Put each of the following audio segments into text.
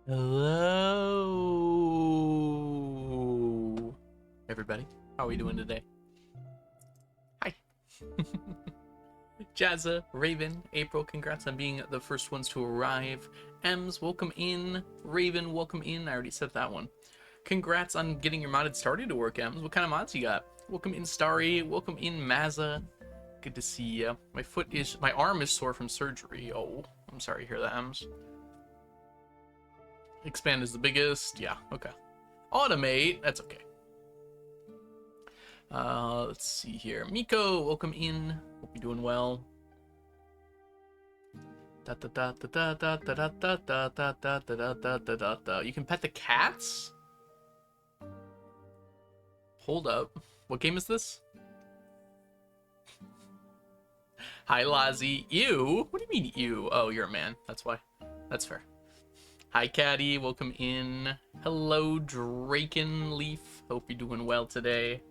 Hello, everybody. How are we doing today? Hi. Jazza, Raven, April, congrats on being the first ones to arrive. Ems, welcome in. Raven, welcome in. I already said that one. Congrats on getting your modded Stardew to work, Ems. What kind of mods you got? Welcome in, Starry. Welcome in, Mazza. Good to see ya. My arm is sore from surgery. Oh, I'm sorry to hear that, Ems. Expand is the biggest. Yeah, okay. Automate, that's okay. Let's see here. Miko, welcome in. Hope you're doing well. You can pet the cats? Hold up. What game is this? Hi, Lazi. Ew? What do you mean, ew? Oh, you're a man. That's why. That's fair. Hi, Caddy. Welcome in. Hello, Drakenleaf. Hope you're doing well today.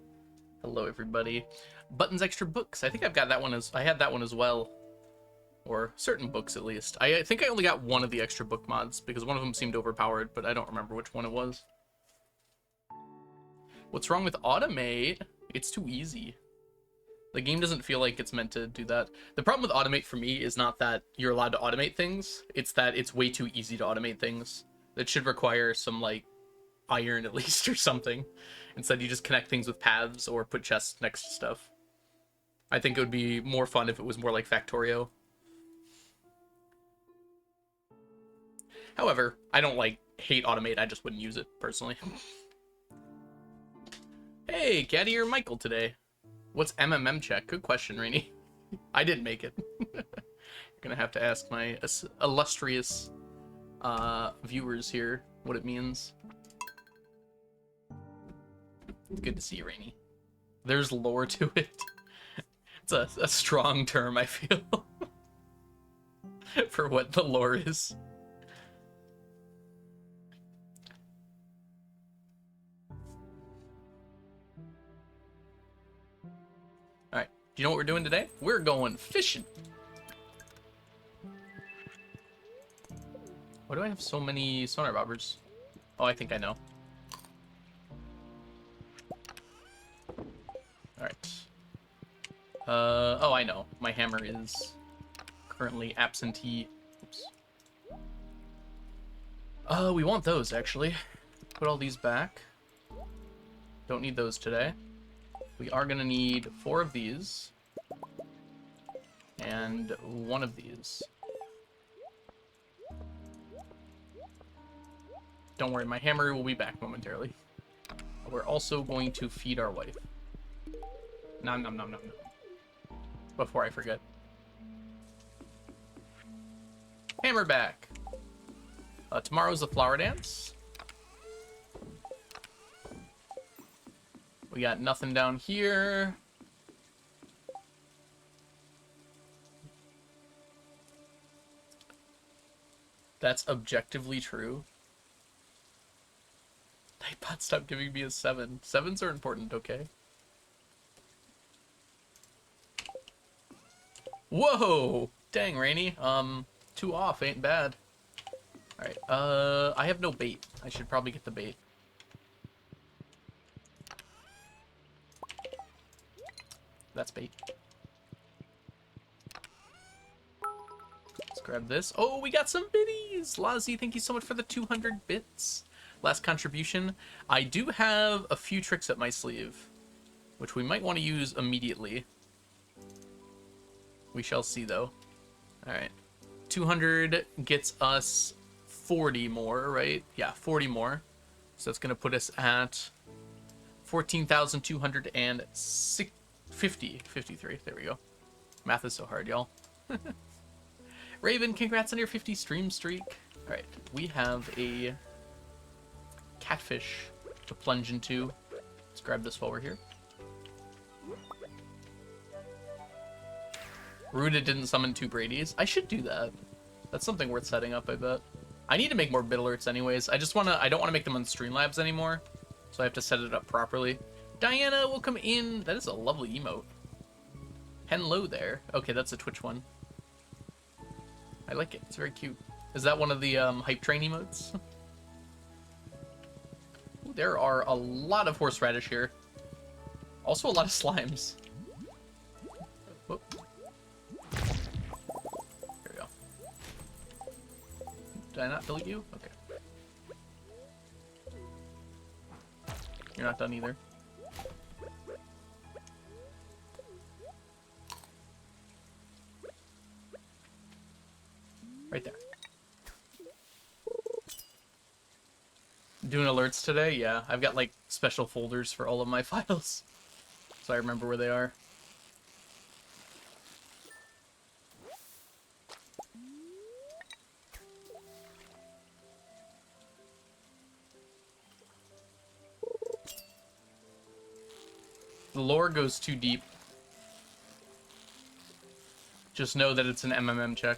Hello, everybody. Buttons extra books. I think I've got that one I had that one as well. Or certain books, at least. I think I only got one of the extra book mods because one of them seemed overpowered, but I don't remember which one it was. What's wrong with Automate? It's too easy. The game doesn't feel like it's meant to do that. The problem with Automate for me is not that you're allowed to automate things. It's that it's way too easy to automate things. That should require some, like, iron at least or something. Instead, you just connect things with paths or put chests next to stuff. I think it would be more fun if it was more like Factorio. However, I don't, like, hate Automate. I just wouldn't use it, personally. Hey, Caddy or Michael today? What's MMM check? Good question, Rainy. I didn't make it. You're gonna have to ask my illustrious viewers here what it means. Good to see you, Rainy. There's lore to it. It's a strong term, I feel, for what the lore is. Alright, do you know what we're doing today? We're going fishing. Why do I have so many sonar bobbers? Oh, I think I know. Alright. Oh, I know. My hammer is currently absentee. Oops. We want those, actually. Put all these back. Don't need those today. We are gonna need 4 of these. And 1 of these. Don't worry, my hammer will be back momentarily. We're also going to feed our wife. Nom nom nom nom nom. Before I forget. Hammer back. Tomorrow's the flower dance. We got nothing down here. That's objectively true. Nightbot, stop giving me a 7. 7s are important, okay? Whoa! Dang, Rainy. 2 off ain't bad. Alright, I have no bait. I should probably get the bait. That's bait. Let's grab this. Oh, we got some biddies! Lazi, thank you so much for the 200 bits. Last contribution. I do have a few tricks up my sleeve, which we might want to use immediately. We shall see, though. Alright. 200 gets us 40 more, right? Yeah, 40 more. So that's going to put us at 53. There we go. Math is so hard, y'all. Raven, congrats on your 50 stream streak. Alright, we have a catfish to plunge into. Let's grab this while we're here. Ruda didn't summon 2 Brady's. I should do that. That's something worth setting up, I bet. I need to make more bit alerts anyways. I don't want to make them on Streamlabs anymore. So I have to set it up properly. Diana, welcome in. That is a lovely emote. Hello there. Okay, that's a Twitch one. I like it. It's very cute. Is that one of the hype train emotes? there are a lot of horseradish here. Also a lot of slimes. Whoop. There we go. Did I not delete you? Okay. You're not done either. Right there. Doing alerts today? Yeah, I've got like special folders for all of my files, so I remember where they are. The lore goes too deep. Just know that it's an MMM check.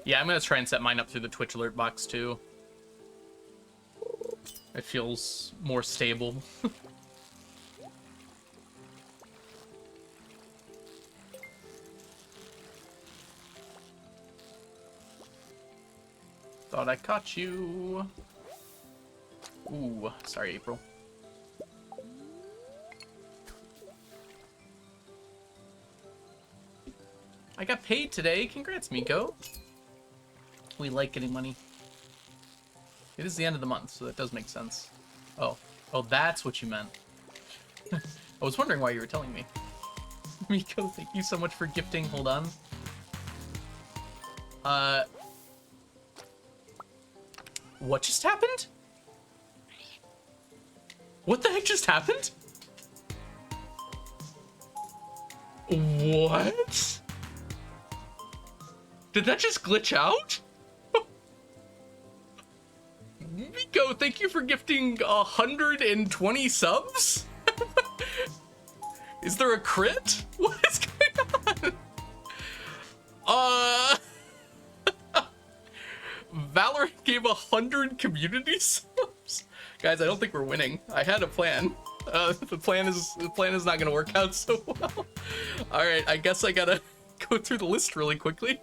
Yeah, I'm gonna try and set mine up through the Twitch alert box too. It feels more stable. Thought I caught you. Ooh, sorry, April. I got paid today. Congrats, Miko. We like getting money. It is the end of the month, so that does make sense. Oh, that's what you meant. I was wondering why you were telling me. Miko, thank you so much for gifting. Hold on. What just happened? What the heck just happened? What? Did that just glitch out? Miko, thank you for gifting 120 subs? Is there a crit? What is going on? Valorant gave 100 community subs? Guys, I don't think we're winning. I had a plan. The plan is not gonna work out so well. Alright, I guess I gotta go through the list really quickly.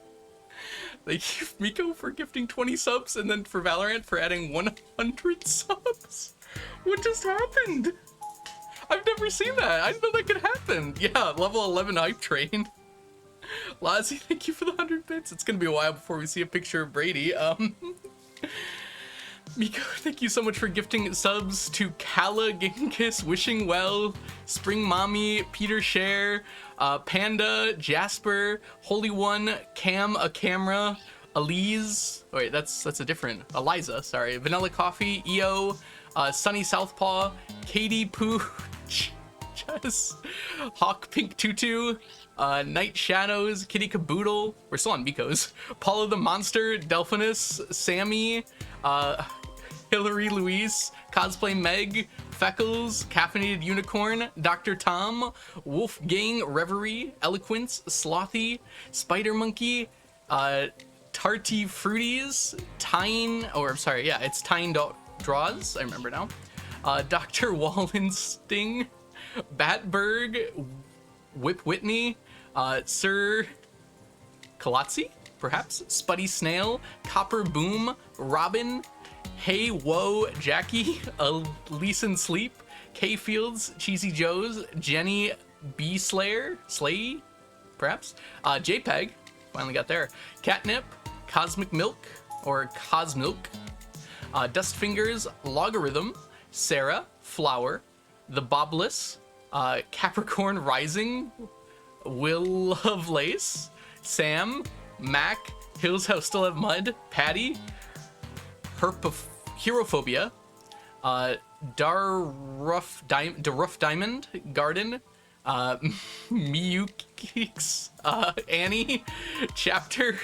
Thank you, Miko, for gifting 20 subs, and then for Valorant for adding 100 subs. What just happened? I've never seen that. I didn't know that could happen. Yeah, level 11 hype train. Lazzy, thank you for the 100 bits. It's gonna be a while before we see a picture of Brady. Miko, thank you so much for gifting subs to Kala, Genghis, Wishing Well, Spring Mommy, Peter Share, Panda, Jasper, Holy One, Cam, a Camera, Elise. Oh, wait, that's a different. Eliza, sorry. Vanilla Coffee, EO, Sunny Southpaw, Katie Pooh, Chess, Hawk Pink Tutu, Night Shadows, Kitty Caboodle. We're still on Miko's. Paulo the Monster, Delphinus, Sammy, Hillary Louise, Cosplay Meg, Feckles, Caffeinated Unicorn, Dr. Tom, Wolfgang Reverie, Eloquence, Slothy, Spider Monkey, Tarty Fruities, Tyne, or I'm sorry, yeah, it's Tyne Draws, I remember now. Dr. Wallensting, Batberg, Whip Whitney, Sir Kalatzi, perhaps, Spuddy Snail, Copper Boom, Robin, Hey Whoa Jackie, Leeson Sleep, K Fields, Cheesy Joes, Jenny B Slayer, Slay, perhaps, JPEG, finally got there, Catnip, Cosmic Milk, or Cosmilk, Dust Fingers, Logarithm, Sarah, Flower, The Bobless, Capricorn Rising, Will of Lace, Sam, Mac, Hills House Still Have Mud, Patty, Herophobia, Darrough Diamond, Garden, Miyukix, Annie, Chapter,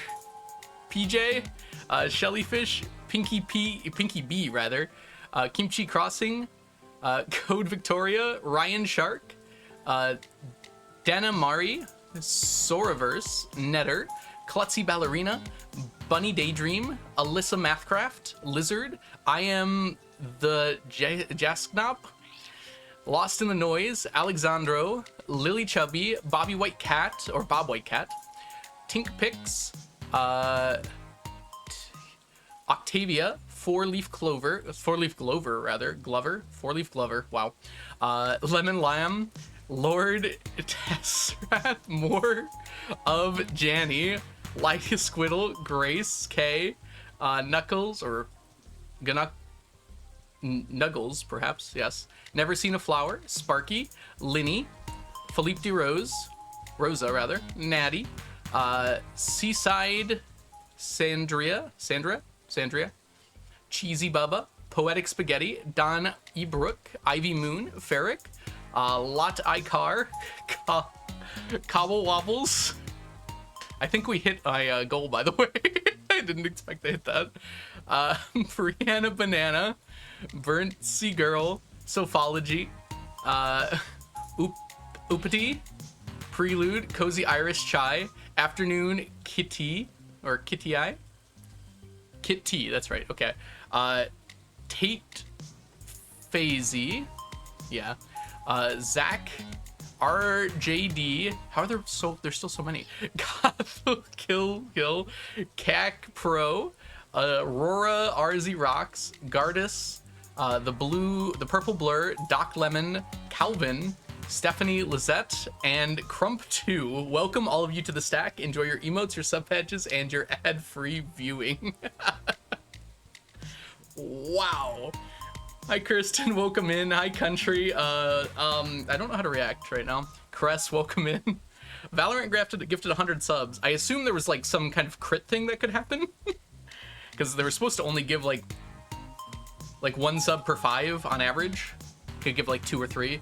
PJ, Shellyfish, Pinky B rather, Kimchi Crossing, Code Victoria, Ryan Shark, Dana Mari, Soraverse, Netter, Klutzy Ballerina, Bunny Daydream, Alyssa Mathcraft, Lizard, I Am the Jasknop, Lost in the Noise, Alexandro, Lily Chubby, Bobby White Cat, or Bob White Cat, Tink Pix, Octavia, four-leaf Glover, wow. Lemon Lamb, Lord Tesserath, more of Janny, Lycus Squiddle, Grace, K, Knuckles, or Nuggles, perhaps, yes. Never Seen a Flower, Sparky, Linny, Philippe de Rosa, Natty, Seaside, Sandria, Cheesy Bubba, Poetic Spaghetti, Don Ebrook, Ivy Moon, Ferric, Lot Icar, Cobble Wobbles. I think we hit my goal, by the way. I didn't expect to hit that. Brianna Banana, Burnt Sea Girl, Sophology, Oopity, Prelude, Cozy Irish Chai, Afternoon Kitty, or Kitty Eye? Kit T, that's right, okay. Tate Fazy, yeah. Zach, RJD, how are there there's still so many. Kill, Cac Pro, Aurora RZ Rocks, Gardus, the Purple Blur, Doc Lemon, Calvin, Stephanie Lizette, and Crump2. Welcome all of you to the stack. Enjoy your emotes, your sub patches, and your ad-free viewing. Wow. Hi, Kirsten. Welcome in. Hi, Country. I don't know how to react right now. Cress, welcome in. Valorant gifted 100 subs. I assume there was like some kind of crit thing that could happen. Because they were supposed to only give like 1 sub per 5 on average. Could give like 2 or 3.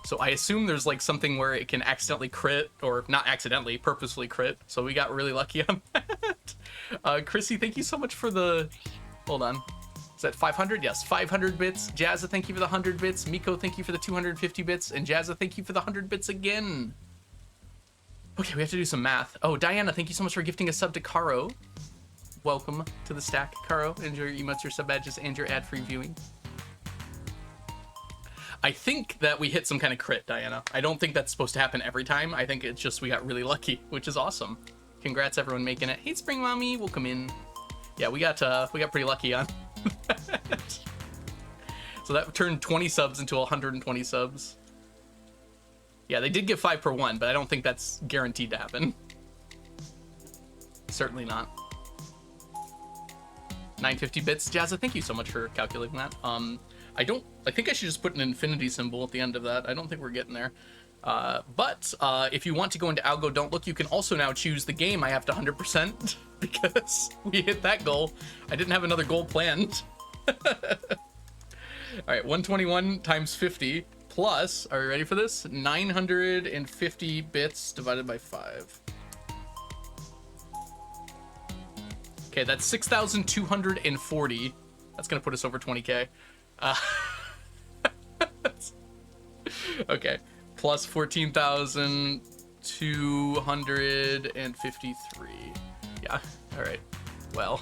So I assume there's like something where it can accidentally crit, or not accidentally, purposefully crit. So we got really lucky on that. Chrissy, thank you so much for the, hold on. Is that 500? Yes, 500 bits. Jazza, thank you for the 100 bits. Miko, thank you for the 250 bits. And Jazza, thank you for the 100 bits again. Okay, we have to do some math. Oh, Diana, thank you so much for gifting a sub to Caro. Welcome to the stack, Caro. Enjoy your emotes, your sub badges, and your ad-free viewing. I think that we hit some kind of crit, Diana. I don't think that's supposed to happen every time. I think it's just we got really lucky, which is awesome. Congrats, everyone making it. Hey, Spring Mommy, welcome in. Yeah, we got pretty lucky on that. So that turned 20 subs into 120 subs. Yeah, they did give 5 per 1, but I don't think that's guaranteed to happen. Certainly not. 950 bits. Jazza, thank you so much for calculating that. I think I should just put an infinity symbol at the end of that. I don't think we're getting there. But if you want to go into Algo Don't Look, you can also now choose the game I have to 100% because we hit that goal. I didn't have another goal planned. All right, 121 times 50 plus, are you ready for this? 950 bits divided by 5. Okay, that's 6,240. That's gonna put us over 20K. Okay, plus 14,253. Yeah, all right. Well,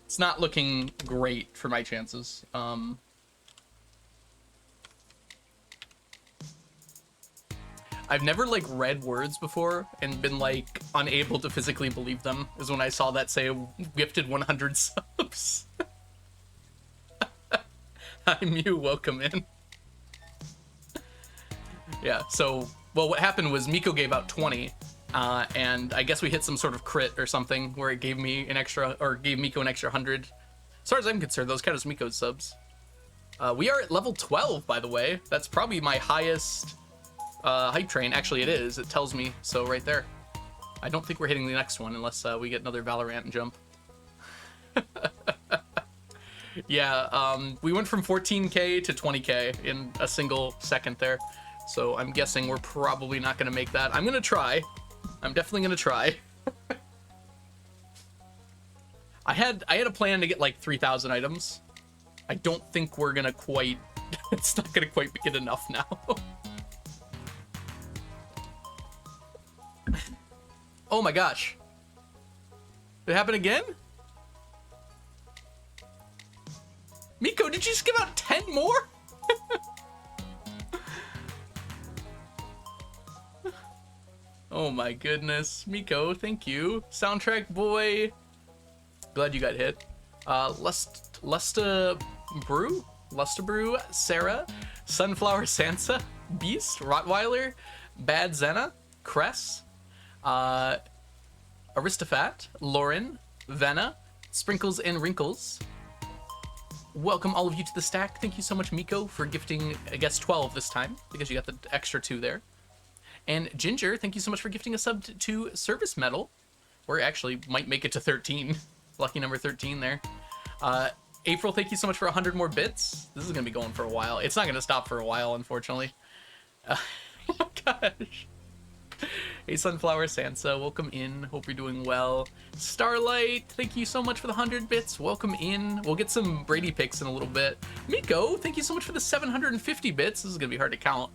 it's not looking great for my chances. I've never like read words before and been like unable to physically believe them, is when I saw that say gifted 100 subs. Hi Mew, welcome in. Yeah, so, well, what happened was Miko gave out 20, and I guess we hit some sort of crit or something where it gave me an extra, or gave Miko an extra 100. As far as I'm concerned, those count as Miko's subs. We are at level 12, by the way. That's probably my highest hype train. Actually, it is. It tells me so right there. I don't think we're hitting the next one unless we get another Valorant jump. Yeah, we went from 14K to 20K in a single second there. So I'm guessing we're probably not going to make that. I'm going to try. I'm definitely going to try. I had a plan to get like 3,000 items. I don't think we're going to quite... It's not going to quite get enough now. Oh my gosh. Did it happen again? Miko, did you just give out 10 more? Oh my goodness. Miko, thank you. Soundtrack boy. Glad you got hit. Lusta Brew, Sarah, Sunflower Sansa, Beast, Rottweiler, Bad Zena, Cress, Aristophat, Lauren, Venna, Sprinkles and Wrinkles. Welcome all of you to the stack. Thank you so much, Miko, for gifting, I guess, 12 this time, because you got the extra 2 there. And Ginger, thank you so much for gifting a sub to Service Medal. Or actually might make it to 13. Lucky number 13 there. April, thank you so much for 100 more bits. This is going to be going for a while. It's not going to stop for a while, unfortunately. Oh my gosh. Hey, Sunflower Sansa, welcome in. Hope you're doing well. Starlight, thank you so much for the 100 bits. Welcome in. We'll get some Brady picks in a little bit. Miko, thank you so much for the 750 bits. This is going to be hard to count.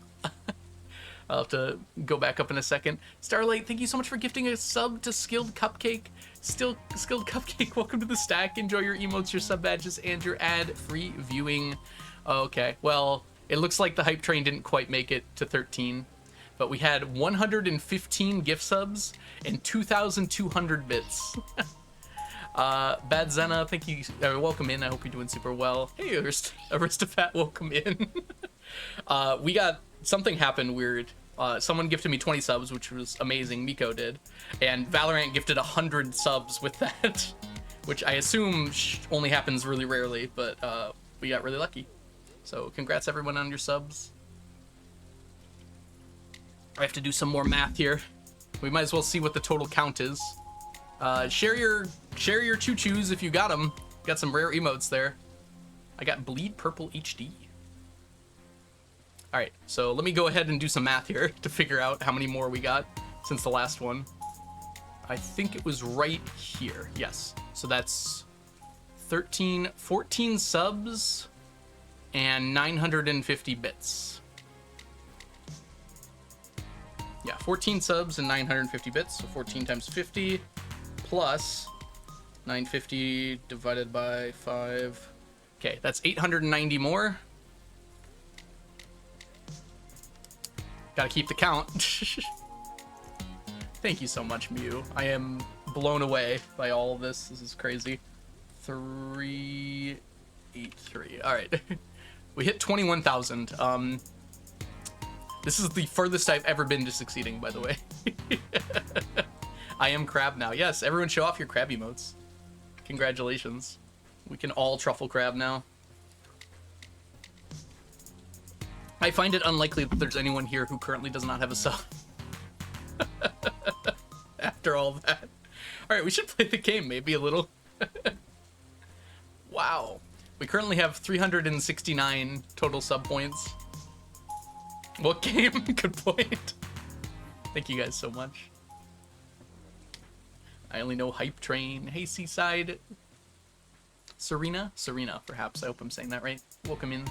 I'll have to go back up in a second. Starlight, thank you so much for gifting a sub to Skilled Cupcake. Skilled Cupcake, welcome to the stack. Enjoy your emotes, your sub badges, and your ad-free viewing. Okay, well, it looks like the hype train didn't quite make it to 13. But we had 115 gift subs and 2,200 bits. Bad Zena, thank you. Welcome in. I hope you're doing super well. Hey, Aristophat, welcome in. We got something happened weird. Someone gifted me 20 subs, which was amazing. Miko did. And Valorant gifted 100 subs with that, which I assume only happens really rarely, but we got really lucky. So congrats everyone on your subs. I have to do some more math here. We might as well see what the total count is. Share your choo-choos if you got them. Got some rare emotes there. I got Bleed Purple HD. All right, so let me go ahead and do some math here to figure out how many more we got since the last one. I think it was right here. Yes. So that's 14 subs and 950 bits. Yeah, 14 subs and 950 bits, so 14 times 50 plus 950 divided by 5. Okay, that's 890 more. Gotta keep the count. Thank you so much, Mew. I am blown away by all of this. This is crazy. 383. All right. We hit 21,000. This is the furthest I've ever been to succeeding, by the way. I am crab now. Yes, everyone show off your crab emotes. Congratulations. We can all truffle crab now. I find it unlikely that there's anyone here who currently does not have a sub. After all that. All right, we should play the game maybe a little. Wow. We currently have 369 total sub points. What game? Good point. Thank you guys so much. I only know Hype Train. Hey, Seaside. Serena, perhaps. I hope I'm saying that right. Welcome in.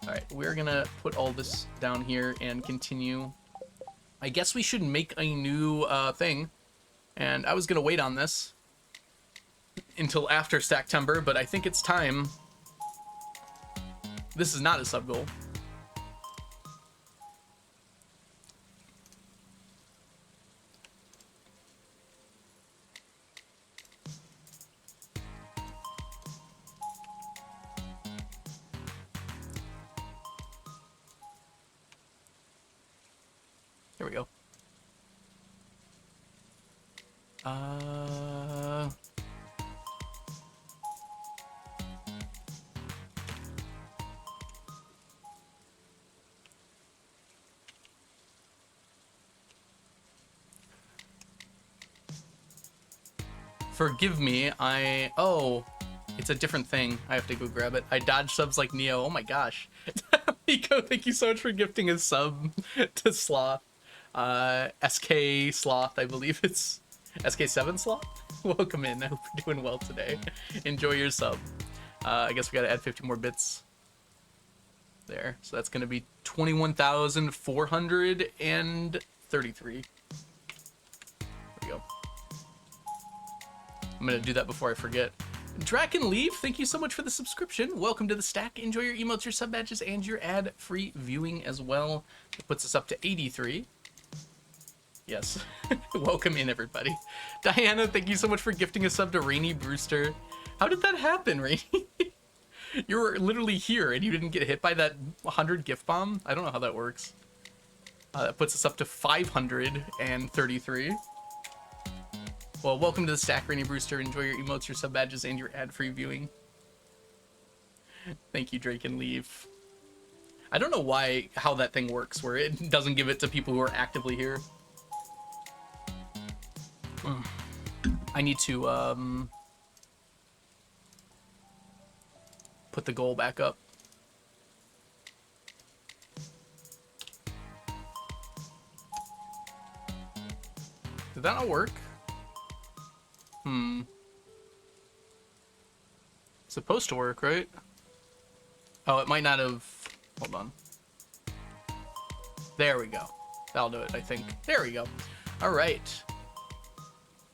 All right, we're gonna put all this down here and continue. I guess we should make a new thing. And I was gonna wait on this until after Stacktember, but I think it's time. This is not a sub goal. Here we go. Forgive me, oh, it's a different thing. I have to go grab it. I dodge subs like Neo. Oh my gosh. Nico, thank you so much for gifting a sub to Sloth. SK Sloth, I believe it's SK7 Sloth. Welcome in. I hope you're doing well today. Enjoy your sub. I guess we gotta add 50 more bits there. So that's gonna be 21,433. There we go. I'm gonna do that before I forget. Draken Leaf, thank you so much for the subscription. Welcome to the stack. Enjoy your emotes, your sub badges, and your ad-free viewing as well. It puts us up to 83. Yes. Welcome in, everybody. Diana, thank you so much for gifting a sub to Rainy Brewster. How did that happen, Rainy? You were literally here and you didn't get hit by that 100 gift bomb? I don't know how that works. That puts us up to 533. Well, welcome to the stack, Rainy Brewster. Enjoy your emotes, your sub badges, and your ad-free viewing. Thank you, Drake and Leave. I don't know how that thing works, where it doesn't give it to people who are actively here. I need to, put the goal back up. Did that not work? It's supposed to work, right? Oh, it might not have... Hold on. There we go. That'll do it, I think. There we go. All right.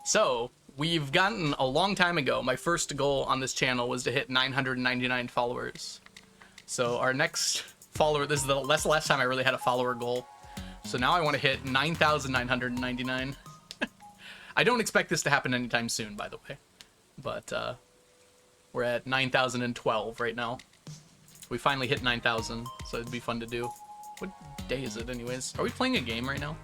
So, we've gotten a long time ago. My first goal on this channel was to hit 999 followers. So, our next follower... This is the last time I really had a follower goal. So now I want to hit 9,999. I don't expect this to happen anytime soon, by the way. But, we're at 9,012 right now. We finally hit 9,000, so it'd be fun to do. What day is it, anyways? Are we playing a game right now?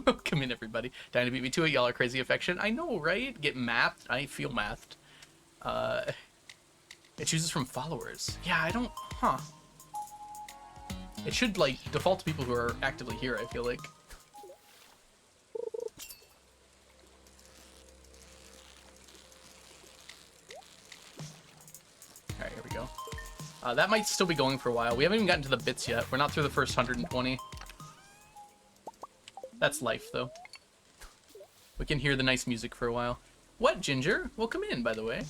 Welcome in, everybody. Dying to beat me to it. Y'all are crazy affection. I know, right? Get mathed. I feel mathed. It chooses from followers. Yeah, I don't... Huh. It should, like, default to people who are actively here, I feel like. Alright, here we go. That might still be going for a while. We haven't even gotten to the bits yet. We're not through the first 120. That's life, though. We can hear the nice music for a while. What, Ginger? Welcome in, by the way.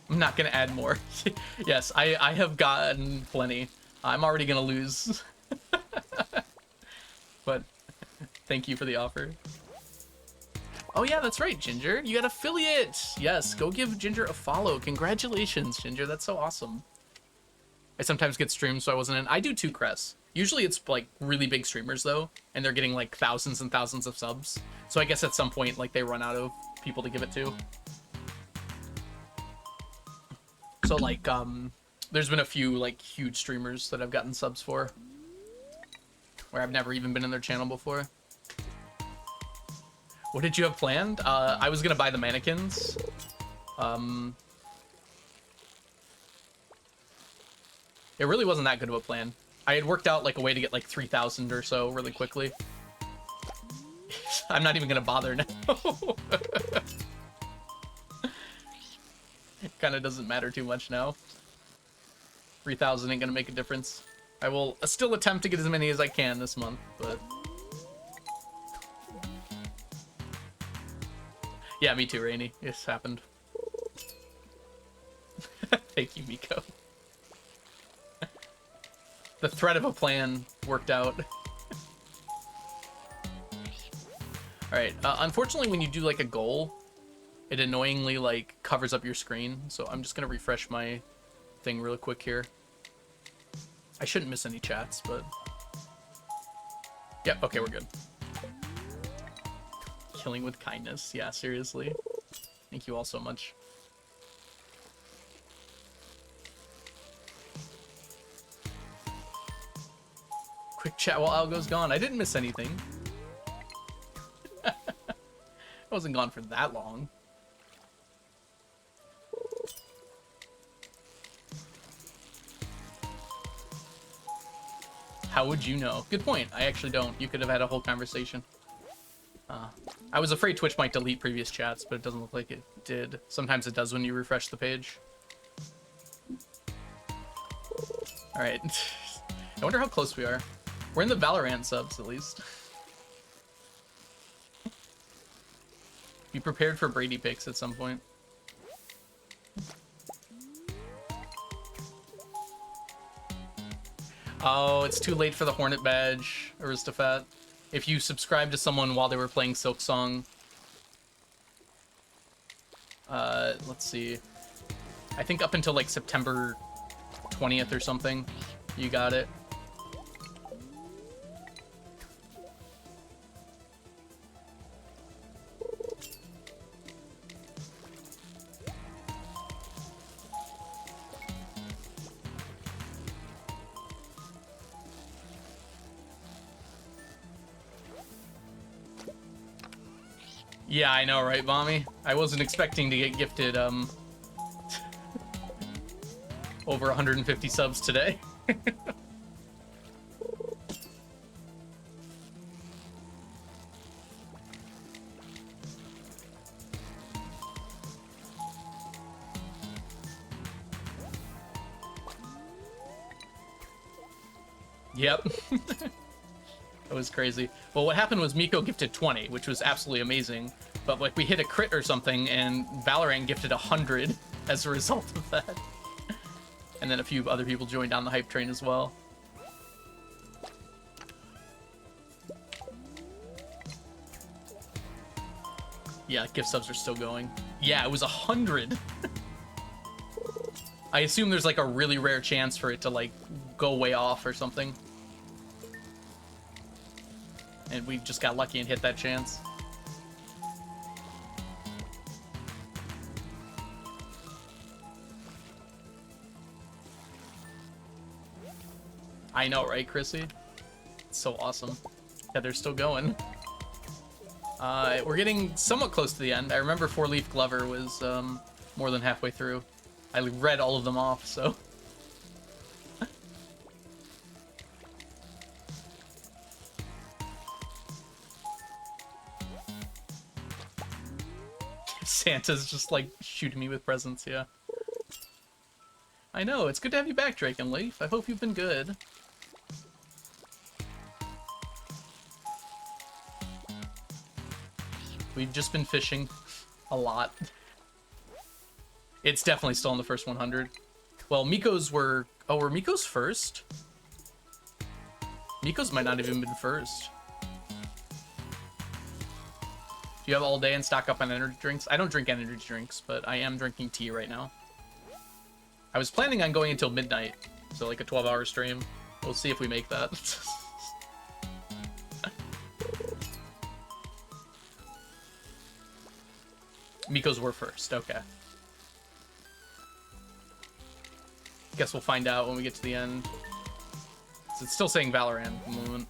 I'm not going to add more. Yes, I have gotten plenty. I'm already going to lose. But thank you for the offer. Oh yeah, that's right, Ginger. You got affiliate. Yes, go give Ginger a follow. Congratulations, Ginger. That's so awesome. I sometimes get streams, so I wasn't in. I do too, Cress. Usually it's like really big streamers though, and they're getting like thousands and thousands of subs. So I guess at some point like they run out of people to give it to. So like there's been a few like huge streamers that I've gotten subs for, where I've never even been in their channel before. What did you have planned? I was gonna buy the mannequins. It really wasn't that good of a plan. I had worked out like a way to get like 3,000 or so really quickly. I'm not even gonna bother now. It kind of doesn't matter too much now. 3,000 ain't gonna make a difference. I will still attempt to get as many as I can this month, but... Yeah, me too, Rainy. This happened. Thank you, Miko. The threat of a plan worked out. Alright, unfortunately when you do like a goal, it annoyingly like covers up your screen, so I'm just gonna refresh my thing real quick here. I shouldn't miss any chats, but... Yep, okay, we're good. Killing with kindness. Yeah, seriously. Thank you all so much. Quick chat while Algo's gone. I didn't miss anything. I wasn't gone for that long. How would you know? Good point. I actually don't. You could have had a whole conversation. I was afraid Twitch might delete previous chats, but it doesn't look like it did. Sometimes it does when you refresh the page. Alright. I wonder how close we are. We're in the Valorant subs, at least. Be prepared for Brady picks at some point. Oh, it's too late for the Hornet badge, Aristophat. If you subscribe to someone while they were playing Silksong. Let's see. I think up until like September 20th or something, you got it. Yeah, I know, right, Mommy? I wasn't expecting to get gifted, over 150 subs today. Yep. That was crazy. Well, what happened was Miko gifted 20, which was absolutely amazing. But like we hit a crit or something, and Valorant gifted 100 as a result of that. And then a few other people joined on the hype train as well. Yeah, gift subs are still going. Yeah, it was 100. I assume there's like a really rare chance for it to like go way off or something. And we just got lucky and hit that chance. I know, right, Chrissy? It's so awesome. Yeah, they're still going. We're getting somewhat close to the end. I remember 4-Leaf Glover was more than halfway through. I read all of them off, so... Santa's just, like, shooting me with presents, yeah. I know, it's good to have you back, Drake and Leaf. I hope you've been good. We've just been fishing a lot. It's definitely still in the first 100. Well, Miko's were... Oh, were Miko's first? Miko's might not have even been first. Do you have all day and stock up on energy drinks? I don't drink energy drinks, but I am drinking tea right now. I was planning on going until midnight, so like a 12-hour stream. We'll see if we make that. Miko's were first, okay. Guess we'll find out when we get to the end. So it's still saying Valorant at the moment.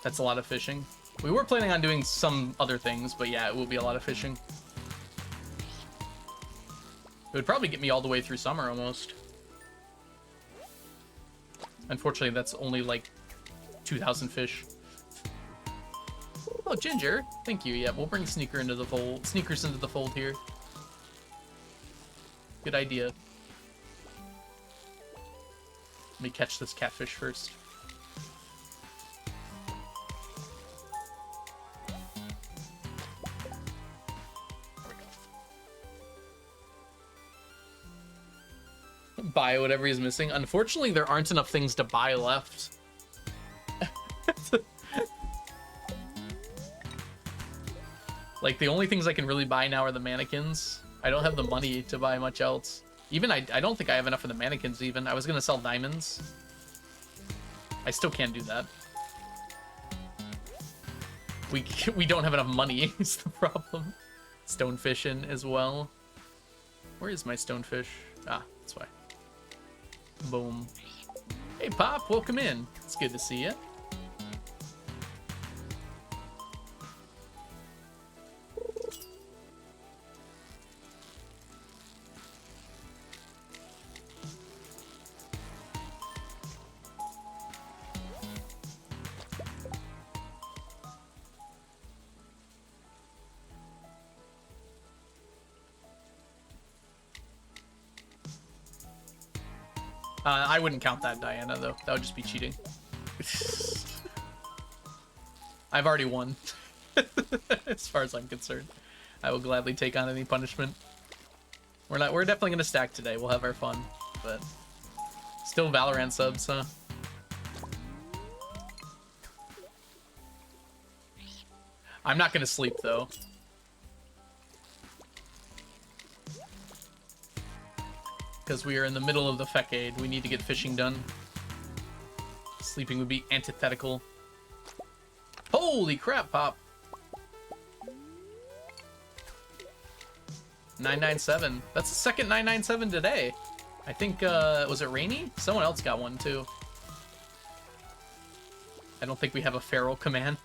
That's a lot of fishing. We were planning on doing some other things, but yeah, it will be a lot of fishing. It would probably get me all the way through summer almost. Unfortunately, that's only like 2,000 fish. Oh, Ginger, thank you. Yeah, we'll bring Sneakers into the fold here. Good idea. Let me catch this catfish first. Buy whatever he's missing. Unfortunately, there aren't enough things to buy left. Like, the only things I can really buy now are the mannequins. I don't have the money to buy much else. Even, I don't think I have enough for the mannequins, even. I was gonna sell diamonds. I still can't do that. We don't have enough money, is the problem. Stonefishing as well. Where is my stonefish? Ah, that's why. Boom. Hey, Pop, welcome in. It's good to see you. I wouldn't count that, Diana, though. That would just be cheating. I've already won. As far as I'm concerned. I will gladly take on any punishment. We're definitely gonna stack today. We'll have our fun. But still Valorant subs, huh? I'm not gonna sleep though. Because we are in the middle of the fecade. We need to get fishing done. Sleeping would be antithetical. Holy crap, Pop! 997. That's the second 997 today. I think, was it Rainy? Someone else got one, too. I don't think we have a feral command.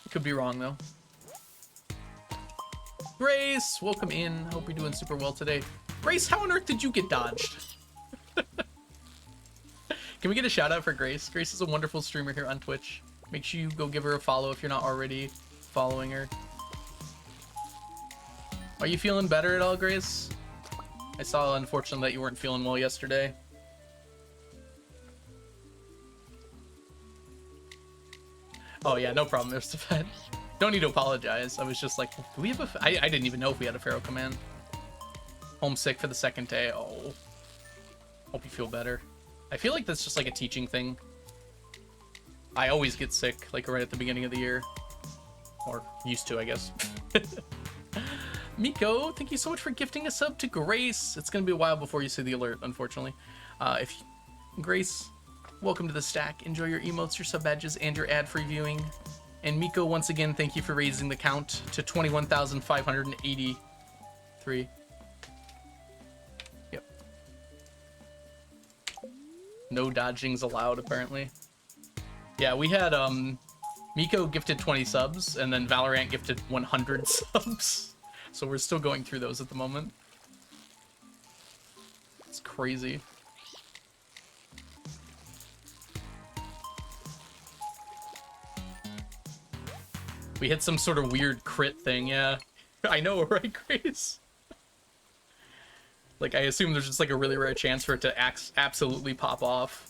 Could be wrong, though. Grace, welcome in. Hope you're doing super well today. Grace, how on earth did you get dodged? Can we get a shout out for Grace? Grace is a wonderful streamer here on Twitch. Make sure you go give her a follow if you're not already following her. Are you feeling better at all, Grace? I saw, unfortunately, that you weren't feeling well yesterday. Oh yeah, no problem, Mr. Fed. Don't need to apologize. I was just like, do we have a... I didn't even know if we had a feral command. Homesick for the second day. Oh. Hope you feel better. I feel like that's just like a teaching thing. I always get sick, like right at the beginning of the year. Or used to, I guess. Miko, thank you so much for gifting a sub to Grace. It's going to be a while before you see the alert, unfortunately. Grace, welcome to the stack. Enjoy your emotes, your sub badges, and your ad-free viewing. And Miko, once again, thank you for raising the count to 21,583. Yep. No dodgings allowed, apparently. Yeah, we had, Miko gifted 20 subs, and then Valorant gifted 100 subs. So we're still going through those at the moment. It's crazy. We hit some sort of weird crit thing, yeah. I know, right, Grace? Like, I assume there's just like a really rare chance for it to absolutely pop off.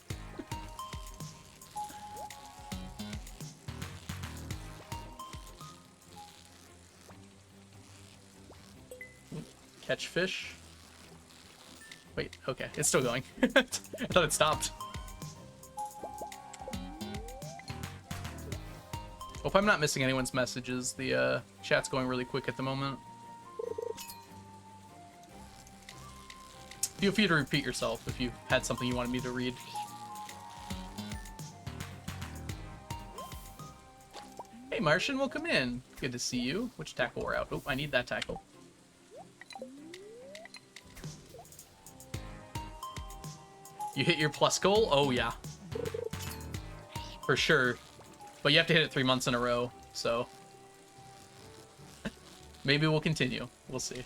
Catch fish. Wait, okay, it's still going. I thought it stopped. Hope I'm not missing anyone's messages. The chat's going really quick at the moment. Feel free to repeat yourself if you had something you wanted me to read. Hey Martian, welcome in. Good to see you. Which tackle we're out? Oh, I need that tackle. You hit your plus goal? Oh yeah. For sure. But you have to hit it 3 months in a row, so... Maybe we'll continue. We'll see.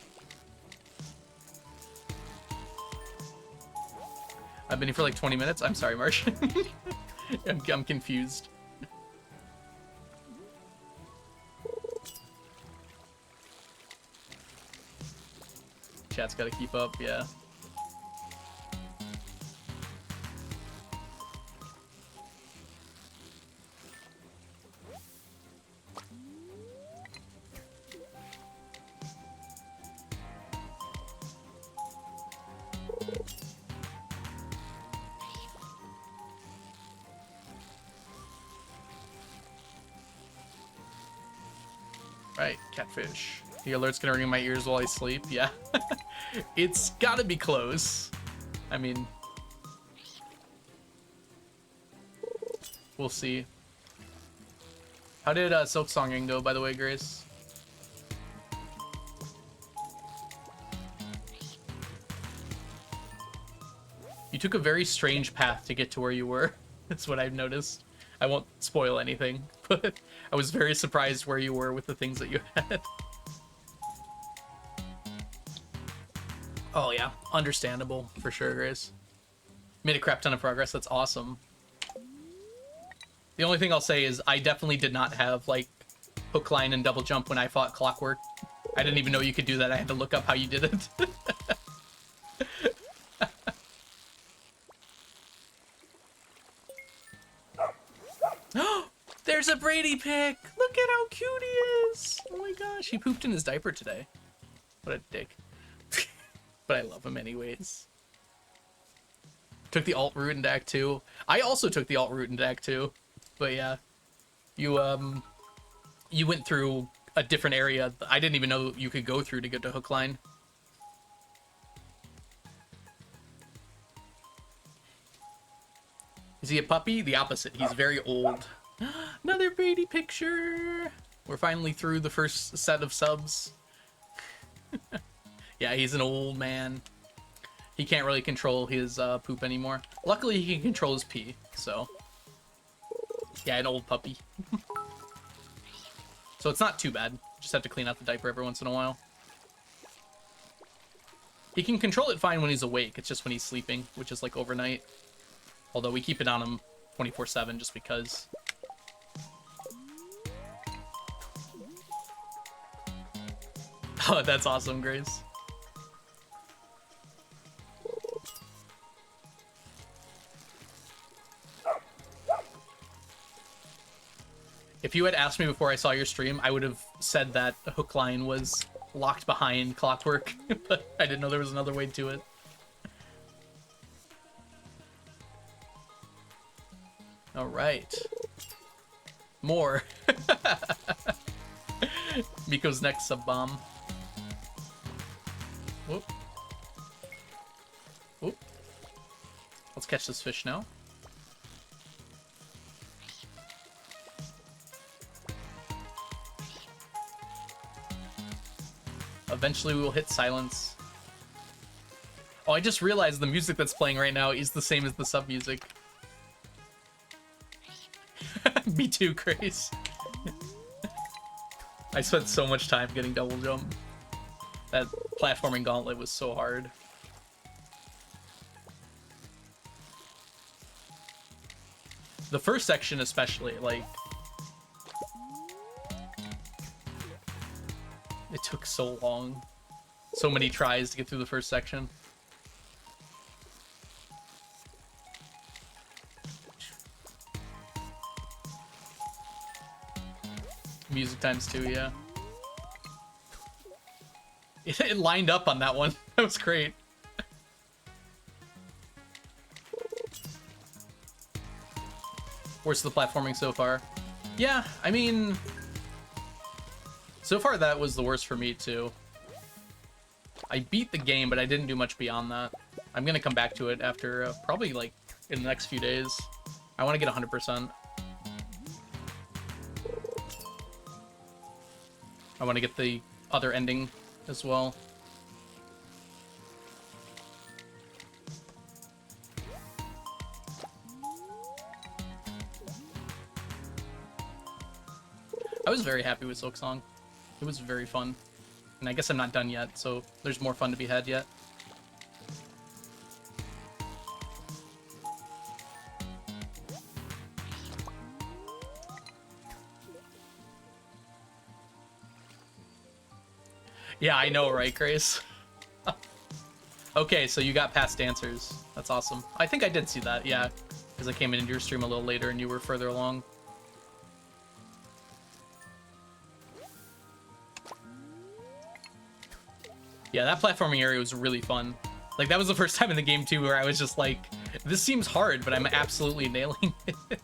I've been here for like 20 minutes. I'm sorry, Martian. I'm confused. Chat's gotta keep up, yeah. Right, catfish. The alert's gonna ring in my ears while I sleep. Yeah. It's gotta be close. I mean... We'll see. How did Silk Songing go, by the way, Grace? You took a very strange path to get to where you were. That's what I've noticed. I won't spoil anything, but I was very surprised where you were with the things that you had. Oh yeah, understandable for sure, Grace. Made a crap ton of progress. That's awesome. The only thing I'll say is I definitely did not have like hook, line, and double jump when I fought Clockwork. I didn't even know you could do that. I had to look up how you did it. There's a Brady pick! Look at how cute he is! Oh my gosh, he pooped in his diaper today. What a dick. But I love him anyways. Took the alt route into Act 2. I also took the alt route into Act 2. But yeah. You went through a different area I didn't even know you could go through to get to hook line. Is he a puppy? The opposite. He's very old. Another Brady picture. We're finally through the first set of subs. Yeah, he's an old man. He can't really control his poop anymore. Luckily, he can control his pee, so... Yeah, an old puppy. So it's not too bad. Just have to clean out the diaper every once in a while. He can control it fine when he's awake. It's just when he's sleeping, which is like overnight. Although we keep it on him 24/7 just because. Oh, that's awesome, Grace. If you had asked me before I saw your stream, I would have said that the hook line was locked behind clockwork, but I didn't know there was another way to it. All right. More. Miko's next sub bomb. Whoop. Whoop. Let's catch this fish now. Eventually we will hit silence. Oh, I just realized the music that's playing right now is the same as the sub music. Me too, Grace. I spent so much time getting double jump. That platforming gauntlet was so hard. The first section especially, like... It took so long. So many tries to get through the first section. Music times 2, yeah. It lined up on that one. That was great. Worst of the platforming so far. Yeah, I mean... So far, that was the worst for me, too. I beat the game, but I didn't do much beyond that. I'm gonna come back to it after, probably, like, in the next few days. I want to get 100%. I want to get the other ending as well. I was very happy with Silksong. It was very fun. And I guess I'm not done yet, so there's more fun to be had yet. Yeah, I know, right, Grace? Okay, so you got past dancers. That's awesome. I think I did see that, yeah. Because I came into your stream a little later and you were further along. Yeah, that platforming area was really fun. Like, that was the first time in the game, too, where I was just like, this seems hard, but I'm absolutely nailing it.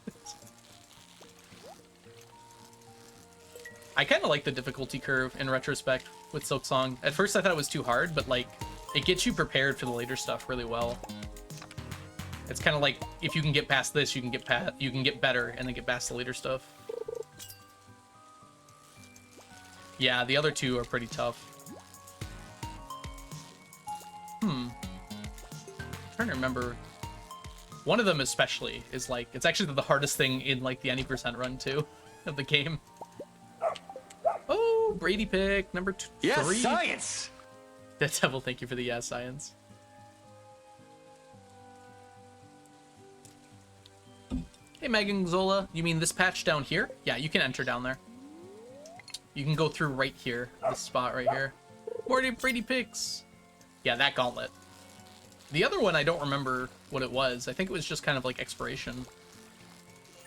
I kind of like the difficulty curve in retrospect with Silksong. At first, I thought it was too hard, but, like, it gets you prepared for the later stuff really well. It's kind of like, if you can get past this, you can get better, and then get past the later stuff. Yeah, the other two are pretty tough. I'm trying to remember. One of them especially is like, it's actually the hardest thing in like the any % run too of the game. Oh, Brady pick number 3. Yes, science. That devil, thank you for the yes, science. Hey, Megan Zola, you mean this patch down here? Yeah, you can enter down there. You can go through right here, this spot right here. More Brady picks. Yeah, that gauntlet. The other one, I don't remember what it was. I think it was just kind of like exploration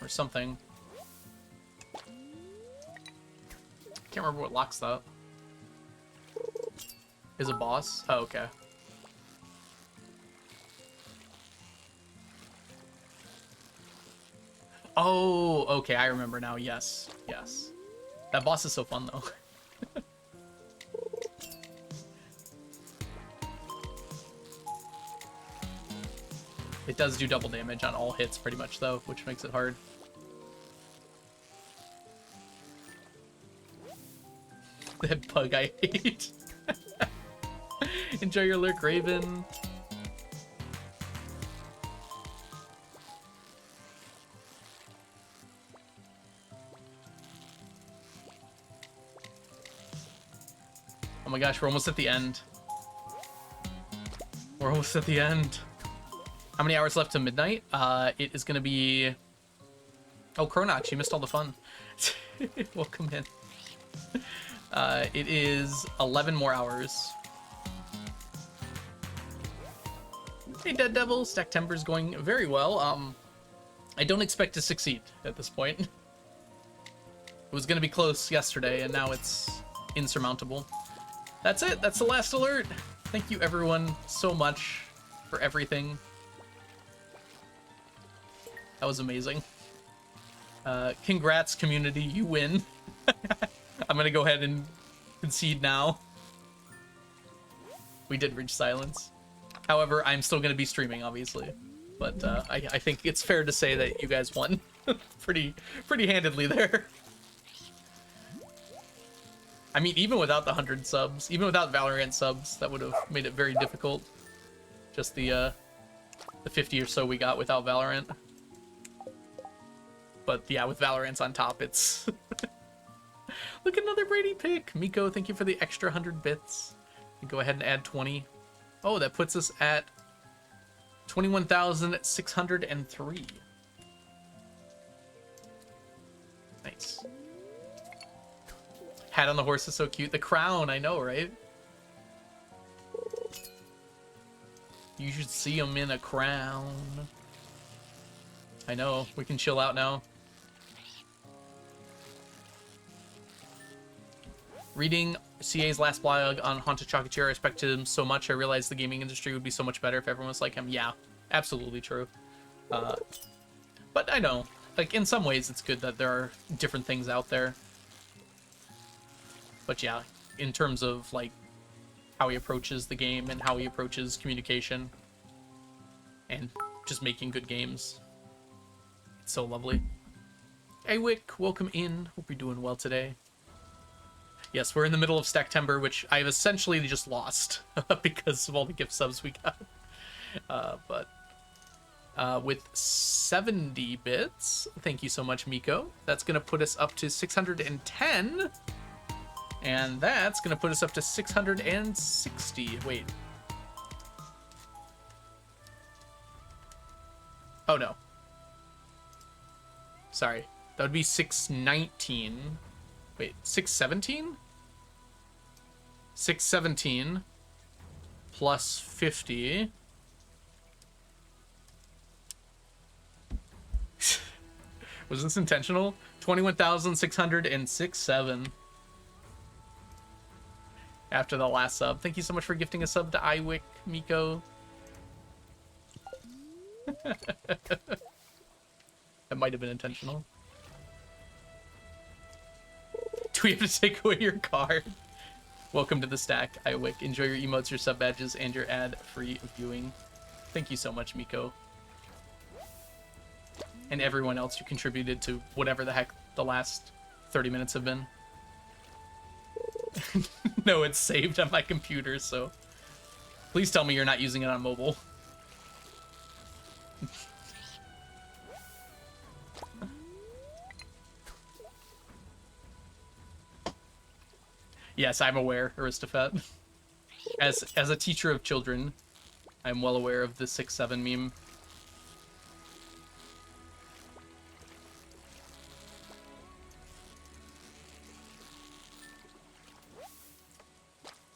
or something. Can't remember what locks that. Is a boss? Oh, okay. Oh, okay, I remember now. Yes, yes. That boss is so fun, though. It does do double damage on all hits, pretty much, though, which makes it hard. That bug I hate. Enjoy your lurk, Raven. Oh my gosh, we're almost at the end. We're almost at the end. How many hours left to midnight? It is gonna be... Oh, Cronach, you missed all the fun. Welcome in. It is 11 more hours. Hey, Dead Devil. Stacktember's going very well. I don't expect to succeed at this point. It was gonna be close yesterday, and now it's insurmountable. That's it. That's the last alert. Thank you, everyone, so much for everything. That was amazing. Congrats, community. You win. I'm going to go ahead and concede now. We did reach silence. However, I'm still going to be streaming, obviously. But I think it's fair to say that you guys won pretty handedly there. I mean, even without the 100 subs, even without Valorant subs, that would have made it very difficult. Just the 50 or so we got without Valorant. But yeah, with Valorant's on top, it's... Look, another Brady pick! Miko, thank you for the extra 100 bits. Go ahead and add 20. Oh, that puts us at 21,603. Nice. Hat on the horse is so cute. The crown, I know, right? You should see him in a crown. I know. We can chill out now. Reading CA's last blog on Haunted Chocolatier, I respected him so much. I realized the gaming industry would be so much better if everyone was like him. Yeah, absolutely true. But I know, like, in some ways it's good that there are different things out there. But yeah, in terms of, like, how he approaches the game and how he approaches communication and just making good games, it's so lovely. Hey, Wick, welcome in. Hope you're doing well today. Yes, we're in the middle of Stacktember, which I've essentially just lost because of all the gift subs we got. With 70 bits, thank you so much, Miko. That's going to put us up to 610. And that's going to put us up to 660. Wait. Oh, no. Sorry. That would be 619. Wait, 617? 617 plus 50. Was this intentional? 21,606.7. After the last sub. Thank you so much for gifting a sub to iWick, Miko. That might have been intentional. Do we have to take away your card? Welcome to the stack, iWick. Enjoy your emotes, your sub badges, and your ad-free viewing. Thank you so much, Miko. And everyone else who contributed to whatever the heck the last 30 minutes have been. No, it's saved on my computer, so please tell me you're not using it on mobile. Yes, I'm aware, Aristophat. As a teacher of children, I'm well aware of the 6-7 meme.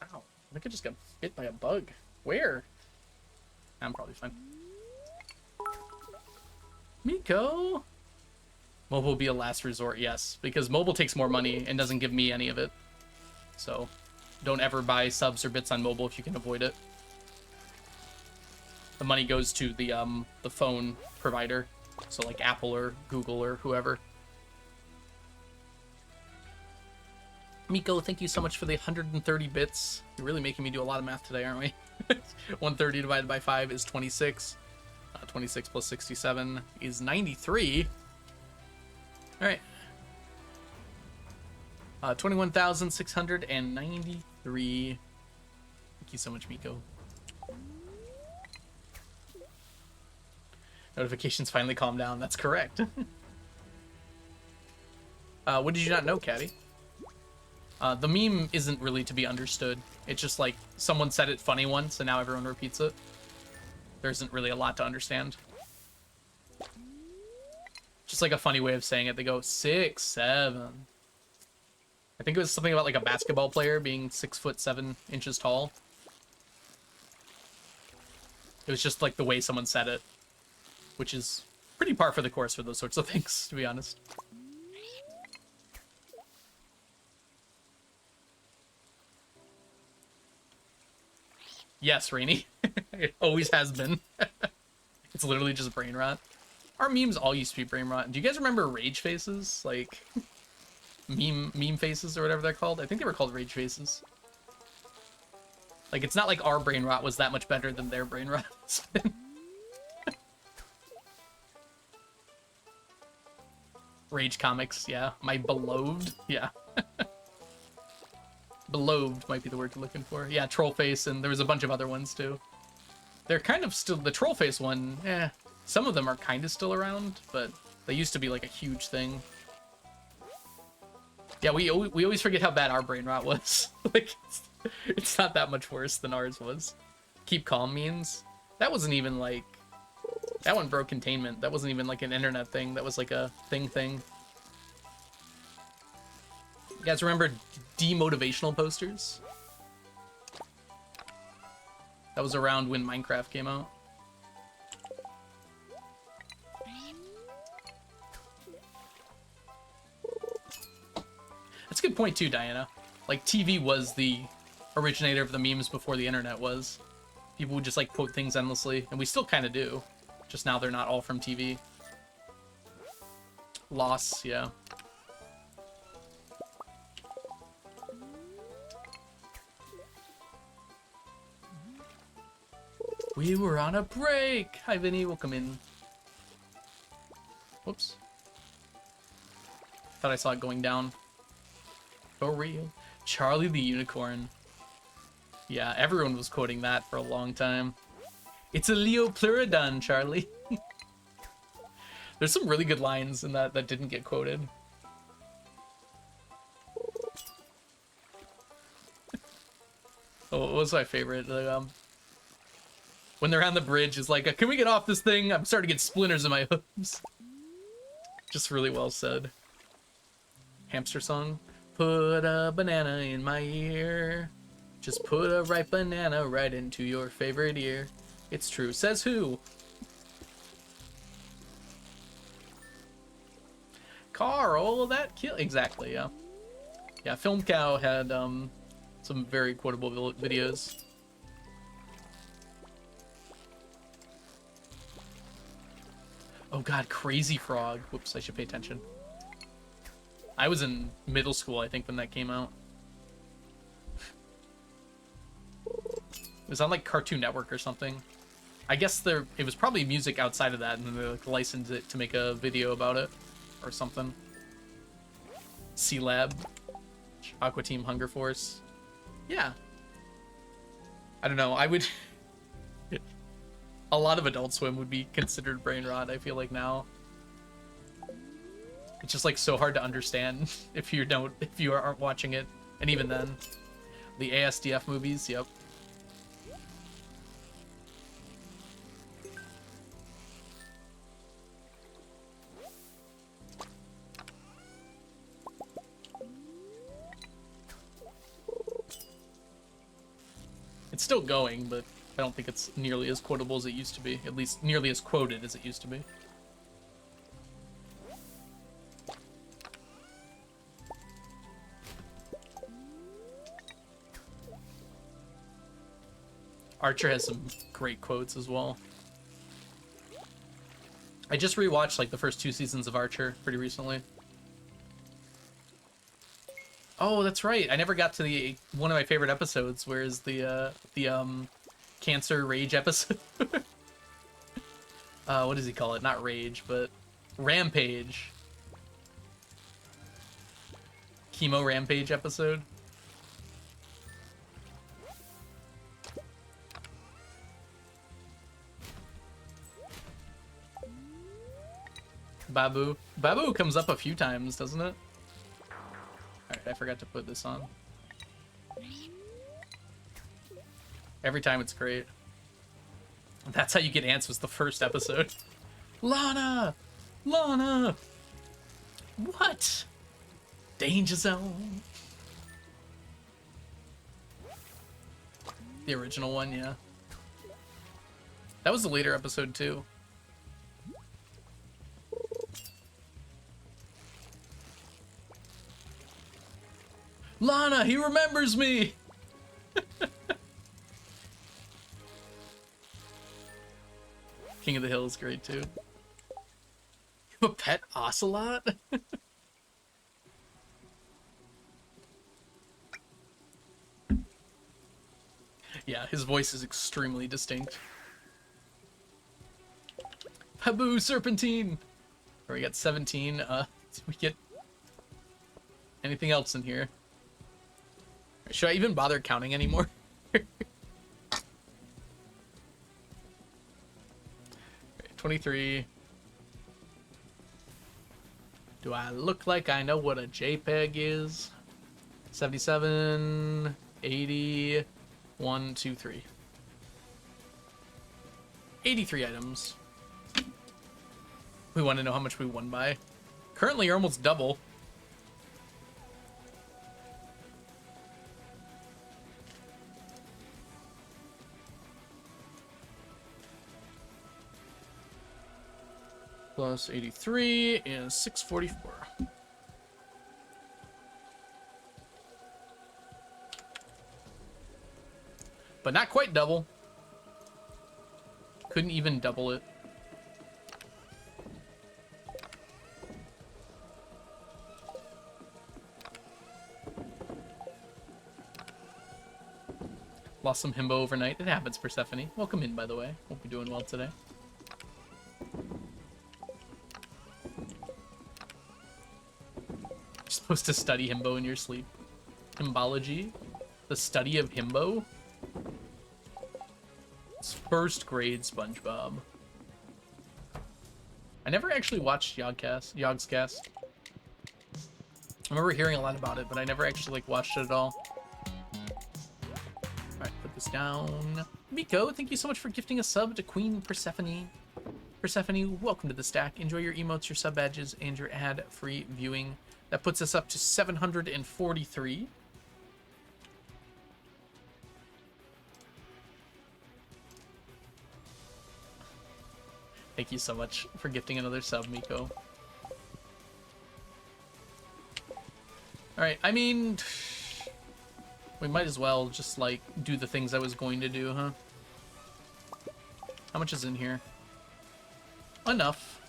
Ow, I think I just got bit by a bug. Where? I'm probably fine. Miko! Mobile will be a last resort, yes. Because mobile takes more money and doesn't give me any of it. So, don't ever buy subs or bits on mobile if you can avoid it. The money goes to the phone provider. So like Apple or Google or whoever. Miko, thank you so much for the 130 bits. You're really making me do a lot of math today, aren't we? 130 divided by 5 is 26. 26 plus 67 is 93. All right. 21,693. Thank you so much, Miko. Notifications finally calmed down. That's correct. What did you not know, Caddy? The meme isn't really to be understood. It's just like someone said it funny once and now everyone repeats it. There isn't really a lot to understand. Just like a funny way of saying it. They go 6'7". I think it was something about like a basketball player being 6'7" tall. It was just like the way someone said it, which is pretty par for the course for those sorts of things, to be honest. Yes, Rainy. It always has been. It's literally just brain rot. Our memes all used to be brain rot. Do you guys remember rage faces? Like, meme faces or whatever they're called? I think they were called rage faces. Like, it's not like our brain rot was that much better than their brain rot. Rage comics, yeah. My beloved, yeah. Beloved might be the word you're looking for. Yeah, Trollface, and there was a bunch of other ones too. They're kind of still, the Trollface one, some of them are kind of still around, but they used to be like a huge thing. Yeah, we always forget how bad our brain rot was. Like, it's not that much worse than ours was. Keep calm means. That wasn't even like, that one broke containment. That wasn't even like an internet thing. That was like a thing. You guys remember demotivational posters? That was around when Minecraft came out. That's a good point too, Diana. Like, TV was the originator of the memes before the internet was. People would just like quote things endlessly, and we still kind of do. Just now they're not all from TV. Loss, yeah. We were on a break! Hi, Vinny, welcome in. Whoops. Thought I saw it going down. For real. Charlie the Unicorn. Yeah, everyone was quoting that for a long time. It's a Leopleurodon, Charlie. There's some really good lines in that that didn't get quoted. Oh, what was my favorite? When they're on the bridge, it's like, can we get off this thing? I'm starting to get splinters in my hooves. Just really well said. Hamster song. Put a banana in my ear. Just put a ripe banana right into your favorite ear. It's true. Says who? Carl, that kill. Exactly, yeah. Yeah, Film Cow had some very quotable videos. Oh god, Crazy Frog. Whoops, I should pay attention. I was in middle school, I think, when that came out. It was on like Cartoon Network or something. I guess it was probably music outside of that, and then they like licensed it to make a video about it or something. C-Lab, Aqua Team Hunger Force. Yeah. I don't know. I would. A lot of Adult Swim would be considered brain rot, I feel like now. It's just like so hard to understand if you aren't watching it. And even then, the ASDF movies, yep. It's still going, but I don't think it's nearly as quotable as it used to be. At least nearly as quoted as it used to be. Archer has some great quotes as well. I just rewatched like the first 2 seasons of Archer pretty recently. Oh, that's right. I never got to one of my favorite episodes, where is the cancer rage episode. What does he call it? Not rage, but rampage. Chemo rampage episode. Babu. Babu comes up a few times, doesn't it? Alright, I forgot to put this on. Every time it's great. That's how you get ants was the first episode. Lana! Lana! What? Danger zone. The original one, yeah. That was the later episode too. Lana, he remembers me! King of the Hill is great too. You have a pet ocelot? Yeah, his voice is extremely distinct. Babu Serpentine! We got 17. Did we get anything else in here? Should I even bother counting anymore? 23. Do I look like I know what a JPEG is? 77, 80, 1, 2, 3. 83 items. We want to know how much we won by. Currently, you're almost double. Plus 83 is 644. But not quite double. Couldn't even double it. Lost some himbo overnight. It happens, Persephone. Welcome in, by the way. Hope you're doing well today. You're supposed to study himbo in your sleep. Himbology? The study of himbo? It's first grade SpongeBob. I never actually watched Yogg's Cast. I remember hearing a lot about it, but I never actually like watched it at all. Alright, put this down. Miko, thank you so much for gifting a sub to Queen Persephone. Persephone, welcome to the stack. Enjoy your emotes, your sub badges, and your ad-free viewing. That puts us up to 743. Thank you so much for gifting another sub, Miko. Alright, I mean, we might as well just, like, do the things I was going to do, huh? How much is in here? Enough.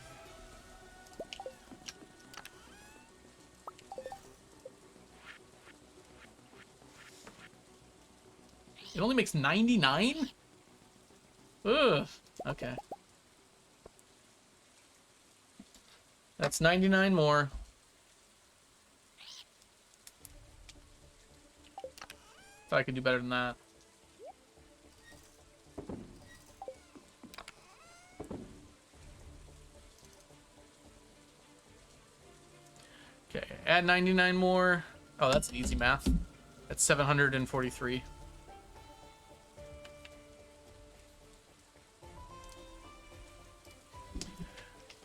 It only makes 99? Ugh. Okay. That's 99 more. Thought I could do better than that. Okay, add 99 more. Oh, that's easy math. That's 743.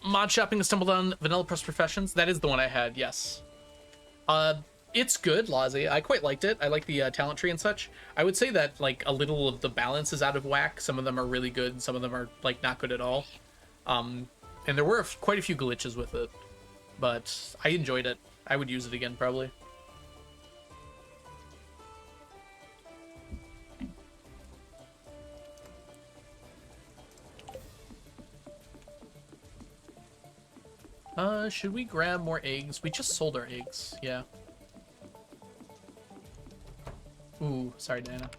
Mod shopping to stumbled on Vanilla Press Professions. That is the one I had, yes. It's good, Lazi. I quite liked it. I like the talent tree and such. I would say that, like, a little of the balance is out of whack. Some of them are really good, some of them are, like, not good at all. And there were quite a few glitches with it. But I enjoyed it. I would use it again, probably. Should we grab more eggs? We just sold our eggs, yeah. Ooh, sorry, Diana.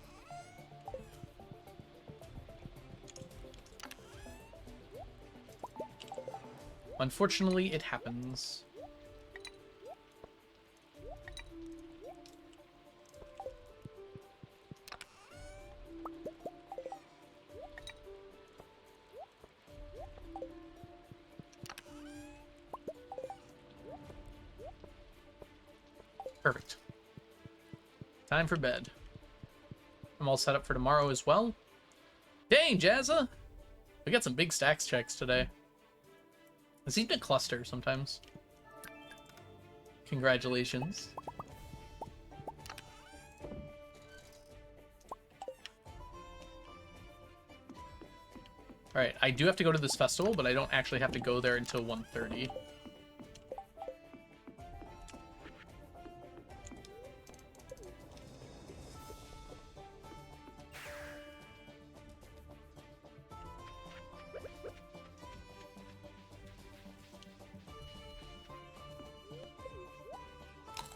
Unfortunately, it happens. Perfect. Time for bed. I'm all set up for tomorrow as well. Dang, Jazza! We got some big stacks checks today. It's even a cluster sometimes. Congratulations. Alright, I do have to go to this festival, but I don't actually have to go there until 1:30.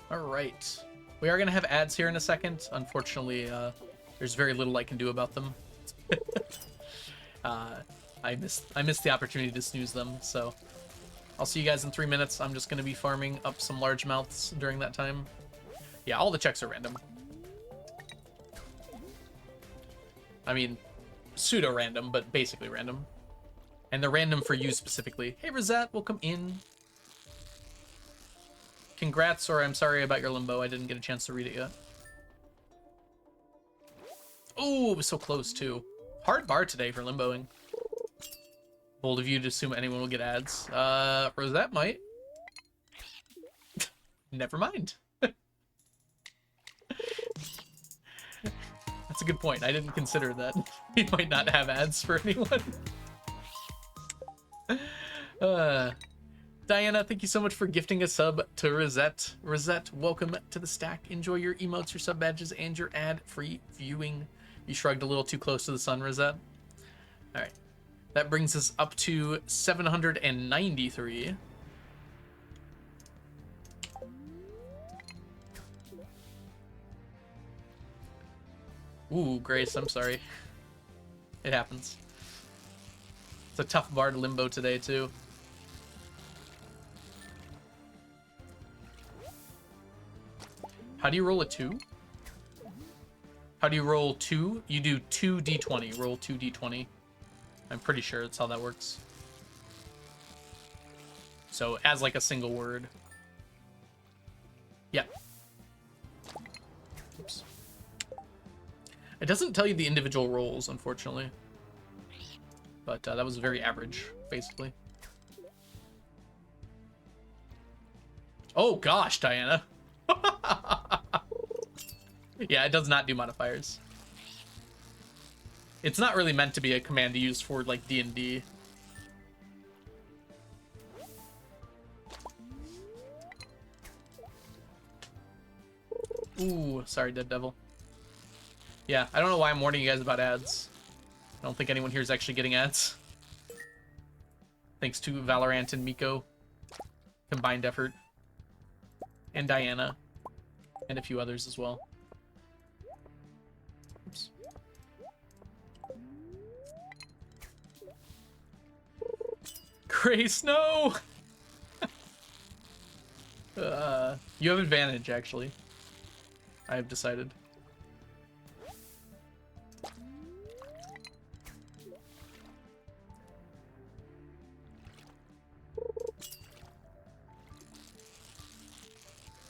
Alright. We are going to have ads here in a second. Unfortunately, there's very little I can do about them. I missed the opportunity to snooze them, so I'll see you guys in 3 minutes. I'm just going to be farming up some largemouths during that time. Yeah, all the checks are random. I mean, pseudo-random, but basically random. And they're random for you specifically. Hey, Rosette, welcome in. Congrats, or I'm sorry about your limbo. I didn't get a chance to read it yet. Oh, it was so close, too. Hard bar today for limboing. Bold of you to assume anyone will get ads. Rosette might. Never mind. That's a good point. I didn't consider that. We might not have ads for anyone. Diana, thank you so much for gifting a sub to Rosette. Rosette, welcome to the stack. Enjoy your emotes, your sub badges, and your ad-free viewing. You shrugged a little too close to the sun, Rosette. All right. That brings us up to 793. Ooh, Grace, I'm sorry. It happens. It's a tough bar to limbo today, too. How do you roll a 2? How do you roll 2? You do 2d20. Roll 2d20. I'm pretty sure that's how that works. So, as like a single word. Yeah. Oops. It doesn't tell you the individual rolls, unfortunately. But that was very average, basically. Oh gosh, Diana. Yeah, it does not do modifiers. It's not really meant to be a command to use for, like, D&D. Ooh, sorry, Dead Devil. Yeah, I don't know why I'm warning you guys about ads. I don't think anyone here is actually getting ads. Thanks to Valorant and Miko. Combined effort. And Diana. And a few others as well. Oops. Grace, no! You have advantage, actually. I have decided.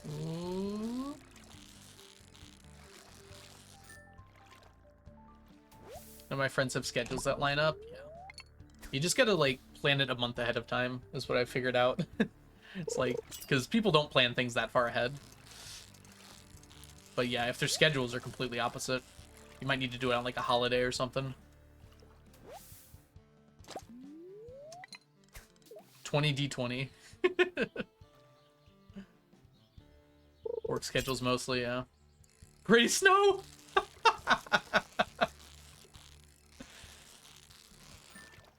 Ooh. And my friends have schedules that line up. Yeah. You just gotta, like, plan it a month ahead of time, is what I figured out. It's like, because people don't plan things that far ahead. But yeah, if their schedules are completely opposite, you might need to do it on, like, a holiday or something. 20d20. Work schedules mostly, yeah. Grace, no!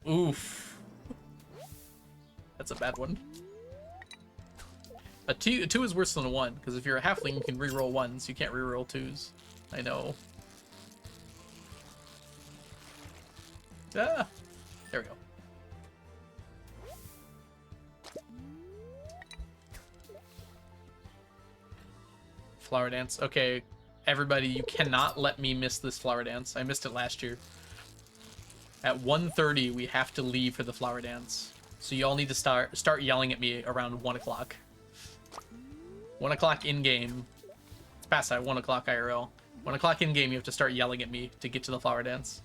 Oof. That's a bad one. A two is worse than a 1, because if you're a halfling, you can reroll 1s. You can't reroll 2s. I know. Ah! There we go. Flower dance. Okay, everybody, you cannot let me miss this flower dance. I missed it last year. At 1:30, we have to leave for the flower dance. So you all need to start yelling at me around 1 o'clock. 1 o'clock in-game. It's past that, 1 o'clock IRL. 1 o'clock in-game, you have to start yelling at me to get to the flower dance.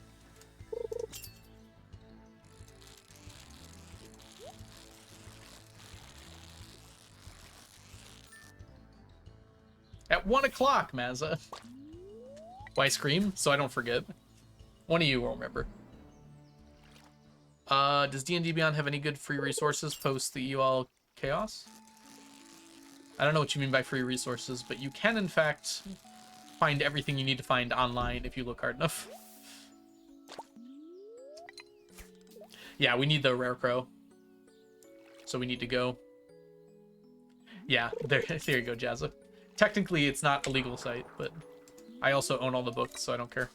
At 1 o'clock, Mazza. Why scream? So I don't forget. One of you will remember. Does D&D Beyond have any good free resources post the UL chaos? I don't know what you mean by free resources, but you can, in fact, find everything you need to find online if you look hard enough. Yeah, we need the rare crow. So we need to go. Yeah, there you go, Jazza. Technically, it's not a legal site, but I also own all the books, so I don't care.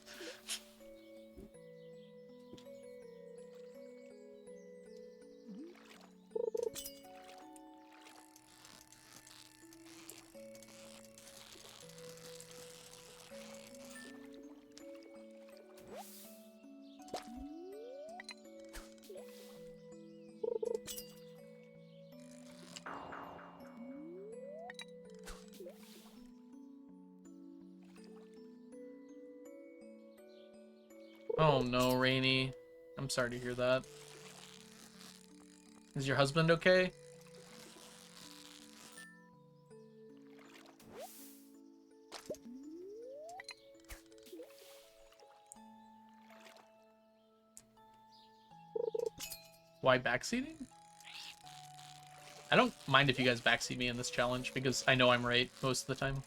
Oh no, Rainy. I'm sorry to hear that. Is your husband okay? Why backseating? I don't mind if you guys backseat me in this challenge because I know I'm right most of the time.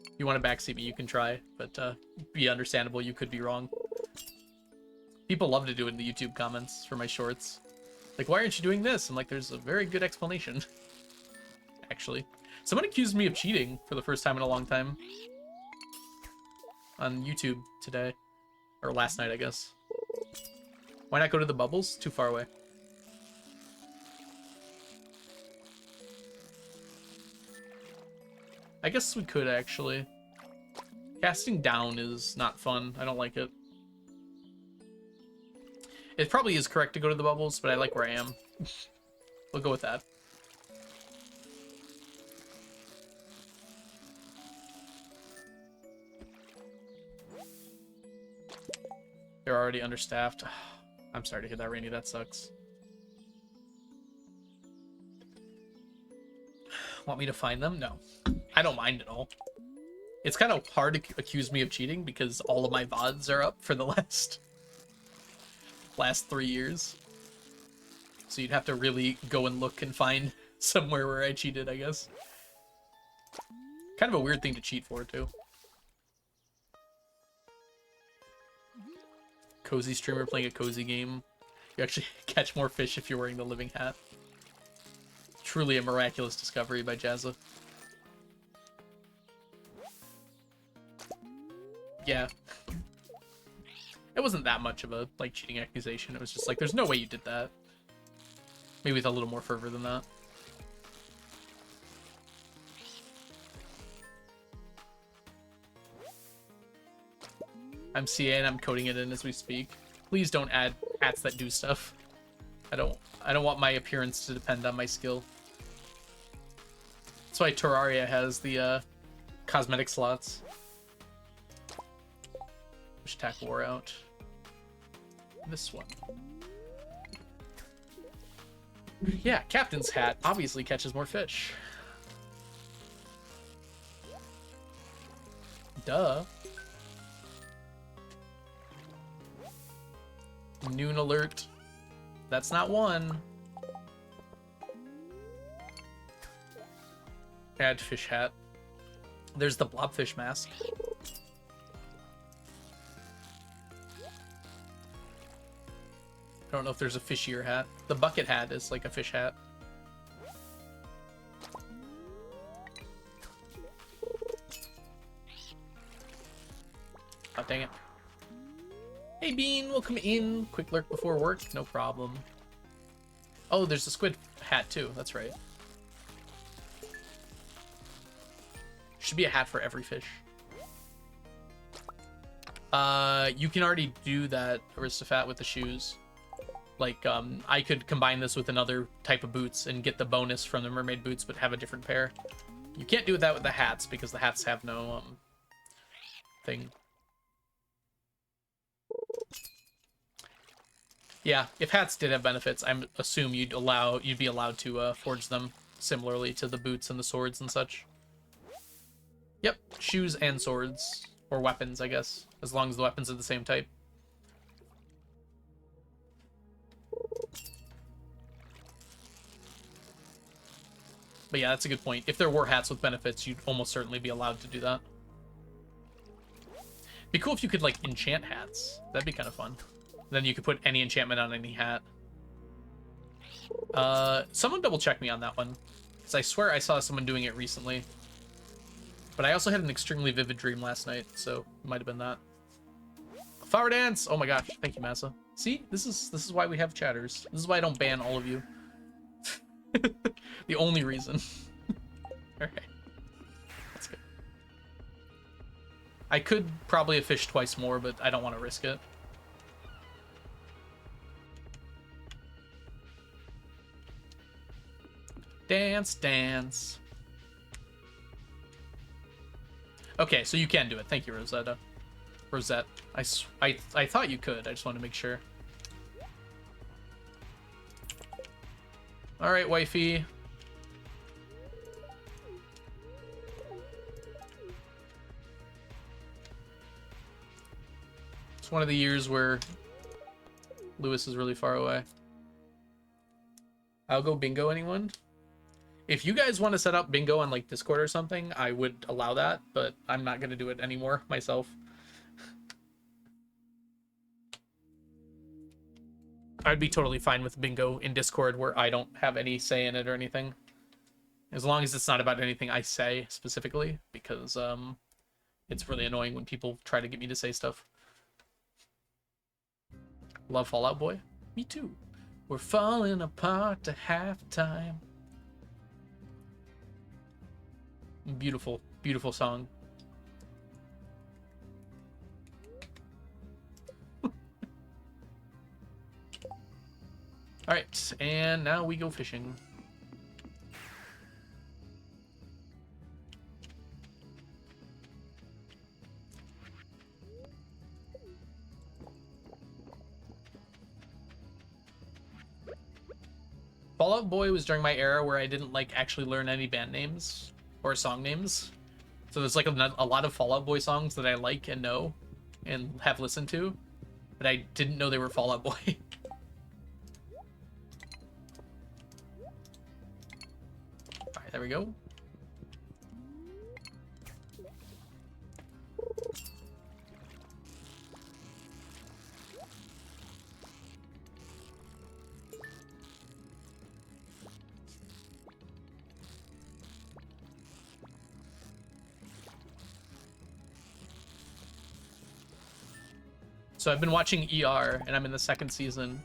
If you want to backseat me, you can try, but be understandable, you could be wrong. People love to do it in the YouTube comments for my shorts. Like, why aren't you doing this? And like, there's a very good explanation. Actually. Someone accused me of cheating for the first time in a long time. On YouTube today. Or last night, I guess. Why not go to the bubbles? Too far away. I guess we could, actually. Casting down is not fun. I don't like it. It probably is correct to go to the bubbles, but I like where I am. We'll go with that. They're already understaffed. I'm sorry to hear that, Rainy. That sucks. Want me to find them? No. I don't mind at all. It's kind of hard to accuse me of cheating because all of my VODs are up for the last 3 years. So you'd have to really go and look and find somewhere where I cheated, I guess. Kind of a weird thing to cheat for, too. Cozy streamer playing a cozy game. You actually catch more fish if you're wearing the living hat. Truly a miraculous discovery by Jazza. Yeah. It wasn't that much of a, like, cheating accusation. It was just like, there's no way you did that. Maybe with a little more fervor than that. I'm CA and I'm coding it in as we speak. Please don't add hats that do stuff. I don't want my appearance to depend on my skill. That's why Terraria has the cosmetic slots. Which attack wore out. This one. Yeah, Captain's hat obviously catches more fish. Duh. Noon alert. That's not one. Add fish hat. There's the blobfish mask. I don't know if there's a fishier hat. The bucket hat is like a fish hat. Oh, dang it. Hey, Bean, welcome in. Quick lurk before work, no problem. Oh, there's a squid hat too, that's right. Should be a hat for every fish. You can already do that Aristophat with the shoes. Like, I could combine this with another type of boots and get the bonus from the mermaid boots, but have a different pair. You can't do that with the hats because the hats have no thing. Yeah, if hats did have benefits, I assume you'd be allowed to forge them similarly to the boots and the swords and such. Yep, shoes and swords, or weapons, I guess, as long as the weapons are the same type. But yeah, that's a good point. If there were hats with benefits, you'd almost certainly be allowed to do that. Be cool if you could, like, enchant hats. That'd be kind of fun. Then you could put any enchantment on any hat. Someone double check me on that one, because I swear I saw someone doing it recently. But I also had an extremely vivid dream last night, so it might have been that. Flower dance! Oh my gosh, thank you, Massa. See, this is why we have chatters. This is why I don't ban all of you. The only reason. Alright. That's good. I could probably have fished twice more, but I don't want to risk it. Dance, dance. Okay, so you can do it. Thank you, Rosetta. Rosette. I thought you could. I just wanted to make sure. All right, wifey. It's one of the years where Lewis is really far away. I'll go bingo, anyone? If you guys want to set up bingo on like Discord or something, I would allow that, but I'm not going to do it anymore myself. I'd be totally fine with bingo in Discord where I don't have any say in it or anything. As long as it's not about anything I say specifically, because it's really annoying when people try to get me to say stuff. Love Fall Out Boy? Me too. We're falling apart to halftime. Beautiful, beautiful song. Alright, and now we go fishing. Fall Out Boy was during my era where I didn't like actually learn any band names or song names. So there's like a lot of Fall Out Boy songs that I like and know and have listened to, but I didn't know they were Fall Out Boy. Alright, there we go. So I've been watching ER, and I'm in the second season,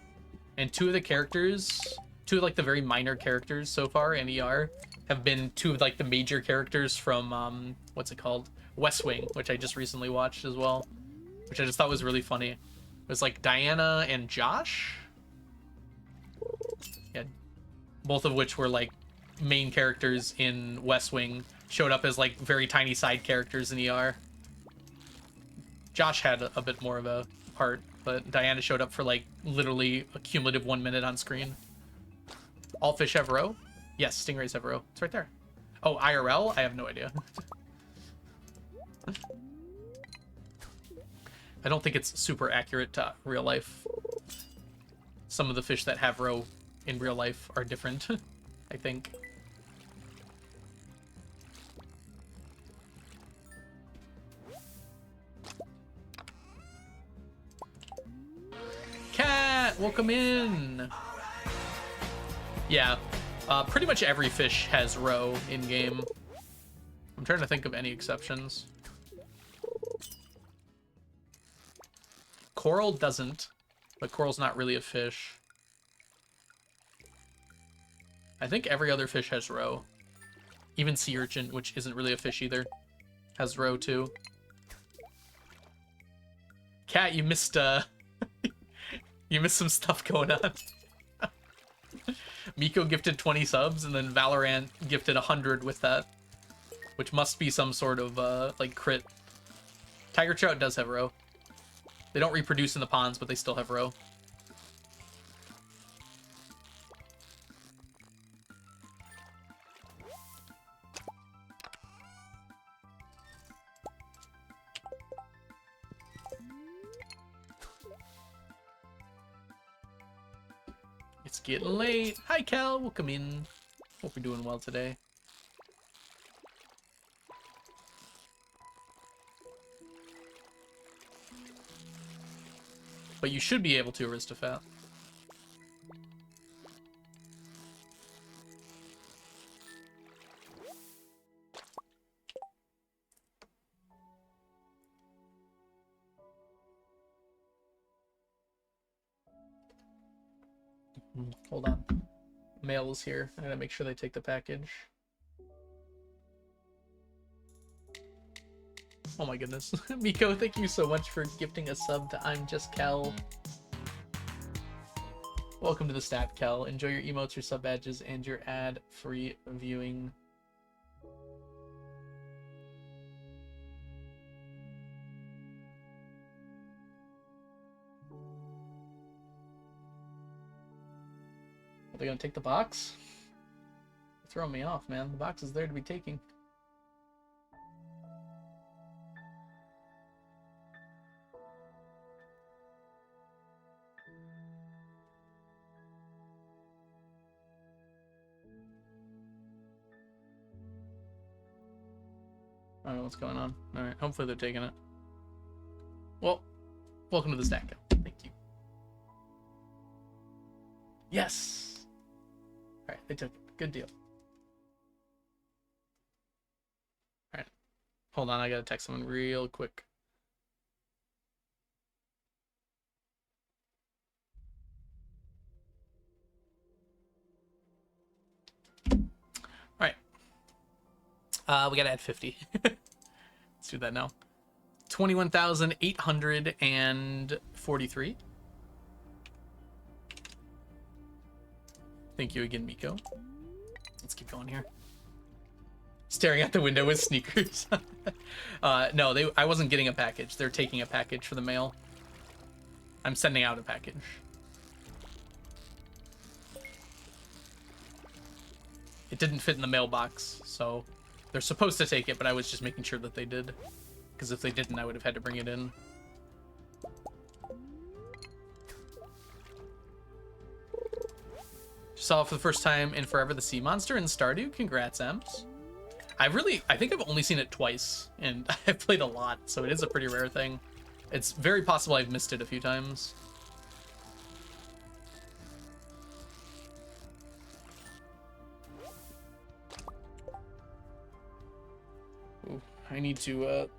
and two of like the very minor characters so far in ER have been two of like the major characters from what's it called, West Wing, which I just recently watched as well, which I just thought was really funny. It was like Diana and Josh, yeah, both of which were like main characters in West Wing, showed up as like very tiny side characters in ER. Josh had a bit more of a part, but Diana showed up for like literally a cumulative 1 minute on screen. All fish have roe? Yes, stingrays have roe. It's right there. Oh, IRL? I have no idea. I don't think it's super accurate to real life. Some of the fish that have roe in real life are different, I think. Cat, welcome in. Yeah, pretty much every fish has roe in game. I'm trying to think of any exceptions. Coral doesn't, but coral's not really a fish. I think every other fish has roe. Even sea urchin, which isn't really a fish either, has roe too. Cat, you missed You missed some stuff going on. Miko gifted 20 subs, and then Valorant gifted 100 with that, which must be some sort of like crit. Tiger trout does have roe. They don't reproduce in the ponds, but they still have roe. It's getting late. Hi, Cal. Welcome in. Hope you're doing well today. But you should be able to, Aristophat. Hold on. Mail is here. I gotta make sure they take the package. Oh my goodness. Miko, thank you so much for gifting a sub to I'm Just Cal. Welcome to the stat, Cal. Enjoy your emotes, your sub badges, and your ad-free viewing. Are they gonna take the box? You're throwing me off, man. The box is there to be taken. I don't know what's going on. Alright, hopefully they're taking it. Well, welcome to the stack. Thank you. Yes! Alright, they took it. Good deal. Alright. Hold on, I gotta text someone real quick. Alright. We gotta add 50. Let's do that now. 21,843. Thank you again, Miko. Let's keep going here. Staring out the window with sneakers. No, I wasn't getting a package. They're taking a package for the mail. I'm sending out a package. It didn't fit in the mailbox, so they're supposed to take it, but I was just making sure that they did. Because if they didn't, I would have had to bring it in. Saw for the first time in forever the sea monster in Stardew. Congrats, Ems. I think I've only seen it twice, and I've played a lot, so it is a pretty rare thing. It's very possible I've missed it a few times. Ooh, I need to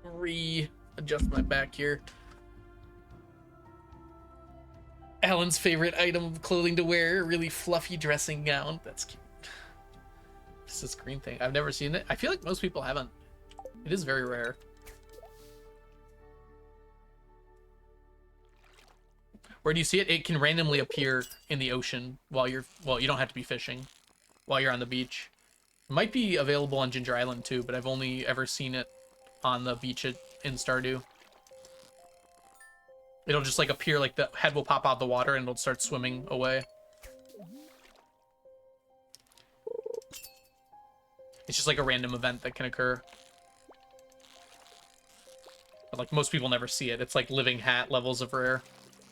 readjust my back here. Alan's favorite item of clothing to wear, a really fluffy dressing gown. That's cute. It's this green thing. I've never seen it. I feel like most people haven't. It is very rare. Where do you see it? It can randomly appear in the ocean while you're, well, you don't have to be fishing while you're on the beach. It might be available on Ginger Island too, but I've only ever seen it on the beach in Stardew. It'll just like appear, like the head will pop out of the water and it'll start swimming away. It's just like a random event that can occur. But like most people never see it. It's like living hat levels of rare.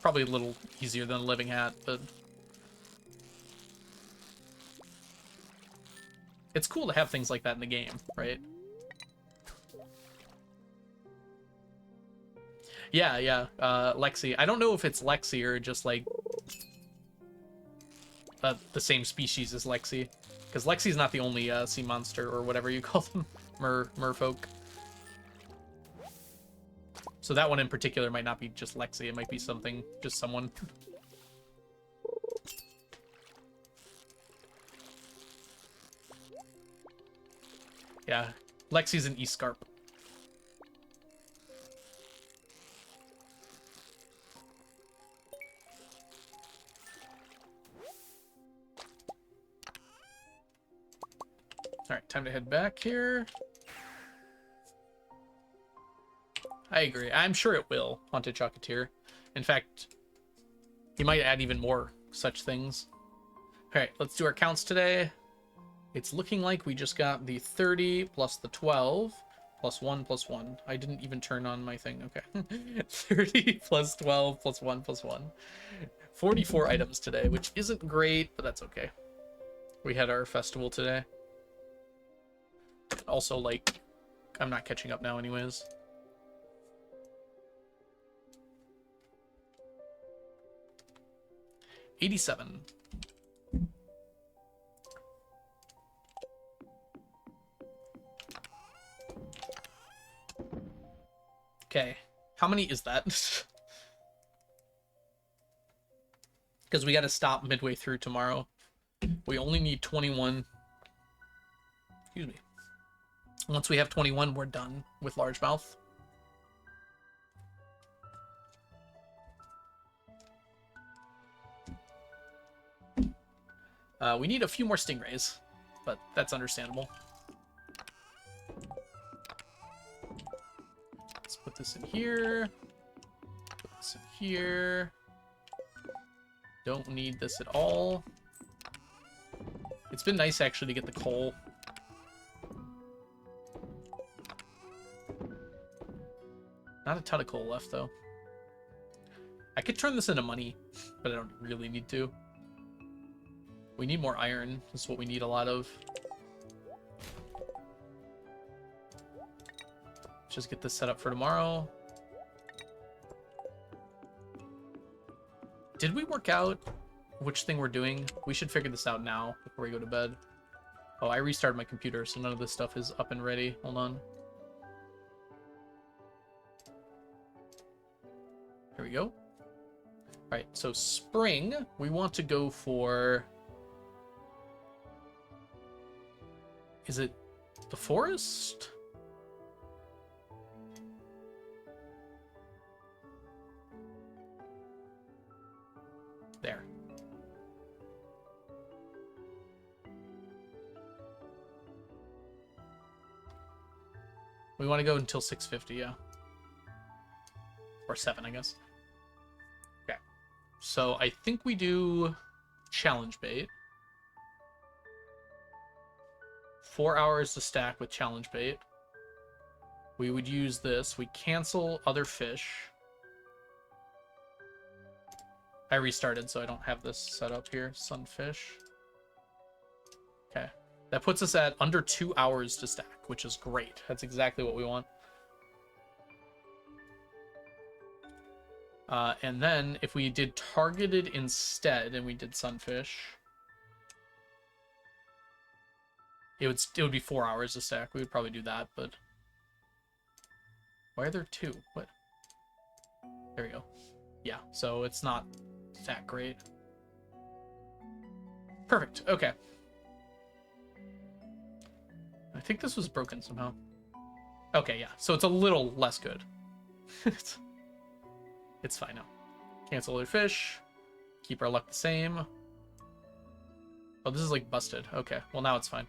Probably a little easier than a living hat, but it's cool to have things like that in the game, right? Yeah. Lexi. I don't know if it's Lexi or just like the same species as Lexi, because Lexi's not the only sea monster or whatever you call them, merfolk. So that one in particular might not be just Lexi. It might be something, just someone. Yeah, Lexi's an Escarp. Alright, time to head back here. I agree. I'm sure it will, Haunted Chocolatier. In fact, he might add even more such things. Alright, let's do our counts today. It's looking like we just got the 30 plus the 12 plus 1 plus 1. I didn't even turn on my thing. Okay. 30 plus 12 plus 1 plus 1. 44 items today, which isn't great, but that's okay. We had our festival today. Also, like, I'm not catching up now anyways. $87. Okay, how many is that? Because we got to stop midway through tomorrow. We only need 21. Excuse me. Once we have 21, we're done with Largemouth. We need a few more stingrays, but that's understandable. Let's put this in here. Put this in here. Don't need this at all. It's been nice actually to get the coal. Not a ton of coal left though. I could turn this into money, but I don't really need to. We need more iron. This is what we need a lot of. Just get this set up for tomorrow. Did we work out which thing we're doing? We should figure this out now before we go to bed. Oh, I restarted my computer, so none of this stuff is up and ready. Hold on. Here we go. All right, so spring, we want to go for... Is it the forest? There. We want to go until 650, yeah. Or 7, I guess. Okay. So I think we do challenge bait. 4 hours to stack with challenge bait. We would use this. We cancel other fish. I restarted, so I don't have this set up here. Sunfish. Okay. That puts us at under 2 hours to stack, which is great. That's exactly what we want. And then if we did targeted instead and we did sunfish, it would be 4 hours to stack. We would probably do that, but why are there 2? What? There we go. Yeah, so it's not that great. Perfect. Okay. I think this was broken somehow. Okay, yeah. So it's a little less good. It's fine now. Cancel other fish. Keep our luck the same. Oh, this is like busted. Okay, well now it's fine.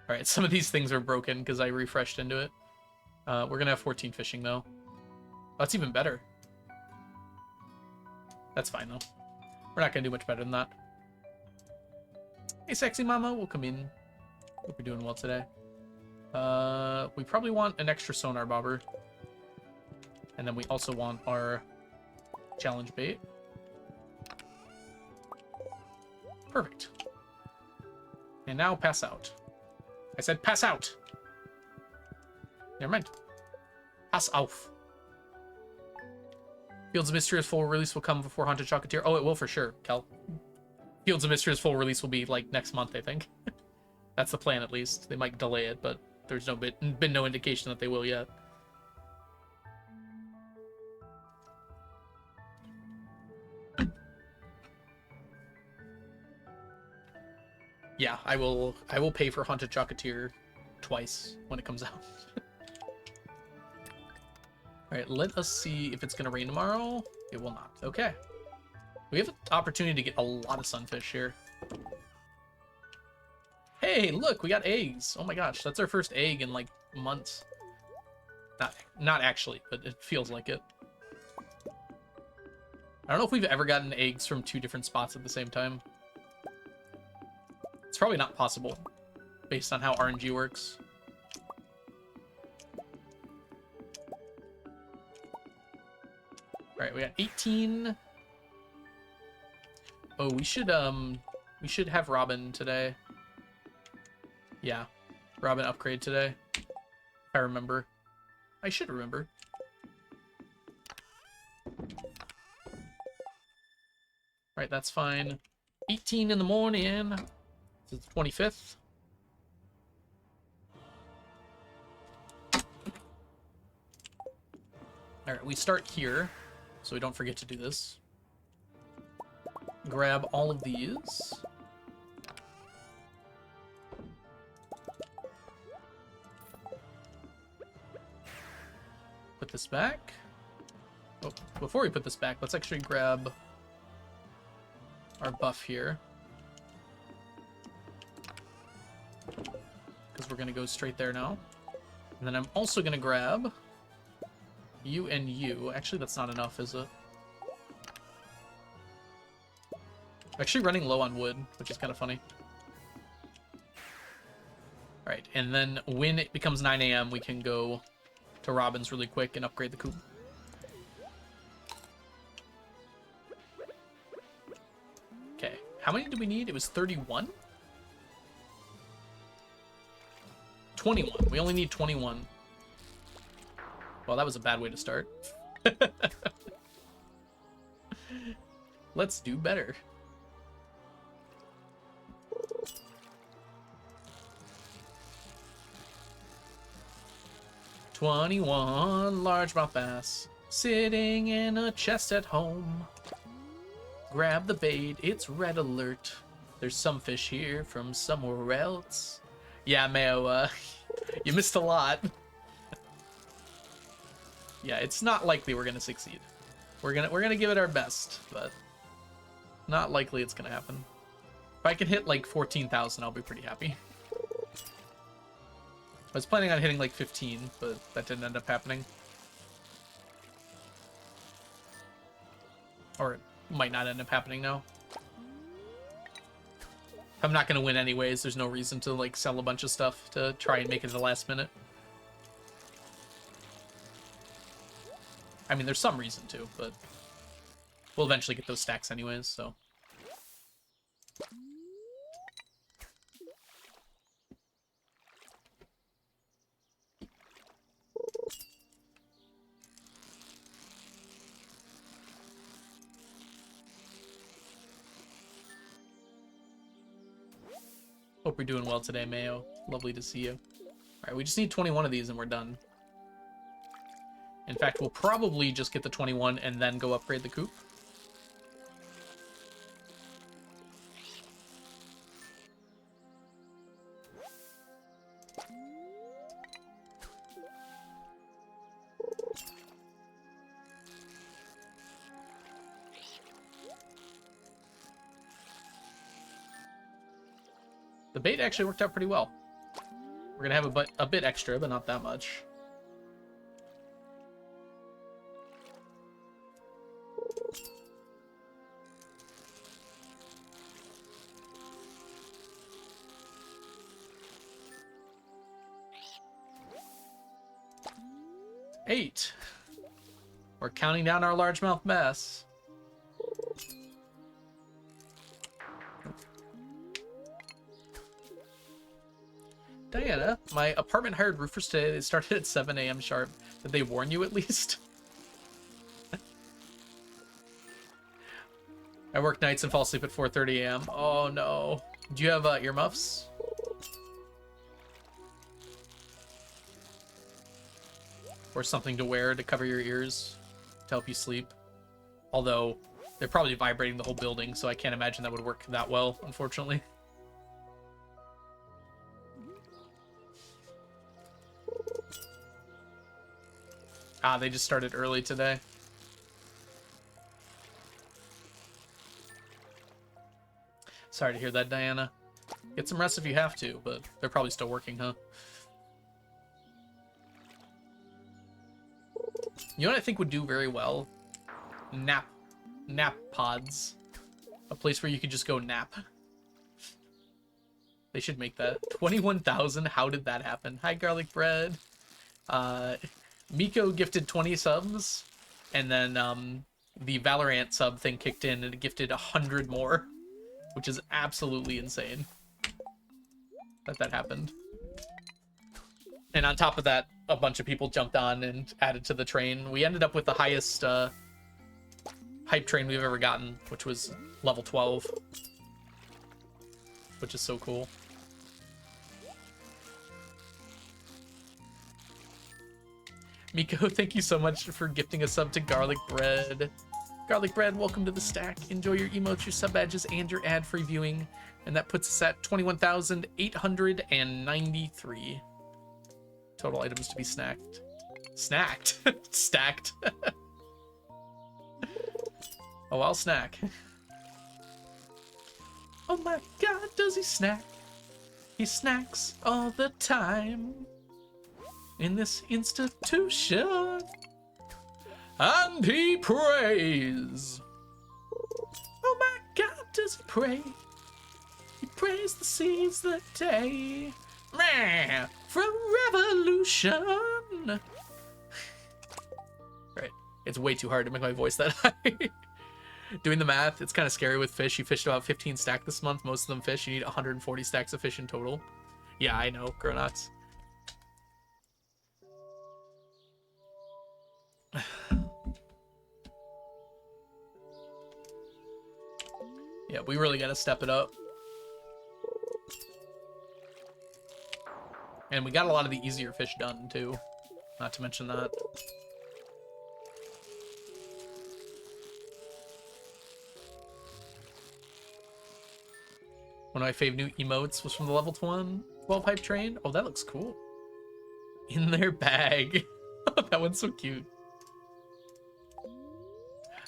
Alright, some of these things are broken because I refreshed into it. We're gonna have 14 fishing though. That's even better. That's fine though. We're not gonna do much better than that. Hey sexy mama, welcome in. Hope you're doing well today. We probably want an extra sonar bobber. And then we also want our challenge bait. Perfect. And now pass out. I said pass out. Never mind. Pass auf. Fields of Mystery's full release will come before Haunted Chocolatier. Oh, it will for sure, Kel. Fields of Mystery's full release will be like next month, I think. That's the plan, at least. They might delay it, but there's been no indication that they will yet. Yeah, I will pay for Haunted Chocolatier twice when it comes out. Alright, let us see if it's gonna rain tomorrow. It will not. Okay. We have an opportunity to get a lot of sunfish here. Hey, look, we got eggs. Oh my gosh, that's our first egg in like months. Not actually, but it feels like it. I don't know if we've ever gotten eggs from 2 different spots at the same time. It's probably not possible, based on how RNG works. Alright, we got 18. Oh, we should have Robin today. Yeah, Robin upgrade today. If I remember. I should remember. Right, that's fine. 18 in the morning. It's the 25th. Alright, we start here, so we don't forget to do this. Grab all of these. Put this back. Oh, before we put this back, let's actually grab our buff here. Because we're going to go straight there now. And then I'm also going to grab you and you. Actually, that's not enough, is it? I'm actually running low on wood, which is kind of funny. Alright, and then when it becomes 9 a.m., we can go to Robin's really quick and upgrade the coop. Okay, how many do we need? It was 31? 21. We only need 21. Well, that was a bad way to start. Let's do better. $21 largemouth bass sitting in a chest at home. Grab the bait, it's red alert. There's some fish here from somewhere else. Yeah, Mayo, you missed a lot. Yeah, it's not likely we're gonna succeed. We're gonna give it our best, but not likely it's gonna happen. If I can hit like 14,000, I'll be pretty happy. I was planning on hitting like 15, but that didn't end up happening. Or it might not end up happening now. If I'm not gonna win anyways, there's no reason to like sell a bunch of stuff to try and make it to the last minute. I mean, there's some reason to, but we'll eventually get those stacks anyways, so. Hope you're doing well today, Mayo. Lovely to see you. Alright, we just need 21 of these and we're done. In fact, we'll probably just get the 21 and then go upgrade the coop. The bait actually worked out pretty well. We're gonna have a bit extra, but not that much. Eight. We're counting down our largemouth bass. Diana, my apartment hired roofers today. They started at 7 a.m. sharp. Did they warn you at least? I work nights and fall asleep at 4:30 a.m. Oh no. Do you have earmuffs? Or something to wear to cover your ears to help you sleep? Although, they're probably vibrating the whole building, so I can't imagine that would work that well, unfortunately. Ah, they just started early today. Sorry to hear that, Diana. Get some rest if you have to, but they're probably still working, huh? You know what I think would do very well? Nap pods. A place where you could just go nap. They should make that. 21,000, how did that happen? Hi, garlic bread. Miko gifted 20 subs, and then the Valorant sub thing kicked in and it gifted 100 more, which is absolutely insane that happened. And on top of that, a bunch of people jumped on and added to the train. We ended up with the highest hype train we've ever gotten, which was level 12, which is so cool. Miko, thank you so much for gifting a sub to Garlic Bread. Garlic Bread, welcome to the stack. Enjoy your emotes, your sub badges, and your ad-free viewing. And that puts us at 21,893 total items to be snacked. Snacked? Stacked. Oh, I'll snack. Oh my god, does he snack? He snacks all the time in this institution, and he prays. Oh my god, does he pray? He prays the seas that day from revolution. Right, it's way too hard to make my voice that high. Doing the math, it's kind of scary with fish. You fished about 15 stacks this month. Most of them fish. You need 140 stacks of fish in total. Yeah, I know, Gronuts. Yeah, we really gotta step it up. And we got a lot of the easier fish done, too. Not to mention that. One of my fave new emotes was from the level 12 pipe train. Oh, that looks cool. In their bag. That one's so cute.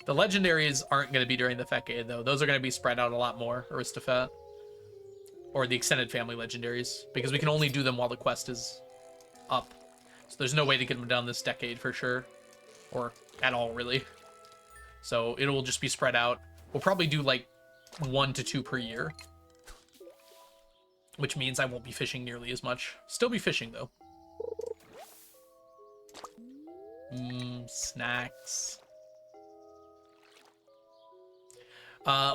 The legendaries aren't going to be during the Fecade, though. Those are going to be spread out a lot more, Aristophat. Or the extended family legendaries. Because we can only do them while the quest is up. So there's no way to get them done this decade for sure. Or at all, really. So it will just be spread out. We'll probably do like 1 to 2 per year. Which means I won't be fishing nearly as much. Still be fishing, though. Snacks.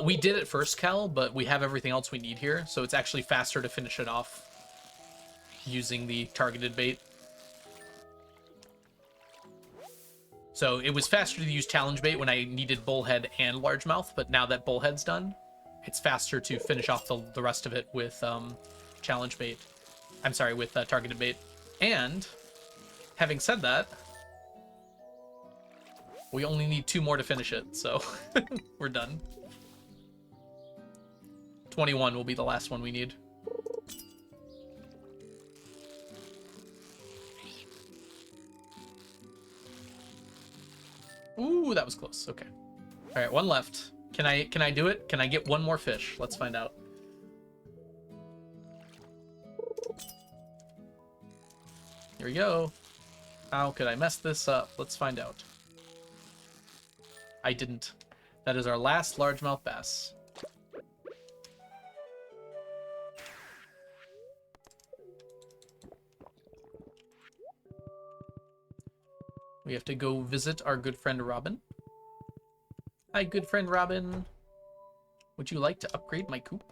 We did it first, Cal, but we have everything else we need here, so it's actually faster to finish it off using the targeted bait. So it was faster to use challenge bait when I needed bullhead and largemouth, but now that bullhead's done, it's faster to finish off the rest of it with challenge bait. I'm sorry, with targeted bait. And having said that, we only need 2 more to finish it, so we're done. 21 will be the last one we need. Ooh, that was close. Okay. All right, 1 left. Can I do it? Can I get 1 more fish? Let's find out. Here we go. How could I mess this up? Let's find out. I didn't. That is our last largemouth bass. We have to go visit our good friend Robin. Hi, good friend Robin. Would you like to upgrade my coop?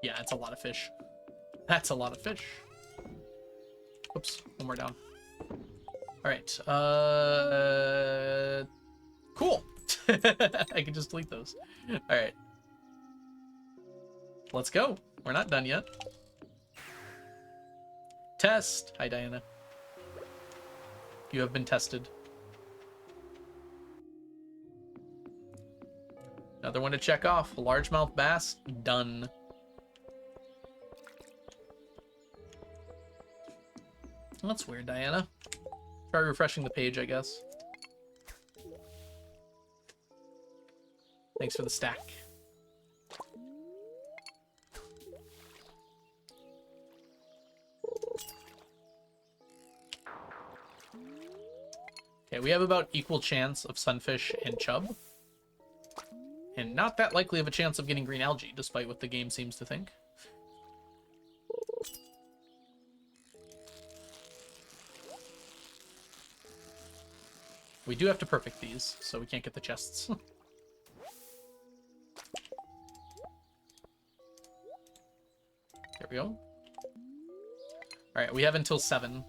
Yeah, it's a lot of fish. That's a lot of fish. Oops, 1 more down. All right. Cool. I can just delete those. All right. Let's go. We're not done yet. Test. Hi, Diana. You have been tested. Another Another one to check off. Largemouth bass, done. Well, that's weird, Diana. Try refreshing the page, I guess. Thanks for the stack. Okay, we have about equal chance of sunfish and chub. And not that likely of a chance of getting green algae, despite what the game seems to think. We do have to perfect these, so we can't get the chests. There we go. Alright, we have until 7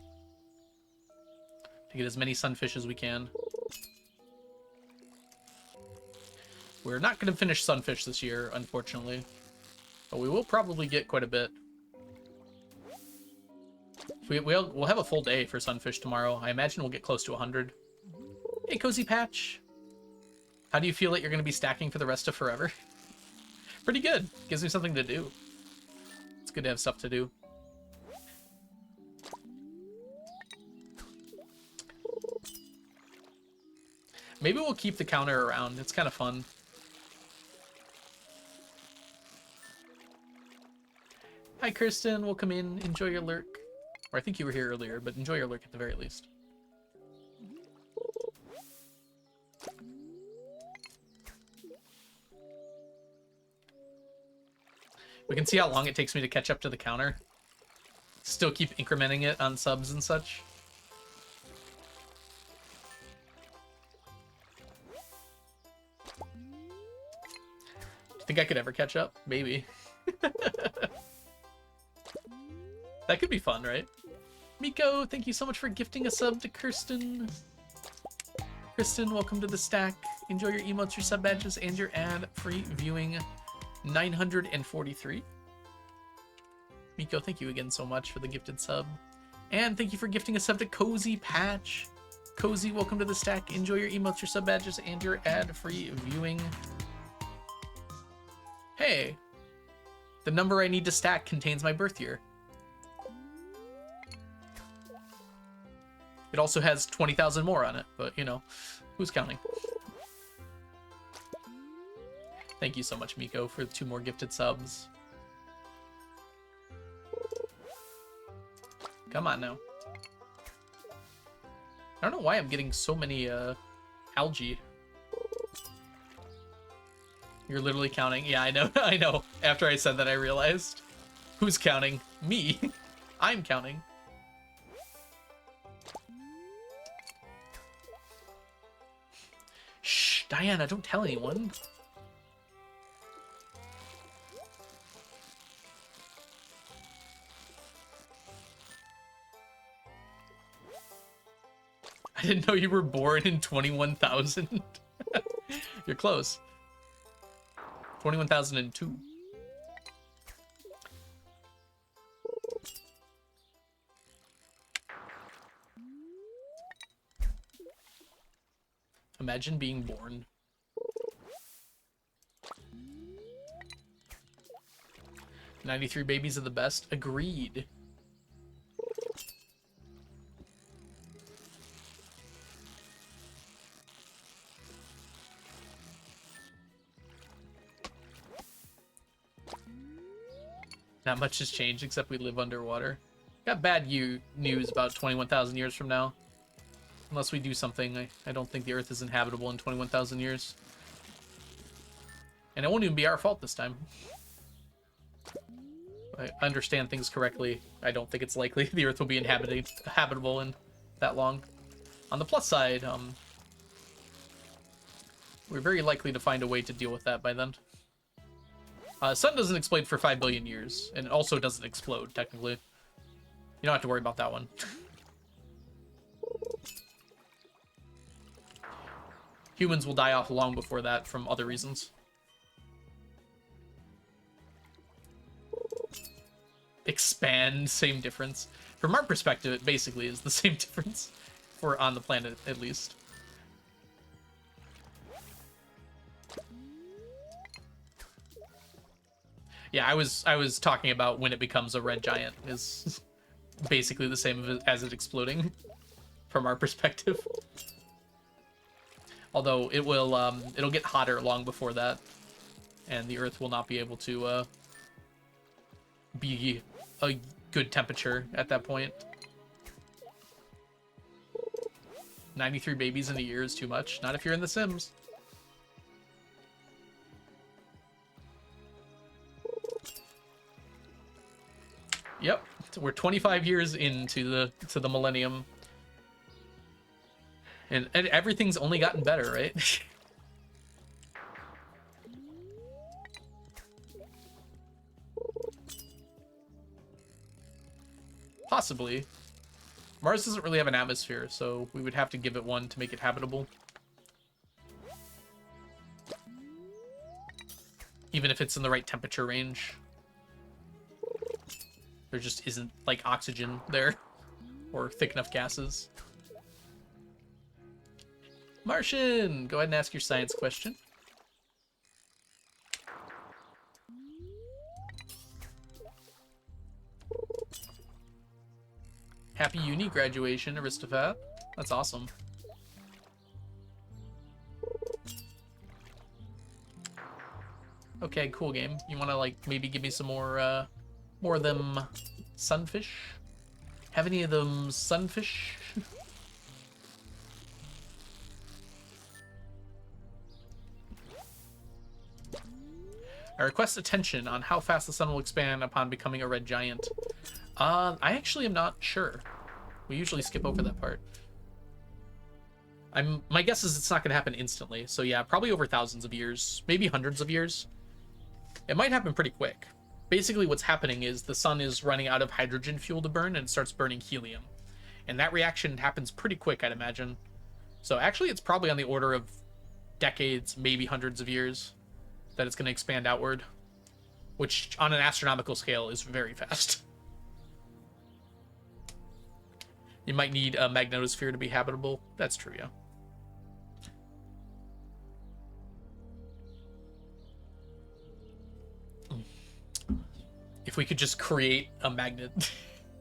to get as many sunfish as we can. We're not going to finish sunfish this year, unfortunately. But we will probably get quite a bit. We'll have a full day for sunfish tomorrow. I imagine we'll get close to 100. Hey, Cozy Patch. How do you feel that you're going to be stacking for the rest of forever? Pretty good. Gives me something to do. It's good to have stuff to do. Maybe we'll keep the counter around. It's kind of fun. Hi, Kirsten. Welcome in. Enjoy your lurk. Or I think you were here earlier, but enjoy your lurk at the very least. We can see how long it takes me to catch up to the counter. Still keep incrementing it on subs and such. Do you think I could ever catch up? Maybe. That could be fun, right? Miko, thank you so much for gifting a sub to Kirsten. Kristen, welcome to the stack. Enjoy your emotes, your sub badges, and your ad-free viewing. 943. Miko, thank you again so much for the gifted sub. And thank you for gifting a sub to Cozy Patch. Cozy, welcome to the stack. Enjoy your emotes, your sub badges, and your ad-free viewing. Hey, the number I need to stack contains my birth year. It also has 20,000 more on it, but you know, who's counting? Thank you so much, Miko, for 2 more gifted subs. Come on now. I don't know why I'm getting so many algae. You're literally counting. Yeah, I know. I know. After I said that, I realized. Who's counting? Me. I'm counting. Shh, Diana, don't tell anyone. I didn't know you were born in 21,000. You're close. 21,002. Imagine being born. "93 babies are the best." Agreed. Not much has changed except we live underwater. Got bad news about 21,000 years from now. Unless we do something, I don't think the Earth is inhabitable in 21,000 years. And it won't even be our fault this time. I understand things correctly. I don't think it's likely the Earth will be habitable in that long. On the plus side, we're very likely to find a way to deal with that by then. Sun doesn't explode for 5 billion years, and it also doesn't explode, technically. You don't have to worry about that one. Humans will die off long before that from other reasons. Expand, same difference. From our perspective, it basically is the same difference. If we're on the planet, at least. Yeah, I was talking about when it becomes a red giant is basically the same as it exploding from our perspective. Although it will it'll get hotter long before that, and the Earth will not be able to be a good temperature at that point. 93 babies in a year is too much. Not if you're in The Sims. Yep, we're 25 years into the millennium, and everything's only gotten better, right? Possibly. Mars doesn't really have an atmosphere, so we would have to give it one to make it habitable. Even if it's in the right temperature range. There just isn't, like, oxygen there. Or thick enough gases. Martian! Go ahead and ask your science question. Happy uni graduation, Aristophat. That's awesome. Okay, cool game. You want to, like, maybe give me some more of them sunfish? Have any of them sunfish? I request attention on how fast the sun will expand upon becoming a red giant. I actually am not sure. We usually skip over that part. My guess is it's not going to happen instantly. So yeah, probably over thousands of years, maybe hundreds of years. It might happen pretty quick. Basically what's happening is the sun is running out of hydrogen fuel to burn and it starts burning helium. And that reaction happens pretty quick, I'd imagine. So actually it's probably on the order of decades, maybe hundreds of years that it's going to expand outward, which on an astronomical scale is very fast. You might need a magnetosphere to be habitable. That's true, yeah. If we could just create a magnet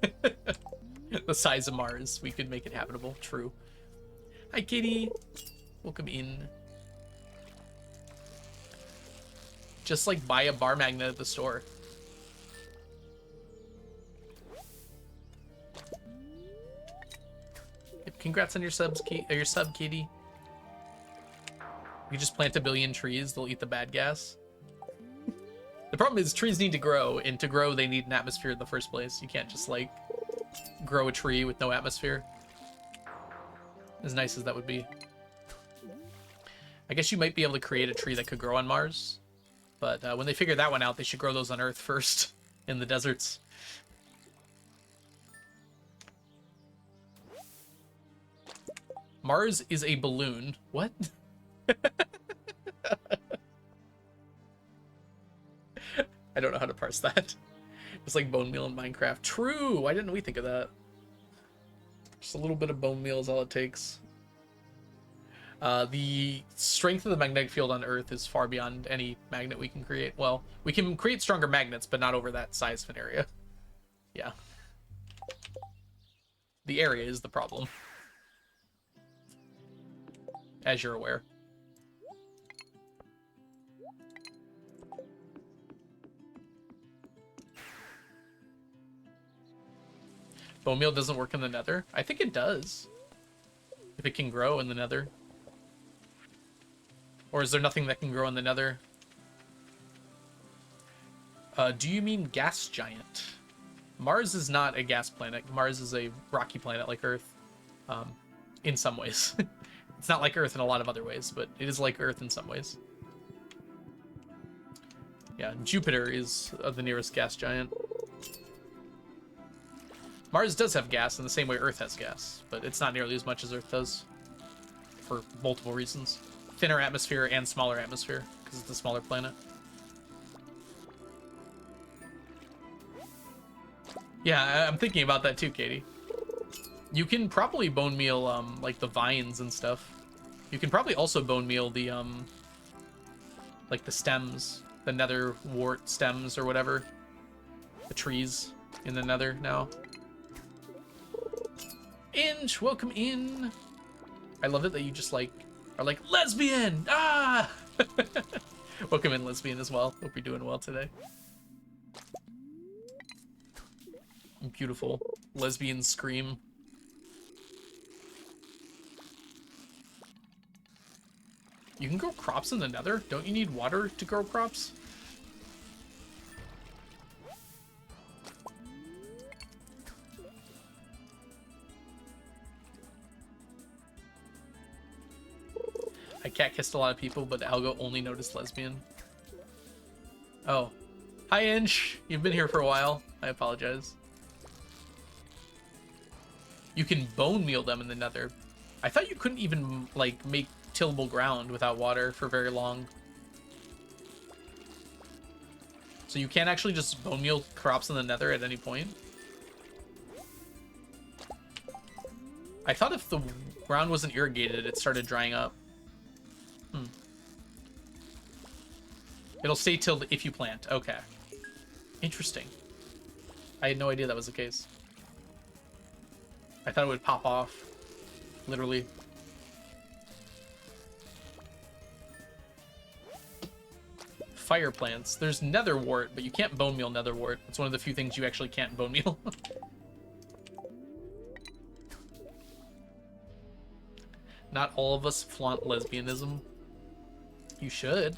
the size of Mars, we could make it habitable. True. Hi, kitty. Welcome in. Just like buy a bar magnet at the store. Congrats on your subs, your sub, kitty. You just plant a billion trees, they'll eat the bad gas. The problem is trees need to grow, and to grow they need an atmosphere in the first place. You can't just, like, grow a tree with no atmosphere. As nice as that would be. I guess you might be able to create a tree that could grow on Mars. But when they figure that one out, they should grow those on Earth first, in the deserts. Mars is a balloon. What? I don't know how to parse that. It's like bone meal in Minecraft. True! Why didn't we think of that? Just a little bit of bone meal is all it takes. The strength of the magnetic field on Earth is far beyond any magnet we can create. Well, we can create stronger magnets, but not over that size of an area. Yeah. The area is the problem. As you're aware. Bone meal doesn't work in the nether? I think it does. If it can grow in the nether. Or is there nothing that can grow in the nether? Do you mean gas giant? Mars is not a gas planet. Mars is a rocky planet like Earth. In some ways. It's not like Earth in a lot of other ways, but it is like Earth in some ways. Yeah, Jupiter is the nearest gas giant. Mars does have gas in the same way Earth has gas, but it's not nearly as much as Earth does. For multiple reasons. Thinner atmosphere and smaller atmosphere, because it's a smaller planet. Yeah, I'm thinking about that too, Katie. You can probably bone meal, like, the vines and stuff. You can probably also bone meal the, like, the stems. the nether wart stems or whatever. The trees in the nether now. Inch, welcome in. I love it that you just like are like lesbian. Ah. Welcome in, lesbian, as well. Hope you're doing well today. Beautiful lesbian scream. You can grow crops in the nether? Don't you need water to grow crops? I cat kissed a lot of people, but Algo only noticed lesbian. Oh. Hi, Inch. You've been here for a while. I apologize. You can bone meal them in the nether. I thought you couldn't even, like, make tillable ground without water for very long. So you can't actually just bone meal crops in the nether at any point? I thought if the ground wasn't irrigated, it started drying up. It'll stay till if you plant. Okay. Interesting. I had no idea that was the case. I thought it would pop off. Literally. Fire plants. There's nether wart, but you can't bone meal nether wart. It's one of the few things you actually can't bone meal. Not all of us flaunt lesbianism. You should.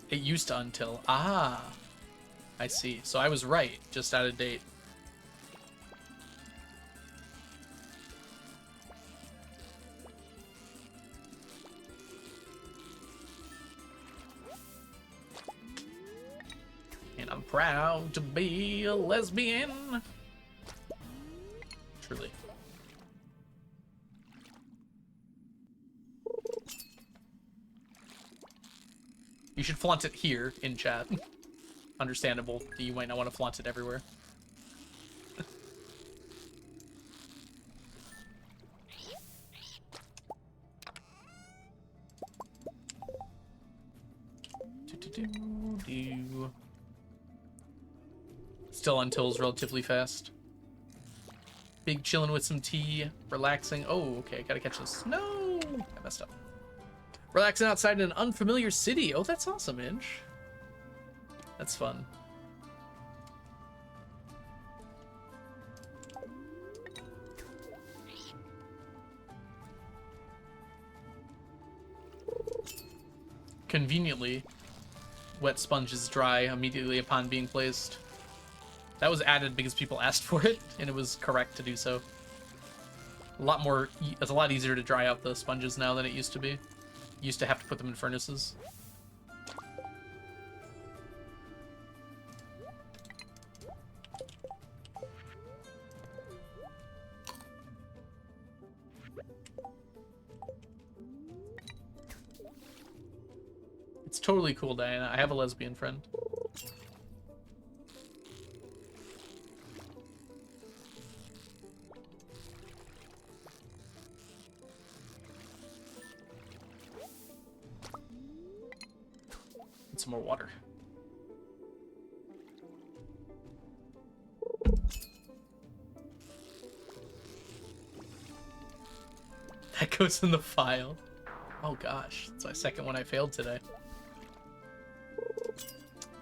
It used to until. Ah, I see. So I was right, just out of date. And I'm proud to be a lesbian. Truly. You should flaunt it here in chat. Understandable that you might not want to flaunt it everywhere. Still untils relatively fast. Big chilling with some tea, relaxing. Oh, okay, gotta catch this. No, I messed up. Relaxing outside in an unfamiliar city. Oh, that's awesome, Inch. That's fun. Conveniently, wet sponges dry immediately upon being placed. That was added because people asked for it, and it was correct to do so. A lot more. It's a lot easier to dry out the sponges now than it used to be. Used to have to put them in furnaces. It's totally cool, Diana. I have a lesbian friend. Some more water. That goes in the file. Oh gosh, that's my second one I failed today.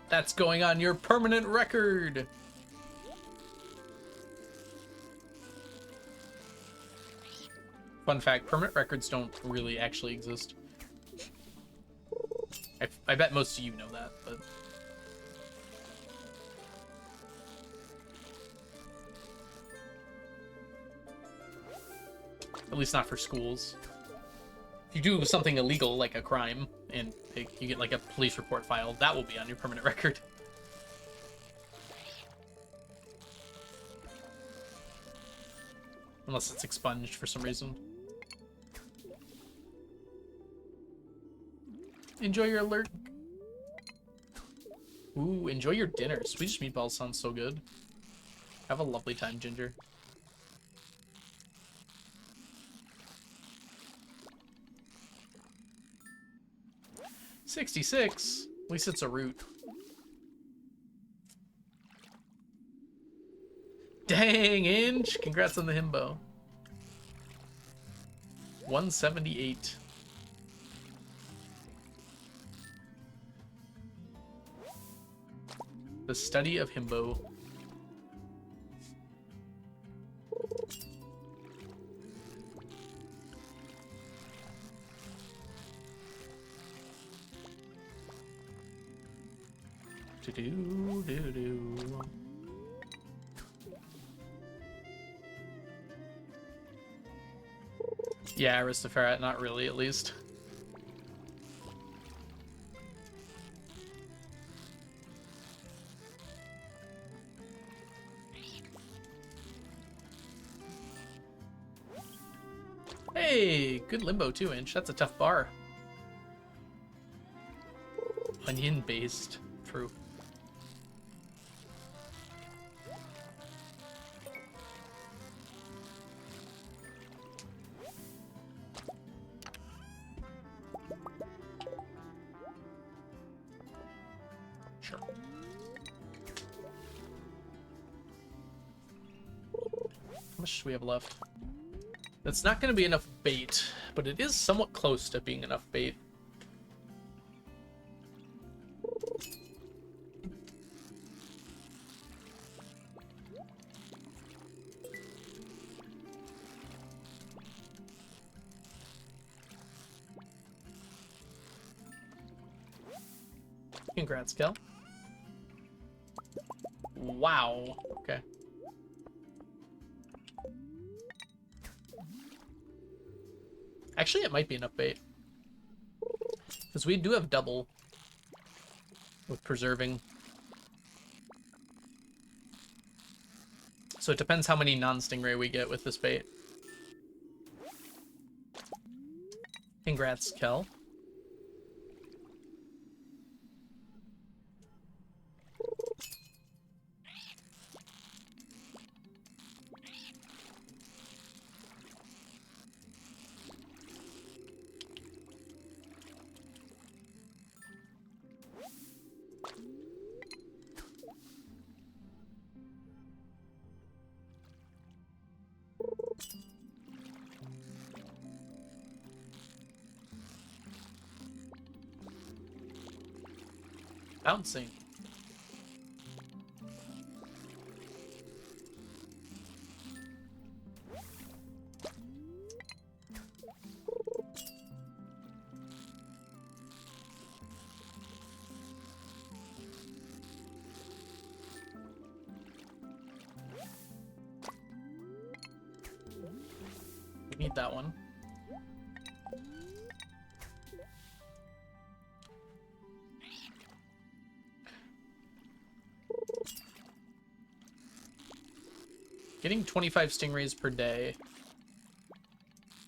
That's going on your permanent record. Fun fact, permanent records don't really actually exist. I bet most of you know that, but... At least not for schools. If you do something illegal, like a crime, and you get like a police report filed, that will be on your permanent record. Unless it's expunged for some reason. Enjoy your alert. Ooh, enjoy your dinner. Swedish meatballs sounds so good. Have a lovely time, Ginger. $66. At least it's a root. Dang, Inch! Congrats on the himbo. 178. The study of himbo. Do-do-do-do. Yeah, Aristopharat, not really, at least. Hey, good limbo too, Inch. That's a tough bar. Onion-based. True. Sure. How much do we have left? That's not going to be enough bait, but it is somewhat close to being enough bait. Congrats, Kel. Wow. Okay. Actually, it might be enough bait. Because we do have double with preserving. So it depends how many non-stingray we get with this bait. Congrats, Kel. Bouncing. We need that one. Getting 25 stingrays per day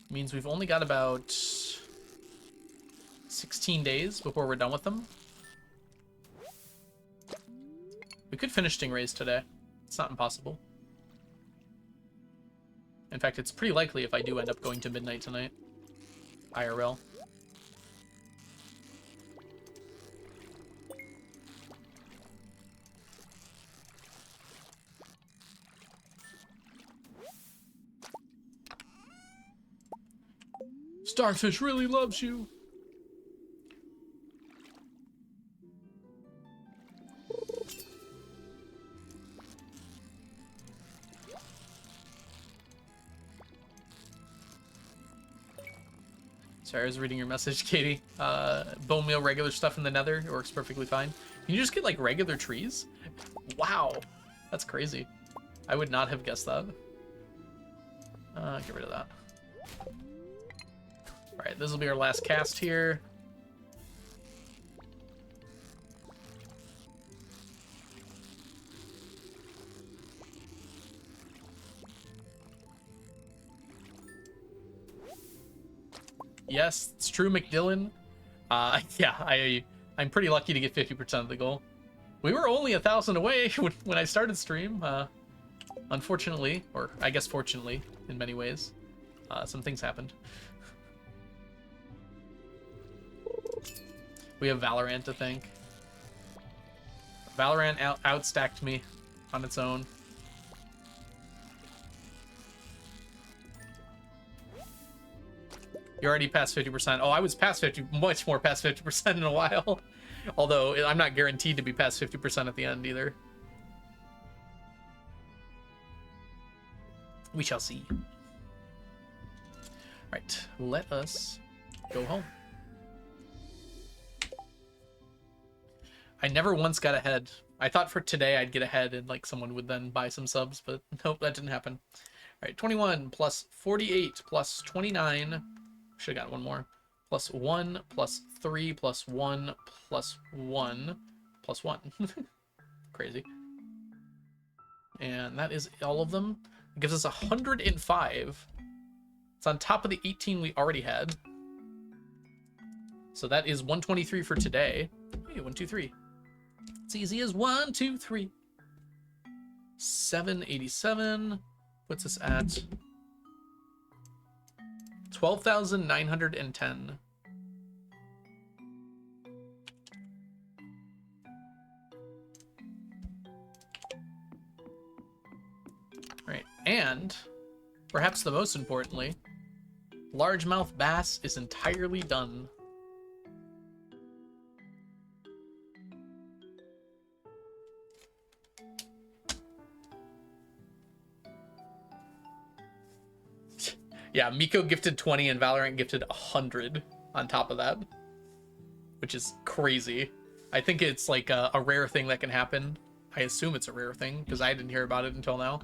means we've only got about 16 days before we're done with them. We could finish stingrays today. It's not impossible. In fact, it's pretty likely if I do end up going to midnight tonight. IRL. Starfish really loves you. Sorry, I was reading your message, Katie. Bone meal, regular stuff in the nether. It works perfectly fine. Can you just get, like, regular trees? Wow. That's crazy. I would not have guessed that. Get rid of that. Alright, this will be our last cast here. Yes, it's true, McDillan. Yeah, I'm pretty lucky to get 50% of the goal, We were only 1,000 away when I started stream. Unfortunately, or I guess fortunately, in many ways, some things happened. We have Valorant to thank. Valorant outstacked me on its own. You're already past 50%. Oh, I was past 50, much more past 50% in a while. Although I'm not guaranteed to be past 50% at the end either. We shall see. Right, let us go home. I never once got ahead. I thought for today I'd get ahead and like someone would then buy some subs, but nope, that didn't happen. All right, 21 plus 48 plus 29. Should have got one more. Plus 1 plus 3 plus 1 plus 1 plus 1. Crazy. And that is all of them. It gives us 105. It's on top of the 18 we already had. So that is 123 for today. Hey, 1, 2, 3. It's easy as 1, 2, 3. 787 puts us at 12,910. Right, and perhaps the most importantly, Largemouth Bass is entirely done. Yeah, Miko gifted 20 and Valorant gifted 100 on top of that, which is crazy. I think it's like a rare thing that can happen. I assume it's a rare thing because I didn't hear about it until now.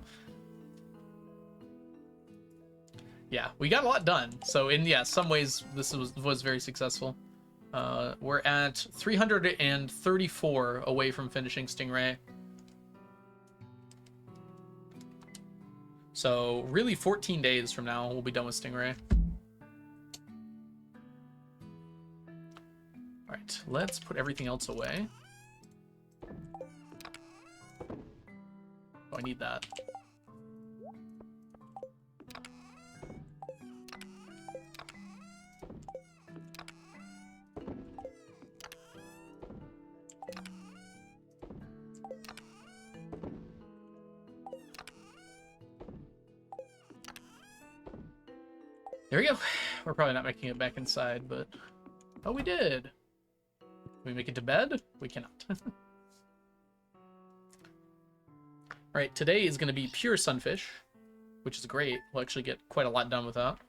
Yeah, we got a lot done. So in some ways this was very successful. We're at 334 away from finishing Stingray. So really 14 days from now we'll be done with Stingray. All right, let's put everything else away. Oh, I need that. There we go. We're probably not making it back inside, but... Oh, we did! Can we make it to bed? We cannot. Alright, today is going to be pure sunfish, which is great. We'll actually get quite a lot done with that.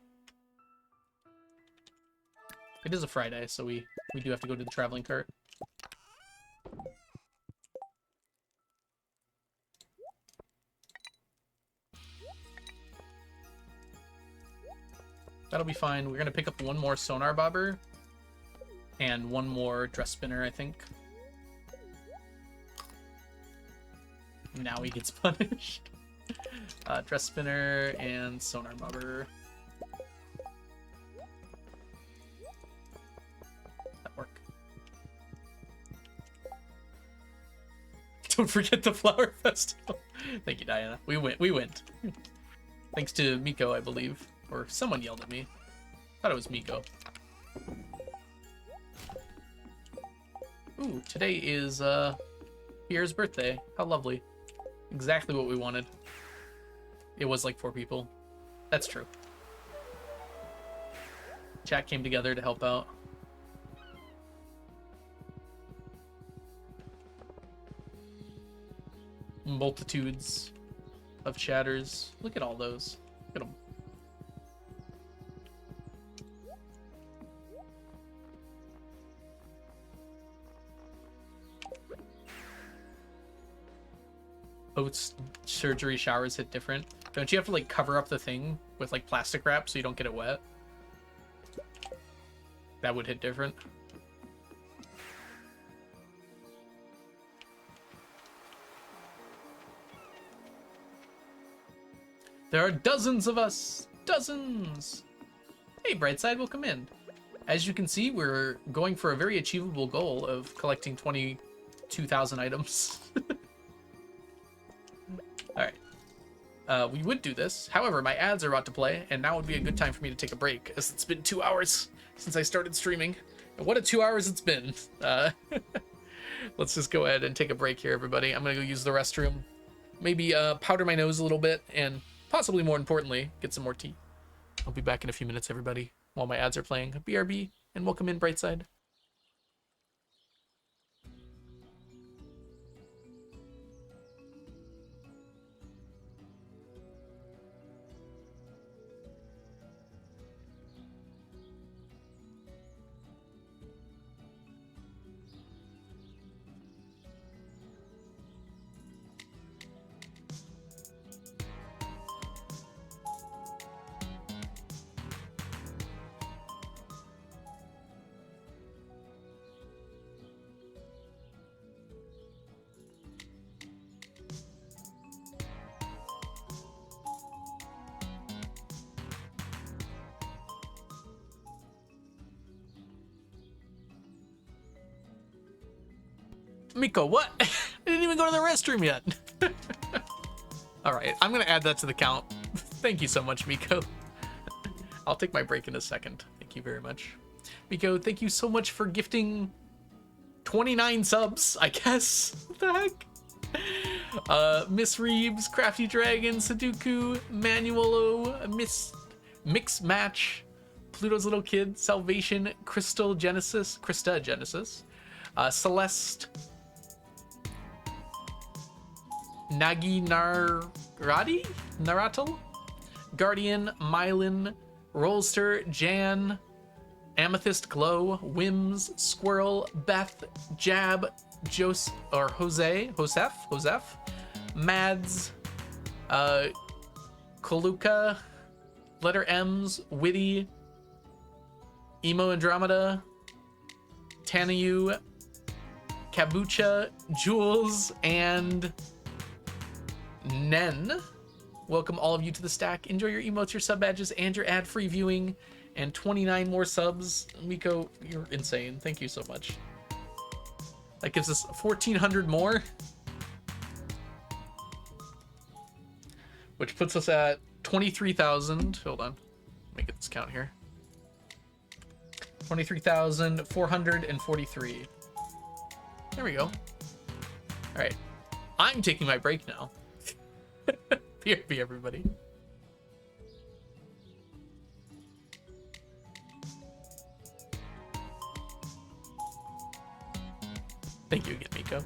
It is a Friday, so we do have to go to the traveling cart. That'll be fine. We're going to pick up one more sonar bobber and one more dress spinner, I think. Now he gets punished. Dress spinner and sonar bobber. That work. Don't forget the flower festival. Thank you, Diana. We went. Thanks to Miko, I believe. Or someone yelled at me. Thought it was Miko. Ooh, today is Pierre's birthday. How lovely. Exactly what we wanted. It was like 4 people. That's true. Chat came together to help out. Multitudes of chatters. Look at all those. Look at them. Oats surgery showers hit different. Don't you have to like cover up the thing with like plastic wrap so you don't get it wet? That would hit different. There are dozens of us! Dozens! Hey, Brightside, welcome in. As you can see, we're going for a very achievable goal of collecting 22 2,000 items. All right. We would do this. However, my ads are about to play, and now would be a good time for me to take a break, as it's been 2 hours since I started streaming. And what a 2 hours it's been. Let's just go ahead and take a break here, everybody. I'm going to go use the restroom. Maybe powder my nose a little bit, and possibly more importantly, get some more tea. I'll be back in a few minutes, everybody, while my ads are playing. BRB, and welcome in, Brightside. Miko, what? I didn't even go to the restroom yet. All right, I'm gonna add that to the count. Thank you so much, Miko. I'll take my break in a second. Thank you very much. Miko, thank you so much for gifting 29 subs, I guess. What the heck? Miss Reeves, Crafty Dragon, Sudoku, Manuelo, Mix Match, Pluto's Little Kid, Salvation, Krista Genesis, Celeste, Nagi Naratal, Guardian, Mylin, Rollster, Jan, Amethyst Glow, Wims, Squirrel, Beth, Jab, Joseph, Mads, Koluka, Letter M's, Witty, Emo Andromeda, Tanayu, Kabucha, Jules, and Nen. Welcome all of you to the stack. Enjoy your emotes, your sub badges, and your ad-free viewing. And 29 more subs. Miko, you're insane. Thank you so much. That gives us 1,400 more. Which puts us at 23,000. Hold on. Let me get this count here. 23,443. There we go. All right. I'm taking my break now. BRB, everybody. Thank you again, Miko.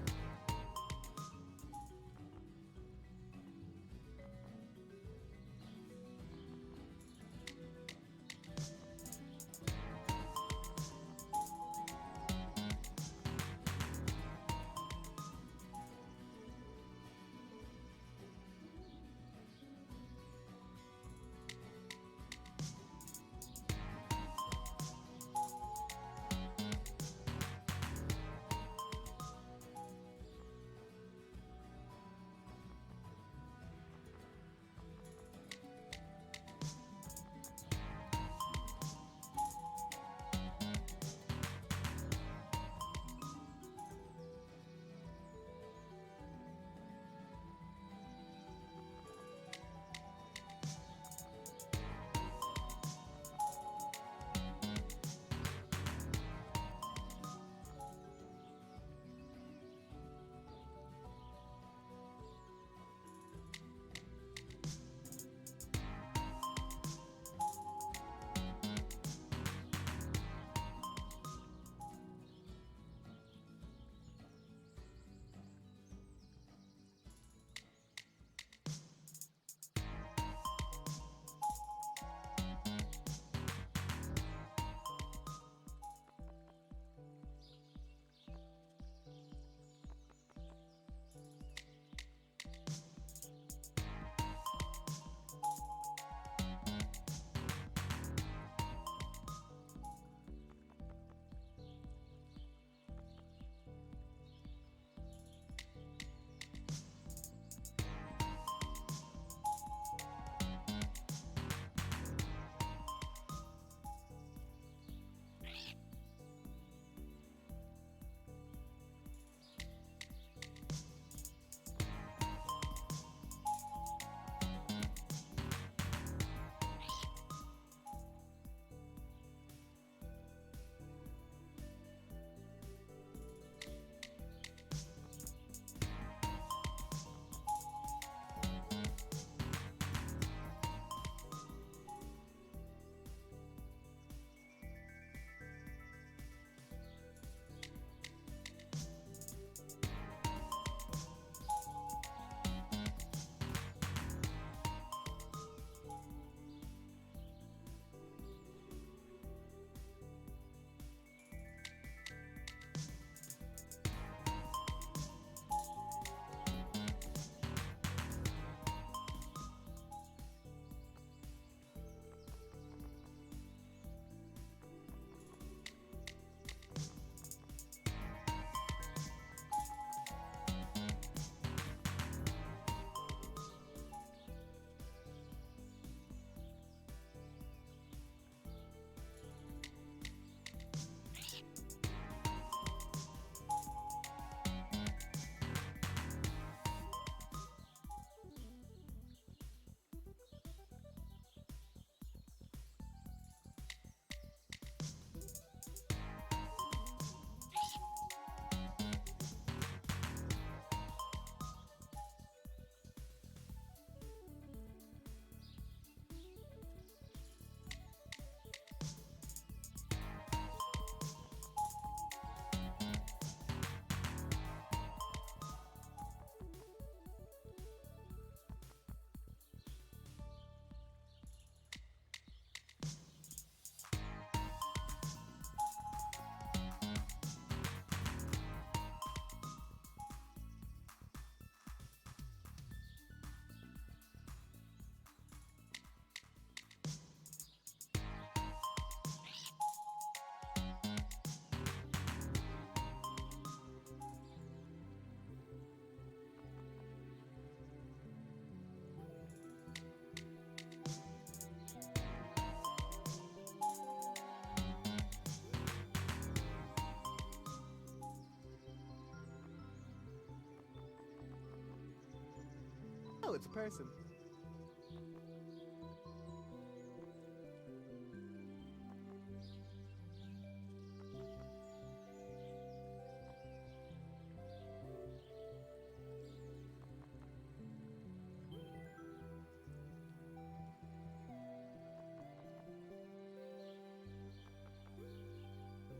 Oh, it's a person.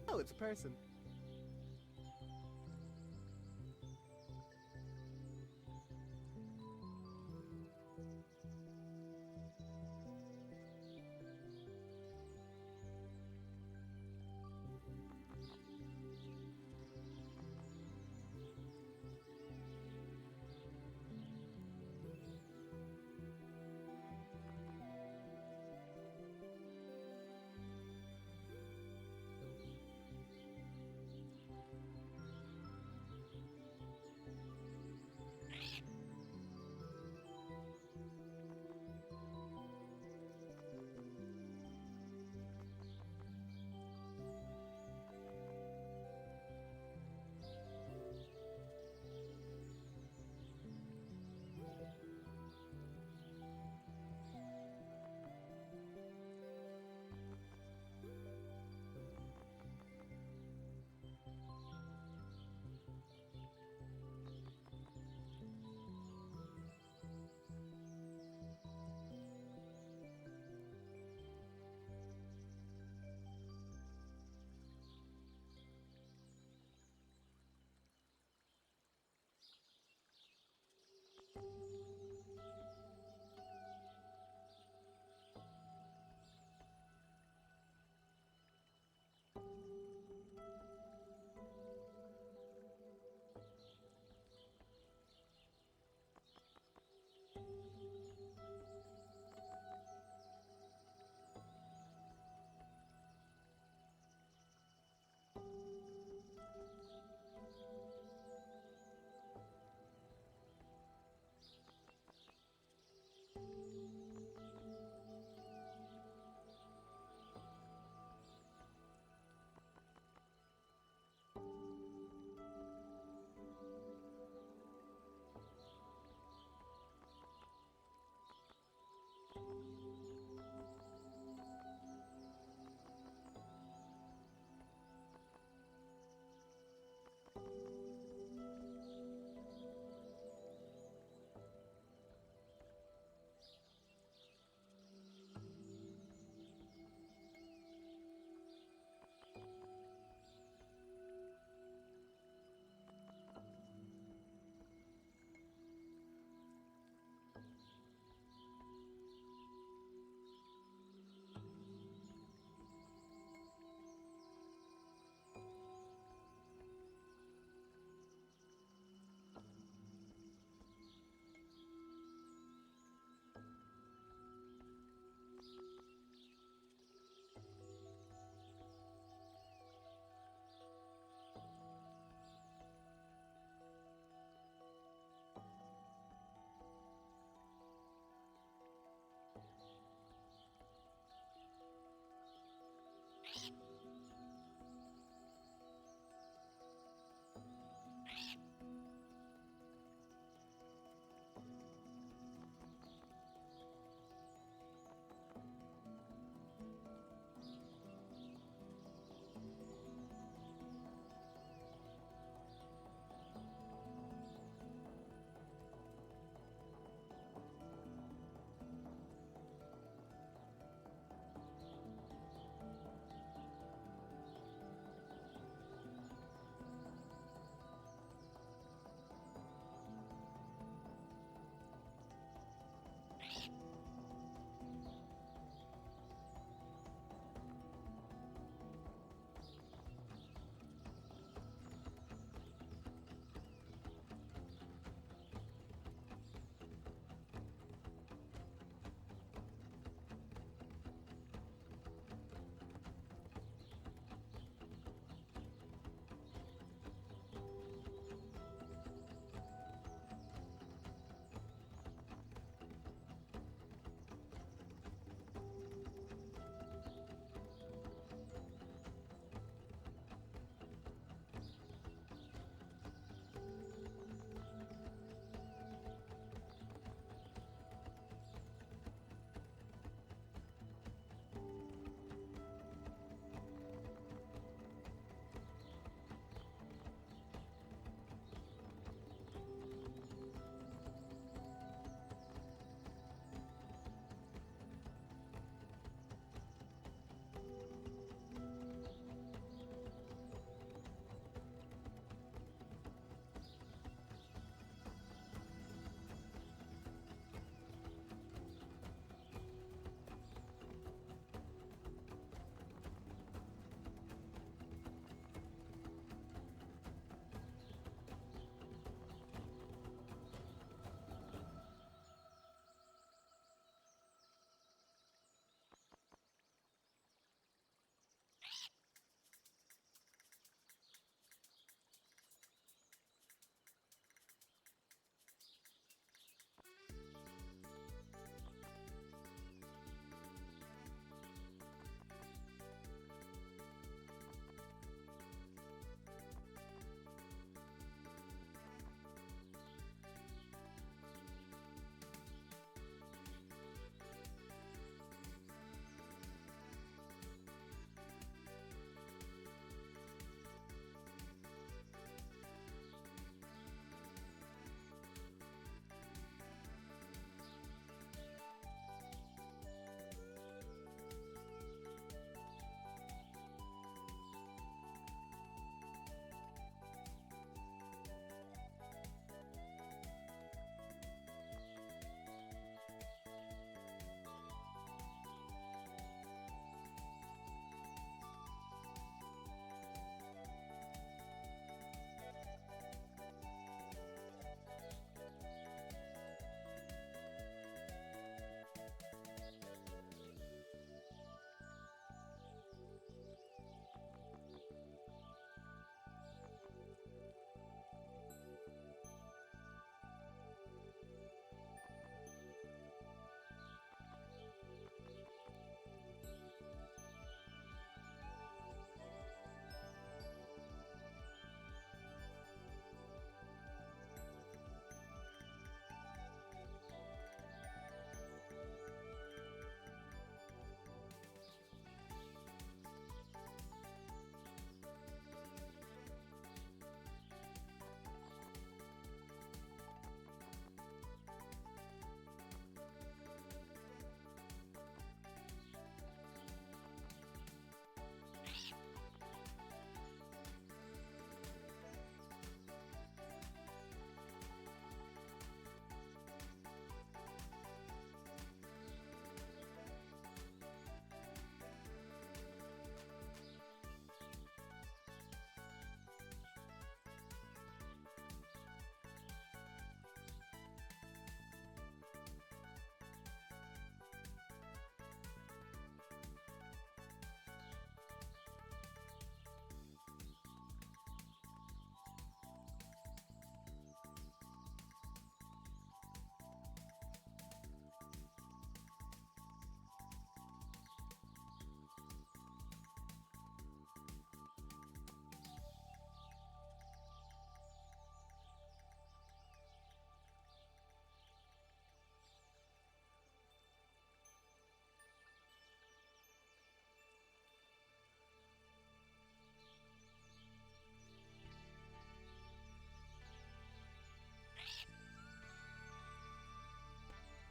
Oh, it's a person.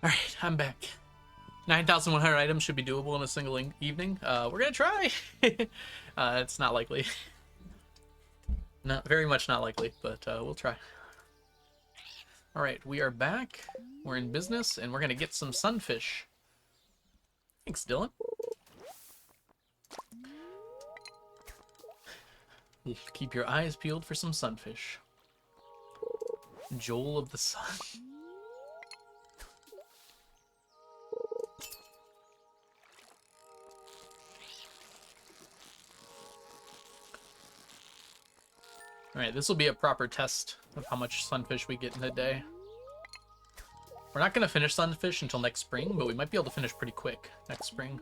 Alright, I'm back. 9,100 items should be doable in a single evening. We're gonna try. It's not likely. Not very much not likely, but we'll try. Alright, we are back. We're in business, and we're gonna get some sunfish. Thanks, Dylan. Keep your eyes peeled for some sunfish. Joel of the Sun. Alright, this will be a proper test of how much sunfish we get in a day. We're not going to finish sunfish until next spring, but we might be able to finish pretty quick next spring.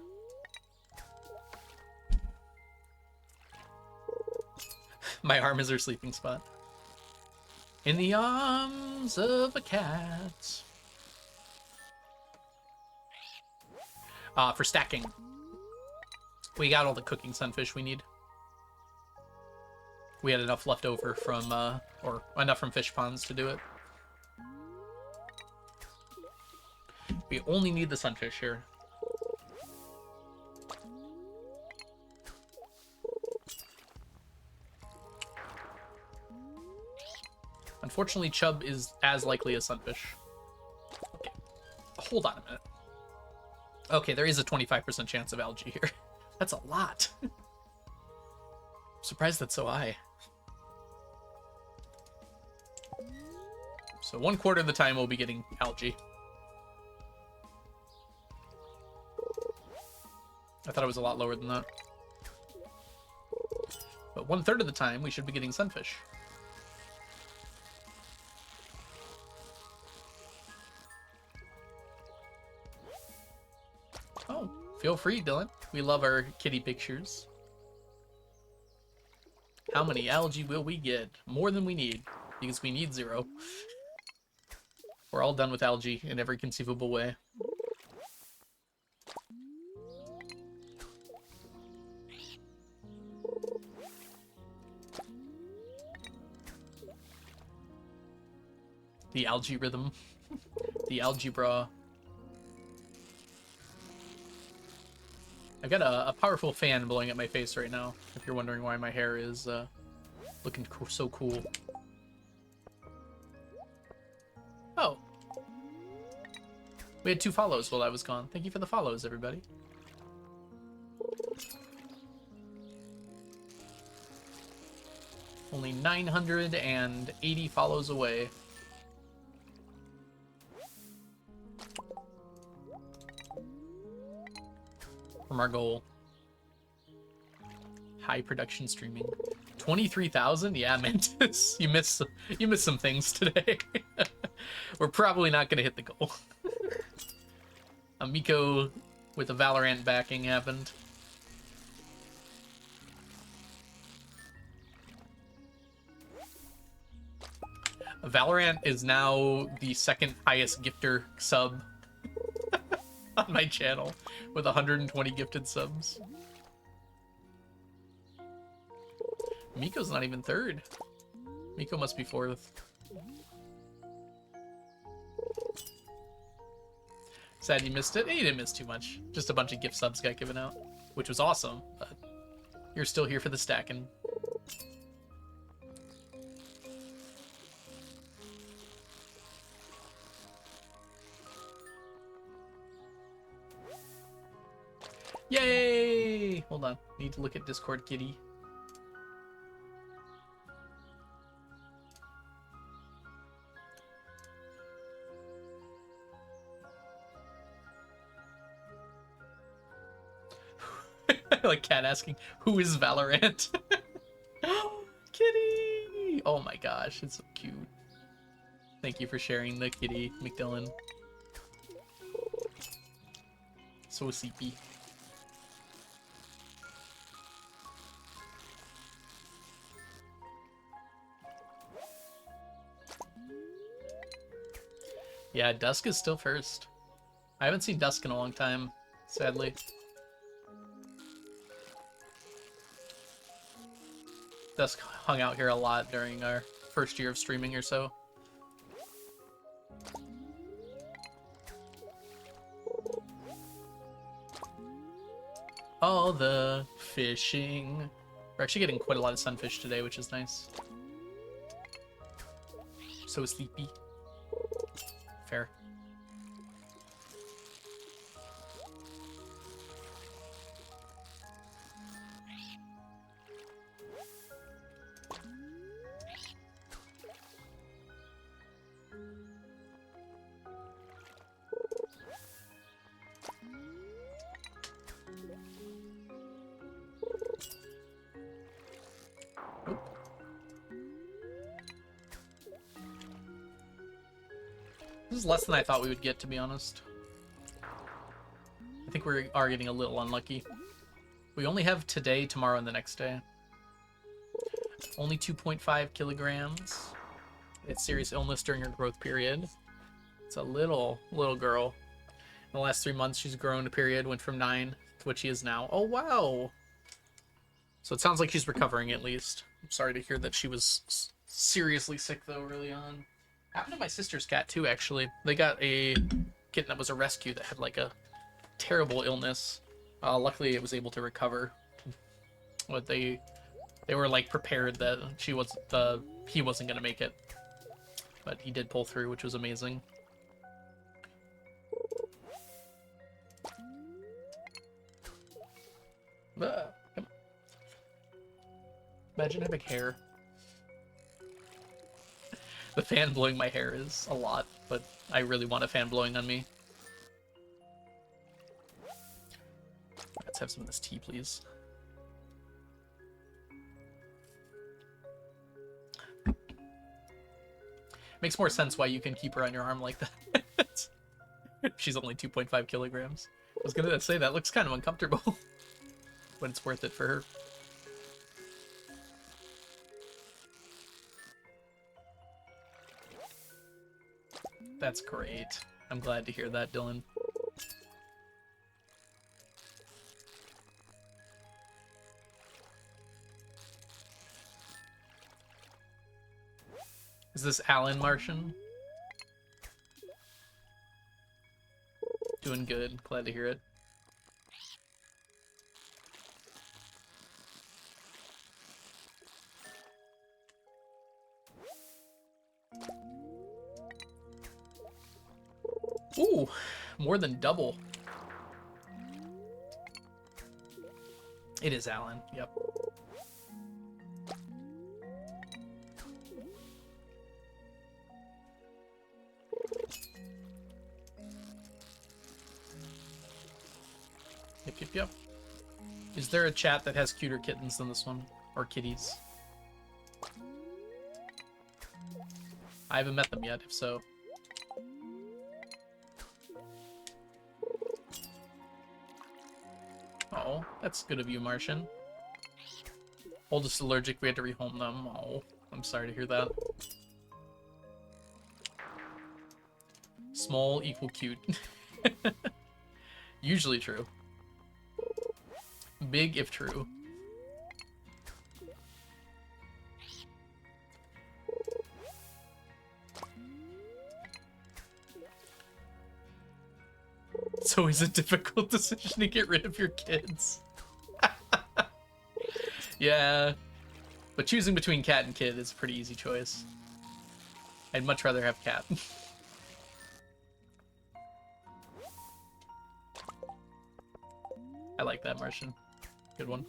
My arm is her sleeping spot. In the arms of a cat. For stacking. We got all the cooking sunfish we need. We had enough left over from, or enough from fish ponds to do it. We only need the sunfish here. Unfortunately, chub is as likely as sunfish. Okay. Hold on a minute. Okay, there is a 25% chance of algae here. That's a lot. I'm surprised that's so high. So 1/4 of the time we'll be getting algae. I thought it was a lot lower than that. But 1/3 of the time we should be getting sunfish. Oh, feel free, Dylan. We love our kitty pictures. How many algae will we get? More than we need, because we need 0. We're all done with algae in every conceivable way. The algae rhythm. The algebra. I've got a powerful fan blowing at my face right now, if you're wondering why my hair is looking so cool. Oh. We had 2 follows while I was gone. Thank you for the follows, everybody. Only 980 follows away. From our goal. High production streaming. 23,000? Yeah, Mantis. You missed some things today. We're probably not gonna hit the goal. Miko with a Valorant backing happened. Valorant is now the 2nd highest gifter sub on my channel with 120 gifted subs. Miko's not even 3rd. Miko must be 4th. Sad you missed it. Hey, you didn't miss too much. Just a bunch of gift subs got given out, which was awesome, but you're still here for the stacking. Yay! Hold on. Need to look at Discord kitty. Like cat asking, who is Valorant? Kitty! Oh my gosh, it's so cute. Thank you for sharing the kitty, McDillon. So sleepy. Yeah, Dusk is still 1st. I haven't seen Dusk in a long time, sadly. Dusk hung out here a lot during our 1st year of streaming or so. all the fishing. We're actually getting quite a lot of sunfish today, which is nice. So sleepy. Fair. This is less than I thought we would get, to be honest. I think we are getting a little unlucky. We only have today, tomorrow, and the next day. Only 2.5 kilograms. It's serious illness during her growth period. It's a little girl. In the last 3 months, she's grown a period, went from 9 to what she is now. Oh, wow! So it sounds like she's recovering, at least. I'm sorry to hear that she was seriously sick, though, early on. Happened to my sister's cat, too, actually. They got a kitten that was a rescue that had, like, a terrible illness. Luckily, it was able to recover. But they were, like, prepared that he wasn't going to make it. But he did pull through, which was amazing. Imagine having hair. The fan blowing my hair is a lot, but I really want a fan blowing on me. Let's have some of this tea, please. Makes more sense why you can keep her on your arm like that. She's only 2.5 kilograms. I was gonna say, that looks kind of uncomfortable. But it's worth it for her. That's great. I'm glad to hear that, Dylan. Is this Alan Martian? Doing good. Glad to hear it. Ooh, more than double. It is Alan, yep. Yep. Is there a chat that has cuter kittens than this one? Or kitties? I haven't met them yet, if so. Oh, that's good of you, Martian. Oldest allergic, we had to rehome them. Oh, I'm sorry to hear that. Small equal cute. Usually true. Big if true. It's always a difficult decision to get rid of your kids. Yeah, but choosing between cat and kid is a pretty easy choice. I'd much rather have cat. I like that, Martian. Good one.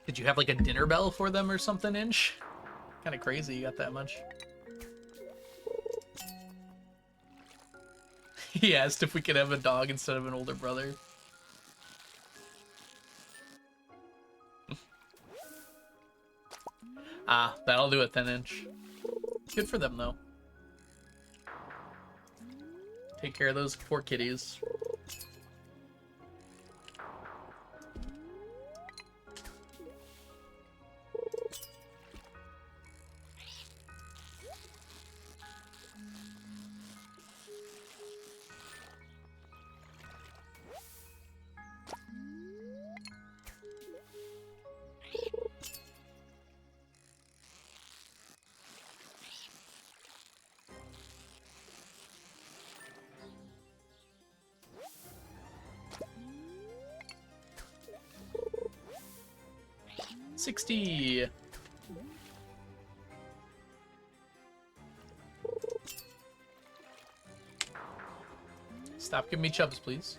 Did you have like a dinner bell for them or something, Inch? Kind of crazy you got that much. He asked if we could have a dog instead of an older brother. Ah, that'll do it then, Inch. Good for them, though. Take care of those poor kitties. $60. Stop giving me chubs, please.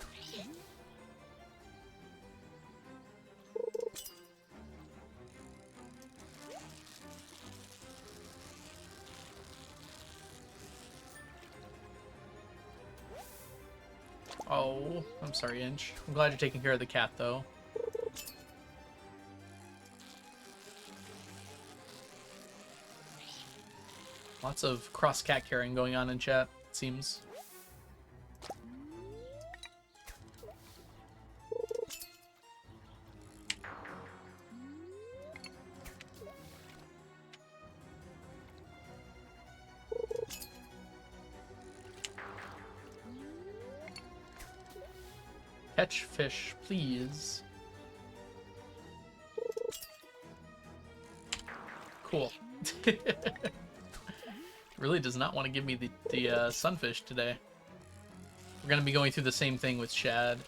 Oh, I'm sorry, Inch. I'm glad you're taking care of the cat, though. Lots of cross-cat carrying going on in chat, it seems. Catch fish, please. Cool. Really does not want to give me the sunfish today. We're going to be going through the same thing with shad.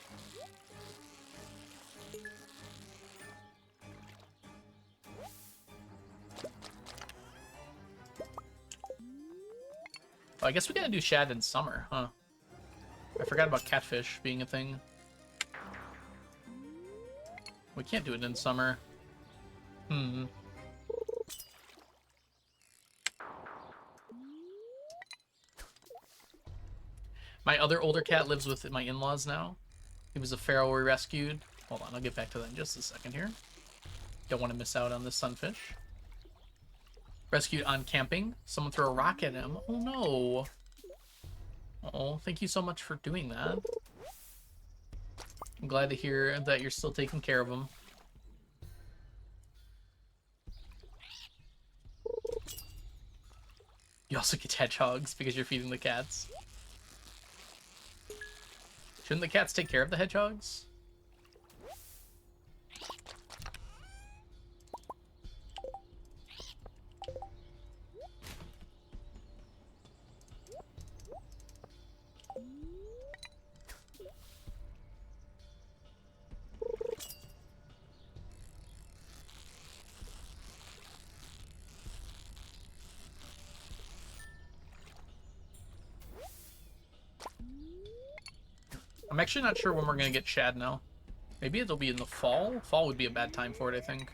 Oh, I guess we gotta do shad in summer, huh? I forgot about catfish being a thing. We can't do it in summer. My other older cat lives with my in-laws now. He was a feral we rescued. Hold on, I'll get back to that in just a second here. Don't want to miss out on this sunfish. Rescued on camping. Someone threw a rock at him. Oh no. Oh, thank you so much for doing that. I'm glad to hear that you're still taking care of him. You also get hedgehogs because you're feeding the cats. Shouldn't the cats take care of the hedgehogs? I'm actually not sure when we're going to get shad now. Maybe it'll be in the fall? Fall would be a bad time for it, I think.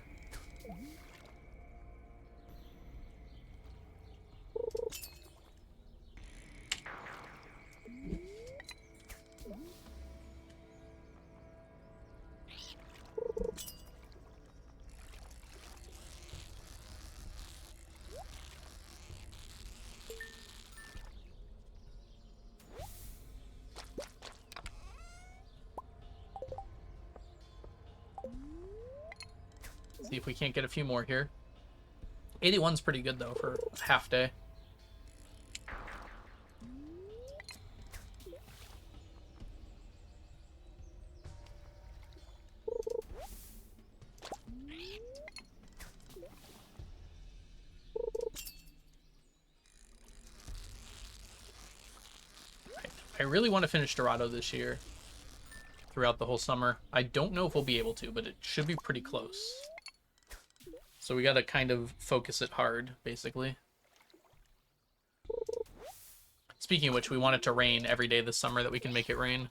See if we can't get a few more here. 81's pretty good, though, for a half day. I really want to finish Dorado this year. Throughout the whole summer. I don't know if we'll be able to, but it should be pretty close. So we gotta kind of focus it hard, basically. Speaking of which, we want it to rain every day this summer that we can make it rain.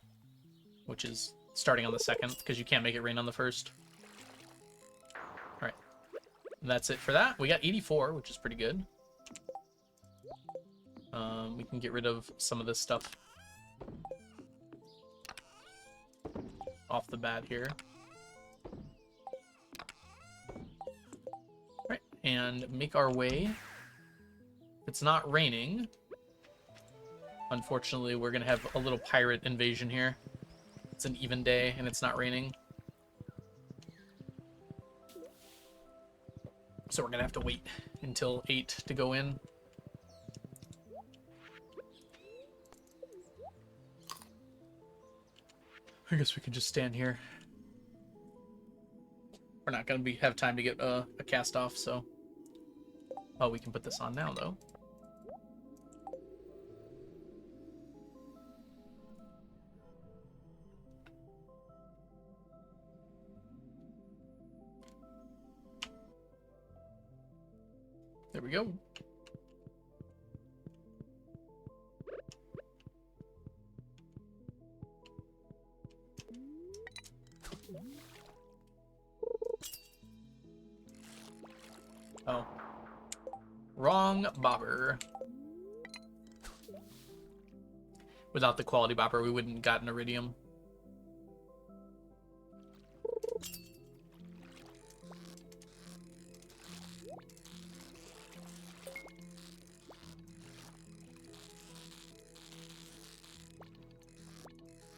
Which is starting on the 2nd, because you can't make it rain on the 1st. Alright. that's it for that. We got 84, which is pretty good. We can get rid of some of this stuff off the bat here. All right, and make our way. If it's not raining, unfortunately, we're gonna have a little pirate invasion here. It's an even day and it's not raining. So we're gonna have to wait until 8 to go in. I guess we could just stand here. We're not gonna have time to get a cast off, so. Oh, we can put this on now, though. There we go. Oh. Wrong bobber. Without the quality bobber, we wouldn't have gotten iridium.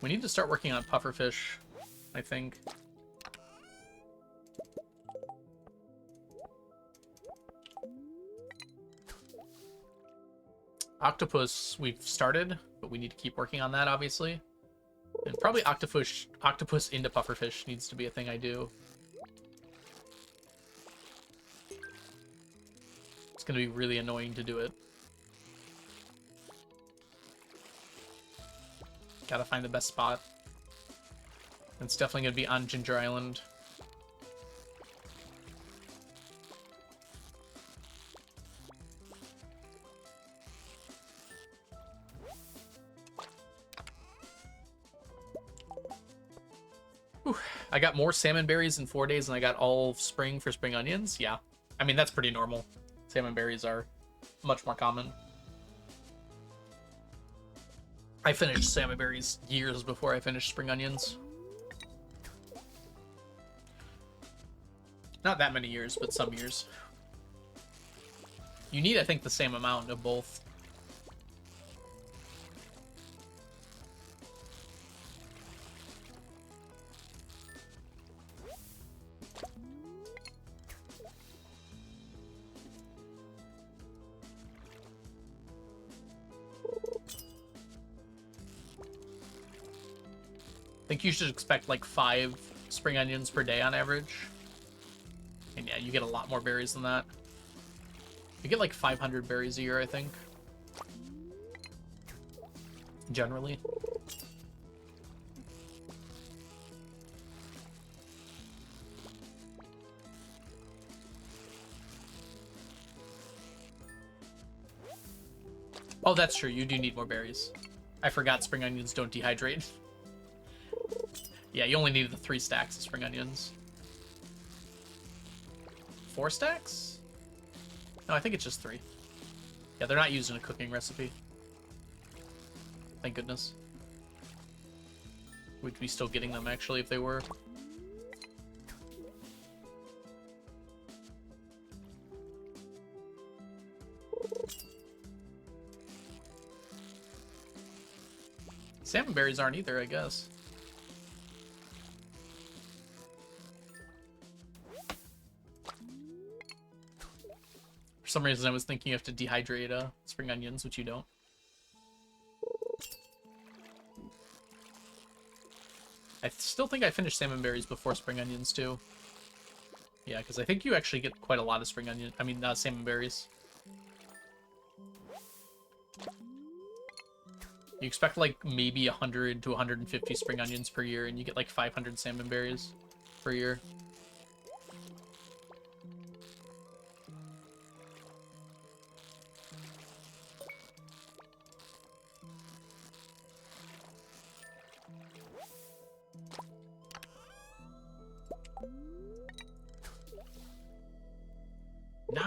We need to start working on pufferfish, I think. Octopus, we've started, but we need to keep working on that, obviously. And probably octopus into pufferfish needs to be a thing I do. It's going to be really annoying to do it. Gotta find the best spot. It's definitely going to be on Ginger Island. Whew. I got more salmon berries in 4 days than I got all of spring for spring onions. Yeah. I mean, that's pretty normal. Salmon berries are much more common. I finished salmon berries years before I finished spring onions. Not that many years, but some years. You need, I think, the same amount of both. I think you should expect like 5 spring onions per day on average. And yeah, you get a lot more berries than that. You get like 500 berries a year, I think. Generally. Oh, that's true. You do need more berries. I forgot spring onions don't dehydrate. Yeah, you only needed the 3 stacks of spring onions. 4 stacks? No, I think it's just 3. Yeah, they're not used in a cooking recipe. Thank goodness. We'd be still getting them, actually, if they were. Salmon berries aren't either, I guess. For some reason, I was thinking you have to dehydrate spring onions, which you don't. I still think I finished salmon berries before spring onions, too. Yeah, because I think you actually get quite a lot of salmon berries. You expect, like, maybe 100 to 150 spring onions per year, and you get, like, 500 salmon berries per year.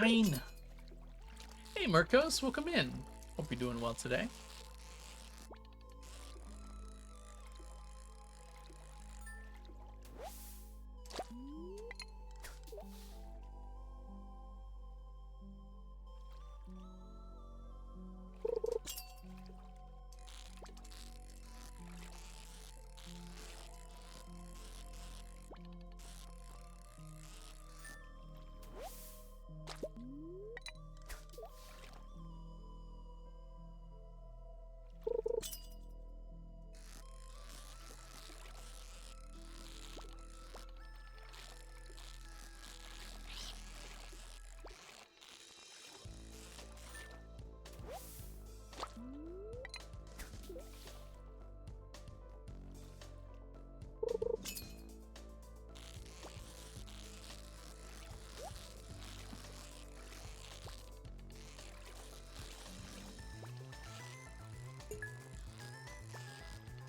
9. Hey, Marcos, welcome in. Hope you're doing well today.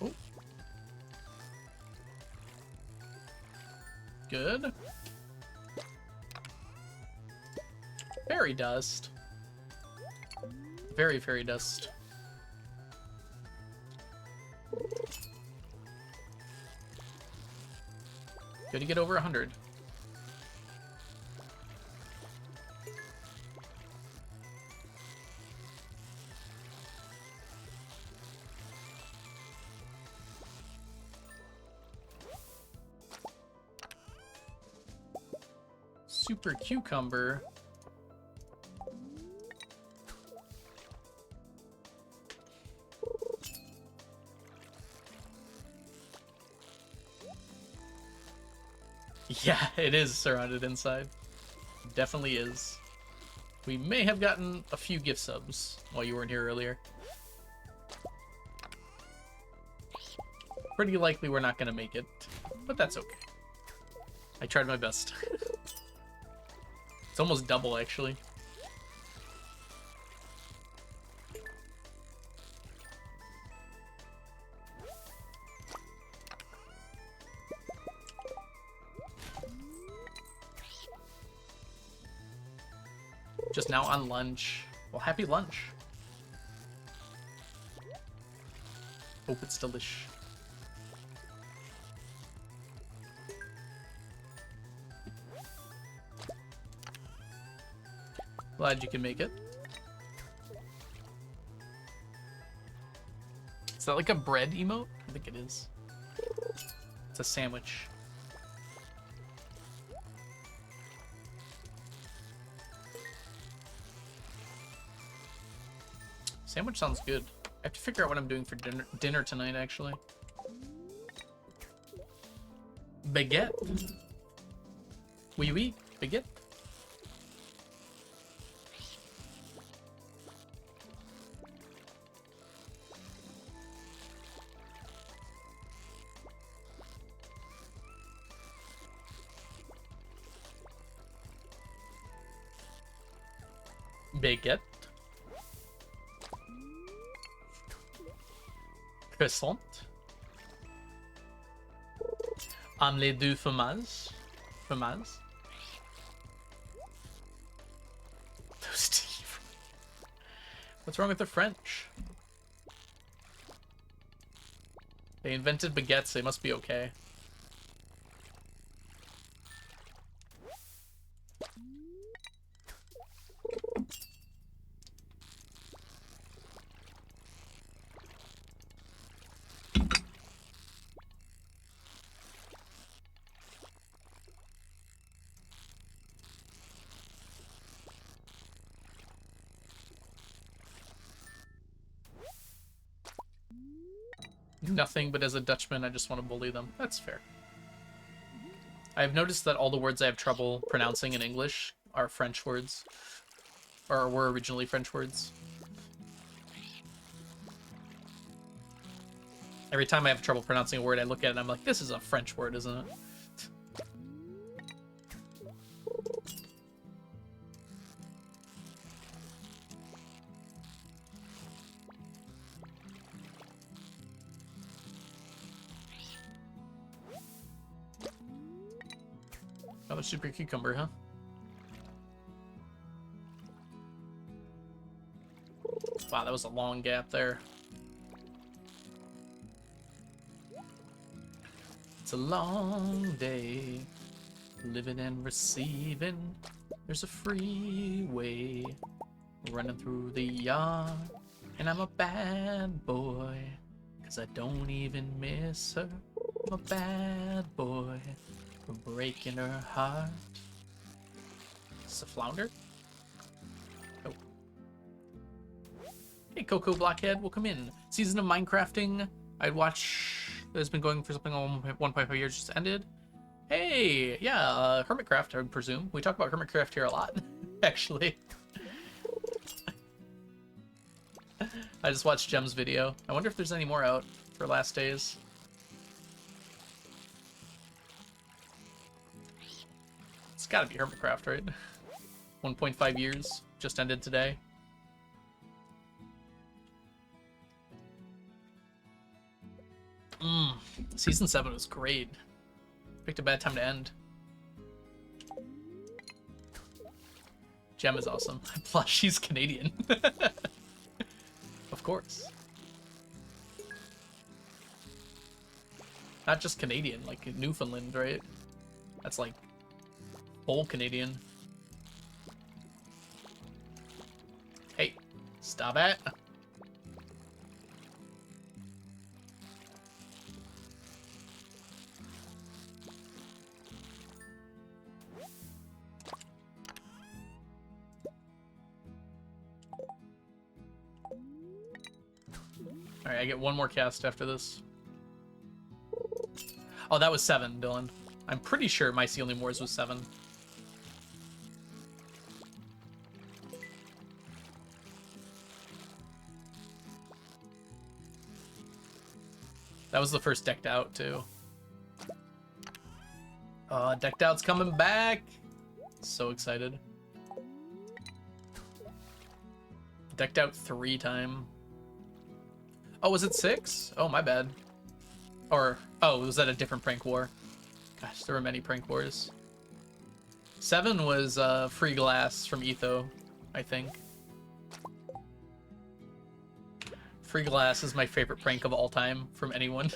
Oh. Good. Fairy dust. Very fairy dust. Good to get over 100. Super cucumber. Yeah, it is surrounded inside. Definitely is. We may have gotten a few gift subs while you weren't here earlier. Pretty likely we're not gonna make it, but that's okay. I tried my best. It's almost double, actually. Just now on lunch. Well, happy lunch. Hope it's delish. Glad you can make it. Is that like a bread emote? I think it is. It's a sandwich. Sandwich sounds good. I have to figure out what I'm doing for dinner tonight, actually. Baguette. Oui, oui, baguette. Baguette. Croissant. Omelette du fromage. Fromage. Toasty. What's wrong with the French? They invented baguettes, they must be okay. Nothing, but as a Dutchman, I just want to bully them. That's fair. I've noticed that all the words I have trouble pronouncing in English are French words. Or were originally French words. Every time I have trouble pronouncing a word, I look at it and I'm like, this is a French word, isn't it? Another super cucumber, huh? Wow, that was a long gap there. It's a long day, living and receiving. There's a freeway running through the yard, and I'm a bad boy, 'cause I don't even miss her. I'm a bad boy for breaking her heart. It's a flounder. Oh. Hey, Coco Blockhead, welcome in. Season of Minecrafting I'd watch has been going for something on 1.5 years, just ended. Hey, yeah, Hermitcraft, I would presume. We talk about Hermitcraft here a lot, actually. I just watched Gem's video. I wonder if there's any more out for last days. It's gotta be Hermitcraft, right? 1.5 years, just ended today. Season 7 was great. Picked a bad time to end. Gem is awesome. Plus, she's Canadian. Of course. Not just Canadian, like Newfoundland, right? That's like whole Canadian. Hey, stop it. Alright, I get one more cast after this. Oh, that was 7, Dylan. I'm pretty sure Mycelium Wars was 7. That was the first Decked Out, too. Decked Out's coming back! So excited. Decked Out 3 time. Oh, was it 6? Oh, my bad. Or, oh, was that a different prank war? Gosh, there were many prank wars. 7 was free glass from Etho, I think. Free glass is my favorite prank of all time from anyone.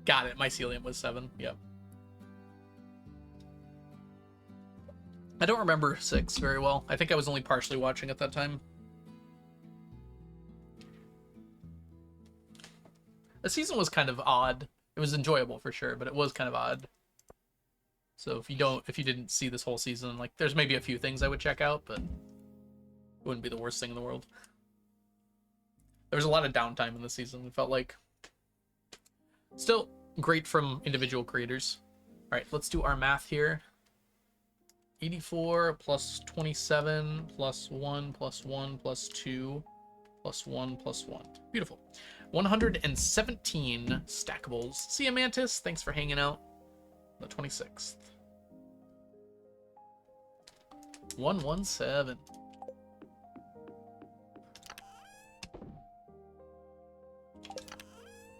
Got it, Mycelium was 7, yep. I don't remember 6 very well. I think I was only partially watching at that time. The season was kind of odd. It was enjoyable for sure, but it was kind of odd. So if you didn't see this whole season, like there's maybe a few things I would check out, but it wouldn't be the worst thing in the world. There was a lot of downtime in the season. It felt like still great from individual creators. All right, let's do our math here. 84 plus 27 plus 1 plus 1 plus 2 plus 1 plus 1. Beautiful. 117 stackables. See ya, Mantis. Thanks for hanging out. The 26th. 117.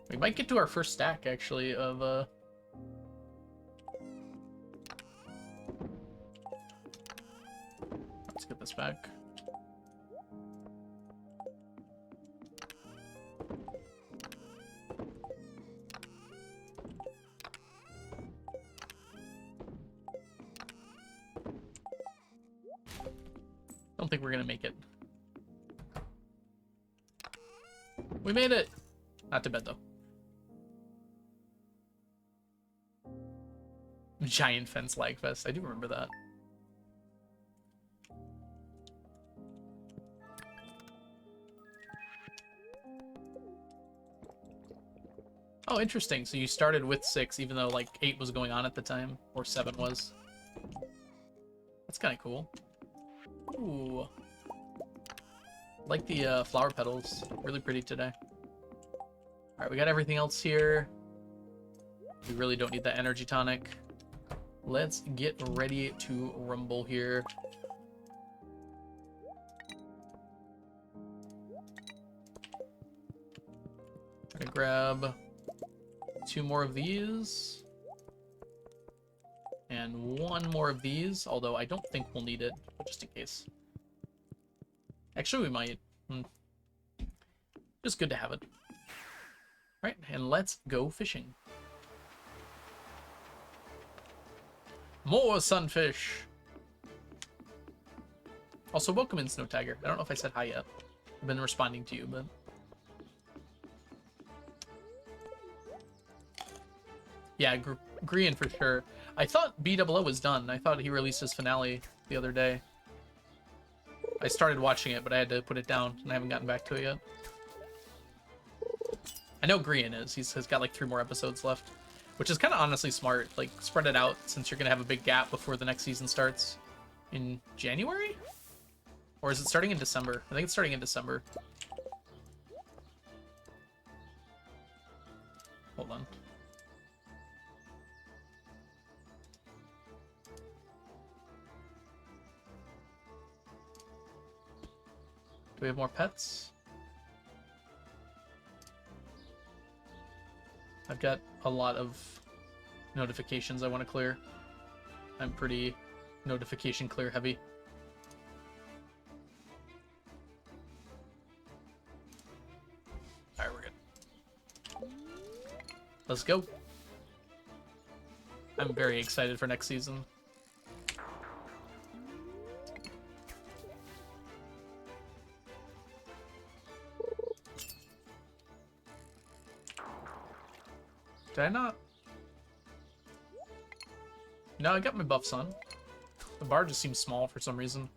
We might get to our first stack, actually, of let's get this back. Don't think we're gonna make it. We made it! Not to bed, though. Giant fence lag fest. I do remember that. Oh, interesting. So you started with 6, even though like 8 was going on at the time, or 7 was. That's kind of cool. Ooh, like the flower petals. Really pretty today. All right, we got everything else here. We really don't need that energy tonic. Let's get ready to rumble here. I'm gonna grab 2 more of these. And one more of these, although I don't think we'll need it, but just in case. Actually, we might. Just good to have it. Right, and let's go fishing. More sunfish! Also, welcome in, Snow Tiger. I don't know if I said hi yet. I've been responding to you, but... Yeah, Grian for sure. I thought BOO was done. I thought he released his finale the other day. I started watching it, but I had to put it down, and I haven't gotten back to it yet. I know Grian is. He's got like 3 more episodes left, which is kind of honestly smart. Like, spread it out since you're going to have a big gap before the next season starts in January? Or is it starting in December? I think it's starting in December. Hold on. Do we have more pets? I've got a lot of notifications I want to clear. I'm pretty notification clear heavy. Alright, we're good. Let's go. I'm very excited for next season. Did I not? No, I got my buffs on. The bar just seems small for some reason.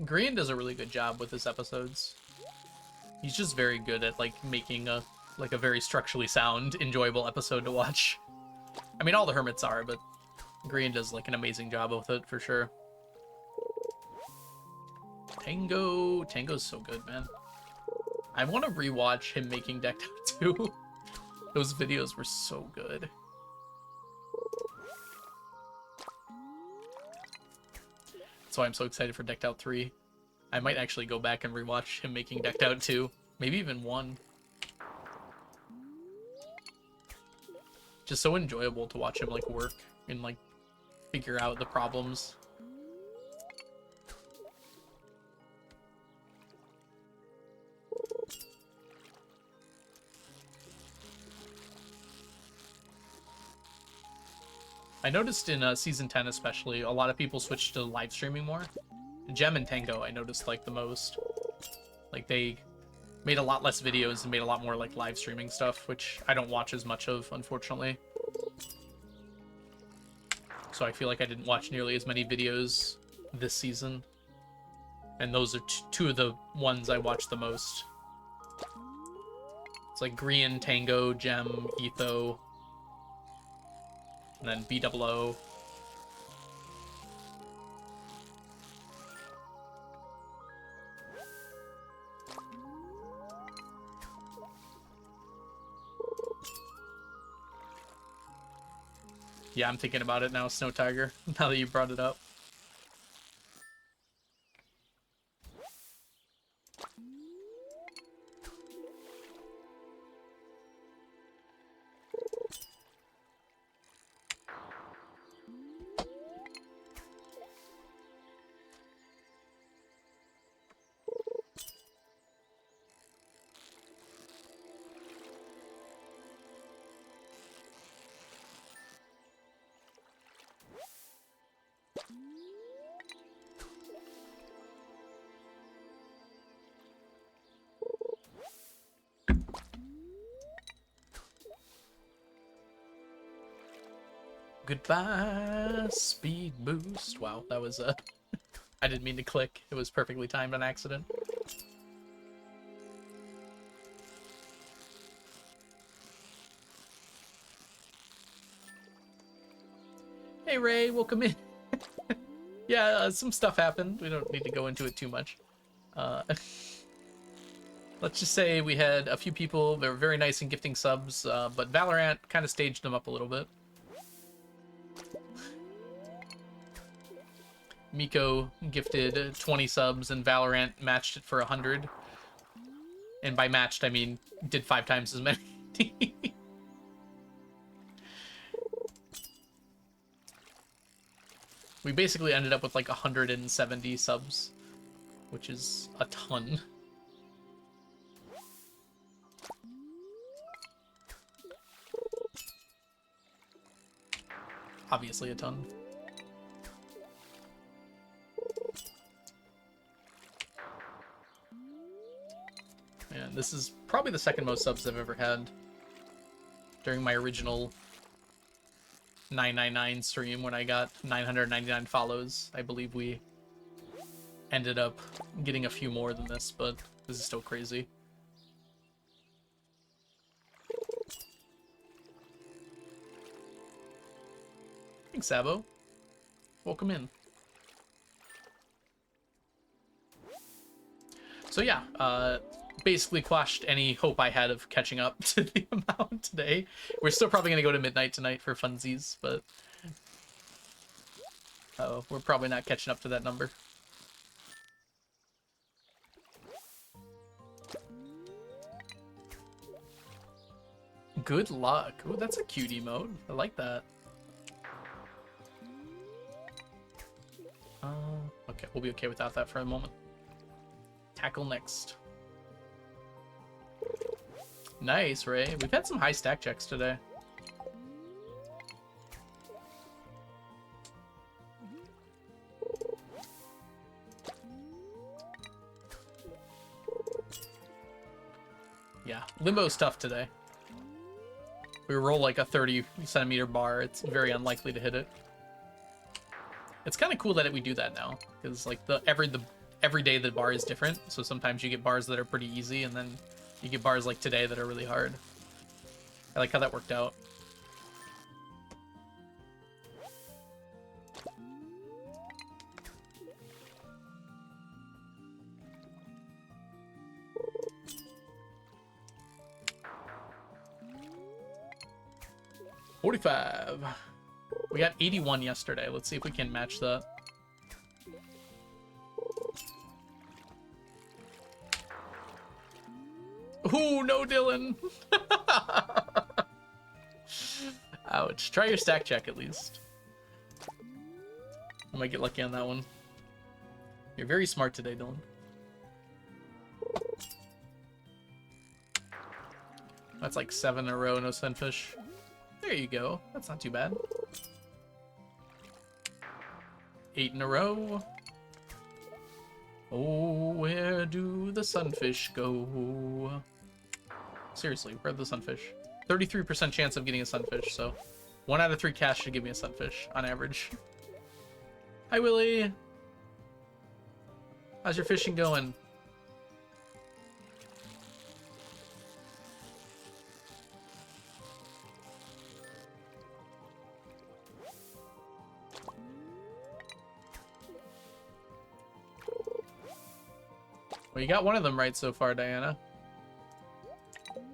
Green does a really good job with his episodes. He's just very good at like making a very structurally sound, enjoyable episode to watch. I mean, all the hermits are, but Green does like an amazing job with it for sure. Tango's so good, man. I want to rewatch him making Decked Out 2. Those videos were so good. That's why I'm so excited for Decked Out 3. I might actually go back and rewatch him making Decked Out 2. Maybe even 1. Just so enjoyable to watch him like work and like figure out the problems. I noticed in Season 10 especially, a lot of people switched to live streaming more. Gem and Tango I noticed like the most. Like they made a lot less videos and made a lot more like live streaming stuff, which I don't watch as much of, unfortunately. So I feel like I didn't watch nearly as many videos this season. And those are two of the ones I watch the most. It's like Grian, Tango, Gem, Etho, and then BOO. Yeah, I'm thinking about it now, Snow Tiger, now that you brought it up. Goodbye, speed boost. Wow, that was I didn't mean to click. It was perfectly timed on accident. Hey Ray, welcome in. Yeah, some stuff happened. We don't need to go into it too much. Let's just say we had a few people that were very nice in gifting subs, but Valorant kind of staged them up a little bit. Miko gifted 20 subs and Valorant matched it for 100. And by matched, I mean did 5 times as many. We basically ended up with like 170 subs, which is a ton. Obviously a ton. And this is probably the second most subs I've ever had during my original 999 stream when I got 999 follows. I believe we ended up getting a few more than this, but this is still crazy. Thanks, Sabo. Welcome in. So yeah, basically quashed any hope I had of catching up to the amount today. We're still probably gonna go to midnight tonight for funsies, but we're probably not catching up to that number. Good luck. Ooh, that's a cute emote. I like that. Okay, we'll be okay without that for a moment. Tackle next. Nice, Ray. We've had some high stack checks today. Yeah, Limbo's tough today. We roll like a 30 centimeter bar. It's very unlikely to hit it. It's kind of cool that we do that now, because like every day the bar is different. So sometimes you get bars that are pretty easy, and then you get bars like today that are really hard. I like how that worked out. $45. We got 81 yesterday. Let's see if we can match that. Ooh, no, Dylan. Ouch. Try your stack check at least. I might get lucky on that one. You're very smart today, Dylan. That's like 7 in a row, no sunfish. There you go. That's not too bad. 8 in a row. Oh, where do the sunfish go? Seriously, where are the sunfish? 33% chance of getting a sunfish, so 1 out of 3 casts should give me a sunfish on average. Hi, Willie. How's your fishing going? Well, you got one of them right so far, Diana. Well,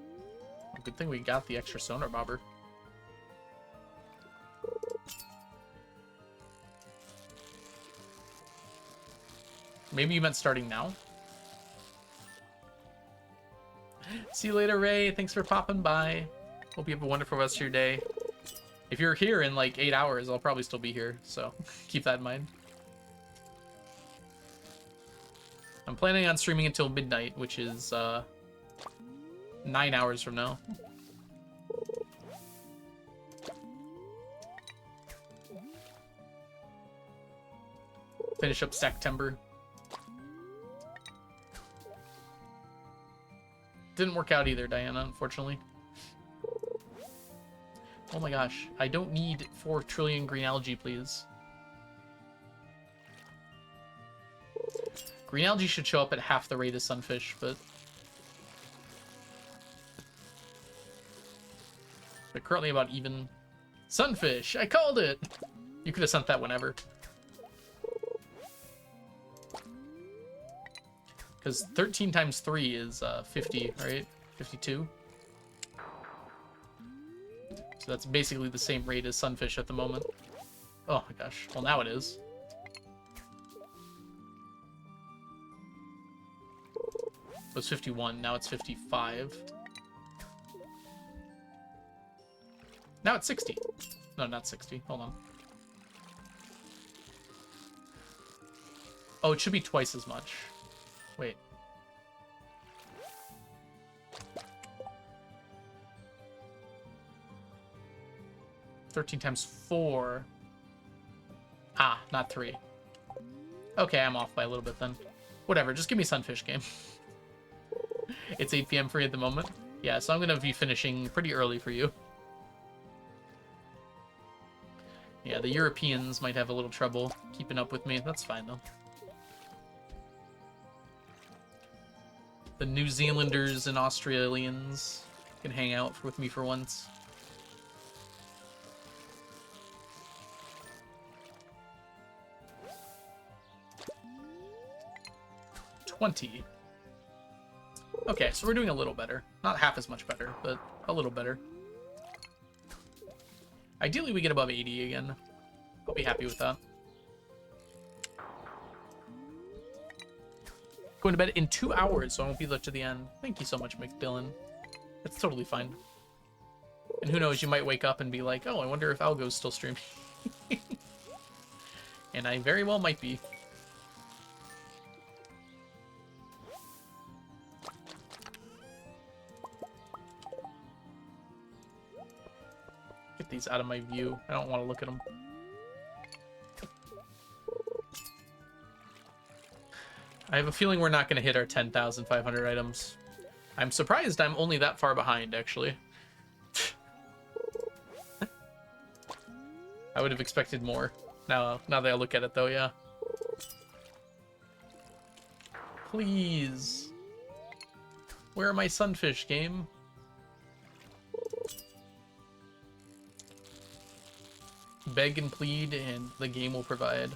good thing we got the extra sonar bobber. Maybe you meant starting now? See you later, Ray. Thanks for popping by. Hope you have a wonderful rest of your day. If you're here in like 8 hours, I'll probably still be here, so keep that in mind. I'm planning on streaming until midnight, which is 9 hours from now. Finish up Stacktember. Didn't work out either, Diana, unfortunately. Oh my gosh. I don't need 4 trillion green algae, please. Green algae should show up at half the rate as sunfish, but... They're currently about even. Sunfish! I called it! You could have sent that whenever. Because 13 times 3 is 50, right? 52? So that's basically the same rate as sunfish at the moment. Oh my gosh. Well, now it is. It was 51. Now it's 55. Now it's 60. No, not 60. Hold on. Oh, it should be twice as much. Wait. $13 times 4. Ah, not 3. Okay, I'm off by a little bit then. Whatever, just give me sunfish game. It's 8 p.m. free at the moment. Yeah, so I'm going to be finishing pretty early for you. Yeah, the Europeans might have a little trouble keeping up with me. That's fine, though. The New Zealanders and Australians can hang out with me for once. $20. Okay, so we're doing a little better. Not half as much better, but a little better. Ideally, we get above 80 again. I'll be happy with that. Going to bed in 2 hours, so I won't be there to the end. Thank you so much, McDillon. It's totally fine. And who knows, you might wake up and be like, oh, I wonder if Algo's still streaming. And I very well might be. Get these out of my view. I don't want to look at them. I have a feeling we're not going to hit our 10,500 items. I'm surprised I'm only that far behind, actually. I would have expected more. Now that I look at it, though, yeah. Please. Where are my sunfish, game? Beg and plead, and the game will provide.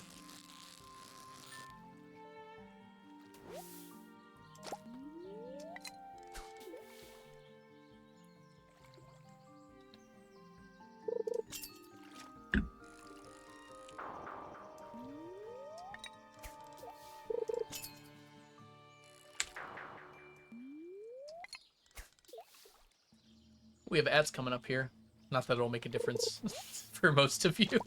We have ads coming up here. Not that it'll make a difference for most of you.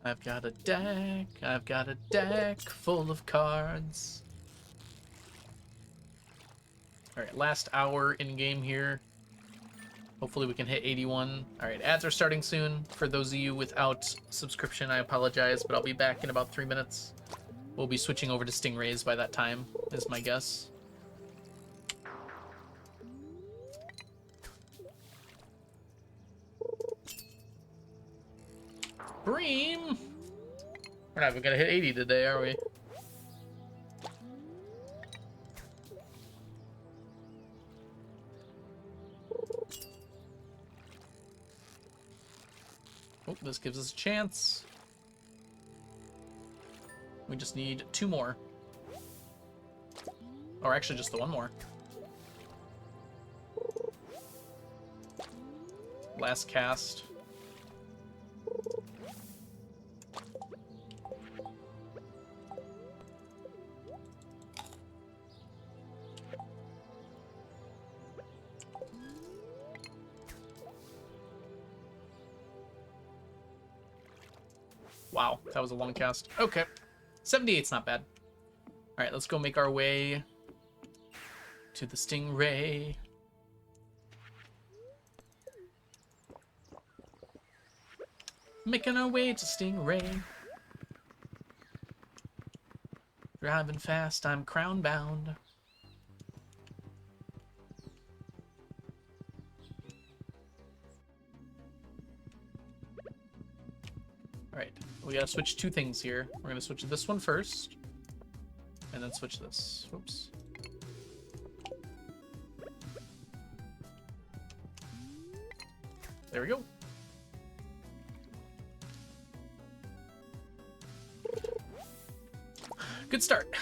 I've got a deck full of cards. Alright, last hour in game here. Hopefully we can hit 81. Alright, ads are starting soon. For those of you without subscription, I apologize, but I'll be back in about 3 minutes. We'll be switching over to Stingrays by that time, is my guess. Bream! We're not even gonna hit 80 today, are we? Oh, this gives us a chance. We just need 2 more. Or actually just the 1 more. Last cast. Wow, that was a long cast. Okay. 78's not bad. Alright, let's go make our way to the Stingray. Making our way to Stingray. Driving fast, I'm crown bound. Alright, we gotta switch two things here. We're gonna switch this one first, and then switch this. Whoops. There we go. Good start.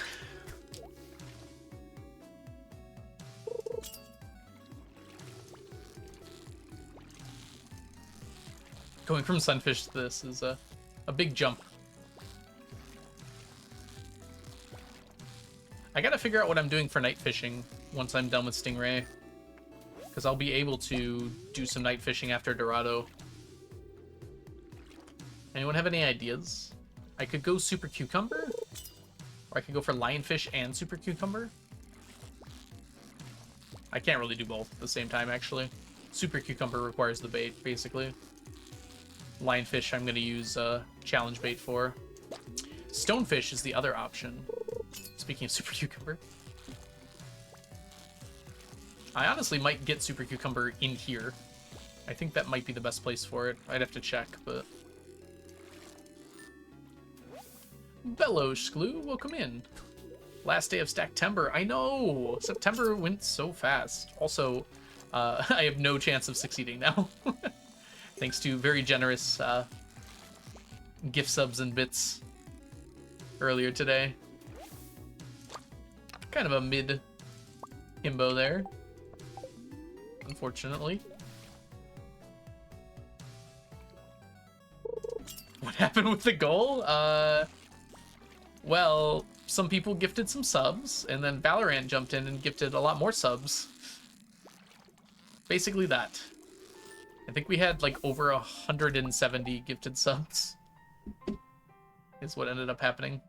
Going from sunfish to this is a big jump. I gotta figure out what I'm doing for night fishing once I'm done with Stingray, because I'll be able to do some night fishing after Dorado. Anyone have any ideas? I could go Super Cucumber, or I could go for Lionfish and Super Cucumber. I can't really do both at the same time, actually. Super Cucumber requires the bait, basically. Lionfish I'm going to use challenge bait for. Stonefish is the other option. Speaking of Super Cucumber. I honestly might get Super Cucumber in here. I think that might be the best place for it. I'd have to check, but... Bellows Glue, welcome in. Last day of Stacktember. I know! September went so fast. Also, I have no chance of succeeding now. Thanks to very generous gift subs and bits earlier today. Kind of a mid himbo there, unfortunately. What happened with the goal? Well, some people gifted some subs, and then Valorant jumped in and gifted a lot more subs. Basically that. I think we had like over 170 gifted subs is what ended up happening.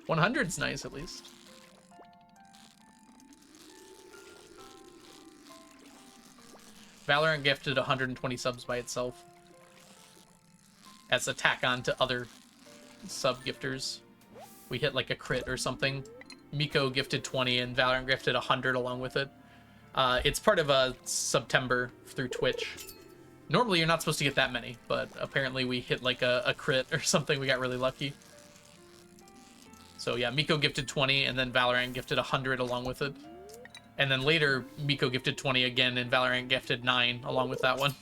100's nice, at least. Valorant gifted 120 subs by itself as a tack on to other sub gifters. We hit like a crit or something. Miko gifted 20 and Valorant gifted 100 along with it. It's part of a September through Twitch. Normally you're not supposed to get that many, but apparently we hit like a crit or something. We got really lucky. So yeah, Miko gifted 20 and then Valorant gifted 100 along with it. And then later, Miko gifted 20 again and Valorant gifted 9 along with that one.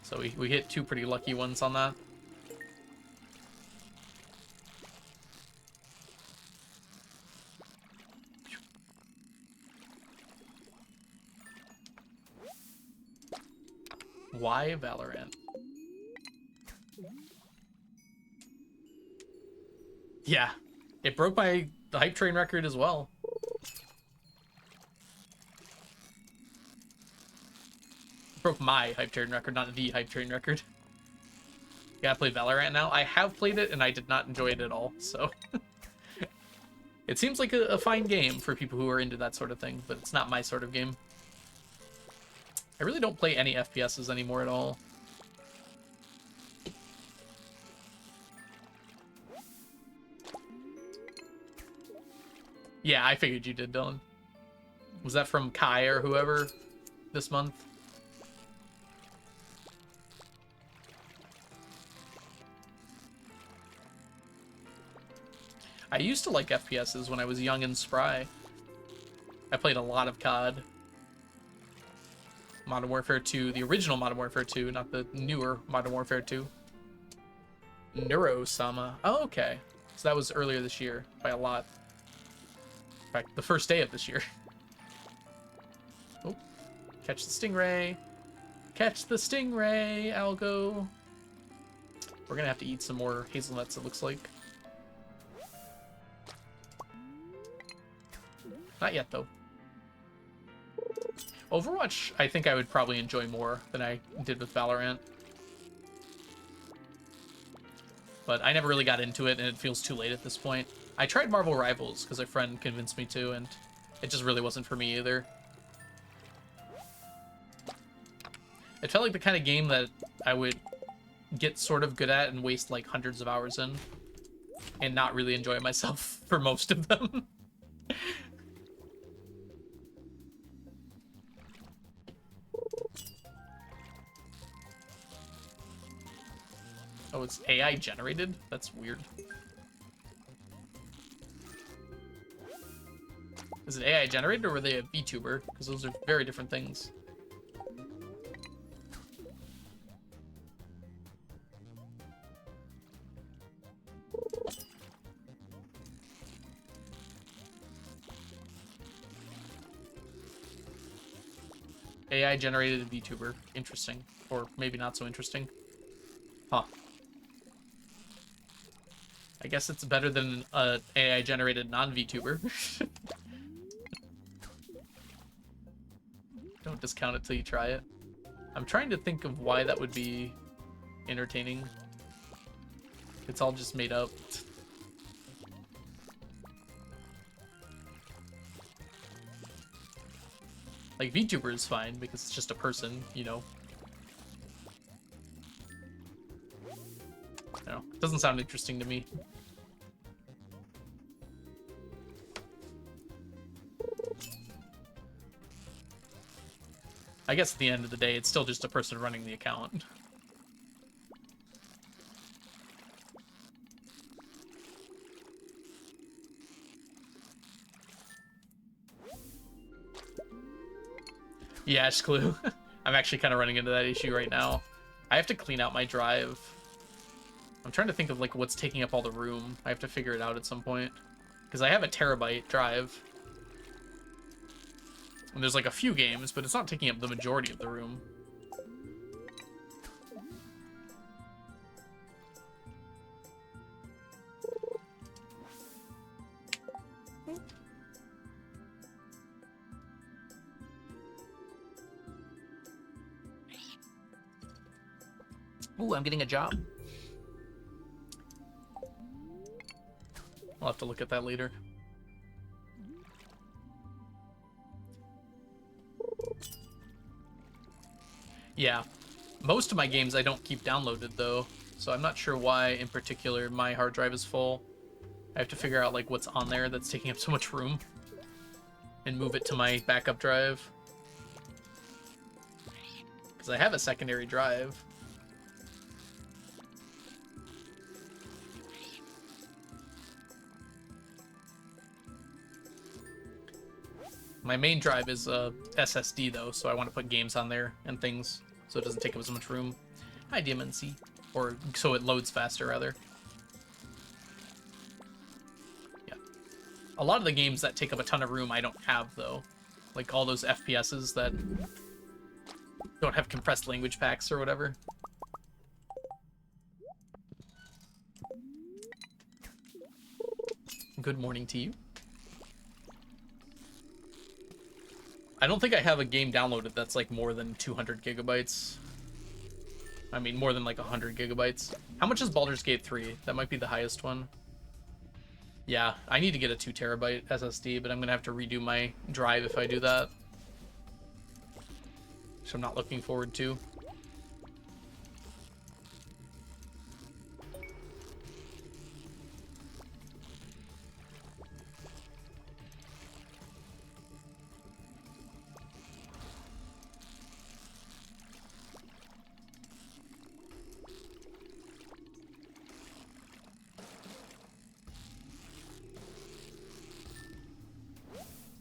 So we hit two pretty lucky ones on that. Why Valorant? Yeah, it broke the hype train record as well. Broke my hype train record, not the hype train record. Gotta play Valorant now. I have played it and I did not enjoy it at all, so... It seems like a fine game for people who are into that sort of thing, but it's not my sort of game. I really don't play any FPSs anymore at all. Yeah, I figured you did, Dylan. Was that from Kai or whoever this month? I used to like FPSs when I was young and spry. I played a lot of COD. Modern Warfare 2, the original Modern Warfare 2, not the newer Modern Warfare 2. Neuro-sama. Oh, okay. So that was earlier this year by a lot. In fact, the first day of this year. Oh, catch the Stingray. Catch the Stingray, Algo. We're gonna have to eat some more hazelnuts, it looks like. Not yet, though. Overwatch, I think I would probably enjoy more than I did with Valorant. But I never really got into it, and it feels too late at this point. I tried Marvel Rivals because a friend convinced me to, and it just really wasn't for me either. It felt like the kind of game that I would get sort of good at and waste like hundreds of hours in, and not really enjoy myself for most of them. Oh, it's AI generated? That's weird. Is it AI generated, or were they a VTuber? Because those are very different things. AI generated VTuber. Interesting. Or maybe not so interesting. Huh. I guess it's better than an AI generated non-VTuber. Don't discount it till you try it. I'm trying to think of why that would be entertaining. It's all just made up. Like, VTuber is fine because it's just a person, you know. I don't know. It doesn't sound interesting to me. I guess at the end of the day, it's still just a person running the account. Yeah, Clue. I'm actually kind of running into that issue right now. I have to clean out my drive. I'm trying to think of like what's taking up all the room. I have to figure it out at some point. Because I have a terabyte drive. And there's like a few games, but it's not taking up the majority of the room. Ooh, I'm getting a job. I'll have to look at that later. Yeah, most of my games I don't keep downloaded though, so I'm not sure why in particular my hard drive is full. I have to figure out like what's on there that's taking up so much room and move it to my backup drive. Because I have a secondary drive. My main drive is a SSD though, so I want to put games on there and things, so it doesn't take up as much room. Hi, DMNC. Or so it loads faster, rather. Yeah. A lot of the games that take up a ton of room I don't have, though. Like all those FPSs that don't have compressed language packs or whatever. Good morning to you. I don't think I have a game downloaded that's like more than 200 gigabytes. I mean, more than like 100 gigabytes. How much is Baldur's Gate 3? That might be the highest one. Yeah, I need to get a 2 terabyte SSD, but I'm gonna have to redo my drive if I do that. Which I'm not looking forward to.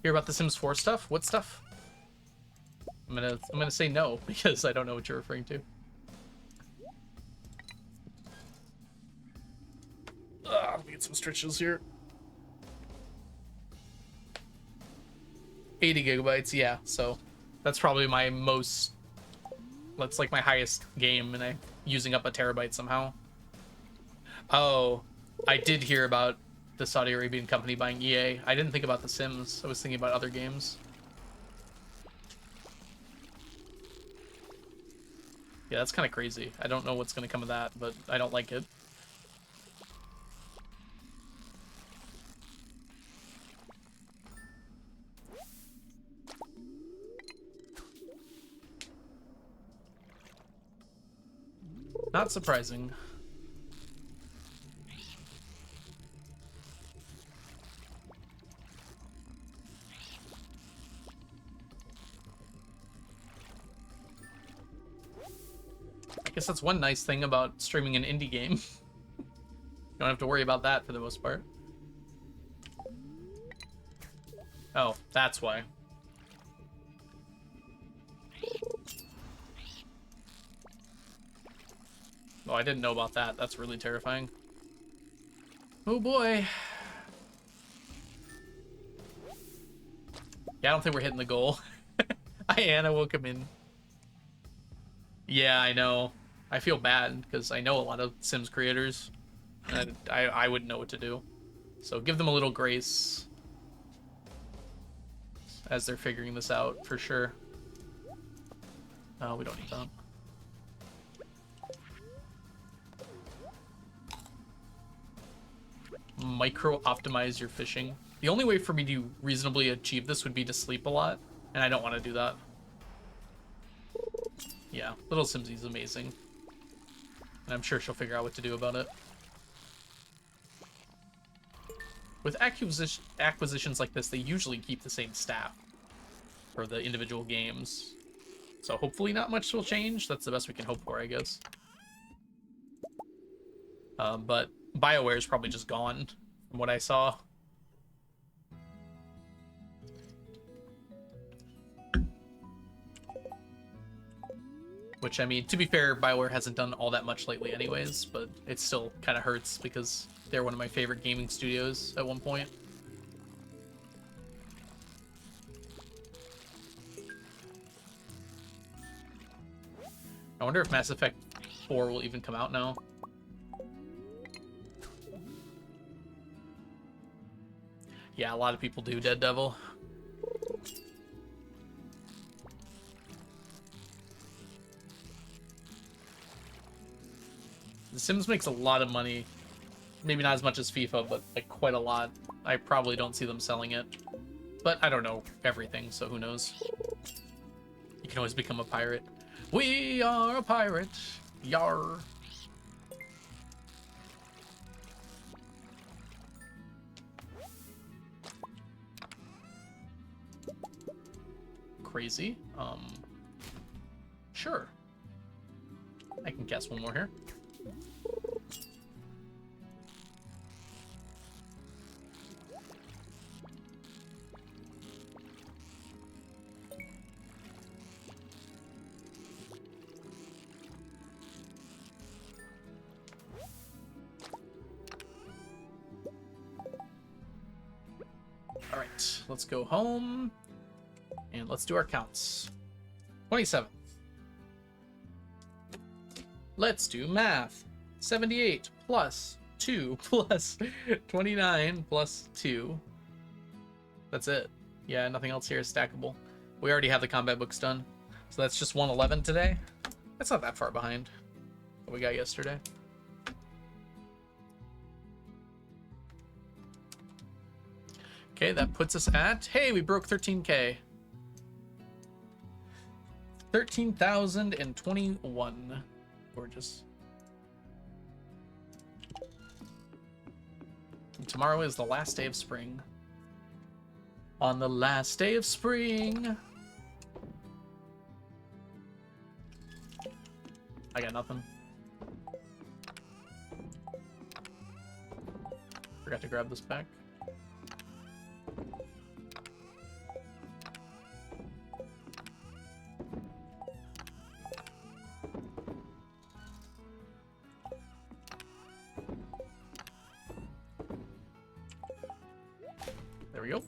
Hear about the Sims 4 stuff? What stuff? I'm gonna say no because I don't know what you're referring to. Let me get some stretches here. 80 gigabytes, yeah. So that's probably my most. That's like my highest game, and I'm using up a terabyte somehow. Oh, I did hear about the Saudi Arabian company buying EA. I didn't think about The Sims. I was thinking about other games. Yeah, that's kind of crazy. I don't know what's going to come of that, but I don't like it. Not surprising. I guess that's one nice thing about streaming an indie game. You don't have to worry about that for the most part. Oh, that's why. Oh, I didn't know about that. That's really terrifying. Oh boy. Yeah, I don't think we're hitting the goal. Anna will come in. Yeah, I know. I feel bad because I know a lot of Sims creators, and I wouldn't know what to do. So give them a little grace as they're figuring this out, for sure. Oh, we don't need that. Micro-optimize your fishing. The only way for me to reasonably achieve this would be to sleep a lot, and I don't want to do that. Yeah, Little Simsy's amazing. And I'm sure she'll figure out what to do about it. With acquisitions like this, they usually keep the same staff for the individual games. So hopefully not much will change. That's the best we can hope for, I guess. But BioWare is probably just gone from what I saw. Which, I mean, to be fair, BioWare hasn't done all that much lately anyways, but it still kind of hurts because they're one of my favorite gaming studios at one point. I wonder if Mass Effect 4 will even come out now. Yeah, a lot of people do Dead Devil. The Sims makes a lot of money. Maybe not as much as FIFA, but like quite a lot. I probably don't see them selling it. But I don't know everything, so who knows. You can always become a pirate. We are a pirate. Yar. Crazy. Sure. I can guess one more here. All right, let's go home and let's do our counts. 27. Let's do math. 78 plus 2 plus 29 plus 2. That's it. Yeah, nothing else here is stackable. We already have the combat books done. So that's just 111 today. That's not that far behind what we got yesterday. Okay, that puts us at... Hey, we broke 13K. 13,021. Gorgeous. And tomorrow is the last day of spring. On the last day of spring. I got nothing. Forgot to grab this back. There we go.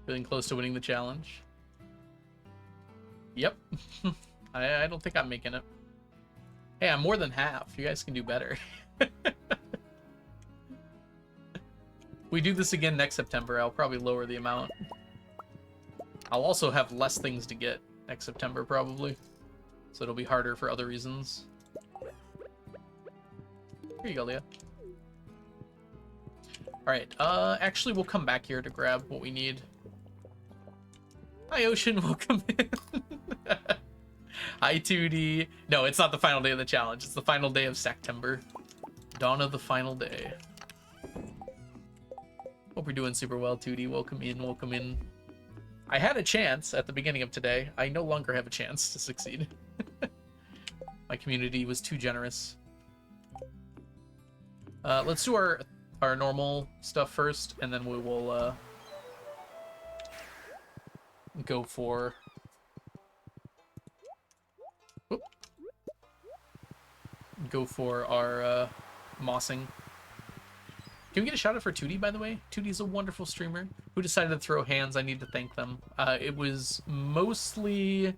Feeling close to winning the challenge. Yep. I don't think I'm making it. Hey, I'm more than half. You guys can do better. We do this again next September, I'll probably lower the amount. I'll also have less things to get next September probably. So it'll be harder for other reasons. Here you go, Leah. Alright, actually we'll come back here to grab what we need. Hi, Ocean, welcome in. Hi, 2D. No, it's not the final day of the challenge. It's the final day of Stacktember. Dawn of the final day. Hope you're doing super well, 2D. Welcome in, welcome in. I had a chance at the beginning of today. I no longer have a chance to succeed. My community was too generous. Let's do our normal stuff first, and then we will go for... Whoop. Go for our mossing. Can we get a shout out for 2D, by the way? 2D's a wonderful streamer who decided to throw hands. I need to thank them. It was mostly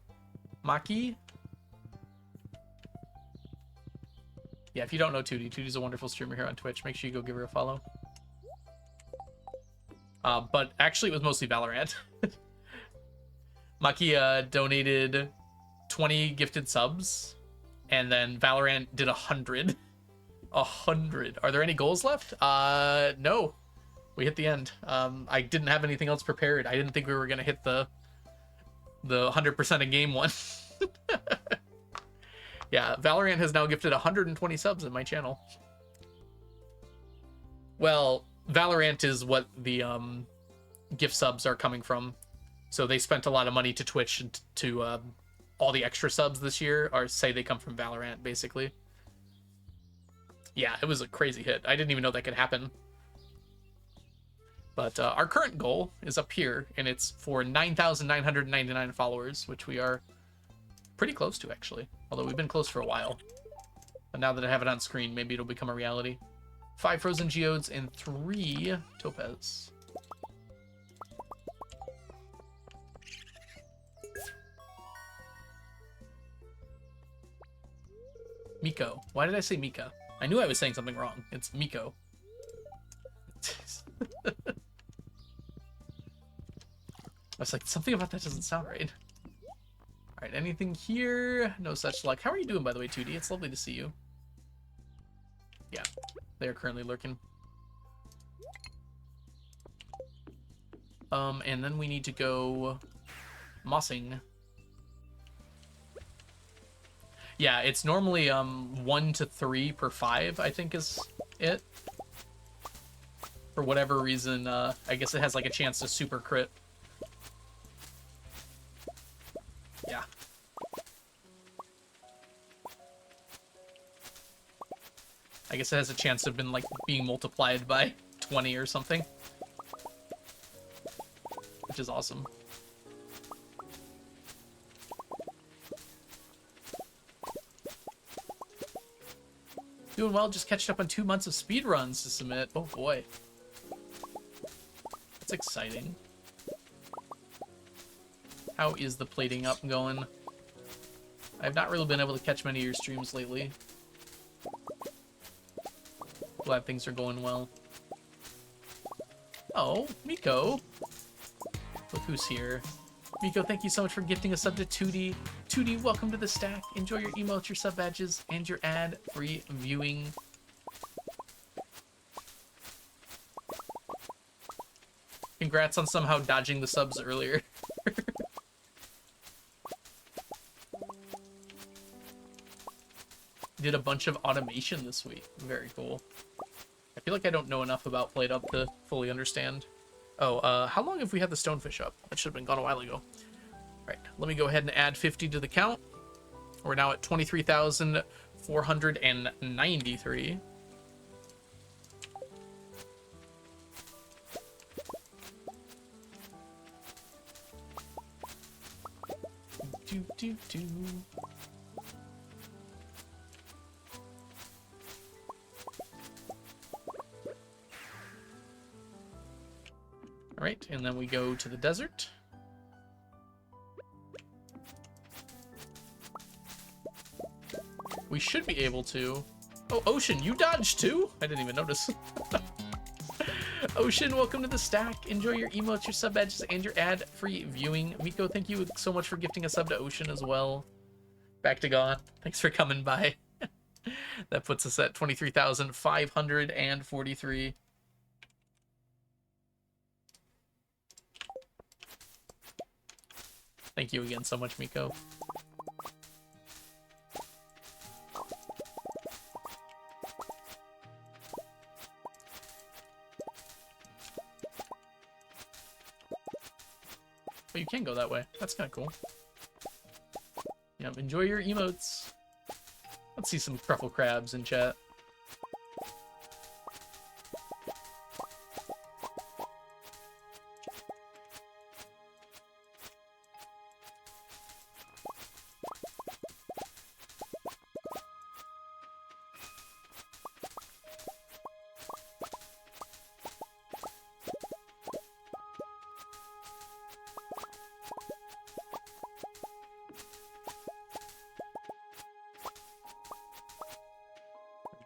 Maki. Yeah, if you don't know 2D, 2D's a wonderful streamer here on Twitch. Make sure you go give her a follow. But actually, it was mostly Valorant. Maki donated 20 gifted subs, and then Valorant did 100. 100. Are there any goals left? No. We hit the end. I didn't have anything else prepared. I didn't think we were gonna hit the 100% of game one. Yeah, Valorant has now gifted 120 subs in my channel. Well, Valorant is what the gift subs are coming from. So they spent a lot of money to Twitch and to all the extra subs this year are say they come from Valorant, basically. Yeah, it was a crazy hit. I didn't even know that could happen. But our current goal is up here, and it's for 9,999 followers, which we are pretty close to, actually. Although we've been close for a while. But now that I have it on screen, maybe it'll become a reality. 5 frozen geodes and 3 topaz. Miko. Why did I say Mika? I knew I was saying something wrong. It's Miko. I was like, something about that doesn't sound right. Alright, anything here? No such luck. How are you doing, by the way, 2D? It's lovely to see you. Yeah, they are currently lurking. And then we need to go mossing. Yeah, it's normally 1 to 3 per 5, I think is it. For whatever reason, I guess it has like a chance to super crit. Yeah. I guess it has a chance of been like being multiplied by 20 or something. Which is awesome. Doing well, just catching up on 2 months of speedruns to submit. Oh boy. That's exciting. How is the plating up going? I've not really been able to catch many of your streams lately. Glad things are going well. Oh, Miko. Look who's here. Miko, thank you so much for gifting a sub to 2D. 2D, welcome to the stack. Enjoy your emotes, your sub badges, and your ad-free viewing. Congrats on somehow dodging the subs earlier. Did a bunch of automation this week. Very cool. I feel like I don't know enough about Played Up to fully understand. Oh, how long have we had the stonefish up? That should have been gone a while ago. Alright, let me go ahead and add 50 to the count. We're now at 23,493. Do. All right, and then we go to the desert. We should be able to... Oh, Ocean, you dodged too? I didn't even notice. Ocean, welcome to the stack. Enjoy your emotes, your sub badges, and your ad-free viewing. Miko, thank you so much for gifting a sub to Ocean as well. Back to Gone. Thanks for coming by. That puts us at 23,543. Thank you again so much, Miko. Oh, you can go that way. That's kind of cool. Yep, enjoy your emotes. Let's see some truffle crabs in chat.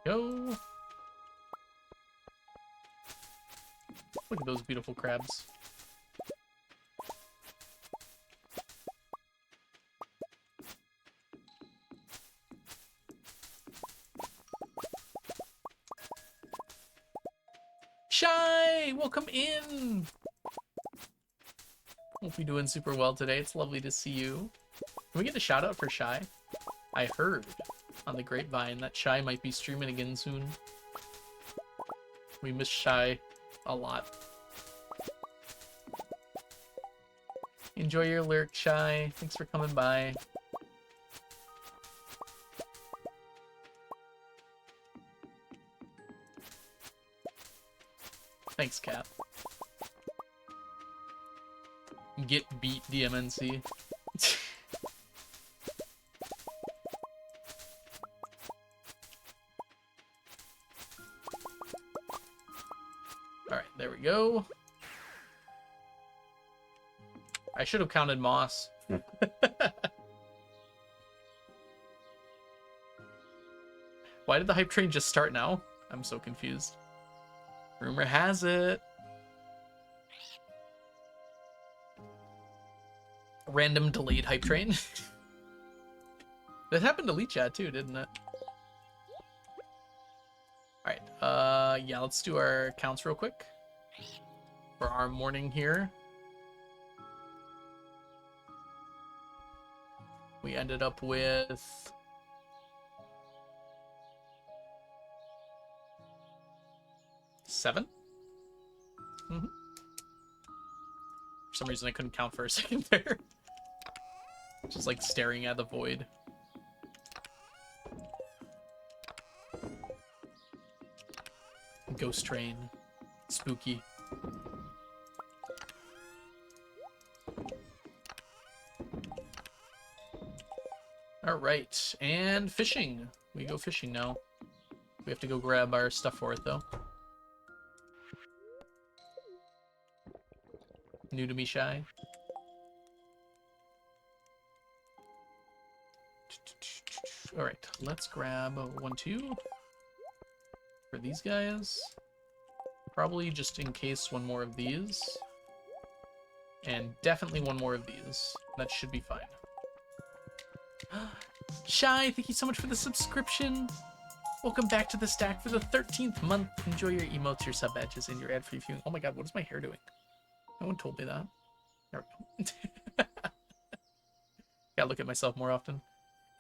Go. Look at those beautiful crabs. Shy, welcome in. Hope you're doing super well today. It's lovely to see you. Can we get a shout out for Shy? I heard on the grapevine that Shy might be streaming again soon. We miss Shy a lot. Enjoy your lyric, Shy. Thanks for coming by. Thanks, Cap. Get beat, DMNC. Alright, there we go. I should have counted moss. Why did the hype train just start now? I'm so confused. Rumor has it. Random delayed hype train. That happened to Lee Chat too, didn't it? Alright, yeah, let's do our counts real quick. For our morning here. We ended up with... seven? Mm-hmm. For some reason I couldn't count for a second there. Just like staring at the void. Ghost train. Spooky. Alright, and fishing. We go fishing now. We have to go grab our stuff for it though. New to me, Shy. Alright, let's grab 1, 2 for these guys. Probably just in case one more of these. And definitely one more of these. That should be fine. Shy, thank you so much for the subscription. Welcome back to the stack for the 13th month. Enjoy your emotes, your sub badges, and your ad-free viewing. Oh my god, what is my hair doing? No one told me that. There we go. Gotta look at myself more often.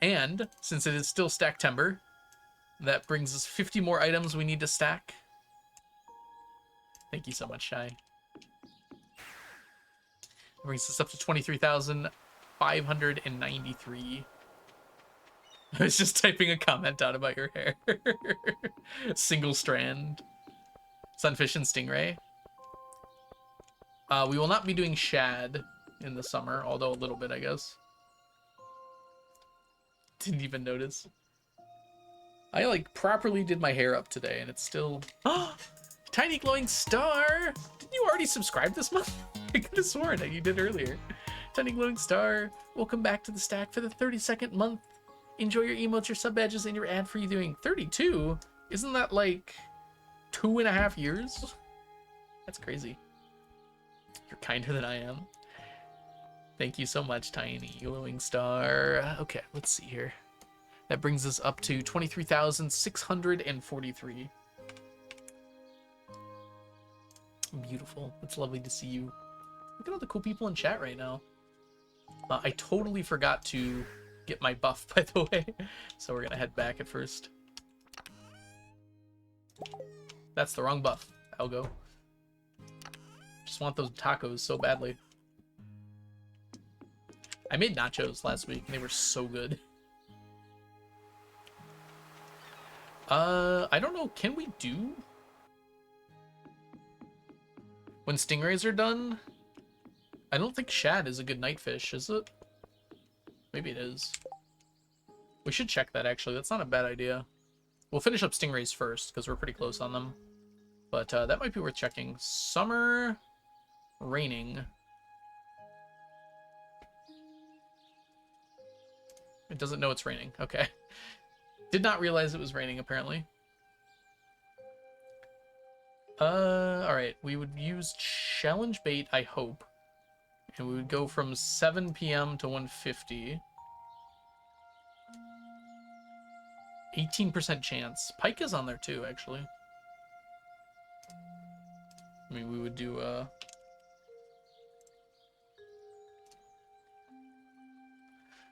And since it is still Stacktember, that brings us 50 more items we need to stack. Thank you so much, Shy. That brings us up to 23,593. I was just typing a comment out about your hair. Single strand. Sunfish and Stingray. We will not be doing shad in the summer, although a little bit, I guess. Didn't even notice. I, like, properly did my hair up today, and it's still... Tiny glowing star! Didn't you already subscribe this month? I could have sworn that you did earlier. Tiny glowing star, welcome back to the stack for the 32nd month. Enjoy your emotes, your sub badges, and your ad-free viewing. 32? Isn't that, like, 2.5 years? That's crazy. You're kinder than I am. Thank you so much, Tiny Glowing Star. Okay, let's see here. That brings us up to 23,643. Beautiful. It's lovely to see you. Look at all the cool people in chat right now. I totally forgot to get my buff, by the way. So we're going to head back at first. That's the wrong buff. I'll go. Just want those tacos so badly. I made nachos last week, and they were so good. I don't know. Can we do... When stingrays are done? I don't think shad is a good night fish, is it? Maybe it is. We should check that, actually. That's not a bad idea. We'll finish up stingrays first, because we're pretty close on them. But that might be worth checking. Summer... Raining. It doesn't know it's raining. Okay. Did not realize it was raining, apparently. Alright. We would use challenge bait, I hope. And we would go from 7 p.m. to 1:50. 18% chance. Pike is on there too, actually. I mean, we would do,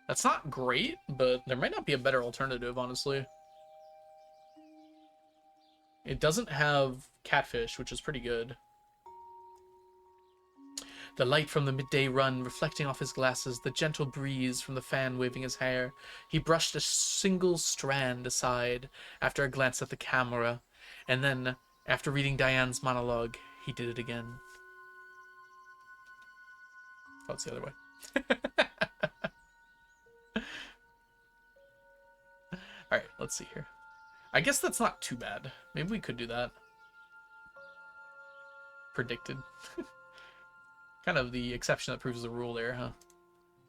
That's not great, but there might not be a better alternative, honestly. It doesn't have catfish, which is pretty good. The light from the midday run reflecting off his glasses, the gentle breeze from the fan waving his hair. He brushed a single strand aside after a glance at the camera, and then, after reading Diane's monologue, he did it again. Oh, it's the other way. Alright, let's see here. I guess that's not too bad. Maybe we could do that. Predicted. Kind of the exception that proves the rule there, huh?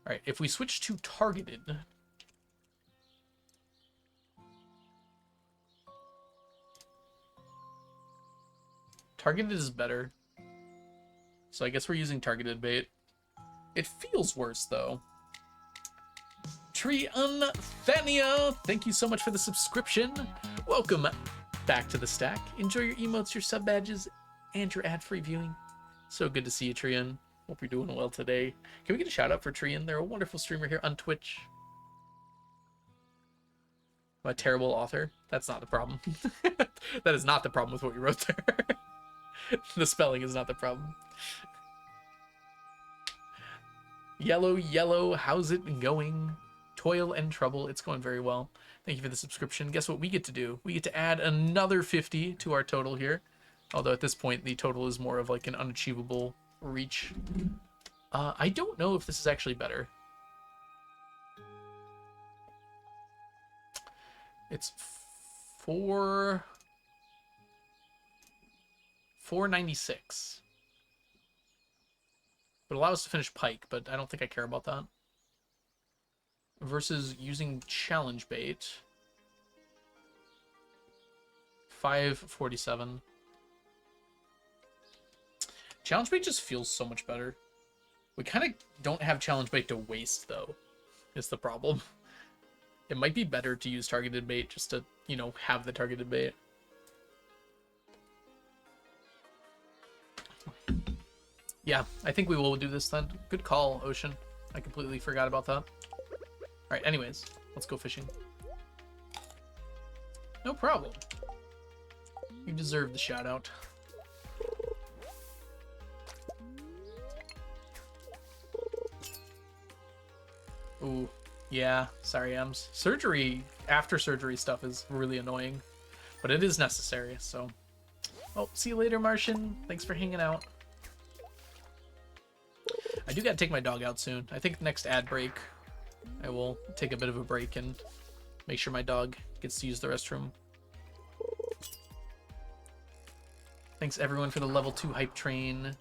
Alright, if we switch to targeted... Targeted is better. So I guess we're using targeted bait. It feels worse, though. Triunthania, thank you so much for the subscription. Welcome back to the stack. Enjoy your emotes, your sub badges, and your ad-free viewing. So good to see you, Trian. Hope you're doing well today. Can we get a shout out for Trian? They're a wonderful streamer here on Twitch. I'm a terrible author. That's not the problem. That is not the problem with what you wrote there. The spelling is not the problem. Yellow, yellow, how's it going? Toil and trouble, it's going very well. Thank you for the subscription. Guess what we get to do? We get to add another 50 to our total here. Although at this point, the total is more of like an unachievable reach. I don't know if this is actually better. It's 496. Would allow us to finish pike, but I don't think I care about that. Versus using challenge bait. 547. Challenge bait just feels so much better. We kind of don't have challenge bait to waste, though, is the problem. It might be better to use targeted bait just to, you know, have the targeted bait. Yeah, I think we will do this then. Good call, Ocean. I completely forgot about that. Alright, anyways, let's go fishing. No problem. You deserve the shout out. Ooh, yeah, sorry, Ems. Surgery, after surgery stuff is really annoying, but it is necessary, so. Oh, see you later, Martian. Thanks for hanging out. I do gotta take my dog out soon. I think next ad break, I will take a bit of a break and make sure my dog gets to use the restroom. Thanks everyone for the level 2 hype train.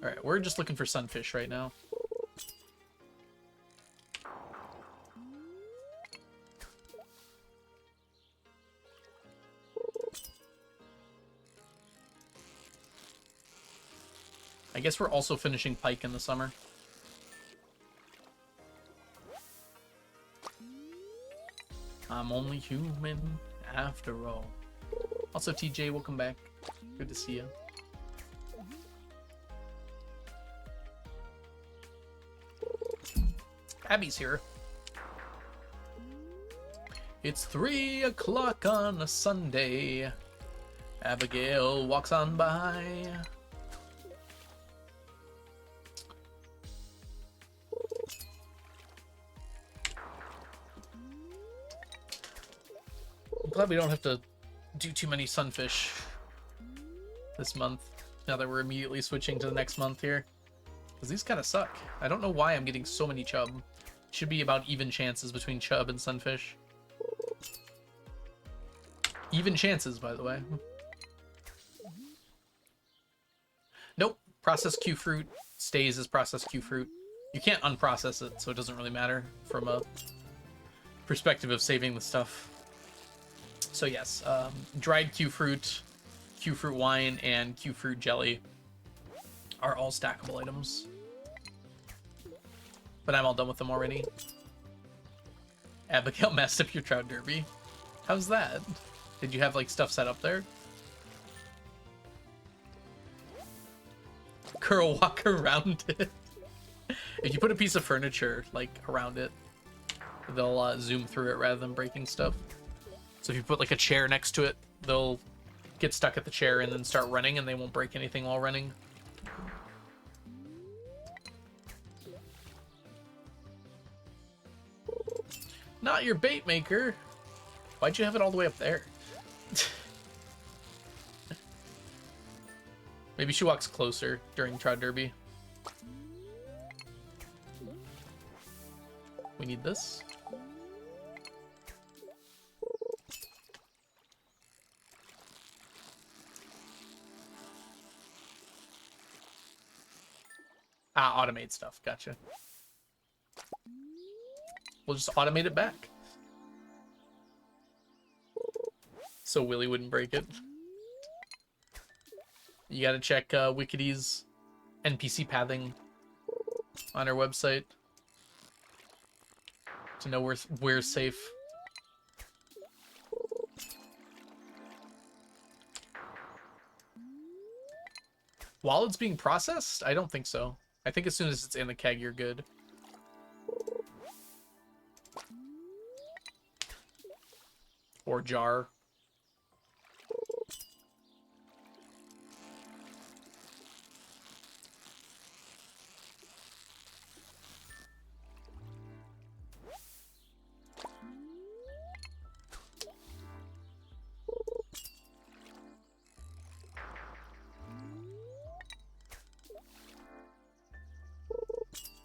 Alright, we're just looking for sunfish right now. guess we're also finishing pike in the summer. I'm only human after all. Also, TJ, welcome back. Good to see you. Abby's here. It's 3 o'clock on a Sunday. Abigail walks on by. I'm glad we don't have to do too many sunfish this month, now that we're immediately switching to the next month here. Because these kind of suck. I don't know why I'm getting so many chub. Should be about even chances between chub and sunfish. Even chances, by the way. Nope. Processed Q fruit stays as processed Q fruit. You can't unprocess it, so it doesn't really matter from a perspective of saving the stuff. So yes, dried Q fruit wine, and Q fruit jelly are all stackable items. But I'm all done with them already. Abigail messed up your trout derby. How's that? Did you have like stuff set up there? Girl, walk around it. If you put a piece of furniture like around it, they'll zoom through it rather than breaking stuff. So if you put like a chair next to it, they'll get stuck at the chair and then start running, and they won't break anything while running. Not your bait maker. Why'd you have it all the way up there? Maybe she walks closer during Trout Derby. We need this. Ah, automate stuff. Gotcha. We'll just automate it back. So Willy wouldn't break it. You gotta check Wickedy's NPC pathing on our website to know where's safe. While it's being processed? I don't think so. I think as soon as it's in the keg, you're good. Or jar.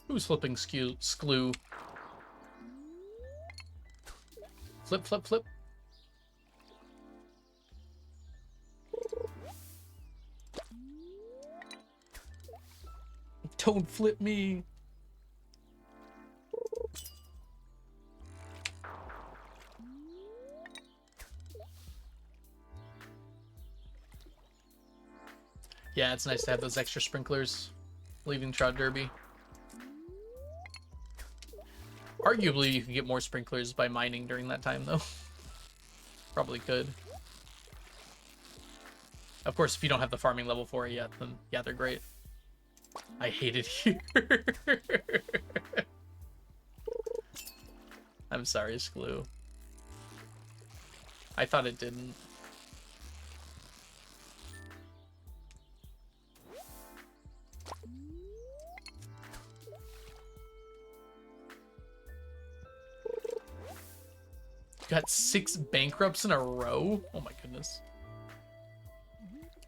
Who's flipping Sklew? Flip, flip, flip. Don't flip me. Yeah, it's nice to have those extra sprinklers leaving Trout Derby. Arguably, you can get more sprinklers by mining during that time, though. Probably could. Of course, if you don't have the farming level for it yet, then yeah, they're great. I hate it here. I'm sorry, Sklew. I thought it didn't. Got 6 bankrupts in a row? Oh my goodness.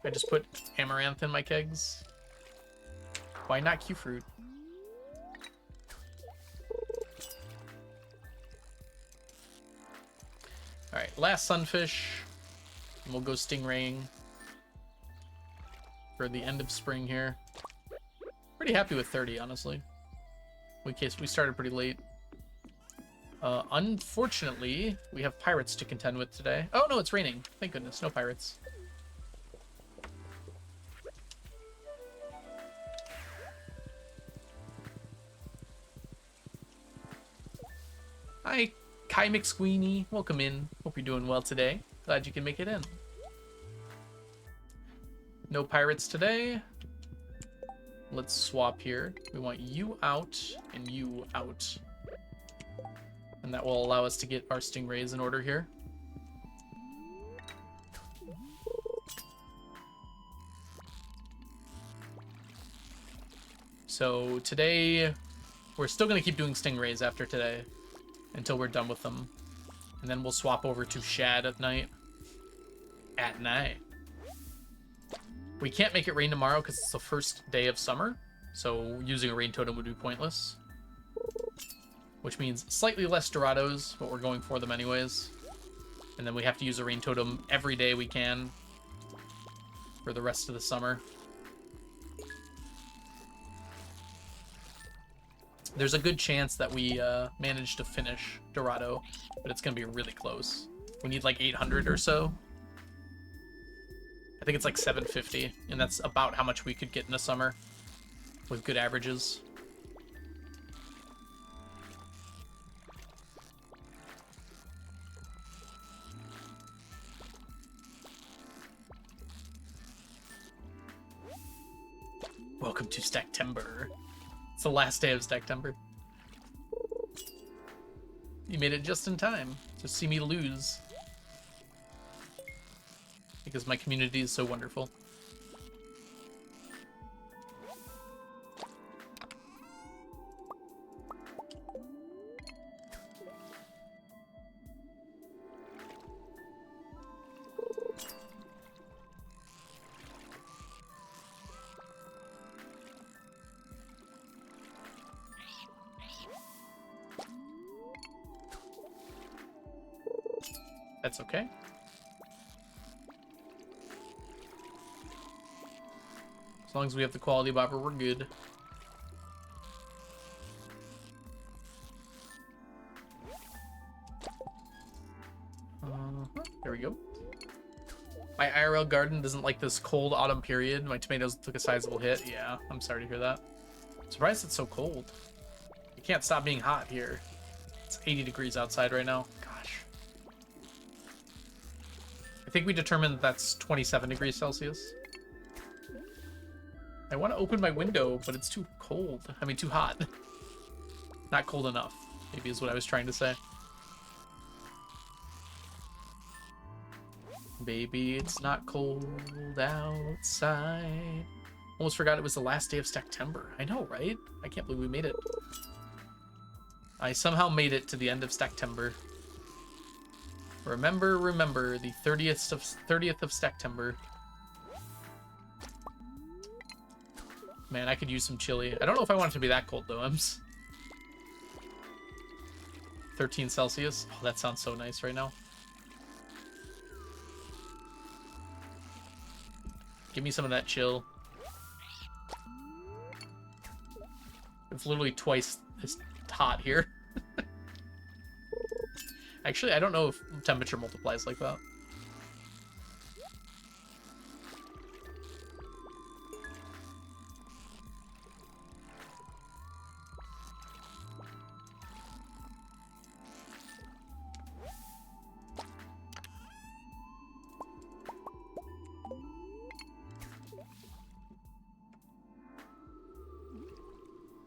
I just put amaranth in my kegs. Why not Q fruit? Alright, last sunfish. And we'll go stingraying for the end of spring here. Pretty happy with 30, honestly. In case we started pretty late. Unfortunately, we have pirates to contend with today. Oh, no, it's raining. Thank goodness. No pirates. Hi, Kai McSqueenie. Welcome in. Hope you're doing well today. Glad you can make it in. No pirates today. Let's swap here. We want you out and you out. And that will allow us to get our stingrays in order here. So today, we're still going to keep doing stingrays after today until we're done with them. And then we'll swap over to shad at night. At night. We can't make it rain tomorrow because it's the first day of summer. So using a rain totem would be pointless. Which means slightly less Dorados, but we're going for them anyways. And then we have to use a rain totem every day we can for the rest of the summer. There's a good chance that we manage to finish Dorado, but it's going to be really close. We need like 800 or so. I think it's like 750, and that's about how much we could get in the summer with good averages. Welcome to Stacktember. It's the last day of Stacktember. You made it just in time to see me lose. Because my community is so wonderful. That's okay. As long as we have the quality bobber, we're good. There we go. My IRL garden doesn't like this cold autumn period. My tomatoes took a sizable hit. Yeah, I'm sorry to hear that. I'm surprised it's so cold. It can't stop being hot here. It's 80 degrees outside right now. Gosh. I think we determined that's 27 degrees Celsius. I want to open my window, but it's too cold. I mean, too hot. Not cold enough, maybe is what I was trying to say. Baby, it's not cold outside. Almost forgot it was the last day of Stacktember. I know, right? I can't believe we made it. I somehow made it to the end of Stacktember. Remember, the 30th of Stacktember. Man, I could use some chili. I don't know if I want it to be that cold, though, Ems. 13 Celsius. Oh, that sounds so nice right now. Give me some of that chill. It's literally twice as hot here. Actually, I don't know if temperature multiplies like that.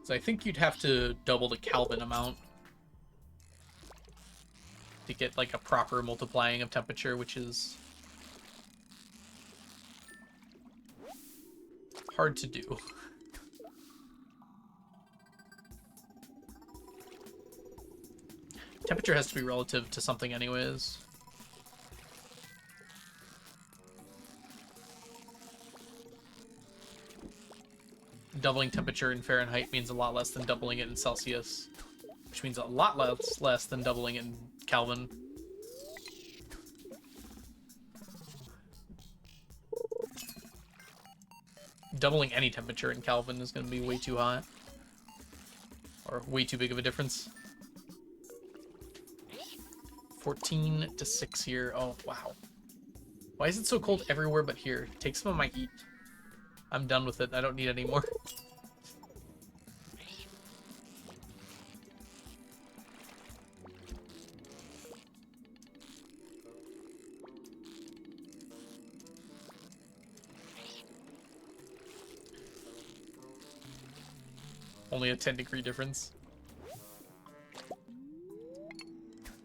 So I think you'd have to double the Kelvin amount to get like a proper multiplying of temperature, which is hard to do. Temperature has to be relative to something anyways. Doubling temperature in Fahrenheit means a lot less than doubling it in Celsius, which means a lot less than doubling it in Kelvin. Doubling any temperature in Kelvin is going to be way too hot. Or way too big of a difference. 14 to 6 here. Oh, wow. Why is it so cold everywhere but here? Take some of my heat. I'm done with it. I don't need any more. Only a 10-degree difference.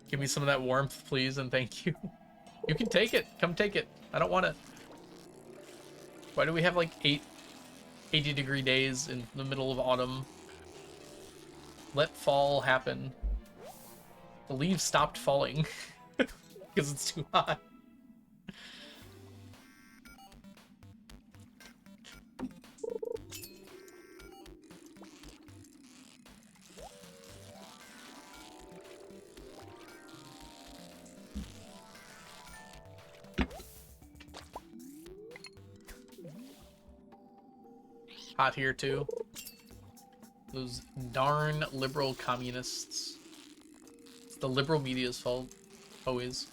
Give me some of that warmth, please, and thank you. You can take it. Come take it. I don't want it. Why do we have like 80-degree days in the middle of autumn? Let fall happen. The leaves stopped falling because it's too hot. Hot here too. Those darn liberal communists. It's the liberal media's fault. Always.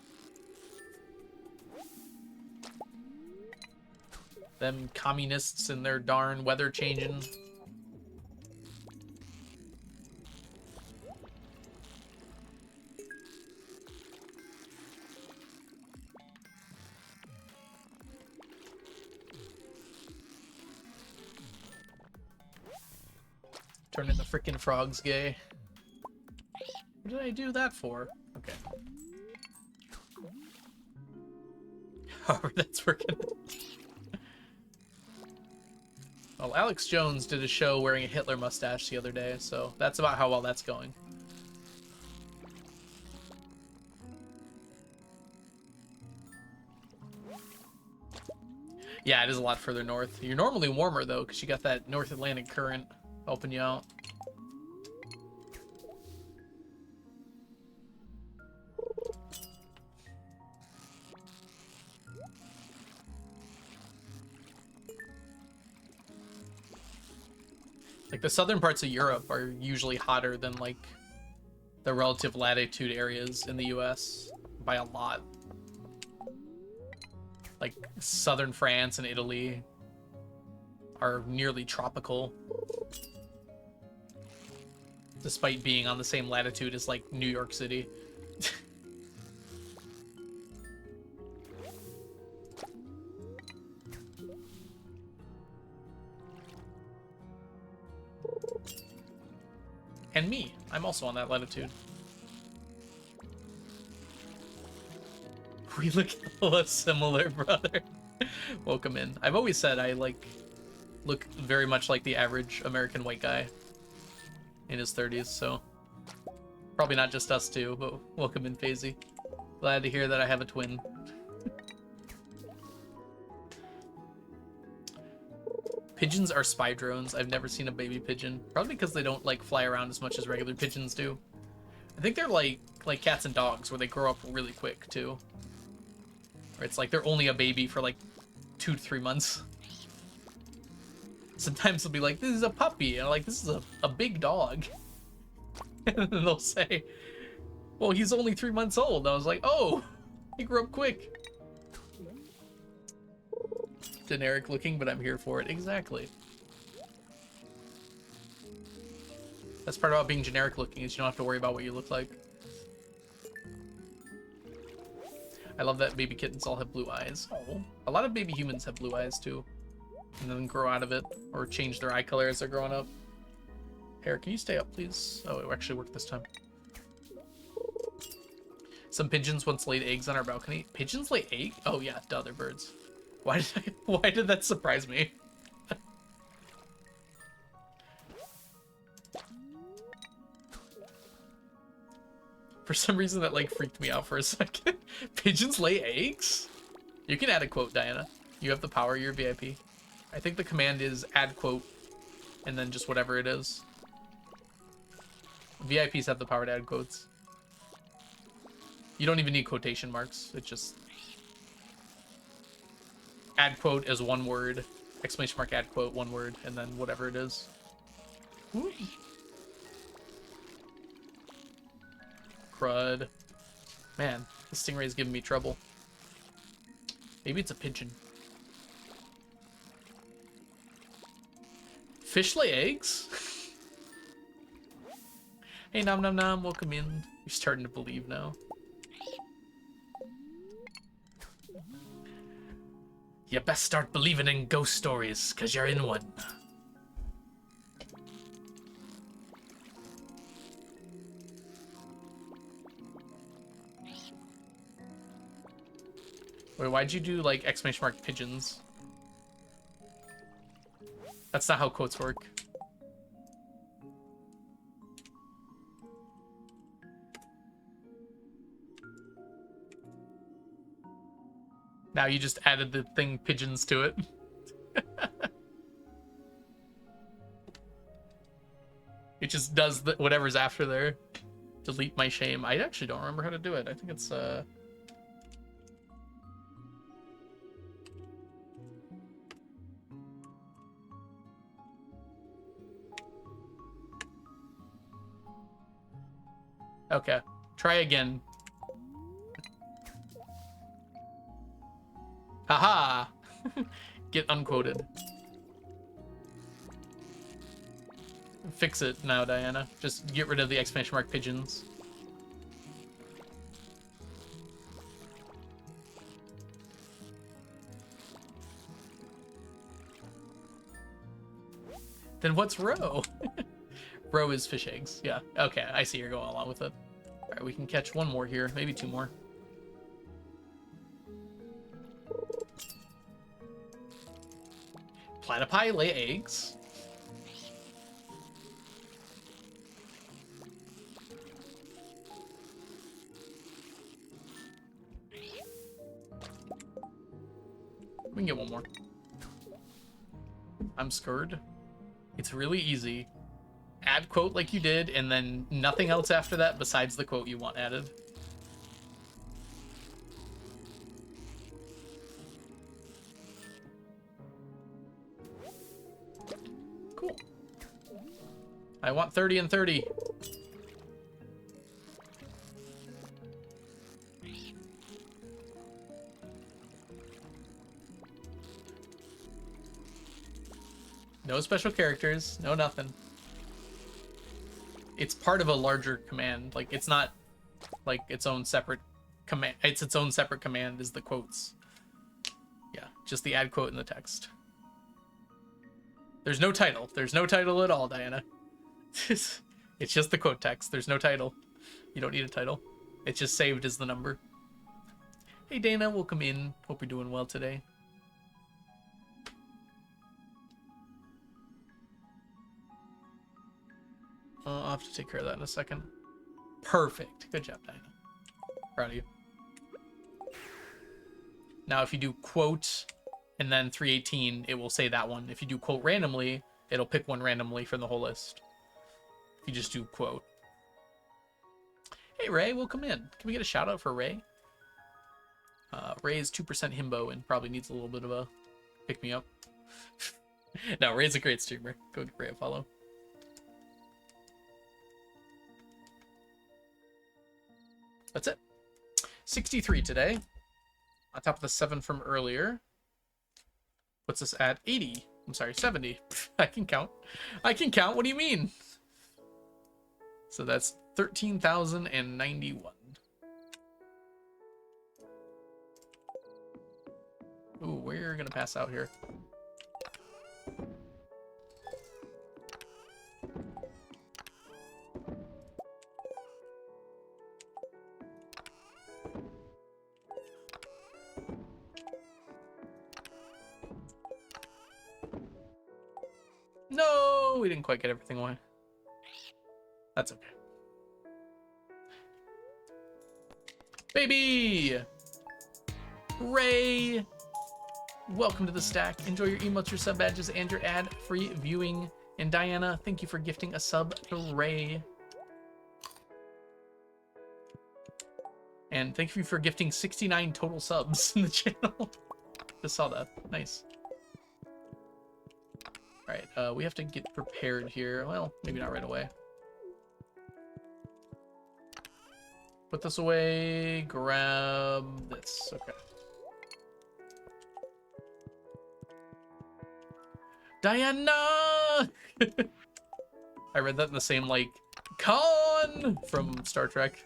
Them communists and their darn weather changing. Turning the frickin' frogs gay. What did I do that for? Okay. However, that's working. Well, Alex Jones did a show wearing a Hitler mustache the other day, so that's about how well that's going. Yeah, it is a lot further north. You're normally warmer, though, because you got that North Atlantic current helping you out. Like, the southern parts of Europe are usually hotter than, like, the relative latitude areas in the US by a lot. Like, southern France and Italy are nearly tropical, despite being on the same latitude as, like, New York City. And me. I'm also on that latitude. We look hella similar, brother. Welcome in. I've always said I, like, look very much like the average American white guy in his 30s, so probably not just us two, but welcome in, Fazy. Glad to hear that I have a twin. Pigeons are spy drones. I've never seen a baby pigeon. Probably because they don't, like, fly around as much as regular pigeons do. I think they're like cats and dogs, where they grow up really quick, too. Or it's like they're only a baby for, like, 2 to 3 months. Sometimes they'll be like, this is a puppy. And I'm like, this is a big dog. And then they'll say, well, he's only 3 months old. And I was like, oh, he grew up quick. Generic looking, but I'm here for it. Exactly. That's part about being generic looking, is you don't have to worry about what you look like. I love that baby kittens all have blue eyes. Oh, a lot of baby humans have blue eyes too, and then grow out of it or change their eye color as they're growing up. Hair, can you stay up, please? Oh, it actually worked this time. Some pigeons once laid eggs on our balcony. Pigeons lay eggs? Oh yeah, duh, they're birds. Why did that surprise me? For some reason that, like, freaked me out for a second. Pigeons lay eggs? You can add a quote, Diana. You have the power, you're VIP. I think the command is add quote, and then just whatever it is. VIPs have the power to add quotes. You don't even need quotation marks. It just... add quote as one word, exclamation mark add quote, one word, and then whatever it is. Ooh. Crud. Man, the stingray's giving me trouble. Maybe it's a pigeon. Fish lay eggs? Hey, Nom Nom Nom, welcome in. You're starting to believe now. You best start believing in ghost stories, because you're in one. Wait, why'd you do, like, exclamation mark pigeons? That's not how quotes work. Now you just added the thing pigeons to it. It just does whatever's after there. Delete my shame. I actually don't remember how to do it. I think it's okay. Try again. Haha! Get unquoted. Fix it now, Diana. Just get rid of the exclamation mark pigeons. Then what's row? Row is fish eggs. Yeah. Okay, I see you're going along with it. All right, we can catch one more here. Maybe two more. Platypi lay eggs. We can get one more. I'm scared. It's really easy. Add quote like you did, and then nothing else after that besides the quote you want added. Cool. I want 30 and 30. No special characters, no nothing. It's part of a larger command. Like, it's not like its own separate command. It's its own separate command is the quotes. Yeah, just the add quote in the text. There's no title. There's no title at all, Diana. It's just the quote text. There's no title. You don't need a title. It's just saved as the number. Hey, Dana, welcome in. Hope you're doing well today. I'll have to take care of that in a second. Perfect. Good job, Diana. Proud of you. Now, if you do quote and then 318, it will say that one. If you do quote randomly, it'll pick one randomly from the whole list. If you just do quote. Hey, Ray, welcome in. Can we get a shout out for Ray? Ray is 2% himbo and probably needs a little bit of a pick-me-up. No, Ray's a great streamer. Go give Ray a follow. That's it. 63 today. On top of the 7 from earlier. Puts us at 80. I'm sorry, 70. I can count. I can count. What do you mean? So that's 13,091. Ooh, we're gonna pass out here. No, we didn't quite get everything away. That's okay. Baby! Ray! Welcome to the stack. Enjoy your emotes, your sub badges, and your ad-free viewing. And Diana, thank you for gifting a sub to Ray. And thank you for gifting 69 total subs in the channel. Just saw that. Nice. Alright, we have to get prepared here. Well, maybe not right away. Put this away. Grab this. Okay. Diana! I read that in the same, like, Khan from Star Trek.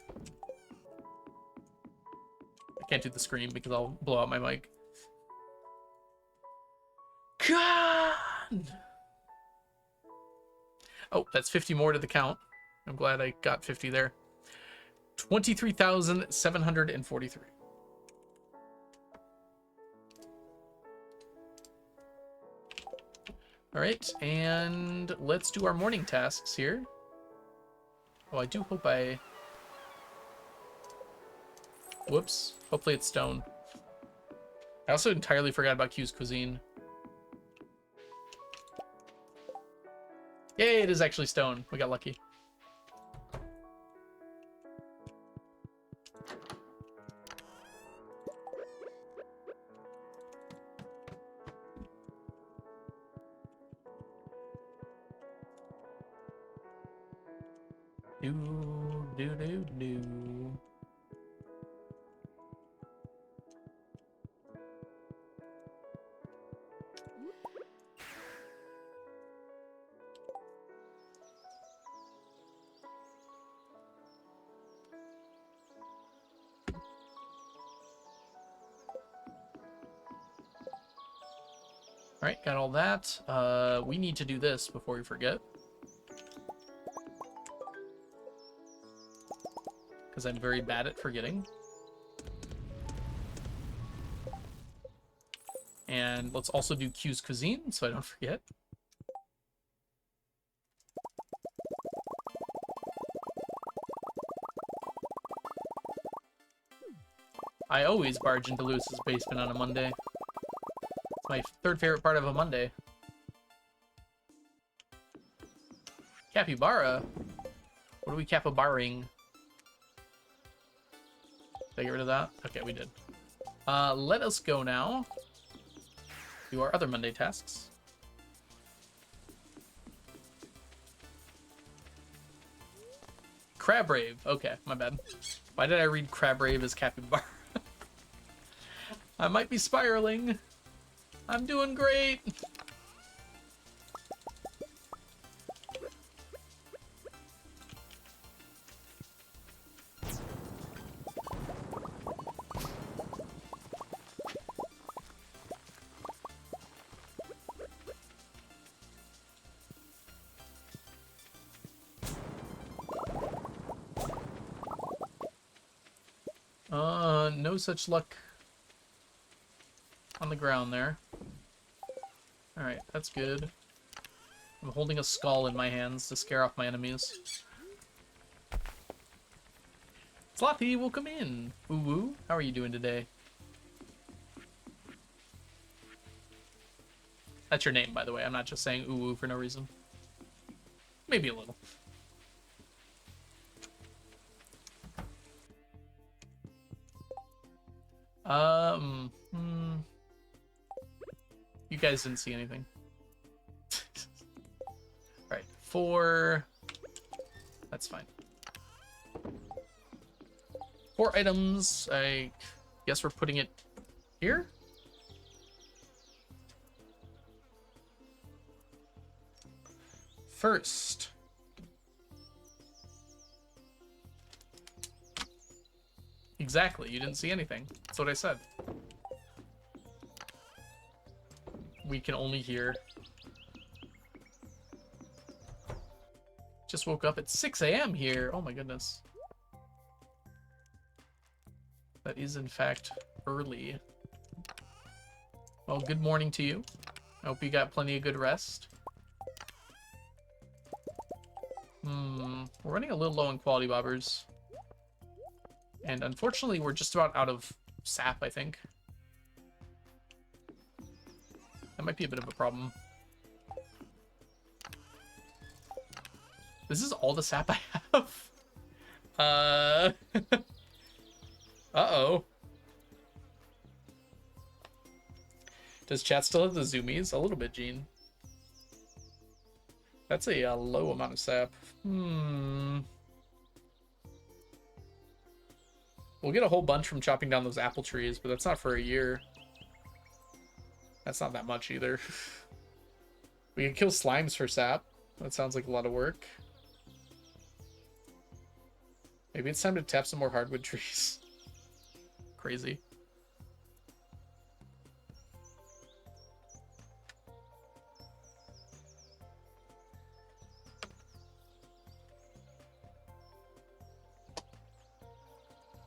I can't do the scream because I'll blow out my mic. Khan! Oh, that's 50 more to the count. I'm glad I got 50 there. 23,743. All right, and let's do our morning tasks here. Oh, I do hope I... Whoops. Hopefully it's stone. I also entirely forgot about Q's cuisine. Yay, it is actually stone. We got lucky. Do. All right, got all that. We need to do this before we forget. Because I'm very bad at forgetting. And let's also do Q's cuisine, so I don't forget. I always barge into Lewis's basement on a Monday. It's my third favorite part of a Monday. Capybara? What are we capybaraing? Did I get rid of that? Okay, we did. Let us go now. Do our other Monday tasks. Crabrave. Okay, my bad. Why did I read Crabrave as capybara? I might be spiraling. I'm doing great. No such luck on the ground there. Alright, that's good. I'm holding a skull in my hands to scare off my enemies. Sloppy, welcome in. Woo-woo, how are you doing today? That's your name, by the way. I'm not just saying ooh-woo for no reason. Maybe a little. You guys didn't see anything. Alright, 4. That's fine. 4 items. I guess we're putting it here? First. Exactly, you didn't see anything. That's what I said. We can only hear. Just woke up at 6 a.m. here. Oh my goodness. That is in fact early. Well, good morning to you. I hope you got plenty of good rest. We're running a little low on quality bobbers. And unfortunately, we're just about out of sap, I think. That might be a bit of a problem. This is all the sap I have? Uh-oh. Does chat still have the zoomies? A little bit, Gene. That's a low amount of sap. We'll get a whole bunch from chopping down those apple trees, but that's not for a year. That's not that much either. We can kill slimes for sap. That sounds like a lot of work. Maybe it's time to tap some more hardwood trees. Crazy.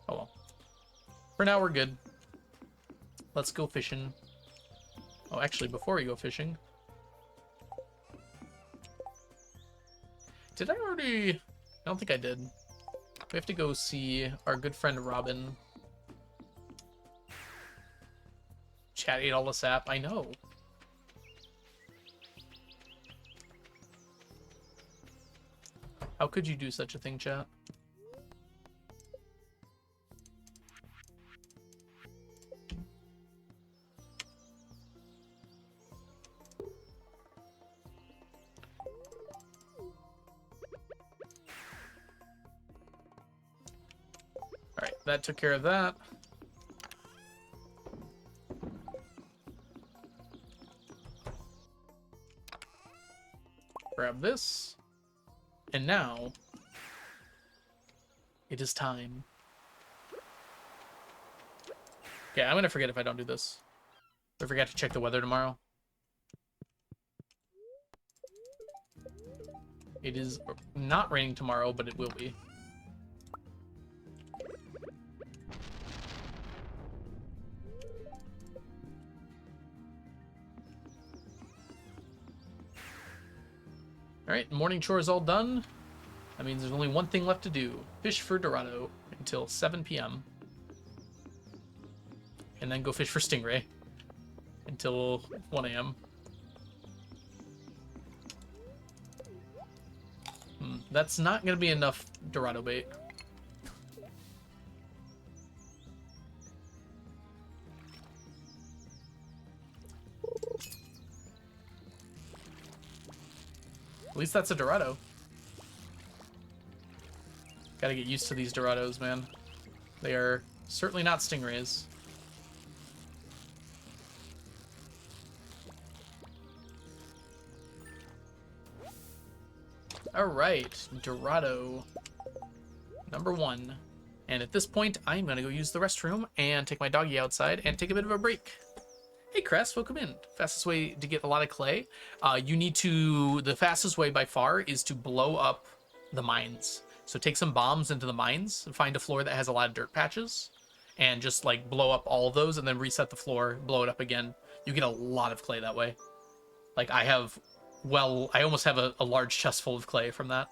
Oh well. For now, we're good. Let's go fishing. Oh, actually, before we go fishing, Did I already? I don't think I did. We have to go see our good friend Robin. Chat ate all the sap. I know. How could you do such a thing, chat? Alright, that took care of that. Grab this. And now, it is time. Okay, I'm gonna forget if I don't do this. I forgot to check the weather tomorrow. It is not raining tomorrow, but it will be. Alright, morning chore is all done. That means there's only one thing left to do. Fish for Dorado until 7 p.m. And then go fish for Stingray until 1 a.m. That's not going to be enough Dorado bait. At least that's a Dorado. Gotta get used to these Dorados, man. They are certainly not Stingrays. Alright, Dorado number 1. And at this point, I'm gonna go use the restroom and take my doggy outside and take a bit of a break. Hey Cress, welcome in. Fastest way to get a lot of clay. The fastest way by far is to blow up the mines. So take some bombs into the mines, find a floor that has a lot of dirt patches, and just like blow up all of those and then reset the floor, blow it up again. You get a lot of clay that way. Like I almost have a large chest full of clay from that.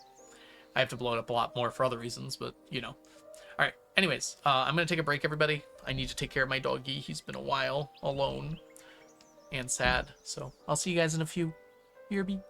I have to blow it up a lot more for other reasons, but you know. All right, anyways, I'm gonna take a break, everybody. I need to take care of my doggy. He's been a while alone and sad. So I'll see you guys in a few. BRB.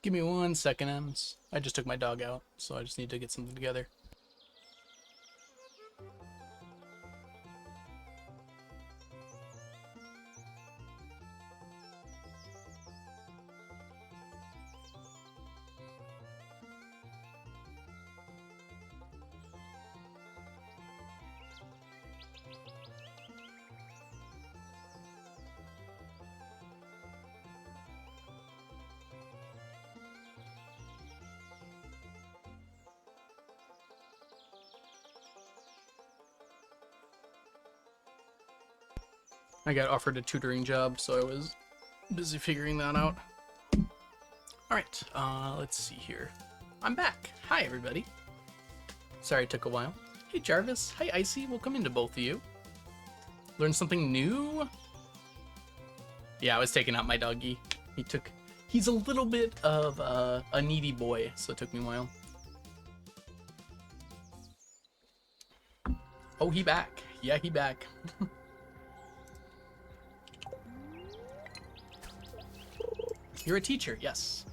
Give me 1 second, Ems. I just took my dog out, so I just need to get something together. I got offered a tutoring job, so I was busy figuring that out. Alright, let's see here. I'm back. Hi, everybody. Sorry it took a while. Hey, Jarvis. Hi, Icy. Welcome into both of you. Learn something new? Yeah, I was taking out my doggy. He's a little bit of a needy boy, so it took me a while. Oh, he back. Yeah, he back. You're a teacher, yes.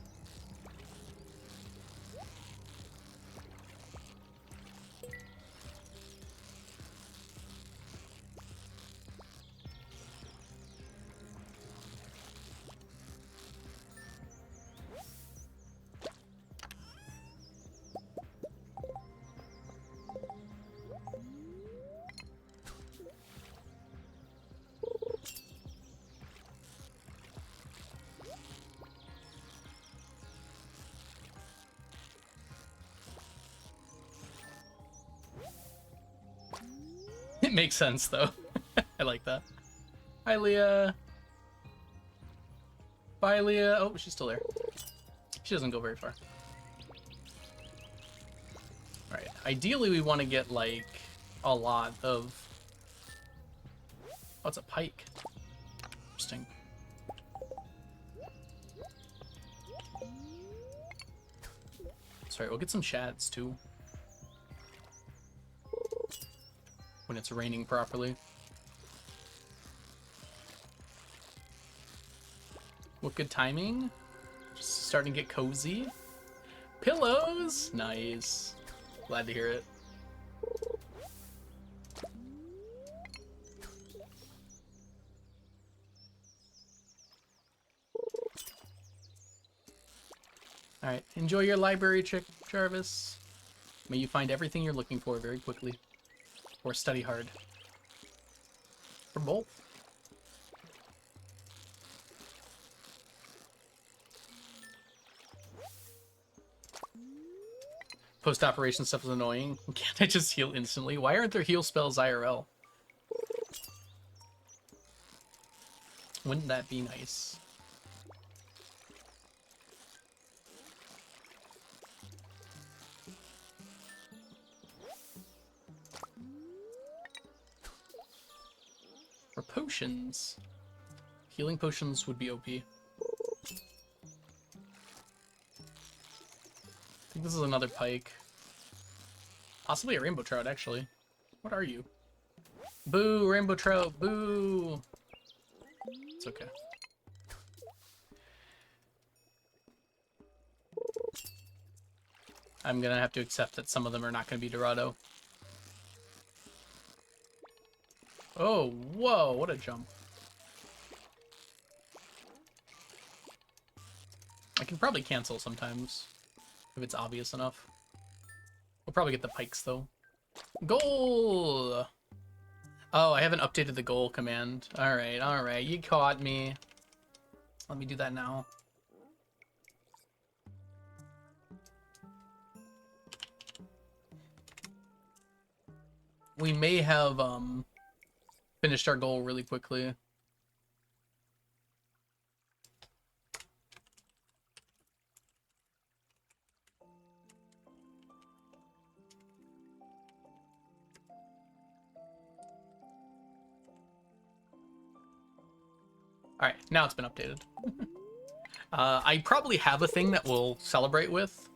It makes sense, though. I like that. Hi, Leah. Bye, Leah. Oh, she's still there. She doesn't go very far. Alright, ideally we want to get, like, a lot of... Oh, it's a pike. Interesting. Sorry, we'll get some shads, too. When it's raining properly. What good timing? Just starting to get cozy. Pillows! Nice. Glad to hear it. Alright, enjoy your library trick, Jarvis. May you find everything you're looking for very quickly. Or study hard. Or both. Post-operation stuff is annoying. Can't I just heal instantly? Why aren't there heal spells IRL? Wouldn't that be nice? Or potions. Healing potions would be OP. I think this is another pike. Possibly a rainbow trout, actually. What are you? Boo, rainbow trout, boo! It's okay. I'm gonna have to accept that some of them are not gonna be Dorado. Oh, whoa, what a jump. I can probably cancel sometimes, if it's obvious enough. We'll probably get the pikes, though. Goal! Oh, I haven't updated the goal command. Alright, you caught me. Let me do that now. We may have, finished our goal really quickly. Alright, now it's been updated. I probably have a thing that we'll celebrate with.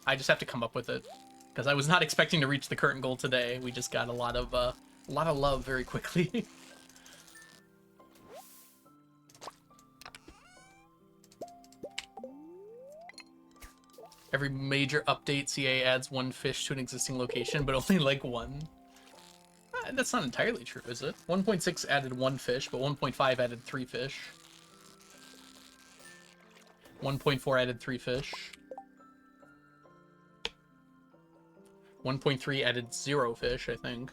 I just have to come up with it. Because I was not expecting to reach the current goal today. We just got a lot of love very quickly. Every major update, CA adds 1 fish to an existing location, but only like 1. That's not entirely true, is it? 1.6 added 1 fish, but 1.5 added 3 fish. 1.4 added 3 fish. 1.3 added 0 fish, I think.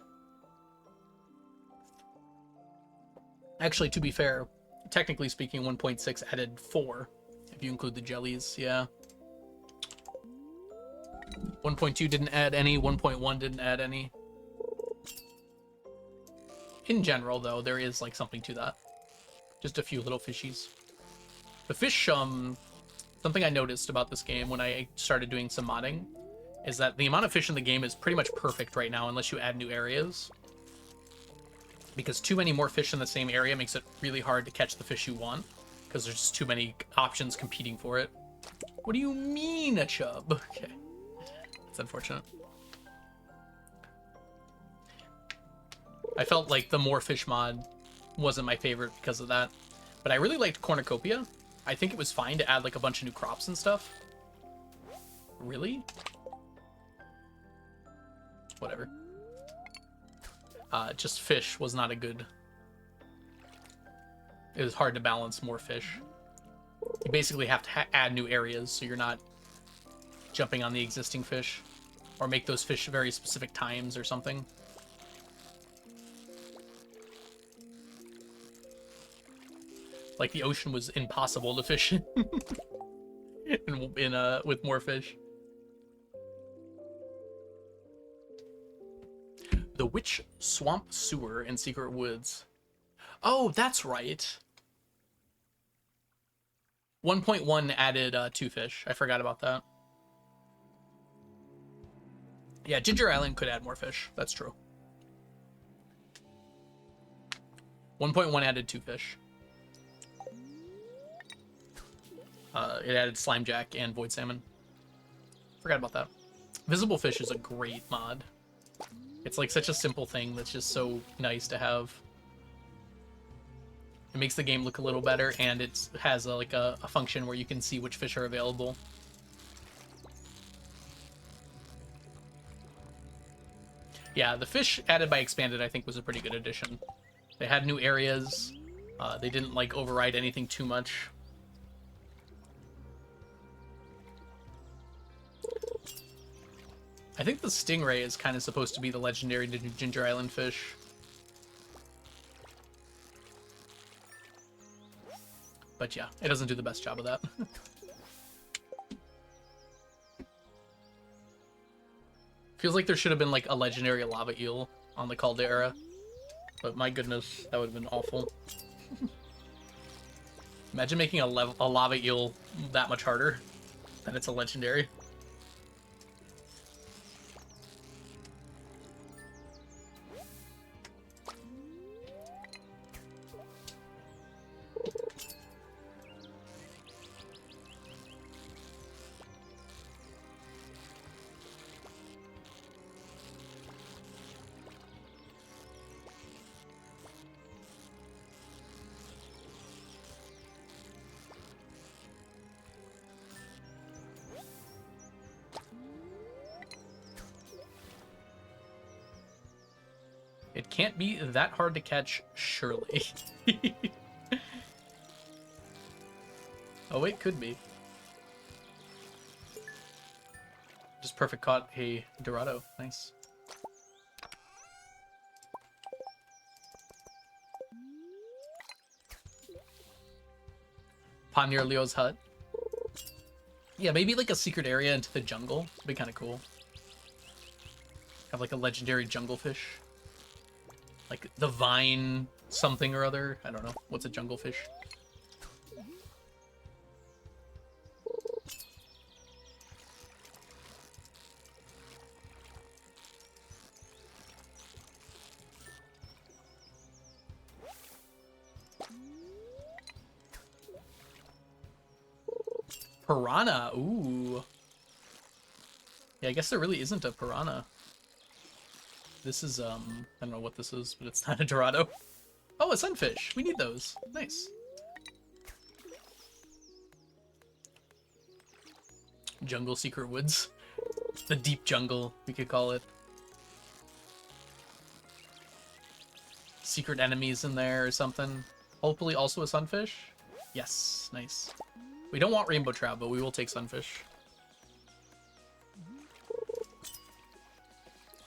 Actually, to be fair, technically speaking, 1.6 added 4, if you include the jellies, yeah. 1.2 didn't add any, 1.1 didn't add any. In general, though, there is, like, something to that. Just a few little fishies. The fish, something I noticed about this game when I started doing some modding is that the amount of fish in the game is pretty much perfect right now unless you add new areas. Because too many more fish in the same area makes it really hard to catch the fish you want, because there's just too many options competing for it. What do you mean, a chub? Okay. That's unfortunate. I felt like the more fish mod wasn't my favorite because of that. But I really liked Cornucopia. I think it was fine to add like a bunch of new crops and stuff. Really? Whatever. Just fish was not a good... It was hard to balance more fish. You basically have to add new areas so you're not jumping on the existing fish. Or make those fish very specific times or something. Like the ocean was impossible to fish in, with more fish. The Witch Swamp Sewer in Secret Woods. Oh, that's right. 1.1 added 2 fish. I forgot about that. Yeah, Ginger Island could add more fish. That's true. 1.1 added 2 fish. It added Slimejack and Void Salmon. Forgot about that. Visible Fish is a great mod. It's like such a simple thing that's just so nice to have. It makes the game look a little better, and it has a function where you can see which fish are available. Yeah, the fish added by Expanded I think was a pretty good addition. They had new areas. They didn't like override anything too much. I think the Stingray is kind of supposed to be the legendary Ginger Island fish. But yeah, it doesn't do the best job of that. Feels like there should have been like a legendary lava eel on the Caldera. But my goodness, that would have been awful. Imagine making a lava eel that much harder than it's a legendary. It can't be that hard to catch, surely. Oh, wait, could be. Just perfect caught a Dorado. Nice. Pond near Leo's hut. Yeah, maybe like a secret area into the jungle. Would be kind of cool. Have like a legendary jungle fish. Like the vine something or other. I don't know. What's a jungle fish? Piranha. Ooh. Yeah, I guess there really isn't a piranha. This is, I don't know what this is, but it's not a Dorado. Oh, a sunfish. We need those. Nice. Jungle Secret Woods. The deep jungle, we could call it. Secret enemies in there or something. Hopefully also a sunfish. Yes, nice. We don't want rainbow trout, but we will take sunfish.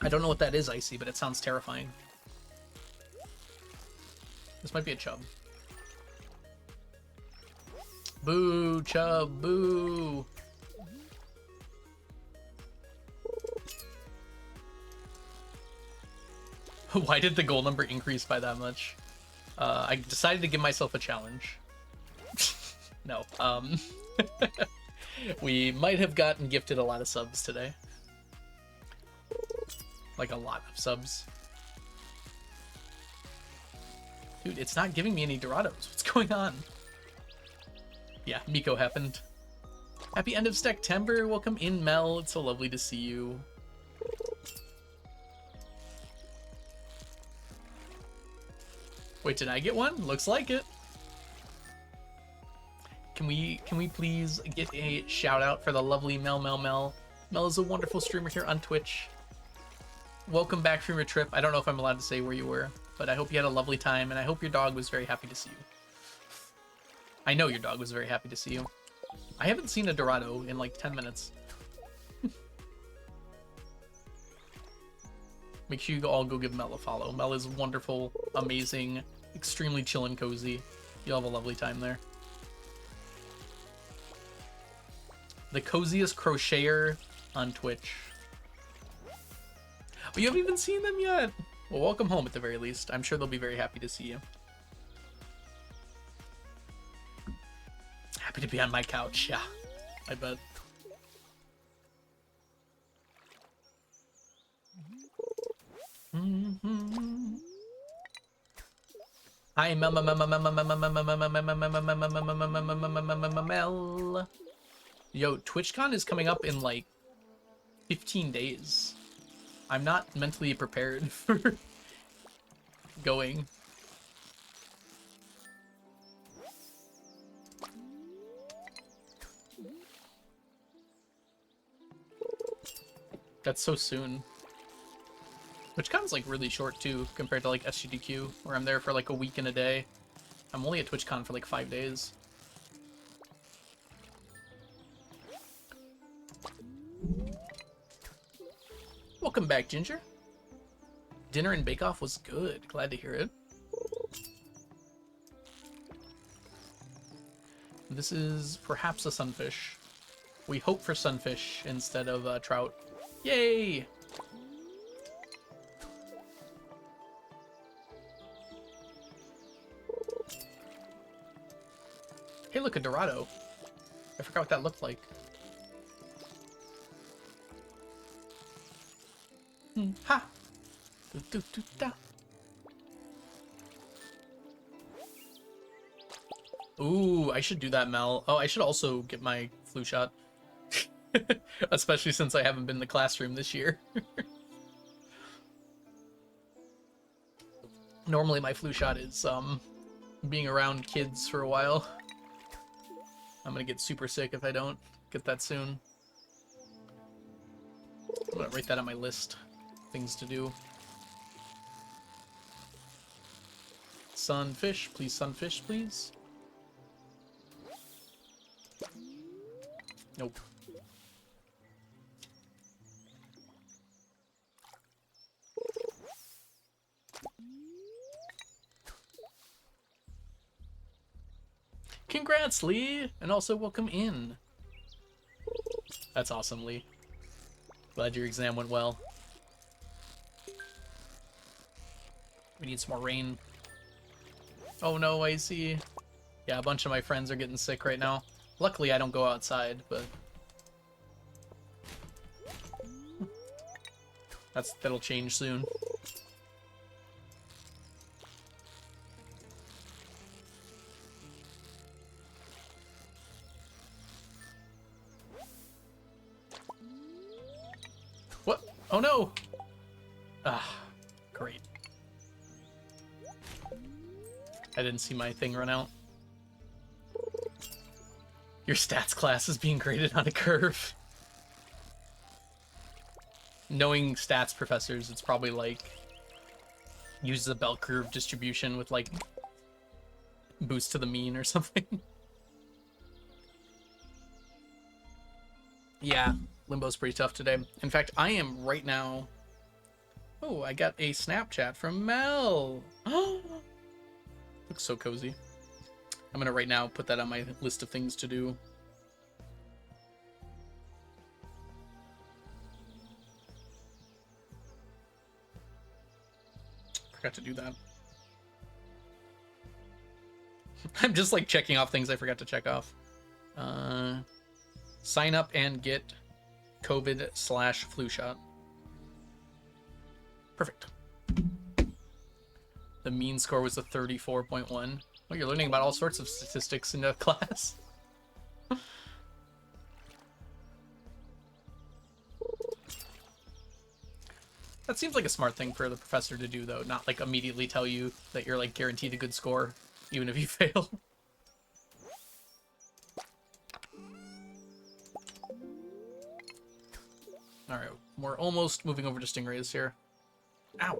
I don't know what that is, Icy, but it sounds terrifying. This might be a chub. Boo, chub, boo. Why did the goal number increase by that much? I decided to give myself a challenge. No. We might have gotten gifted a lot of subs today. Like a lot of subs. Dude, it's not giving me any Dorados. What's going on? Yeah, Miko happened. Happy end of Stacktember. Welcome in, Mel. It's so lovely to see you. Wait, did I get one? Looks like it. Can we please get a shout out for the lovely Mel? Mel is a wonderful streamer here on Twitch. Welcome back from your trip. I don't know if I'm allowed to say where you were, but I hope you had a lovely time, and I hope your dog was very happy to see you. I know your dog was very happy to see you. I haven't seen a Dorado in like 10 minutes. Make sure you all go give Mel a follow. Mel is wonderful, amazing, extremely chill and cozy. You'll have a lovely time there. The coziest crocheter on Twitch. Oh, you haven't even seen them yet? Well, welcome home at the very least. I'm sure they'll be very happy to see you. Happy to be on my couch, yeah. I bet. Hi, Mel. Yo, TwitchCon is coming up in like 15 days. I'm not mentally prepared for going. That's so soon. TwitchCon's like really short too, compared to like SGDQ, where I'm there for like a week and a day. I'm only at TwitchCon for like 5 days. Welcome back, Ginger. Dinner and Bake Off was good. Glad to hear it. This is perhaps a sunfish. We hope for sunfish instead of trout. Yay! Hey, look, a Dorado. I forgot what that looked like. Ha! Do-do-do-da. Ooh, I should do that, Mel. Oh, I should also get my flu shot. Especially since I haven't been in the classroom this year. Normally my flu shot is being around kids for a while. I'm gonna get super sick if I don't get that soon. I'm gonna write that on my list. Things to do. Sunfish, please, sunfish, please. Nope. Congrats, Lee! And also welcome in. That's awesome, Lee. Glad your exam went well. We need some more rain. Oh no, I see. Yeah, a bunch of my friends are getting sick right now. Luckily, I don't go outside, but... that'll change soon. What? Oh no! Ah, great. I didn't see my thing run out. Your stats class is being graded on a curve. Knowing stats professors, it's probably like uses a bell curve distribution with like boost to the mean or something. Yeah, Limbo's pretty tough today. In fact, I am right now. Oh, I got a Snapchat from Mel. Looks so cozy. I'm gonna right now put that on my list of things to do. Forgot to do that. I'm just like checking off things I forgot to check off. Sign up and get COVID/flu shot. Perfect. The mean score was a 34.1. Well, you're learning about all sorts of statistics in a class. That seems like a smart thing for the professor to do, though. Not like immediately tell you that you're like guaranteed a good score, even if you fail. Alright, we're almost moving over to stingrays here. Ow!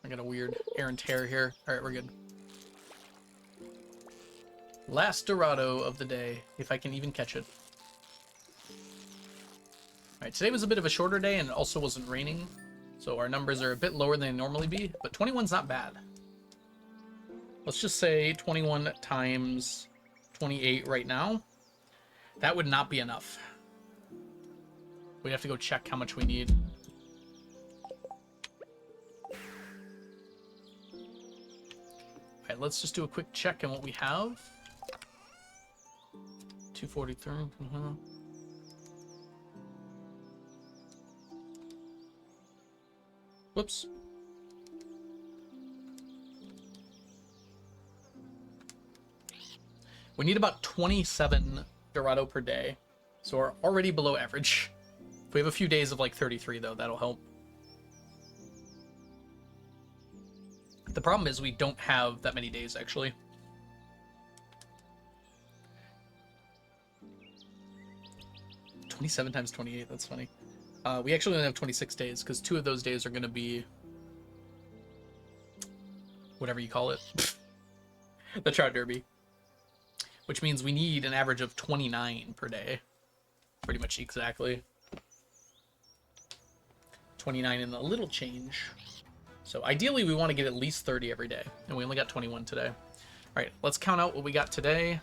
I got a weird errant hair here. Alright, we're good. Last Dorado of the day, if I can even catch it. Alright, today was a bit of a shorter day and it also wasn't raining, so our numbers are a bit lower than they normally be, but 21's not bad. Let's just say 21 times 28 right now. That would not be enough. We'd have to go check how much we need. Alright, let's just do a quick check on what we have. 243. Whoops. We need about 27 Dorado per day, so we're already below average. If we have a few days of like 33 though, that'll help. The problem is we don't have that many days actually. $27 times 28, that's funny. We actually only have 26 days because 2 of those days are going to be whatever you call it. The Trout Derby. Which means we need an average of 29 per day. Pretty much exactly. 29 and a little change. So ideally we want to get at least 30 every day. And we only got 21 today. Alright, let's count out what we got today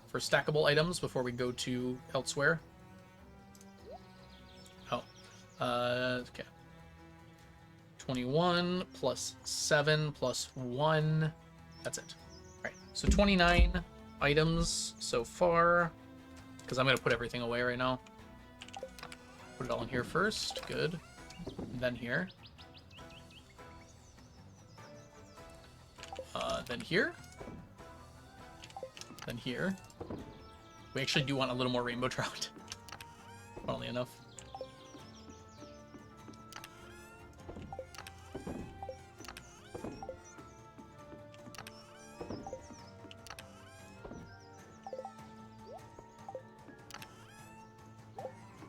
for stackable items before we go to elsewhere. Okay. 21 plus 7 plus 1. That's it. Alright, so 29 items so far. Because I'm going to put everything away right now. Put it all in here first. Good. And then here. Then here. Then here. We actually do want a little more rainbow trout. Funnily enough.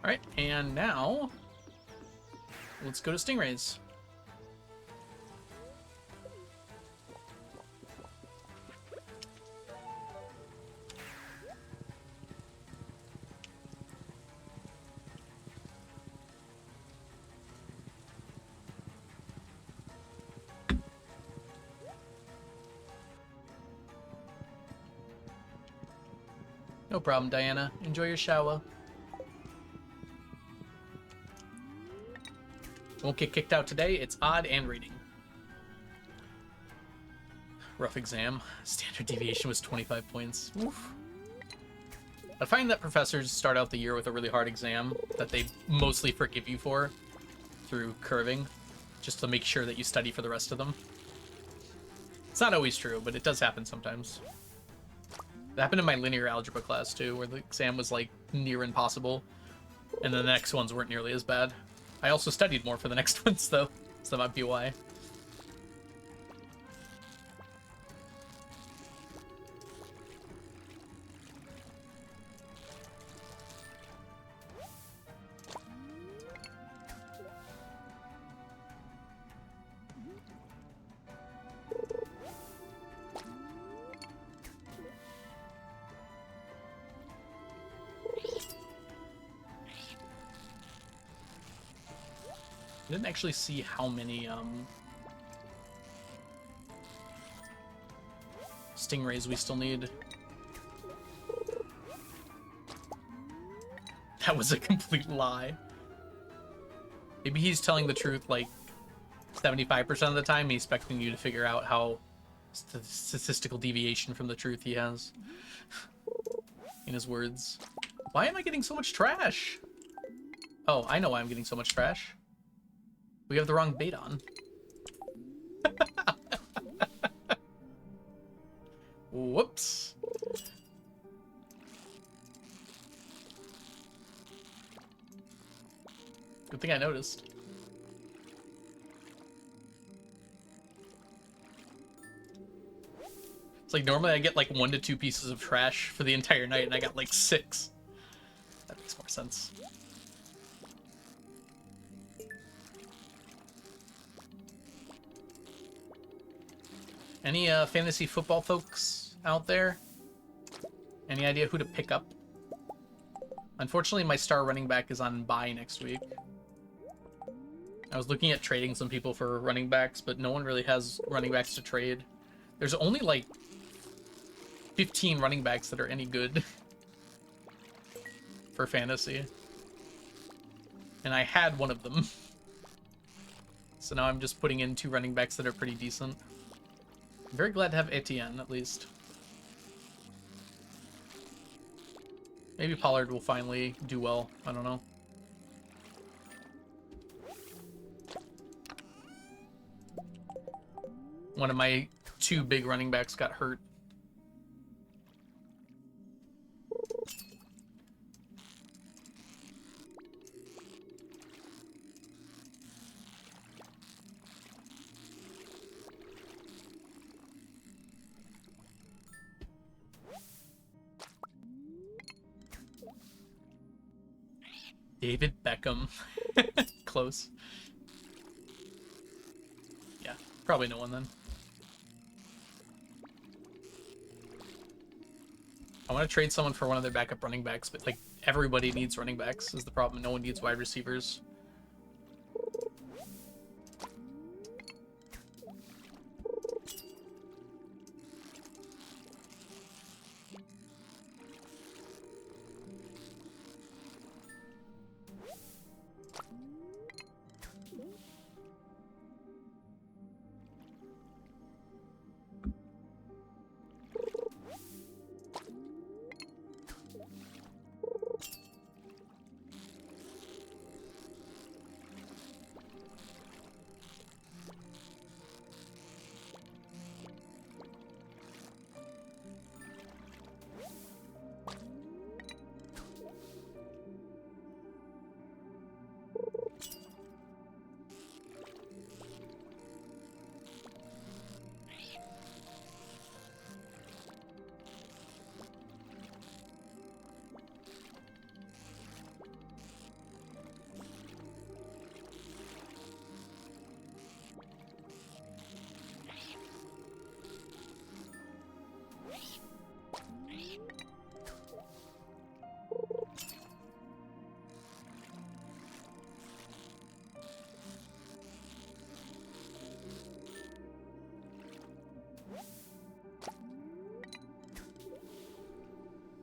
Alright, and now let's go to stingrays. No problem, Diana. Enjoy your shower. Won't get kicked out today. It's odd and reading. Rough exam. Standard deviation was 25 points. Oof. I find that professors start out the year with a really hard exam that they mostly forgive you for through curving, just to make sure that you study for the rest of them. It's not always true, but it does happen sometimes. It happened in my linear algebra class too, where the exam was like near impossible, and the next ones weren't nearly as bad. I also studied more for the next ones, though, so that might be why. I didn't actually see how many stingrays we still need. That was a complete lie. Maybe he's telling the truth like 75% of the time. He's expecting you to figure out how statistical deviation from the truth he has in his words. Why am I getting so much trash? Oh, I know why I'm getting so much trash. We have the wrong bait on. Whoops. Good thing I noticed. It's like normally I get like 1 to 2 pieces of trash for the entire night, and I got like 6. That makes more sense. Any fantasy football folks out there? Any idea who to pick up? Unfortunately, my star running back is on bye next week. I was looking at trading some people for running backs, but no one really has running backs to trade. There's only like 15 running backs that are any good for fantasy. And I had one of them. So now I'm just putting in 2 running backs that are pretty decent. I'm very glad to have Etienne, at least. Maybe Pollard will finally do well. I don't know. One of my 2 big running backs got hurt. David Beckham. Close. Yeah, probably no one then. I want to trade someone for one of their backup running backs, but like everybody needs running backs is the problem. No one needs wide receivers.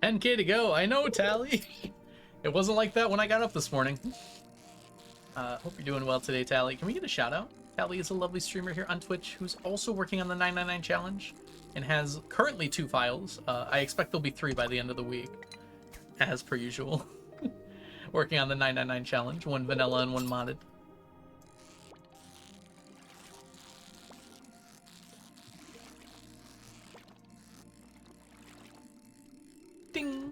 $10K to go. I know, Tally. It wasn't like that when I got up this morning. Hope you're doing well today, Tally. Can we get a shout out? Tally is a lovely streamer here on Twitch who's also working on the 999 challenge and has currently 2 files. I expect there'll be 3 by the end of the week, as per usual. Working on the 999 challenge, 1 vanilla and 1 modded. Ding!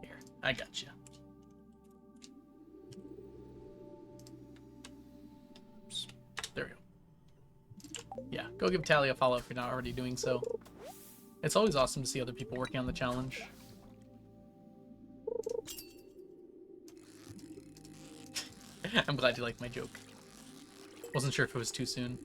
Here, I got you. Oops. There we go. Yeah, go give Tally a follow if you're not already doing so. It's always awesome to see other people working on the challenge. I'm glad you liked my joke. Wasn't sure if it was too soon.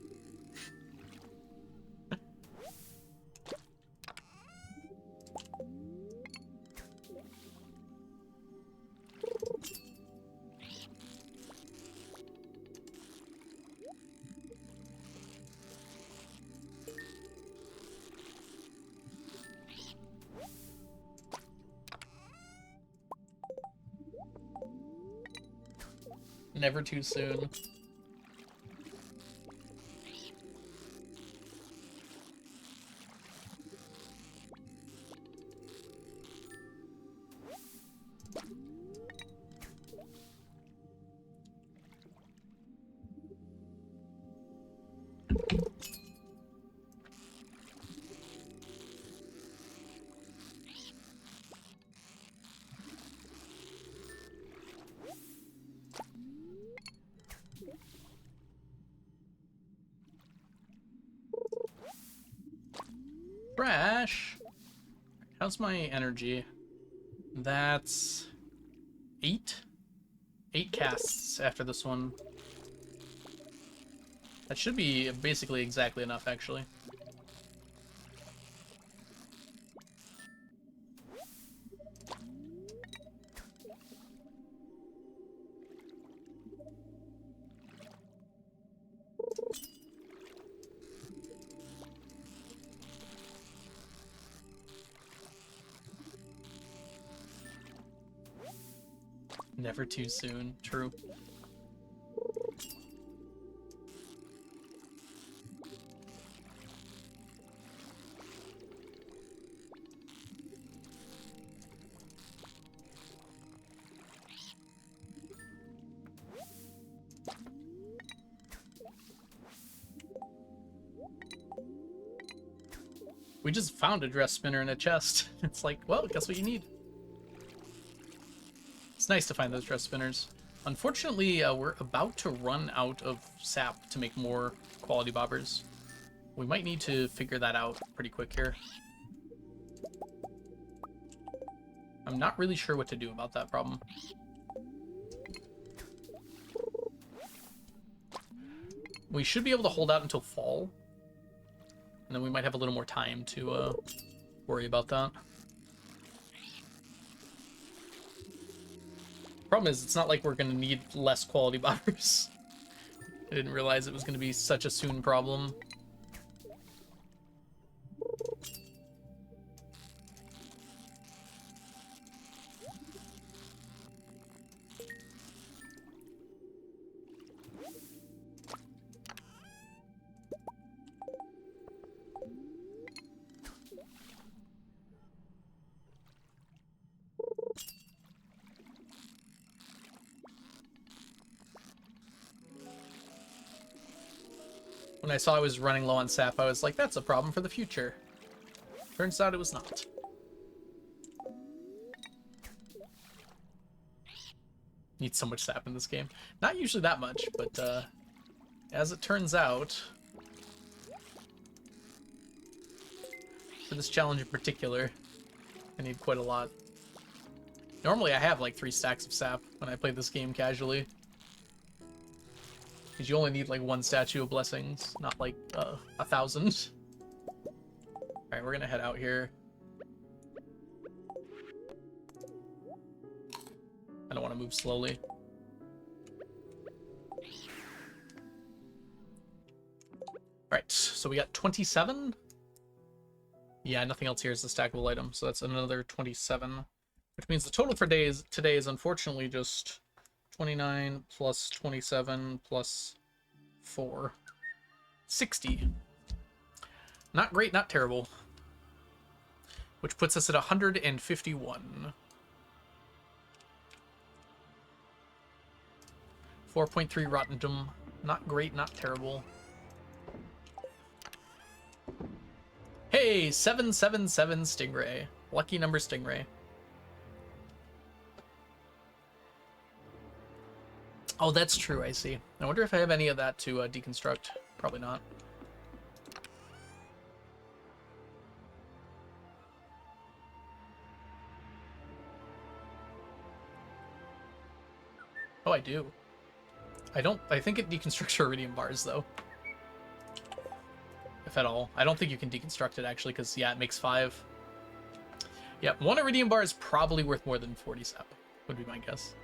Never too soon. Trash. How's my energy? That's 8? 8 casts after this one. That should be basically exactly enough, actually. Never too soon. True. We just found a dress spinner in a chest. It's like, well, guess what you need. It's nice to find those dress spinners. Unfortunately, we're about to run out of sap to make more quality bobbers. We might need to figure that out pretty quick here. I'm not really sure what to do about that problem. We should be able to hold out until fall. And then we might have a little more time to worry about that. Problem is, it's not like we're going to need less quality bobbers. I didn't realize it was going to be such a soon problem. When I saw I was running low on sap, I was like, that's a problem for the future. Turns out it was not. Need so much sap in this game. Not usually that much, but as it turns out, for this challenge in particular, I need quite a lot. Normally I have like 3 stacks of sap when I play this game casually. Because you only need like 1 statue of blessings, not like 1,000. Alright, we're gonna head out here. I don't want to move slowly. Alright, so we got 27. Yeah, nothing else here is a stackable item, so that's another 27. Which means the total for today is unfortunately just 29 plus 27 plus 4. 60. Not great, not terrible. Which puts us at 151. 4.3 Rottendom. Not great, not terrible. Hey, 777 Stingray. Lucky number Stingray. Oh, that's true, I see. I wonder if I have any of that to deconstruct. Probably not. Oh, I do. I think it deconstructs your iridium bars, though. If at all. I don't think you can deconstruct it, actually, because, yeah, it makes 5. Yeah, 1 iridium bar is probably worth more than 40 sap, would be my guess.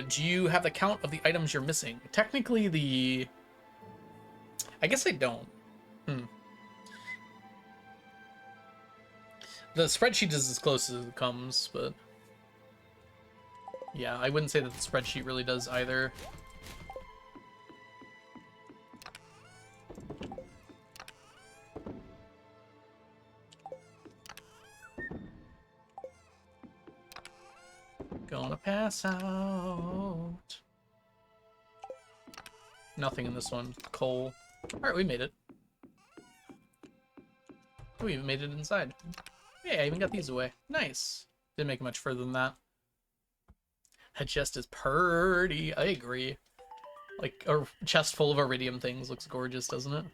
Do you have the count of the items you're missing? Technically, I guess I don't. The spreadsheet is as close as it comes, but... Yeah, I wouldn't say that the spreadsheet really does either. Gonna pass out. Nothing in this one. Coal. Alright, we made it. We even made it inside. Yeah, I even got these away. Nice. Didn't make it much further than that. That chest is purty. I agree. Like, a chest full of iridium things looks gorgeous, doesn't it?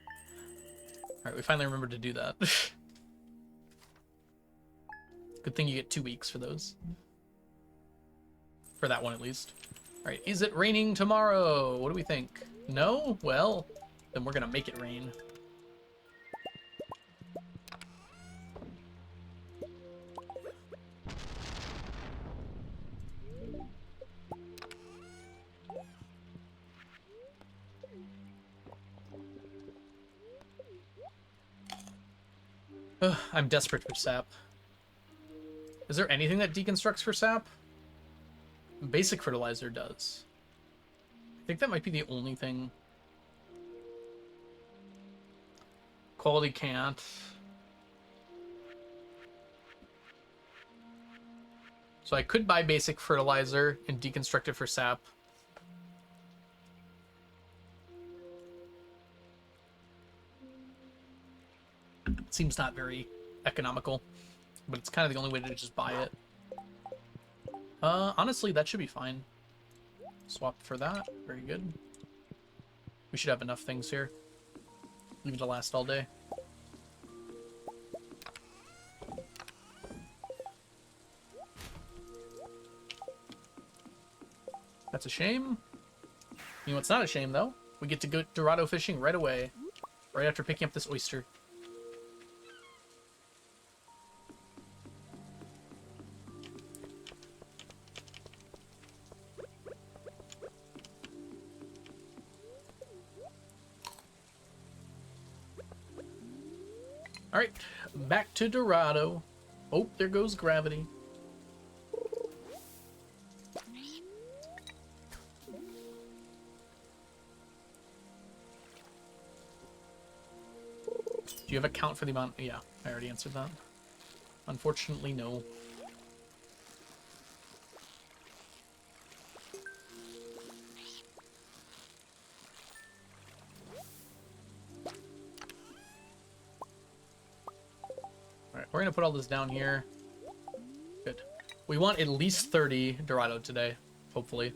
Alright, we finally remembered to do that. Good thing you get 2 weeks for those. For that one, at least. Alright, is it raining tomorrow? What do we think? No? Well, then we're gonna make it rain. Ugh, I'm desperate for sap. Is there anything that deconstructs for sap? Basic fertilizer does. I think that might be the only thing. Quality can't. So I could buy basic fertilizer and deconstruct it for sap. It seems not very economical, but it's kind of the only way to just buy it. Honestly, that should be fine. Swap for that. Very good. We should have enough things here. Leave it to last all day. That's a shame. You know what's not a shame, though? We get to go Dorado fishing right away. Right after picking up this oyster. Alright, back to Dorado. Oh, there goes gravity. Do you have a count for the amount? Yeah, I already answered that. Unfortunately, no. Alright, we're gonna put all this down here. Good. We want at least 30 Dorado today, hopefully.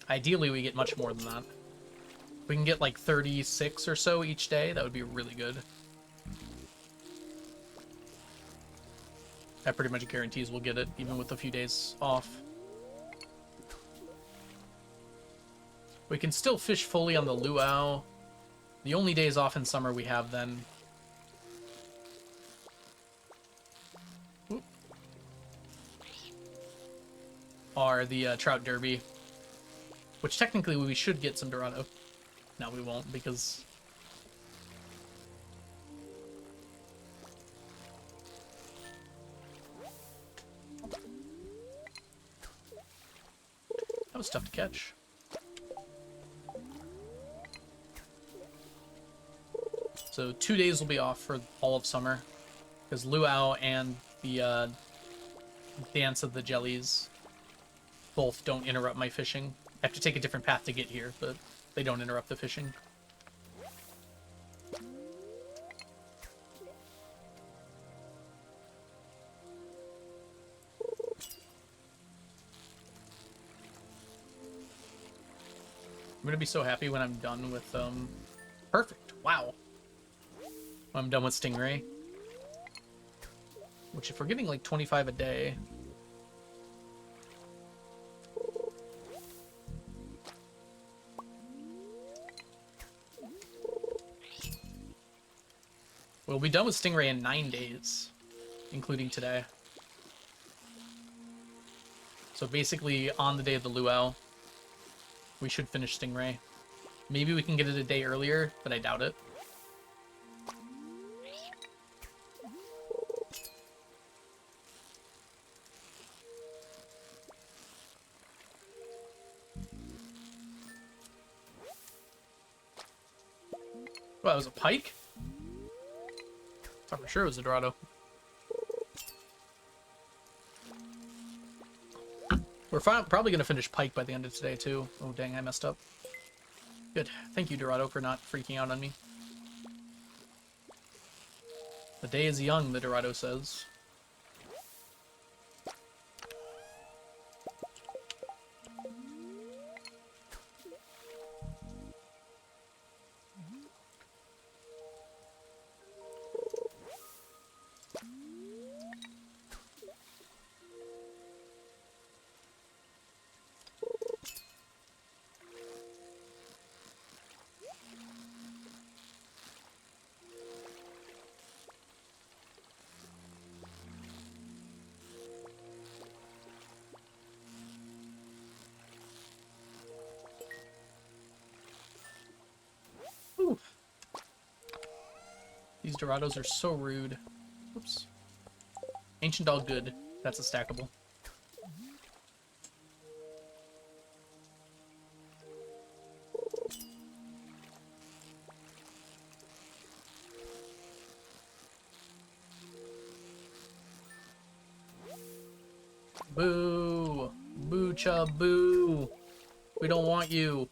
Ideally, we get much more than that. If we can get like 36 or so each day, that would be really good. That pretty much guarantees we'll get it, even with a few days off. We can still fish fully on the luau. The only days off in summer we have then. Are the Trout Derby. Which technically we should get some Dorado. No, we won't, because... that was tough to catch. So 2 days will be off for all of summer. Because luau and the dance of the jellies both don't interrupt my fishing. I have to take a different path to get here, but they don't interrupt the fishing. I'm gonna be so happy when I'm done with, perfect, wow. When I'm done with Stingray. Which, if we're getting like 25 a day... we'll be done with Stingray in 9 days, including today. So basically, on the day of the luau, we should finish Stingray. Maybe we can get it a day earlier, but I doubt it. Well, it was a pike? Thought for sure it was a Dorado. We're probably going to finish pike by the end of today, too. Oh, dang, I messed up. Good. Thank you, Dorado, for not freaking out on me. The day is young, the Dorado says. Ooh. These Dorados are so rude. Oops. Ancient All Good. That's a stackable. Boo! Boo, Chub, boo! We don't want you.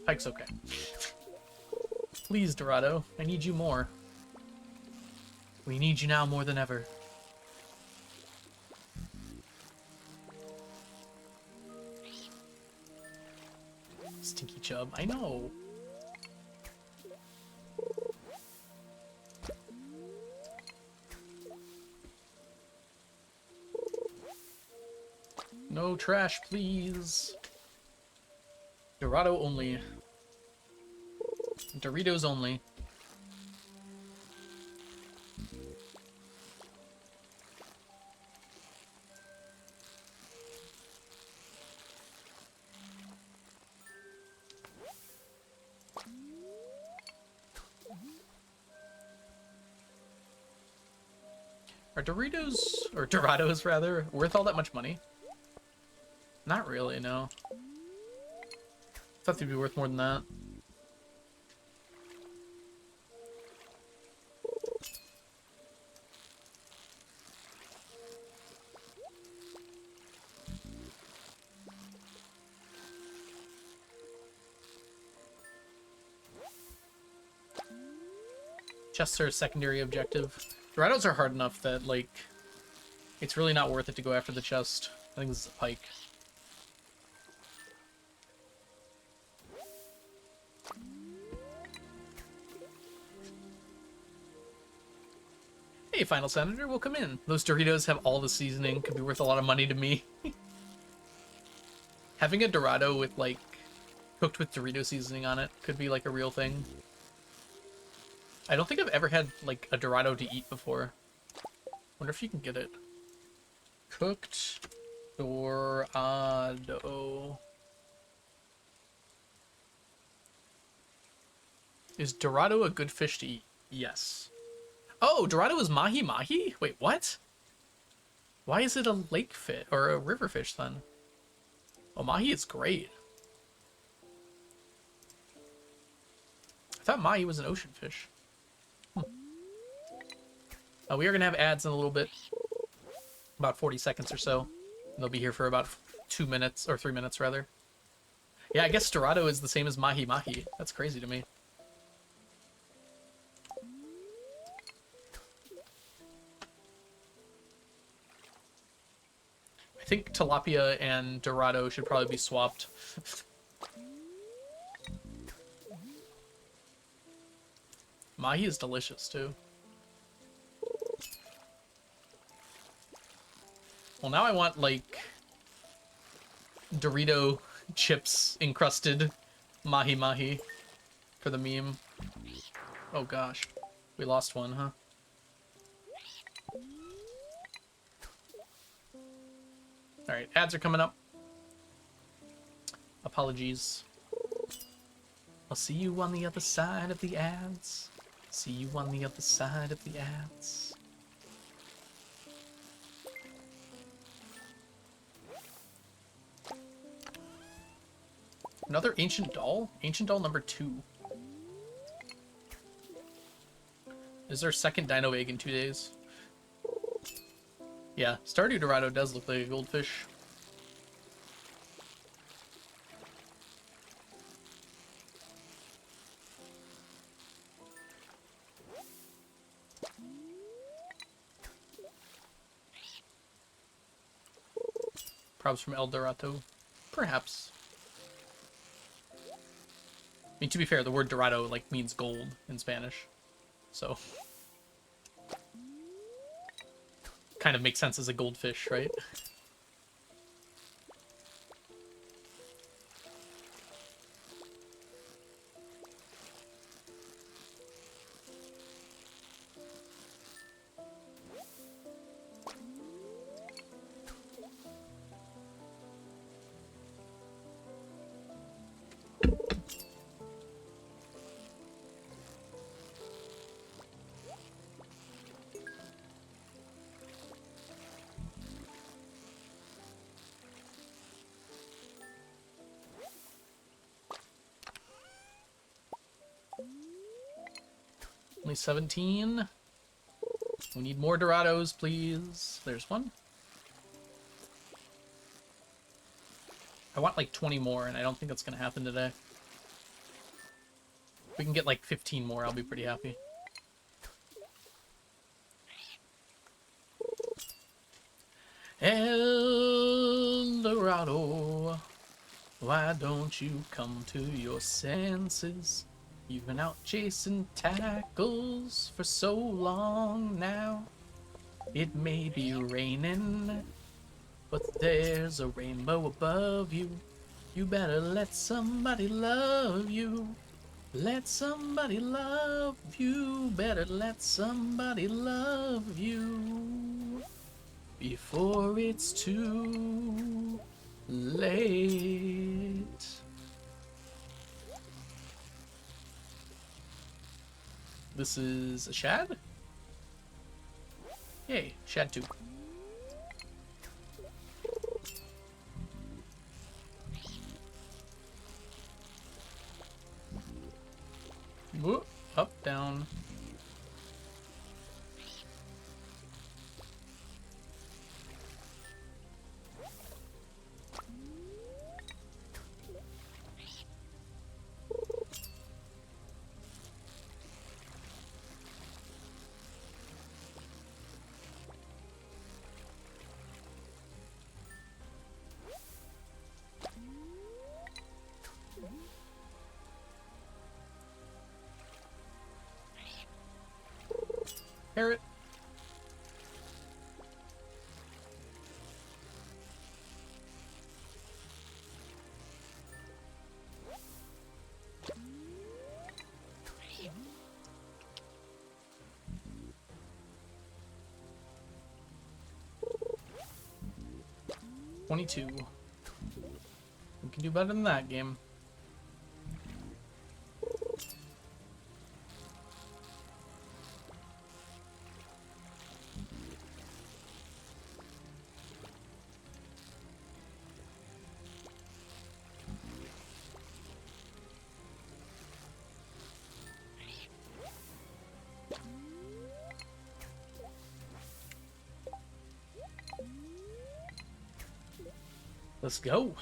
Pike's okay. Please, Dorado, I need you more. We need you now more than ever. Stinky Chub, I know. No trash, please. Dorado only. Doritos only. Are Doritos, or Dorados rather, worth all that much money? Not really, no. Thought they'd be worth more than that. Chests are a secondary objective. Dorados are hard enough that, like, it's really not worth it to go after the chest. I think this is a pike. Hey, Final Senator, welcome in. Those Doritos have all the seasoning. Could be worth a lot of money to me. Having a Dorado with, like, cooked with Dorito seasoning on it could be, like, a real thing. I don't think I've ever had, like, a Dorado to eat before. Wonder if you can get it. Cooked Dorado. Is Dorado a good fish to eat? Yes. Oh, Dorado is mahi-mahi? Wait, what? Why is it a lake fish, or a river fish, then? Oh, mahi is great. I thought mahi was an ocean fish. We are going to have ads in a little bit. About 40 seconds or so. They'll be here for about 2 minutes, or 3 minutes, rather. Yeah, I guess Dorado is the same as mahi-mahi. That's crazy to me. I think tilapia and Dorado should probably be swapped. Mahi is delicious, too. Well, now I want, like, Dorito chips encrusted mahi-mahi for the meme. Oh, gosh. We lost one, huh? Alright, ads are coming up. Apologies. I'll see you on the other side of the ads. See you on the other side of the ads. Another ancient doll? Ancient doll number 2. Is there a second dino egg in 2 days? Yeah, Stardew Dorado does look like a goldfish. Probs from El Dorado. Perhaps. I mean, to be fair, the word Dorado, like, means gold in Spanish. So. Kind of makes sense as a goldfish, right? Only 17. We need more Dorados, please. There's one. I want like 20 more, and I don't think that's going to happen today. If we can get like 15 more, I'll be pretty happy. El Dorado, why don't you come to your senses? You've been out chasing tackles for so long now. It may be raining, but there's a rainbow above you. You better let somebody love you. Let somebody love you. Better let somebody love you before it's too late. This is a shad? Yay, shad 2. Whoop, up, down. Parrot. $22. We can do better than that game. Let's go.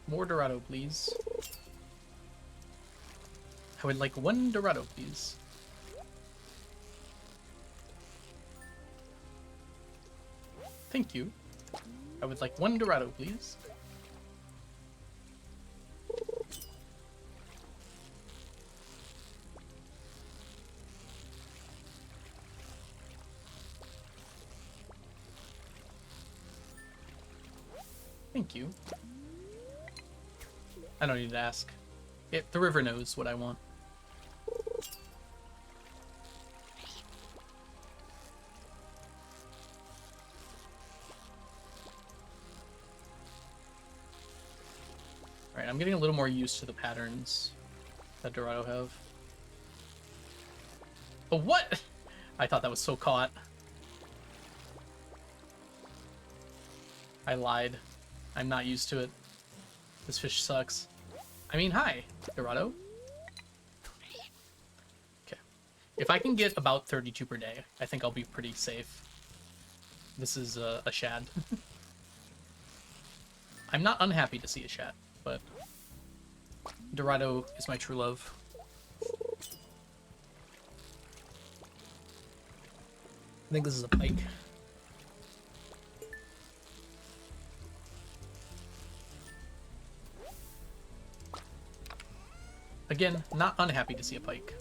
More Dorado, please. I would like 1 Dorado, please. Thank you. I would like 1 Dorado, please. Thank you. I don't need to ask. The river knows what I want. Alright, I'm getting a little more used to the patterns that Dorado have. Oh, what? I thought that was so caught. I lied. I'm not used to it. This fish sucks. I mean, hi, Dorado. Okay. If I can get about 32 per day, I think I'll be pretty safe. This is a shad. I'm not unhappy to see a shad, but Dorado is my true love. I think this is a pike. Again, not unhappy to see a pike.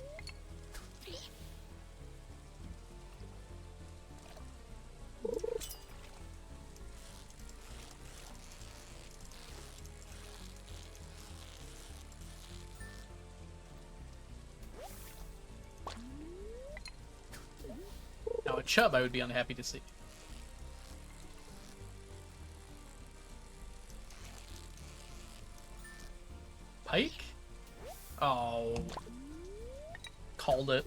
Now a chub I would be unhappy to see. Pike? Oh. Called it.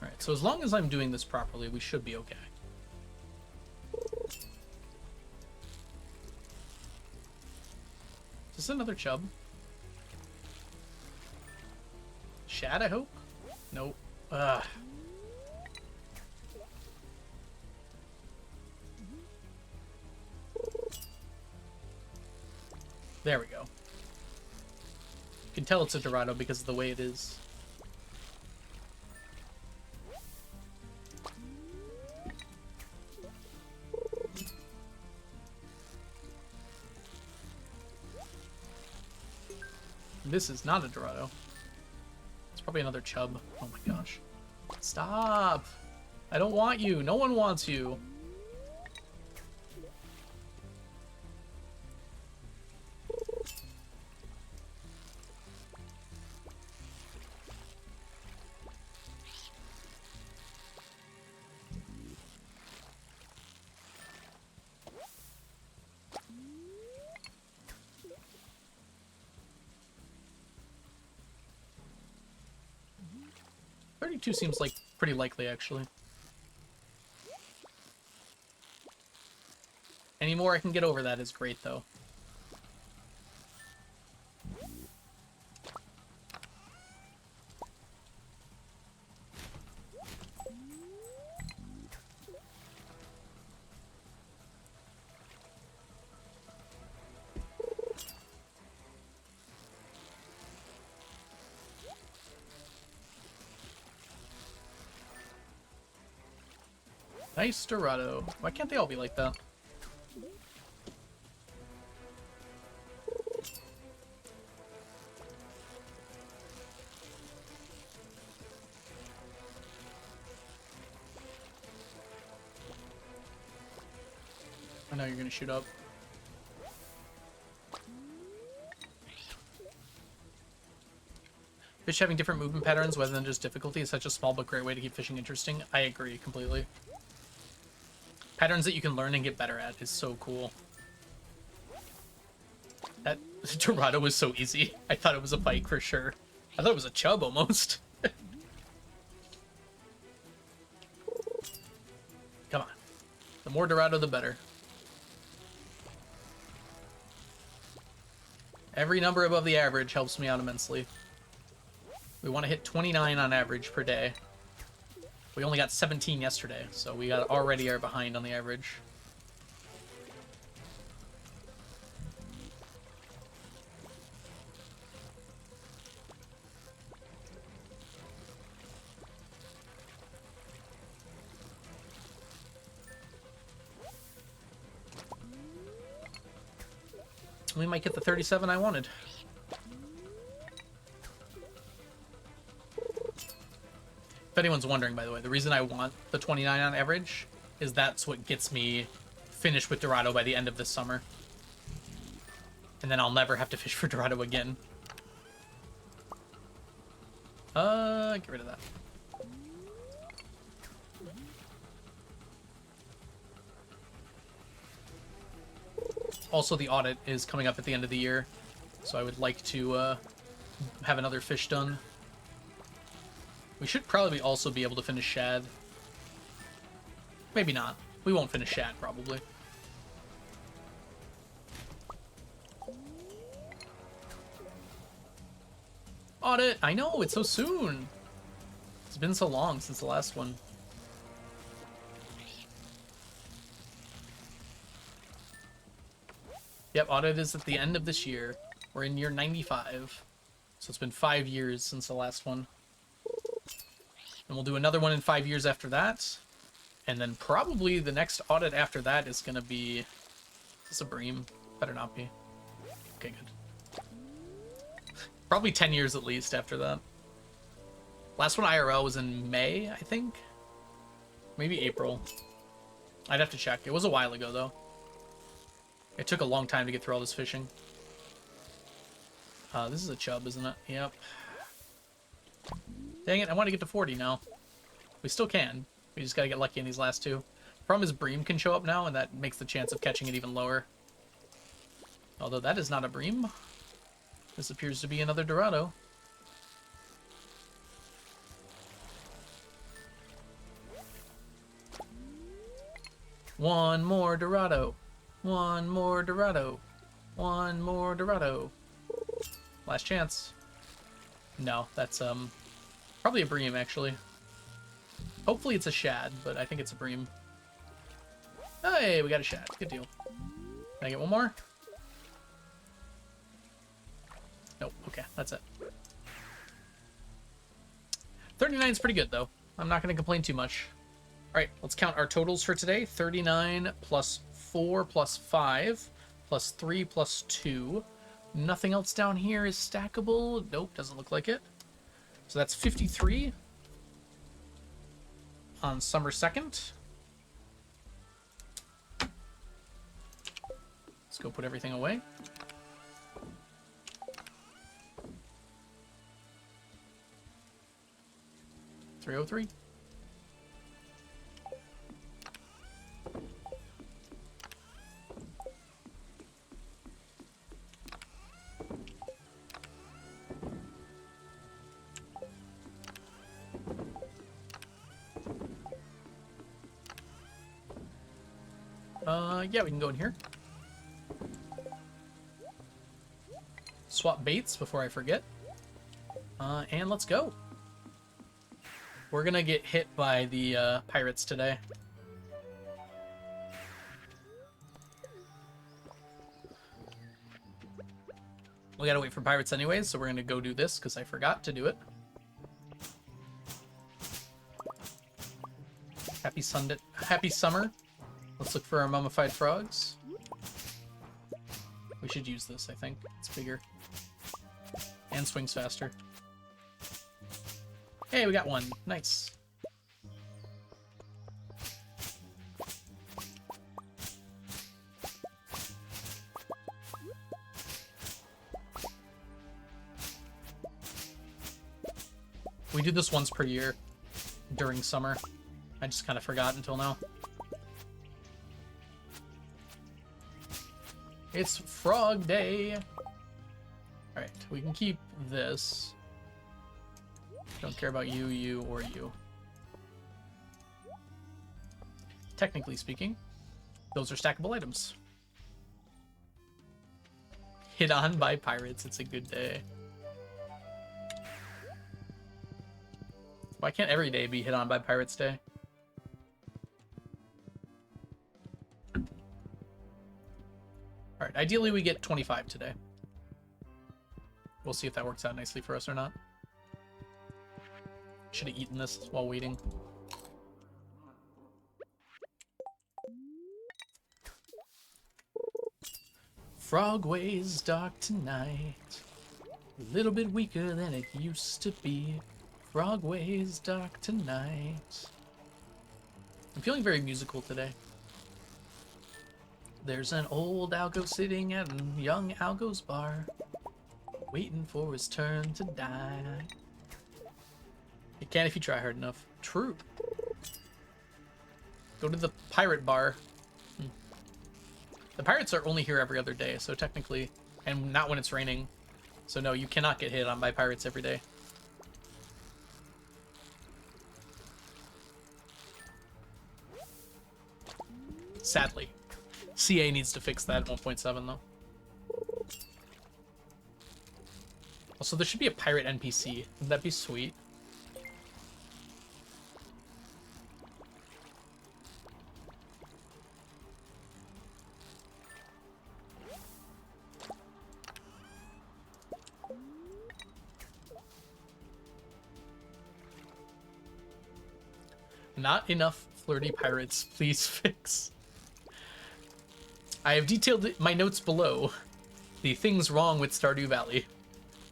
Alright, so as long as I'm doing this properly, we should be okay. Is this another chub? Shad, I hope? Nope. Ugh. There we go. You can tell it's a Dorado because of the way it is. This is not a Dorado. It's probably another chub. Oh my gosh. Stop! I don't want you. No one wants you. Two seems like pretty likely, actually. Any more I can get over that is great, though. Nice Dorado. Why can't they all be like that? I know you're gonna shoot up. Fish having different movement patterns rather than just difficulty is such a small but great way to keep fishing interesting. I agree completely. Patterns that you can learn and get better at is so cool. That Dorado was so easy. I thought it was a pike for sure. I thought it was a chub almost. Come on. The more Dorado, the better. Every number above the average helps me out immensely. We want to hit 29 on average per day. We only got 17 yesterday, so we already are behind on the average. We might get the 37 I wanted. If anyone's wondering, by the way, the reason I want the 29 on average is that's what gets me finished with Dorado by the end of this summer. And then I'll never have to fish for Dorado again. Get rid of that. Also, the audit is coming up at the end of the year, so I would like to have another fish done. We should probably also be able to finish shad. Maybe not. We won't finish Shad, probably. Audit! I know, it's so soon! It's been so long since the last one. Yep, audit is at the end of this year. We're in year 95. So it's been 5 years since the last one. And we'll do another one in 5 years after that. And then probably the next audit after that is going to be... Is this a bream? Better not be. Okay, good. Probably 10 years at least after that. Last one IRL was in May, I think? Maybe April. I'd have to check. It was a while ago, though. It took a long time to get through all this fishing. This is a chub, isn't it? Yep. Dang it, I want to get to 40 now. We still can. We just gotta get lucky in these last two. Problem is bream can show up now, and that makes the chance of catching it even lower. Although that is not a bream. This appears to be another Dorado. One more Dorado. One more Dorado. One more Dorado. Last chance. No, that's probably a bream, actually. Hopefully it's a shad, but I think it's a bream. Hey, we got a shad. Good deal. Can I get one more? Nope. Okay, that's it. 39 is pretty good, though. I'm not going to complain too much. All right, let's count our totals for today. 39 plus 4 plus 5 plus 3 plus 2. Nothing else down here is stackable. Nope, doesn't look like it. So that's 53 on summer 2nd. Let's go put everything away. $303. Yeah, we can go in here. Swap baits before I forget. And let's go. We're gonna get hit by the pirates today. We gotta wait for pirates anyways, so we're gonna go do this because I forgot to do it. Happy Sunday, happy summer. Let's look for our mummified frogs. We should use this, I think. It's bigger. And swings faster. Hey, we got one. Nice. We do this once per year during summer. I just kind of forgot until now. It's Frog Day! Alright, we can keep this. Don't care about you, you, or you. Technically speaking, those are stackable items. Hit on by pirates, it's a good day. Why can't every day be hit on by Pirates Day? Alright, ideally we get 25 today. We'll see if that works out nicely for us or not. Should have eaten this while waiting. Frogways dark tonight. A little bit weaker than it used to be. Frogways dark tonight. I'm feeling very musical today. There's an old Algo sitting at young Algo's bar, waiting for his turn to die. You can if you try hard enough. True. Go to the pirate bar. The pirates are only here every other day, so technically, and not when it's raining. So no, you cannot get hit on by pirates every day. Sadly. CA needs to fix that at 1.7 though. Also, there should be a pirate NPC. Wouldn't that be sweet? Not enough flirty pirates. Please fix. I have detailed my notes below. The things wrong with Stardew Valley.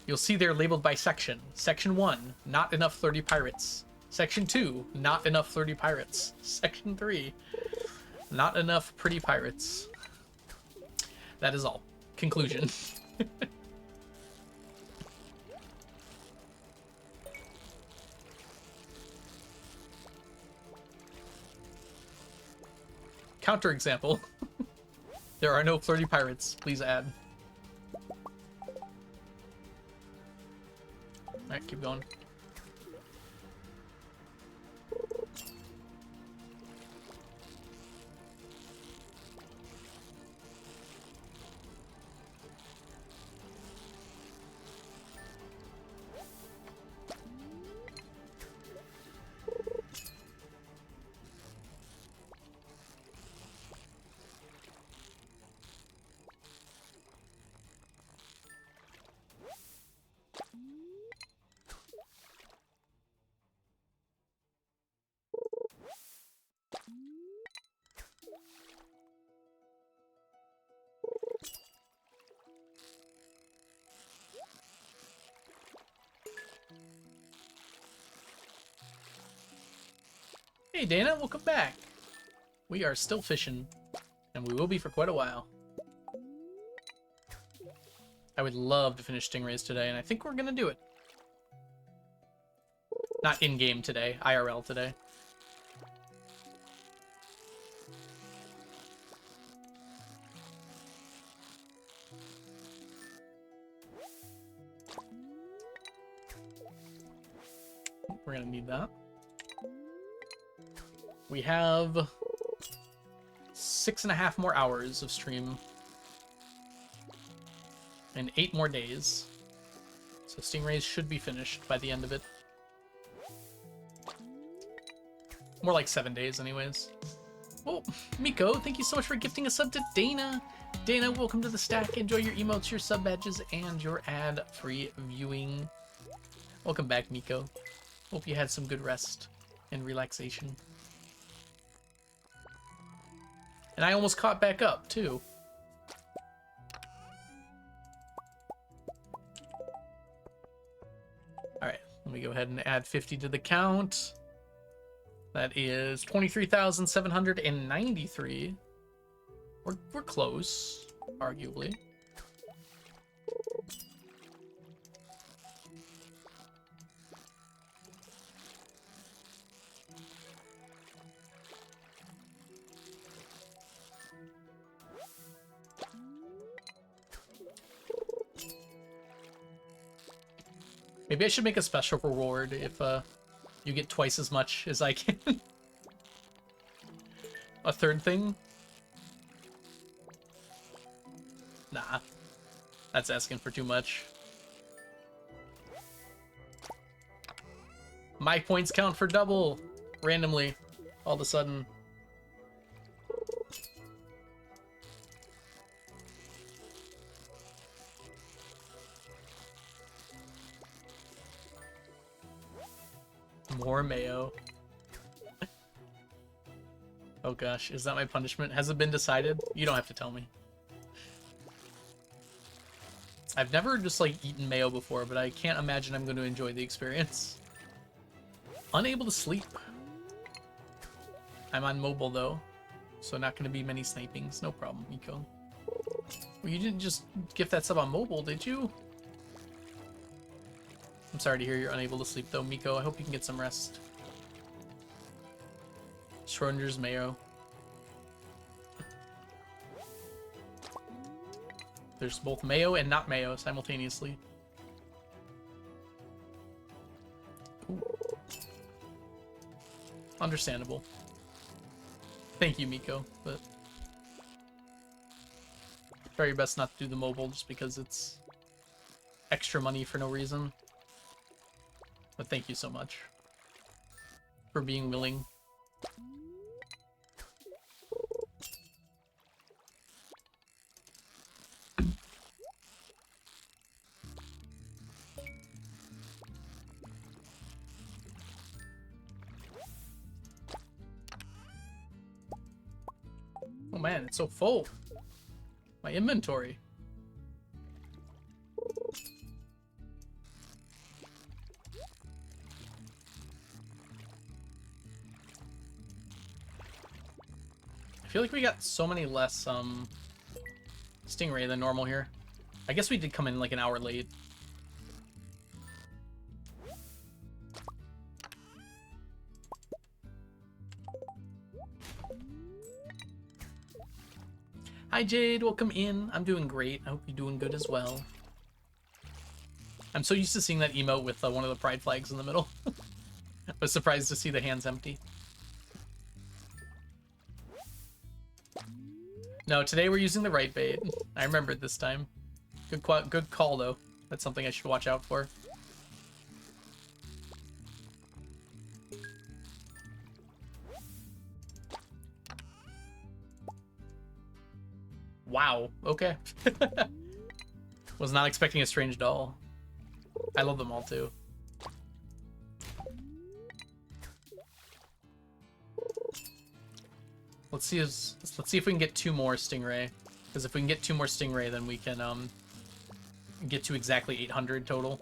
You'll see they're labeled by section. Section 1, not enough flirty pirates. Section 2, not enough flirty pirates. Section 3, not enough pretty pirates. That is all. Conclusion. Counterexample. There are no flirty pirates. Please add. Alright, keep going. Hey Dana, welcome back. We are still fishing, and we will be for quite a while. I would love to finish stingrays today, and I think we're gonna do it. Not in-game today, IRL today. We're gonna need that. We have 6.5 more hours of stream. And 8 more days. So stingrays should be finished by the end of it. More like 7 days anyways. Oh, Miko, thank you so much for gifting a sub to Dana. Dana, welcome to the stack. Enjoy your emotes, your sub badges, and your ad-free viewing. Welcome back, Miko. Hope you had some good rest and relaxation. And I almost caught back up, too. Alright, let me go ahead and add 50 to the count. That is 23,793. We're close, arguably. Maybe I should make a special reward if you get twice as much as I can. A third thing? Nah. That's asking for too much. My points count for double. Randomly. All of a sudden. More mayo. Oh gosh, is that my punishment? Has it been decided? You don't have to tell me. I've never just like eaten mayo before, but I can't imagine I'm going to enjoy the experience. Unable to sleep. I'm on mobile though, so not going to be many snipings. No problem, Miko. Well, you didn't just gift that sub on mobile, did you? I'm sorry to hear you're unable to sleep though, Miko. I hope you can get some rest. Schrodinger's mayo. There's both mayo and not mayo simultaneously. Ooh. Understandable. Thank you, Miko, but Try your best not to do the mobile just because it's extra money for no reason. But thank you so much for being willing. Oh man, it's so full. My inventory. I feel like we got so many less stingray than normal here. I guess we did come in like an hour late. Hi Jade, welcome in. I'm doing great. I hope you're doing good as well. I'm so used to seeing that emote with one of the pride flags in the middle. I was surprised to see the hands empty. No, today we're using the right bait. I remembered this time. Good call though. That's something I should watch out for. Wow, okay. Was not expecting a strange doll. I love them all too. Let's see if we can get 2 more stingray. Because if we can get 2 more stingray, then we can get to exactly 800 total.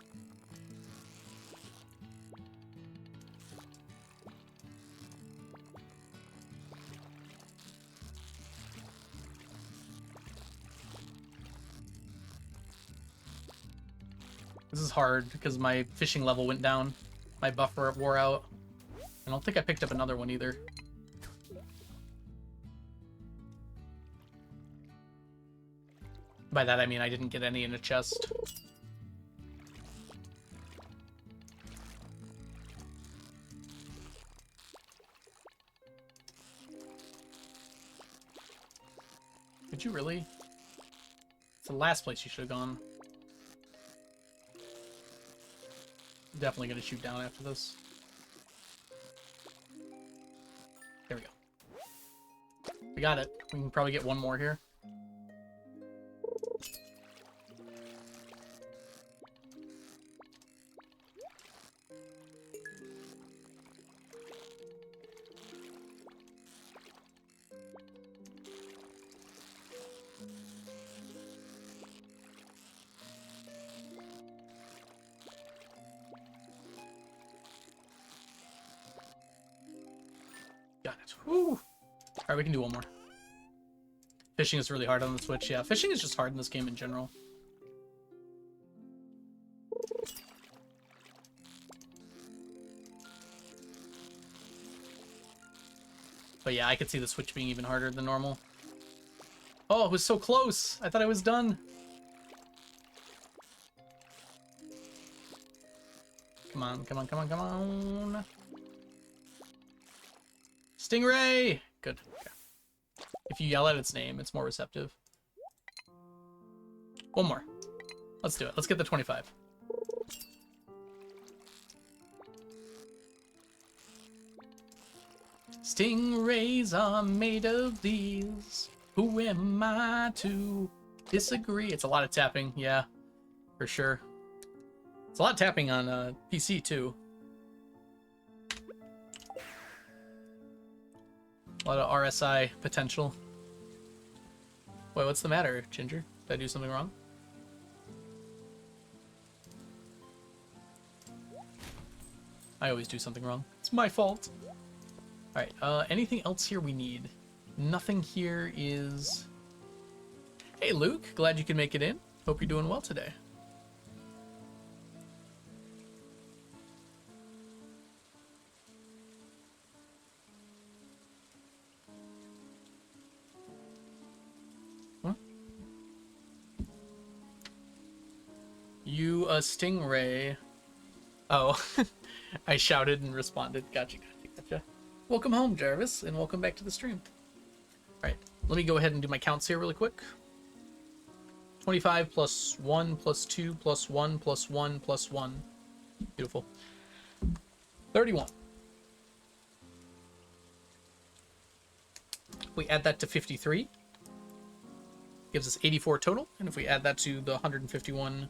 This is hard because my fishing level went down. My buffer wore out. I don't think I picked up another one either. By that I mean I didn't get any in a chest. Did you really? It's the last place you should have gone. Definitely gonna shoot down after this. There we go. We got it. We can probably get one more here. Got it. Woo! Alright, we can do one more. Fishing is really hard on the Switch. Yeah, fishing is just hard in this game in general. But yeah, I could see the Switch being even harder than normal. Oh, it was so close! I thought I was done. Come on, come on, come on, come on. Stingray! Good. Okay. If you yell at its name, it's more receptive. One more. Let's do it. Let's get the 25. Stingrays are made of these. Who am I to disagree? It's a lot of tapping, yeah, for sure. It's a lot of tapping on PC too. A lot of RSI potential. Wait, what's the matter, Ginger? Did I do something wrong? I always do something wrong. It's my fault. Alright, anything else here we need? Nothing here is... Hey, Luke. Glad you can make it in. Hope you're doing well today. You a stingray. Oh, I shouted and responded. Gotcha, gotcha, gotcha. Welcome home, Jarvis, and welcome back to the stream. Alright, let me go ahead and do my counts here really quick. 25 plus 1 plus 2 plus 1 plus 1 plus 1. Beautiful. 31. We add that to 53. Gives us 84 total. And if we add that to the 151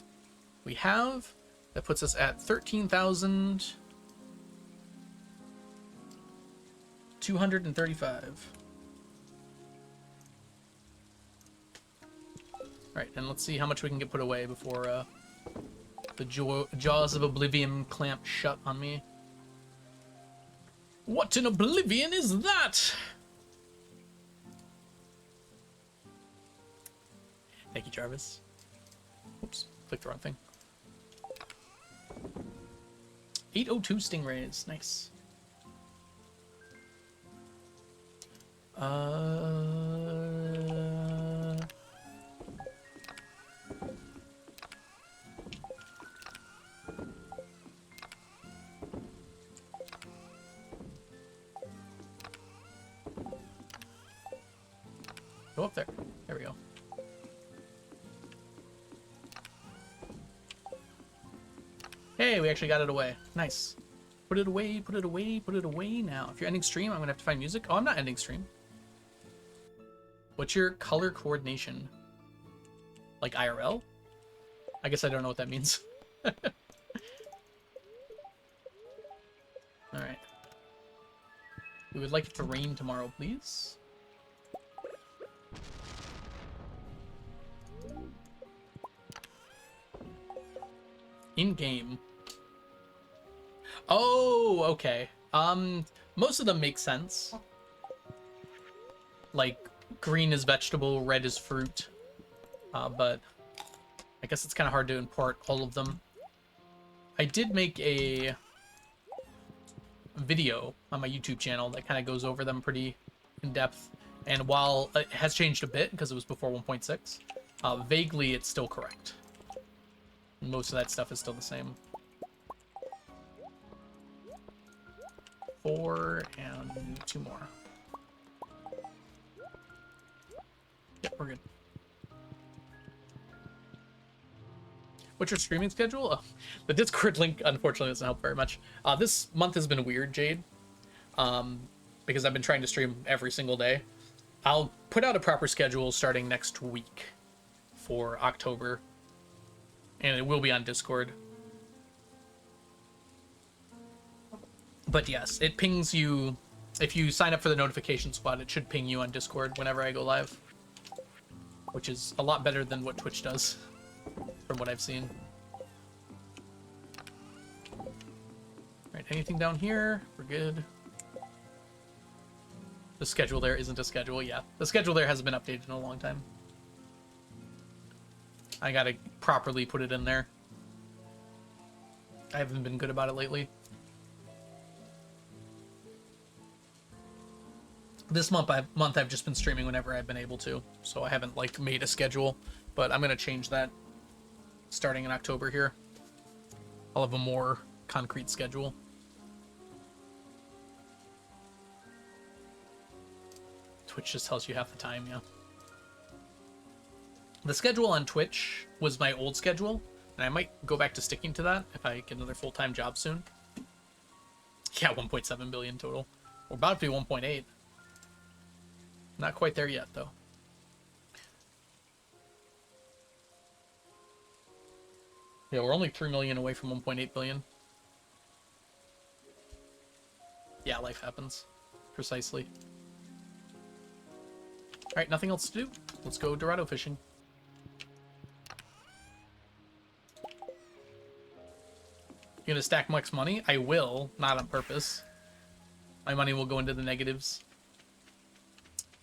we have, that puts us at 13,235. Right, and let's see how much we can get put away before the jaws of oblivion clamp shut on me. What in oblivion is that? Thank you, Jarvis. Oops, clicked the wrong thing. 802 stingrays, nice. Go up there. There we go. Hey, we actually got it away. Nice. Put it away, put it away, put it away now. If you're ending stream, I'm gonna have to find music. Oh, I'm not ending stream. What's your color coordination? Like IRL? I guess I don't know what that means. Alright. We would like it to rain tomorrow, please. In-game. Oh, okay. Most of them make sense. Like, green is vegetable, red is fruit. But I guess it's kind of hard to import all of them. I did make a video on my YouTube channel that kind of goes over them pretty in depth. And while it has changed a bit because it was before 1.6, vaguely it's still correct. Most of that stuff is still the same. 4 and 2 more. Yep, we're good. What's your streaming schedule? Oh, the Discord link, unfortunately, doesn't help very much. This month has been weird, Jade, because I've been trying to stream every single day. I'll put out a proper schedule starting next week for October, and it will be on Discord. But yes, it pings you. If you sign up for the notification squad, it should ping you on Discord whenever I go live, which is a lot better than what Twitch does, from what I've seen. Alright, anything down here? We're good. The schedule there isn't a schedule, yeah. The schedule there hasn't been updated in a long time. I gotta properly put it in there. I haven't been good about it lately. This month I've just been streaming whenever I've been able to, so I haven't like made a schedule, but I'm gonna change that starting in October here. I'll have a more concrete schedule. Twitch just tells you half the time, yeah. The schedule on Twitch was my old schedule, and I might go back to sticking to that if I get another full-time job soon. Yeah, 1.7 billion total. We're about to be 1.8. Not quite there yet, though. Yeah, we're only 3 million away from 1.8 billion. Yeah, life happens. Precisely. Alright, nothing else to do. Let's go Dorado fishing. You gonna stack Mike's money? I will, not on purpose. My money will go into the negatives.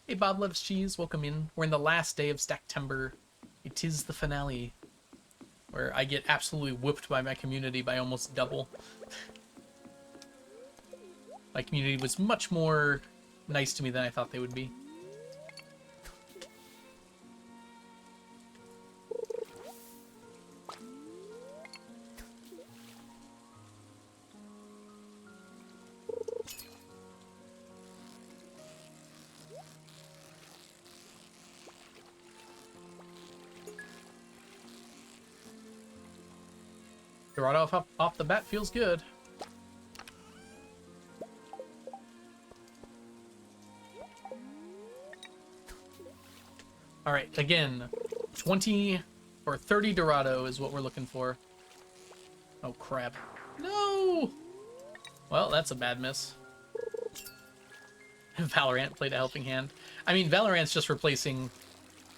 Hey, Bob Loves Cheese, welcome in. We're in the last day of Stacktember. It is the finale, where I get absolutely whooped by my community by almost double. My community was much more nice to me than I thought they would be. Dorado off the bat feels good. All right, again, 20 or 30 Dorado is what we're looking for. Oh, crap. No! Well, that's a bad miss. Valorant played a helping hand. I mean, Valorant's just replacing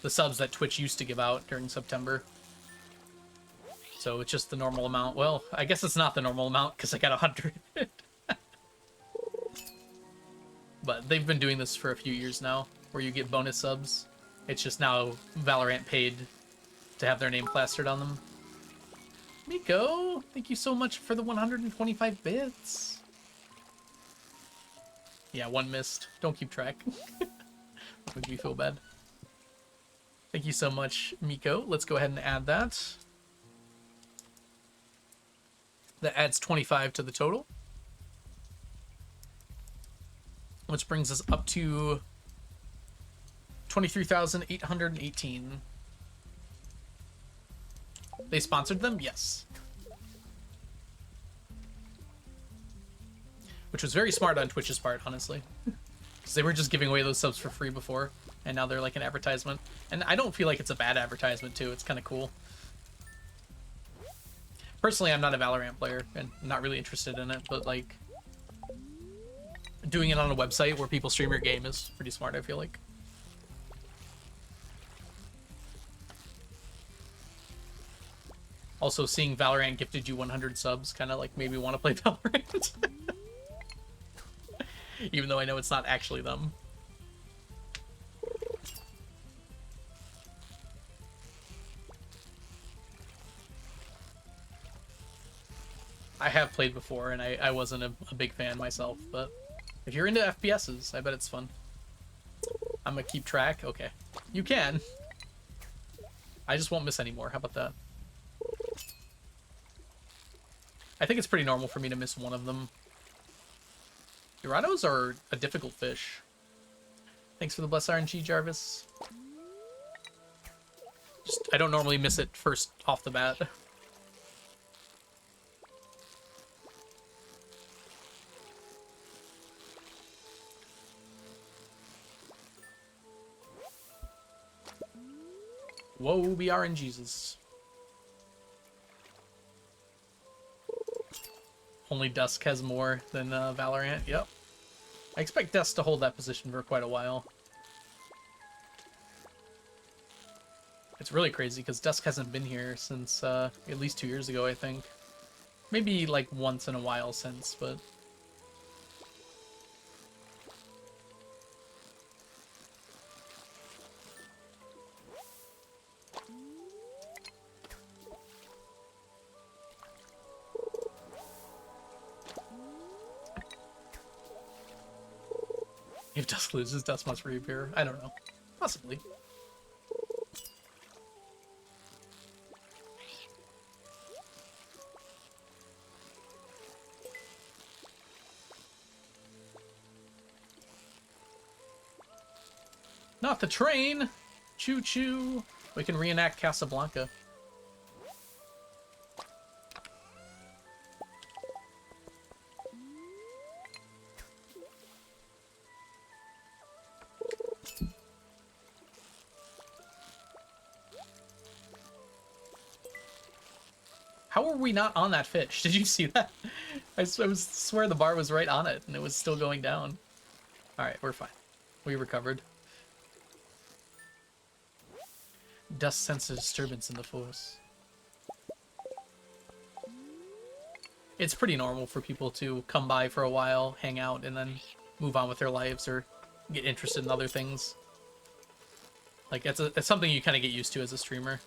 the subs that Twitch used to give out during September. So it's just the normal amount. Well, I guess it's not the normal amount because I got 100. But they've been doing this for a few years now, where you get bonus subs. It's just now Valorant paid to have their name plastered on them. Miko, thank you so much for the 125 bits. Yeah, one missed. Don't keep track. That makes me feel bad. Thank you so much, Miko. Let's go ahead and add that. That adds 25 to the total. Which brings us up to 23,818. They sponsored them? Yes. Which was very smart on Twitch's part, honestly. Because they were just giving away those subs for free before, and now they're like an advertisement. And I don't feel like it's a bad advertisement, too. It's kind of cool. Personally, I'm not a Valorant player, and not really interested in it, but, like, doing it on a website where people stream your game is pretty smart, I feel like. Also, seeing Valorant gifted you 100 subs kind of, like, made me want to play Valorant. Even though I know it's not actually them. I have played before, and I wasn't a big fan myself, but if you're into FPSs, I bet it's fun. I'm gonna keep track. Okay. You can. I just won't miss anymore. How about that? I think it's pretty normal for me to miss one of them. Dorados are a difficult fish. Thanks for the blessed RNG, Jarvis. Just, I don't normally miss it first off the bat. Whoa, be RNGesus. Only Dusk has more than Valorant. Yep. I expect Dusk to hold that position for quite a while. It's really crazy because Dusk hasn't been here since at least 2 years ago, I think. Maybe like once in a while since, but... If Dusk loses, Dusk must reappear. I don't know. Possibly. Not the train! Choo-choo! We can reenact Casablanca. How were we not on that fish? Did you see that? I swear the bar was right on it, and it was still going down. Alright, we're fine. We recovered. Dust senses disturbance in the force. It's pretty normal for people to come by for a while, hang out, and then move on with their lives or get interested in other things. Like, it's something you kind of get used to as a streamer.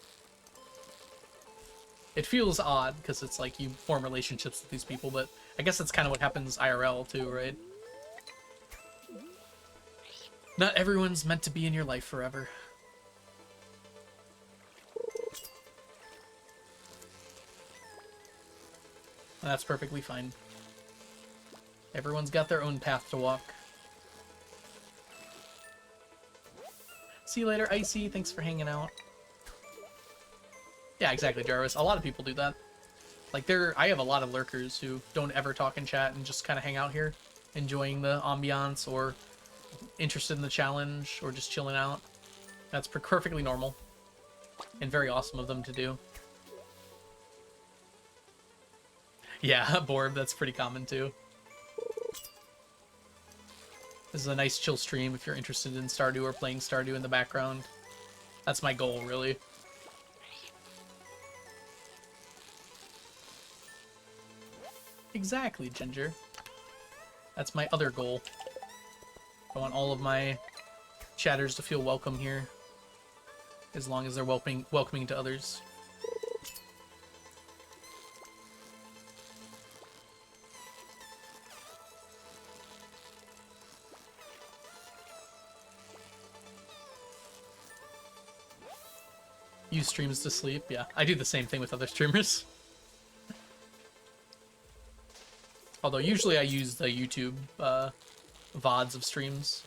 It feels odd, because it's like you form relationships with these people, but I guess that's kind of what happens IRL too, right? Not everyone's meant to be in your life forever. And that's perfectly fine. Everyone's got their own path to walk. See you later, Icy. Thanks for hanging out. Yeah, exactly, Jarvis. A lot of people do that. Like, I have a lot of lurkers who don't ever talk in chat and just kind of hang out here, enjoying the ambiance or interested in the challenge or just chilling out. That's perfectly normal and very awesome of them to do. Yeah, Borb, that's pretty common too. This is a nice chill stream if you're interested in Stardew or playing Stardew in the background. That's my goal, really. Exactly, Ginger. That's my other goal. I want all of my chatters to feel welcome here, as long as they're welcoming to others. Use streams to sleep. Yeah, I do the same thing with other streamers. Although usually I use the YouTube VODs of streams.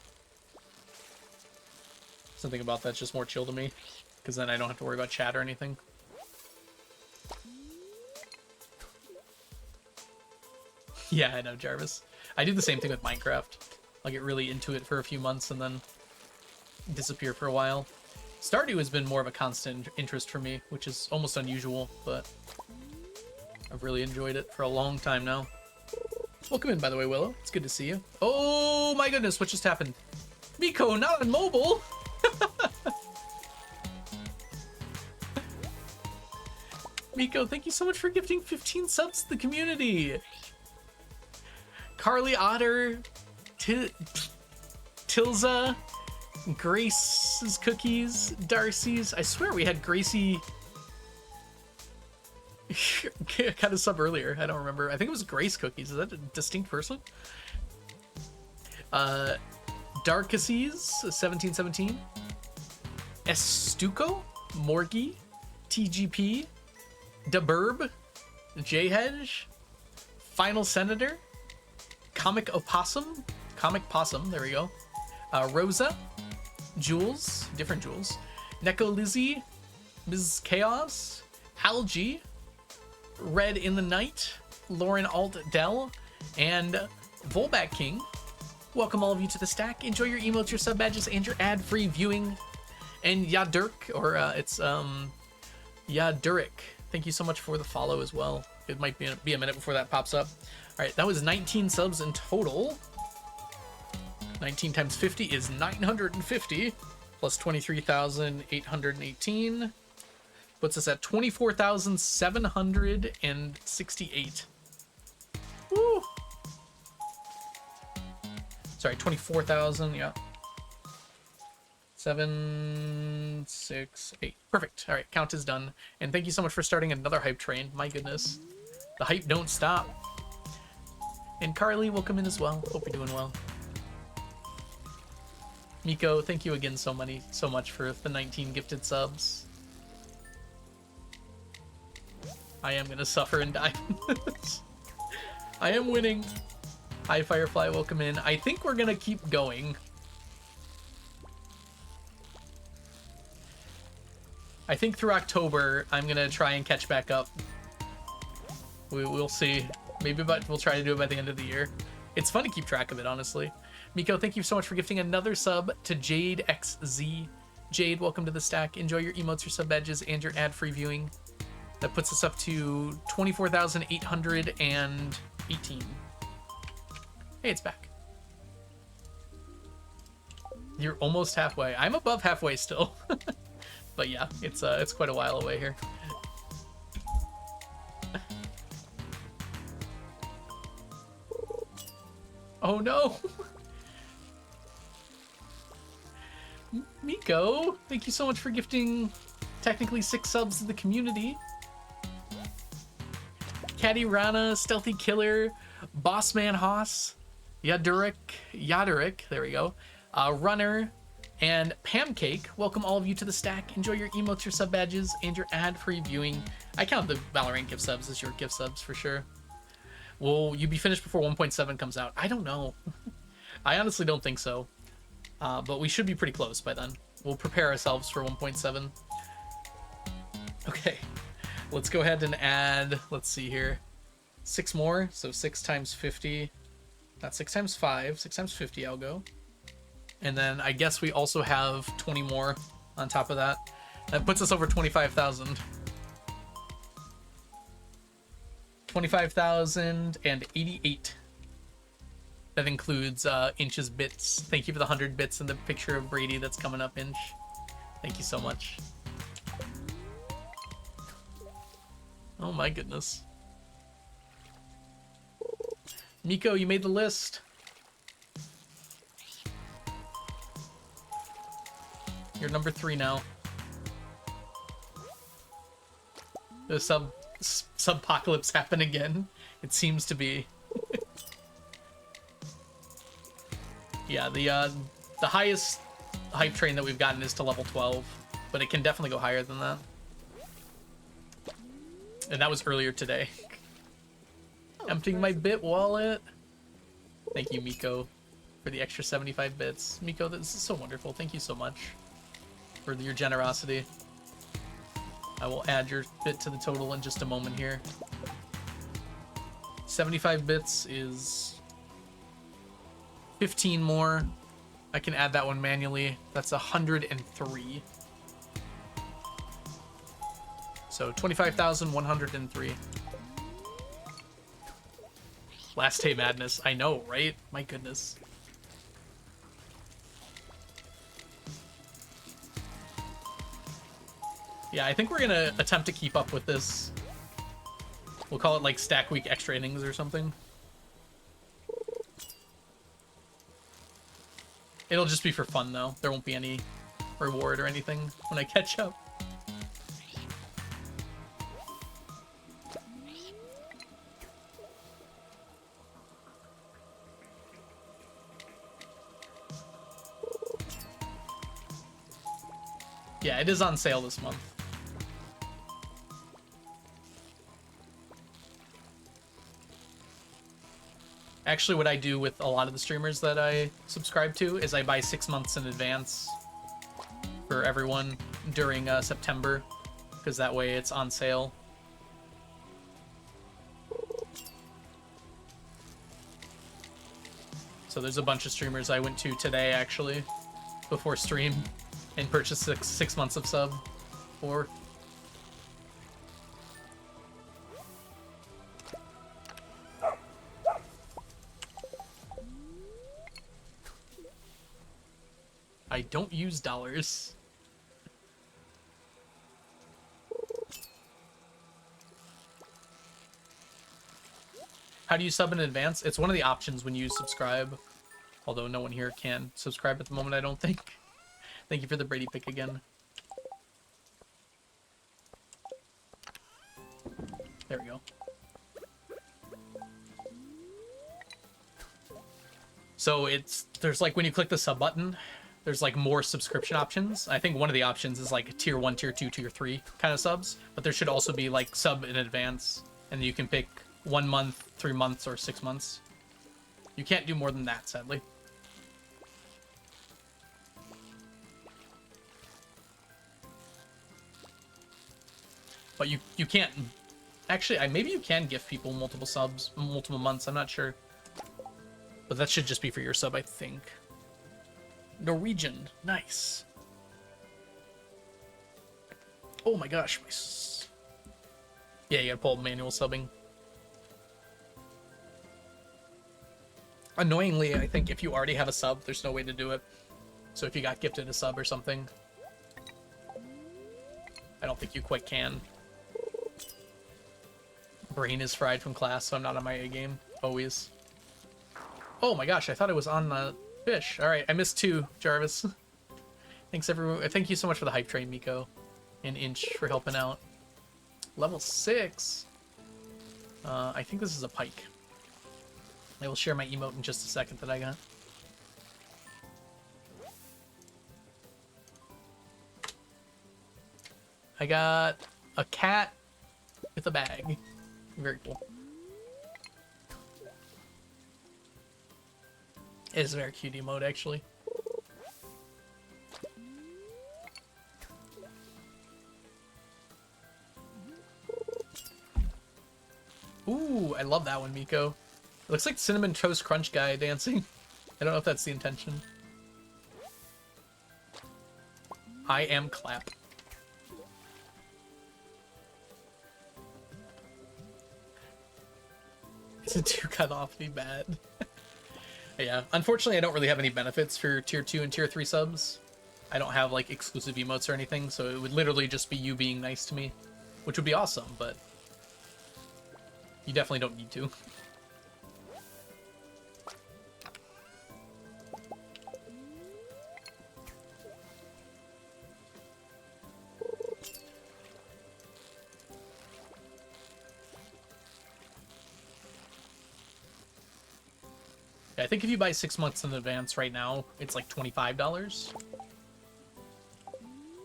Something about that's just more chill to me, because then I don't have to worry about chat or anything. Yeah, I know, Jarvis. I do the same thing with Minecraft. I'll get really into it for a few months and then disappear for a while. Stardew has been more of a constant interest for me, which is almost unusual, but I've really enjoyed it for a long time now. Welcome in, by the way, Willow. It's good to see you. Oh my goodness, what just happened? Miko, not on mobile! Miko, thank you so much for gifting 15 subs to the community! Carly Otter, Tilza, Grace's Cookies, Darcy's. I swear we had Gracie kind of sub earlier. I don't remember. I think it was Grace Cookies. Is that a distinct person? Darkases 1717, Estuco, Morgie, TGP, Daburb, J-Hedge, Final Senator, Comic Opossum, Comic Possum, there we go, Rosa, Jules, different Jules, Neko Lizzie, Ms. Chaos, Algie, Red in the Night, Lauren Alt Dell, and Volback King. Welcome all of you to the stack. Enjoy your emotes, your sub badges, and your ad-free viewing. And Yadurk, or it's Yadurik. Thank you so much for the follow as well. It might be a minute before that pops up. All right, that was 19 subs in total. 19 times 50 is 950, plus 23,818. Puts us at 24,768. Woo! Sorry, 24,000, yeah. 7, 6, 8. Perfect. All right, count is done. And thank you so much for starting another hype train. My goodness. The hype don't stop. And Carly, welcome in as well. Hope you're doing well. Miko, thank you again so much for the 19 gifted subs. I am gonna suffer and die from this. I am winning. Hi Firefly, welcome in. I think we're gonna keep going. I think through October, I'm gonna try and catch back up. We'll see. Maybe we'll try to do it by the end of the year. It's fun to keep track of it, honestly. Miko, thank you so much for gifting another sub to Jade XZ. Jade, welcome to the stack. Enjoy your emotes, your sub badges, and your ad-free viewing. That puts us up to 24,818. Hey, it's back. You're almost halfway. I'm above halfway still. But yeah, it's quite a while away here. Oh no! Miko, thank you so much for gifting technically 6 subs to the community. Caddy Rana, Stealthy Killer, Bossman Haas, Yadurik, there we go, Runner, and Pamcake. Welcome all of you to the stack. Enjoy your emotes, your sub badges, and your ad-free viewing. I count the Valorant gift subs as your gift subs for sure. Will you be finished before 1.7 comes out? I don't know. I honestly don't think so. But we should be pretty close by then. We'll prepare ourselves for 1.7. Okay. Let's go ahead and add, let's see here, 6 more. So 6 times 50, not 6 times 5, 6 times 50 I'll go. And then I guess we also have 20 more on top of that. That puts us over 25,000. 25,088. That includes Inch's bits. Thank you for the 100 bits and the picture of Brady that's coming up, Inch. Thank you so much. Oh my goodness. Miko, you made the list. You're number 3 now. The subpocalypse happen again. It seems to be. Yeah, the highest hype train that we've gotten is to level 12, but it can definitely go higher than that. And that was earlier today. Emptying my bit wallet. Thank you, Miko, for the extra 75 bits. Miko, this is so wonderful. Thank you so much for your generosity. I will add your bit to the total in just a moment here. 75 bits is 15 more. I can add that one manually. That's 103. So 25,103. Last day madness. I know, right? My goodness. Yeah, I think we're gonna attempt to keep up with this. We'll call it like Stack Week Extra Innings or something. It'll just be for fun though. There won't be any reward or anything when I catch up. Yeah, it is on sale this month. Actually, what I do with a lot of the streamers that I subscribe to is I buy 6 months in advance for everyone during September, because that way it's on sale. So there's a bunch of streamers I went to today, actually, before stream, and purchased six months of sub for. I don't use dollars. How do you sub in advance? It's one of the options when you subscribe. Although no one here can subscribe at the moment, I don't think. Thank you for the Brady pick again. There we go. So there's like when you click the sub button, there's like more subscription options. I think one of the options is like tier 1, tier 2, tier 3 kind of subs, but there should also be like sub in advance, and you can pick 1 month, 3 months, or 6 months. You can't do more than that, sadly. But you can't. Actually, maybe you can gift people multiple subs, multiple months. I'm not sure. But that should just be for your sub, I think. Norwegian. Nice. Oh my gosh. Yeah, you gotta pull manual subbing. Annoyingly, I think if you already have a sub, there's no way to do it. So if you got gifted a sub or something, I don't think you quite can. Brain is fried from class, so I'm not on my A game. Always. Oh my gosh, I thought I was on the fish. Alright, I missed 2, Jarvis. Thanks everyone. Thank you so much for the hype train, Miko. And Inch for helping out. Level 6. I think this is a pike. I will share my emote in just a second that I got. I got a cat with a bag. Very cool. It is a very cute emote, actually. I love that one, Miko. It looks like Cinnamon Toast Crunch guy dancing. I don't know if that's the intention. I am clap. Isn't too cut off be bad? Yeah, unfortunately I don't really have any benefits for tier 2 and tier 3 subs. I don't have like exclusive emotes or anything, so it would literally just be you being nice to me, which would be awesome, but you definitely don't need to. I think if you buy 6 months in advance right now, it's like $25,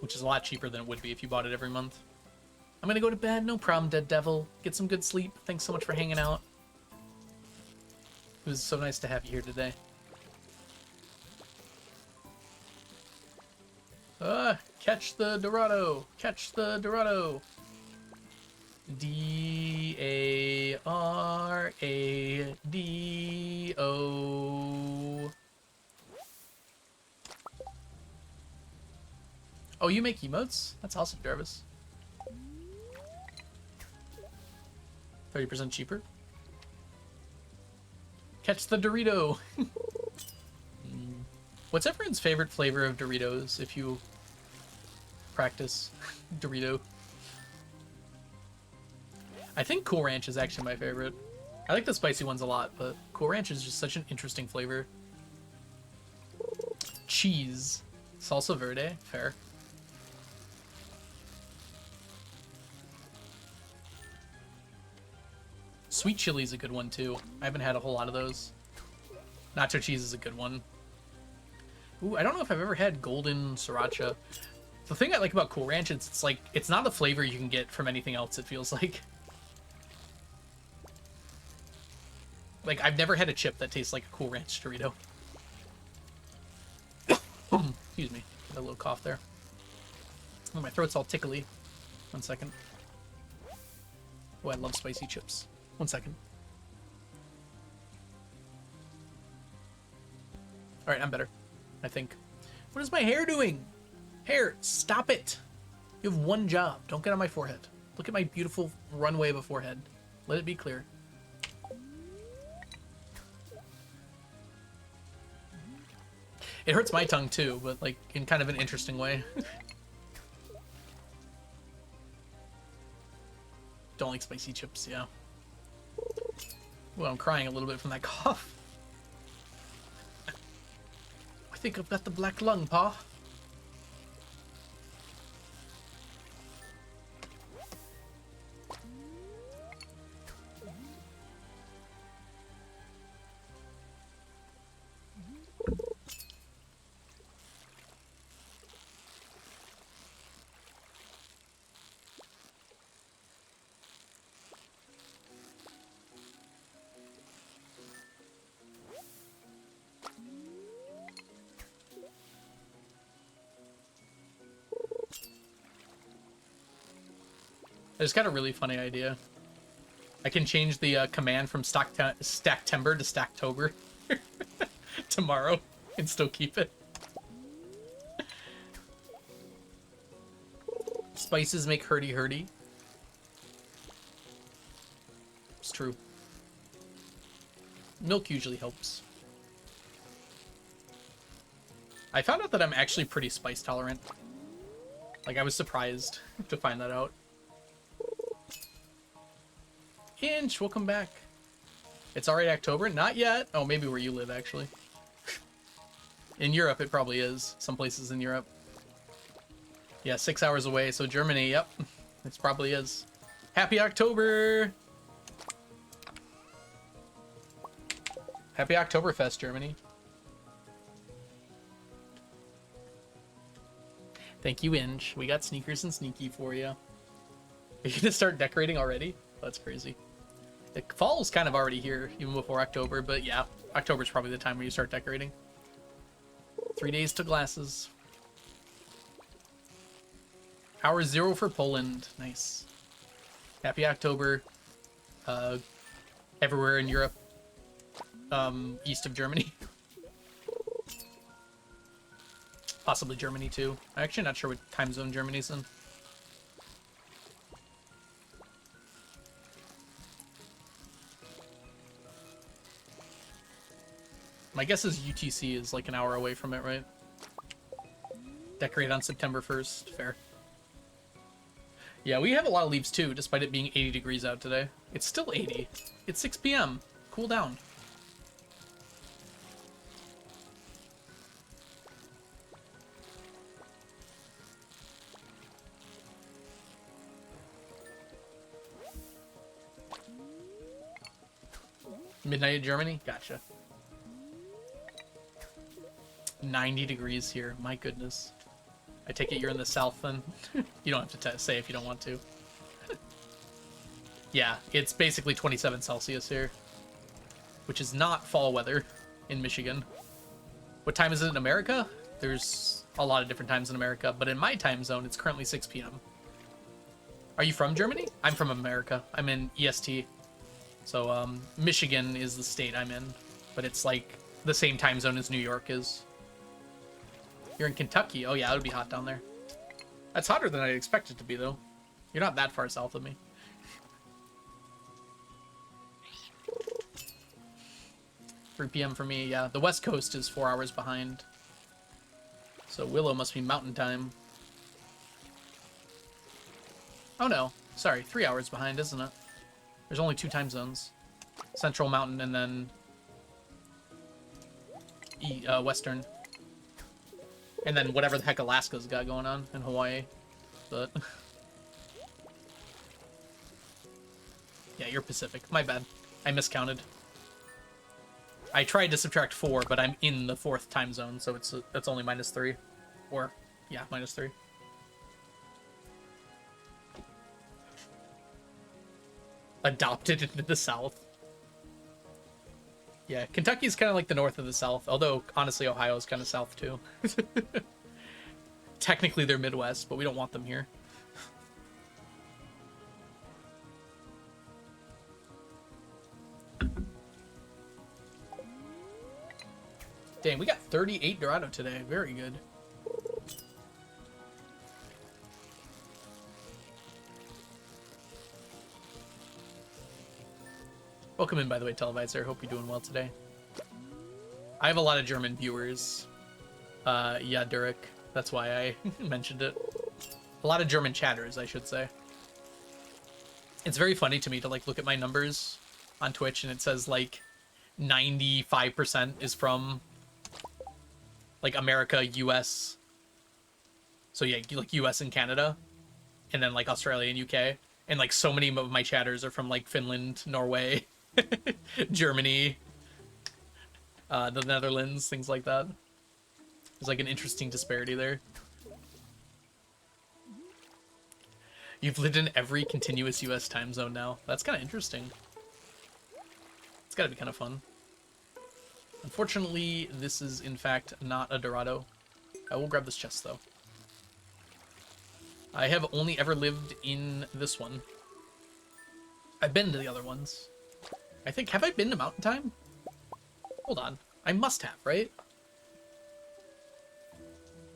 which is a lot cheaper than it would be if you bought it every month. I'm gonna go to bed. No problem, Dead Devil. Get some good sleep. Thanks so much for hanging out. It was so nice to have you here today. Catch the Dorado. Catch the Dorado. D-A-R-A-D-O. Oh, you make emotes? That's awesome, Jarvis. 30% cheaper. Catch the Dorito. What's everyone's favorite flavor of Doritos if you practice Dorito? I think Cool Ranch is actually my favorite. I like the spicy ones a lot, but Cool Ranch is just such an interesting flavor. Cheese. Salsa verde. Fair. Sweet chili is a good one, too. I haven't had a whole lot of those. Nacho cheese is a good one. Ooh, I don't know if I've ever had golden sriracha. The thing I like about Cool Ranch is it's like, it's not a flavor you can get from anything else, it feels like. Like, I've never had a chip that tastes like a Cool Ranch Dorito. Excuse me. Got a little cough there. Oh, my throat's all tickly. 1 second. Oh, I love spicy chips. 1 second. Alright, I'm better. I think. What is my hair doing? Hair, stop it! You have one job. Don't get on my forehead. Look at my beautiful runway of a forehead. Let it be clear. It hurts my tongue too, but like in kind of an interesting way. Don't like spicy chips, yeah. Well, I'm crying a little bit from that cough. I think I've got the black lung, Pa. I just got a really funny idea. I can change the command from Stacktember to Stacktober tomorrow and still keep it. Spices make hurdy-hurdy. It's true. Milk usually helps. I found out that I'm actually pretty spice tolerant. Like, I was surprised to find that out. Inch, welcome back. It's already October? Not yet. Oh, maybe where you live, actually. In Europe, it probably is. Some places in Europe. Yeah, 6 hours away, so Germany, yep. It probably is. Happy October! Happy Oktoberfest, Germany. Thank you, Inch. We got sneakers and sneaky for you. Are you gonna start decorating already? That's crazy. The fall's kind of already here, even before October, but yeah, October's probably the time where you start decorating. 3 days to glasses. Hour 0 for Poland. Nice. Happy October. everywhere in Europe, east of Germany. Possibly Germany too. I'm actually not sure what time zone Germany's in. My guess is UTC is like an hour away from it, right? Decorate on September 1st. Fair. Yeah, we have a lot of leaves too, despite it being 80 degrees out today. It's still 80. It's 6 p.m. Cool down. Midnight in Germany? Gotcha. 90 degrees here. My goodness. I take it you're in the south then? You don't have to say if you don't want to. Yeah, it's basically 27 Celsius here. Which is not fall weather in Michigan. What time is it in America? There's a lot of different times in America, but in my time zone, it's currently 6 p.m. Are you from Germany? I'm from America. I'm in EST. So, Michigan is the state I'm in, but it's like the same time zone as New York is. You're in Kentucky. Oh yeah, it would be hot down there. That's hotter than I expected it to be, though. You're not that far south of me. $3 p.m. for me, yeah. The West Coast is 4 hours behind. So Willow must be mountain time. Oh no, sorry, 3 hours behind, isn't it? There's only 2 time zones. Central Mountain and then Western. And then whatever the heck Alaska's got going on in Hawaii. But yeah, you're Pacific. My bad. I miscounted. I tried to subtract 4, but I'm in the 4th time zone, so it's only -3. Or, yeah, -3. Adopted into the South. Yeah, Kentucky's kind of like the north of the South, although, honestly, Ohio's kind of south, too. Technically, they're Midwest, but we don't want them here. Dang, we got 38 Dorado today. Very good. Welcome in, by the way, Televisor. Hope you're doing well today. I have a lot of German viewers. Yeah, Durek. That's why I mentioned it. A lot of German chatters, I should say. It's very funny to me to, like, look at my numbers on Twitch, and it says, like, 95% is from, like, America, US. So, yeah, like, US and Canada. And then, like, Australia and UK. And, like, so many of my chatters are from, like, Finland, Norway, Germany, the Netherlands, things like that. There's like an interesting disparity there. You've lived in every continuous US time zone now. That's kind of interesting. It's got to be kind of fun. Unfortunately, this is in fact not a Dorado. I will grab this chest though. I have only ever lived in this one. I've been to the other ones. I think, have I been to Mountain Time? Hold on. I must have, right?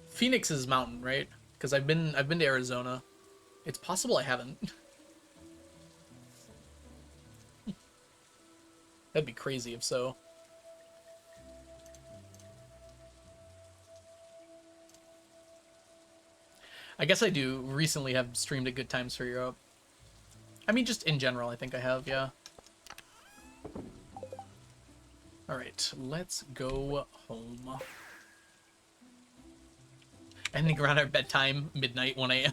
Phoenix is mountain, right? Because I've been to Arizona. It's possible I haven't. That'd be crazy if so. I guess I do recently have streamed at Good Times for Europe. I mean, just in general, I think I have, yeah. Alright, let's go home. Ending around our bedtime, midnight, 1 a.m.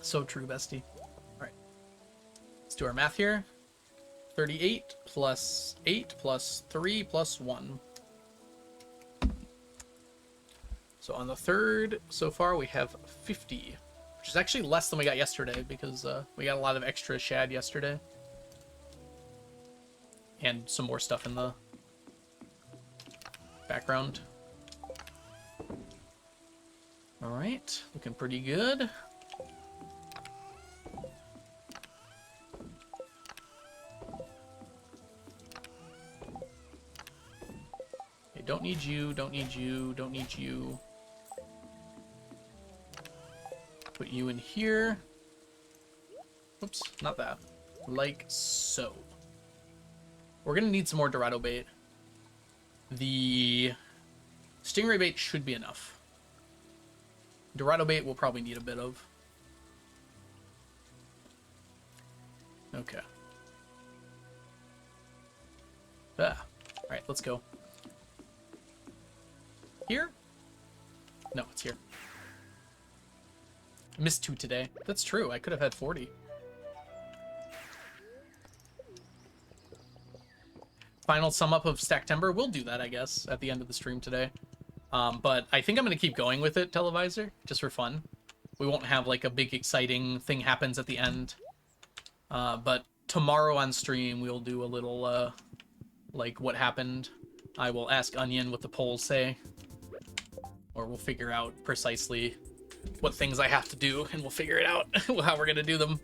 So true, bestie. Alright. Let's do our math here. 38 plus 8 plus 3 plus 1. So on the 3rd, so far, we have 50. Which is actually less than we got yesterday, because we got a lot of extra shad yesterday. And some more stuff in the background. Alright, looking pretty good. Don't need you, don't need you, don't need you. Put you in here. Oops, not that. Like so. We're gonna need some more Dorado bait. The Stingray bait should be enough. Dorado bait we'll probably need a bit of. Okay. Alright, let's go. Here? No, it's here. I missed 2 today. That's true. I could have had 40. Final sum up of Stacktember. We'll do that, I guess, at the end of the stream today. But I think I'm going to keep going with it, Televisor, just for fun. We won't have, like, a big exciting thing happens at the end. But tomorrow on stream, we'll do a little, like, what happened. I will ask Onion what the polls say. Or we'll figure out precisely what things I have to do, and we'll figure it out how we're going to do them.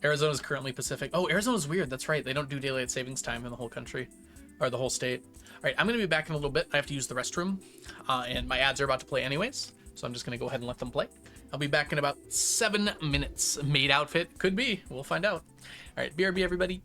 Arizona's currently Pacific. Oh, Arizona's weird. That's right. They don't do daylight savings time in the whole country. Or the whole state. All right, I'm going to be back in a little bit. I have to use the restroom. And my ads are about to play anyways. So I'm just going to go ahead and let them play. I'll be back in about 7 minutes. Maid outfit? Could be. We'll find out. All right, BRB, everybody.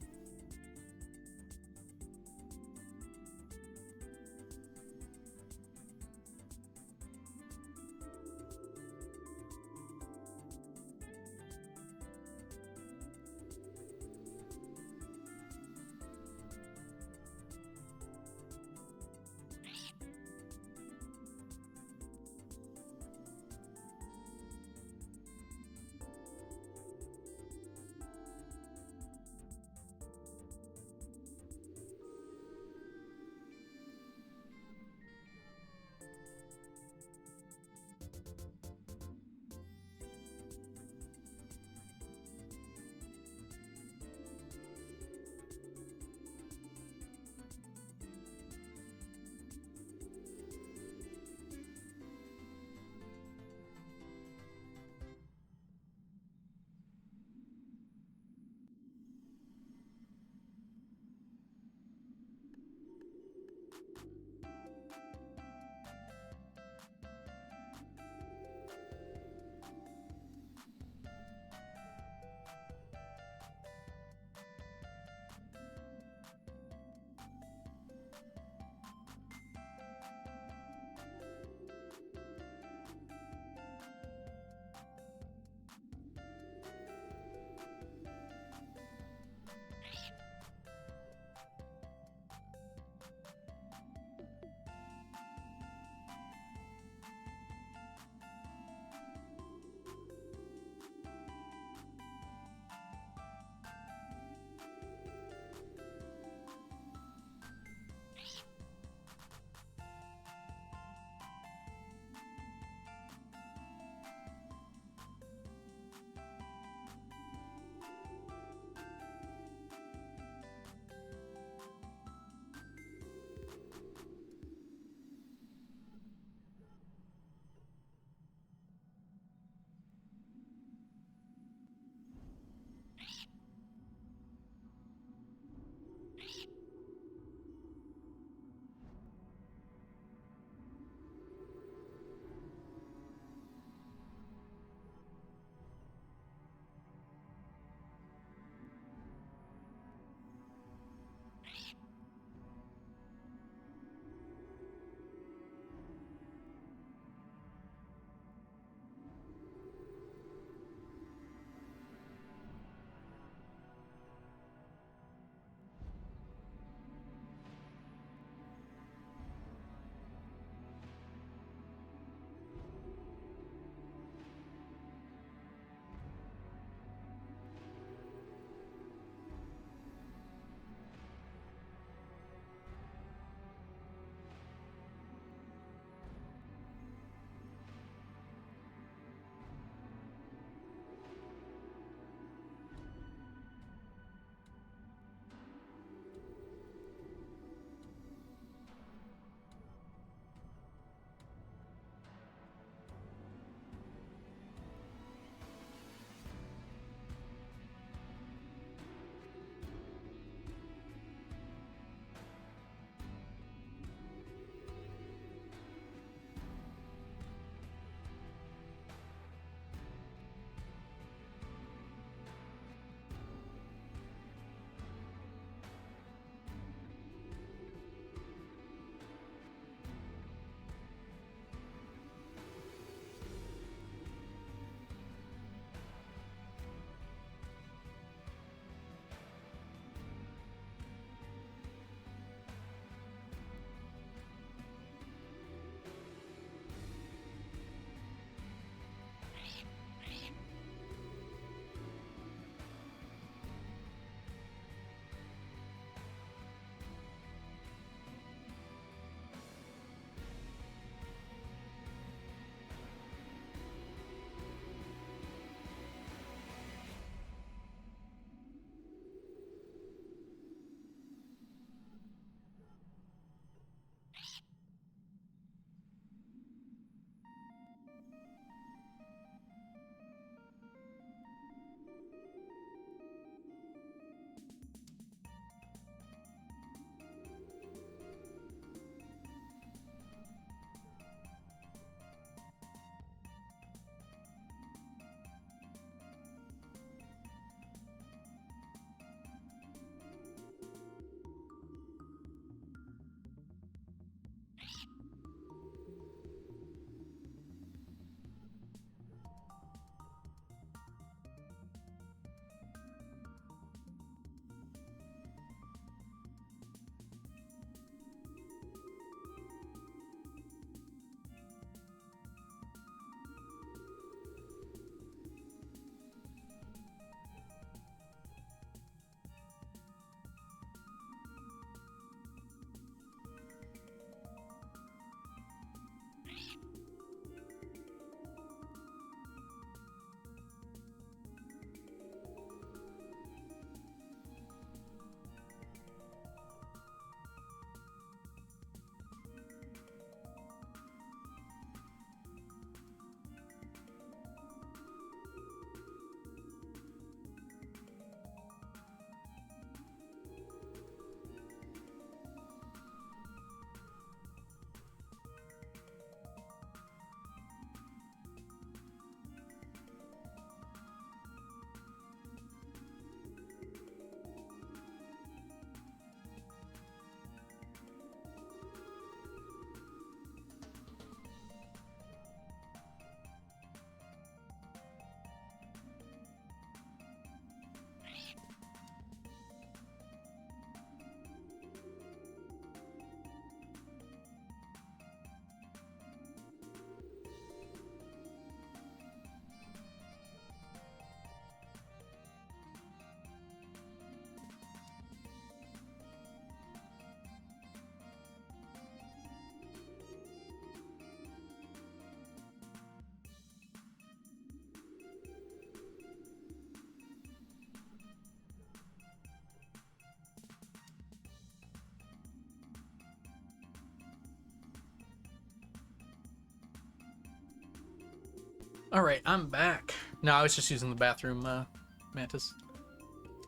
Alright, I'm back. No, I was just using the bathroom, Mantis.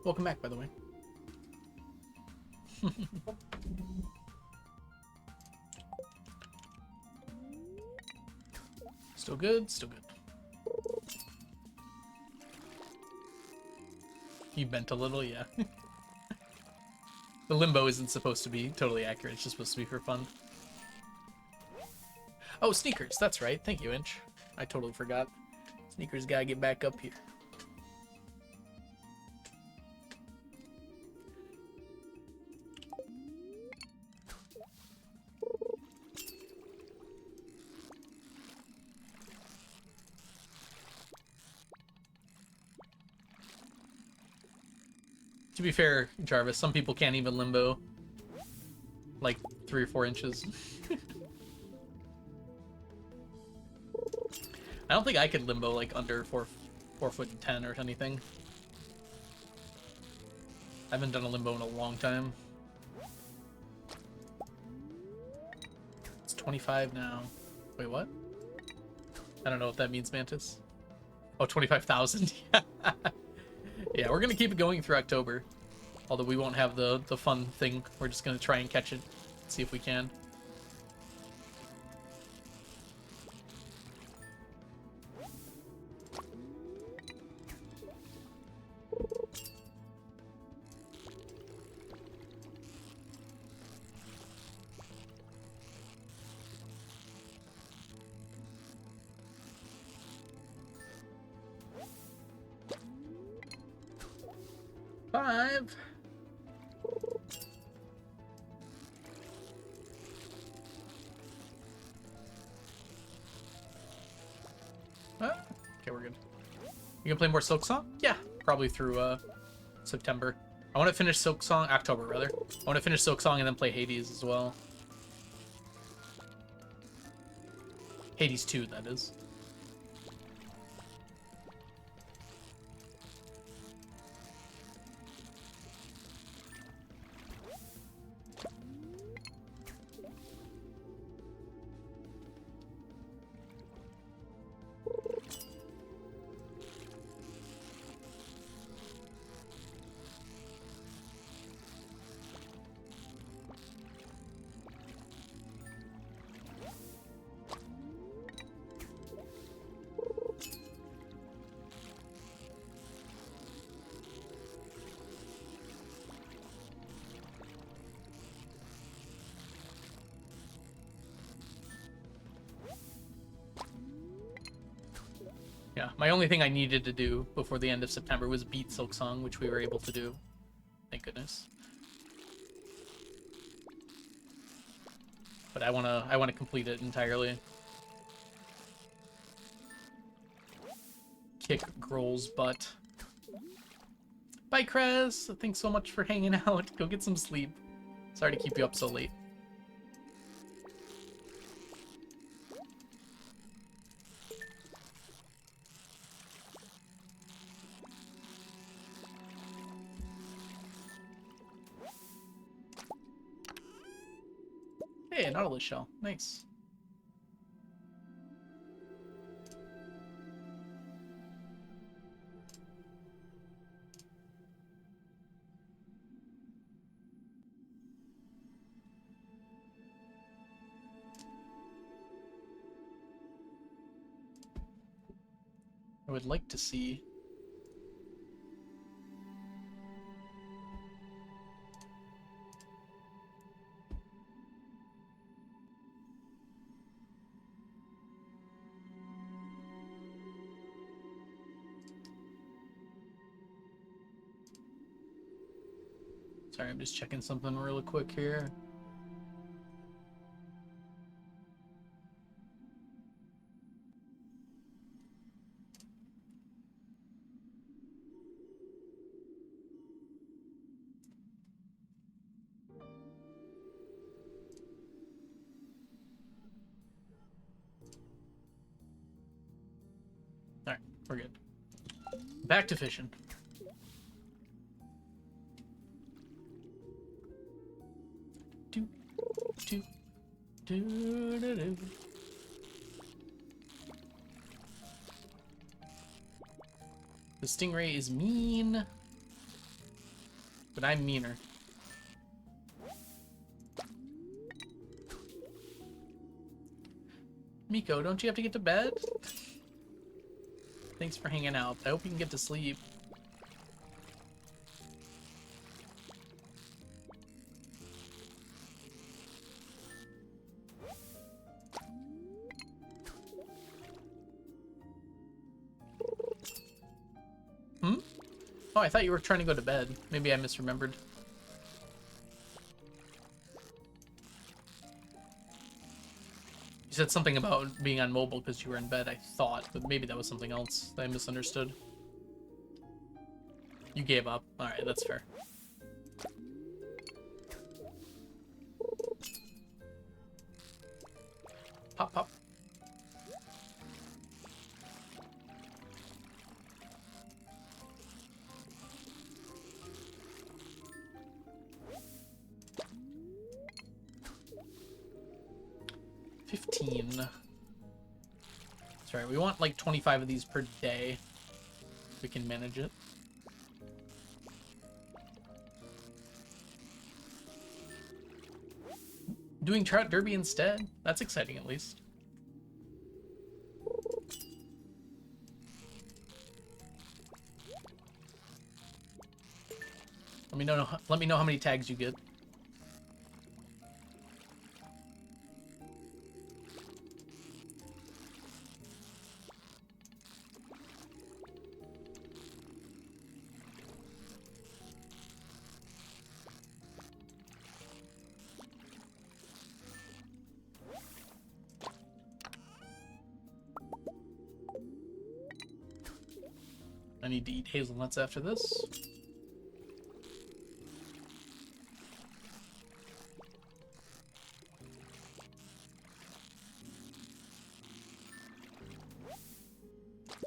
Welcome back, by the way. Still good, still good. You bent a little, yeah. The limbo isn't supposed to be totally accurate, it's just supposed to be for fun. Oh, sneakers, that's right. Thank you, Inch. I totally forgot. Sneakers gotta get back up here. To be fair, Jarvis, some people can't even limbo like 3 or 4 inches. I don't think I could limbo like under 4'10" or anything. I haven't done a limbo in a long time. It's 25 now. Wait, what? I don't know what that means, Mantis. Oh, 25,000. Yeah, we're gonna keep it going through October. Although we won't have the fun thing. We're just gonna try and catch it. See if we can. Five. Okay, we're good. You gonna play more Silk Song? Yeah, probably through September. I want to finish Silk Song, October rather. I want to finish Silk Song and then play Hades as well. Hades 2, that is. Yeah, my only thing I needed to do before the end of September was beat Silk Song, which we were able to do. Thank goodness. But I wanna complete it entirely. Kick Grohl's butt. Bye, Krez. Thanks so much for hanging out. Go get some sleep. Sorry to keep you up so late. Hey, Nautilus shell. Nice. I would like to see... Sorry, I'm just checking something real quick here. Alright, we're good. Back to fishing. Do, do, do, do, do. The Stingray is mean, but I'm meaner. Miko, don't you have to get to bed? Thanks for hanging out. I hope you can get to sleep. Hmm? Oh, I thought you were trying to go to bed. Maybe I misremembered. You said something about being on mobile because you were in bed, I thought, but maybe that was something else that I misunderstood. You gave up. Alright, that's fair. Pop, pop. That's right, we want like 25 of these per day. If we can manage it. Doing Trout Derby instead? That's exciting, at least. Let me know how many tags you get. I need to eat hazelnuts after this.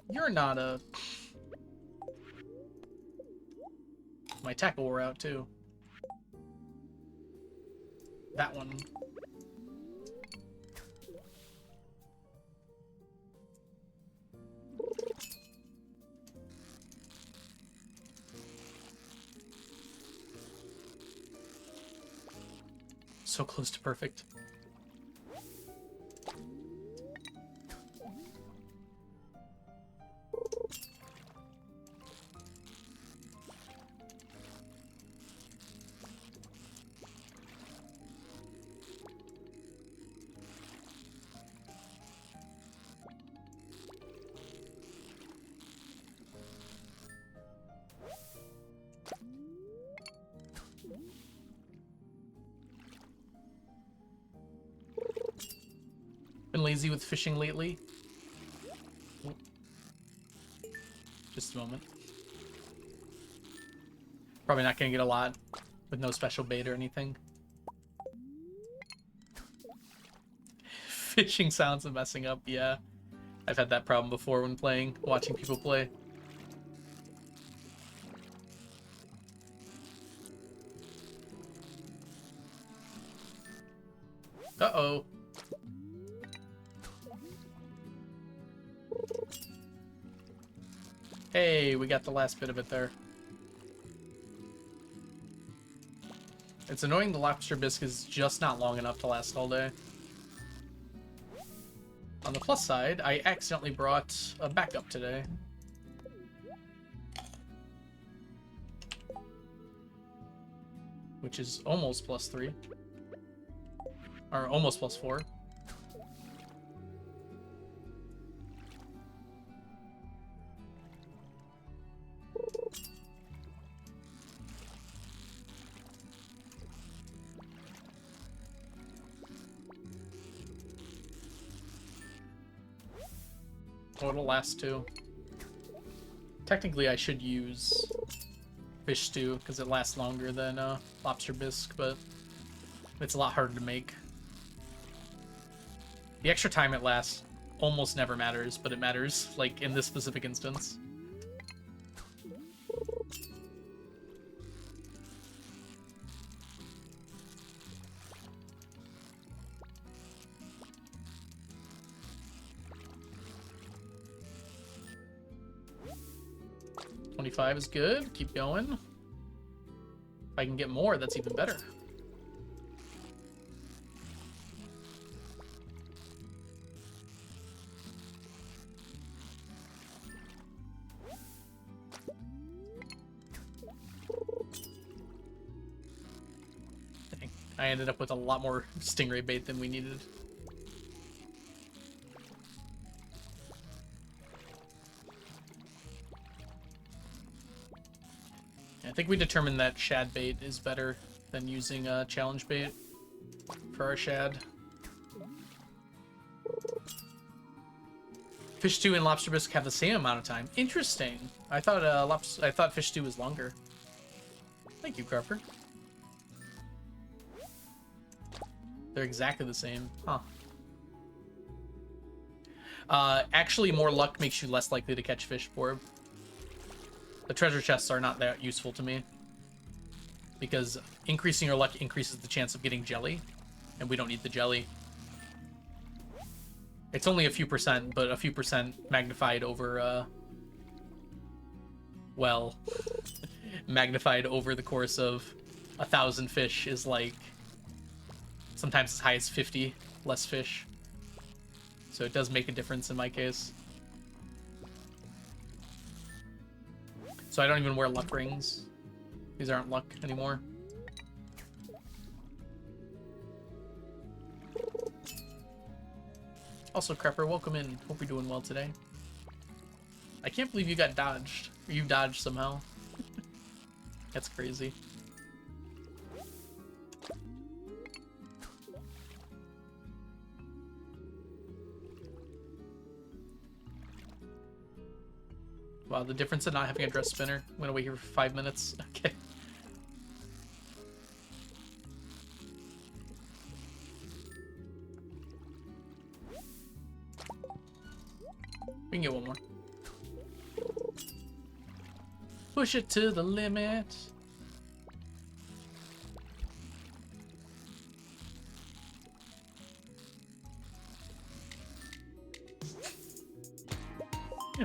You're not a... My tackle wore out, too. That one. So close to perfect. Been lazy with fishing lately. Just a moment. Probably not gonna get a lot with no special bait or anything. Fishing sounds and messing up, yeah. I've had that problem before when playing, watching people play. Uh-oh. Hey, we got the last bit of it there. It's annoying the lobster bisque is just not long enough to last all day. On the plus side, I accidentally brought a backup today. Which is almost +3. Or almost +4. Oh, it'll last too. Technically, I should use fish stew because it lasts longer than lobster bisque, but it's a lot harder to make. The extra time it lasts almost never matters, but it matters, like in this specific instance. 25 is good. Keep going. If I can get more, that's even better. Dang. I ended up with a lot more stingray bait than we needed. I think we determined that shad bait is better than using challenge bait for our shad. Fish stew and lobster bisque have the same amount of time. Interesting. I thought fish stew was longer. Thank you, Crupper. They're exactly the same, huh? Actually, more luck makes you less likely to catch fish, Borb. The treasure chests are not that useful to me, because increasing your luck increases the chance of getting jelly, and we don't need the jelly. It's only a few percent, but a few percent magnified over, well, magnified over the course of 1,000 fish is like sometimes as high as 50 less fish. So it does make a difference in my case. So I don't even wear luck rings. These aren't luck anymore. Also, Crepper, welcome in. Hope you're doing well today. I can't believe you got dodged. Or you dodged somehow. That's crazy. Wow, the difference in not having a dress spinner. I'm gonna wait here for 5 minutes. Okay. We can get one more. Push it to the limit.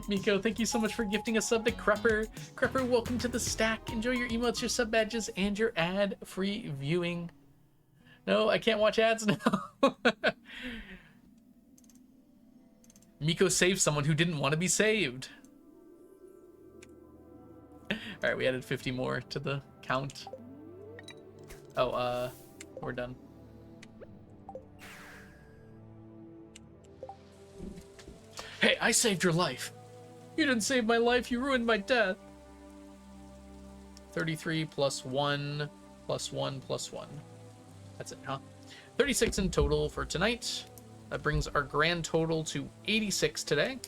Miko, thank you so much for gifting a sub to Crupper. Crupper, welcome to the stack. Enjoy your emotes, your sub badges, and your ad-free viewing. No, I can't watch ads now. Miko saved someone who didn't want to be saved. Alright, we added 50 more to the count. Oh, we're done. Hey, I saved your life. You didn't save my life, you ruined my death. 33 plus 1 plus 1 plus 1. That's it, huh? 36 in total for tonight. That brings our grand total to 86 today.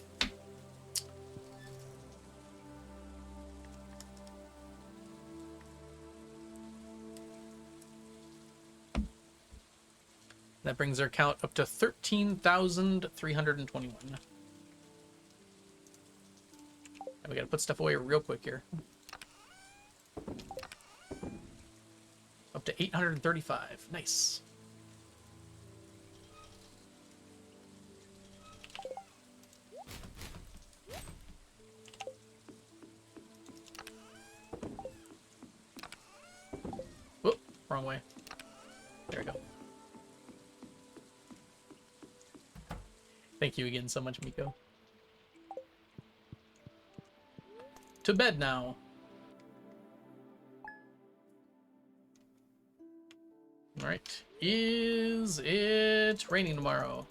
That brings our count up to 13,321. And we gotta put stuff away real quick here. Up to 835. Nice. Whoop, wrong way. There we go. Thank you again so much, Miko. To bed now. All right. Is it raining tomorrow?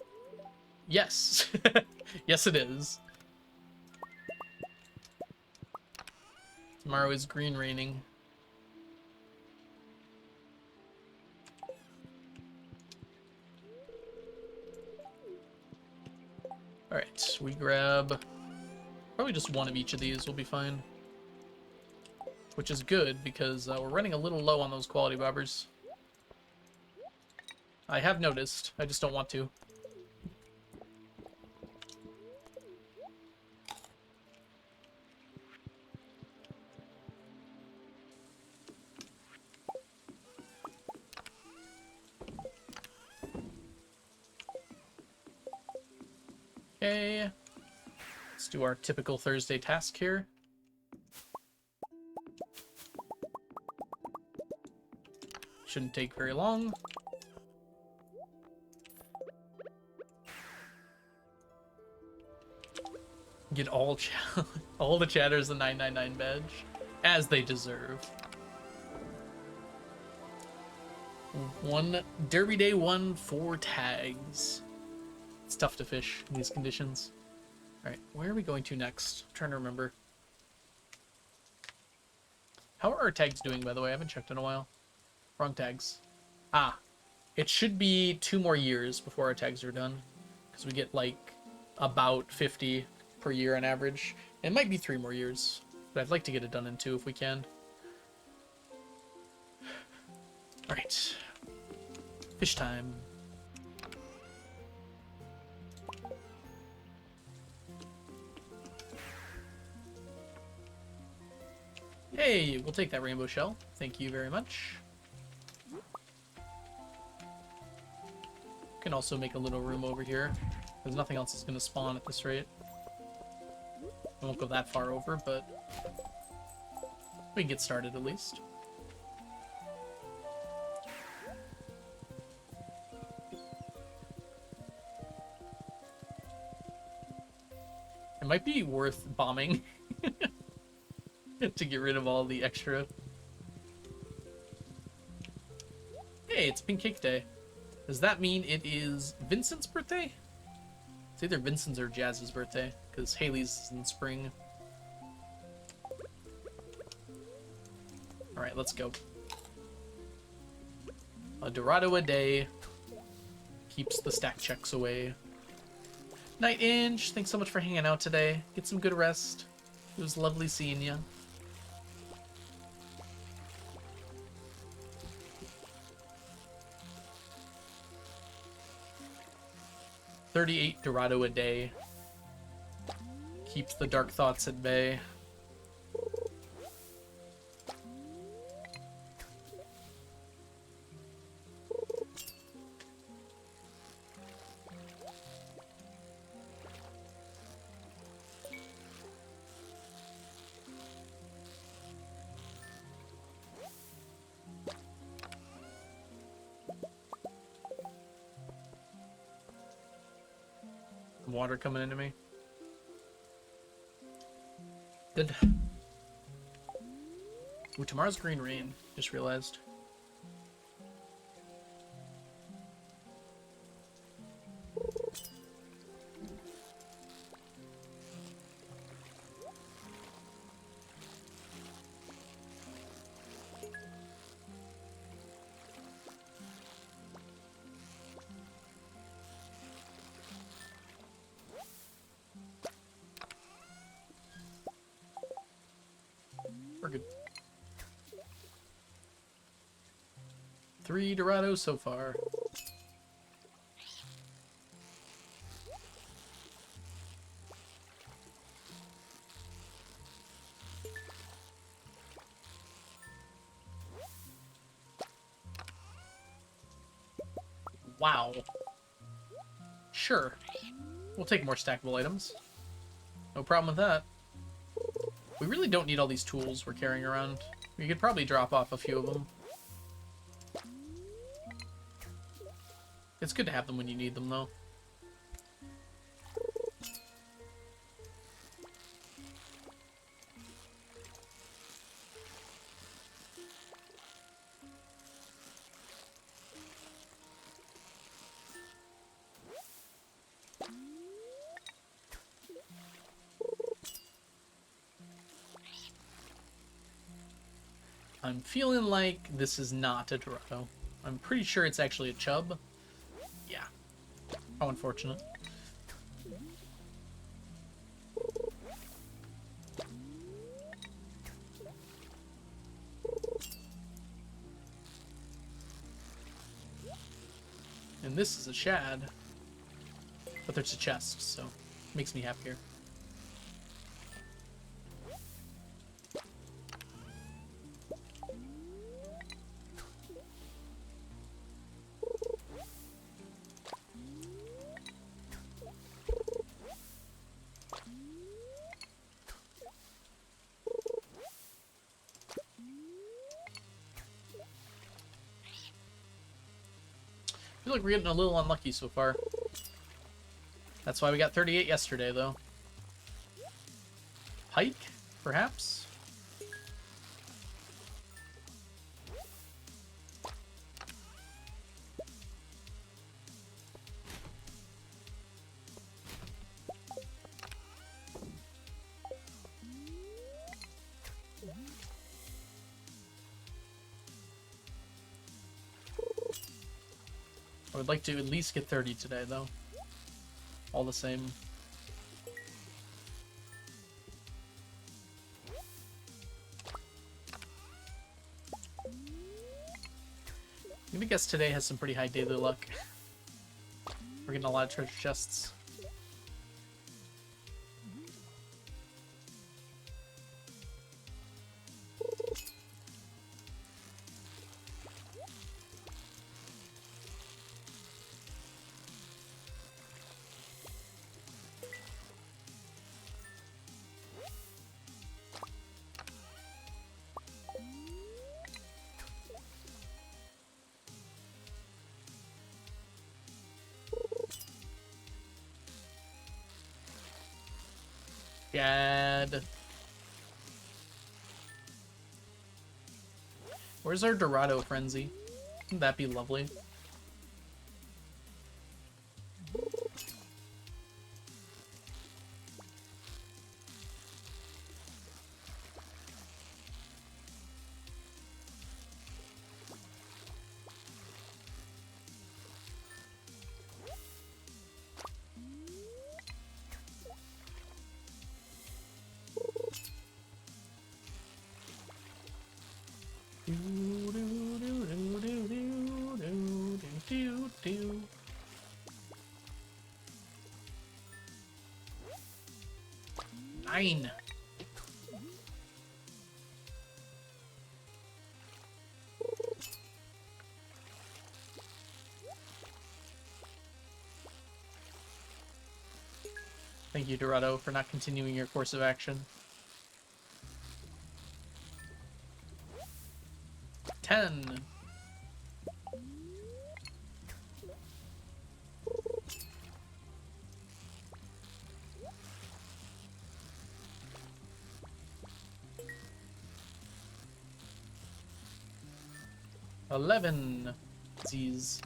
Yes. Yes, it is. Tomorrow is green raining. All right, we grab probably just one of each of these will be fine. Which is good because we're running a little low on those quality bobbers. I have noticed, I just don't want to. Okay, let's do our typical Thursday task here. shouldn't take very long. Get all all the chatters the 999 badge, as they deserve. One Derby Day 1 4 tags. It's tough to fish in these conditions. All right, where are we going to next? I'm trying to remember. How are our tags doing, by the way? I haven't checked in a while. Wrong tags. Ah, it should be 2 more years before our tags are done, because we get like about 50 per year on average. It might be 3 more years, but I'd like to get it done in 2 if we can. All right, fish time. Hey, we'll take that rainbow shell. Thank you very much. Can also make a little room over here. There's nothing else that's going to spawn at this rate. I won't go that far over, but we can get started at least. It might be worth bombing to get rid of all the extra. Hey, it's Pink Cake Day. Does that mean it is Vincent's birthday? It's either Vincent's or Jazz's birthday, because Haley's is in spring. Alright, let's go. A Dorado a day keeps the stack checks away. Night Inch, thanks so much for hanging out today. Get some good rest. It was lovely seeing you. $38 Dorado a day keeps the dark thoughts at bay. Water coming into me. Good. Ooh, tomorrow's green rain. Just realized. We're good. 3 Dorados so far. Wow. Sure. We'll take more stackable items. No problem with that. We really don't need all these tools we're carrying around. We could probably drop off a few of them. It's good to have them when you need them, though. I'm feeling like this is not a Dorado. I'm pretty sure it's actually a chub. Yeah. How unfortunate. And this is a shad. But there's a chest, so it makes me happier. feel like we're getting a little unlucky so far. That's why we got 38 yesterday, though. Pike, perhaps? I would like to at least get 30 today, though. All the same. I'm gonna guess today has some pretty high daily luck. We're getting a lot of treasure chests. God. Where's our Dorado Frenzy? Wouldn't that be lovely? Nine. Thank you, Dorado, for not continuing your course of action. 10. $11. Z's.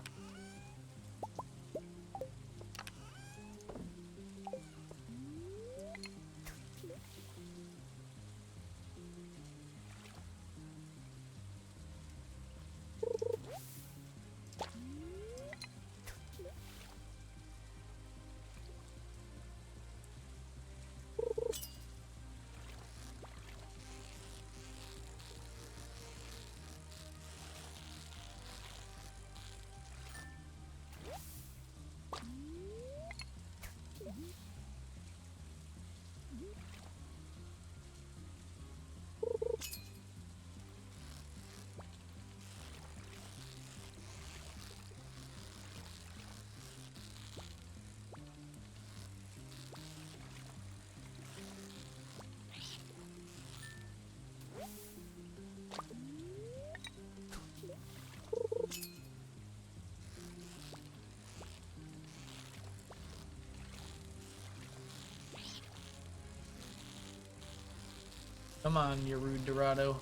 Come on, you rude Dorado.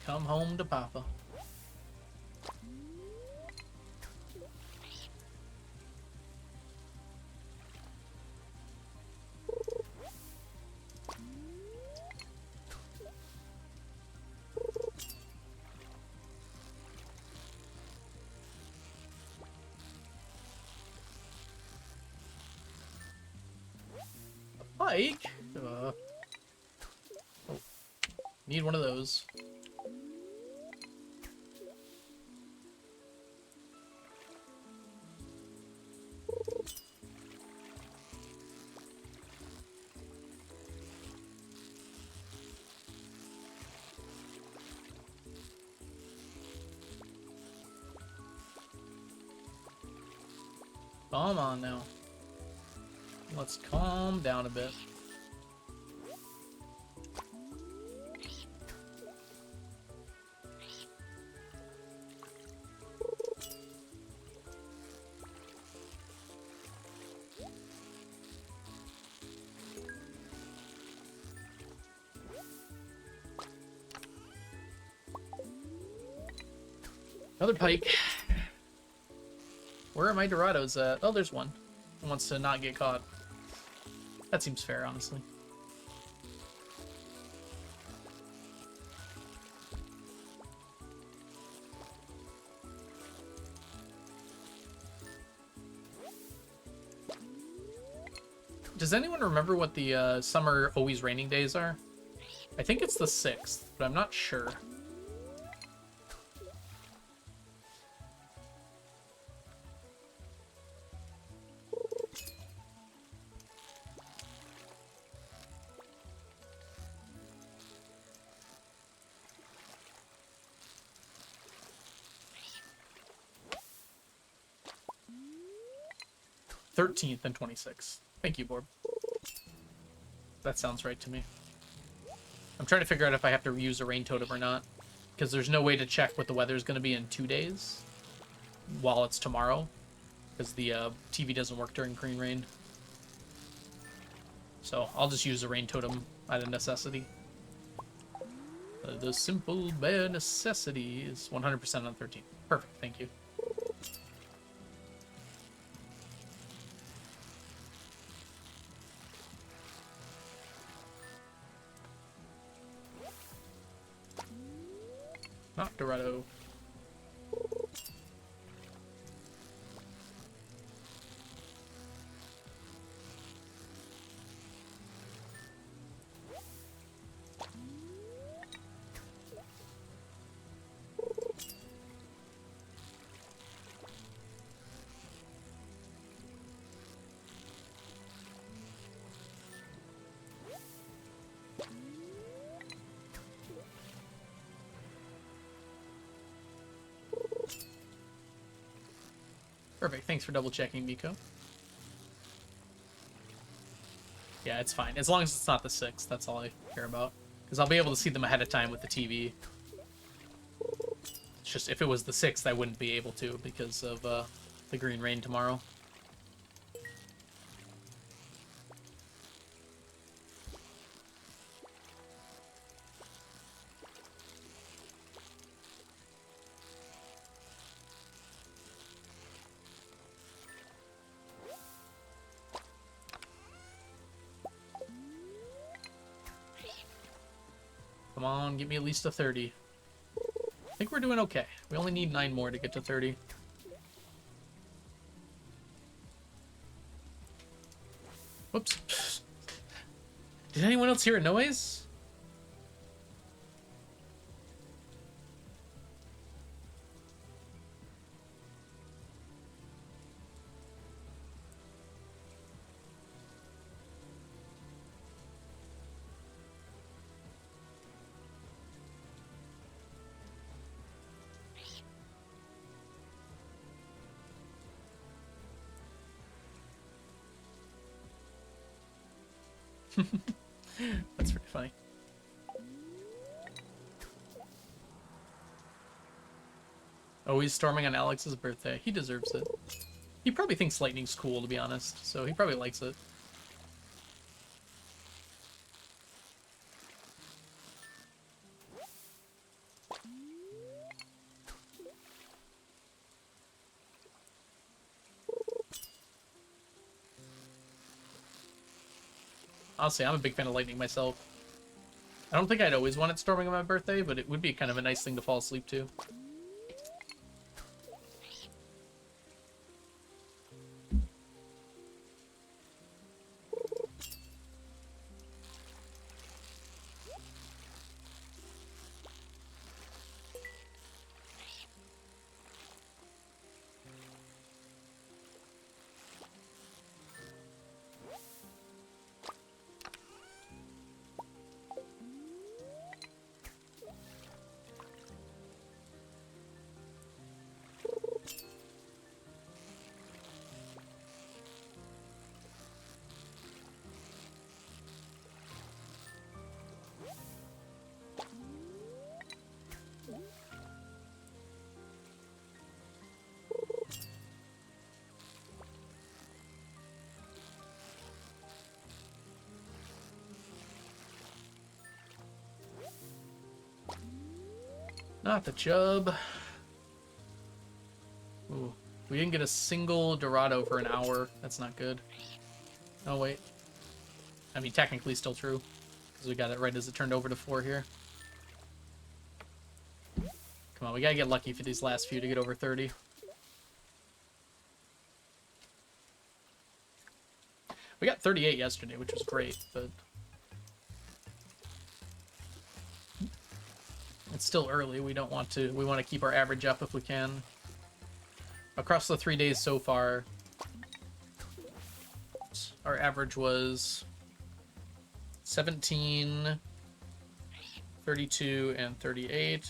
Come home to Papa. Pike? Need one of those. Come on now. Let's calm down a bit. Another pike. Where are my Dorados at? Oh, there's one. Who wants to not get caught. That seems fair, honestly. Does anyone remember what the summer always raining days are? I think it's the 6th, but I'm not sure. '13th and 26th. Thank you, Borb. That sounds right to me. I'm trying to figure out if I have to reuse a rain totem or not, because there's no way to check what the weather is going to be in 2 days while it's tomorrow, because the TV doesn't work during green rain. So I'll just use a rain totem out of necessity. The simple bare necessity is 100% on 13. Perfect, thank you. Not Dorado. Perfect. Thanks for double checking, Miko. Yeah, it's fine. As long as it's not the 6th, that's all I care about. Because I'll be able to see them ahead of time with the TV. It's just, if it was the 6th, I wouldn't be able to because of the green rain tomorrow. Come on, give me at least a 30. I think we're doing okay. We only need 9 more to get to 30. Whoops. Did anyone else hear a noise? That's pretty funny. Oh, he's storming on Alex's birthday. He deserves it. He probably thinks lightning's cool, to be honest, so he probably likes it. Honestly, I'm a big fan of lightning myself. I don't think I'd always want it storming on my birthday, but it would be kind of a nice thing to fall asleep to. Not the chub. We didn't get a single Dorado for an hour. That's not good. Oh, wait. I mean, technically still true. Because we got it right as it turned over to 4 here. Come on, we gotta get lucky for these last few to get over 30. We got 38 yesterday, which was great, but... it's still early. We don't want to... we want to keep our average up if we can. Across the 3 days so far, our average was 17, 32, and 38.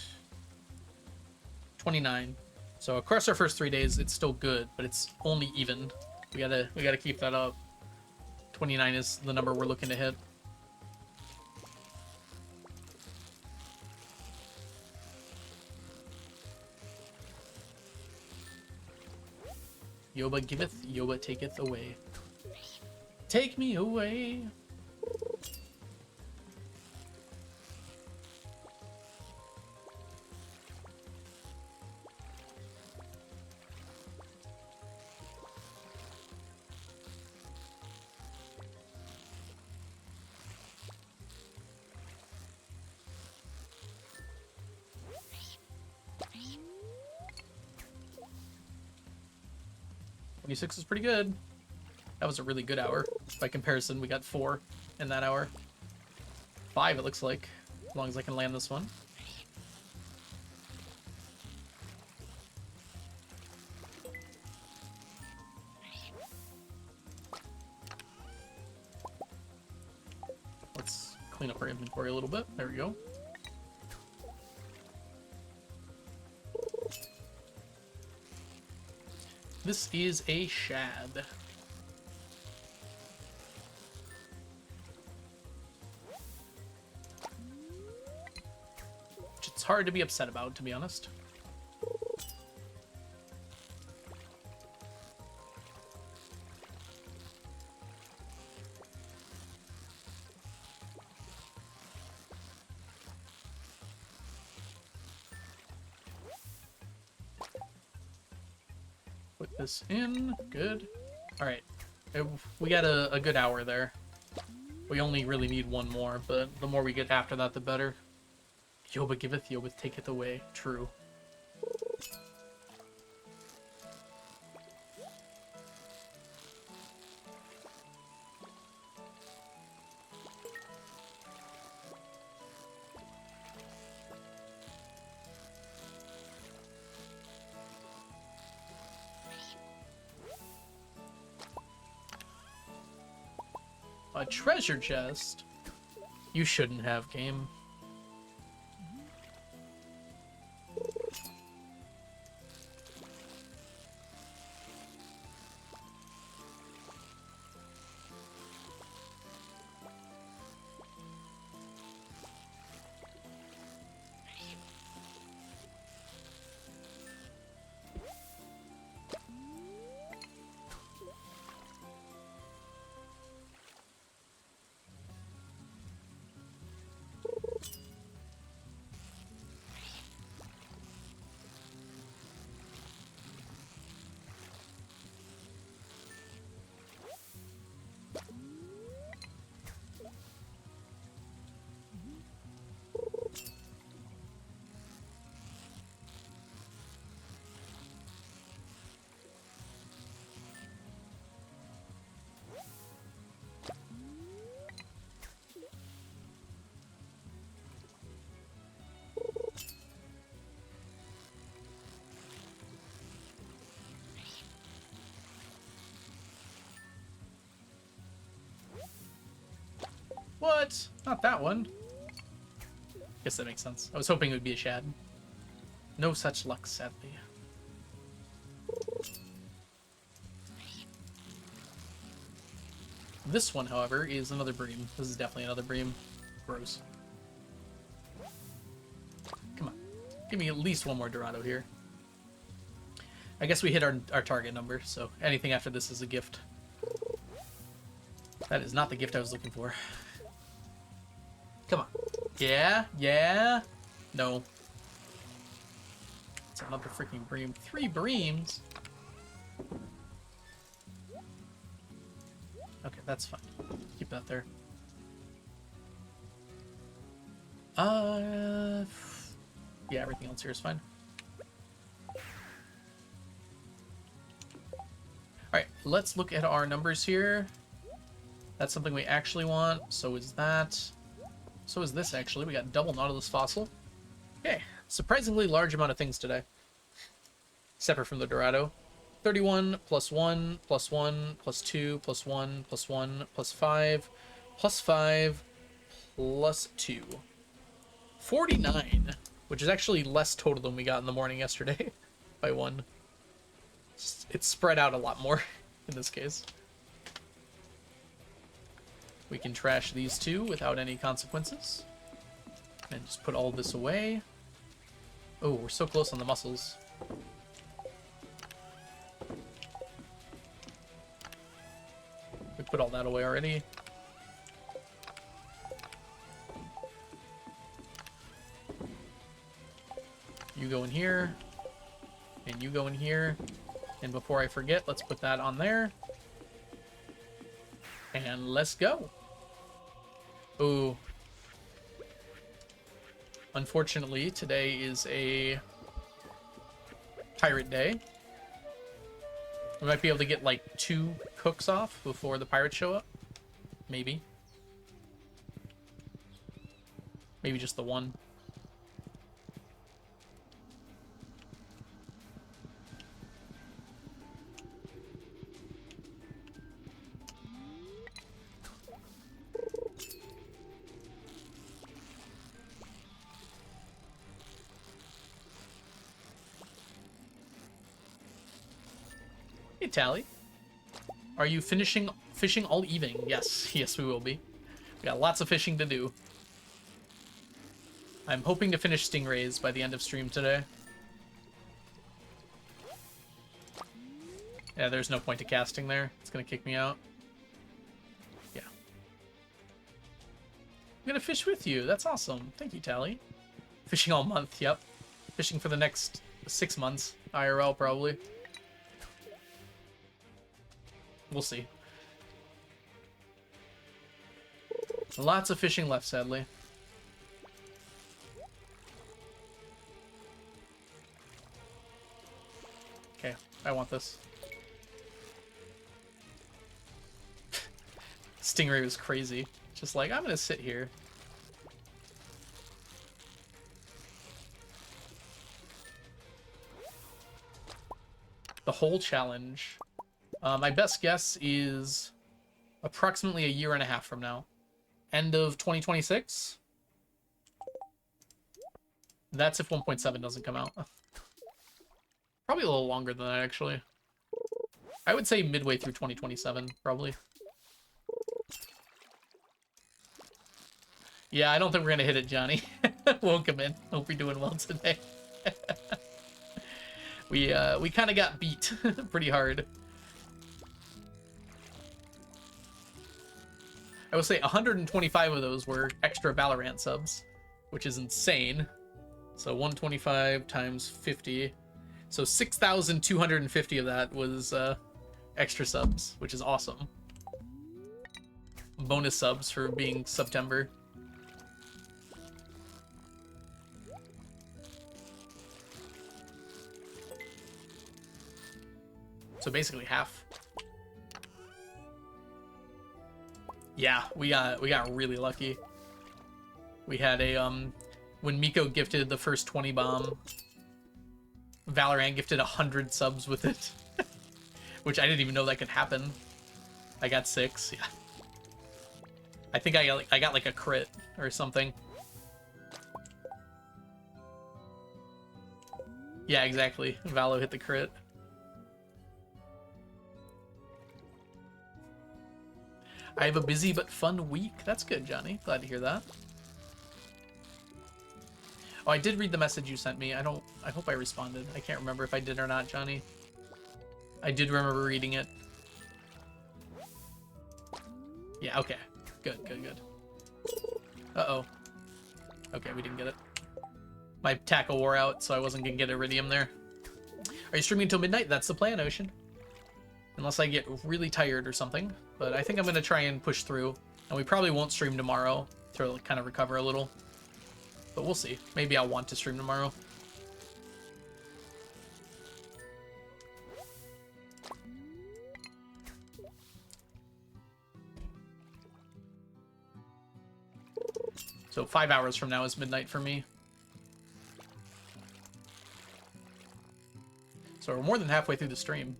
29. So across our first 3 days, it's still good, but it's only even. We gotta keep that up. 29 is the number we're looking to hit. Yoba giveth, Yoba taketh away. Take me away. Six is pretty good. That was a really good hour. By comparison, we got 4 in that hour. 5, it looks like, as long as I can land this one. Let's clean up our inventory a little bit. There we go. This is a shad. Which it's hard to be upset about, to be honest. Put this in. Good. Alright. We got a good hour there. We only really need 1 more, but the more we get after that, the better. Yoba giveth, Yoba taketh away. True. A treasure chest? You shouldn't have, game. What? Not that one. Guess that makes sense. I was hoping it would be a shad. No such luck, sadly. This one, however, is another bream. This is definitely another bream. Gross. Come on. Give me at least 1 more Dorado here. I guess we hit our target number, so anything after this is a gift. That is not the gift I was looking for. Come on. Yeah, yeah. No. It's another freaking bream. 3 breams? Okay, that's fine. Keep that there. Yeah, everything else here is fine. Alright, let's look at our numbers here. That's something we actually want. So is that. So is this, actually. We got double Nautilus fossil. Okay, surprisingly large amount of things today. Separate from the Dorado. 31 plus 1 plus 1 plus 2 plus 1 plus 1 plus 5 plus 5 plus 2. 49, which is actually less total than we got in the morning yesterday by 1. It's spread out a lot more in this case. We can trash these two without any consequences. And just put all this away. Oh, we're so close on the mussels. We put all that away already. You go in here. And you go in here. And before I forget, let's put that on there. And let's go. Ooh. Unfortunately, today is a pirate day. We might be able to get like 2 cooks off before the pirates show up. Maybe. Maybe just the 1. Hey, Tally. Are you fishing all evening? Yes. Yes, we will be. We got lots of fishing to do. I'm hoping to finish stingrays by the end of stream today. Yeah, there's no point to casting there. It's gonna kick me out. Yeah. I'm gonna fish with you. That's awesome. Thank you, Tally. Fishing all month, yep. Fishing for the next 6 months. IRL, probably. We'll see. Lots of fishing left, sadly. Okay, I want this. Stingray was crazy. Just like, I'm gonna sit here. The whole challenge. My best guess is approximately a year and a half from now. End of 2026? That's if 1.7 doesn't come out. Probably a little longer than that, actually. I would say midway through 2027, probably. Yeah, I don't think we're gonna hit it, Johnny. Welcome in. Hope you're doing well today. We kind of got beat pretty hard. I will say 125 of those were extra Valorant subs, which is insane. So 125 times 50. So 6,250 of that was extra subs, which is awesome. Bonus subs for being September. So basically half. Yeah, we got really lucky. We had a when Miko gifted the first 20 bomb, Valorant gifted 100 subs with it. Which I didn't even know that could happen. I got 6, yeah. I think I got like a crit or something. Yeah, exactly. Valo hit the crit. I have a busy but fun week. That's good, Johnny. Glad to hear that. Oh, I did read the message you sent me. I hope I responded. I can't remember if I did or not, Johnny. I did remember reading it. Yeah, okay. Good, good, good. Uh-oh. Okay, we didn't get it. My tackle wore out, so I wasn't gonna get Iridium there. Are you streaming until midnight? That's the plan, Ocean. Unless I get really tired or something. But I think I'm going to try and push through. And we probably won't stream tomorrow to like, kind of recover a little. But we'll see. Maybe I'll want to stream tomorrow. So 5 hours from now is midnight for me. So we're more than halfway through the stream.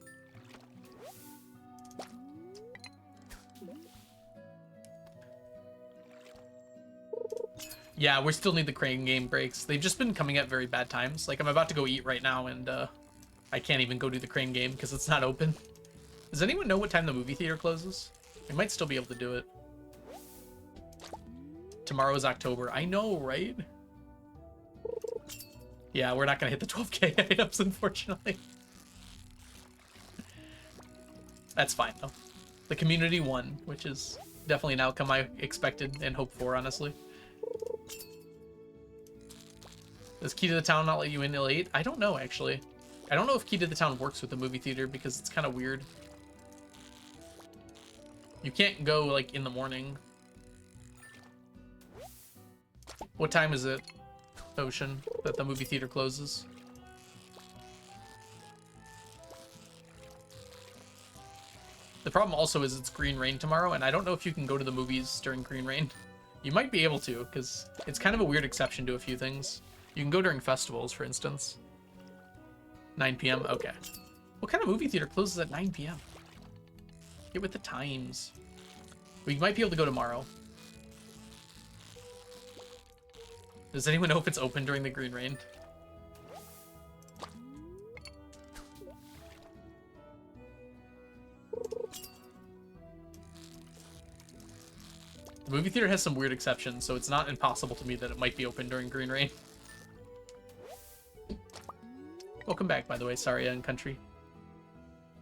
Yeah, we still need the crane game breaks. They've just been coming at very bad times. Like, I'm about to go eat right now, and I can't even go do the crane game because it's not open. Does anyone know what time the movie theater closes? We might still be able to do it. Tomorrow is October. I know, right? Yeah, we're not going to hit the 12k items, unfortunately. That's fine, though. The community won, which is definitely an outcome I expected and hoped for, honestly. Does Key to the Town not let you in till 8? I don't know, actually. I don't know if Key to the Town works with the movie theater because it's kind of weird. You can't go, like, in the morning. What time is it, Ocean, that the movie theater closes? The problem also is it's Green Rain tomorrow, and I don't know if you can go to the movies during Green Rain. You might be able to, because it's kind of a weird exception to a few things. You can go during festivals, for instance. 9 p.m.? Okay. What kind of movie theater closes at 9 p.m.? Get with the times. We might be able to go tomorrow. Does anyone know if it's open during the Green Rain? The movie theater has some weird exceptions, so it's not impossible to me that it might be open during Green Rain. Welcome back, by the way, Saria and Country.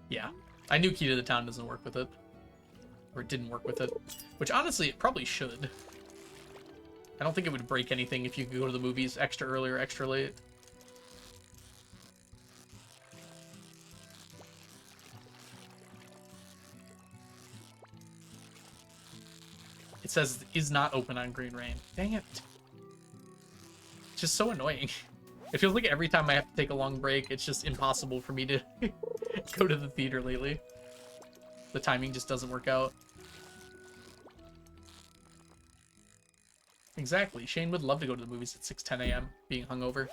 Yeah, I knew Key to the Town doesn't work with it. Or it didn't work with it. Which, honestly, it probably should. I don't think it would break anything if you could go to the movies extra early or extra late. It says is not open on Green Rain. Dang it. It's just so annoying. It feels like every time I have to take a long break, it's just impossible for me to go to the theater lately. The timing just doesn't work out. Exactly. Shane would love to go to the movies at 6:10 a.m. being hungover.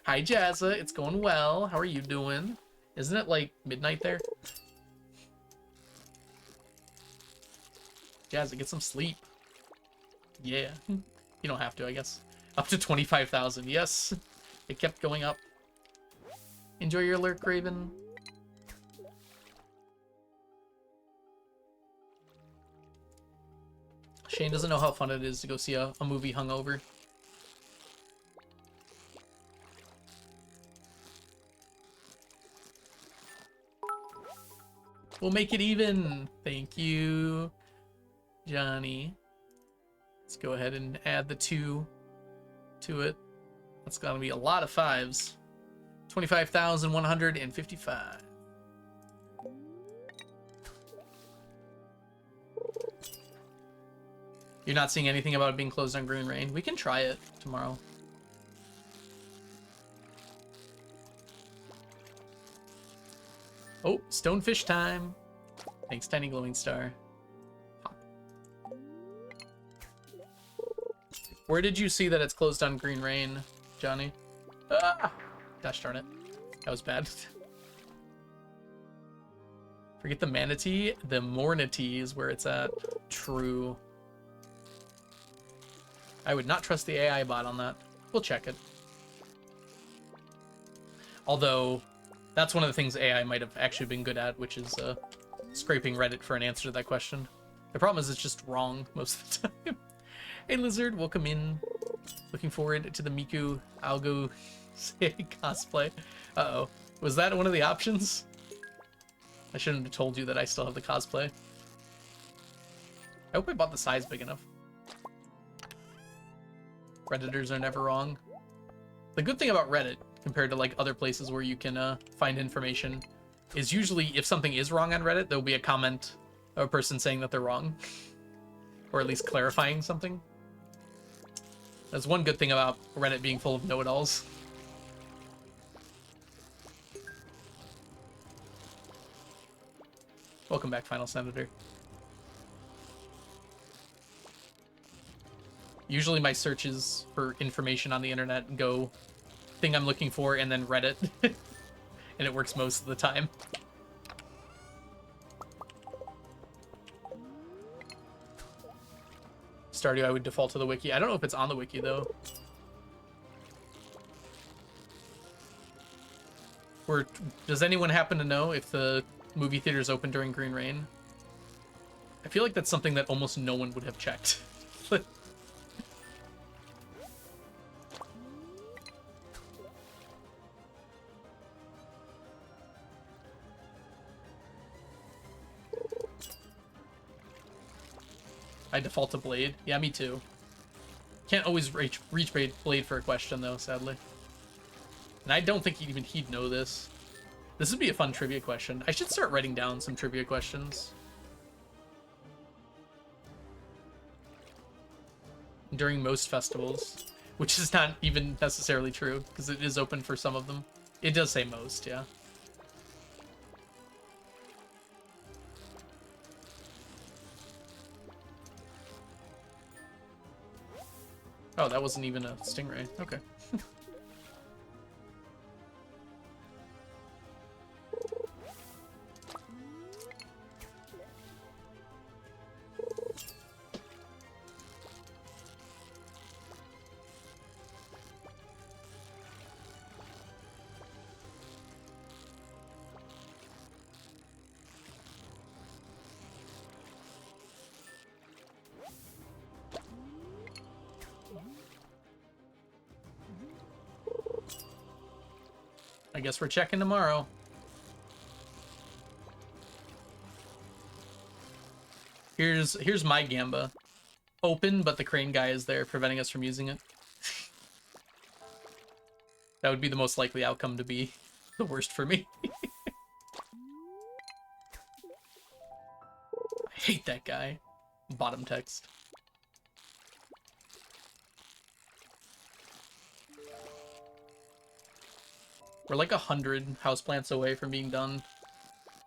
Hi, Jazza. It's going well. How are you doing? Isn't it like midnight there? Jazza, get some sleep. Yeah. You don't have to, I guess. Up to 25,000. Yes. It kept going up. Enjoy your alert, Graven. Shane doesn't know how fun it is to go see a movie hungover. We'll make it even. Thank you, Johnny. Let's go ahead and add the 2 to it. That's gonna be a lot of 5s. 25,155. You're not seeing anything about it being closed on Green Rain? We can try it tomorrow. Oh, stonefish time. Thanks, Tiny Glowing Star. Hop. Where did you see that it's closed on Green Rain, Johnny? Ah! Gosh darn it. That was bad. Forget the manatee. The mornatee is where it's at. True. I would not trust the AI bot on that. We'll check it. Although, that's one of the things AI might have actually been good at, which is scraping Reddit for an answer to that question. The problem is it's just wrong most of the time. Hey, Lizard, welcome in. Looking forward to the Miku Algo cosplay. Uh-oh. Was that one of the options? I shouldn't have told you that I still have the cosplay. I hope I bought the size big enough. Redditors are never wrong. The good thing about Reddit, compared to like other places where you can find information is usually if something is wrong on Reddit, there'll be a comment of a person saying that they're wrong. Or at least clarifying something. That's one good thing about Reddit being full of know-it-alls. Welcome back, Final Senator. Usually my searches for information on the internet go thing I'm looking for and then Reddit. And it works most of the time. Stardew, I would default to the wiki. I don't know if it's on the wiki, though. Does anyone happen to know if the movie theater's open during Green Rain? I feel like that's something that almost no one would have checked. I default to Blade. Yeah, me too. Can't always reach Blade for a question, though, sadly. And I don't think he'd know this. This would be a fun trivia question. I should start writing down some trivia questions. During most festivals. Which is not even necessarily true, because it is open for some of them. It does say most, yeah. Oh, that wasn't even a stingray. Okay. I guess we're checking tomorrow. Here's my gamba. Open, but the crane guy is there, preventing us from using it. That would be the most likely outcome to be the worst for me. I hate that guy. Bottom text. We're like 100 houseplants away from being done,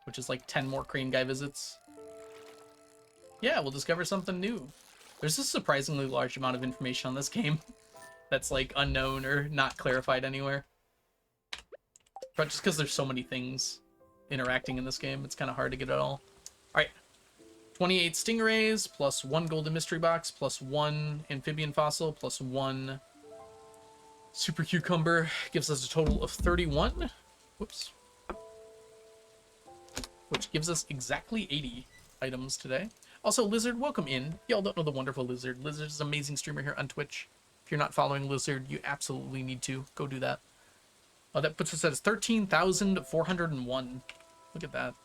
which is like 10 more crane guy visits. Yeah, we'll discover something new. There's a surprisingly large amount of information on this game that's like unknown or not clarified anywhere. But just because there's so many things interacting in this game, it's kind of hard to get it all. Alright. 28 stingrays, plus 1 golden mystery box, plus 1 amphibian fossil, plus 1 super cucumber gives us a total of 31. Whoops. Which gives us exactly 80 items today. Also, Lizard, welcome in. Y'all don't know the wonderful Lizard. Lizard is an amazing streamer here on Twitch. If you're not following Lizard, you absolutely need to. Go do that. Oh, that puts us at 13,401. Look at that.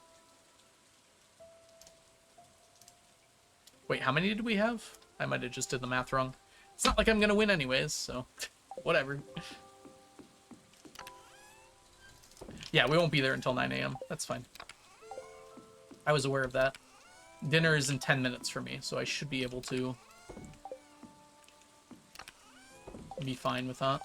Wait, how many did we have? I might have just did the math wrong. It's not like I'm going to win anyways, so... Whatever. Yeah, we won't be there until 9 a.m. That's fine. I was aware of that. Dinner is in 10 minutes for me, so I should be able to be fine with that.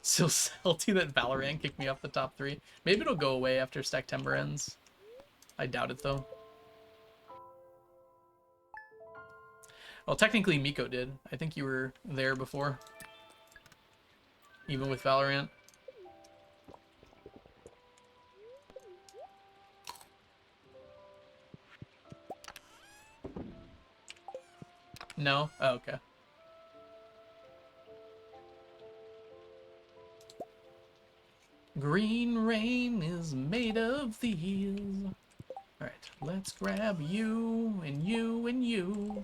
So salty that Valorant kicked me off the top 3. Maybe it'll go away after Stacktember ends. I doubt it, though. Well, technically Miko did. I think you were there before. Even with Valorant. No? Oh, okay. Green rain is made of these. Alright, let's grab you and you and you.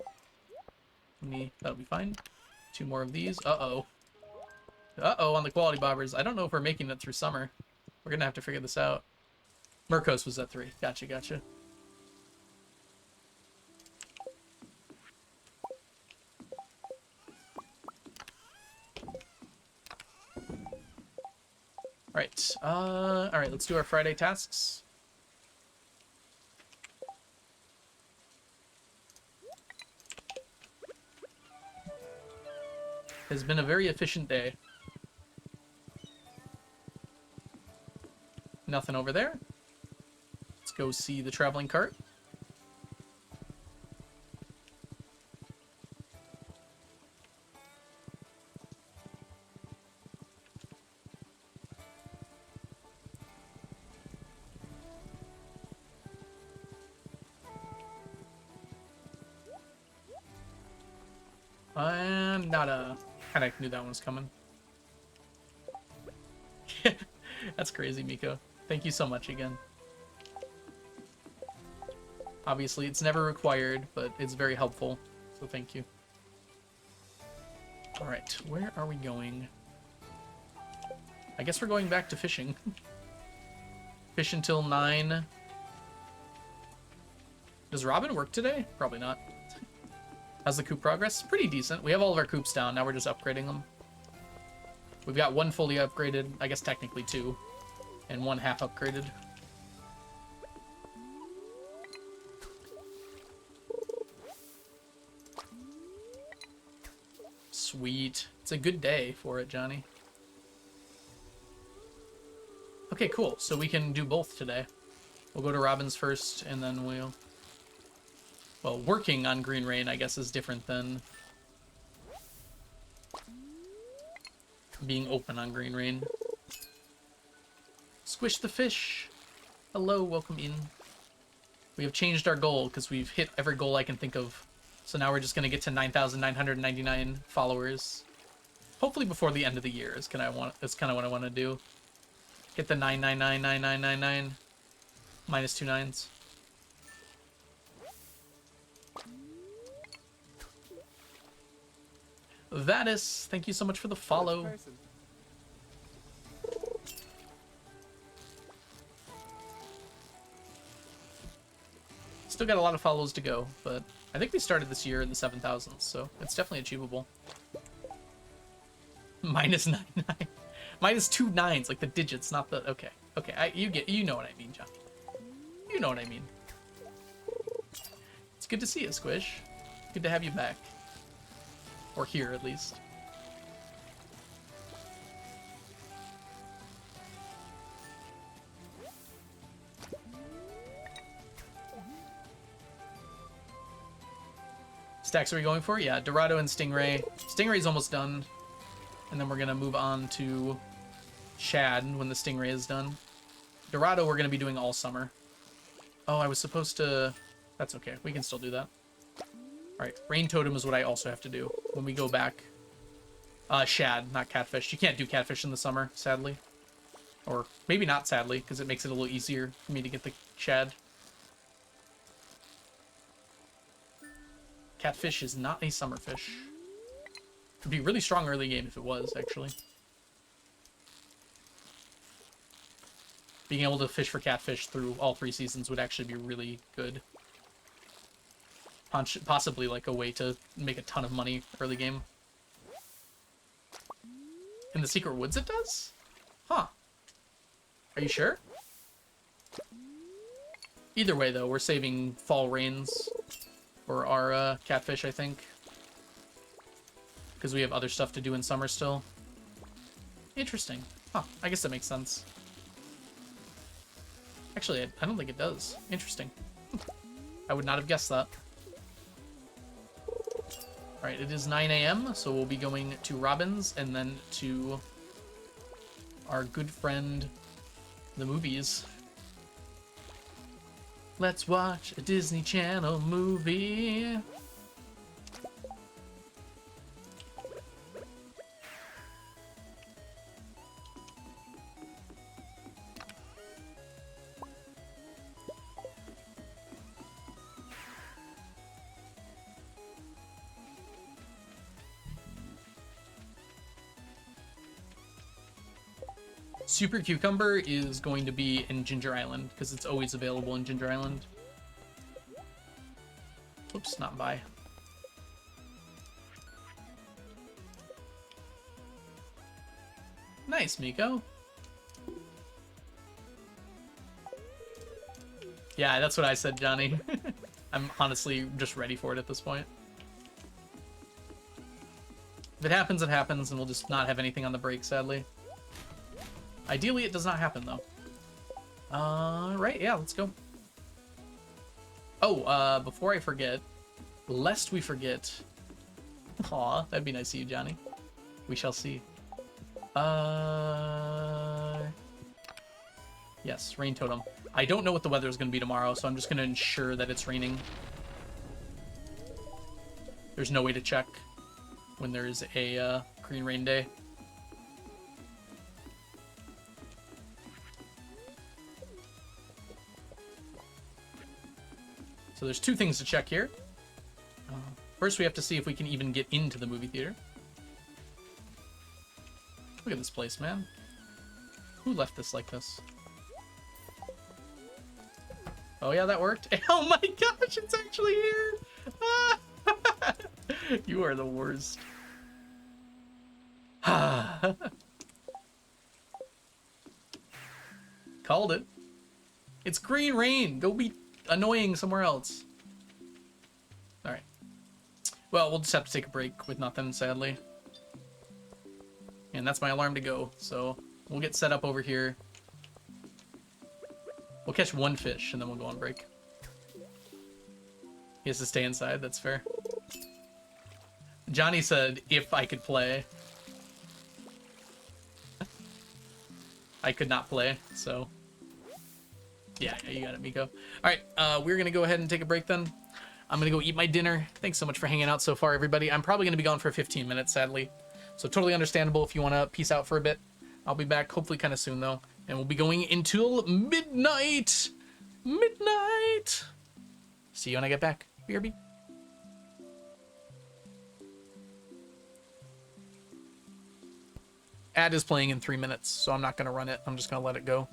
That'll be fine. 2 more of these. Uh-oh. Uh-oh, on the quality bobbers. I don't know if we're making it through summer. We're gonna have to figure this out. Murkos was at 3. Gotcha, gotcha. All right, let's do our Friday tasks. Has been a very efficient day. Nothing over there. Let's go see the traveling cart. And nada. Kinda knew that one was coming. That's crazy, Miko. Thank you so much again. Obviously, it's never required, but it's very helpful, so thank you. Alright, where are we going? I guess we're going back to fishing. Fish until 9. Does Robin work today? Probably not. How's the coop progress? Pretty decent. We have all of our coops down. Now we're just upgrading them. We've got one fully upgraded. I guess technically 2. And 1 half upgraded. Sweet. It's a good day for it, Johnny. Okay, cool. So we can do both today. We'll go to Robin's first, and then we'll... Well, working on Green Rain, I guess, is different than being open on Green Rain. Squish the fish. Hello, welcome in. We have changed our goal because we've hit every goal I can think of. So now we're just going to get to 9,999 followers. Hopefully before the end of the year is kind of what I want to do. Hit the 9999999 minus 2 nines. Vadis, thank you so much for the follow. Still got a lot of follows to go, but I think we started this year in the 7,000s, so it's definitely achievable. Minus 99. Minus 2 nines, like the digits, not the... Okay, okay, you know what I mean, John. You know what I mean. It's good to see you, Squish. Good to have you back. Or here, at least. Stacks are we going for? Yeah, Dorado and Stingray. Stingray's almost done. And then we're going to move on to Shad when the Stingray is done. Dorado we're going to be doing all summer. Oh, I was supposed to... That's okay. We can still do that. Alright, Rain Totem is what I also have to do when we go back. Shad, not catfish. You can't do catfish in the summer, sadly. Or maybe not sadly, because it makes it a little easier for me to get the shad. Catfish is not a summer fish. It'd be really strong early game if it was, actually. Being able to fish for catfish through all 3 seasons would actually be really good. Possibly like a way to make a ton of money early game. In the Secret Woods it does? Huh. Are you sure? Either way, though, we're saving fall rains for our catfish, I think. Because we have other stuff to do in summer still. Interesting. Huh, I guess that makes sense. Actually, I don't think it does. Interesting. I would not have guessed that. Alright, it is 9 a.m., so we'll be going to Robin's and then to our good friend, the movies. Let's watch a Disney Channel movie. Super Cucumber is going to be in Ginger Island, because it's always available in Ginger Island. Oops, not buy. Nice, Miko. Yeah, that's what I said, Johnny. I'm honestly just ready for it at this point. If it happens, it happens, and we'll just not have anything on the break, sadly. Ideally, it does not happen, though. Right, yeah, let's go. Oh, before I forget, lest we forget... Aw, that'd be nice of you, Johnny. We shall see. Yes, rain totem. I don't know what the weather is going to be tomorrow, so I'm just going to ensure that it's raining. There's no way to check when there is a green rain day. So there's two things to check here. First, we have to see if we can even get into the movie theater. Look at this place, man. Who left this like this? Oh yeah, that worked. Oh my gosh, it's actually here! You are the worst. Called it. It's green rain. Go be annoying somewhere else. Alright. Well, we'll just have to take a break with nothing, sadly. And that's my alarm to go, so we'll get set up over here. We'll catch one fish, and then we'll go on break. He has to stay inside, that's fair. Johnny said, if I could play. I could not play, so... Yeah, you got it, Miko. Alright, we're gonna go ahead and take a break then. I'm gonna go eat my dinner. Thanks so much for hanging out so far, everybody. I'm probably gonna be gone for 15 minutes, sadly. So totally understandable if you wanna peace out for a bit. I'll be back hopefully kind of soon, though. And we'll be going until midnight! Midnight! See you when I get back. BRB. Ad is playing in 3 minutes, so I'm not gonna run it. I'm just gonna let it go.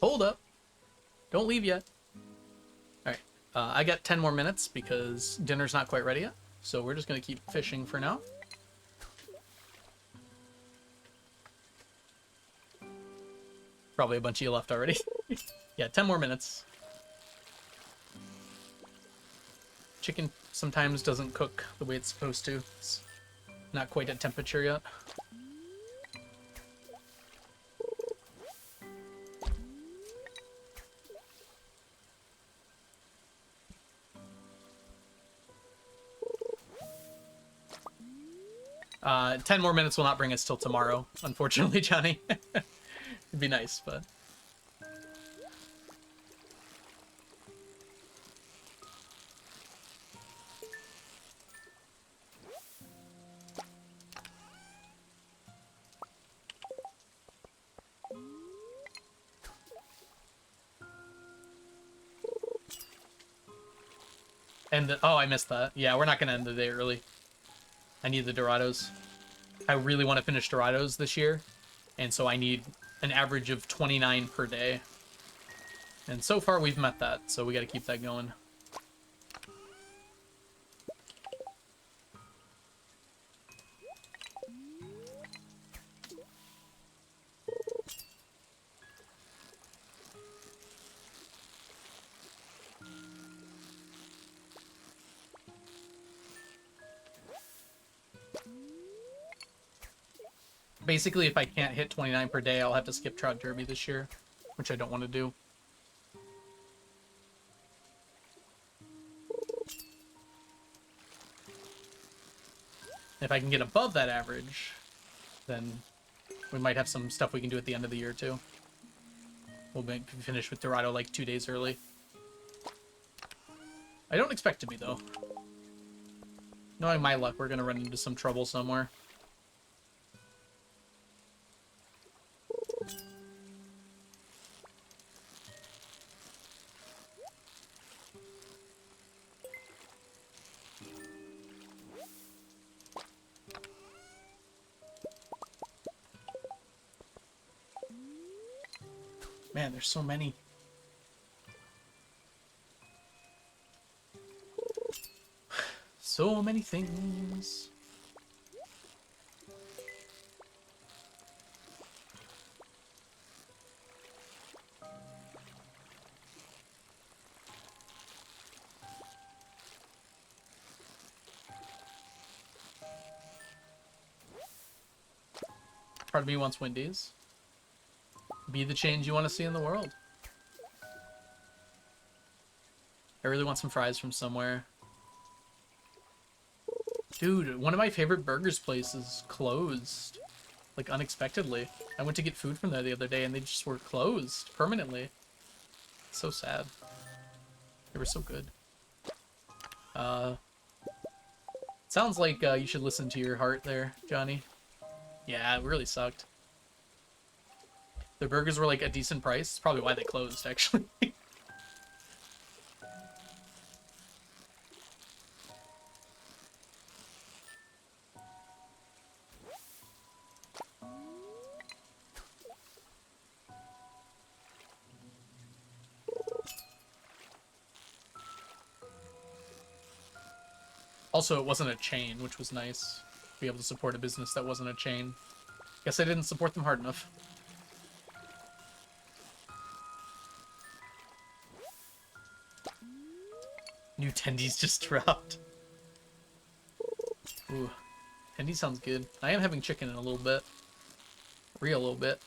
Hold up. Don't leave yet. Alright. I got 10 more minutes because dinner's not quite ready yet. So we're just going to keep fishing for now. Probably a bunch of you left already. Yeah, 10 more minutes. Chicken sometimes doesn't cook the way it's supposed to. It's not quite at temperature yet. 10 more minutes will not bring us till tomorrow, unfortunately, Johnny. It'd be nice, but... And oh, I missed that. Yeah, we're not gonna end the day early. I need the Dorados. I really want to finish Dorados this year, and so I need an average of 29 per day. And so far we've met that, so we got to keep that going. Basically, if I can't hit 29 per day, I'll have to skip Trout Derby this year, which I don't want to do. If I can get above that average, then we might have some stuff we can do at the end of the year, too. We'll be finished with Dorado like 2 days early. I don't expect to be, though. Knowing my luck, we're going to run into some trouble somewhere. Man, there's so many. So many things. Part of me wants Wendy's. Be the change you want to see in the world. I really want some fries from somewhere. Dude, one of my favorite burgers places closed. Like, unexpectedly. I went to get food from there the other day and they just were closed permanently. It's so sad. They were so good. Sounds like you should listen to your heart there, Johnny. Yeah, it really sucked. Their burgers were like a decent price. It's probably why they closed, actually. Also, it wasn't a chain, which was nice. Be able to support a business that wasn't a chain. Guess I didn't support them hard enough. New tendies just dropped. Ooh, tendy sounds good. I am having chicken in a little bit. Real little bit.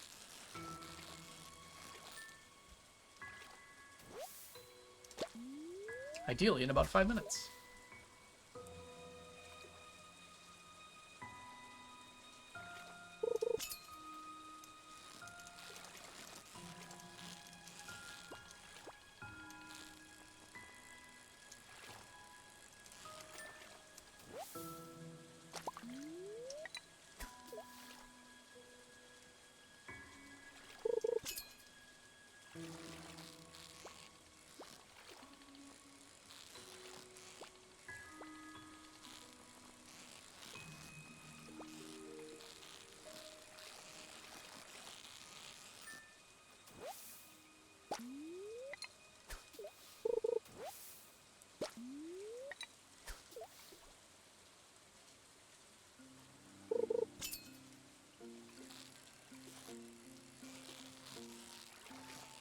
Ideally in about 5 minutes.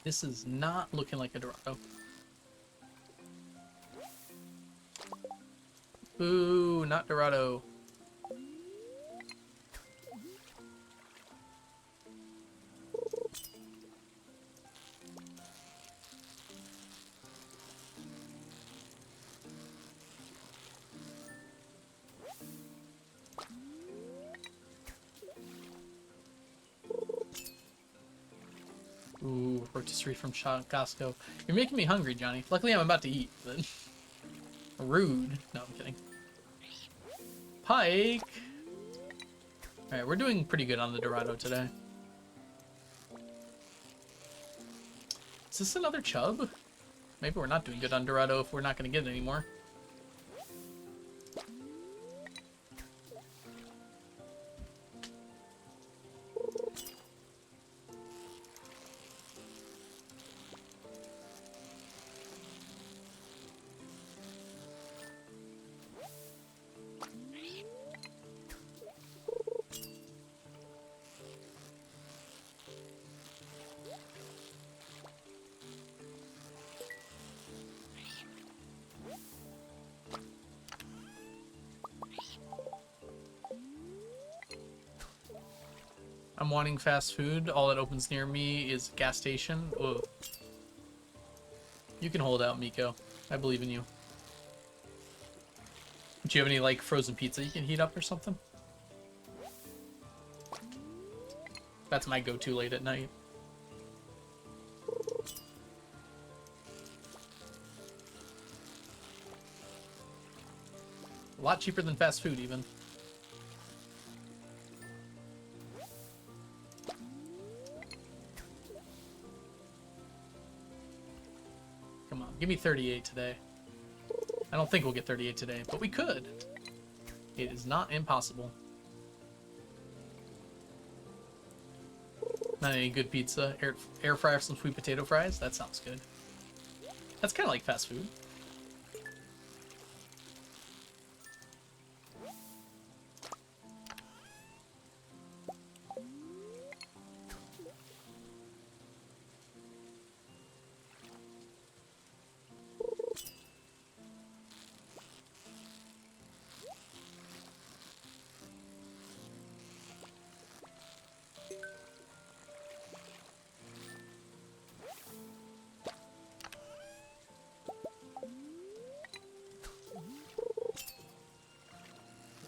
This is not looking like a Dorado. Ooh, not Dorado. Ooh, rotisserie from Costco. You're making me hungry, Johnny. Luckily, I'm about to eat, but... Rude. No, I'm kidding. Pike! Alright, we're doing pretty good on the Dorado today. Is this another chub? Maybe we're not doing good on Dorado if we're not going to get it anymore. I'm wanting fast food. All that opens near me is a gas station. Ugh. You can hold out, Miko. I believe in you. Do you have any, like, frozen pizza you can heat up or something? That's my go-to late at night. A lot cheaper than fast food, even. Come on, give me 38 today. I don't think we'll get 38 today, but we could. It is not impossible. Not any good pizza. Air fryer some sweet potato fries? That sounds good. That's kind of like fast food.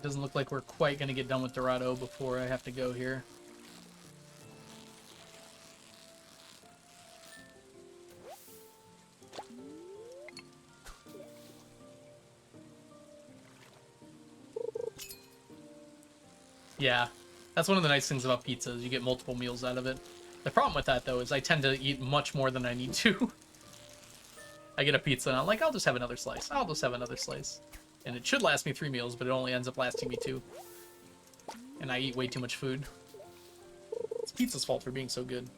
Doesn't look like we're quite going to get done with Dorado before I have to go here. Yeah, that's one of the nice things about pizza is you get multiple meals out of it. The problem with that, though, is I tend to eat much more than I need to. I get a pizza and I'm like, I'll just have another slice. I'll just have another slice. And it should last me 3 meals, but it only ends up lasting me 2. And I eat way too much food. It's pizza's fault for being so good.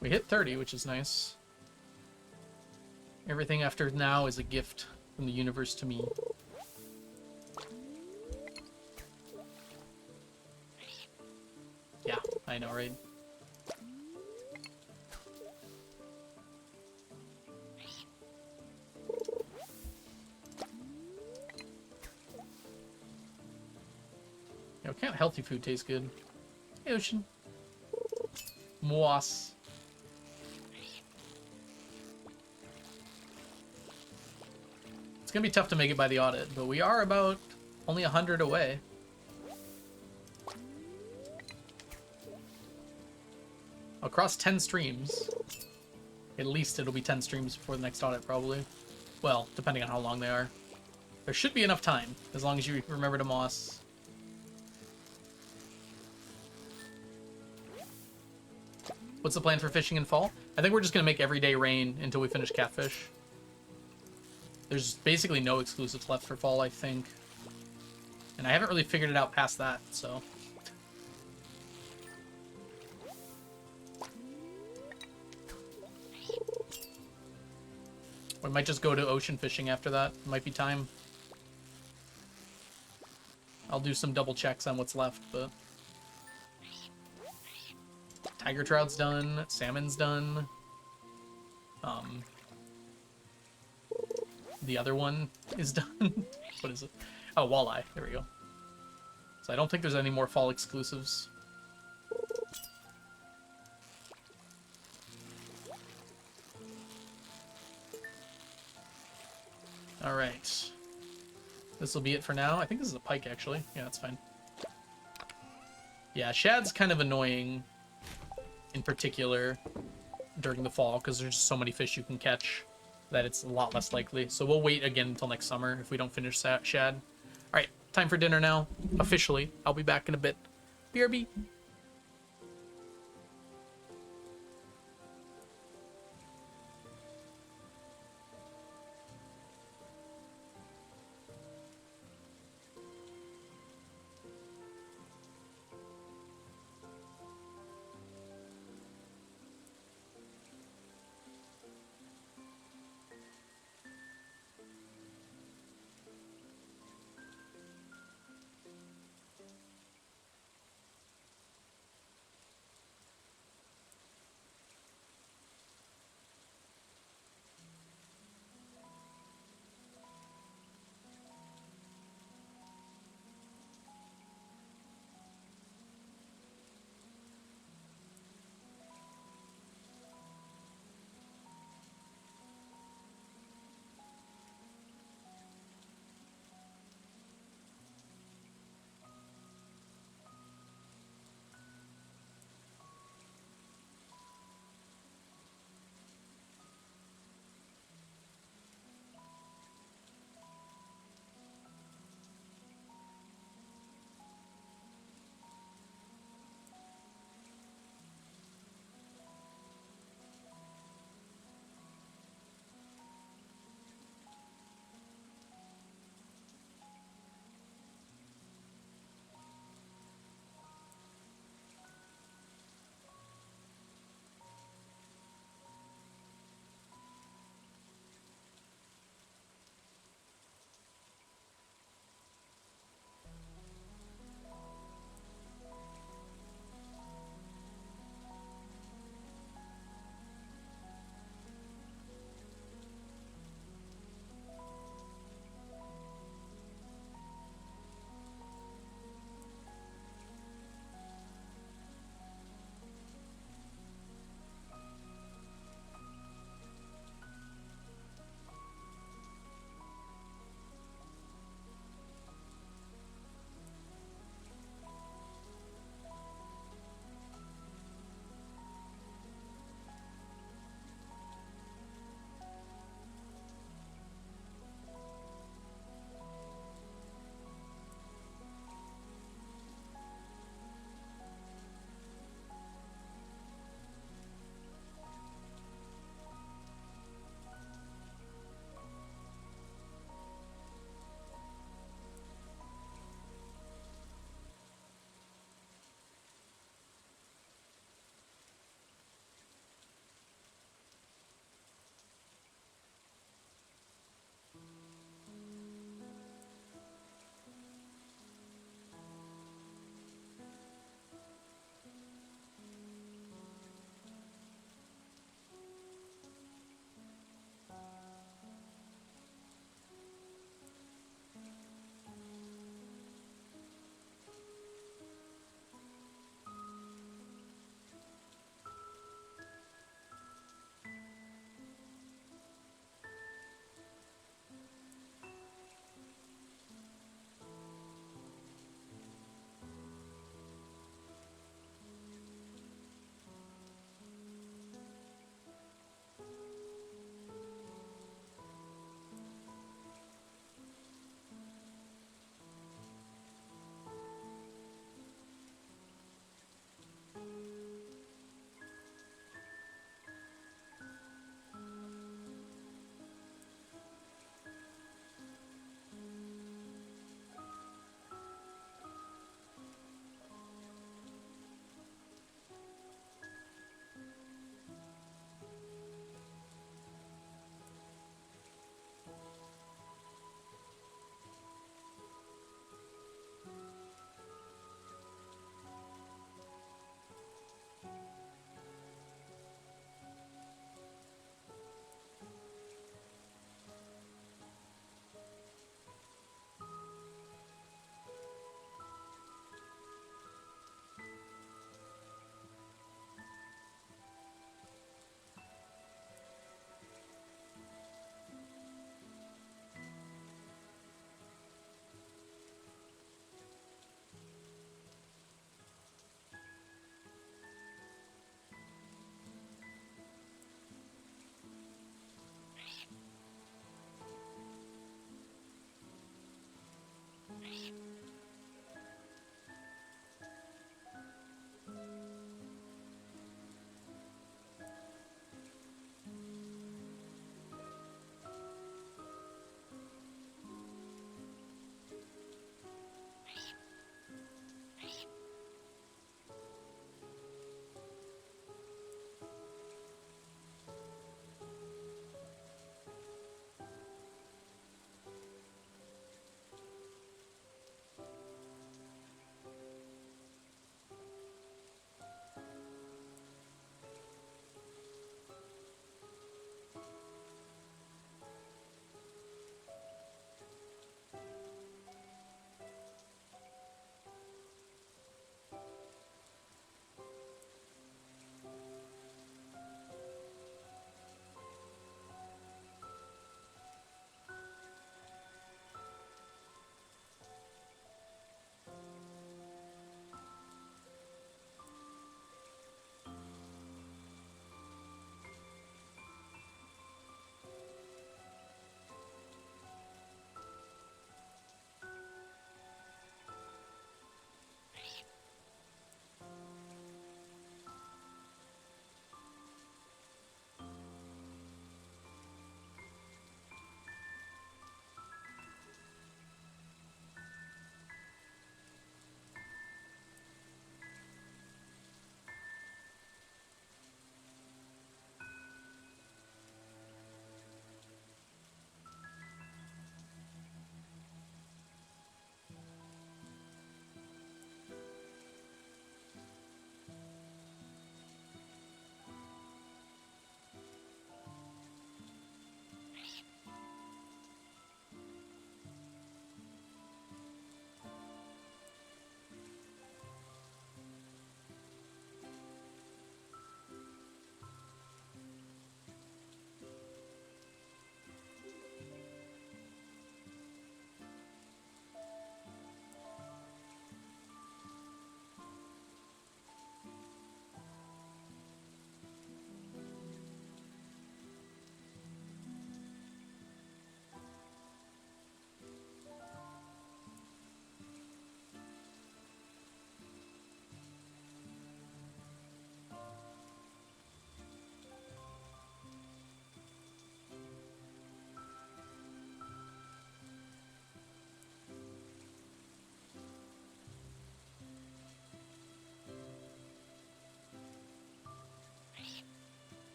We hit 30, which is nice. Everything after now is a gift from the universe to me. Yeah, I know, right? Yeah, can't healthy food taste good? Hey, Ocean. Moss. It's gonna be tough to make it by the audit, but we are about only 100 away. Across 10 streams. At least it'll be 10 streams before the next audit, probably. Well, depending on how long they are. There should be enough time, as long as you remember to moss. What's the plan for fishing in fall? I think we're just gonna make every day rain until we finish catfish. There's basically no exclusives left for fall, I think. And I haven't really figured it out past that, so... We might just go to ocean fishing after that. Might be time. I'll do some double checks on what's left, but... Tiger trout's done. Salmon's done. The other one is done. What is it? Oh, walleye. There we go. So I don't think there's any more fall exclusives. All right. This will be it for now. I think this is a pike, actually. Yeah, that's fine. Yeah, shad's kind of annoying, in particular, during the fall, because there's just so many fish you can catch that it's a lot less likely. So we'll wait again until next summer if we don't finish shad. All right, time for dinner now. Officially. I'll be back in a bit. BRB.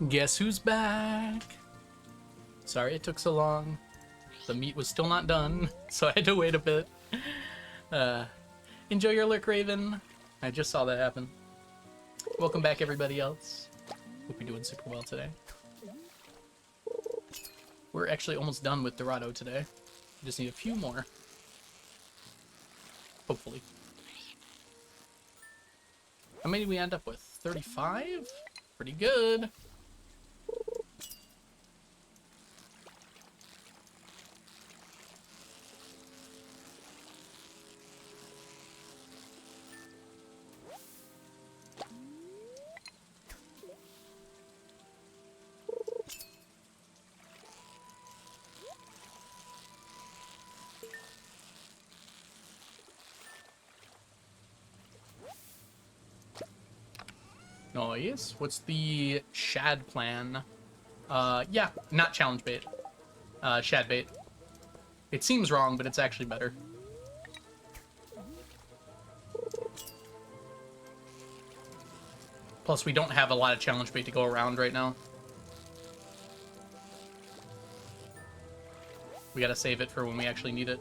Guess who's back? Sorry it took so long. The meat was still not done, so I had to wait a bit. Enjoy your lurk, Raven. I just saw that happen. Welcome back, everybody else. Hope you're doing super well today. We're actually almost done with Dorado today. Just need a few more. Hopefully. How many did we end up with? 35? Pretty good. Nice. What's the shad plan? Yeah, not challenge bait. Shad bait. It seems wrong, but it's actually better. Plus, we don't have a lot of challenge bait to go around right now. We gotta save it for when we actually need it.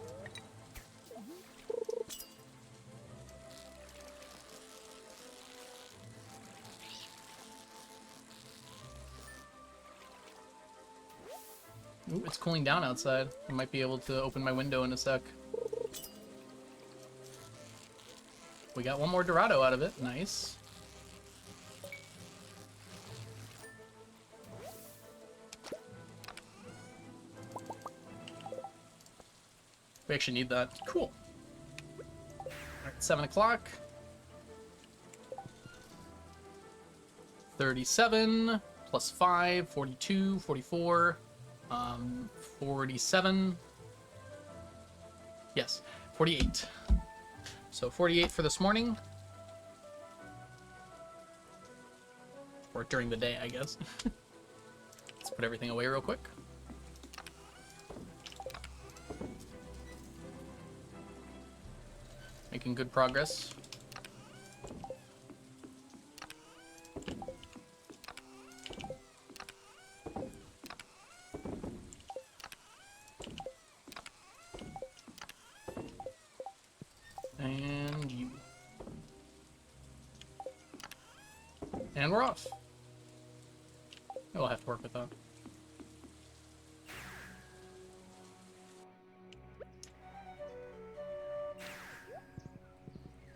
Ooh, it's cooling down outside. I might be able to open my window in a sec. We got one more Dorado out of it. Nice. We actually need that. Cool. All right, 7 o'clock. 37 plus 5, 42, 44. 47. Yes, 48. So 48 for this morning. Or during the day, I guess. Let's put everything away real quick. Making good progress. And you. And we're off. We'll have to work with that.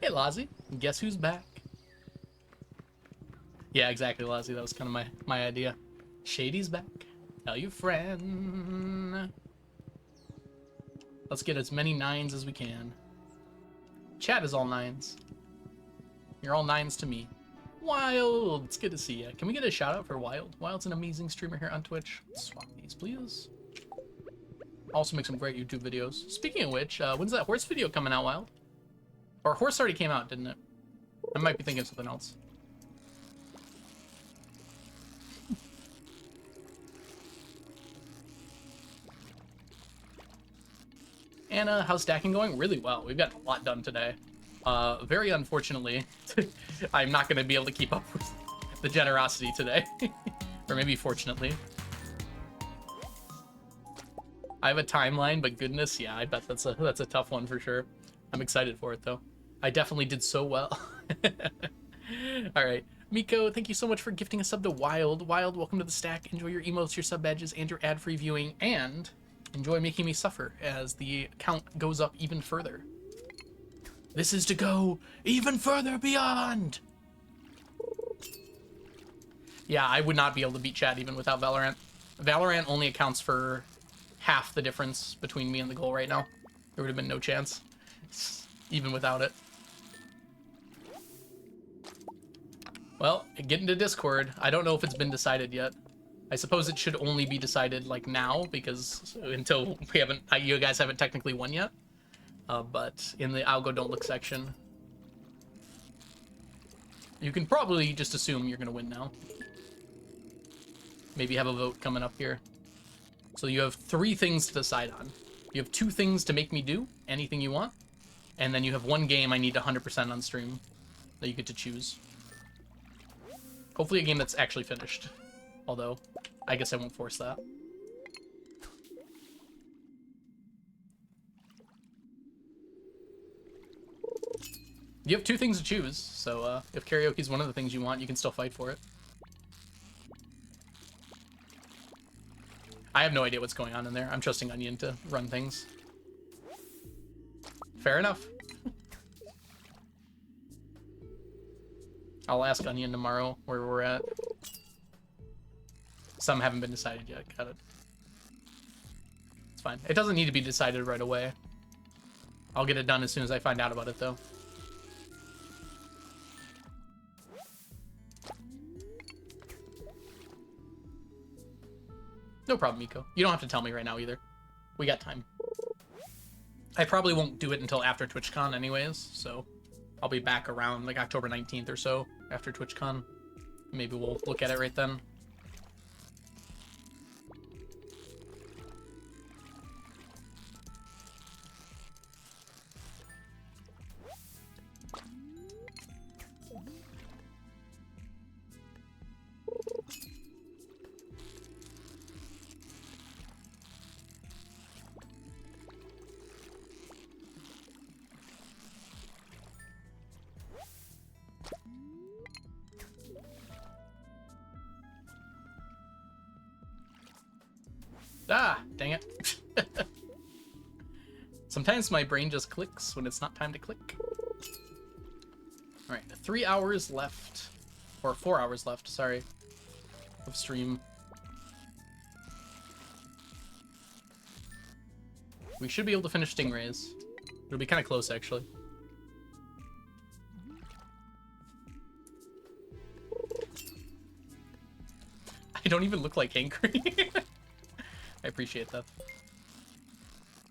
Hey, Lozzie. Guess who's back? Yeah, exactly, Lozzie. That was kind of my idea. Shady's back. Tell your friend. Let's get as many 9s as we can. Chat is all 9s. You're all 9s to me. Wild! It's good to see you. Can we get a shout out for Wild? Wild's an amazing streamer here on Twitch. Swap these, please. Also make some great YouTube videos. Speaking of which, when's that horse video coming out, Wild? Or horse already came out, didn't it? I might be thinking of something else. Anna, how's stacking going? Really well. We've got a lot done today. Very unfortunately, I'm not going to be able to keep up with the generosity today. Or maybe fortunately. I have a timeline, but goodness, yeah, I bet that's a tough one for sure. I'm excited for it, though. I definitely did so well. All right. Miko, thank you so much for gifting a sub to Wild. Wild, welcome to the stack. Enjoy your emotes, your sub badges, and your ad-free viewing, and enjoy making me suffer as the count goes up even further. This is to go even further beyond. Yeah, I would not be able to beat chat even without Valorant. Valorant only accounts for half the difference between me and the goal right now. There would have been no chance, even without it. Well, get into Discord. I don't know if it's been decided yet. I suppose it should only be decided like now, because until we haven't, you guys haven't technically won yet. But in the Algo Don't Look section, you can probably just assume you're gonna win now. Maybe have a vote coming up here. So you have 3 things to decide on. You have 2 things to make me do anything you want, and then you have 1 game I need 100% on stream that you get to choose. Hopefully a game that's actually finished. Although, I guess I won't force that. You have 2 things to choose, so if karaoke is one of the things you want, you can still fight for it. I have no idea what's going on in there. I'm trusting Onion to run things. Fair enough. I'll ask Onion tomorrow where we're at. Some haven't been decided yet. Got it. It's fine. It doesn't need to be decided right away. I'll get it done as soon as I find out about it, though. No problem, Miko. You don't have to tell me right now either. We got time. I probably won't do it until after TwitchCon anyways, so I'll be back around like October 19th or so after TwitchCon. Maybe we'll look at it right then. Ah, dang it. Sometimes my brain just clicks when it's not time to click. Alright, 3 hours left. Or 4 hours left, sorry. Of stream. We should be able to finish Stingrays. It'll be kind of close, actually. I don't even look like angry. I appreciate that.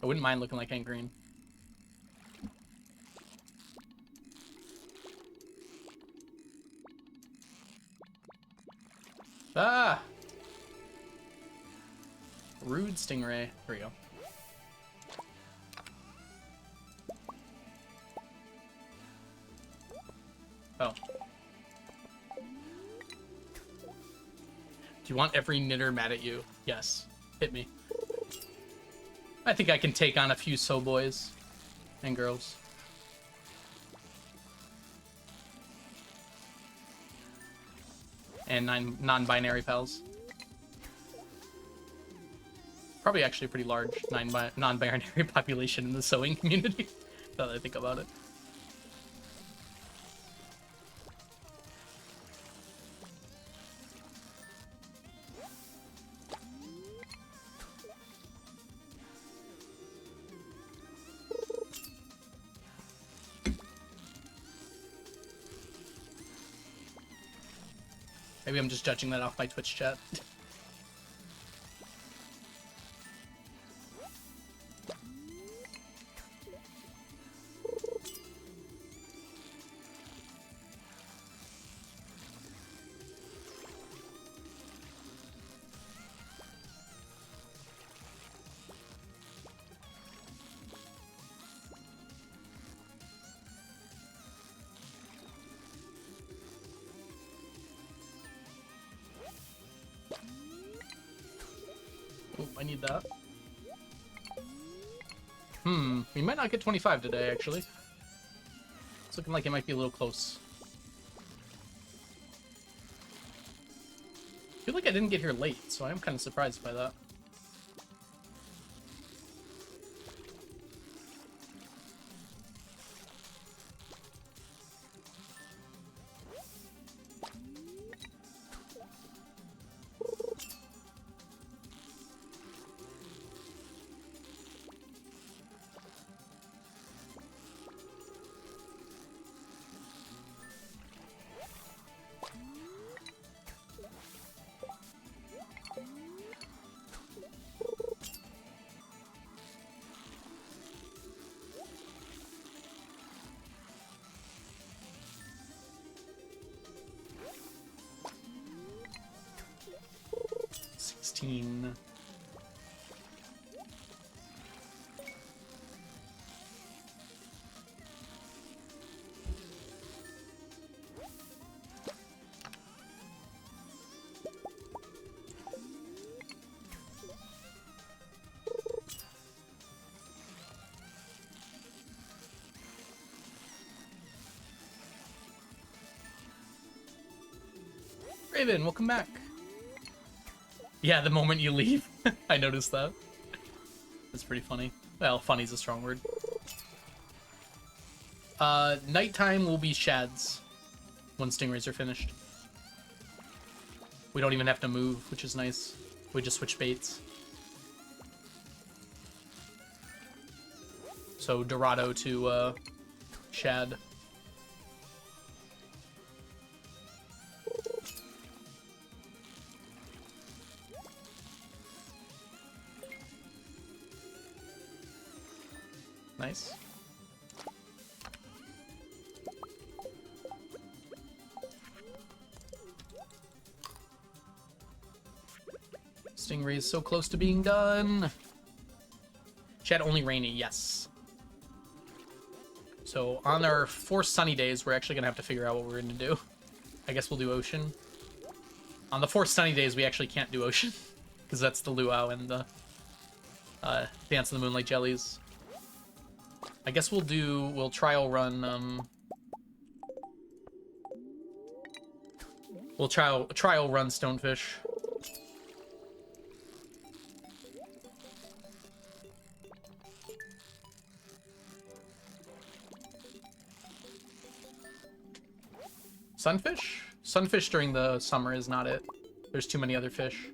I wouldn't mind looking like Hank Green. Ah! Rude Stingray. Here we go. Oh. Do you want every knitter mad at you? Yes. Hit me. I think I can take on a few boys and girls. And 9 non-binary pals. Probably actually a pretty large non-binary population in the sewing community, now that I think about it. Maybe I'm just judging that off my Twitch chat. I need that. We might not get 25 today, actually. It's looking like it might be a little close. I feel like I didn't get here late, so I am kind of surprised by that. Raven, welcome back. Yeah, the moment you leave. I noticed that. That's pretty funny. Well, funny's a strong word. Nighttime will be shads when stingrays are finished. We don't even have to move, which is nice. We just switch baits. So Dorado to shad. Nice. Stingray is so close to being done. Chat only rainy, yes. So on our 4 sunny days, we're actually gonna have to figure out what we're gonna do. I guess we'll do ocean. On the 4 sunny days, we actually can't do ocean because that's the luau and the Dance of the Moonlight jellies. I guess we'll trial run we'll trial run Stonefish. Sunfish? Sunfish during the summer is not it. There's too many other fish.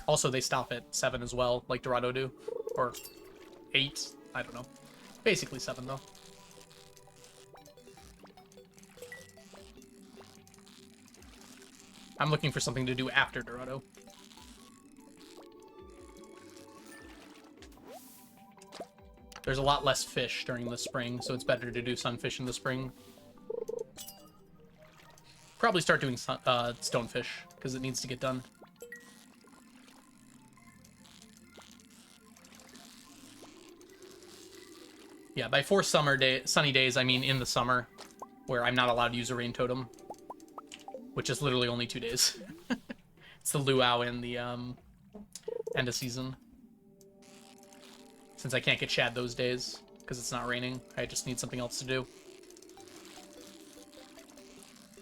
Also, they stop at 7 as well, like Dorado do. Or 8, I don't know. Basically 7, though. I'm looking for something to do after Dorado. There's a lot less fish during the spring, so it's better to do sunfish in the spring. Probably start doing stonefish, because it needs to get done. Yeah, by 4 sunny days, I mean in the summer, where I'm not allowed to use a rain totem, which is literally only 2 days. It's the luau and the end of season. Since I can't get shad those days, because it's not raining, I just need something else to do.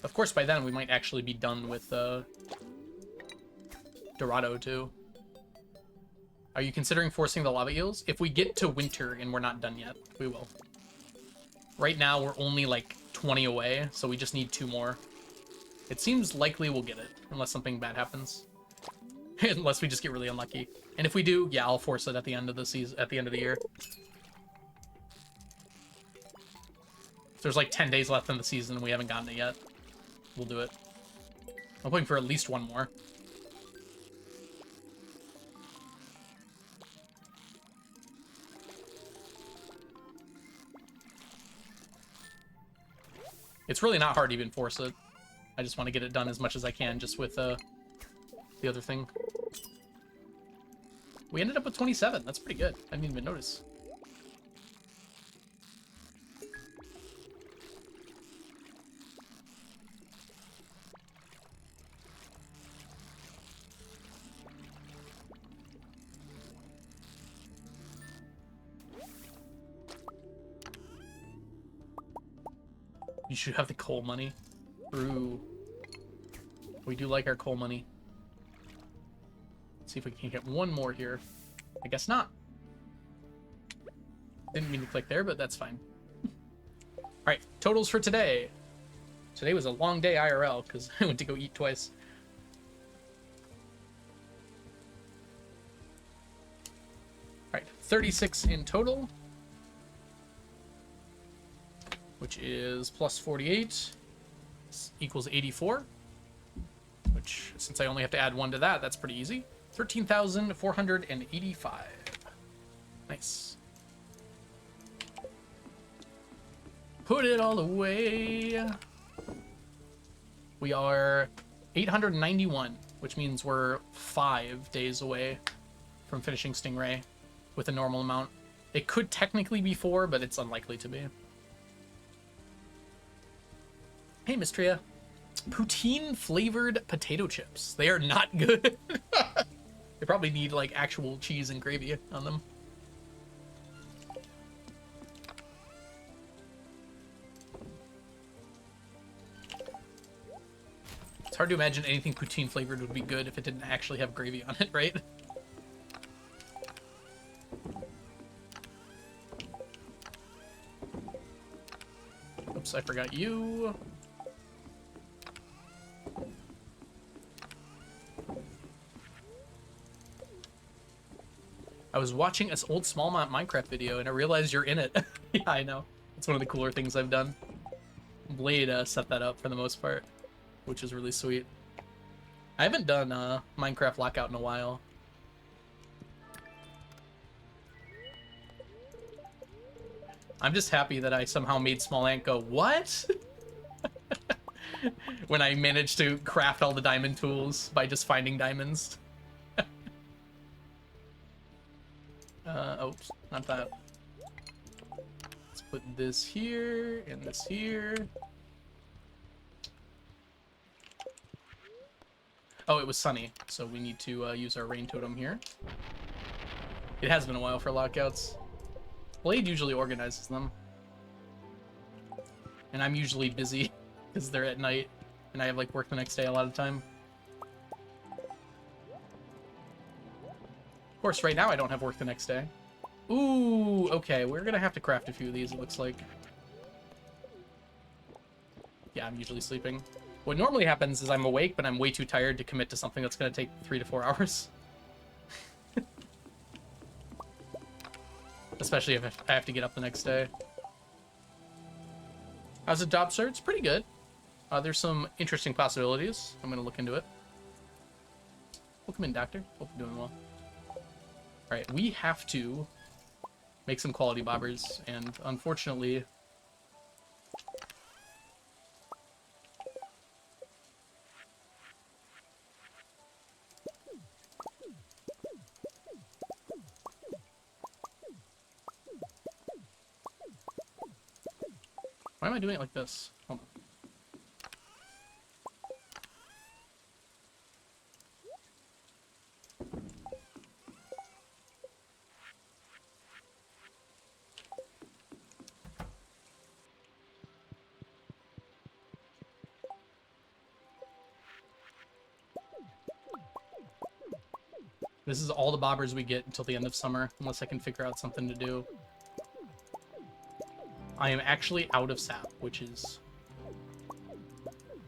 Of course, by then, we might actually be done with Dorado, too. Are you considering forcing the lava eels? If we get to winter and we're not done yet, we will. Right now, we're only, like, 20 away, so we just need 2 more. It seems likely we'll get it, unless something bad happens. Unless we just get really unlucky. And if we do, yeah, I'll force it at the end of the season, at the end of the year. If there's, like, 10 days left in the season and we haven't gotten it yet, we'll do it. I'm hoping for at least 1 more. It's really not hard to even force it. I just want to get it done as much as I can, just with the other thing. We ended up with 27. That's pretty good. I didn't even notice. You should have the coal money. True. We do like our coal money. Let's see if we can get 1 more here. I guess not. Didn't mean to click there, but that's fine. Alright, totals for today. Today was a long day IRL, because I went to go eat twice. Alright, 36 in total. Which is plus 48 equals 84. Which, since I only have to add 1 to that, that's pretty easy. 13,485. Nice. Put it all away. We are 891, which means we're 5 days away from finishing Stingray with a normal amount. It could technically be 4, but it's unlikely to be. Hey, Mistria. Poutine flavored potato chips. They are not good. They probably need like actual cheese and gravy on them. hard to imagine anything poutine flavored would be good if it didn't actually have gravy on it, right? Oops, I forgot you. I was watching this old Smallmont Minecraft video and I realized you're in it. Yeah, I know. It's one of the cooler things I've done. Blade set that up for the most part, which is really sweet. I haven't done Minecraft Lockout in a while. I'm just happy that I somehow made Small Ant go, what? When I managed to craft all the diamond tools by just finding diamonds. Oops, not that. Let's put this here and this here. Oh, it was sunny, so we need to use our rain totem here. It has been a while for lockouts. Blade usually organizes them. And I'm usually busy because they're at night and I have like work the next day a lot of time. Of course, right now I don't have work the next day. Ooh, okay, we're gonna have to craft a few of these, it looks like. Yeah, I'm usually sleeping. What normally happens is I'm awake, but I'm way too tired to commit to something that's gonna take 3 to 4 hours. Especially if I have to get up the next day. How's the job search? Pretty good. There's some interesting possibilities. I'm gonna look into it. Welcome in, Doctor. Hope you're doing well. Alright, we have to make some quality bobbers, and unfortunately... Why am I doing it like this? Hold on. This is all the bobbers we get until the end of summer, unless I can figure out something to do. I am actually out of sap, which is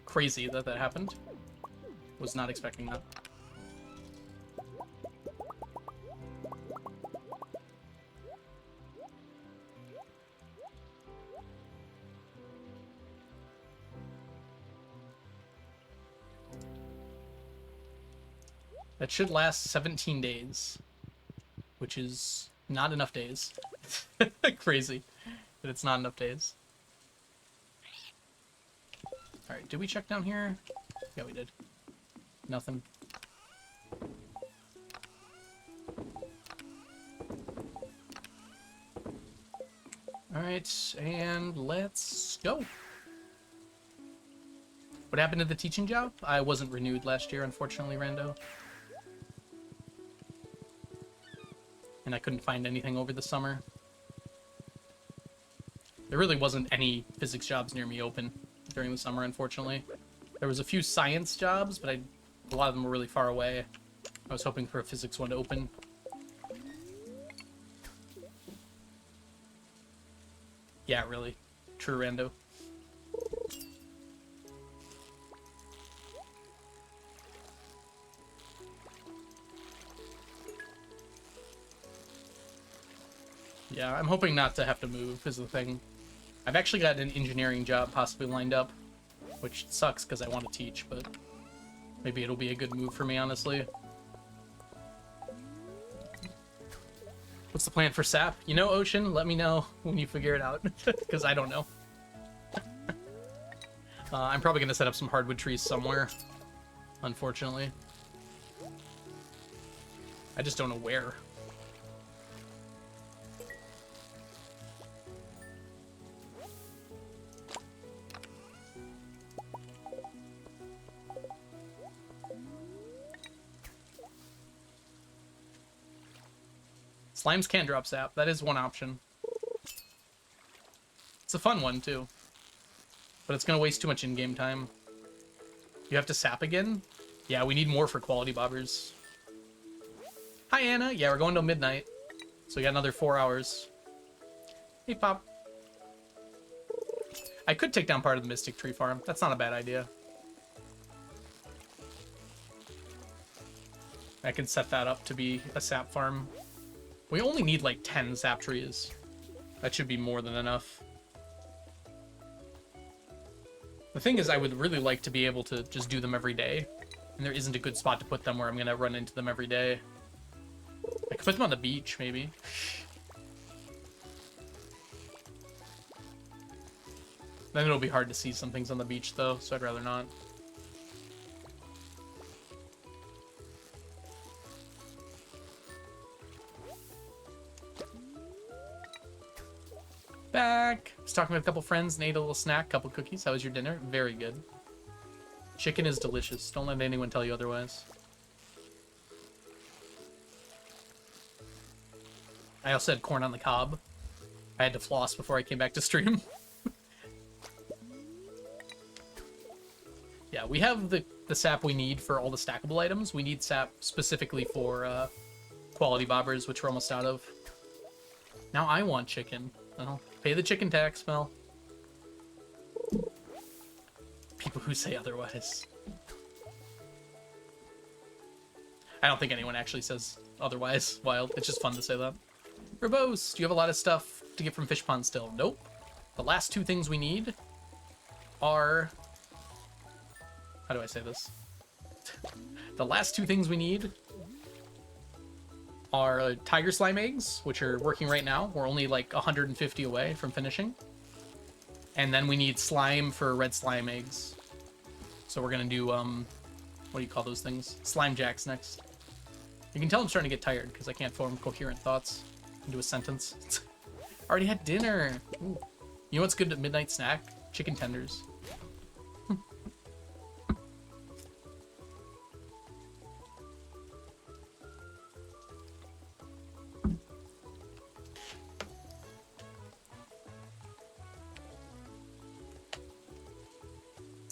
crazy that that happened. Was not expecting that. That should last 17 days, which is not enough days. Crazy that it's not enough days. Alright, did we check down here? Yeah, we did. Nothing. Alright, and let's go. What happened to the teaching job? I wasn't renewed last year, unfortunately, Rando. And I couldn't find anything over the summer. There really wasn't any physics jobs near me open during the summer, unfortunately. There was a few science jobs, but a lot of them were really far away. I was hoping for a physics one to open. Yeah, really. True, Rando. Yeah, I'm hoping not to have to move is the thing. I've actually got an engineering job possibly lined up, which sucks because I want to teach, but maybe it'll be a good move for me, honestly. What's the plan for sap? You know, Ocean, let me know when you figure it out, because I don't know. I'm probably going to set up some hardwood trees somewhere, unfortunately. I just don't know where. Slimes can drop sap. That is one option. It's a fun one, too. But it's going to waste too much in-game time. You have to sap again? Yeah, we need more for quality bobbers. Hi, Anna. Yeah, we're going till midnight. So we got another 4 hours. Hey, Pop. I could take down part of the Mystic Tree Farm. That's not a bad idea. I can set that up to be a sap farm. We only need like 10 sap trees. That should be more than enough. The thing is, I would really like to be able to just do them every day. And there isn't a good spot to put them where I'm going to run into them every day. I could put them on the beach, maybe. Then it'll be hard to see some things on the beach, though, so I'd rather not. Back. I was talking with a couple friends and ate a little snack, couple cookies. How was your dinner? Very good. Chicken is delicious. Don't let anyone tell you otherwise. I also had corn on the cob. I had to floss before I came back to stream. Yeah, we have the sap we need for all the stackable items. We need sap specifically for quality bobbers, which we're almost out of. Now I want chicken. Well, pay the chicken tax, Mel. People who say otherwise. I don't think anyone actually says otherwise. Wild. It's just fun to say that. Verbose, do you have a lot of stuff to get from Fish Pond still? Nope. The last 2 things we need are... How do I say this? The last 2 things we need are tiger slime eggs, which are working right now. We're only like 150 away from finishing. And then we need slime for red slime eggs. So we're gonna do, what do you call those things? Slime jacks next. You can tell I'm starting to get tired because I can't form coherent thoughts into a sentence. Already had dinner. Ooh. You know what's good at midnight snack? Chicken tenders.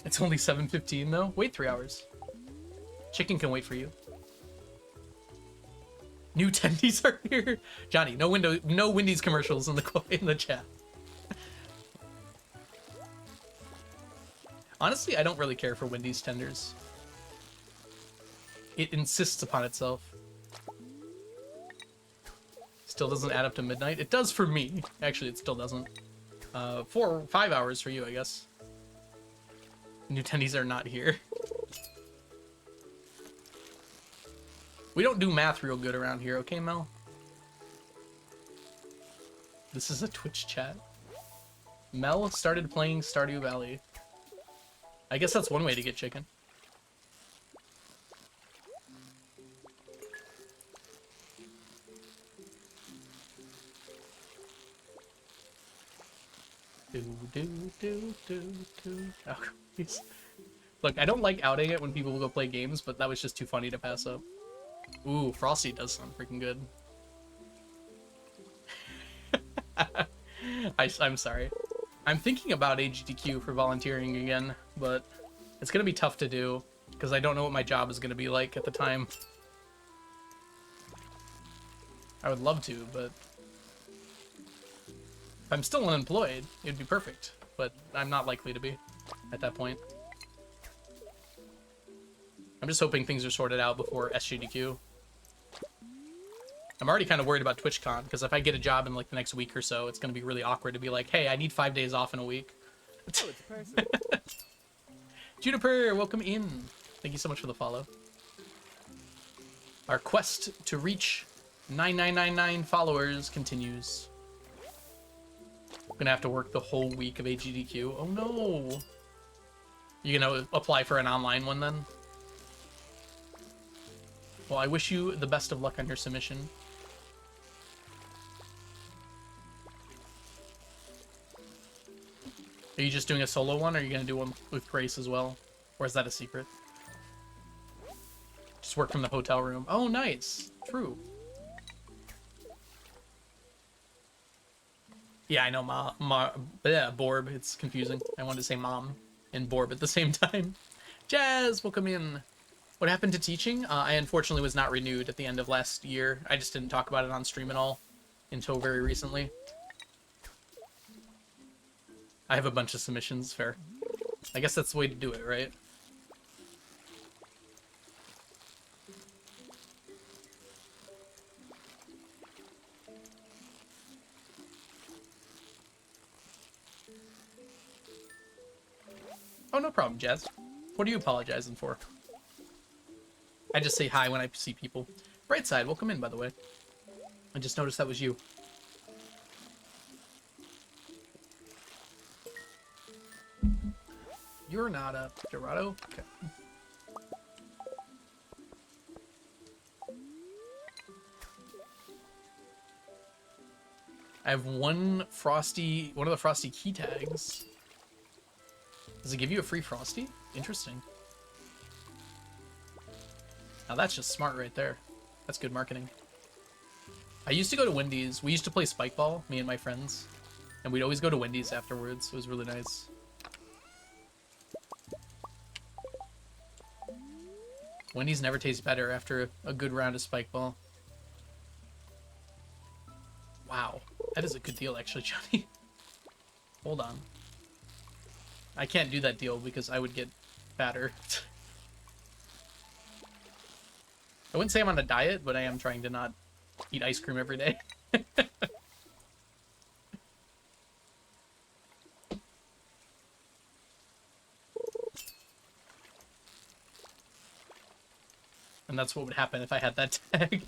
It's only 7:15 though. Wait 3 hours. Chicken can wait for you. New tendies are here. Johnny, no Wendy's commercials in the chat. Honestly, I don't really care for Wendy's tenders. It insists upon itself. Still doesn't add up to midnight. It does for me. Actually, it still doesn't. 4 or 5 hours for you, I guess. New tendies are not here. We don't do math real good around here, okay, Mel? This is a Twitch chat. Mel started playing Stardew Valley. I guess that's one way to get chicken. Oh, please. Look, I don't like outing it when people go play games, but that was just too funny to pass up. Ooh, Frosty does sound freaking good. I'm sorry. I'm thinking about AGDQ for volunteering again, but it's gonna be tough to do because I don't know what my job is gonna be like at the time. I would love to, but if I'm still unemployed, it'd be perfect, but I'm not likely to be at that point. I'm just hoping things are sorted out before SGDQ. I'm already kind of worried about TwitchCon, because if I get a job in like the next week or so, it's going to be really awkward to be like, hey, I need 5 days off in a week. Oh, it's a person. Juniper, welcome in. Thank you so much for the follow. Our quest to reach 9999 followers continues. I'm going to have to work the whole week of AGDQ. Oh no. You going to apply for an online one then? Well, I wish you the best of luck on your submission. Are you just doing a solo one, or are you going to do one with Grace as well? Or is that a secret? Just work from the hotel room. Oh, nice. True. Yeah, I know, Borb. It's confusing. I wanted to say mom and Borb at the same time. Jazz, welcome in. What happened to teaching? I unfortunately was not renewed at the end of last year. I just didn't talk about it on stream at all until very recently. I have a bunch of submissions, fair. I guess that's the way to do it, right? Oh, no problem, Jazz. What are you apologizing for? I just say hi when I see people. Brightside, welcome in, by the way. I just noticed that was you. You're not a Dorado? Okay. I have one of the Frosty key tags. Does it give you a free Frosty? Interesting. Now that's just smart right there. That's good marketing. I used to go to Wendy's. We used to play spike ball, me and my friends. And we'd always go to Wendy's afterwards. It was really nice. Wendy's never tastes better after a good round of spike ball. Wow. That is a good deal, actually, Johnny. Hold on. I can't do that deal because I would get fatter. I wouldn't say I'm on a diet, but I am trying to not eat ice cream every day. And that's what would happen if I had that tag.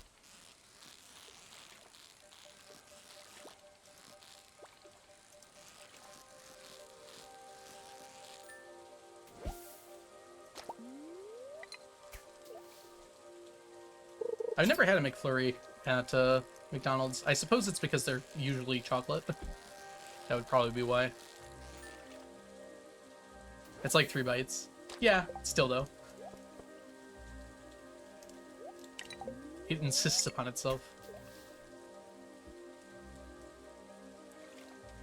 I've never had a McFlurry at McDonald's. I suppose it's because they're usually chocolate. That would probably be why. It's like 3 bites. Yeah, still though. It insists upon itself.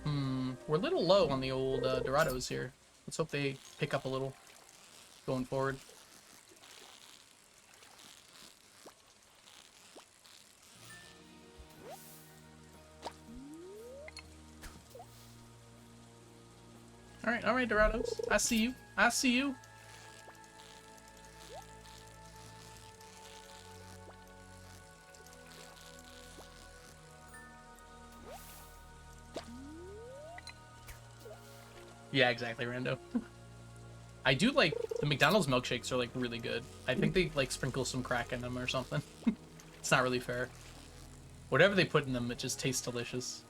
We're a little low on the old Dorados here. Let's hope they pick up a little going forward. All right, Dorados. I see you. I see you. Yeah, exactly, Rando. I do like the McDonald's milkshakes are like really good. I think they like sprinkle some crack in them or something. It's not really fair. Whatever they put in them, it just tastes delicious.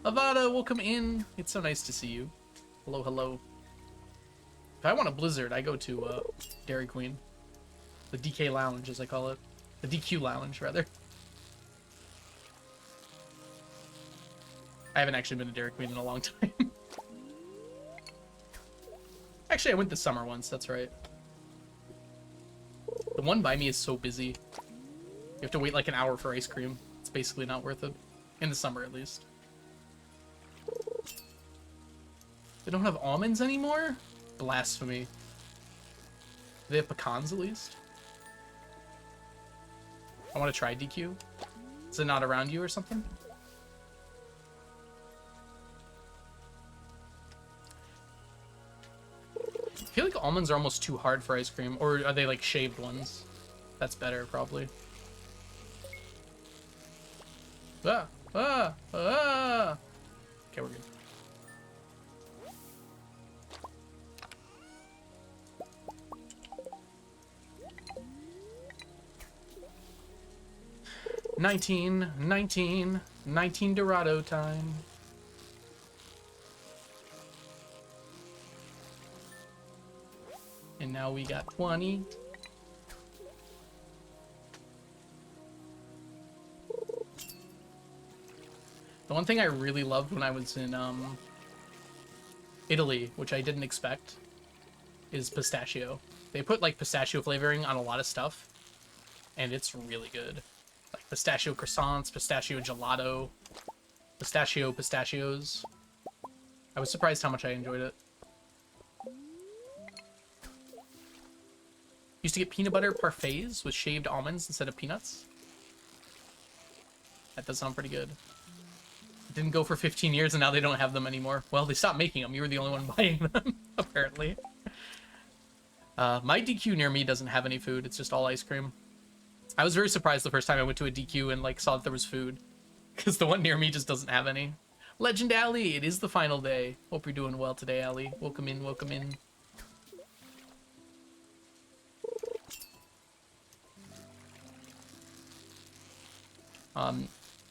Avada, welcome in. It's so nice to see you. Hello, hello. If I want a blizzard, I go to Dairy Queen. The DK Lounge, as I call it. The DQ Lounge, rather. I haven't actually been to Dairy Queen in a long time. Actually, I went this summer once, that's right. The one by me is so busy. You have to wait like an hour for ice cream. It's basically not worth it. In the summer, at least. They don't have almonds anymore? Blasphemy. Do they have pecans, at least? I want to try DQ. Is it not around you or something? I feel like almonds are almost too hard for ice cream. Or are they like shaved ones? That's better, probably. Ah! Ah! Ah! Okay, we're good. Nineteen Dorado time. And now we got 20. The one thing I really loved when I was in Italy, which I didn't expect, is pistachio. They put like pistachio flavoring on a lot of stuff, and it's really good. Like pistachio croissants, pistachio gelato, pistachios. I was surprised how much I enjoyed it. to get peanut butter parfaits with shaved almonds instead of peanuts. That does sound pretty good. Didn't go for 15 years and now they don't have them anymore. Well, they stopped making them. You were the only one buying them, apparently. My DQ near me doesn't have any food. It's just all ice cream. I was very surprised the first time I went to a DQ and like saw that there was food, because the one near me just doesn't have any. Legend Alley, it is the final day. Hope you're doing well today, Alley. Welcome in, welcome in.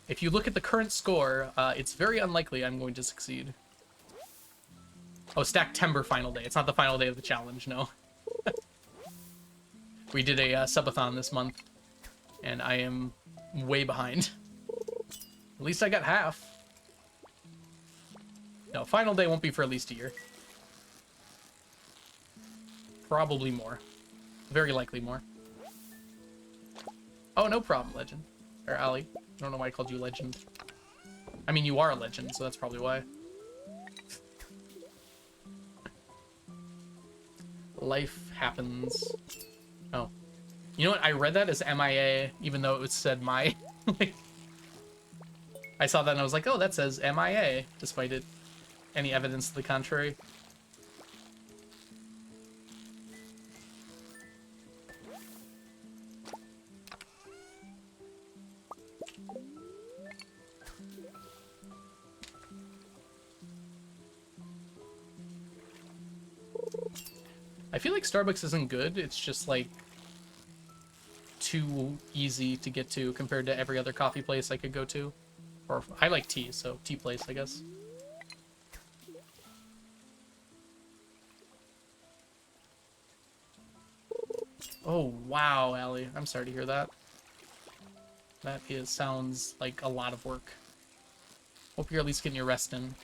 If you look at the current score, it's very unlikely I'm going to succeed. Oh, Stacktember final day. It's not the final day of the challenge, no. We did a subathon this month, and I am way behind. At least I got half. No, final day won't be for at least a year. Probably more. Very likely more. Oh, no problem, Legend. Or Ali. I don't know why I called you Legend. I mean, you are a legend, so that's probably why. Life happens. Oh. You know what? I read that as MIA, even though it said my. I saw that and I was like, oh, that says MIA, despite it any evidence to the contrary. I feel like Starbucks isn't good. It's just like too easy to get to compared to every other coffee place I could go to. Or I like tea, so tea place, I guess. Oh, wow, Allie. I'm sorry to hear that. That sounds like a lot of work. Hope you're at least getting your rest in.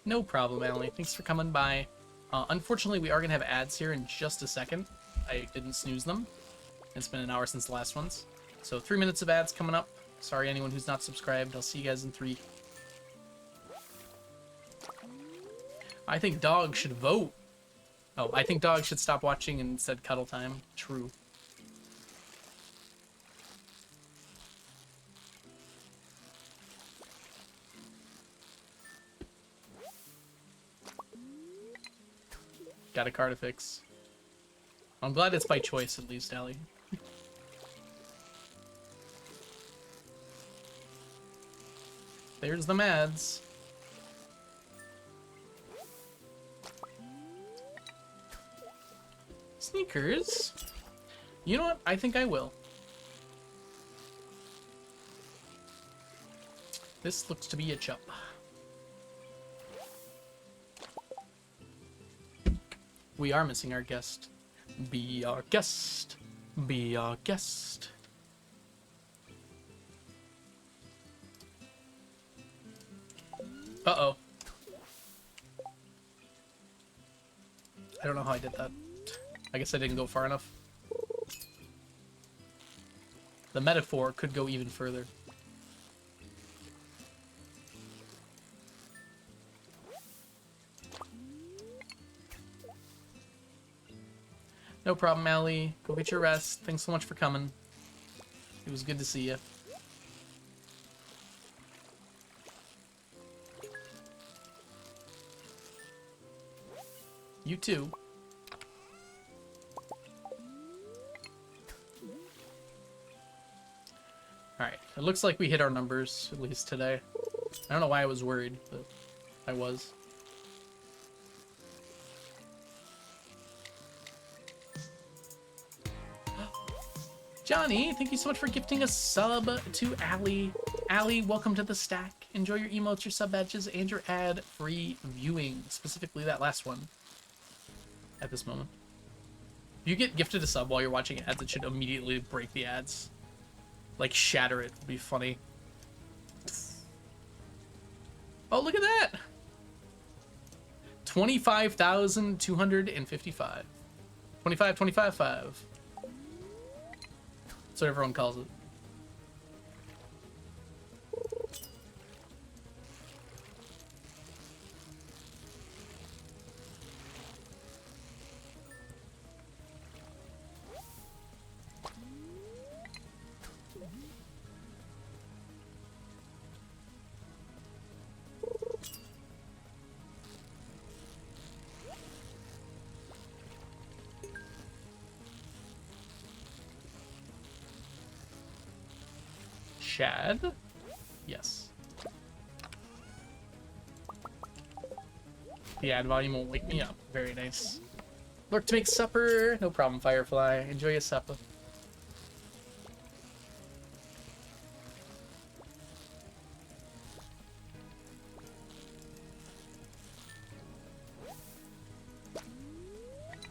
No problem, Emily. Thanks for coming by. Unfortunately, we are going to have ads here in just a second. I didn't snooze them. It's been an hour since the last ones. So 3 minutes of ads coming up. Sorry, anyone who's not subscribed. I'll see you guys in 3. I think dogs should vote. Oh, I think dogs should stop watching and instead cuddle time. True. Got a car to fix. I'm glad it's by choice, at least, Allie. There's the Mads. Sneakers? You know what? I think I will. This looks to be a chub. We are missing our guest. Be our guest. Be our guest. Uh-oh. I don't know how I did that. I guess I didn't go far enough. The metaphor could go even further. No problem, Allie. Go get your rest. Thanks so much for coming. It was good to see you. You too. Alright, it looks like we hit our numbers, at least today. I don't know why I was worried, but I was. Johnny, thank you so much for gifting a sub to Allie. Allie, welcome to the stack. Enjoy your emotes, your sub badges, and your ad-free viewing. Specifically that last one. At this moment. If you get gifted a sub while you're watching ads, it should immediately break the ads. Like, shatter it would be funny. Oh, look at that! 25,255. 25, 25, 5. That's what everyone calls it. Shad? Yes. The ad volume won't wake me up. Very nice. Lurk to make supper. No problem, Firefly. Enjoy your supper.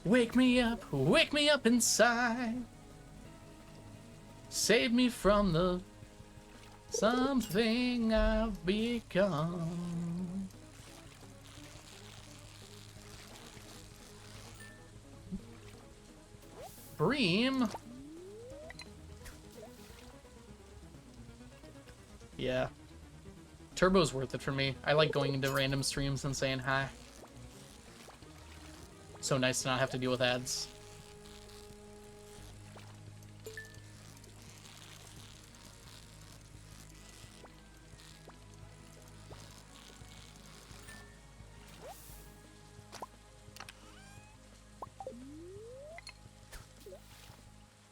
Wake me up inside. Save me from the something I've become. Bream? Yeah. Turbo's worth it for me. I like going into random streams and saying hi. So nice to not have to deal with ads.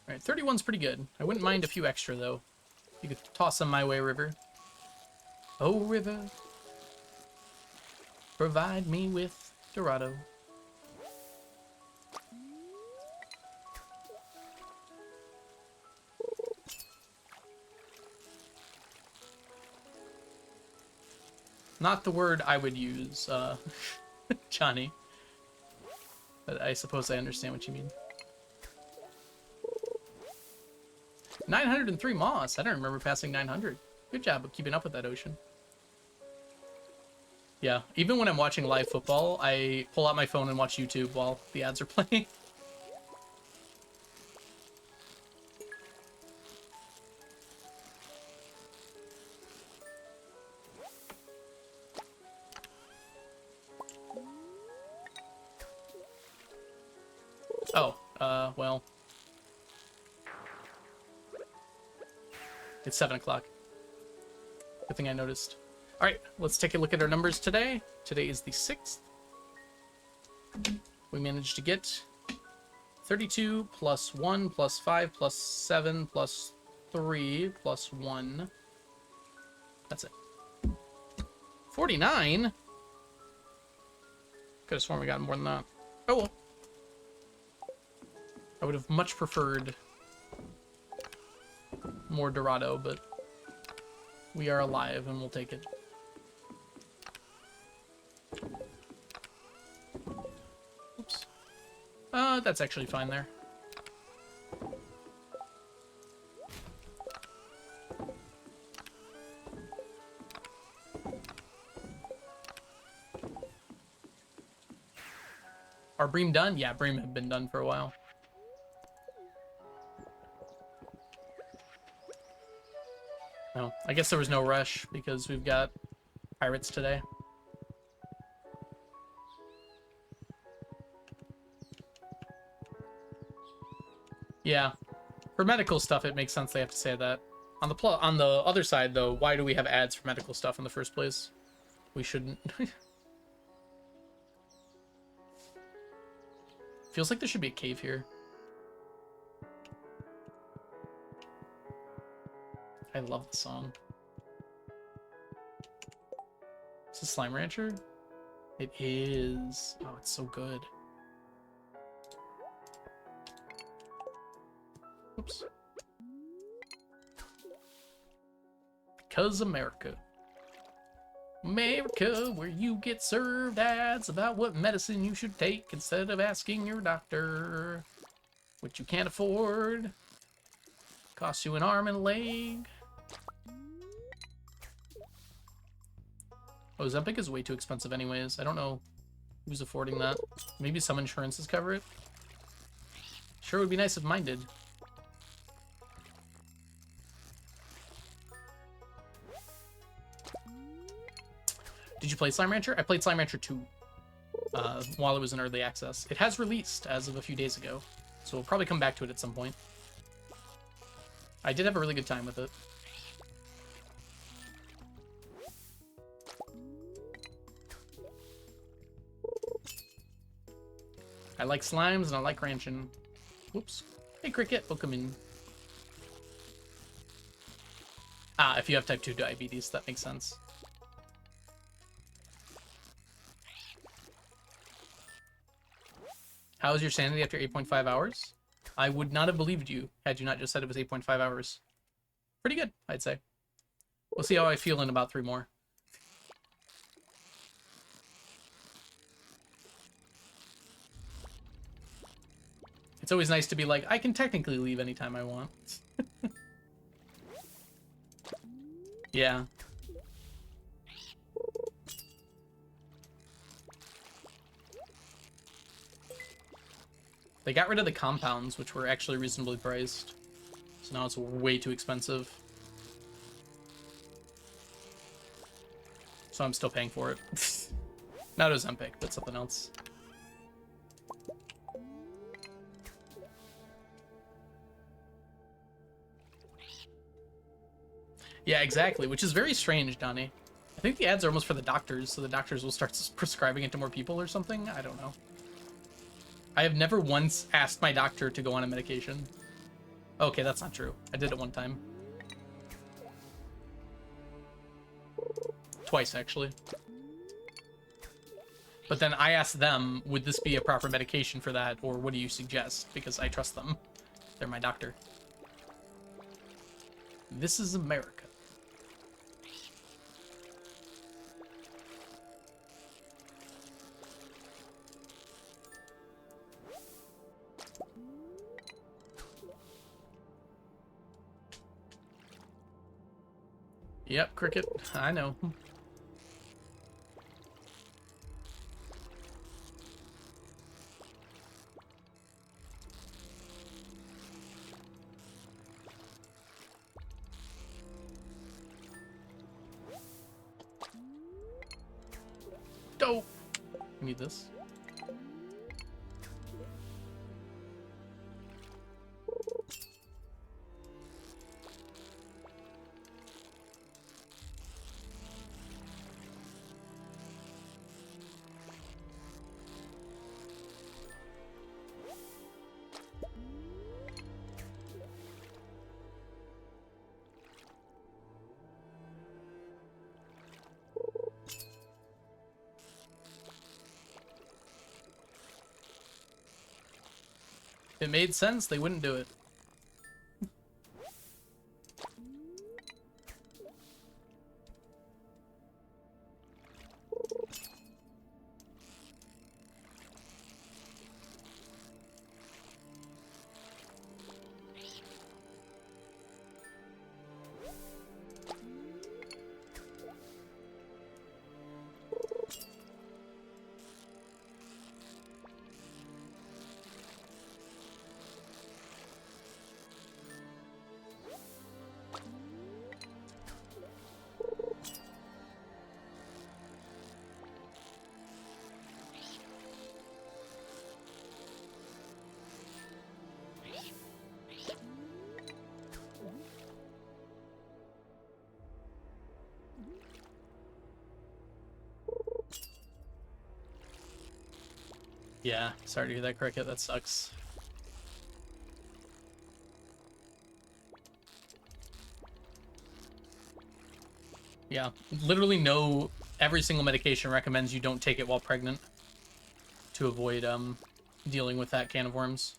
Alright, 31's pretty good. I wouldn't mind a few extra, though. You could toss them my way, River. Oh, River. Provide me with Dorado. Not the word I would use, Johnny. But I suppose I understand what you mean. 903 moss. I don't remember passing 900. Good job of keeping up with that, Ocean. Yeah, even when I'm watching live football, I pull out my phone and watch YouTube while the ads are playing. Oh, well. It's 7 o'clock. Good thing I noticed. Alright, let's take a look at our numbers today. Today is the 6th. We managed to get 32 plus 1 plus 5 plus 7 plus 3 plus 1. That's it. 49? Could have sworn we got more than that. Oh well. I would have much preferred more Dorado, but we are alive and we'll take it. Oops. That's actually fine there. Are Bream done? Yeah, Bream had been done for a while. No, I guess there was no rush because we've got pirates today. Yeah, for medical stuff, it makes sense they have to say that. On the other side, though, why do we have ads for medical stuff in the first place? We shouldn't. Feels like there should be a cave here. I love the song. Is this Slime Rancher? It is. Oh, it's so good. Oops. Because America. America, where you get served ads about what medicine you should take instead of asking your doctor, which you can't afford. Costs you an arm and a leg. Oh, Zempic is way too expensive anyways. I don't know who's affording that. Maybe some insurances cover it. Sure would be nice if mine did. Did you play Slime Rancher? I played Slime Rancher 2 while it was in early access. It has released as of a few days ago, so we'll probably come back to it at some point. I did have a really good time with it. I like slimes and I like ranching. Whoops. Hey, Cricket, welcome in. Ah, if you have type 2 diabetes, that makes sense. How is your sanity after 8.5 hours? I would not have believed you had you not just said it was 8.5 hours. Pretty good, I'd say. We'll see how I feel in about 3 more. It's always nice to be like, I can technically leave anytime I want. Yeah. They got rid of the compounds, which were actually reasonably priced. So now it's way too expensive. So I'm still paying for it. Not Ozempic, but something else. Yeah, exactly, which is very strange, Donnie. I think the ads are almost for the doctors, so the doctors will start prescribing it to more people or something. I don't know. I have never once asked my doctor to go on a medication. Okay, that's not true. I did it one time. Twice, actually. But then I asked them, would this be a proper medication for that, or what do you suggest? Because I trust them. They're my doctor. This is America. Yep, Cricket. I know. Dope. I need this. If it made sense, they wouldn't do it. Yeah, sorry to hear that, Cricket. That sucks. Yeah, literally no... Every single medication recommends you don't take it while pregnant to avoid dealing with that can of worms.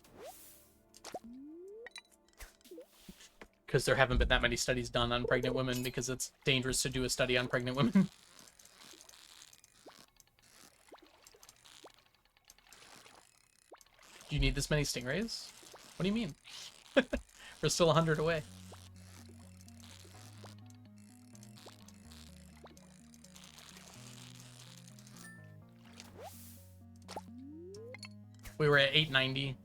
Because there haven't been that many studies done on pregnant women because it's dangerous to do a study on pregnant women. Do you need this many stingrays? What do you mean? We're still 100 away. We were at 890.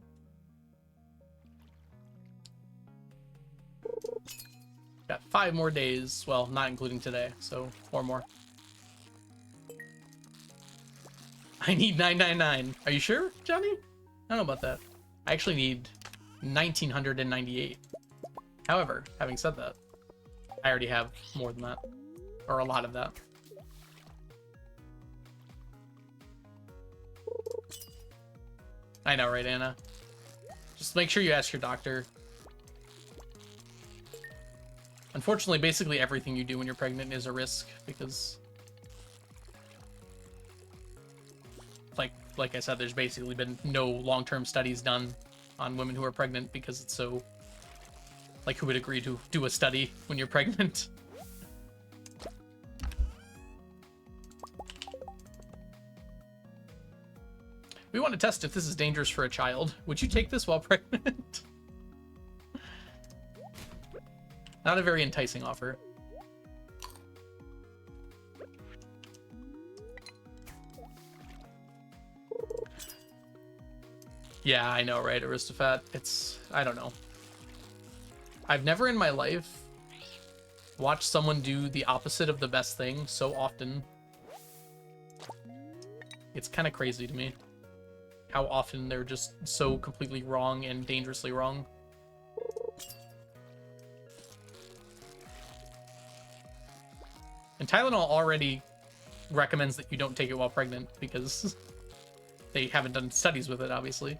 Got 5 more days. Well, not including today, so 4 more. I need 999. Are you sure, Johnny? I don't know about that. I actually need 1998. However, having said that, I already have more than that. Or a lot of that. I know, right, Anna? Just make sure you ask your doctor. Unfortunately, basically everything you do when you're pregnant is a risk, because like I said, there's basically been no long-term studies done on women who are pregnant because it's so... Like, who would agree to do a study when you're pregnant? We want to test if this is dangerous for a child. Would you take this while pregnant? Not a very enticing offer. Yeah, I know, right, Aristophat? It's... I don't know. I've never in my life watched someone do the opposite of the best thing so often. It's kind of crazy to me how often they're just so completely wrong and dangerously wrong. And Tylenol already recommends that you don't take it while pregnant because they haven't done studies with it, obviously.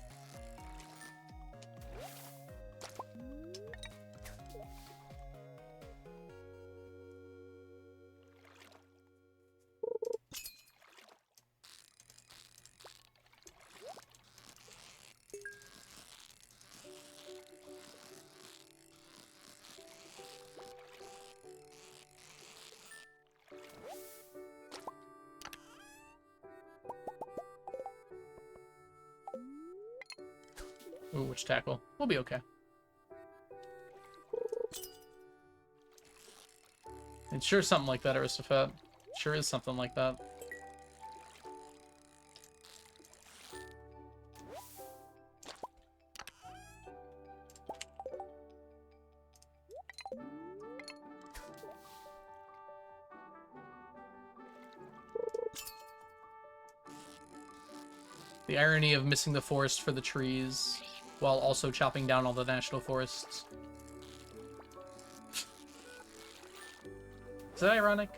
Ooh, which tackle? We'll be okay. It's sure something like that, Aristophat. Sure is something like that. The irony of missing the forest for the trees while also chopping down all the national forests. Is that ironic?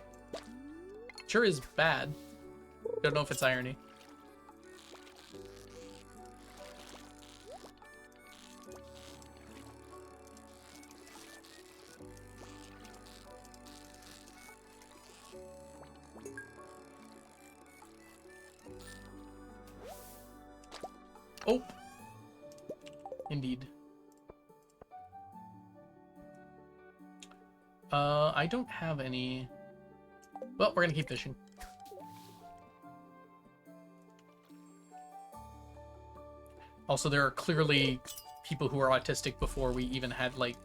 Sure is bad. Don't know if it's irony. Oh! Indeed. I don't have any... Well, we're gonna keep fishing. Also, there are clearly people who are autistic before we even had, like...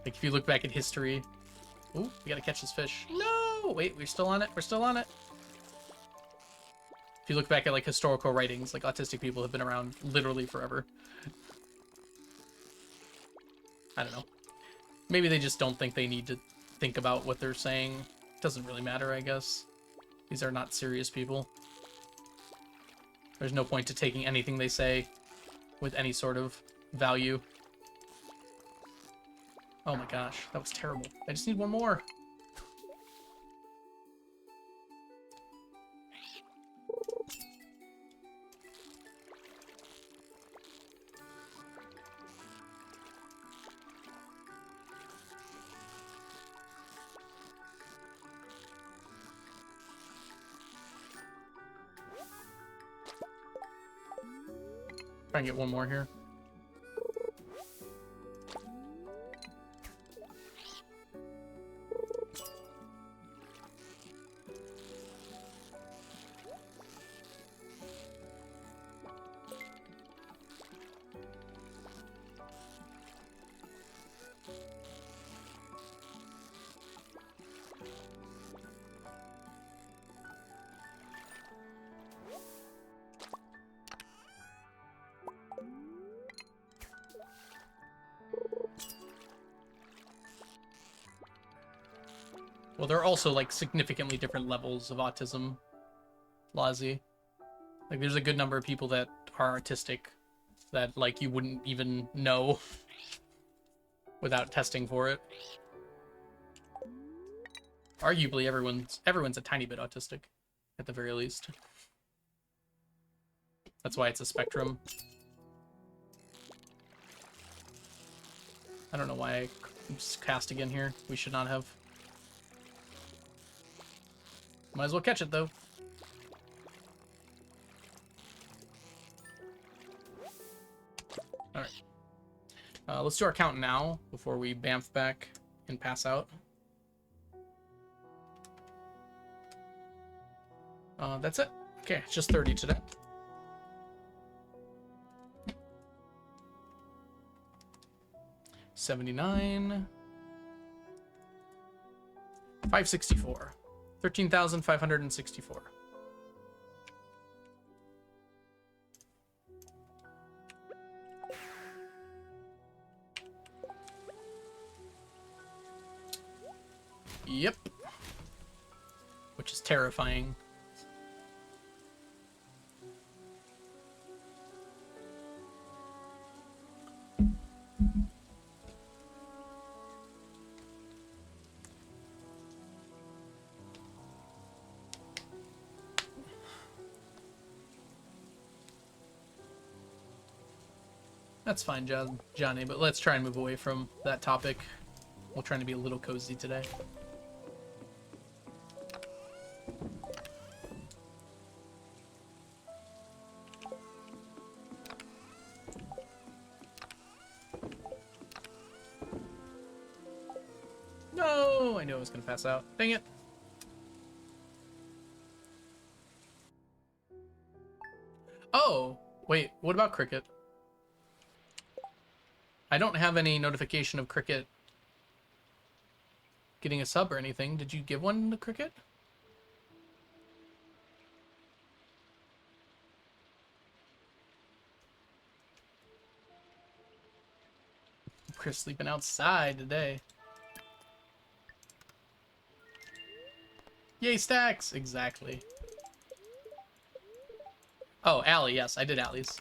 like, if you look back at history... Ooh, we gotta catch this fish. No! Wait, we're still on it. We're still on it. If you look back at, like, historical writings, like, autistic people have been around literally forever. I don't know. Maybe they just don't think they need to think about what they're saying. Doesn't really matter, I guess. These are not serious people. There's no point to taking anything they say with any sort of value. Oh my gosh, that was terrible. I just need one more. Try and get one more here. Well, there are also, like, significantly different levels of autism, Lazi. Like, there's a good number of people that are artistic that, like, you wouldn't even know without testing for it. Arguably, everyone's a tiny bit autistic, at the very least. That's why it's a spectrum. I don't know why I just cast again here. We should not have. Might as well catch it, though. Alright. Let's do our count now, before we bamf back and pass out. That's it. Okay, it's just 30 today. $79. 564. 13,564. Yep. Which is terrifying. That's fine, Johnny, but let's try and move away from that topic. We're trying to be a little cozy today. No, I knew I was going to pass out. Dang it. Oh, wait, what about Cricket? I don't have any notification of Cricket getting a sub or anything. Did you give one to Cricket? Chris sleeping outside today. Yay, stacks! Exactly. Oh, Allie, yes, I did Allie's.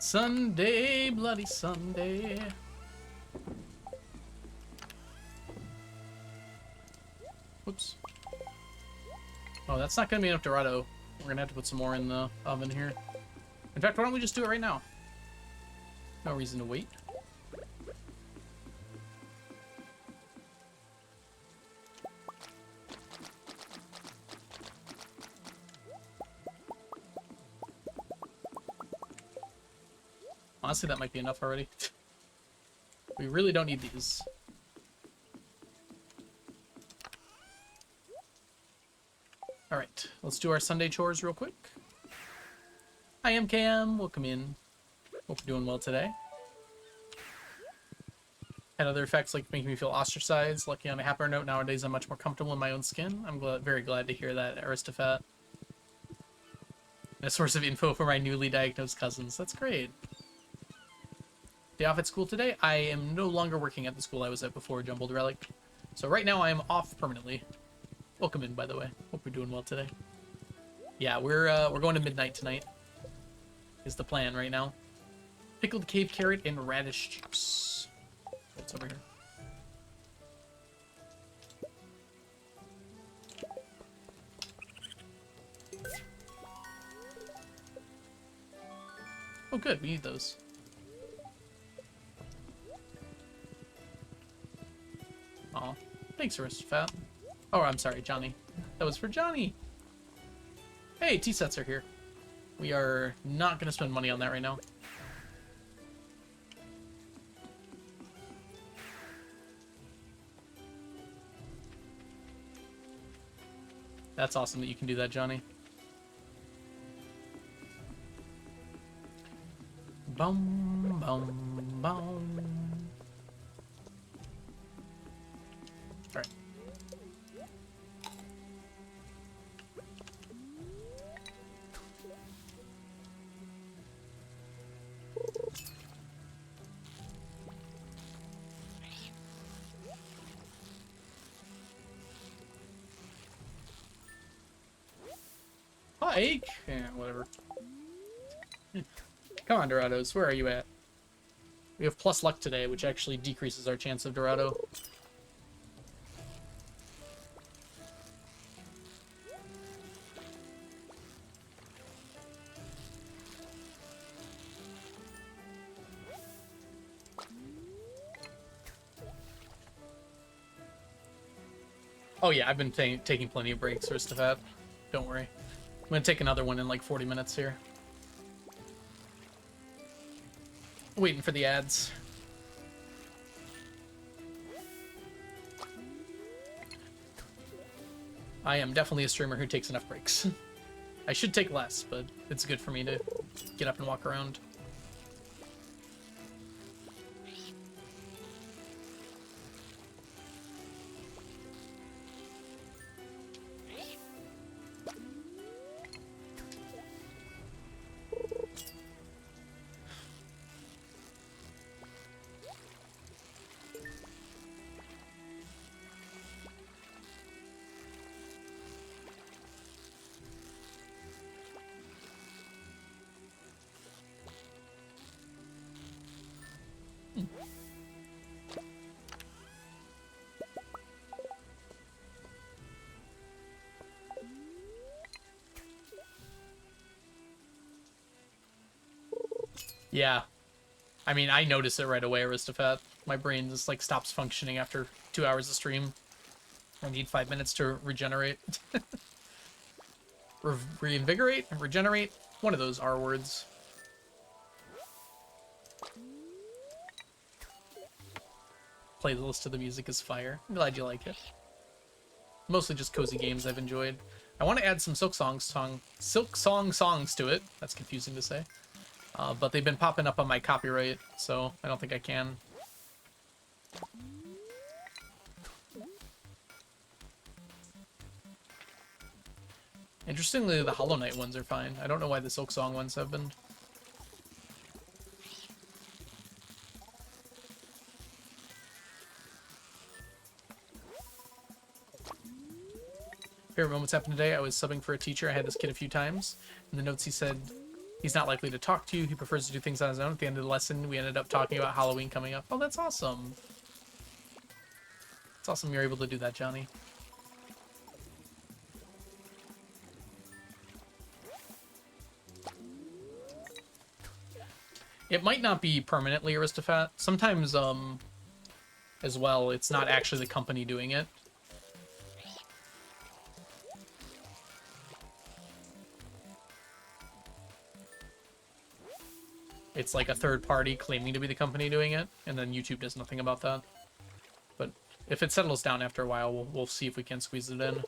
Sunday, bloody Sunday. Whoops. Oh, that's not gonna be enough Dorado. We're gonna have to put some more in the oven here. In fact, why don't we just do it right now? No reason to wait. Honestly, that might be enough already. We really don't need these. Alright, let's do our Sunday chores real quick. Hi, MKM. Welcome in. Hope you're doing well today. Had other effects like making me feel ostracized. Lucky on a happier note, nowadays I'm much more comfortable in my own skin. I'm very glad to hear that, Aristophat. A source of info for my newly diagnosed cousins. That's great. Day off at school today. I am no longer working at the school I was at before Jumbled Relic. So right now I am off permanently. Welcome in, by the way. Hope you're doing well today. Yeah, we're going to midnight tonight. Is the plan right now. Pickled cave carrot and radish juice. What's over here? Oh good, we need those. Aw, thanks, Aristophat. Oh, I'm sorry, Johnny. That was for Johnny. Hey, tea sets are here. We are not going to spend money on that right now. That's awesome that you can do that, Johnny. Boom, boom, boom. All right. Hike? Yeah, whatever. Come on, Dorados. Where are you at? We have plus luck today, which actually decreases our chance of Dorado. Oh yeah, I've been taking plenty of breaks, Ristafat. Don't worry. I'm gonna take another one in like 40 minutes here. Waiting for the ads. I am definitely a streamer who takes enough breaks. I should take less, but it's good for me to get up and walk around. Yeah. I mean, I notice it right away, Aristophat. My brain just, like, stops functioning after 2 hours of stream. I need 5 minutes to regenerate. Reinvigorate? Regenerate? One of those R words. Playlist of the music is fire. I'm glad you like it. Mostly just cozy games I've enjoyed. I want to add some Silk Song songs to it. That's confusing to say. But they've been popping up on my copyright, so I don't think I can. Interestingly, the Hollow Knight ones are fine. I don't know why the Silk Song ones have been. Favorite moments happened today. I was subbing for a teacher. I had this kid a few times. In the notes he said he's not likely to talk to you. He prefers to do things on his own. At the end of the lesson, we ended up talking about Halloween coming up. Oh, that's awesome. It's awesome you're able to do that, Johnny. It might not be permanently Aristophat. Sometimes, as well, it's not actually the company doing it. It's like a third party claiming to be the company doing it, and then YouTube does nothing about that. But if it settles down after a while, we'll see if we can squeeze it in.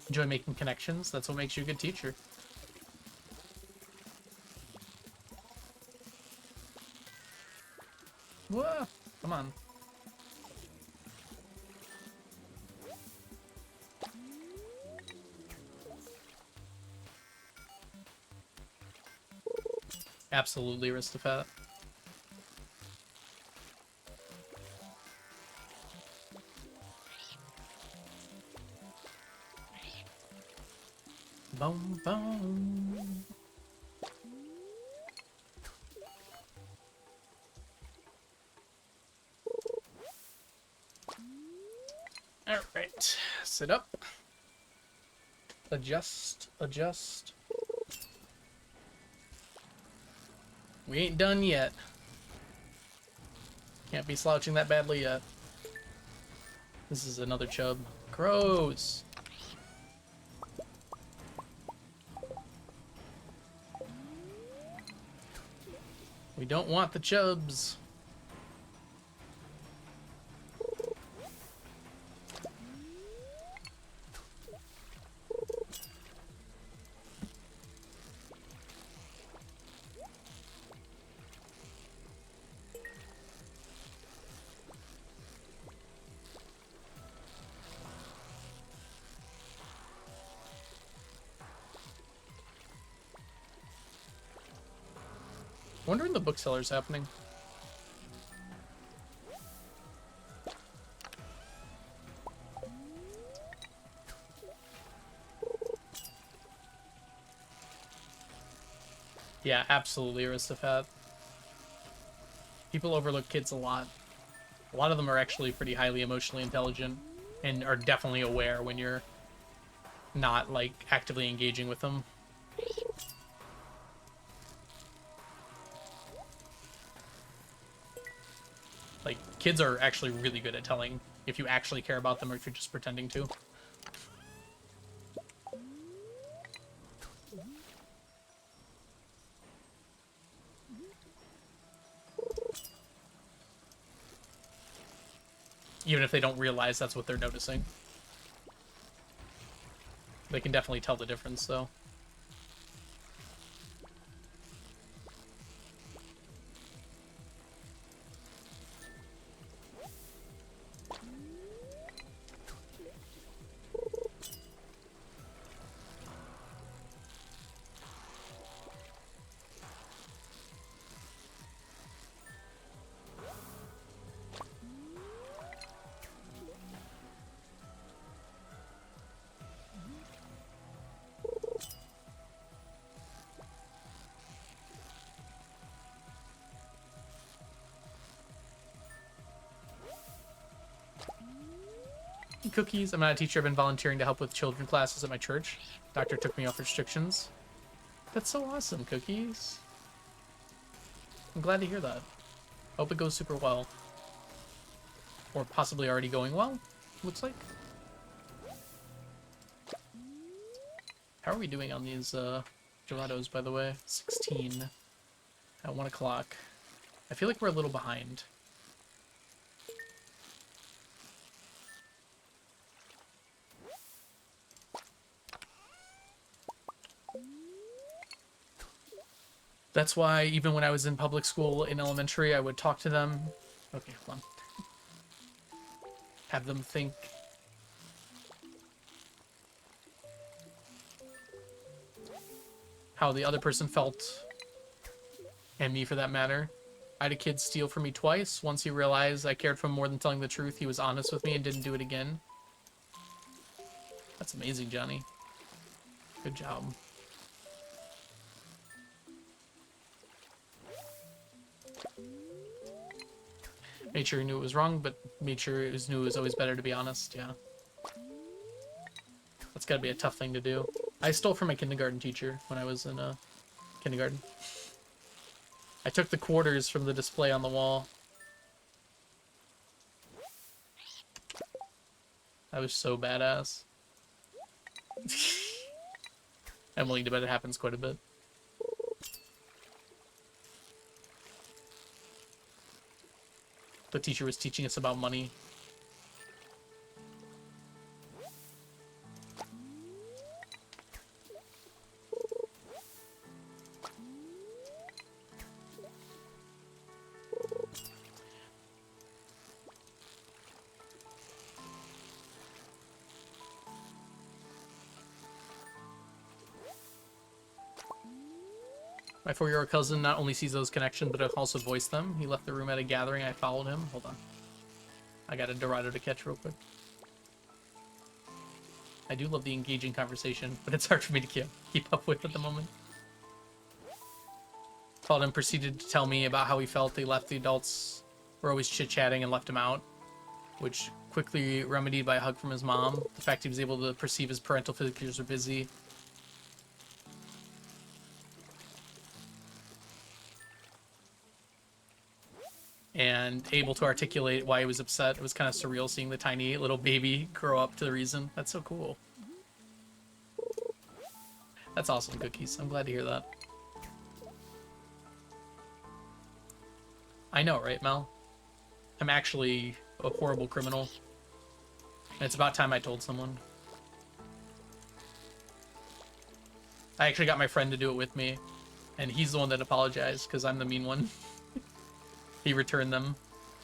Enjoy making connections. That's what makes you a good teacher. Whoa, come on. Absolutely, Aristophat. boom, boom. All right, sit up. Adjust, adjust. We ain't done yet. Can't be slouching that badly yet. This is another chub. Gross. We don't want the chubs. Wonder when the bookseller's happening. Yeah, absolutely, Aristophat. People overlook kids a lot. A lot of them are actually pretty highly emotionally intelligent and are definitely aware when you're not, like, actively engaging with them. Like, kids are actually really good at telling if you actually care about them or if you're just pretending to. Even if they don't realize that's what they're noticing. They can definitely tell the difference, though. Cookies. I'm not a teacher. I've been volunteering to help with children classes at my church. Doctor took me off restrictions. That's so awesome, Cookies. I'm glad to hear that. Hope it goes super well. Or possibly already going well, looks like. How are we doing on these gelatos, by the way? 16 at 1 o'clock. I feel like we're a little behind. That's why even when I was in public school in elementary, I would talk to them. Okay, hold on. Have them think. How the other person felt. And me, for that matter. I had a kid steal from me twice. Once he realized I cared for him more than telling the truth, he was honest with me and didn't do it again. That's amazing, Johnny. Good job. Made sure he knew it was wrong, but made sure he knew it was always better to be honest, yeah. That's gotta be a tough thing to do. I stole from my kindergarten teacher when I was in kindergarten. I took the quarters from the display on the wall. I was so badass. I'm willing to bet it happens quite a bit. The teacher was teaching us about money. My 4-year-old cousin not only sees those connections, but also voiced them. He left the room at a gathering. I followed him. Hold on. I got a Dorado to catch real quick. I do love the engaging conversation, but it's hard for me to keep up with at the moment. Paladin proceeded to tell me about how he felt they left the adults were always chit-chatting and left him out, which quickly remedied by a hug from his mom. The fact he was able to perceive his parental figures were busy. And able to articulate why he was upset. It was kind of surreal seeing the tiny little baby grow up to the reason. That's so cool. That's awesome, Cookies. I'm glad to hear that. I know, right, Mel? I'm actually a horrible criminal. And it's about time I told someone. I actually got my friend to do it with me, and he's the one that apologized because I'm the mean one. He returned them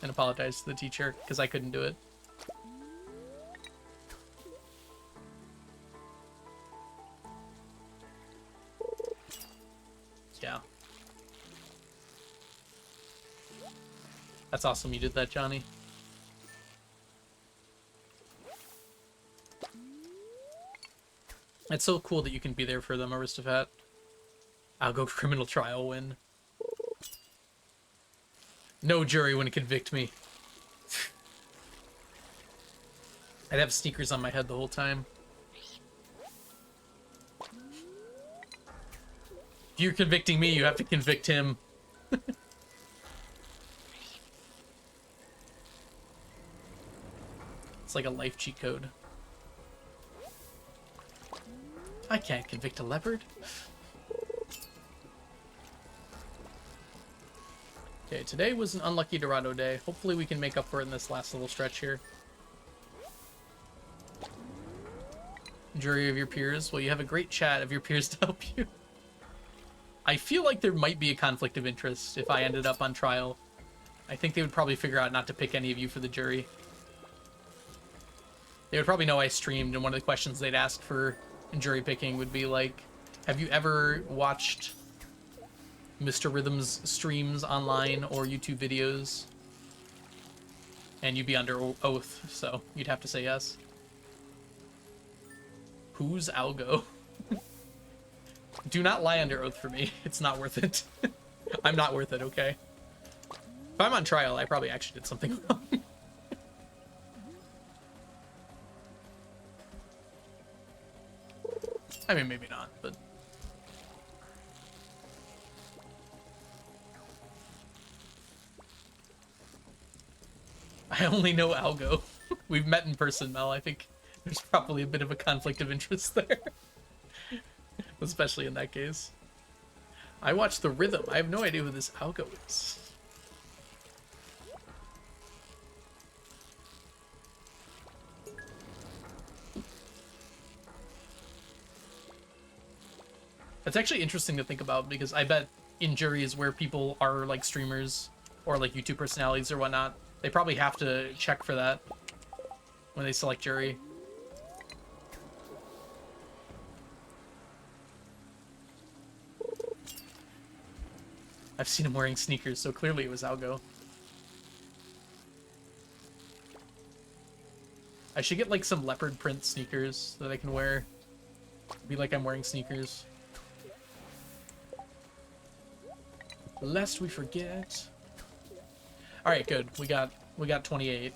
and apologized to the teacher because I couldn't do it. Yeah. That's awesome you did that, Johnny. It's so cool that you can be there for them, Aristophat. I'll go criminal trial win. No jury wouldn't convict me. I'd have sneakers on my head the whole time. If you're convicting me, you have to convict him. It's like a life cheat code. I can't convict a leopard. Okay, today was an unlucky Dorado day. Hopefully we can make up for it in this last little stretch here. Jury of your peers. Well, you have a great chat of your peers to help you. I feel like there might be a conflict of interest if I ended up on trial. I think they would probably figure out not to pick any of you for the jury. They would probably know I streamed, and one of the questions they'd ask for in jury picking would be like, have you ever watched Mr. Rhythm's streams online or YouTube videos? And you'd be under oath, so you'd have to say yes. Who's Algo? Do not lie under oath for me. It's not worth it. I'm not worth it, okay? If I'm on trial, I probably actually did something wrong. I mean, maybe not, but... I only know Algo. We've met in person, Mel. I think there's probably a bit of a conflict of interest there. Especially in that case. I watched The Rhythm. I have no idea who this Algo is. That's actually interesting to think about, because I bet in juries where people are like streamers or like YouTube personalities or whatnot, they probably have to check for that when they select jury. I've seen him wearing sneakers, so clearly it was Algo. I should get like some leopard print sneakers that I can wear. Be like I'm wearing sneakers. Lest we forget. Alright, good. We got 28.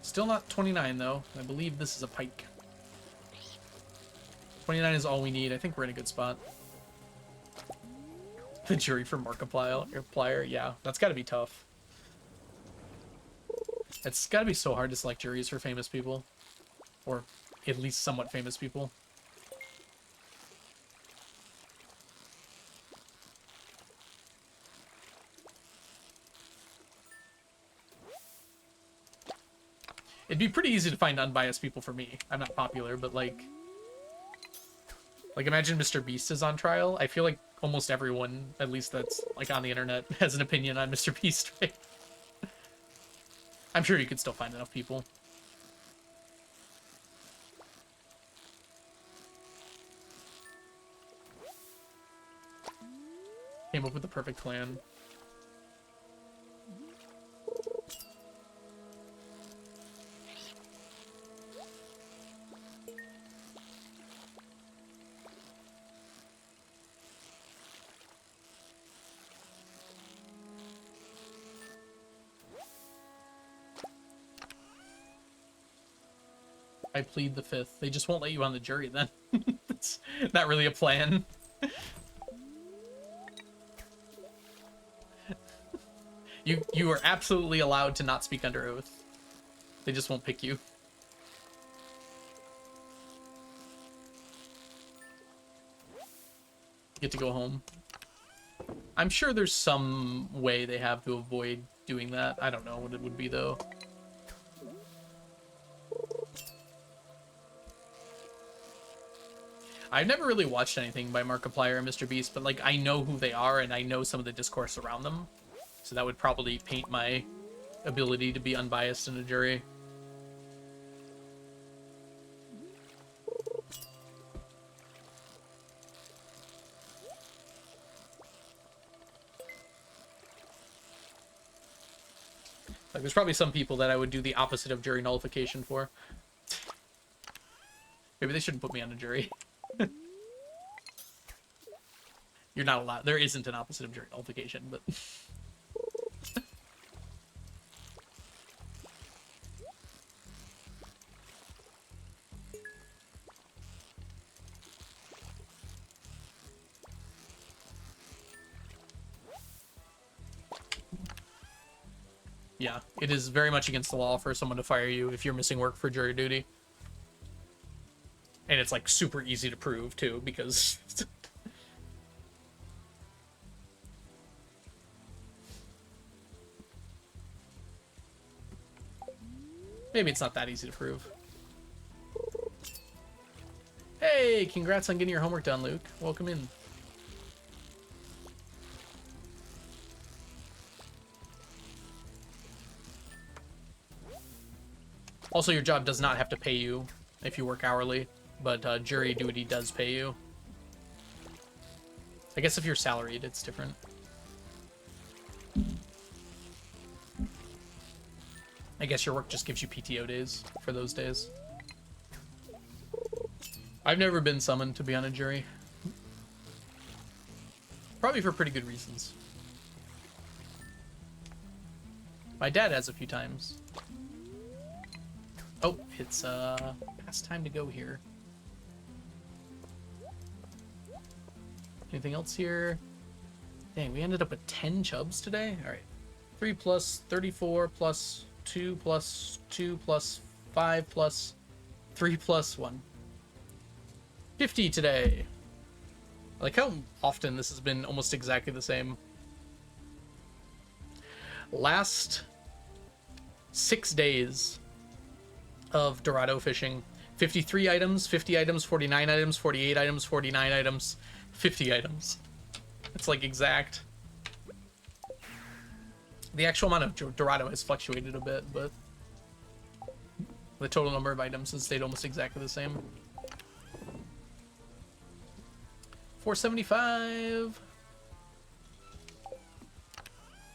Still not 29 though. I believe this is a pike. 29 is all we need. I think we're in a good spot. The jury for Markiplier, yeah, that's gotta be tough. It's gotta be so hard to select juries for famous people. Or at least somewhat famous people. It'd be pretty easy to find unbiased people for me. I'm not popular, but like imagine Mr. Beast is on trial. I feel like almost everyone, at least that's like on the internet, has an opinion on Mr. Beast, right? I'm sure you could still find enough people. Came up with the perfect plan. I plead the fifth. They just won't let you on the jury then. It's not really a plan. You are absolutely allowed to not speak under oath. They just won't pick you. Get to go home. I'm sure there's some way they have to avoid doing that. I don't know what it would be, though. I've never really watched anything by Markiplier and Mr. Beast, but, like, I know who they are, and I know some of the discourse around them. So that would probably paint my ability to be unbiased in a jury. Like, there's probably some people that I would do the opposite of jury nullification for. Maybe they shouldn't put me on a jury. You're not allowed. There isn't an opposite of jury nullification, but... Yeah, it is very much against the law for someone to fire you if you're missing work for jury duty. And it's, like, super easy to prove, too, because... Maybe it's not that easy to prove. Hey, congrats on getting your homework done, Luke. Welcome in. Also, your job does not have to pay you if you work hourly, but jury duty does pay you. I guess if you're salaried, it's different. I guess your work just gives you PTO days for those days. I've never been summoned to be on a jury. Probably for pretty good reasons. My dad has a few times. Oh, it's past time to go here. Anything else here? Dang, we ended up with 10 chubs today? Alright. 3 plus 34 plus 2 plus 2 plus 5 plus 3 plus 1. 50 today. I like how often this has been almost exactly the same. Last 6 days of Dorado fishing. 53 items, 50 items, 49 items, 48 items, 49 items, 50 items. It's like exact. The actual amount of Dorado has fluctuated a bit, but the total number of items has stayed almost exactly the same. 475.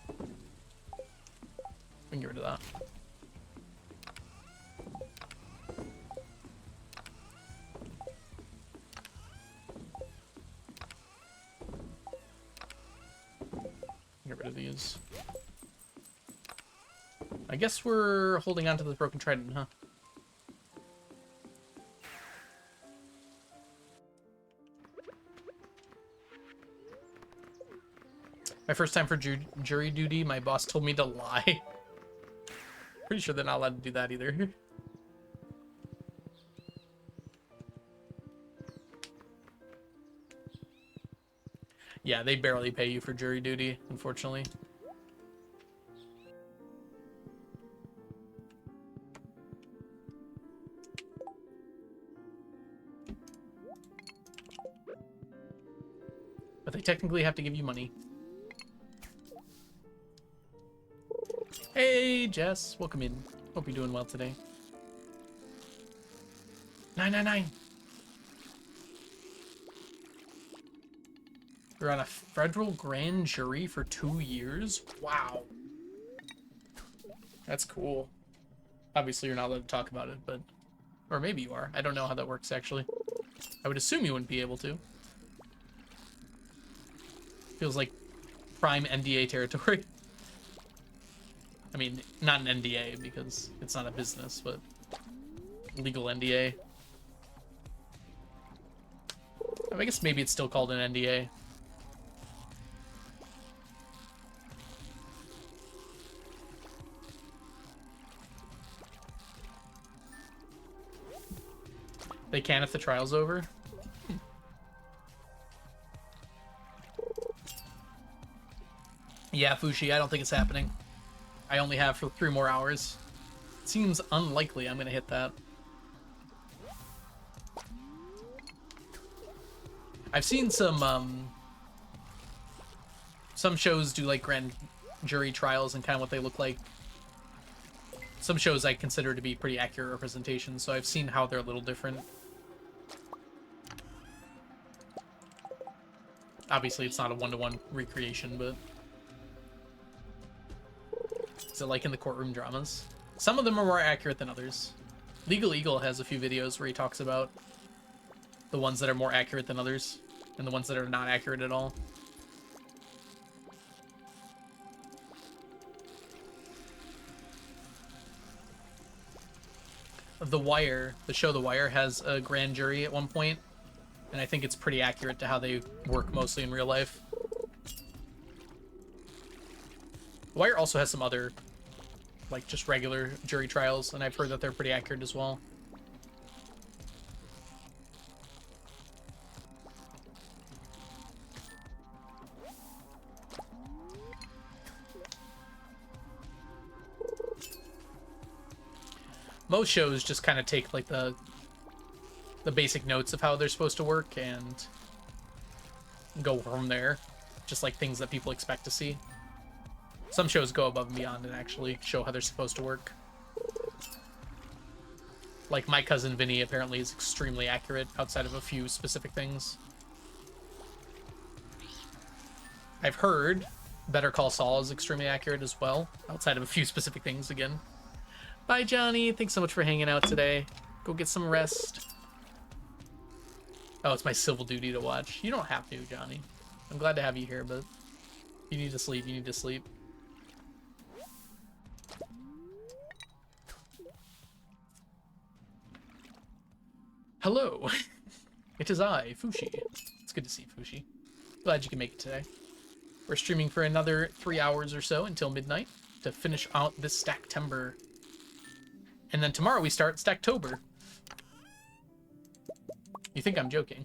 We can get rid of that. Get rid of these. I guess we're holding on to the broken trident, huh? My first time for jury duty, my boss told me to lie. Pretty sure they're not allowed to do that either. Yeah, they barely pay you for jury duty, unfortunately. But they technically have to give you money. Hey, Jess. Welcome in. Hope you're doing well today. 999. You're on a federal grand jury for 2 years? Wow. That's cool. Obviously, you're not allowed to talk about it, but... Or maybe you are. I don't know how that works, actually. I would assume you wouldn't be able to. Feels like prime NDA territory. I mean, not an NDA, because it's not a business, but... legal NDA. I guess maybe it's still called an NDA. They can if the trial's over. Yeah, Fushi, I don't think it's happening. I only have for 3 more hours. It seems unlikely I'm gonna hit that. I've seen some shows do like grand jury trials and kind of what they look like. Some shows I consider to be pretty accurate representations, so I've seen how they're a little different. Obviously, it's not a one-to-one recreation, but... Is it like in the courtroom dramas? Some of them are more accurate than others. Legal Eagle has a few videos where he talks about the ones that are more accurate than others, and the ones that are not accurate at all. The Wire, the show The Wire, has a grand jury at one point, and I think it's pretty accurate to how they work mostly in real life. The Wire also has some other, like, just regular jury trials, and I've heard that they're pretty accurate as well. Most shows just kind of take, like, the basic notes of how they're supposed to work and go from there. Just like things that people expect to see. Some shows go above and beyond and actually show how they're supposed to work. Like My Cousin Vinny apparently is extremely accurate outside of a few specific things. I've heard Better Call Saul is extremely accurate as well, outside of a few specific things again. Bye, Johnny. Thanks so much for hanging out today. Go get some rest. Oh, it's my civil duty to watch. You don't have to, Johnny. I'm glad to have you here, but you need to sleep. You need to sleep. Hello. It is I, Fushi. It's good to see you, Fushi. Glad you can make it today. We're streaming for another 3 hours or so until midnight to finish out this Stacktember. And then tomorrow we start Stacktober. You think I'm joking.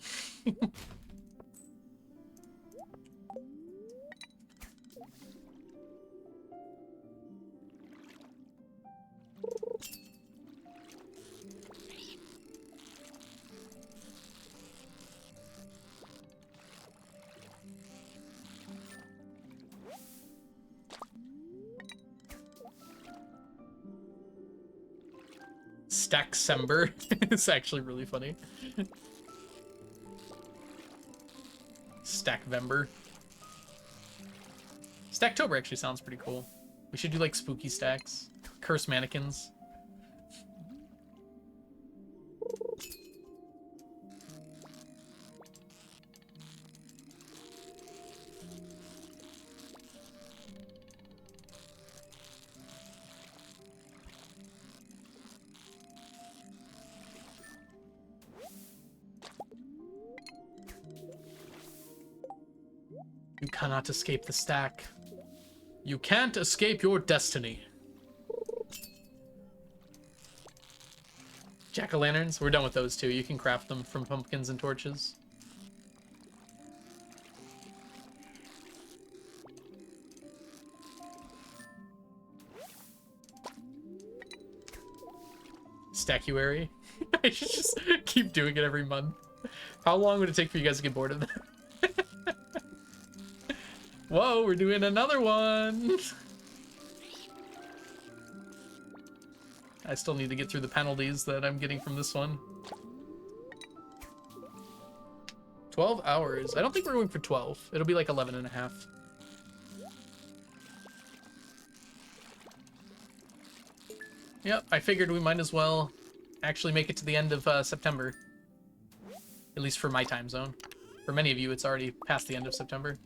Stacktember. It's actually really funny. Stackvember. Stacktober actually sounds pretty cool. We should do like spooky stacks. Curse mannequins. You cannot escape the stack. You can't escape your destiny. Jack-o'-lanterns? We're done with those too. You can craft them from pumpkins and torches. Stackuary? I should just keep doing it every month. How long would it take for you guys to get bored of that? Whoa, we're doing another one! I still need to get through the penalties that I'm getting from this one. 12 hours. I don't think we're going for 12. It'll be like 11 and a half. Yep, I figured we might as well actually make it to the end of September. At least for my time zone. For many of you, it's already past the end of September.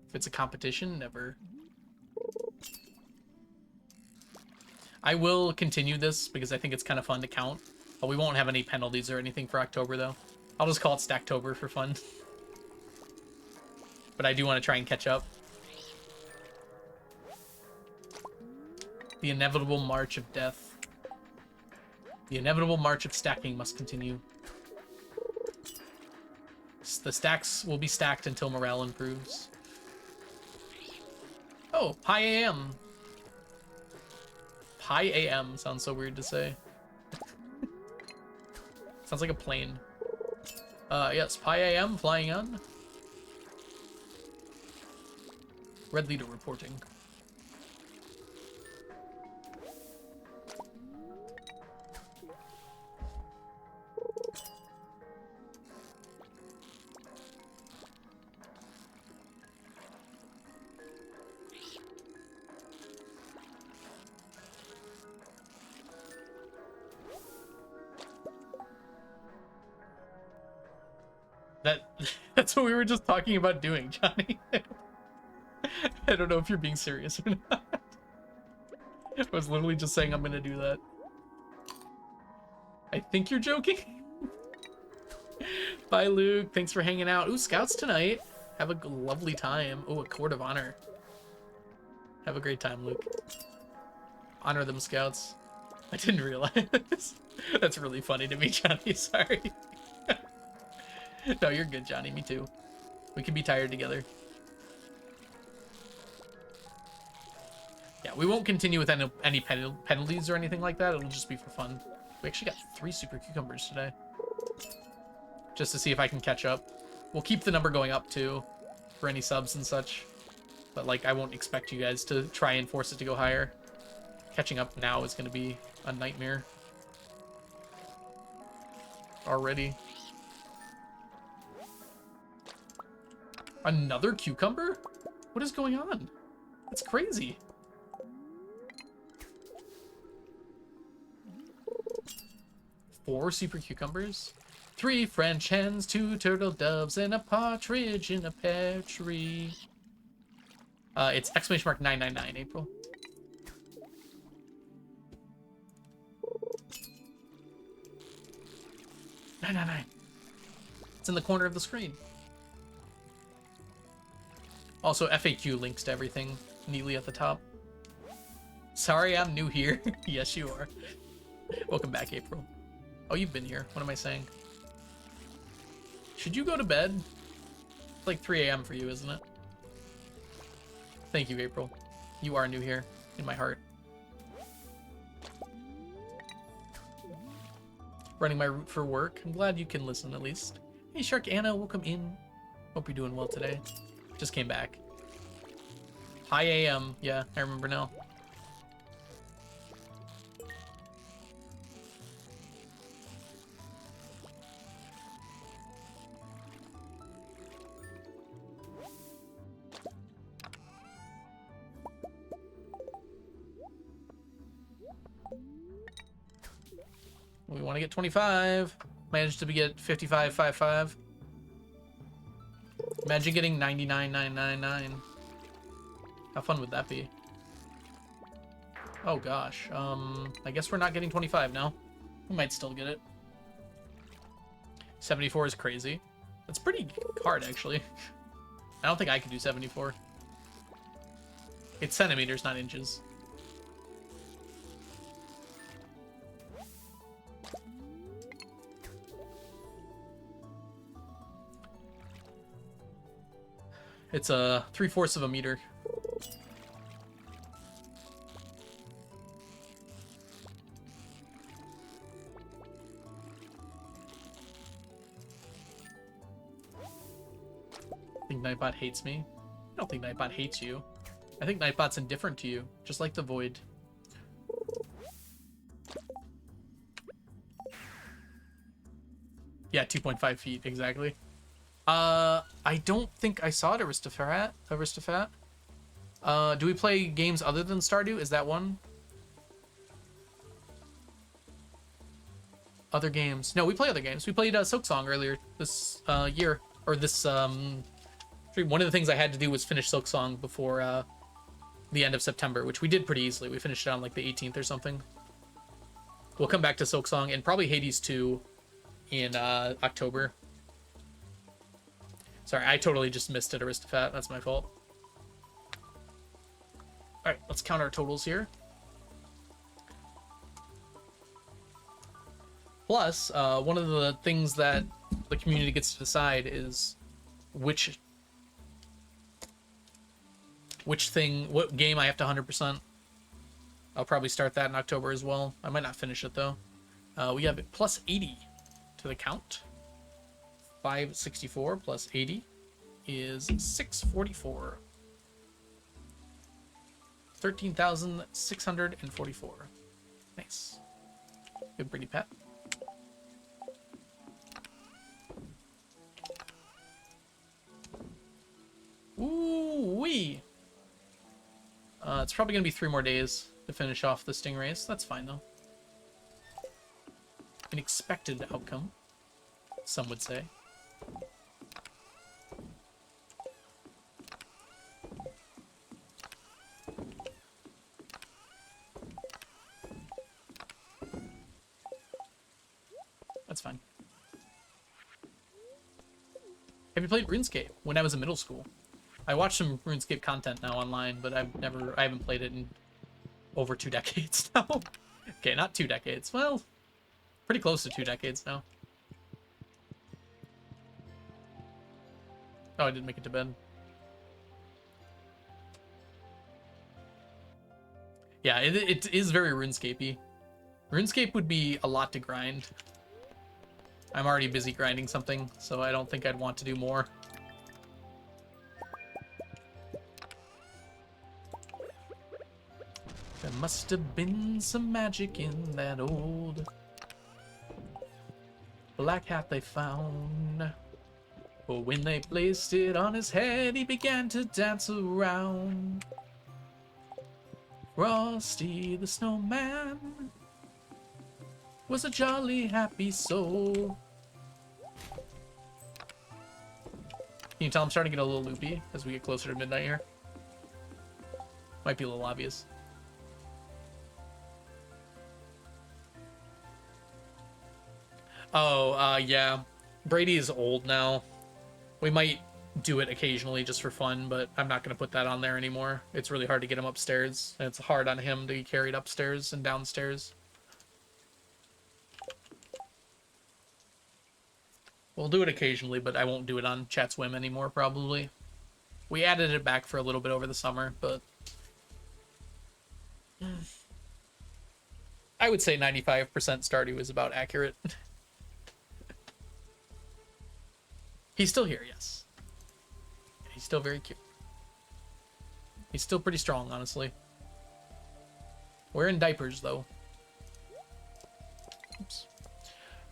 If it's a competition, never. I will continue this because I think it's kind of fun to count. But we won't have any penalties or anything for October, though. I'll just call it Stacktober for fun. But I do want to try and catch up. The inevitable march of death. The inevitable march of stacking must continue. The stacks will be stacked until morale improves. Oh, Pi AM. Pi AM sounds so weird to say. Sounds like a plane. Yes, Pi AM flying on. Red leader reporting. That's what we were just talking about doing, Johnny. I don't know if you're being serious or not. I was literally just saying I'm gonna do that. I think you're joking. Bye, Luke. Thanks for hanging out. Ooh, scouts tonight. Have a lovely time. Oh, a court of honor. Have a great time, Luke. Honor them, scouts. I didn't realize. That's really funny to me, Johnny. Sorry. No, you're good, Johnny. Me too. We can be tired together. Yeah, we won't continue with any penalties or anything like that. It'll just be for fun. We actually got 3 super cucumbers today. Just to see if I can catch up. We'll keep the number going up too, for any subs and such. But like, I won't expect you guys to try and force it to go higher. Catching up now is going to be a nightmare. Already. Another cucumber? What is going on? That's crazy. Four super cucumbers? 3 French hens, 2 turtle doves, and a partridge in a pear tree. It's exclamation mark 999, April. $999. It's in the corner of the screen. Also, FAQ links to everything neatly at the top. Sorry, I'm new here. Yes, you are. Welcome back, April. Oh, you've been here. What am I saying? Should you go to bed? It's like 3 a.m. for you, isn't it? Thank you, April. You are new here in my heart. Running my route for work. I'm glad you can listen at least. Hey, Shark Anna, welcome in. Hope you're doing well today. Just came back. High AM. Yeah, I remember now. We want to get 25. Managed to get 55.55. Imagine getting 99,999. How fun would that be? Oh gosh. I guess we're not getting 25 now. We might still get it. 74 is crazy. That's pretty hard, actually. I don't think I could do 74. It's centimeters, not inches. It's a 3/4 of a meter. I think Nightbot hates me. I don't think Nightbot hates you. I think Nightbot's indifferent to you, just like the Void. Yeah, 2.5 feet, exactly. I don't think I saw it, Aristophat. Do we play games other than Stardew? Is that one? Other games. No, we play other games. We played Silksong earlier this year. Or this stream. One of the things I had to do was finish Silksong before the end of September, which we did pretty easily. We finished it on like the 18th or something. We'll come back to Silksong and probably Hades 2 in October. Sorry, I totally just missed it, Aristophat. That's my fault. Alright, let's count our totals here. Plus, one of the things that the community gets to decide is what game I have to 100%. I'll probably start that in October as well. I might not finish it though. We have plus 80 to the count. 564 plus 80 is 644. 13,644. Nice. Good pretty pet. Ooh-wee. It's probably going to be 3 more days to finish off the stingrays. That's fine, though. An expected outcome, some would say. That's fine. Have you played RuneScape? When I was in middle school. I watched some RuneScape content now online, but I haven't played it in over 2 decades now. Okay, not 2 decades. Well, pretty close to 2 decades now. Oh, I didn't make it to bed. Yeah, it is very RuneScape-y. RuneScape would be a lot to grind. I'm already busy grinding something, so I don't think I'd want to do more. There must have been some magic in that old black hat they found. For when they placed it on his head, he began to dance around. Frosty the Snowman was a jolly happy soul. Can you tell I'm starting to get a little loopy as we get closer to midnight here? Might be a little obvious. Oh, yeah. Brady is old now. We might do it occasionally just for fun, but I'm not going to put that on there anymore. It's really hard to get him upstairs, and it's hard on him to be carried upstairs and downstairs. We'll do it occasionally, but I won't do it on Chat Swim anymore, probably. We added it back for a little bit over the summer, but I would say 95% Stardew is about accurate. He's still here, yes. He's still very cute. He's still pretty strong, honestly. We're in diapers, though. Oops.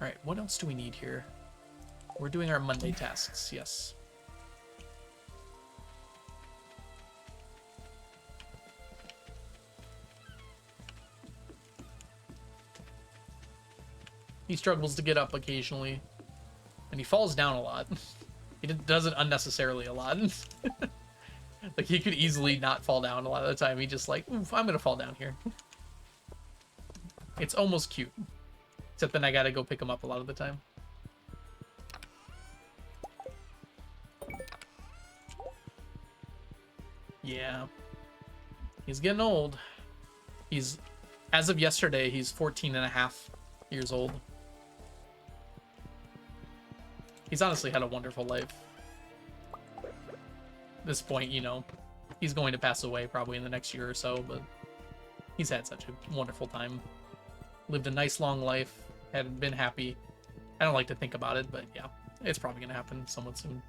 Alright, what else do we need here? We're doing our Monday tasks, yes. He struggles to get up occasionally. And he falls down a lot. He does it unnecessarily a lot. Like, he could easily not fall down a lot of the time. He just like, oof, I'm gonna fall down here. It's almost cute. Except then I gotta go pick him up a lot of the time. Yeah. He's getting old. As of yesterday, he's 14 and a half years old. He's honestly had a wonderful life. At this point, you know, he's going to pass away probably in the next year or so, but he's had such a wonderful time. Lived a nice long life, had been happy. I don't like to think about it, but yeah, it's probably going to happen somewhat soon.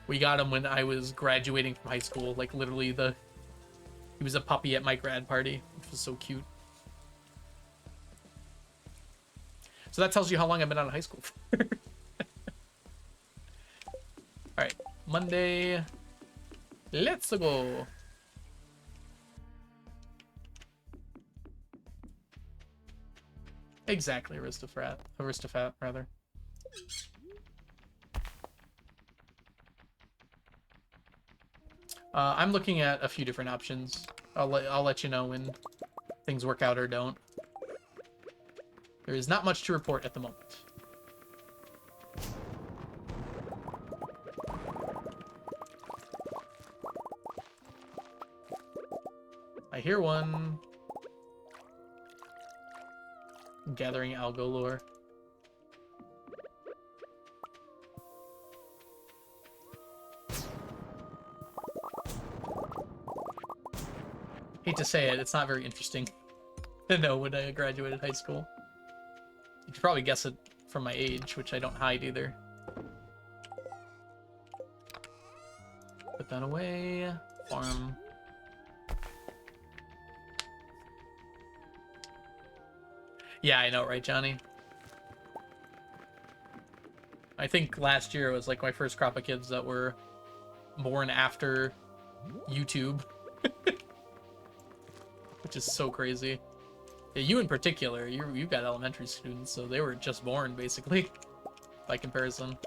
We got him when I was graduating from high school, like literally he was a puppy at my grad party, which was so cute. So that tells you how long I've been out of high school for. Alright, Monday. Let's go. Exactly, Aristophat, rather. I'm looking at a few different options. I'll let you know when things work out or don't. There is not much to report at the moment. I hear one. I'm gathering algo lore. Hate to say it, it's not very interesting to know when I graduated high school. You could probably guess it from my age, which I don't hide either. Put that away. Farm. Yeah, I know, right, Johnny? I think last year was like my first crop of kids that were born after YouTube. Which is so crazy. Yeah, you in particular, you've got elementary students, so they were just born, basically, by comparison.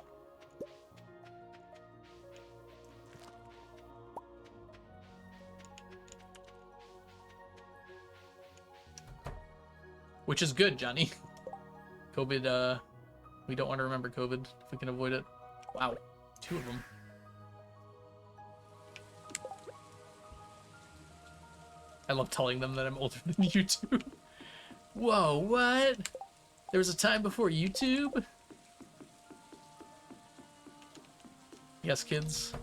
Which is good, Johnny. COVID, we don't want to remember COVID if we can avoid it. Wow, 2 of them. I love telling them that I'm older than YouTube. Whoa, what? There was a time before YouTube? Yes, kids.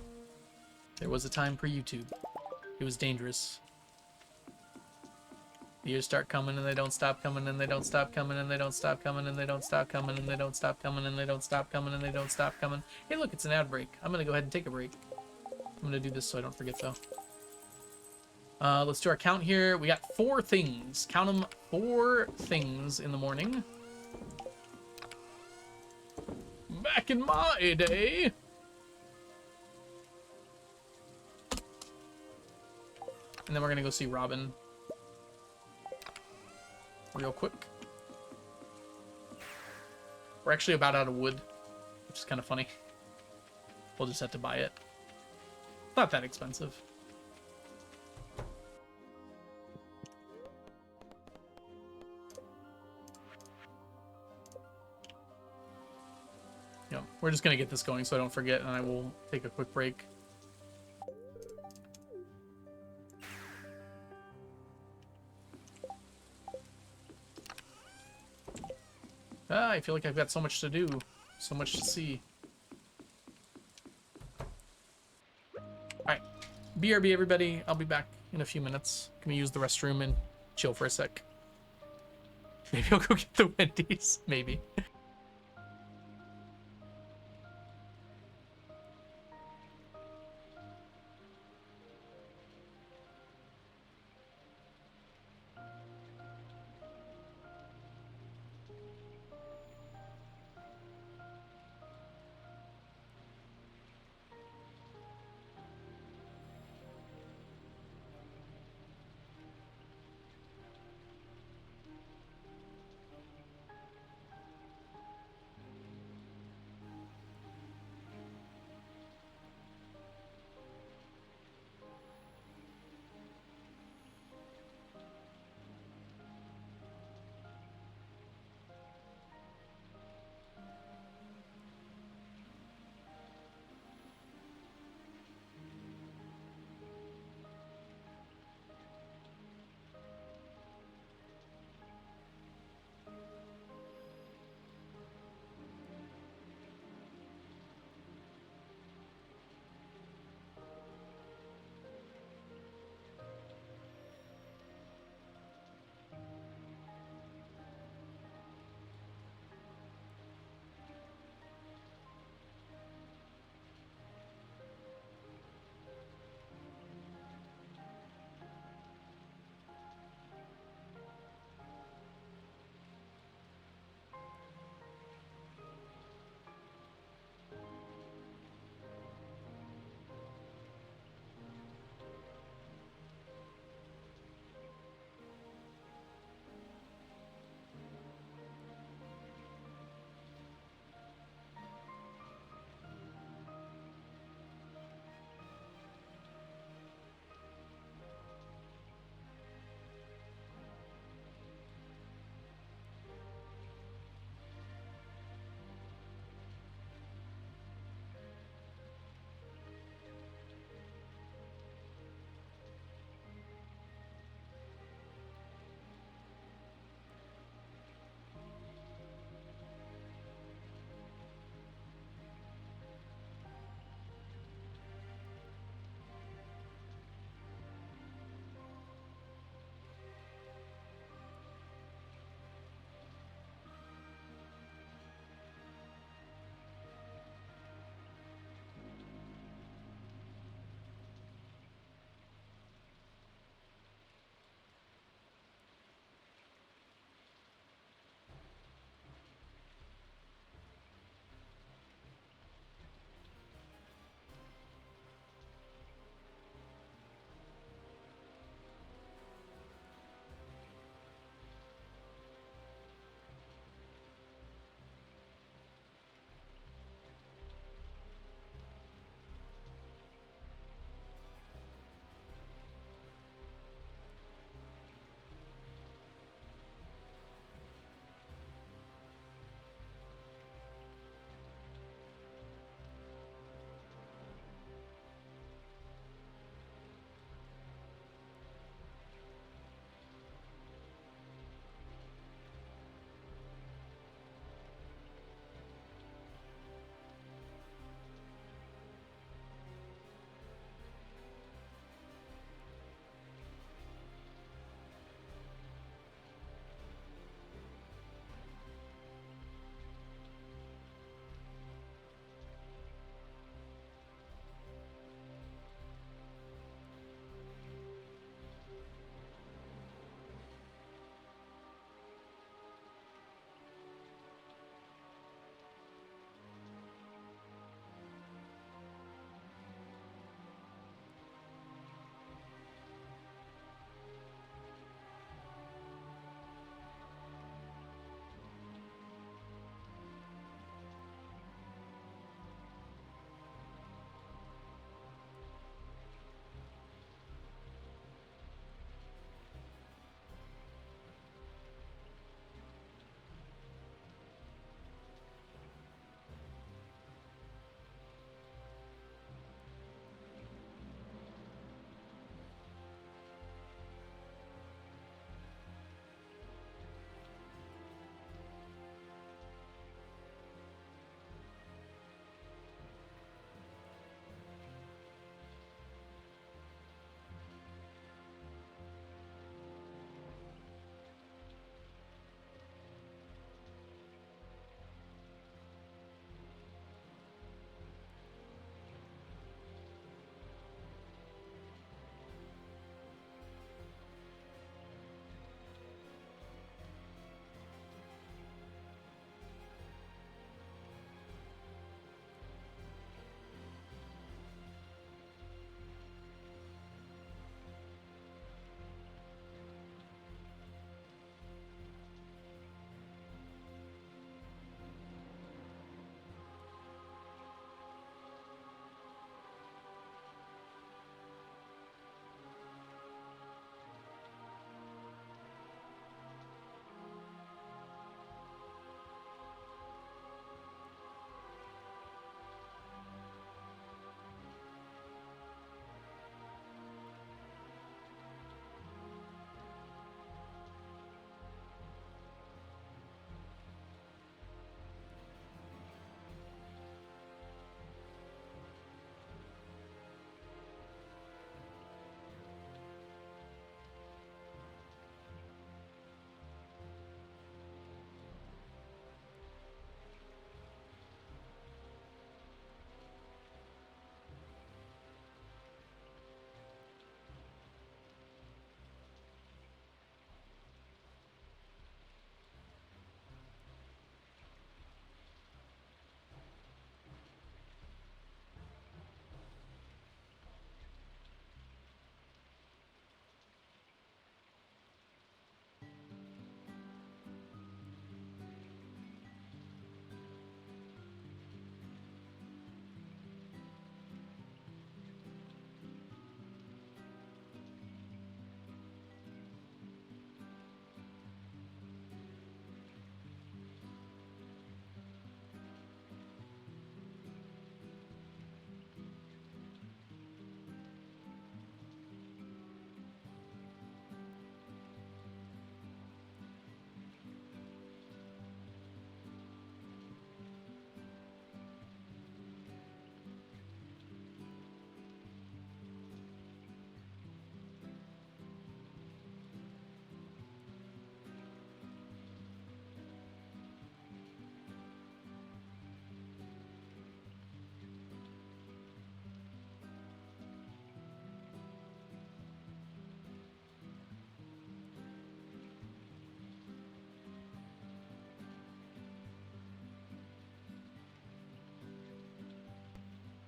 There was a time for YouTube. It was dangerous. The years start coming and they don't stop coming and they don't stop coming and they don't stop coming and they don't stop coming and they don't stop coming and they don't stop coming and they don't stop coming. Hey, look, it's an ad break. I'm gonna go ahead and take a break. I'm gonna do this so I don't forget, though. Let's do our count here. We got 4 things. Count them, 4 things in the morning. Back in my day. And then we're gonna go see Robin real quick. We're actually about out of wood, which is kind of funny. We'll just have to buy it. Not that expensive. Yeah, we're just gonna get this going so I don't forget, and I will take a quick break. I feel like I've got so much to do, so much to see. Alright, BRB everybody, I'll be back in a few minutes. Can we use the restroom and chill for a sec? Maybe I'll go get the Wendy's, maybe.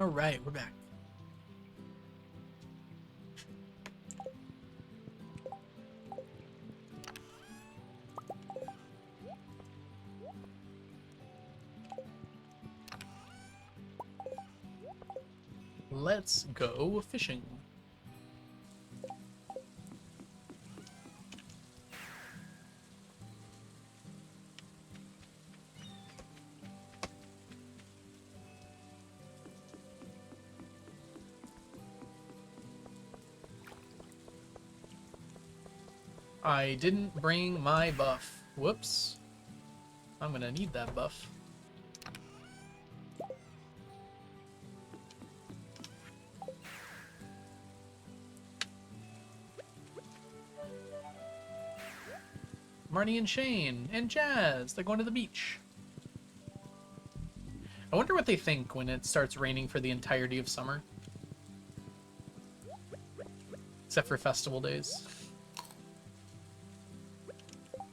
All right, we're back. Let's go fishing. I didn't bring my buff. Whoops. I'm gonna need that buff. Marnie and Shane and Jazz, they're going to the beach. I wonder what they think when it starts raining for the entirety of summer. Except for festival days.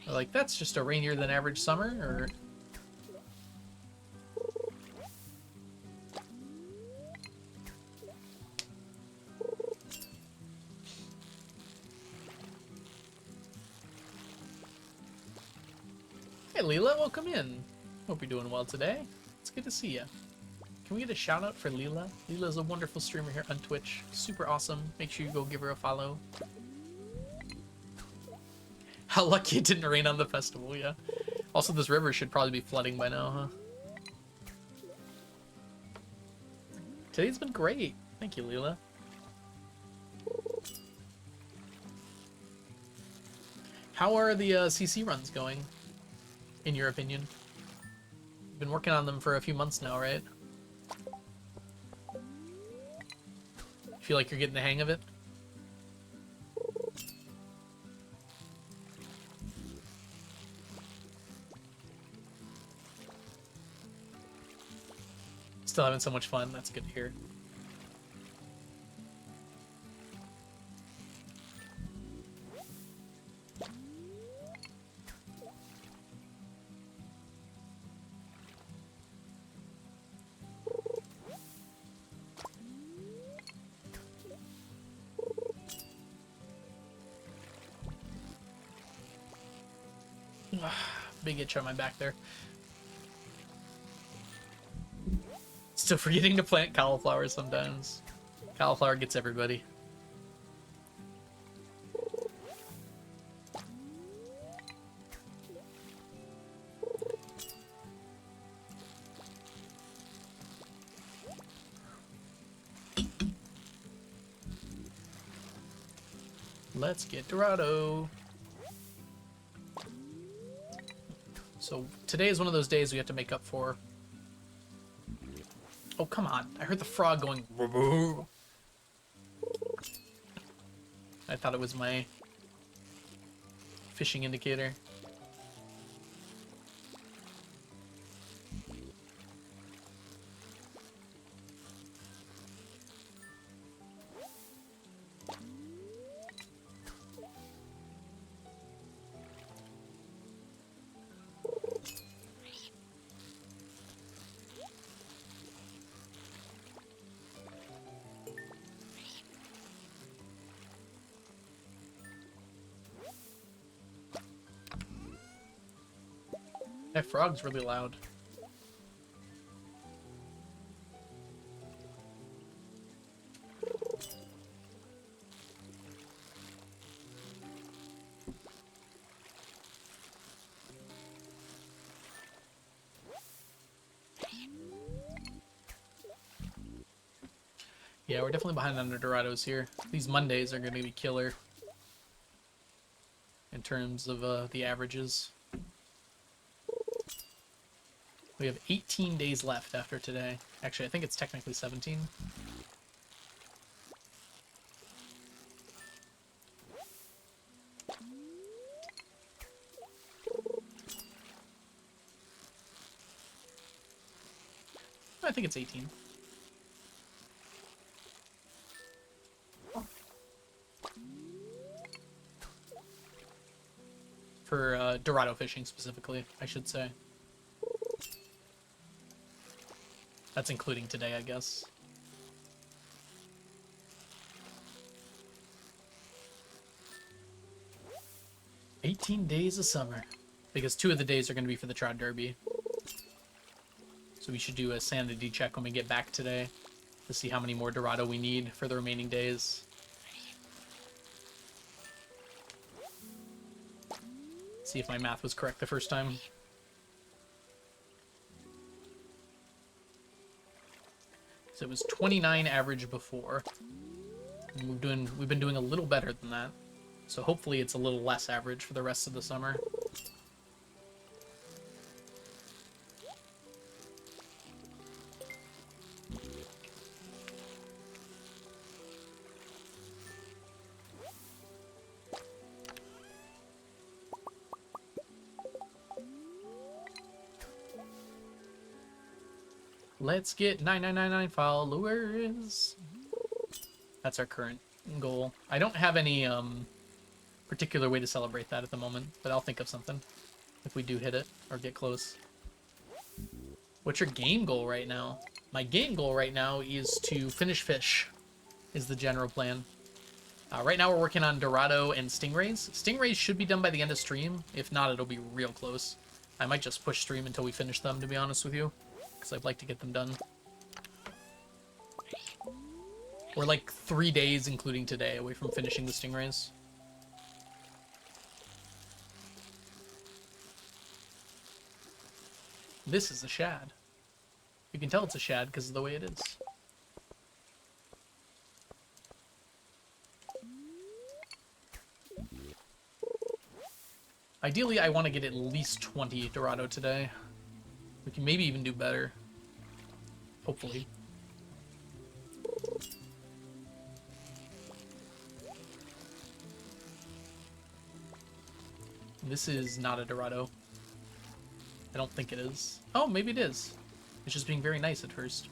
They're like, that's just a rainier than average summer, or... Hey Leela, welcome in. Hope you're doing well today. It's good to see you. Can we get a shout out for Leela? Leela's a wonderful streamer here on Twitch. Super awesome. Make sure you go give her a follow. How lucky it didn't rain on the festival, yeah. Also, this river should probably be flooding by now, huh? Today's been great. Thank you, Leela. How are the CC runs going, in your opinion? You've been working on them for a few months now, right? Feel like you're getting the hang of it? Still having so much fun. That's good to hear. Big itch on my back there. Still forgetting to plant cauliflower sometimes. Cauliflower gets everybody. Let's get Dorado. So today is one of those days we have to make up for. Oh, come on. I heard the frog going. I thought it was my fishing indicator. That frog's really loud. Yeah, we're definitely behind on the Dorados here. These Mondays are going to be killer in terms of the averages. We have 18 days left after today. Actually, I think it's technically 17. I think it's 18. For Dorado fishing specifically, I should say. That's including today, I guess. 18 days of summer. Because 2 of the days are going to be for the Trout Derby. So we should do a sanity check when we get back today to see how many more Dorado we need for the remaining days. See if my math was correct the first time. So it was 29 average before. And we've been doing a little better than that. So hopefully it's a little less average for the rest of the summer. Let's get 9999 followers. That's our current goal. I don't have any particular way to celebrate that at the moment, but I'll think of something if we do hit it or get close. What's your game goal right now? My game goal right now is to finish fish, is the general plan. Right now we're working on Dorado and Stingrays. Stingrays should be done by the end of stream. If not, it'll be real close. I might just push stream until we finish them, to be honest with you, because I'd like to get them done. We're like 3 days, including today, away from finishing the Stingrays. This is a shad. You can tell it's a shad because of the way it is. Ideally, I want to get at least 20 Dorado today. We can maybe even do better. Hopefully. This is not a Dorado. I don't think it is. Oh, maybe it is. It's just being very nice at first.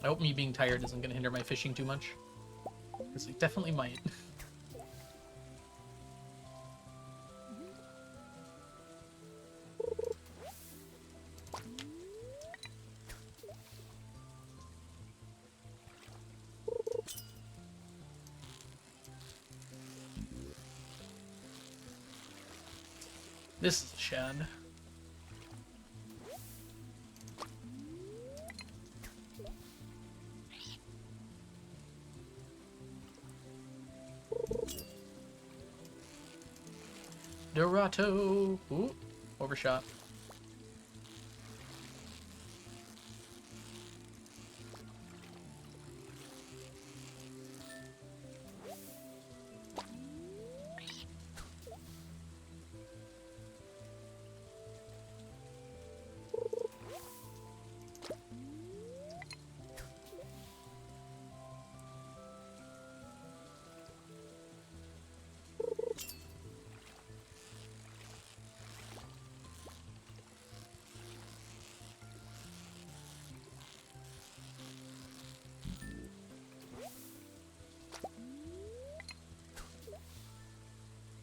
I hope me being tired isn't going to hinder my fishing too much. Because it definitely might. This is a shad. Dorado. Ooh, overshot.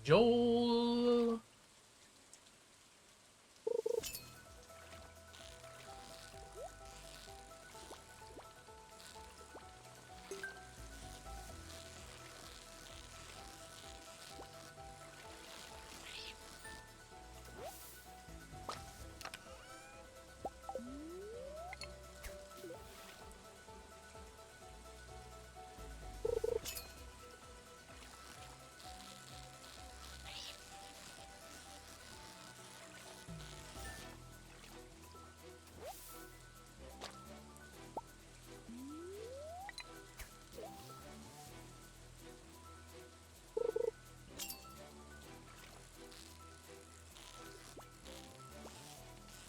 Joel.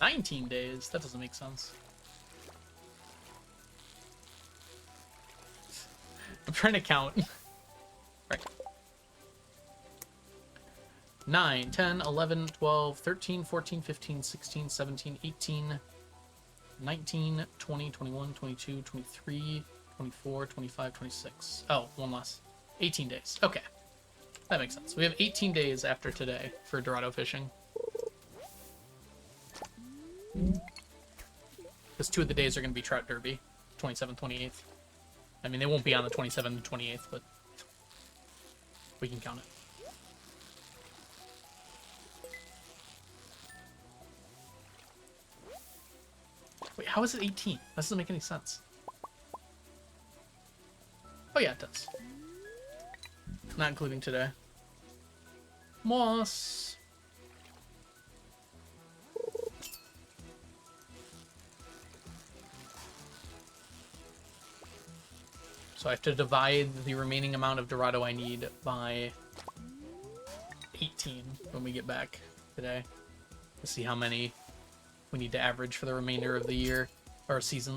"19 days? That doesn't make sense. I'm trying to count. Right. 9, 10, 11, 12, 13, 14, 15, 16, 17, 18, 19, 20, 21, 22, 23, 24, 25, 26. Oh, one less. 18 days. Okay. That makes sense. We have 18 days after today for Dorado fishing. Because 2 of the days are going to be Trout Derby. 27th, 28th. I mean, they won't be on the 27th and 28th, but we can count it. Wait, how is it 18? That doesn't make any sense. Oh yeah, it does. Not including today. Moss. So I have to divide the remaining amount of Dorado I need by 18 when we get back today to see how many we need to average for the remainder of the year or season.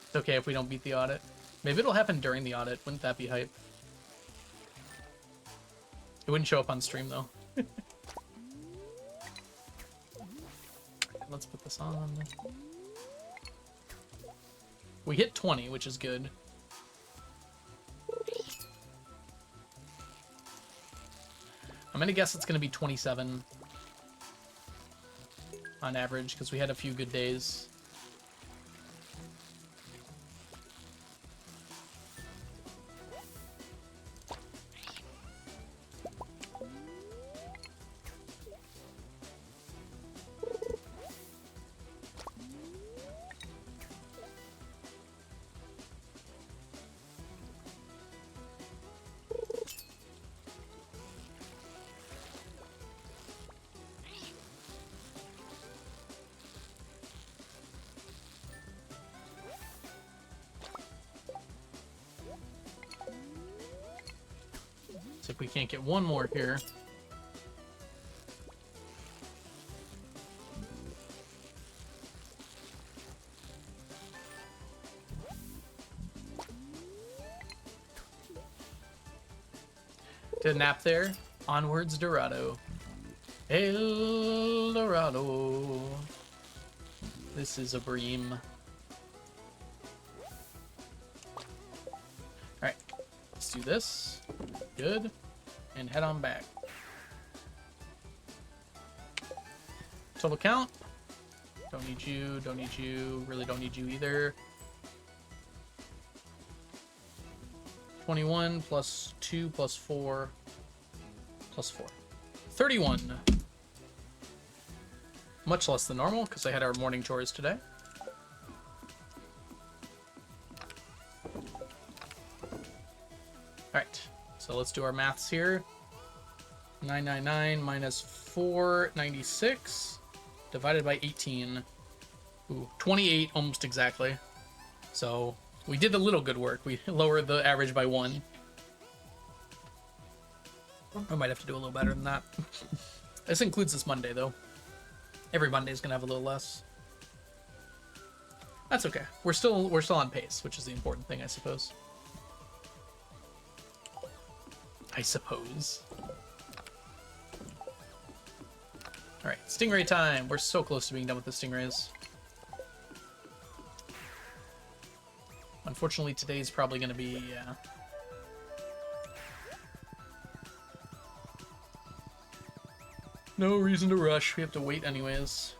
It's okay if we don't beat the audit. Maybe it'll happen during the audit. Wouldn't that be hype? It wouldn't show up on stream, though. Let's put this on. We hit 20, which is good. I'm gonna guess it's gonna be 27 on average, because we had a few good days. If we can't get one more here. Did a nap there. Onwards, Dorado. El Dorado. This is a bream. Alright. Let's do this. Good. And head on back. Total count. Don't need you, don't need you, really don't need you either. 21 plus 2 plus 4 plus 4. 31. Much less than normal because I had our morning chores today. Alright. So let's do our maths here. 999 minus 496 divided by 18. Ooh, 28 almost exactly. So we did a little good work. We lowered the average by 1. I might have to do a little better than that. This includes this Monday though. Every Monday is gonna have a little less. That's okay. We're still on pace, which is the important thing, I suppose. I suppose. Alright, Stingray time! We're so close to being done with the Stingrays. Unfortunately, today's probably going to be, no reason to rush. We have to wait anyways.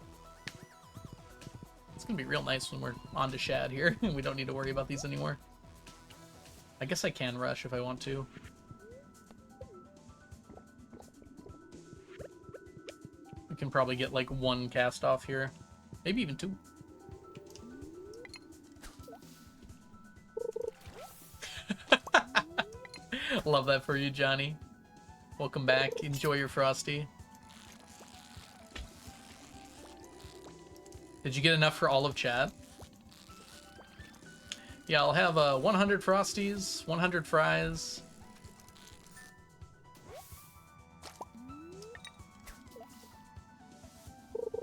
It's going to be real nice when we're on to Shad here, and we don't need to worry about these anymore. I guess I can rush if I want to. We can probably get like 1 cast off here. Maybe even 2. Love that for you, Johnny. Welcome back. Enjoy your Frosty. Did you get enough for all of chat? Yeah, I'll have 100 Frosties, 100 fries.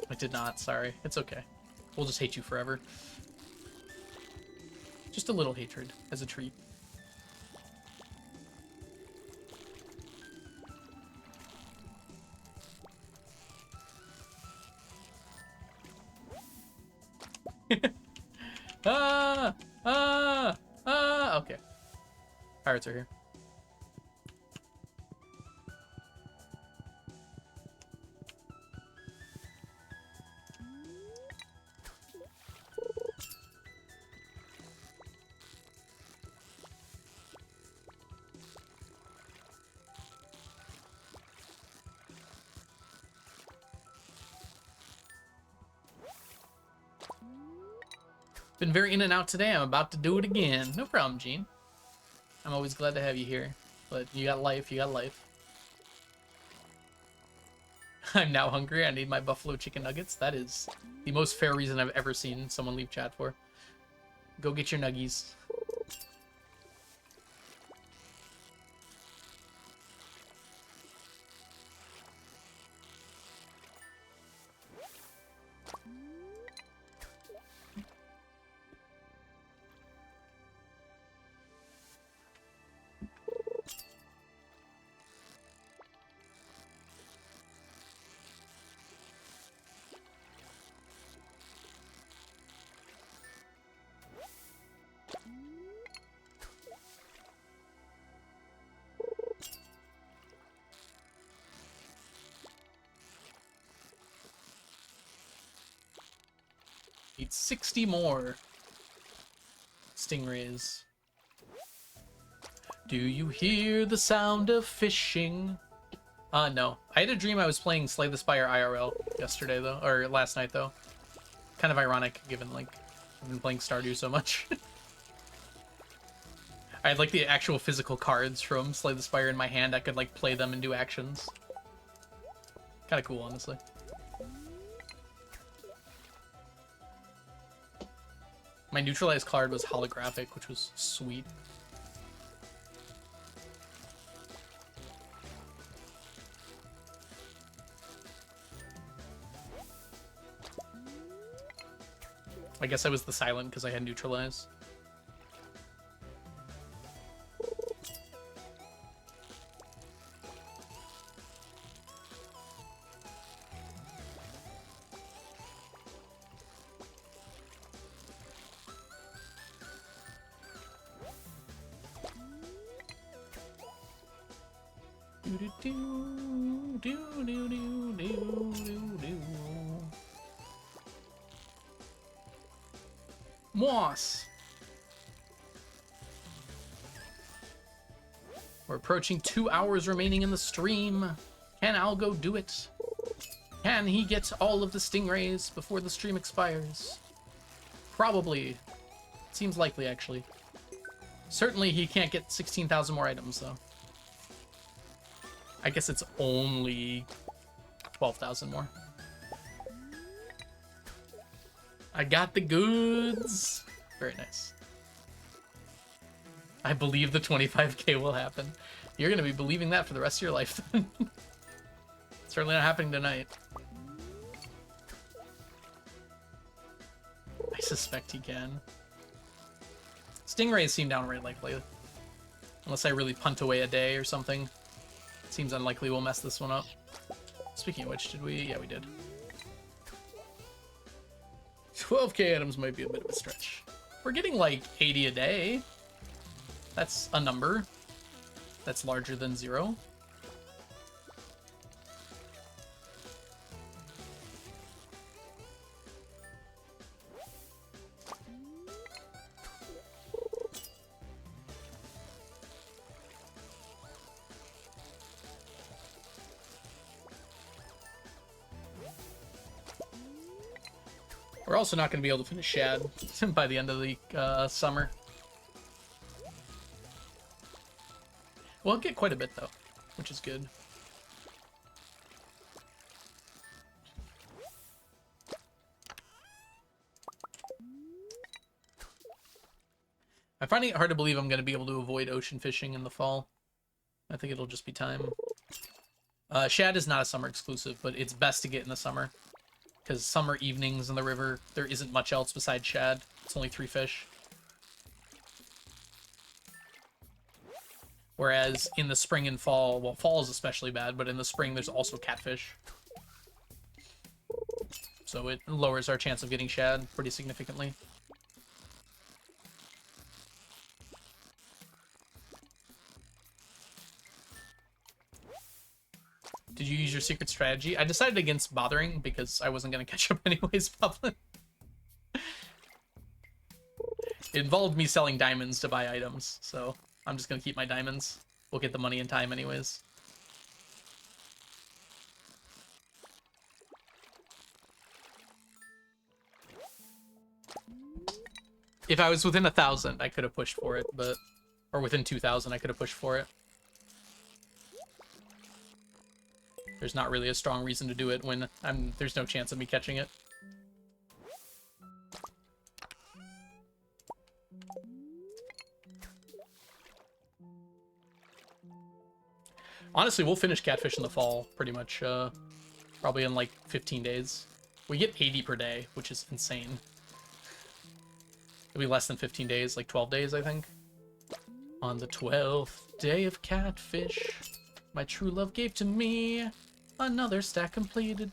I did not, sorry. It's okay. We'll just hate you forever. Just a little hatred as a treat. Ah! Ah! Ah! Okay. Pirates are here. Been very in and out today. I'm about to do it again. No problem, Gene. I'm always glad to have you here. But you got life, you got life. I'm now hungry. I need my buffalo chicken nuggets. That is the most fair reason I've ever seen someone leave chat for. Go get your nuggies. Need 60 more stingrays. Do you hear the sound of fishing? No. I had a dream I was playing Slay the Spire IRL yesterday, though. Or last night, though. Kind of ironic, given, like, I've been playing Stardew so much. I had, like, the actual physical cards from Slay the Spire in my hand. I could, like, play them and do actions. Kind of cool, honestly. My neutralized card was holographic, which was sweet. I guess I was the silent because I had neutralized. Moss. We're approaching 2 hours remaining in the stream. Can Algo do it? Can he get all of the stingrays before the stream expires? Probably. Seems likely, actually. Certainly he can't get 16,000 more items, though. I guess it's only 12,000 more. I got the goods. Very nice. I believe the 25k will happen. You're going to be believing that for the rest of your life. Certainly not happening tonight. I suspect he can. Stingrays seem downright likely. Unless I really punt away a day or something. Seems unlikely we'll mess this one up. Speaking of which, did we? Yeah, we did. 12k items might be a bit of a stretch. We're getting like 80 a day. That's a number that's larger than 0. We're also not going to be able to finish Shad by the end of the summer. We'll get quite a bit, though, which is good. I'm finding it hard to believe I'm going to be able to avoid ocean fishing in the fall. I think it'll just be time. Shad is not a summer exclusive, but it's best to get in the summer. Because summer evenings in the river, there isn't much else besides shad. It's only 3 fish. Whereas in the spring and fall, well, fall is especially bad, but in the spring there's also catfish. So it lowers our chance of getting shad pretty significantly. Did you use your secret strategy? I decided against bothering because I wasn't going to catch up anyways, probably. It involved me selling diamonds to buy items, so I'm just going to keep my diamonds. We'll get the money in time anyways. If I was within 1,000, I could have pushed for it, but... Or within 2,000, I could have pushed for it. There's not really a strong reason to do it when there's no chance of me catching it. Honestly, we'll finish catfish in the fall, pretty much, probably in like 15 days. We get 80 per day, which is insane. It'll be less than 15 days, like 12 days, I think. On the 12th day of catfish, my true love gave to me another stack completed.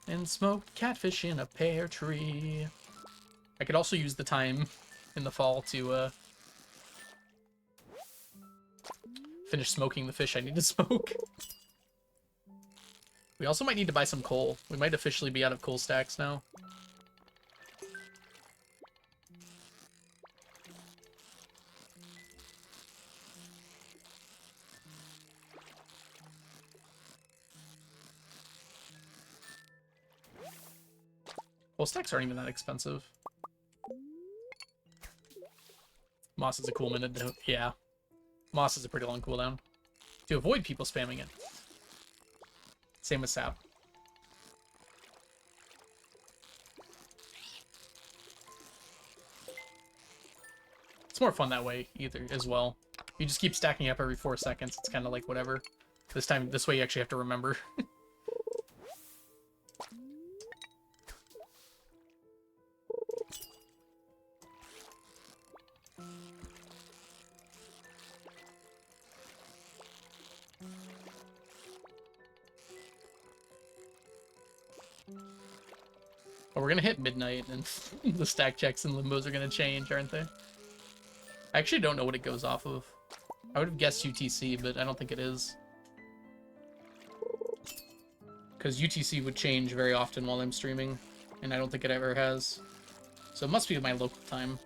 And smoked catfish in a pear tree. I could also use the time in the fall to finish smoking the fish I need to smoke. We also might need to buy some coal. We might officially be out of coal stacks now. Coal stacks aren't even that expensive. Moss is a cool minute. Yeah. Moss is a pretty long cooldown. To avoid people spamming it. Same with Sap. It's more fun that way, either, as well. You just keep stacking up every 4 seconds. It's kind of like whatever. This way you actually have to remember. Oh, we're gonna hit midnight, and the stack checks and limbos are gonna change, aren't they? I actually don't know what it goes off of. I would have guessed UTC, but I don't think it is. Because UTC would change very often while I'm streaming, and I don't think it ever has. So it must be my local time.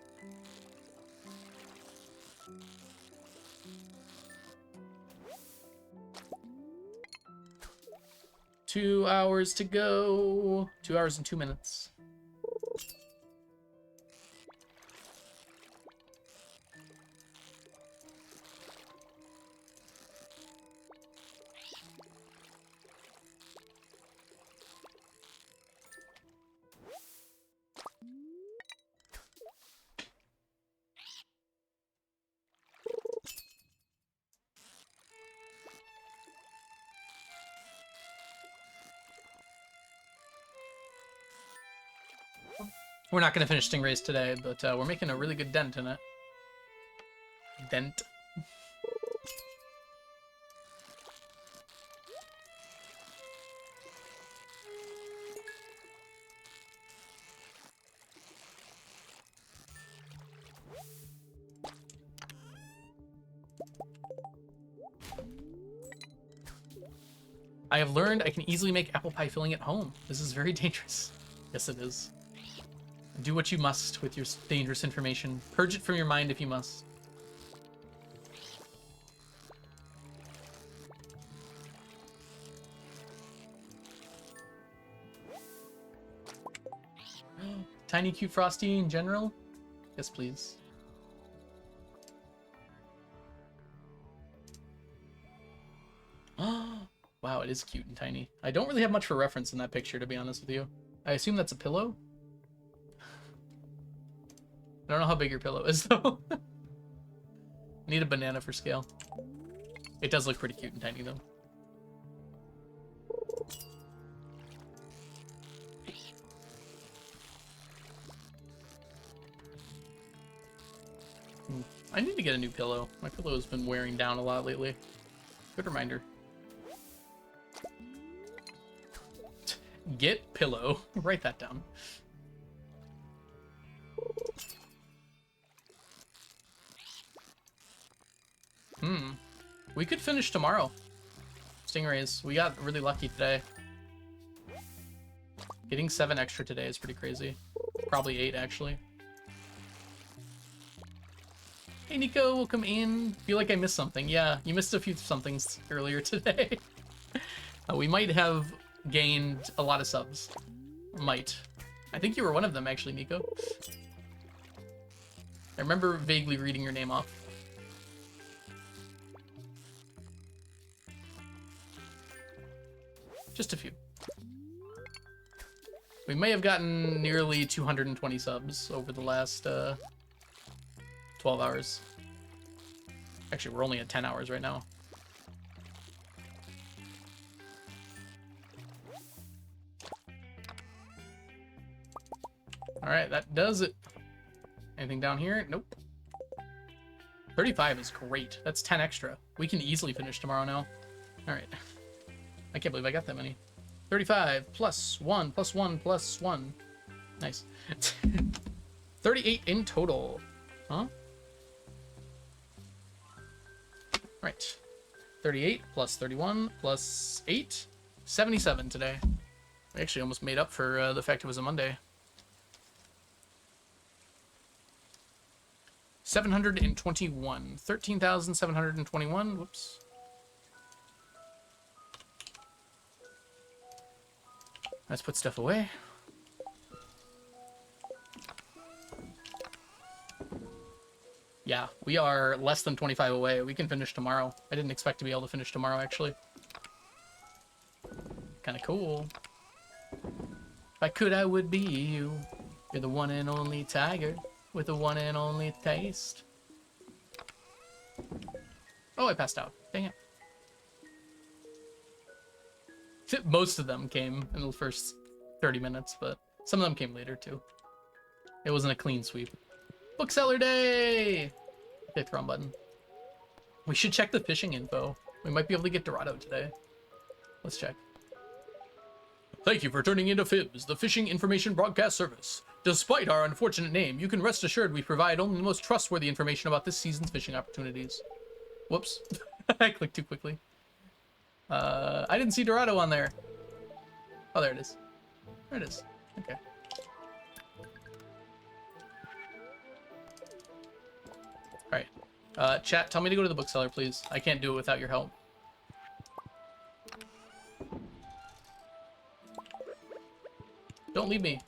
Two hours to go. 2 hours and 2 minutes. We're not going to finish Stingrays today, but we're making a really good dent in it. Dent. I have learned I can easily make apple pie filling at home. This is very dangerous. Yes, it is. Do what you must with your dangerous information. Purge it from your mind if you must. Tiny cute frosty in general? Yes, please. Wow, it is cute and tiny. I don't really have much for reference in that picture, to be honest with you. I assume that's a pillow? I don't know how big your pillow is, though. Need a banana for scale. It does look pretty cute and tiny, though. I need to get a new pillow. My pillow has been wearing down a lot lately. Good reminder. Get pillow. Write that down. We could finish tomorrow. Stingrays. We got really lucky today. Getting 7 extra today is pretty crazy. Probably 8, actually. Hey, Nico, welcome in. Feel like I missed something. Yeah, you missed a few somethings earlier today. We might have gained a lot of subs. Might. I think you were one of them, actually, Nico. I remember vaguely reading your name off. Just a few. We may have gotten nearly 220 subs over the last 12 hours. Actually, we're only at 10 hours right now. Alright, that does it. Anything down here? Nope. 35 is great. That's 10 extra. We can easily finish tomorrow now. Alright. I can't believe I got that many. 35 plus 1 plus 1 plus 1. Nice. 38 in total. Huh? Right. 38 plus 31 plus 8. 77 today. We actually almost made up for the fact it was a Monday. 721. 13,721. Whoops. Let's put stuff away. Yeah, we are less than 25 away. We can finish tomorrow. I didn't expect to be able to finish tomorrow, actually. Kind of cool. If I could, I would be you. You're the one and only tiger with the one and only taste. Oh, I passed out. Dang it. Most of them came in the first 30 minutes, but some of them came later, too. It wasn't a clean sweep. Bookseller day! Hit the wrong button. We should check the fishing info. We might be able to get Dorado today. Let's check. Thank you for turning into Fibs, the fishing information broadcast service. Despite our unfortunate name, you can rest assured we provide only the most trustworthy information about this season's fishing opportunities. Whoops. I clicked too quickly. I didn't see Dorado on there. Oh, there it is. There it is. Okay. Alright. Chat, tell me to go to the bookseller, please. I can't do it without your help. Don't leave me.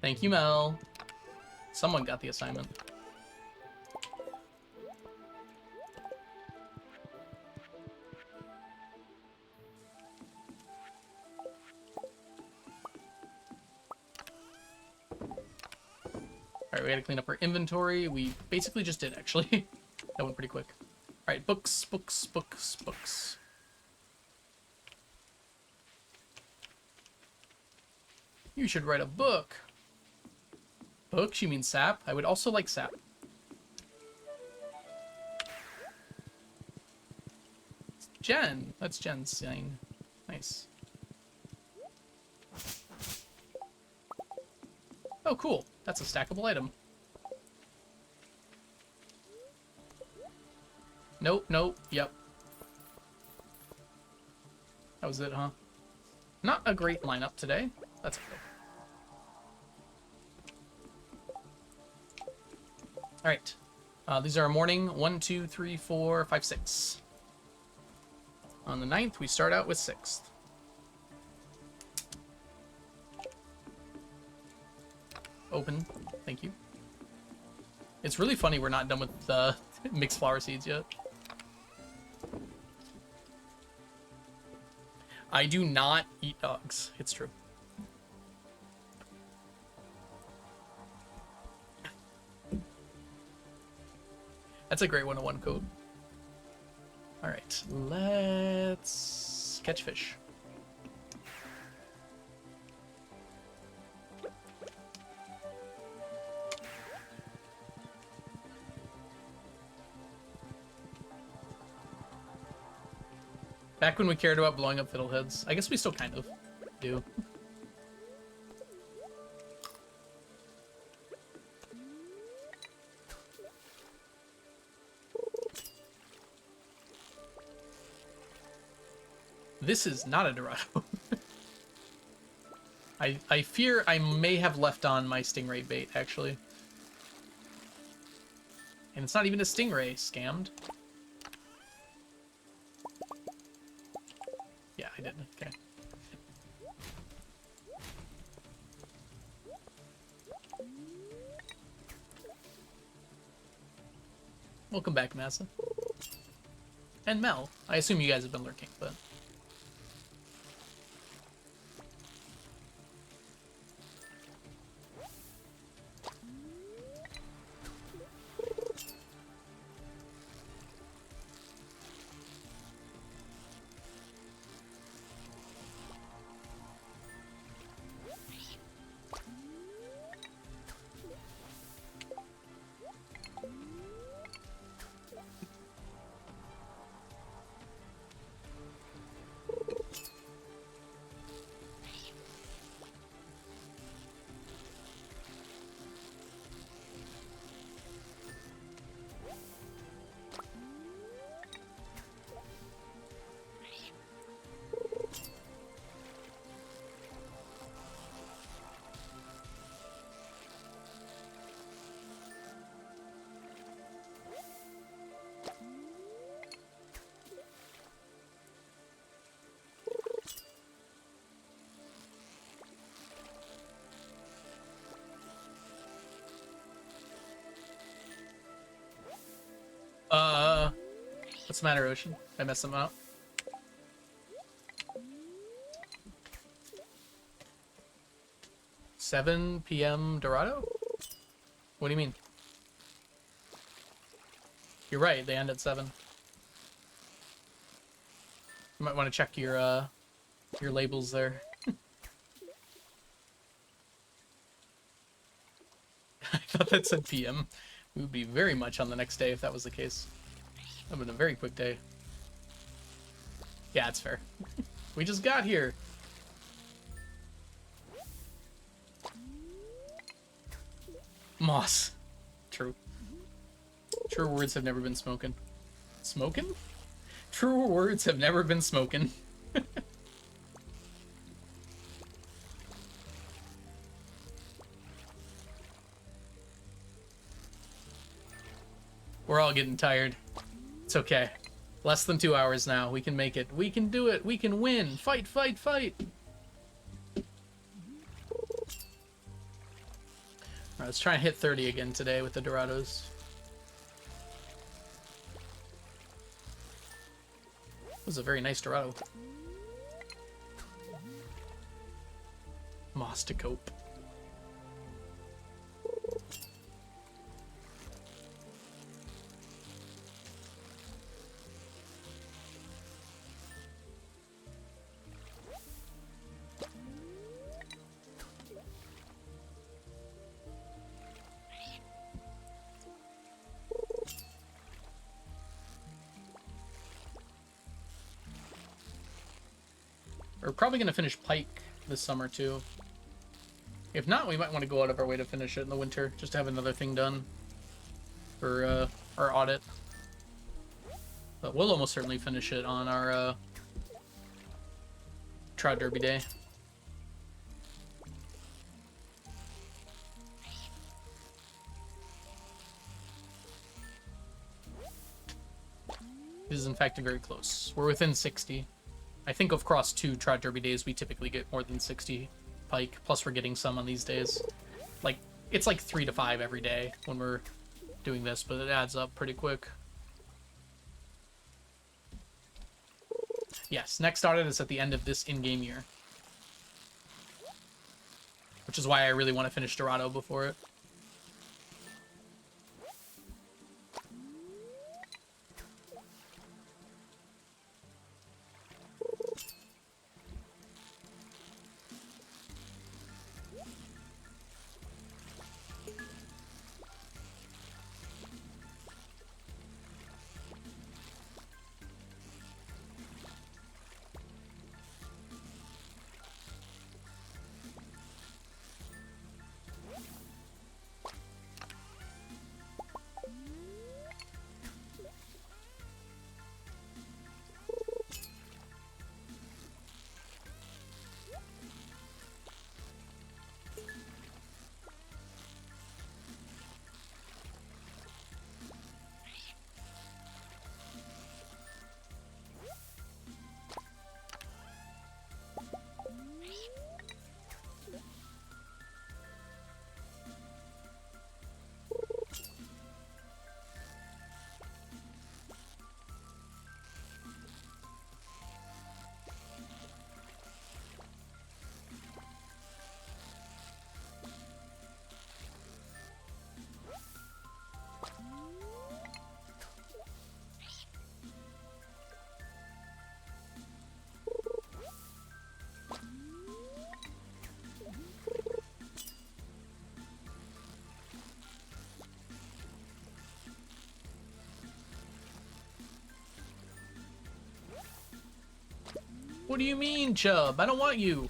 Thank you, Mel. Someone got the assignment. Alright, we gotta clean up our inventory. We basically just did, actually. That went pretty quick. Alright, books, books, books, books. You should write a book. Books? You mean sap? I would also like sap. Jen. That's Jen's sign. Nice. Oh, cool. That's a stackable item. Nope, nope, yep. That was it, huh? Not a great lineup today. That's okay. Alright. These are our morning 1, 2, 3, 4, 5, 6. On the 9th, we start out with 6th. Open. Thank you. It's really funny we're not done with the mixed flower seeds yet. I do not eat dogs. It's true. That's a great 101 code. Alright, let's catch fish. Back when we cared about blowing up fiddleheads. I guess we still kind of do. This is not a Dorado. I fear I may have left on my Stingray bait, actually. And it's not even a Stingray. Scammed. Yeah, I didn't. Okay. Welcome back, Massa. And Mel. I assume you guys have been lurking, but... What's the matter, Ocean? Did I mess them up? $7 p.m. Dorado? What do you mean? You're right, they end at 7. You might want to check your labels there. I thought that said PM. We would be very much on the next day if that was the case. That would have been a very quick day. Yeah, it's fair. We just got here. Moss. True. Truer words have never been spoken. Smokin'? Truer words have never been spoken. We're all getting tired. It's okay. Less than 2 hours now. We can make it. We can do it. We can win. Fight, fight, fight. Alright, let's try and hit 30 again today with the Dorados. It was a very nice Dorado. Moss to cope. We're probably going to finish Pike this summer, too. If not, we might want to go out of our way to finish it in the winter, just to have another thing done for our audit. But we'll almost certainly finish it on our Trout Derby Day. It is, in fact, very close. We're within 60. I think across 2 Trout Derby days, we typically get more than 60 pike. Plus, we're getting some on these days. Like, it's like 3 to 5 every day when we're doing this, but it adds up pretty quick. Yes, next audit is at the end of this in-game year. Which is why I really want to finish Dorado before it. What do you mean, Chub? I don't want you.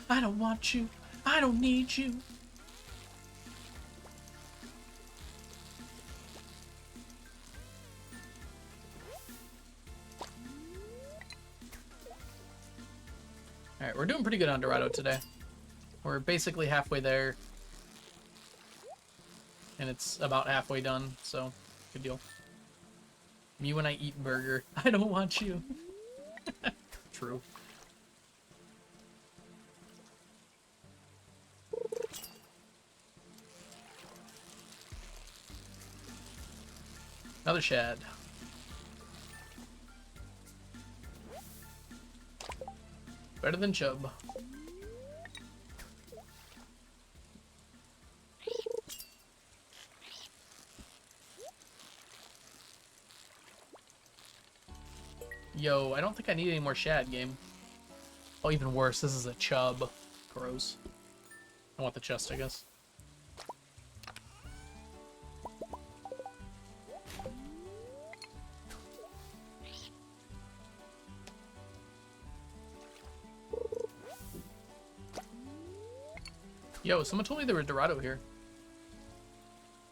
I don't want you. I don't need you. Alright, we're doing pretty good on Dorado today. We're basically halfway there. And it's about halfway done, so good deal. Me when I eat burger. I don't want you. True. Another shad. Better than Chub. Yo, I don't think I need any more shad, game. Oh, even worse, this is a Chub. Gross. I want the chest, I guess. Yo, someone told me there was Dorado here.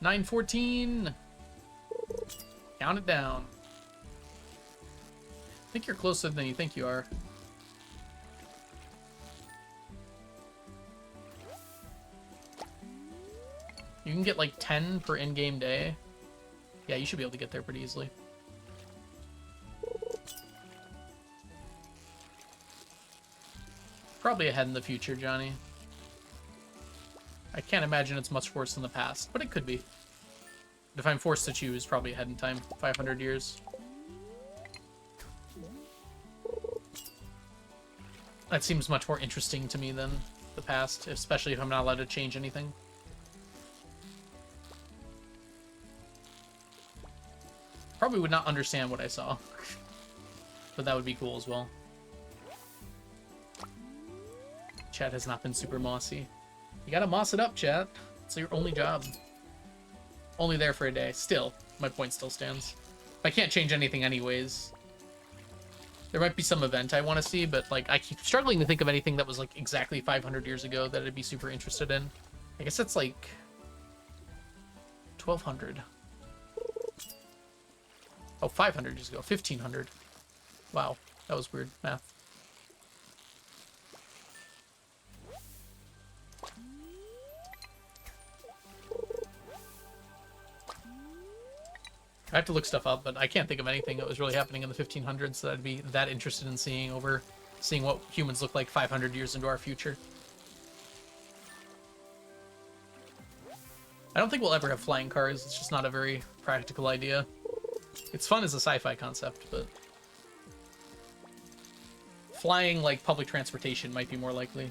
9:14. Count it down. I think you're closer than you think you are. You can get like 10 per in-game day. Yeah, you should be able to get there pretty easily. Probably ahead in the future, Johnny. I can't imagine it's much worse than the past, but it could be. If I'm forced to choose, probably ahead in time. 500 years. That seems much more interesting to me than the past, especially if I'm not allowed to change anything. Probably would not understand what I saw. But that would be cool as well. Chat has not been super mossy. You gotta moss it up, chat. It's your only job. Only there for a day. Still, my point still stands. I can't change anything anyways. There might be some event I want to see, but like I keep struggling to think of anything that was like exactly 500 years ago that I'd be super interested in. I guess that's like 1200. Oh, 500 years ago. 1500. Wow, that was weird math. I have to look stuff up, but I can't think of anything that was really happening in the 1500s that I'd be that interested in seeing over seeing what humans look like 500 years into our future. I don't think we'll ever have flying cars. It's just not a very practical idea. It's fun as a sci-fi concept, but flying like public transportation might be more likely.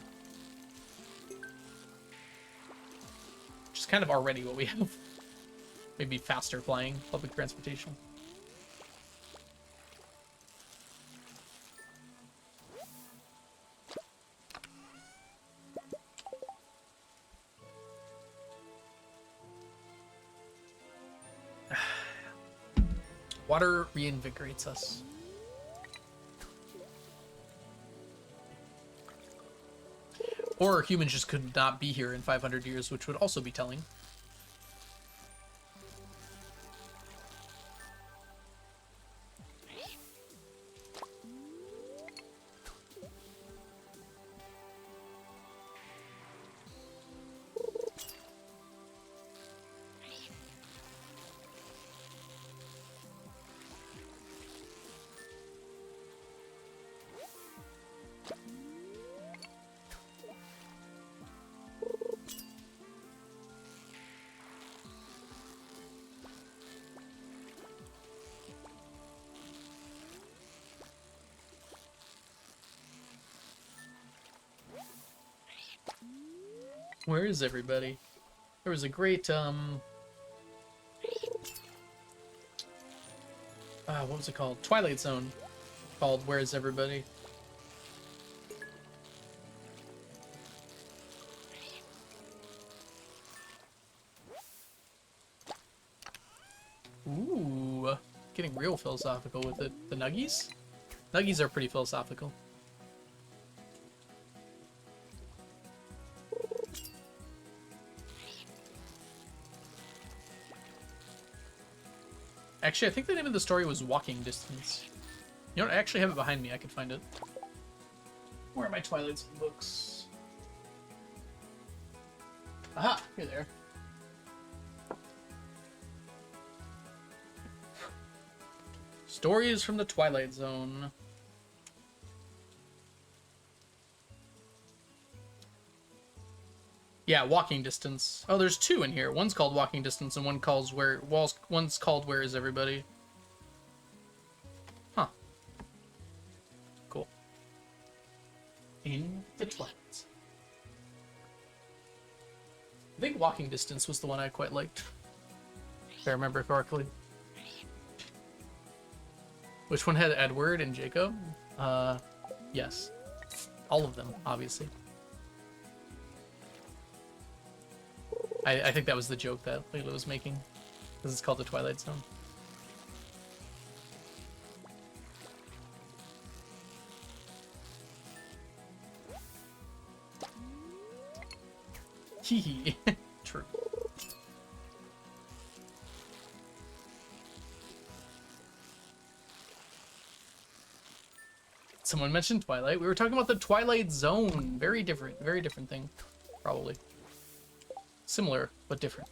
Which is kind of already what we have. Maybe faster flying public transportation. Water reinvigorates us. Or humans just could not be here in 500 years, which would also be telling. Where is everybody? There was a great, what was it called? Twilight Zone. Called Where is Everybody? Ooh. getting real philosophical with it. The nuggies? Nuggies are pretty philosophical. Actually, I think the name of the story was Walking Distance. You know what? I actually have it behind me. I could find it. Where are my Twilight Zone books? Aha! Here they are. Stories from the Twilight Zone. Yeah, Walking Distance. Oh, there's two in here. One's called Walking Distance, and one's called Where Is Everybody? Huh. Cool. In the Twilight Zone. I think Walking Distance was the one I quite liked, if I remember correctly. Which one had Edward and Jacob? Yes. All of them, obviously. I think that was the joke that Layla was making, because it's called the Twilight Zone. Hee True. Someone mentioned Twilight. We were talking about the Twilight Zone. Very different thing, probably. Similar, but different.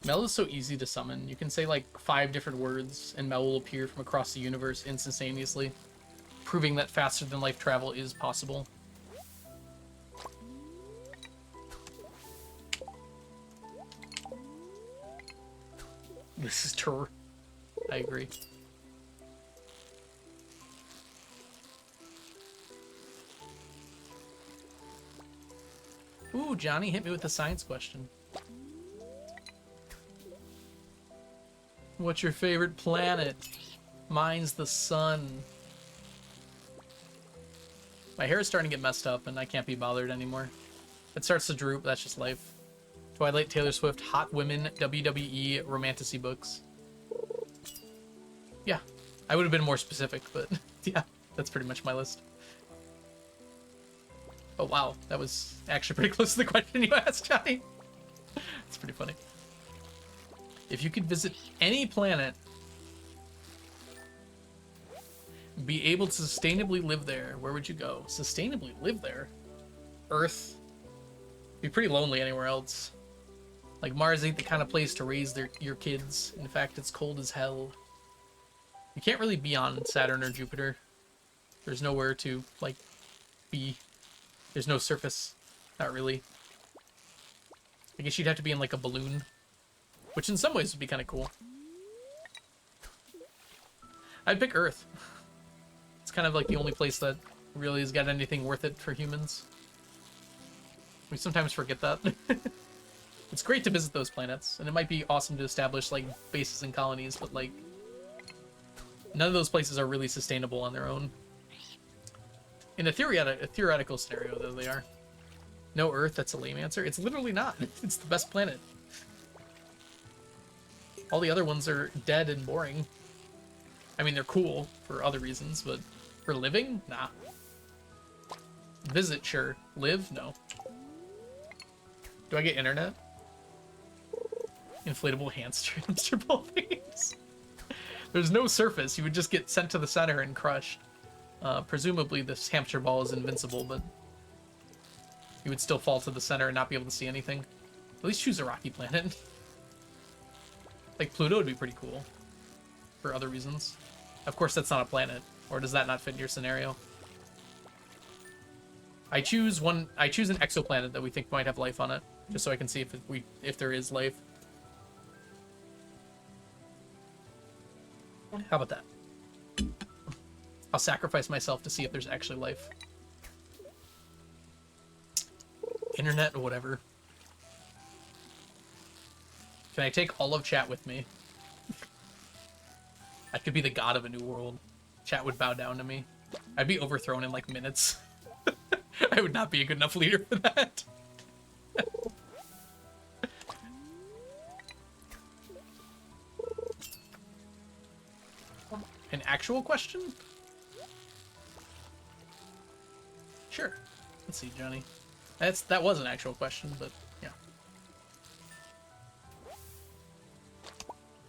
Mel is so easy to summon. You can say like 5 different words and Mel will appear from across the universe instantaneously, proving that faster than life travel is possible. This is true. I agree. Ooh, Johnny hit me with a science question. What's your favorite planet? Mine's the sun. My hair is starting to get messed up and I can't be bothered anymore. It starts to droop, that's just life. Twilight, Taylor Swift, hot women, WWE, romantasy books. Yeah, I would have been more specific, but yeah, that's pretty much my list. Oh wow, that was actually pretty close to the question you asked, Johnny. It's pretty funny. If you could visit any planet, be able to sustainably live there, where would you go? Sustainably live there? Earth. Be pretty lonely anywhere else. Like, Mars ain't the kind of place to raise your kids. In fact, it's cold as hell. You can't really be on Saturn or Jupiter. There's nowhere to, like, be. There's no surface. Not really. I guess you'd have to be in, like, a balloon. Which in some ways would be kind of cool. I'd pick Earth. It's kind of like the only place that really has got anything worth it for humans. We sometimes forget that. It's great to visit those planets, and it might be awesome to establish, like, bases and colonies, but, like, none of those places are really sustainable on their own. In a theoretical scenario, though, they are. No Earth, that's a lame answer. It's literally not. It's the best planet. All the other ones are dead and boring. I mean, they're cool for other reasons, but for living? Nah. Visit, sure. Live? No. Do I get internet? Inflatable hamster ball things. There's no surface. You would just get sent to the center and crushed. Presumably this hamster ball is invincible, but you would still fall to the center and not be able to see anything. At least choose a rocky planet. Like, Pluto would be pretty cool. For other reasons. Of course, that's not a planet. Or does that not fit in your scenario? I choose an exoplanet that we think might have life on it. Just so I can see if there is life. How about that? I'll sacrifice myself to see if there's actually life. Internet or whatever. Can I take all of chat with me? I could be the god of a new world. Chat would bow down to me. I'd be overthrown in like minutes. I would not be a good enough leader for that. actual question? Sure. Let's see, Johnny. That was an actual question, but yeah.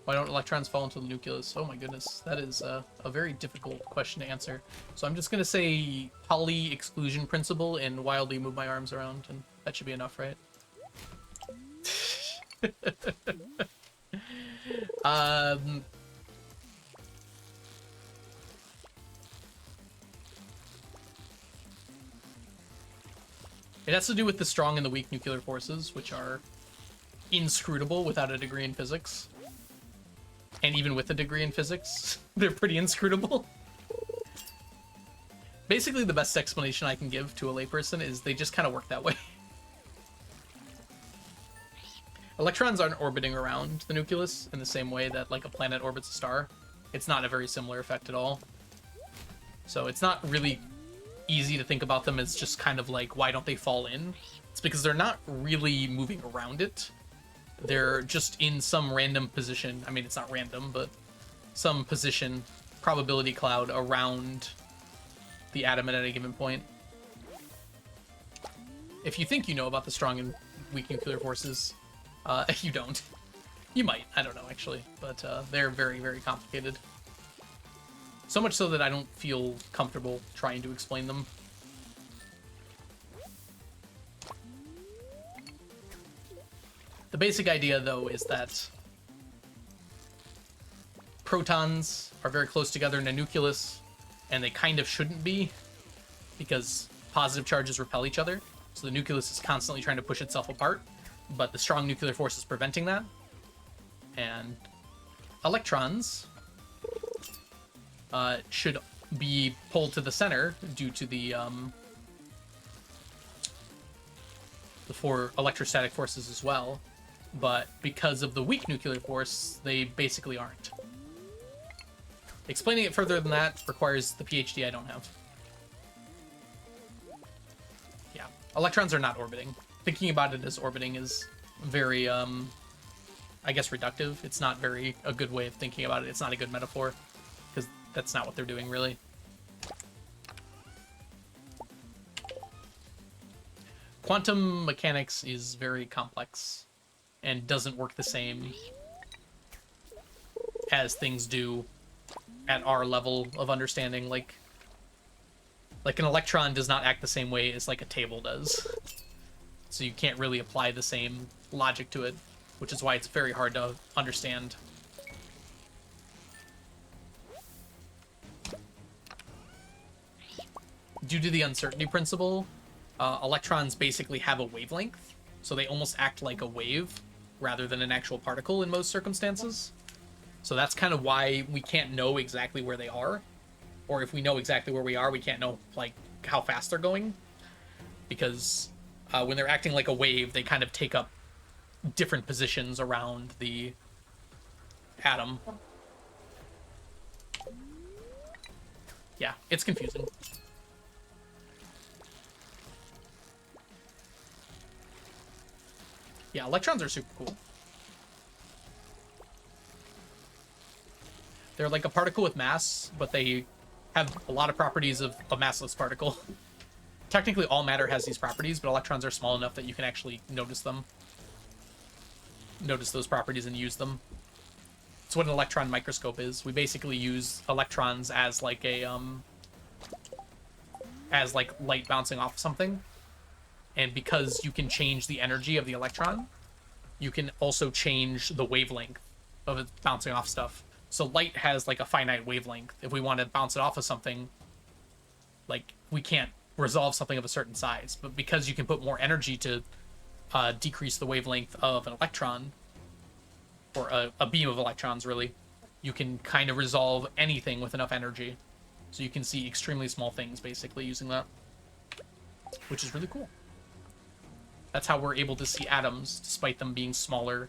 Why don't electrons fall into the nucleus? Oh my goodness, that is a very difficult question to answer. So I'm just gonna say Pauli exclusion principle and wildly move my arms around, and that should be enough, right? It has to do with the strong and the weak nuclear forces, which are inscrutable without a degree in physics. And even with a degree in physics, they're pretty inscrutable. Basically, the best explanation I can give to a layperson is they just kind of work that way. Electrons aren't orbiting around the nucleus in the same way that, like, a planet orbits a star. It's not a very similar effect at all. So it's not really easy to think about them as just kind of like, why don't they fall in? It's because they're not really moving around it. They're just in some random position. I mean, it's not random, but some position, probability cloud around the atom at any given point. If you think you know about the strong and weak nuclear forces, you don't. You might. I don't know, actually. But they're very, very complicated. So much so that I don't feel comfortable trying to explain them. The basic idea, though, is that protons are very close together in a nucleus, and they kind of shouldn't be, because positive charges repel each other. So the nucleus is constantly trying to push itself apart, but the strong nuclear force is preventing that. And electrons should be pulled to the center due to the four electrostatic forces as well, but because of the weak nuclear force, they basically aren't. Explaining it further than that requires the PhD I don't have. Yeah, electrons are not orbiting. Thinking about it as orbiting is very, I guess, reductive. It's not a good way of thinking about it. It's not a good metaphor, because that's not what they're doing, really. Quantum mechanics is very complex and doesn't work the same as things do at our level of understanding. Like an electron does not act the same way as like a table does. So you can't really apply the same logic to it, which is why it's very hard to understand. Due to the uncertainty principle, electrons basically have a wavelength, so they almost act like a wave rather than an actual particle in most circumstances. So that's kind of why we can't know exactly where they are, or if we know exactly where we are, we can't know like how fast they're going, because when they're acting like a wave, they kind of take up different positions around the atom. Yeah, it's confusing. Yeah, electrons are super cool. They're like a particle with mass, but they have a lot of properties of a massless particle. Technically, all matter has these properties, but electrons are small enough that you can actually notice them. Notice those properties and use them. It's what an electron microscope is. We basically use electrons as like a, as like light bouncing off something. And because you can change the energy of the electron, you can also change the wavelength of it bouncing off stuff. So light has like a finite wavelength. If we want to bounce it off of something, like we can't resolve something of a certain size. But because you can put more energy to decrease the wavelength of an electron, or a beam of electrons really, you can kind of resolve anything with enough energy. So you can see extremely small things basically using that, which is really cool. That's how we're able to see atoms, despite them being smaller.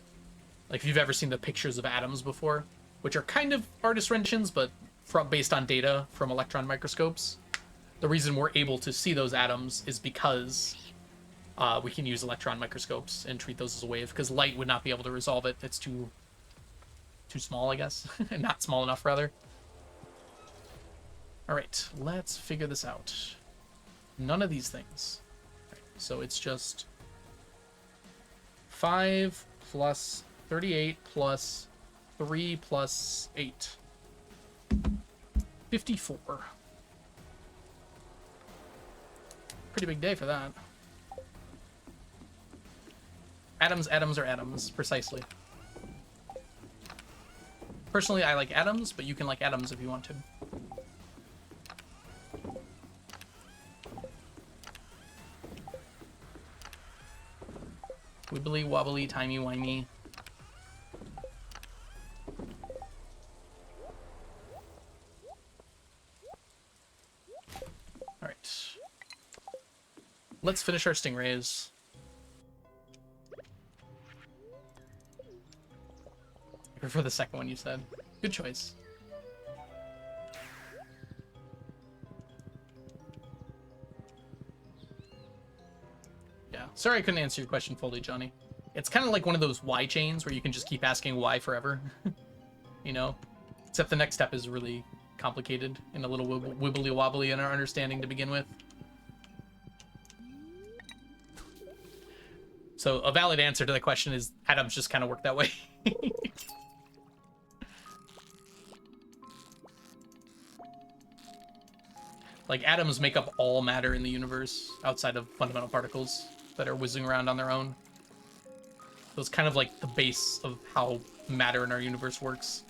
Like, if you've ever seen the pictures of atoms before, which are kind of artist renditions, but based on data from electron microscopes, the reason we're able to see those atoms is because we can use electron microscopes and treat those as a wave, because light would not be able to resolve it. It's too small, I guess. Not small enough, rather. All right, let's figure this out. None of these things. Right, so it's just 5 plus 38 plus 3 plus 8. 54. Pretty big day for that. Atoms, atoms are atoms, precisely. Personally, I like atoms, but you can like atoms if you want to. Wibbly wobbly, timey wimey. Alright. Let's finish our stingrays. I prefer the second one you said. Good choice. Yeah. Sorry I couldn't answer your question fully, Johnny. It's kind of like one of those why chains where you can just keep asking why forever. You know? Except the next step is really complicated and a little wibbly wobbly in our understanding to begin with. So a valid answer to the question is atoms just kind of work that way. Like, atoms make up all matter in the universe outside of fundamental particles that are whizzing around on their own. So it's kind of like the base of how matter in our universe works.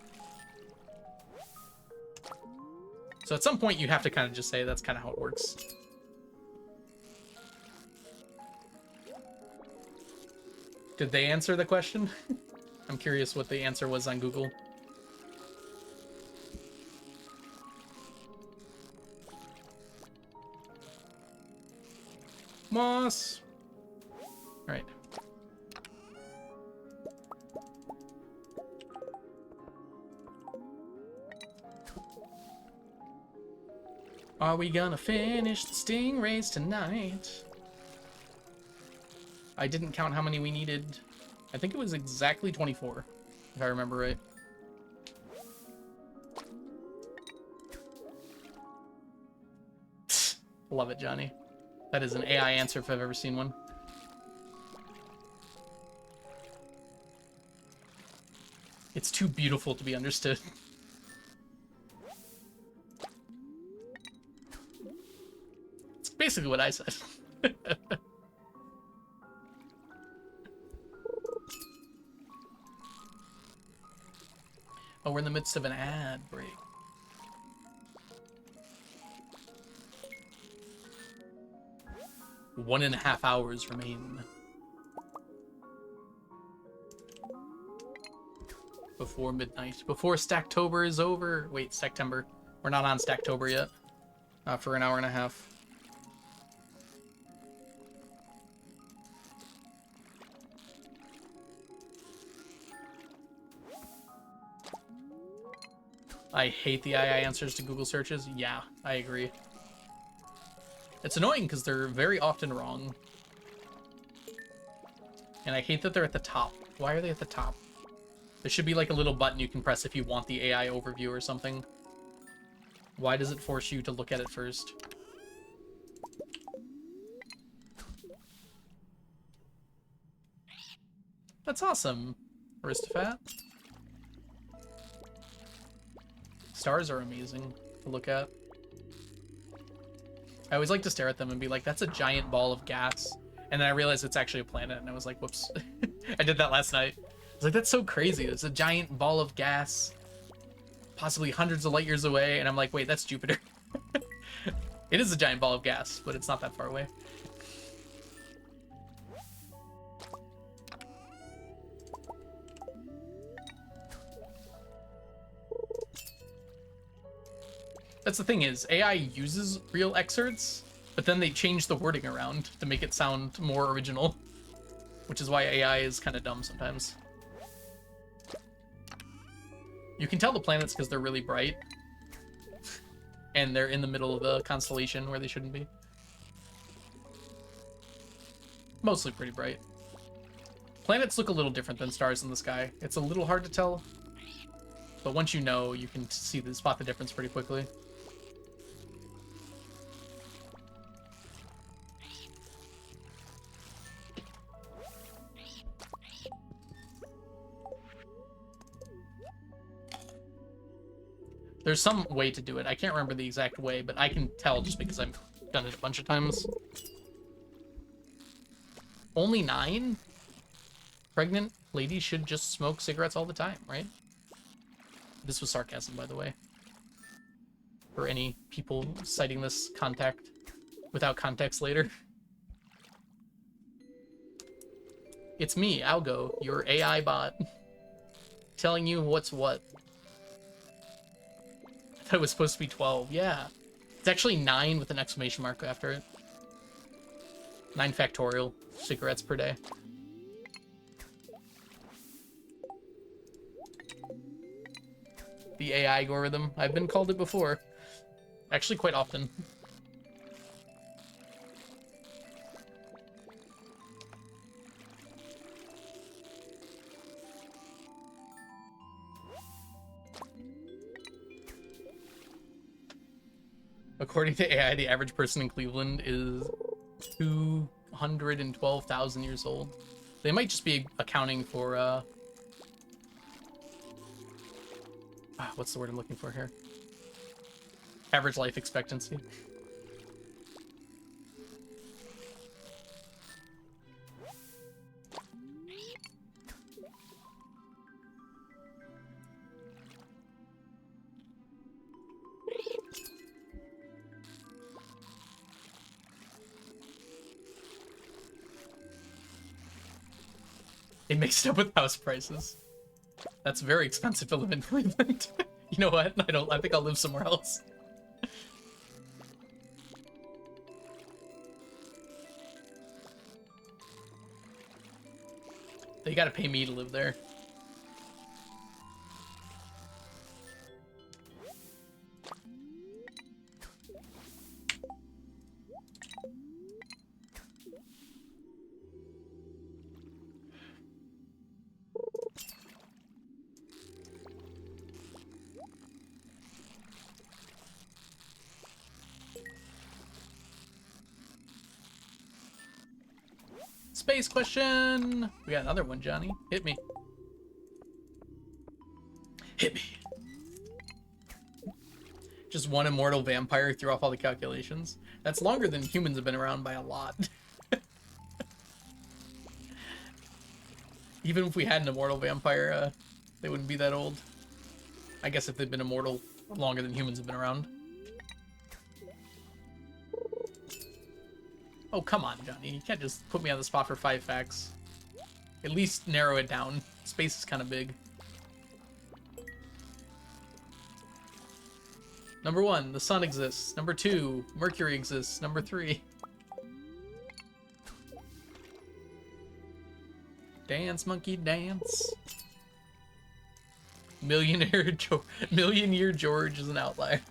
So at some point you have to kind of just say that's kind of how it works. Did they answer the question? I'm curious what the answer was on Google. Moss. All right. Are we gonna finish the stingrays tonight? I didn't count how many we needed. I think it was exactly 24, if I remember right. Love it, Johnny. That is an AI answer if I've ever seen one. It's too beautiful to be understood. It's basically what I said. Oh, we're in the midst of an ad break. One and a half hours remain before midnight. Before Stacktober is over. Wait, Stacktember. We're not on Stacktober yet. For an hour and a half. I hate the AI answers to Google searches. Yeah, I agree. It's annoying because they're very often wrong. And I hate that they're at the top. Why are they at the top? There should be like a little button you can press if you want the AI overview or something. Why does it force you to look at it first? That's awesome, Aristophat. Stars are amazing to look at. I always like to stare at them and be like, that's a giant ball of gas. And then I realized it's actually a planet, and I was like, whoops. I did that last night. I was like, that's so crazy. It's a giant ball of gas, possibly hundreds of light years away. And I'm like, wait, that's Jupiter. It is a giant ball of gas, but it's not that far away. That's the thing is, AI uses real excerpts, but then they change the wording around to make it sound more original, which is why AI is kind of dumb sometimes. You can tell the planets because they're really bright, and they're in the middle of the constellation where they shouldn't be. Mostly pretty bright. Planets look a little different than stars in the sky. It's a little hard to tell, but once you know, you can spot the difference pretty quickly. There's some way to do it. I can't remember the exact way, but I can tell just because I've done it a bunch of times. Only 9? Pregnant ladies should just smoke cigarettes all the time, right? This was sarcasm, by the way. For any people citing this contact without context later. It's me, Algo, your AI bot. Telling you what's what. I thought it was supposed to be 12. Yeah. It's actually 9 with an exclamation mark after it. 9 factorial cigarettes per day. The AI algorithm. I've been called it before. Actually, quite often. According to AI, the average person in Cleveland is 212,000 years old. They might just be accounting for, what's the word I'm looking for here? Average life expectancy. They mixed it up with house prices. That's very expensive to live in Cleveland. You know what? I think I'll live somewhere else. They gotta pay me to live there. Space question! We got another one, Johnny. Hit me. Hit me. Just one immortal vampire threw off all the calculations. That's longer than humans have been around by a lot. Even if we had an immortal vampire, they wouldn't be that old. I guess if they've been immortal longer than humans have been around. Oh, come on, Johnny. You can't just put me on the spot for 5 facts. At least narrow it down. Space is kind of big. Number 1, the sun exists. Number 2, Mercury exists. Number 3. Dance, monkey, dance. Million Year George is an outlier.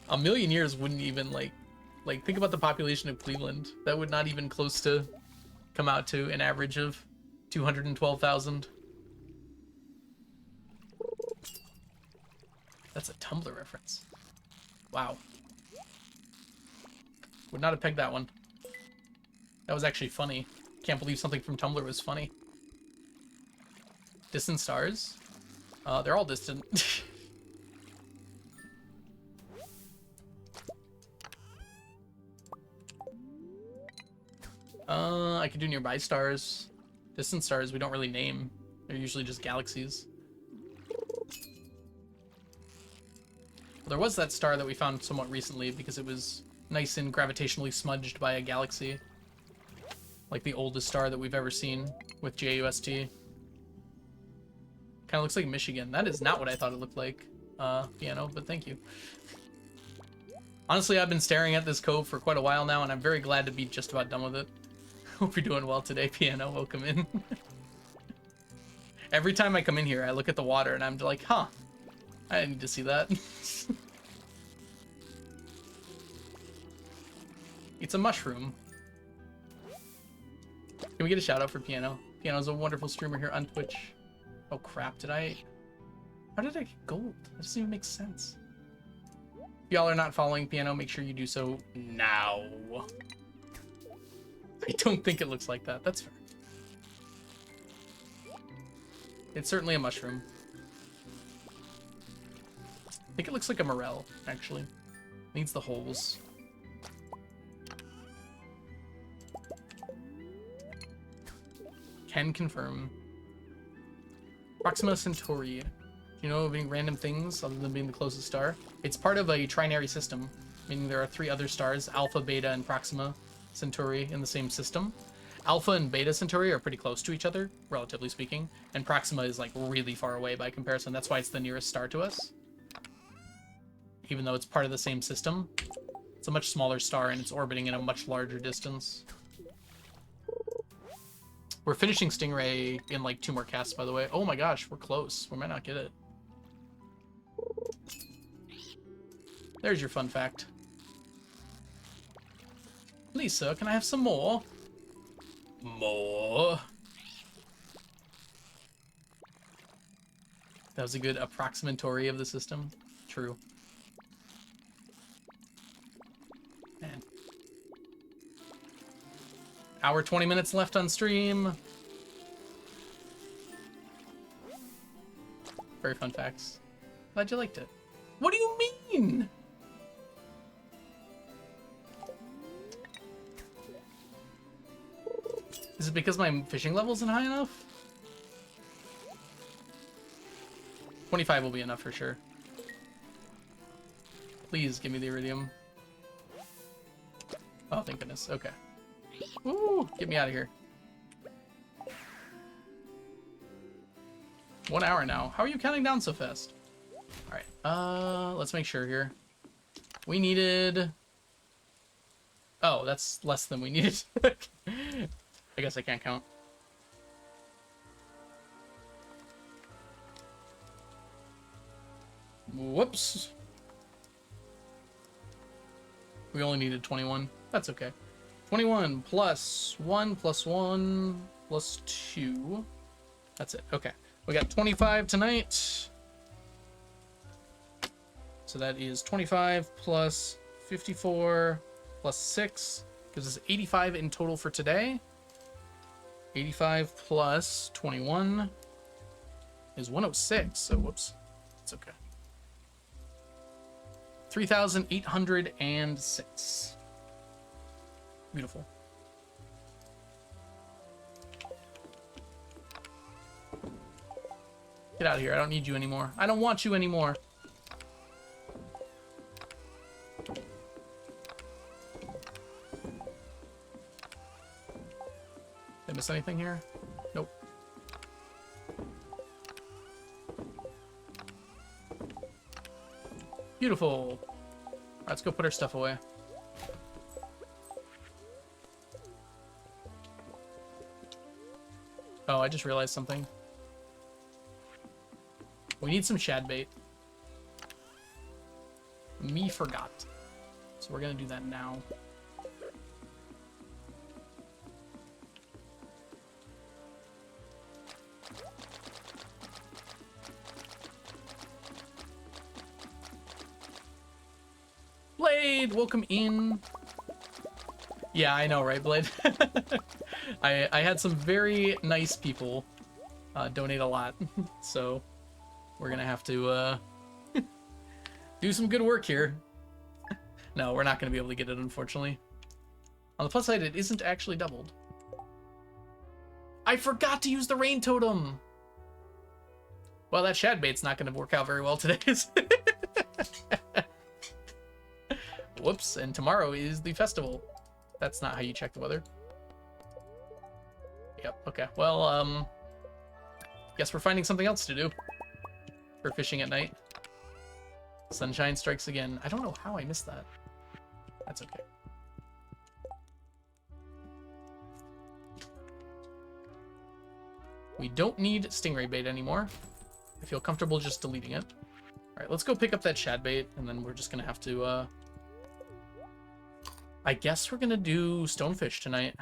A million years wouldn't even, like, think about the population of Cleveland. That would not even close to come out to an average of 212,000. That's a Tumblr reference. Wow. Would not have pegged that one. That was actually funny. Can't believe something from Tumblr was funny. Distant stars? They're all distant. I could do nearby stars. Distant stars we don't really name. They're usually just galaxies. There was that star that we found somewhat recently because it was nice and gravitationally smudged by a galaxy. Like the oldest star that we've ever seen with JUST. Kind of looks like Michigan. That is not what I thought it looked like, Piano, but thank you. Honestly, I've been staring at this cove for quite a while now, and I'm very glad to be just about done with it. Hope you're doing well today, Piano. Welcome in. Every time I come in here, I look at the water, and I'm like, huh, I need to see that. It's a mushroom. Can we get a shout out for Piano? Piano's a wonderful streamer here on Twitch. Oh crap, how did I get gold? That doesn't even make sense. If y'all are not following Piano, make sure you do so now. I don't think it looks like that. That's fair. It's certainly a mushroom. I think it looks like a morel, actually. Needs the holes. Can confirm. Proxima Centauri. Do you know of any random things other than being the closest star? It's part of a trinary system, meaning there are 3 other stars, Alpha, Beta, and Proxima Centauri in the same system. Alpha and Beta Centauri are pretty close to each other, relatively speaking, and Proxima is like really far away by comparison. That's why it's the nearest star to us. Even though it's part of the same system, it's a much smaller star and it's orbiting in a much larger distance. We're finishing Stingray in like 2 more casts, by the way. Oh my gosh, we're close. We might not get it. There's your fun fact. Please, sir, can I have some more? More. That was a good approximatory of the system. True. Man. Hour 20 minutes left on stream. Very fun facts. Glad you liked it. What do you mean? Is it because my fishing level isn't high enough? 25 will be enough for sure. Please give me the iridium. Oh, thank goodness. Okay. Ooh, get me out of here. 1 hour now. How are you counting down so fast? Alright, let's make sure here. We needed... Oh, that's less than we needed. I guess I can't count. Whoops. We only needed 21. That's okay. 21 plus 1 plus 1 plus 2. That's it. Okay. We got 25 tonight. So that is 25 plus 54 plus 6. Gives us 85 in total for today. 85 plus 21 is 106. So whoops. It's okay. 3,806. Beautiful. Get out of here. I don't need you anymore. I don't want you anymore. Did I miss anything here? Nope. Beautiful. All right, let's go put our stuff away. Oh, I just realized something. We need some shad bait. Me forgot. So we're gonna do that now. Blade, welcome in. Yeah, I know, right, Blade? I had some very nice people donate a lot, so we're gonna have to do some good work here. No, we're not gonna be able to get it, unfortunately. On the plus side, it isn't actually doubled. I forgot to use the rain totem. Well, that shad bait's not gonna work out very well today, is it? Whoops, and tomorrow is the festival. That's not how you check the weather. Yep, okay. Well, guess we're finding something else to do for fishing at night. Sunshine strikes again. I don't know how I missed that. That's okay. We don't need stingray bait anymore. I feel comfortable just deleting it. All right, let's go pick up that shad bait, and then we're just gonna have to, I guess we're gonna do stonefish tonight.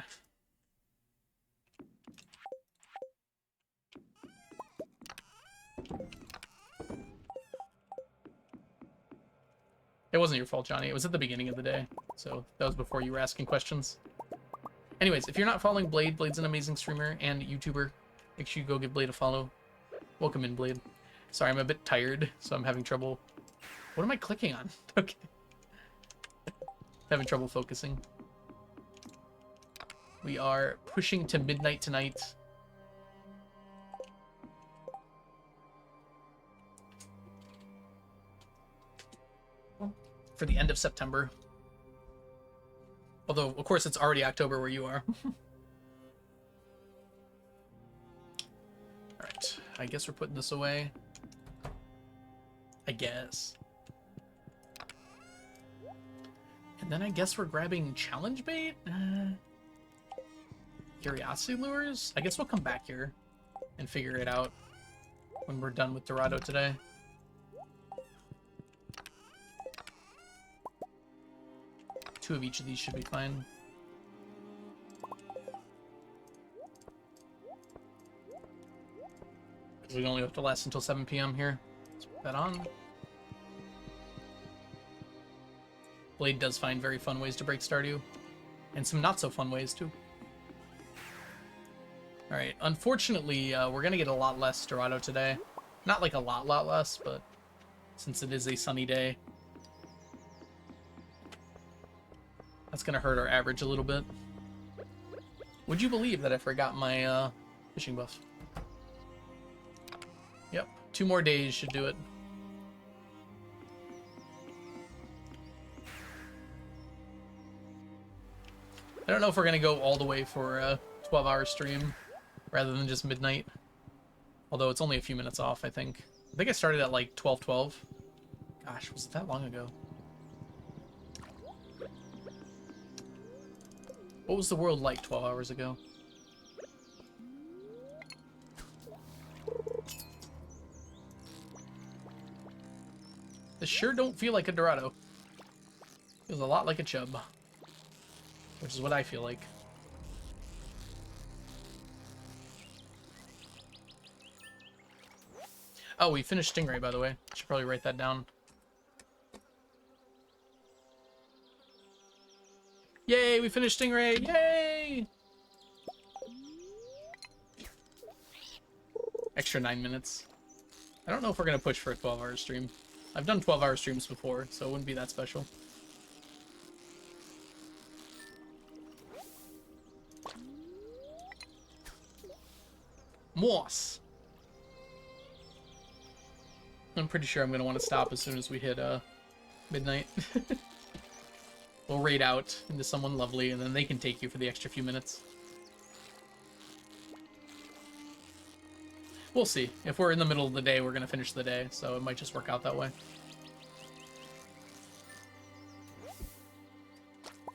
It wasn't your fault, Johnny. It was at the beginning of the day. So that was before you were asking questions. Anyways, if you're not following Blade, Blade's an amazing streamer and YouTuber. Make sure you go give Blade a follow. Welcome in, Blade. Sorry, I'm a bit tired, so I'm having trouble What am I clicking on? Okay. Having trouble focusing. We are pushing to midnight tonight. For the end of September. Although, of course, it's already October where you are. Alright, I guess we're putting this away. I guess. And then I guess we're grabbing challenge bait? Curiosity lures? I guess we'll come back here and figure it out when we're done with Dorado today. Two of each of these should be fine. Because we only have to last until 7 p.m. here. Let's put that on. Blade does find very fun ways to break Stardew. And some not so fun ways, too. Alright, unfortunately, we're going to get a lot less Dorado today. Not like a lot less, but since it is a sunny day, that's going to hurt our average a little bit. Would you believe that I forgot my fishing buff? Yep, 2 more days should do it. I don't know if we're going to go all the way for a 12-hour stream rather than just midnight. Although it's only a few minutes off, I think. I think I started at like 12:12. Gosh, was it that long ago? What was the world like 12 hours ago? This sure don't feel like a Dorado. Feels a lot like a chub. Which is what I feel like. Oh, we finished Stingray, by the way. Should probably write that down. Yay, we finished Stingray! Yay! Extra 9 minutes. I don't know if we're going to push for a 12-hour stream. I've done 12-hour streams before, so it wouldn't be that special. Moss! I'm pretty sure I'm going to want to stop as soon as we hit midnight. We'll raid out into someone lovely, and then they can take you for the extra few minutes. We'll see. If we're in the middle of the day, we're going to finish the day, so it might just work out that way.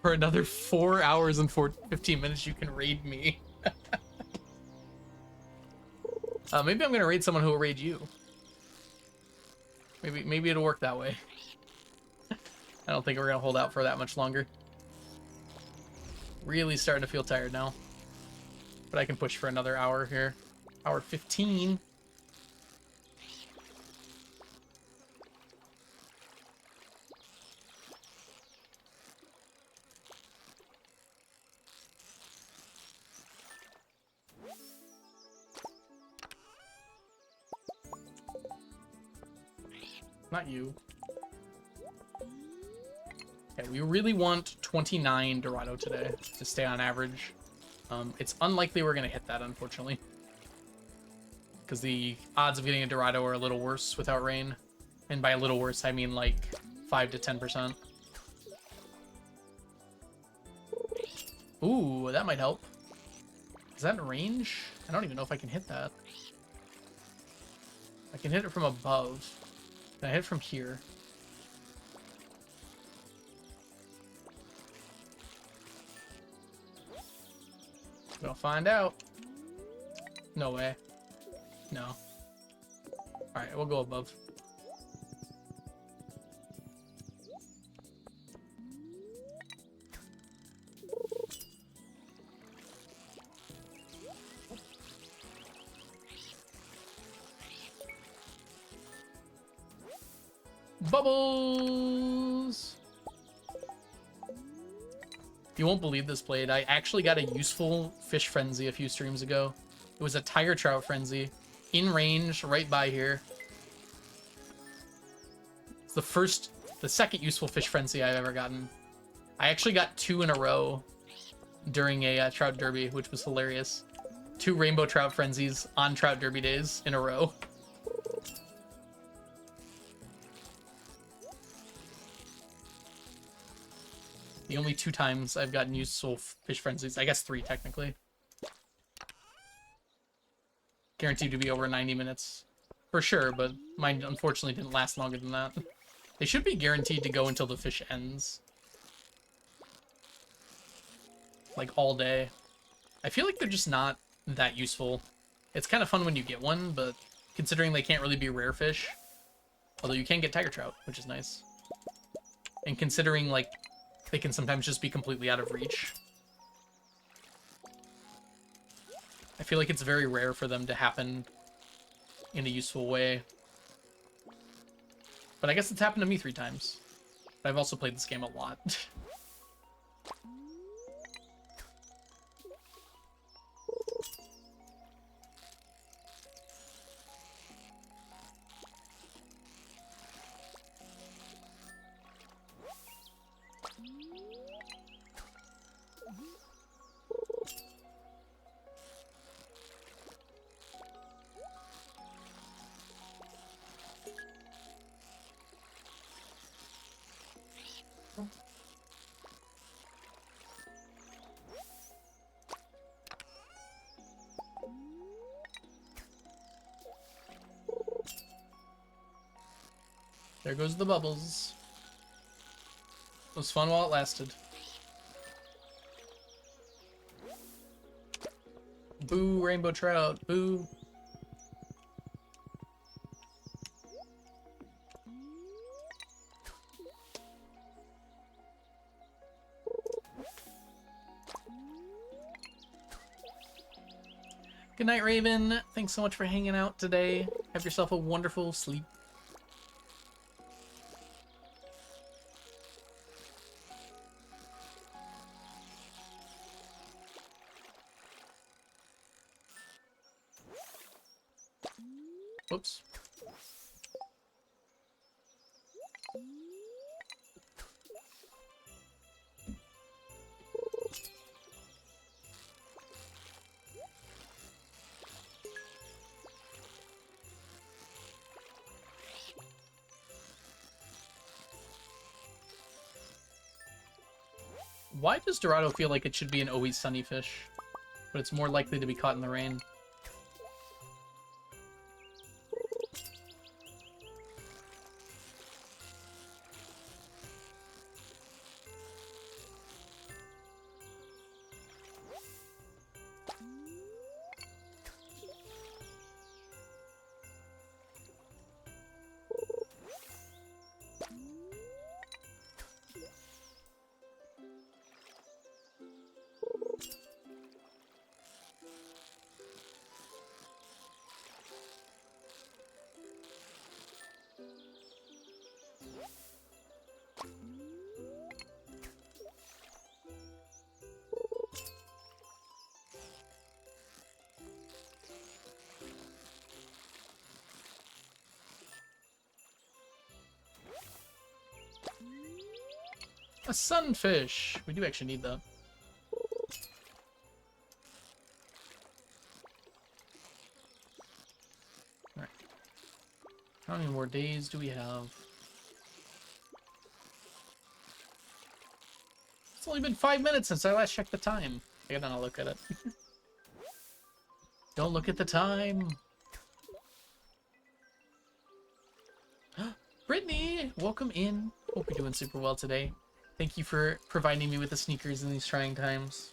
For another 4 hours and 15 minutes, you can raid me. Maybe I'm going to raid someone who will raid you. Maybe it'll work that way. I don't think we're going to hold out for that much longer. Really starting to feel tired now. But I can push for another hour here. Hour 15. Not you. Okay, we really want 29 Dorado today to stay on average. It's unlikely we're going to hit that, unfortunately. Because the odds of getting a Dorado are a little worse without rain. And by a little worse, I mean like 5 to 10%. Ooh, that might help. Is that in range? I don't even know if I can hit that. I can hit it from above. Can I hit it from here? We'll find out. No way. No. Alright, we'll go above. Bubbles! You won't believe this, Blade. I actually got a useful fish frenzy a few streams ago. It was a tiger trout frenzy. In range, right by here. It's the second useful fish frenzy I've ever gotten. I actually got 2 in a row during a trout derby, which was hilarious. 2 rainbow trout frenzies on trout derby days in a row. The only 2 times I've gotten useful fish frenzies. I guess 3 technically. Guaranteed to be over 90 minutes. For sure, but mine unfortunately didn't last longer than that. They should be guaranteed to go until the fish ends. Like all day. I feel like they're just not that useful. It's kind of fun when you get one, but considering they can't really be rare fish. Although you can get tiger trout, which is nice. And considering like they can sometimes just be completely out of reach. I feel like it's very rare for them to happen in a useful way. But I guess it's happened to me 3 times. But I've also played this game a lot. There goes the bubbles. It was fun while it lasted. Boo, rainbow trout. Boo. Good night, Raven. Thanks so much for hanging out today. Have yourself a wonderful sleep. Whoops. Why does Dorado feel like it should be an always sunny fish, but it's more likely to be caught in the rain? A sunfish! We do actually need that. Alright. How many more days do we have? It's only been 5 minutes since I last checked the time. I gotta not look at it. Don't look at the time! Brittany! Welcome in. Hope you're doing super well today. Thank you for providing me with the sneakers in these trying times.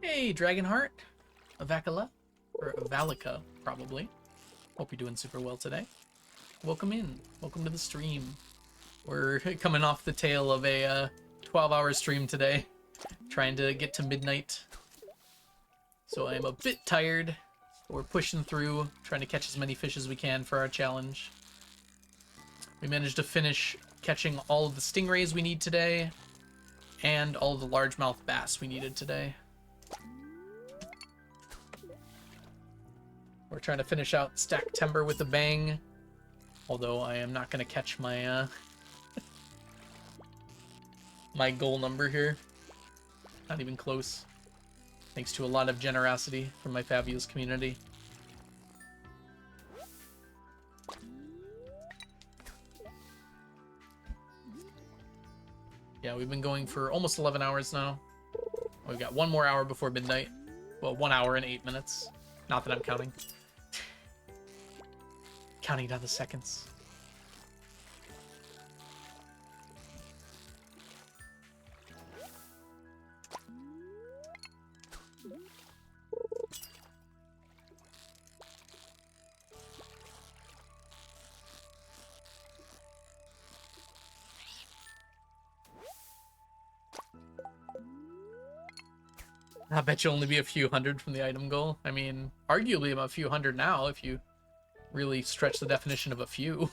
Hey, Dragonheart. Avacala? Or Avalica, probably. Hope you're doing super well today. Welcome in. Welcome to the stream. We're coming off the tail of a 12-hour stream today. Trying to get to midnight. So I am a bit tired. We're pushing through, trying to catch as many fish as we can for our challenge. We managed to finish catching all of the stingrays we need today, and all of the largemouth bass we needed today. We're trying to finish out Stacktember with a bang, although I am not going to catch my my goal number here. Not even close. Thanks to a lot of generosity from my fabulous community. Yeah, we've been going for almost 11 hours now. We've got one more hour before midnight. Well, 1 hour and 8 minutes. Not that I'm counting. Counting down the seconds. I bet you'll only be a few hundred from the item goal. I mean, arguably I'm a few hundred now if you really stretch the definition of a few.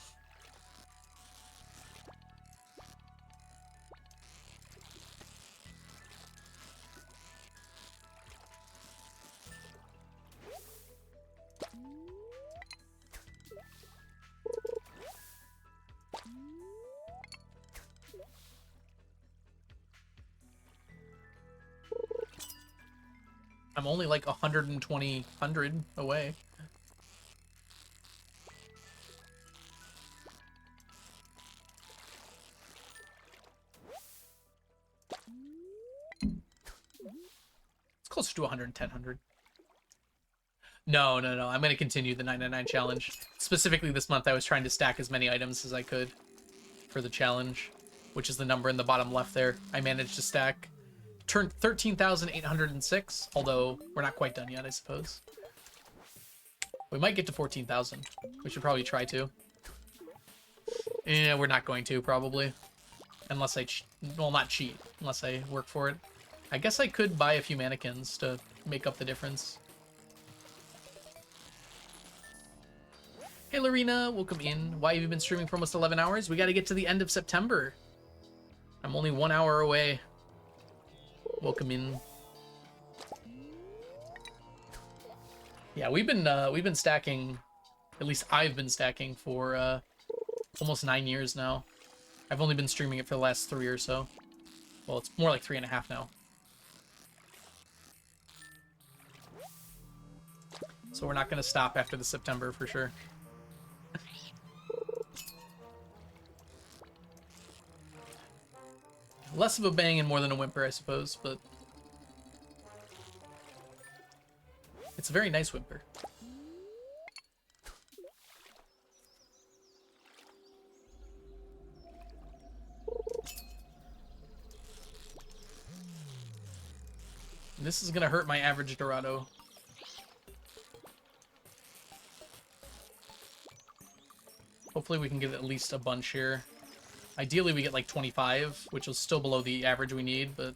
I'm only like 120 away. It's closer to 110. No. I'm going to continue the 999 challenge. Specifically this month, I was trying to stack as many items as I could for the challenge, which is the number in the bottom left there. I managed to stack turned 13,806, although we're not quite done yet, I suppose. We might get to 14,000. We should probably try to. Yeah, we're not going to, probably. Unless I, well, not cheat, unless I work for it. I guess I could buy a few mannequins to make up the difference. Hey, Lorena, welcome in. Why have you been streaming for almost 11 hours? We got to get to the end of September. I'm only 1 hour away. Welcome in. Yeah, we've been stacking, at least I've been stacking for almost 9 years now. I've only been streaming it for the last 3 or so. Well, it's more like 3.5 now. So we're not going to stop after the September for sure. Less of a bang and more than a whimper, I suppose, but it's a very nice whimper. And this is gonna hurt my average Dorado. Hopefully we can get at least a bunch here. Ideally we get like 25, which is still below the average we need, but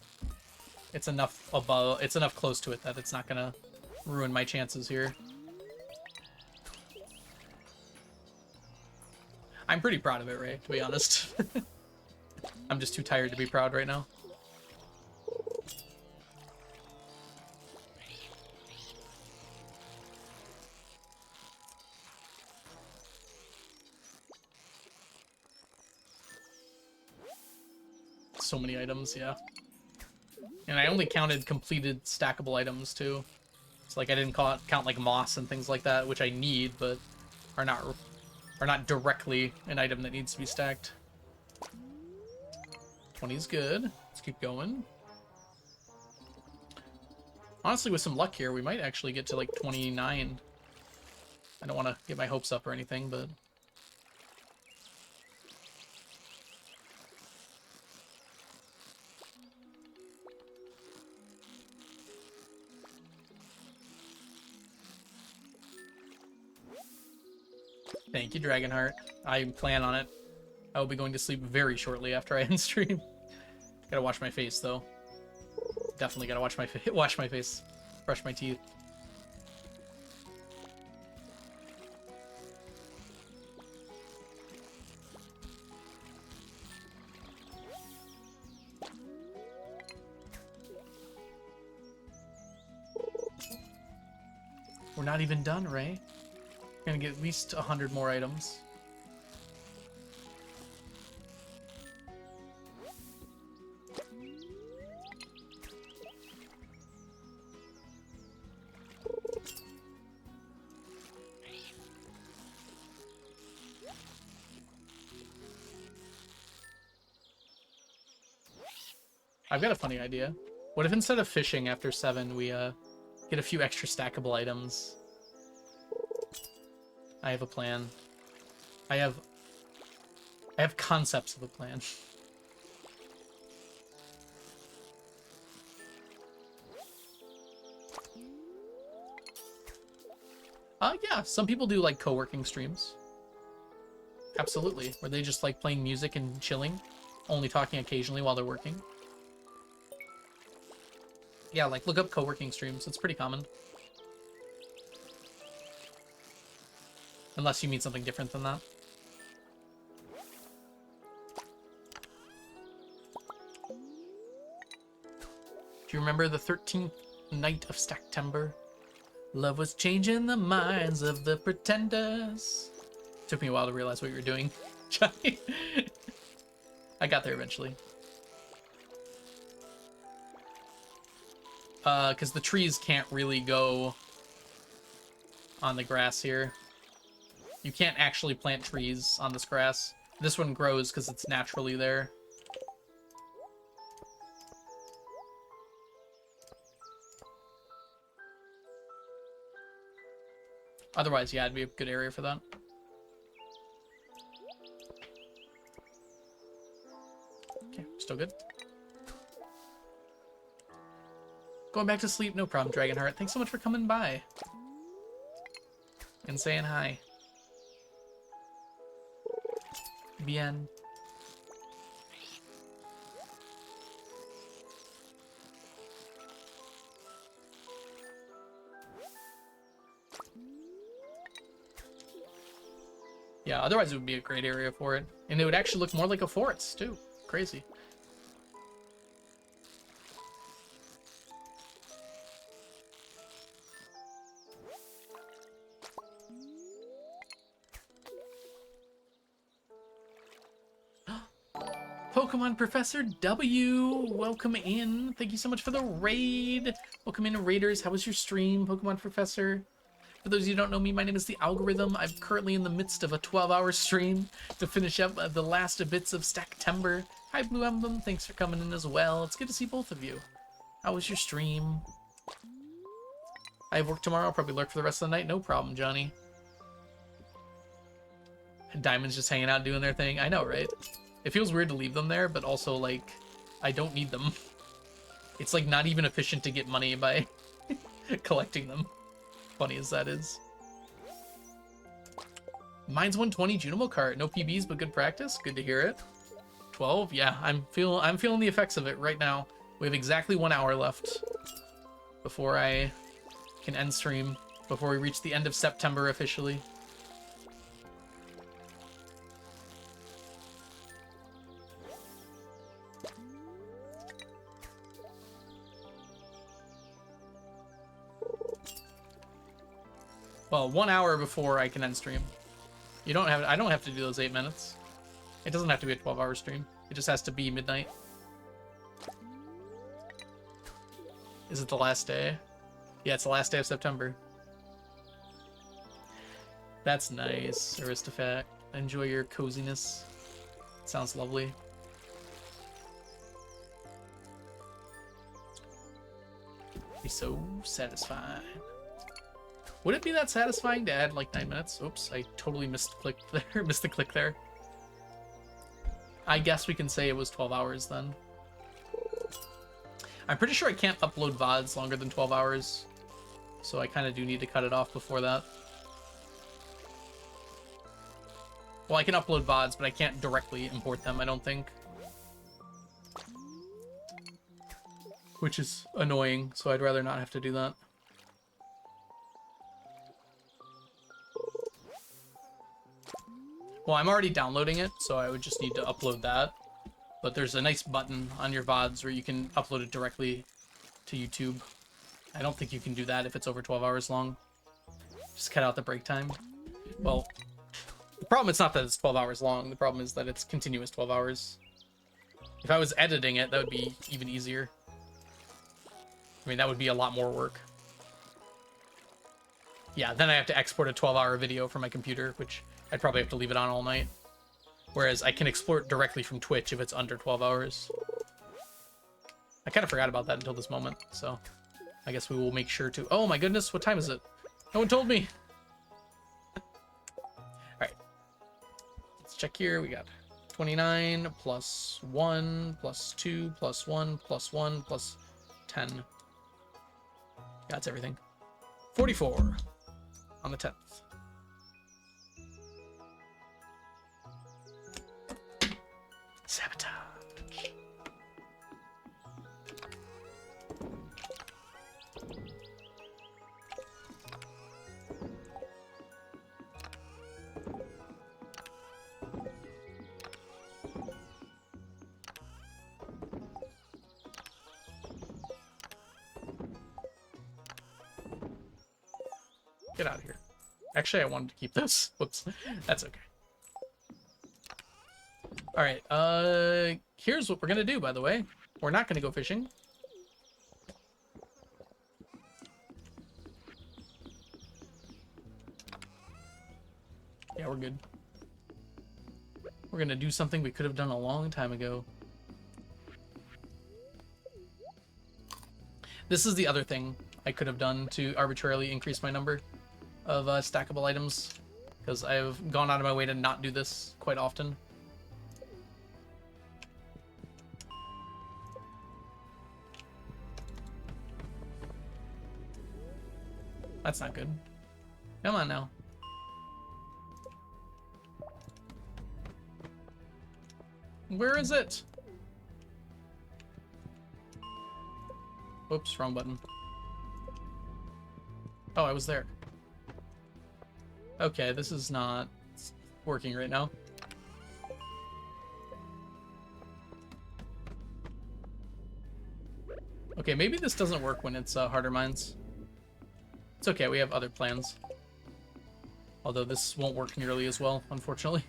it's enough above, it's enough close to it that it's not gonna ruin my chances here. I'm pretty proud of it, Ray, to be honest. I'm just too tired to be proud right now. So many items, yeah. And I only counted completed stackable items too. It's like I didn't count like moss and things like that, which I need, but are not directly an item that needs to be stacked. 20 is good. Let's keep going. Honestly, with some luck here, we might actually get to like 29. I don't want to get my hopes up or anything, but thank you, Dragonheart. I plan on it. I will be going to sleep very shortly after I end stream. Gotta wash my face, though. Definitely gotta wash my face, brush my teeth. We're not even done, Ray. We're gonna get at least 100 more items. I've got a funny idea. What if instead of fishing after 7, we get a few extra stackable items? I have a plan. I have concepts of a plan. Yeah, some people do like co-working streams. Absolutely, where they just like playing music and chilling, only talking occasionally while they're working. Yeah, like look up co-working streams. It's pretty common. Unless you mean something different than that. Do you remember the 13th night of Stacktember? Love was changing the minds of the pretenders. Took me a while to realize what you were doing, Johnny. I got there eventually. Because the trees can't really go on the grass here. You can't actually plant trees on this grass. This one grows because it's naturally there. Otherwise, yeah, it'd be a good area for that. Okay, still good. Going back to sleep, no problem, Dragonheart. Thanks so much for coming by. And saying hi. Bien. Yeah, otherwise it would be a great area for it. And it would actually look more like a forest, too. Crazy. Pokemon Professor W, welcome in. Thank you so much for the raid. Welcome in, Raiders. How was your stream, Pokemon Professor? For those of you who don't know me, my name is The Algorithm. I'm currently in the midst of a 12-hour stream to finish up the last bits of Stacktember. Hi, Blue Emblem. Thanks for coming in as well. It's good to see both of you. How was your stream? I have work tomorrow. I'll probably lurk for the rest of the night. No problem, Johnny. And Diamond's just hanging out doing their thing. I know, right? It feels weird to leave them there, but also, like, I don't need them. It's, like, not even efficient to get money by collecting them. Funny as that is. Mine's 120 Junimo cart. No PBs, but good practice. Good to hear it. 12? Yeah, I'm feeling the effects of it right now. We have exactly 1 hour left before I can end stream, before we reach the end of September officially. Well, 1 hour before I can end stream. I don't have to do those 8 minutes. It doesn't have to be a 12-hour stream. It just has to be midnight. Is it the last day? Yeah, it's the last day of September. That's nice, Aristofact. Enjoy your coziness. Sounds lovely. Be so satisfied. Would it be that satisfying to add like 9 minutes? Oops, I totally missed the click there. I guess we can say it was 12 hours then. I'm pretty sure I can't upload VODs longer than 12 hours. So I kind of do need to cut it off before that. Well, I can upload VODs, but I can't directly import them, I don't think. Which is annoying, so I'd rather not have to do that. Well, I'm already downloading it, so I would just need to upload that. But there's a nice button on your VODs where you can upload it directly to YouTube. I don't think you can do that if it's over 12 hours long. Just cut out the break time. Well, the problem is not that it's 12 hours long. The problem is that it's continuous 12 hours. If I was editing it, that would be even easier. I mean, that would be a lot more work. Yeah, then I have to export a 12-hour video from my computer, which I'd probably have to leave it on all night. Whereas I can export directly from Twitch if it's under 12 hours. I kind of forgot about that until this moment, so I guess we will make sure to... Oh my goodness, what time is it? No one told me! Alright. Let's check here. We got 29 plus 1 plus 2 plus 1 plus 1 plus 10. That's everything. 44 on the 10th. Sabotage. Get out of here. Actually, I wanted to keep this. Whoops. That's okay. Alright, here's what we're gonna do, by the way. We're not gonna go fishing. Yeah, we're good. We're gonna do something we could have done a long time ago. This is the other thing I could have done to arbitrarily increase my number of stackable items, because I've gone out of my way to not do this quite often. That's not good. Come on now. Where is it? Oops, wrong button. Oh, I was there. Okay, this is not working right now. Okay, maybe this doesn't work when it's harder mines. It's okay, we have other plans. Although this won't work nearly as well, unfortunately.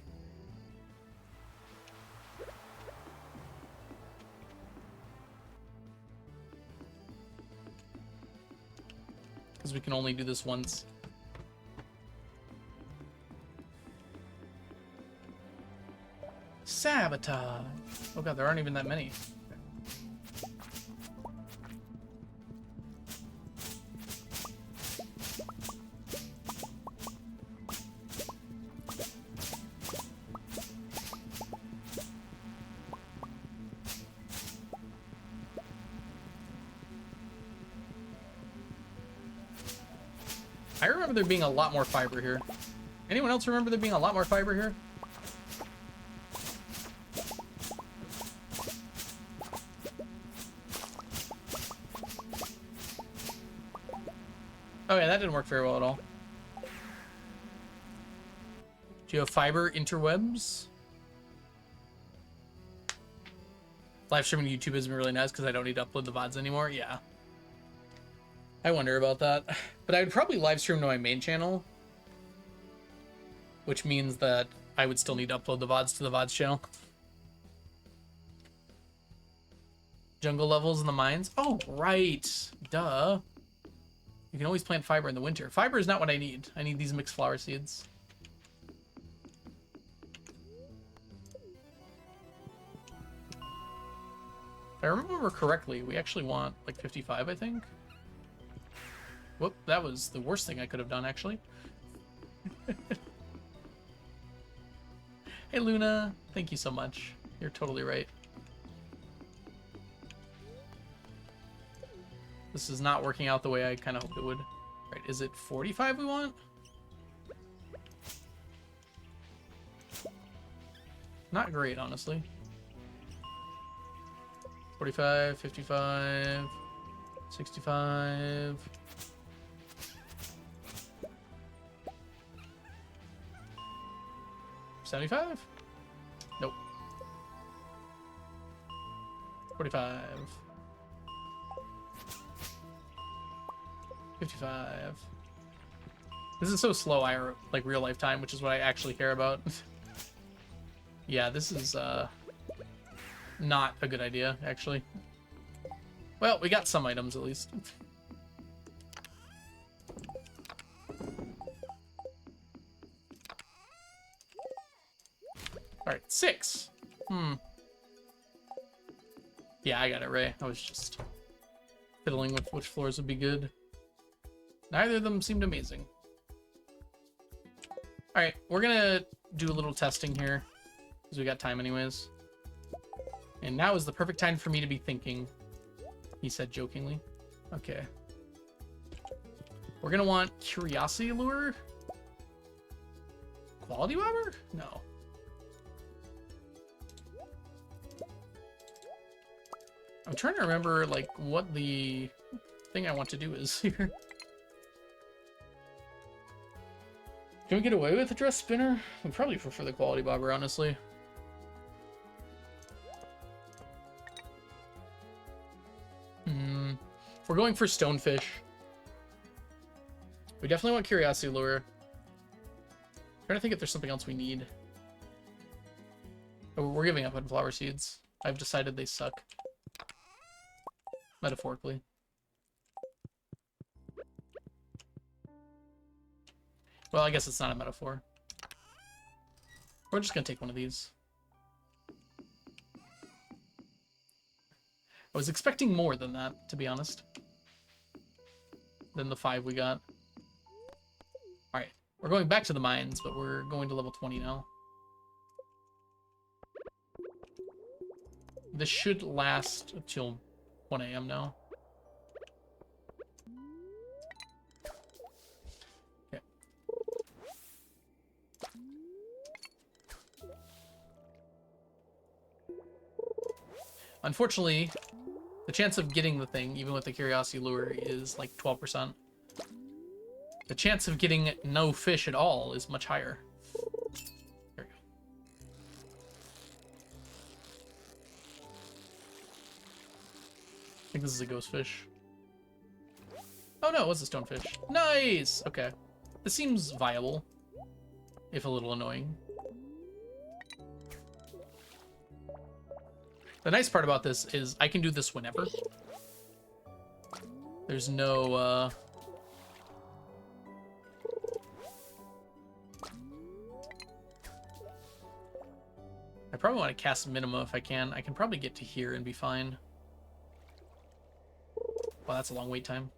Because we can only do this once. Sabotage! Oh god, there aren't even that many. I remember there being a lot more fiber here. Anyone else remember there being a lot more fiber here? Oh yeah, that didn't work very well at all. Do you have fiber interwebs? Live streaming YouTube has been really nice because I don't need to upload the VODs anymore. Yeah. I wonder about that. But I would probably live stream to my main channel, which means that I would still need to upload the VODs to the VODs channel. Jungle levels in the mines? Oh, right. Duh. You can always plant fiber in the winter. Fiber is not what I need. I need these mixed flower seeds. If I remember correctly, we actually want like 55, I think. Whoop, that was the worst thing I could have done, actually. Hey, Luna. Thank you so much. You're totally right. This is not working out the way I kind of hoped it would. Right, is it 45 we want? Not great, honestly. 45, 55, 65... 75? Nope. 45. 55. This is so slow, like real life time, which is what I actually care about. Yeah, this is not a good idea, actually. Well, we got some items at least. Alright, 6. Yeah, I got it right. I was just fiddling with which floors would be good. Neither of them seemed amazing. Alright, we're gonna do a little testing here, because we got time anyways. And now is the perfect time for me to be thinking, he said jokingly. Okay. We're gonna want Curiosity Lure? Quality Bobber? No. I'm trying to remember, like, what the thing I want to do is here. Can we get away with a dress spinner? We probably prefer the Quality Bobber, honestly. If we're going for Stonefish, we definitely want Curiosity Lure. I'm trying to think if there's something else we need. Oh, we're giving up on Flower Seeds. I've decided they suck. Metaphorically. Well, I guess it's not a metaphor. We're just gonna take one of these. I was expecting more than that, to be honest. Than the 5 we got. Alright, we're going back to the mines, but we're going to level 20 now. This should last until 1 AM now. Okay. Unfortunately, the chance of getting the thing, even with the Curiosity Lure, is like 12%. The chance of getting no fish at all is much higher. There we go. I think this is a ghost fish. Oh no, it was a stonefish. Nice! Okay. This seems viable, if a little annoying. The nice part about this is I can do this whenever. There's no, I probably want to cast Minima if I can. I can probably get to here and be fine. Well, that's a long wait time.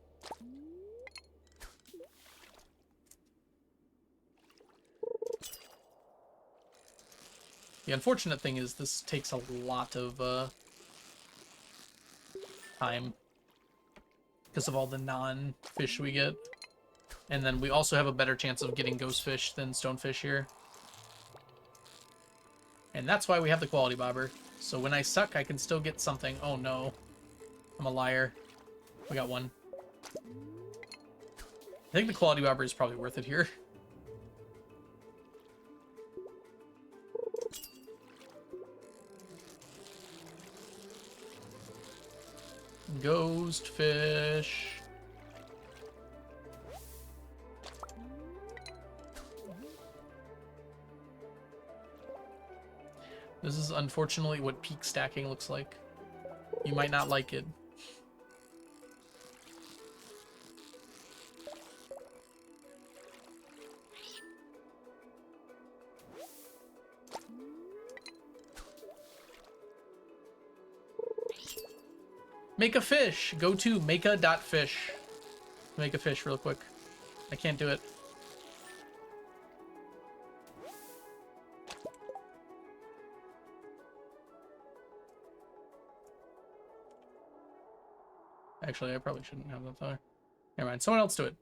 The unfortunate thing is this takes a lot of time because of all the non-fish we get. And then we also have a better chance of getting ghost fish than stonefish here. And that's why we have the Quality Bobber. So when I suck, I can still get something. Oh no. I'm a liar. We got one. I think the Quality Bobber is probably worth it here. Ghost fish. This is unfortunately what peak stacking looks like. You might not like it. Make a fish. Go to make-a.fish. Make a fish real quick. I can't do it. Actually, I probably shouldn't have that there. Never mind. Someone else do it.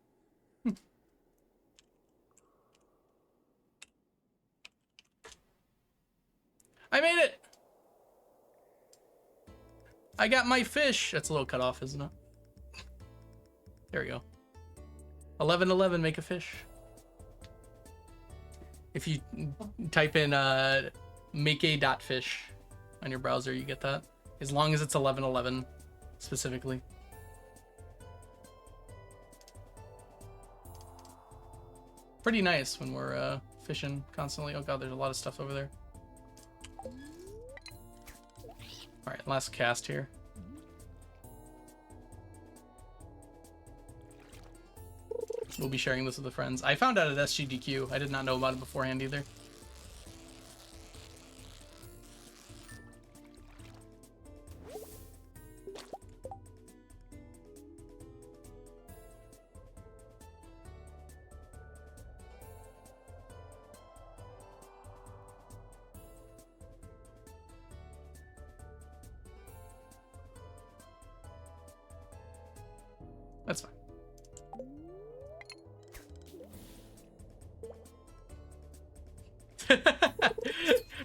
I made it! I got my fish. That's a little cut off, isn't it? There we go. 1111, make a fish. If you type in make-a.fish on your browser, you get that. As long as it's 1111 specifically. pretty nice when we're fishing constantly. Oh god, there's a lot of stuff over there. Alright, last cast here. We'll be sharing this with the friends. I found out at SGDQ. I did not know about it beforehand either. That's fine.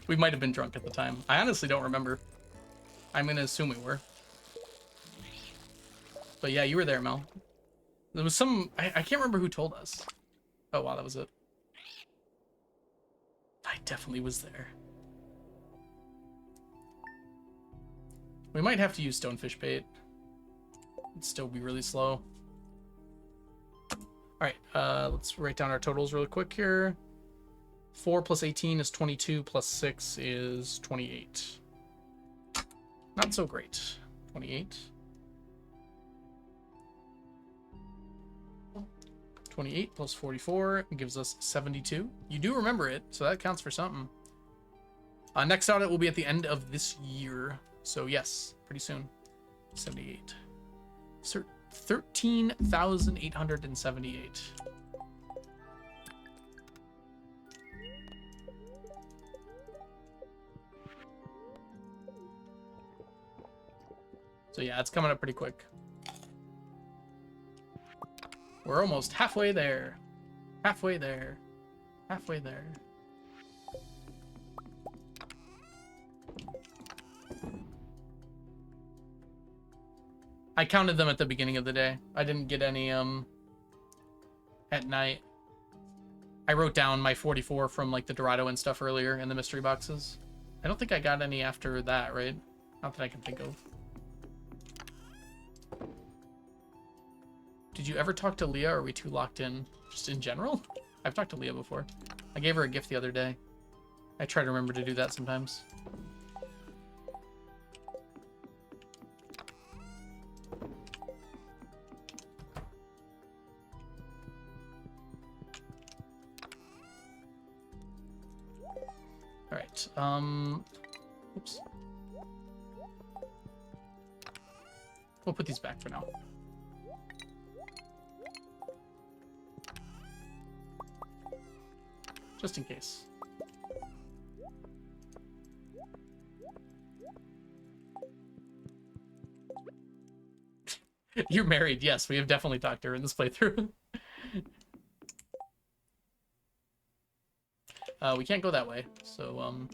We might have been drunk at the time. I honestly don't remember. I'm gonna assume we were. But yeah, you were there, Mel. There was some... I can't remember who told us. Oh, wow, that was it. I definitely was there. We might have to use stonefish bait. It'd still be really slow. Alright, let's write down our totals real quick here. 4 plus 18 is 22, plus 6 is 28. Not so great. 28. 28 plus 44 gives us 72. You do remember it, so that counts for something. Next audit will be at the end of this year. So yes, pretty soon. 78. 13,878. So yeah, it's coming up pretty quick. We're almost halfway there. Halfway there. Halfway there. I counted them at the beginning of the day. I didn't get any at night. I wrote down my 44 from like the Dorado and stuff earlier in the mystery boxes. I don't think I got any after that, right? Not that I can think of. Did you ever talk to Leah, or are we too locked in? Just in general? I've talked to Leah before. I gave her a gift the other day. I try to remember to do that sometimes. Alright, oops. We'll put these back for now. Just in case. You're married, yes. We have definitely talked to her in this playthrough. We can't go that way, so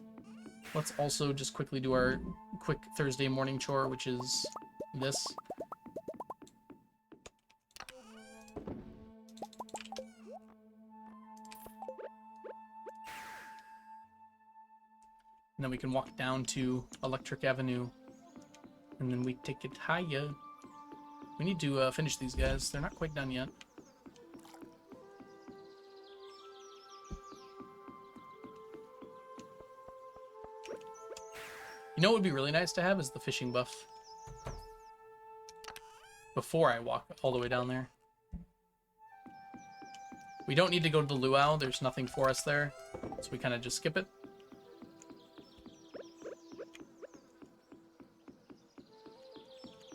let's also just quickly do our quick Thursday morning chore, which is this. And then we can walk down to Electric Avenue, and then we take it higher. We need to finish these guys. They're not quite done yet. You know what would be really nice to have is the fishing buff. Before I walk all the way down there. We don't need to go to the luau. There's nothing for us there. So we kind of just skip it.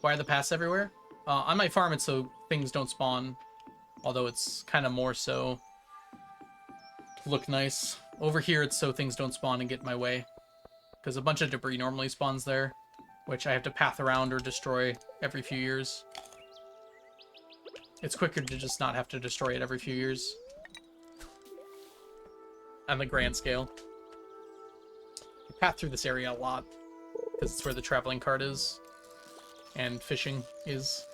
Why are the paths everywhere? On my farm, it's so things don't spawn. Although it's kind of more so to look nice. Over here, it's so things don't spawn and get in my way. Because a bunch of debris normally spawns there, which I have to path around or destroy every few years. It's quicker to just not have to destroy it every few years. On the grand scale. I path through this area a lot, because it's where the traveling cart is. And fishing is.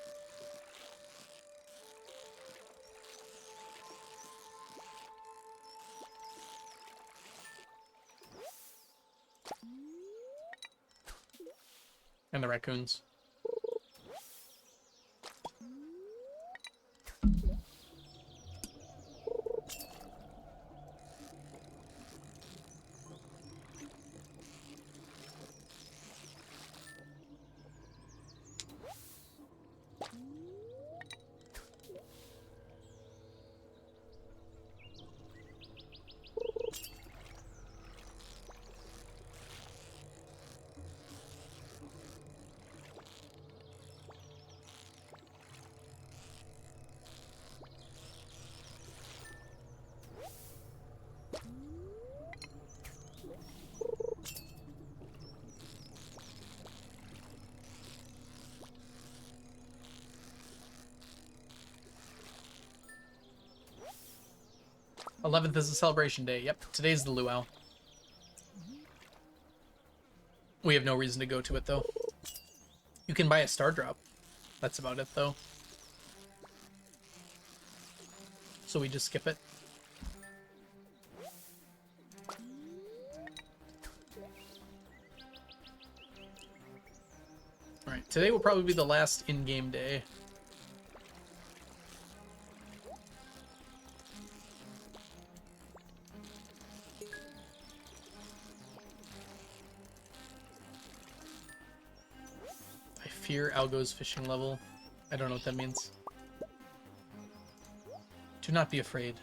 And the raccoons. 11th is a celebration day. Yep, today's the luau. We have no reason to go to it, though. You can buy a star drop. That's about it, though. So we just skip it. Alright, today will probably be the last in-game day. I fear Algo's fishing level. I don't know what that means. Do not be afraid.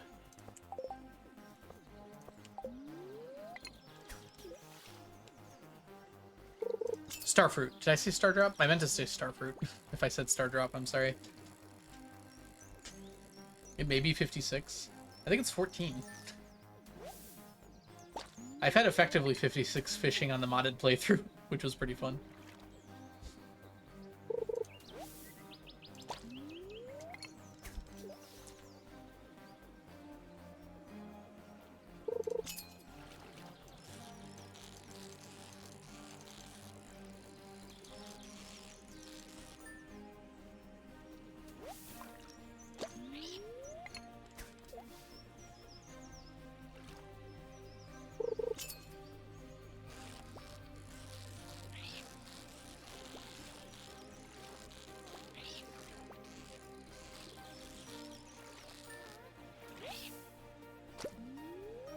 Starfruit. Did I say star drop? I meant to say starfruit. If I said star drop, I'm sorry. It may be 56. I think it's 14. I've had effectively 56 fishing on the modded playthrough, which was pretty fun.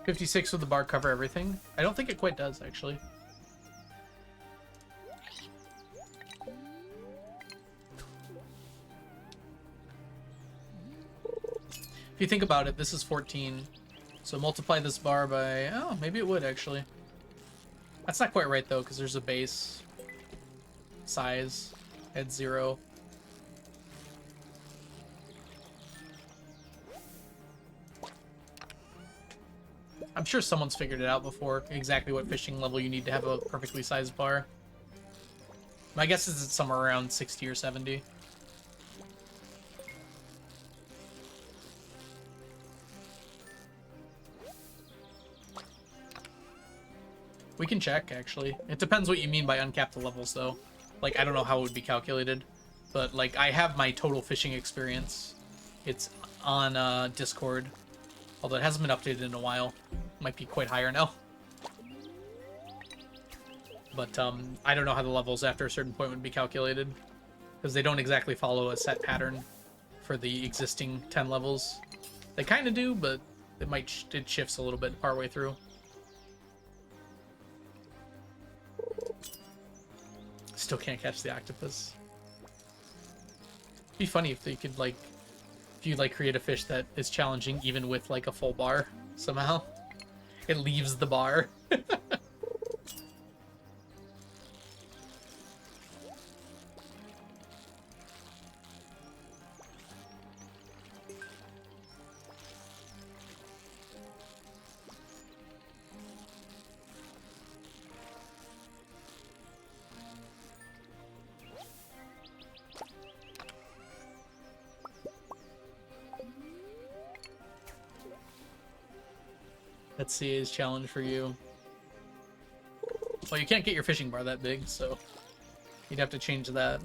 $56 with the bar cover everything? I don't think it quite does, actually. If you think about it, this is 14. So multiply this bar by... Oh, maybe it would, actually. That's not quite right, though, because there's a base size at 0. I'm sure someone's figured it out before, exactly what fishing level you need to have a perfectly sized bar. My guess is it's somewhere around 60 or 70. We can check, actually. It depends what you mean by uncapped levels, though. Like, I don't know how it would be calculated. But, like, I have my total fishing experience. It's on Discord. Although it hasn't been updated in a while. Might be quite higher now. But, I don't know how the levels after a certain point would be calculated. Because they don't exactly follow a set pattern for the existing 10 levels. They kind of do, but it shifts a little bit partway through. Still can't catch the octopus. It'd be funny if they could, like, if you, like, create a fish that is challenging even with, like, a full bar somehow. It leaves the bar. Let's see his challenge for you. Well, you can't get your fishing bar that big, so you'd have to change that.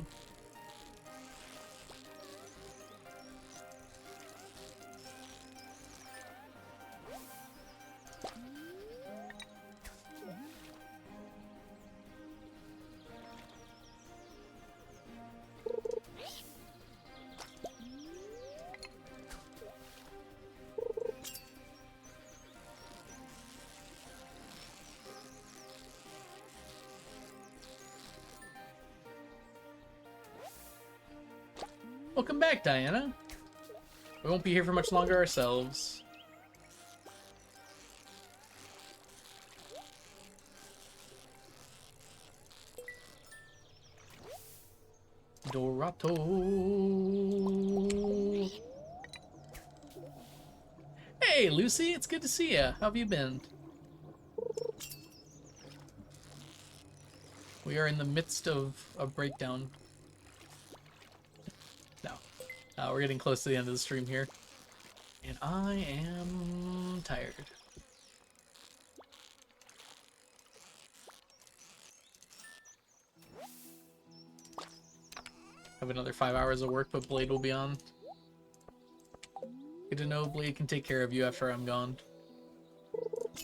Welcome back, Diana. We won't be here for much longer ourselves. Dorato. Hey, Lucy, it's good to see you. How have you been? We are in the midst of a breakdown. No. We're getting close to the end of the stream here. And I am tired. Have another 5 hours of work, but Blade will be on. Good to know Blade can take care of you after I'm gone.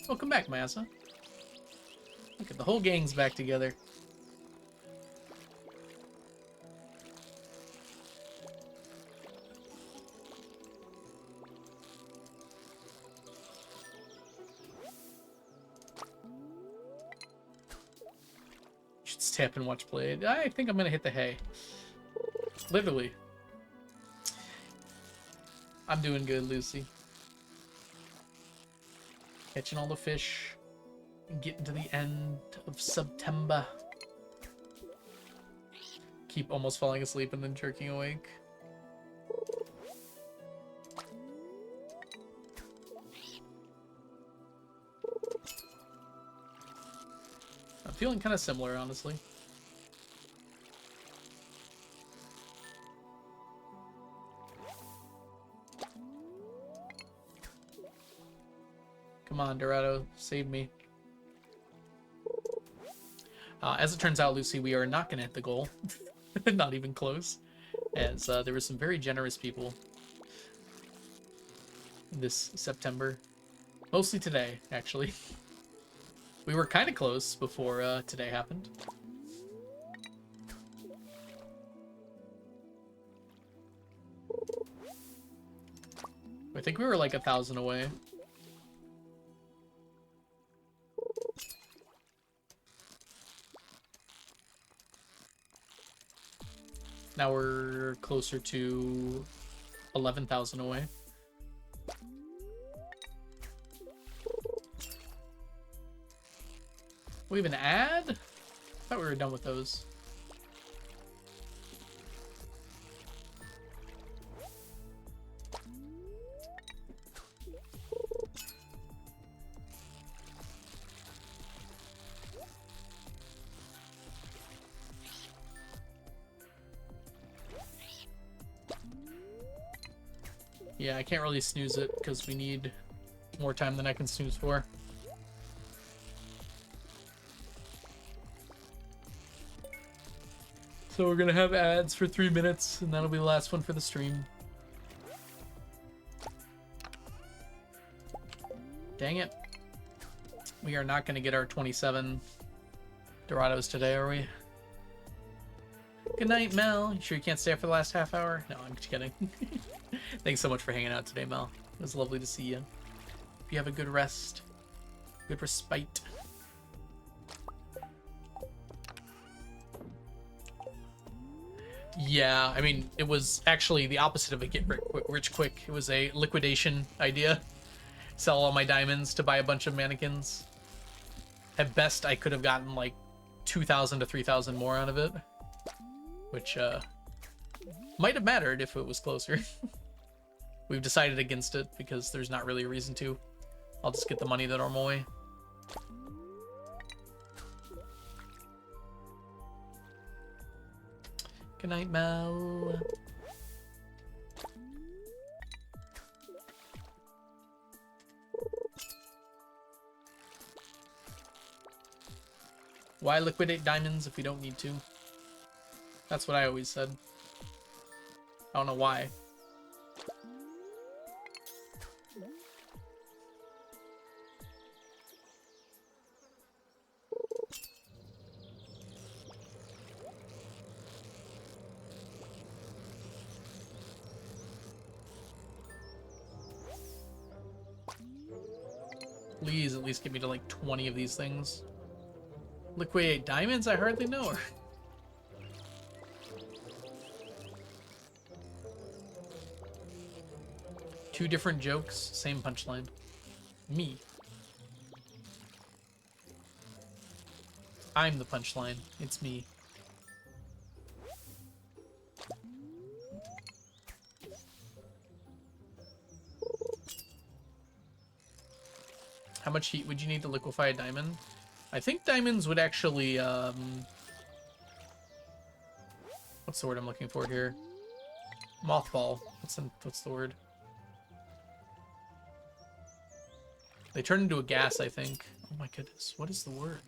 Welcome back, Massa. Look at the whole gang's back together. Should step and watch Blade. I think I'm gonna hit the hay. Literally. I'm doing good, Lucy. Catching all the fish. And getting to the end of September. Keep almost falling asleep and then jerking awake. I'm feeling kind of similar, honestly. Come on, Dorado, save me. As it turns out, Lucy, we are not going to hit the goal. Not even close. As there were some very generous people this September. Mostly today, actually. We were kind of close before today happened. I think we were like 1,000 away. Now we're closer to 11,000 away. We have an ad? I thought we were done with those. Yeah, I can't really snooze it because we need more time than I can snooze for. So we're gonna have ads for 3 minutes, and that'll be the last one for the stream. Dang it. We are not gonna get our 27 Dorados today, are we? Good night, Mel. You sure you can't stay up for the last half hour? No, I'm just kidding. Thanks so much for hanging out today, Mel. It was lovely to see you. Hope you have a good rest. Good respite. Yeah, I mean, it was actually the opposite of a get rich quick. It was a liquidation idea. Sell all my diamonds to buy a bunch of mannequins. At best, I could have gotten like 2,000 to 3,000 more out of it. Which, might have mattered if it was closer. We've decided against it because there's not really a reason to. I'll just get the money the normal way. Good night, Mel. Why liquidate diamonds if we don't need to? That's what I always said. I don't know why. Please at least get me to like 20 of these things. Liquidate diamonds? I hardly know her. Two different jokes, same punchline. Me. I'm the punchline. It's me. How much heat would you need to liquefy a diamond? I think diamonds would actually, what's the word I'm looking for here? Mothball. What's the word? They turn into a gas, I think. Oh my goodness, what is the word?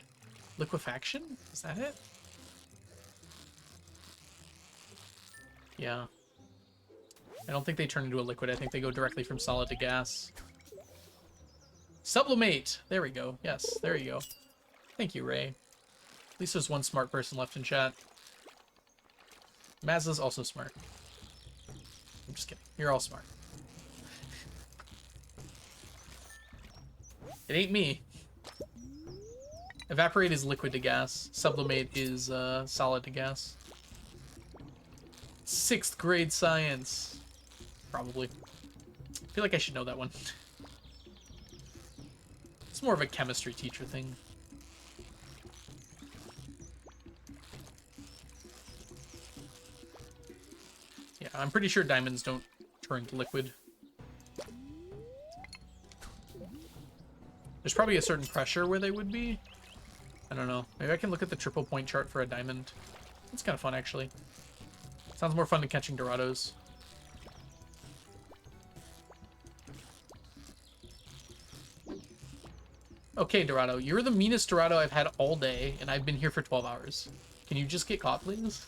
Liquefaction? Is that it? Yeah. I don't think they turn into a liquid. I think they go directly from solid to gas. Sublimate! There we go. Yes, there you go. Thank you, Ray. At least there's one smart person left in chat. Mazda's also smart. I'm just kidding. You're all smart. It ain't me. Evaporate is liquid to gas. Sublimate is solid to gas. 6th grade science. Probably. I feel like I should know that one. It's more of a chemistry teacher thing. Yeah, I'm pretty sure diamonds don't turn to liquid. There's probably a certain pressure where they would be. I don't know. Maybe I can look at the triple point chart for a diamond. It's kind of fun, actually. Sounds more fun than catching Dorados. Okay, Dorado. You're the meanest Dorado I've had all day, and I've been here for 12 hours. Can you just get caught, please?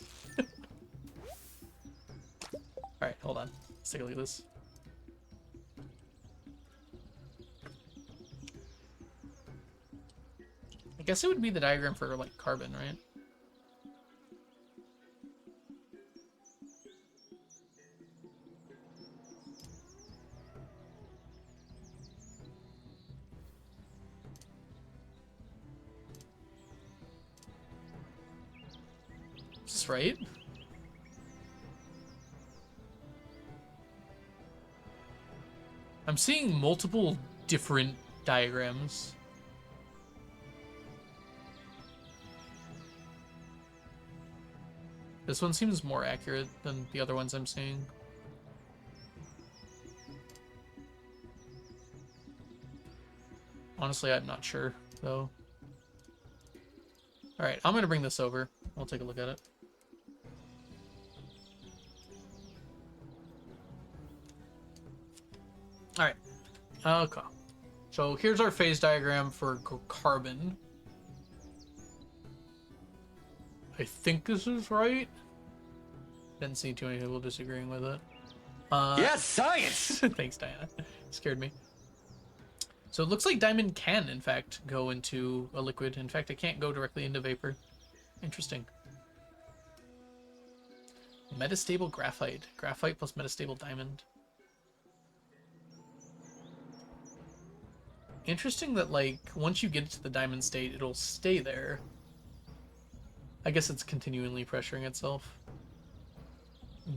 Alright, hold on. Let's take a look at this. I guess it would be the diagram for, like, carbon, right? Is this right? I'm seeing multiple different diagrams. This one seems more accurate than the other ones I'm seeing. Honestly, I'm not sure, though. Alright, I'm gonna bring this over. I'll take a look at it. Alright. Okay. So here's our phase diagram for carbon. I think this is right. Didn't see too many people disagreeing with it. Yes, science! Thanks, Diana. Scared me. So it looks like diamond can, in fact, go into a liquid. In fact, it can't go directly into vapor. Interesting. Metastable graphite. Graphite plus metastable diamond. Interesting that, like, once you get it to the diamond state, it'll stay there. I guess it's continually pressuring itself.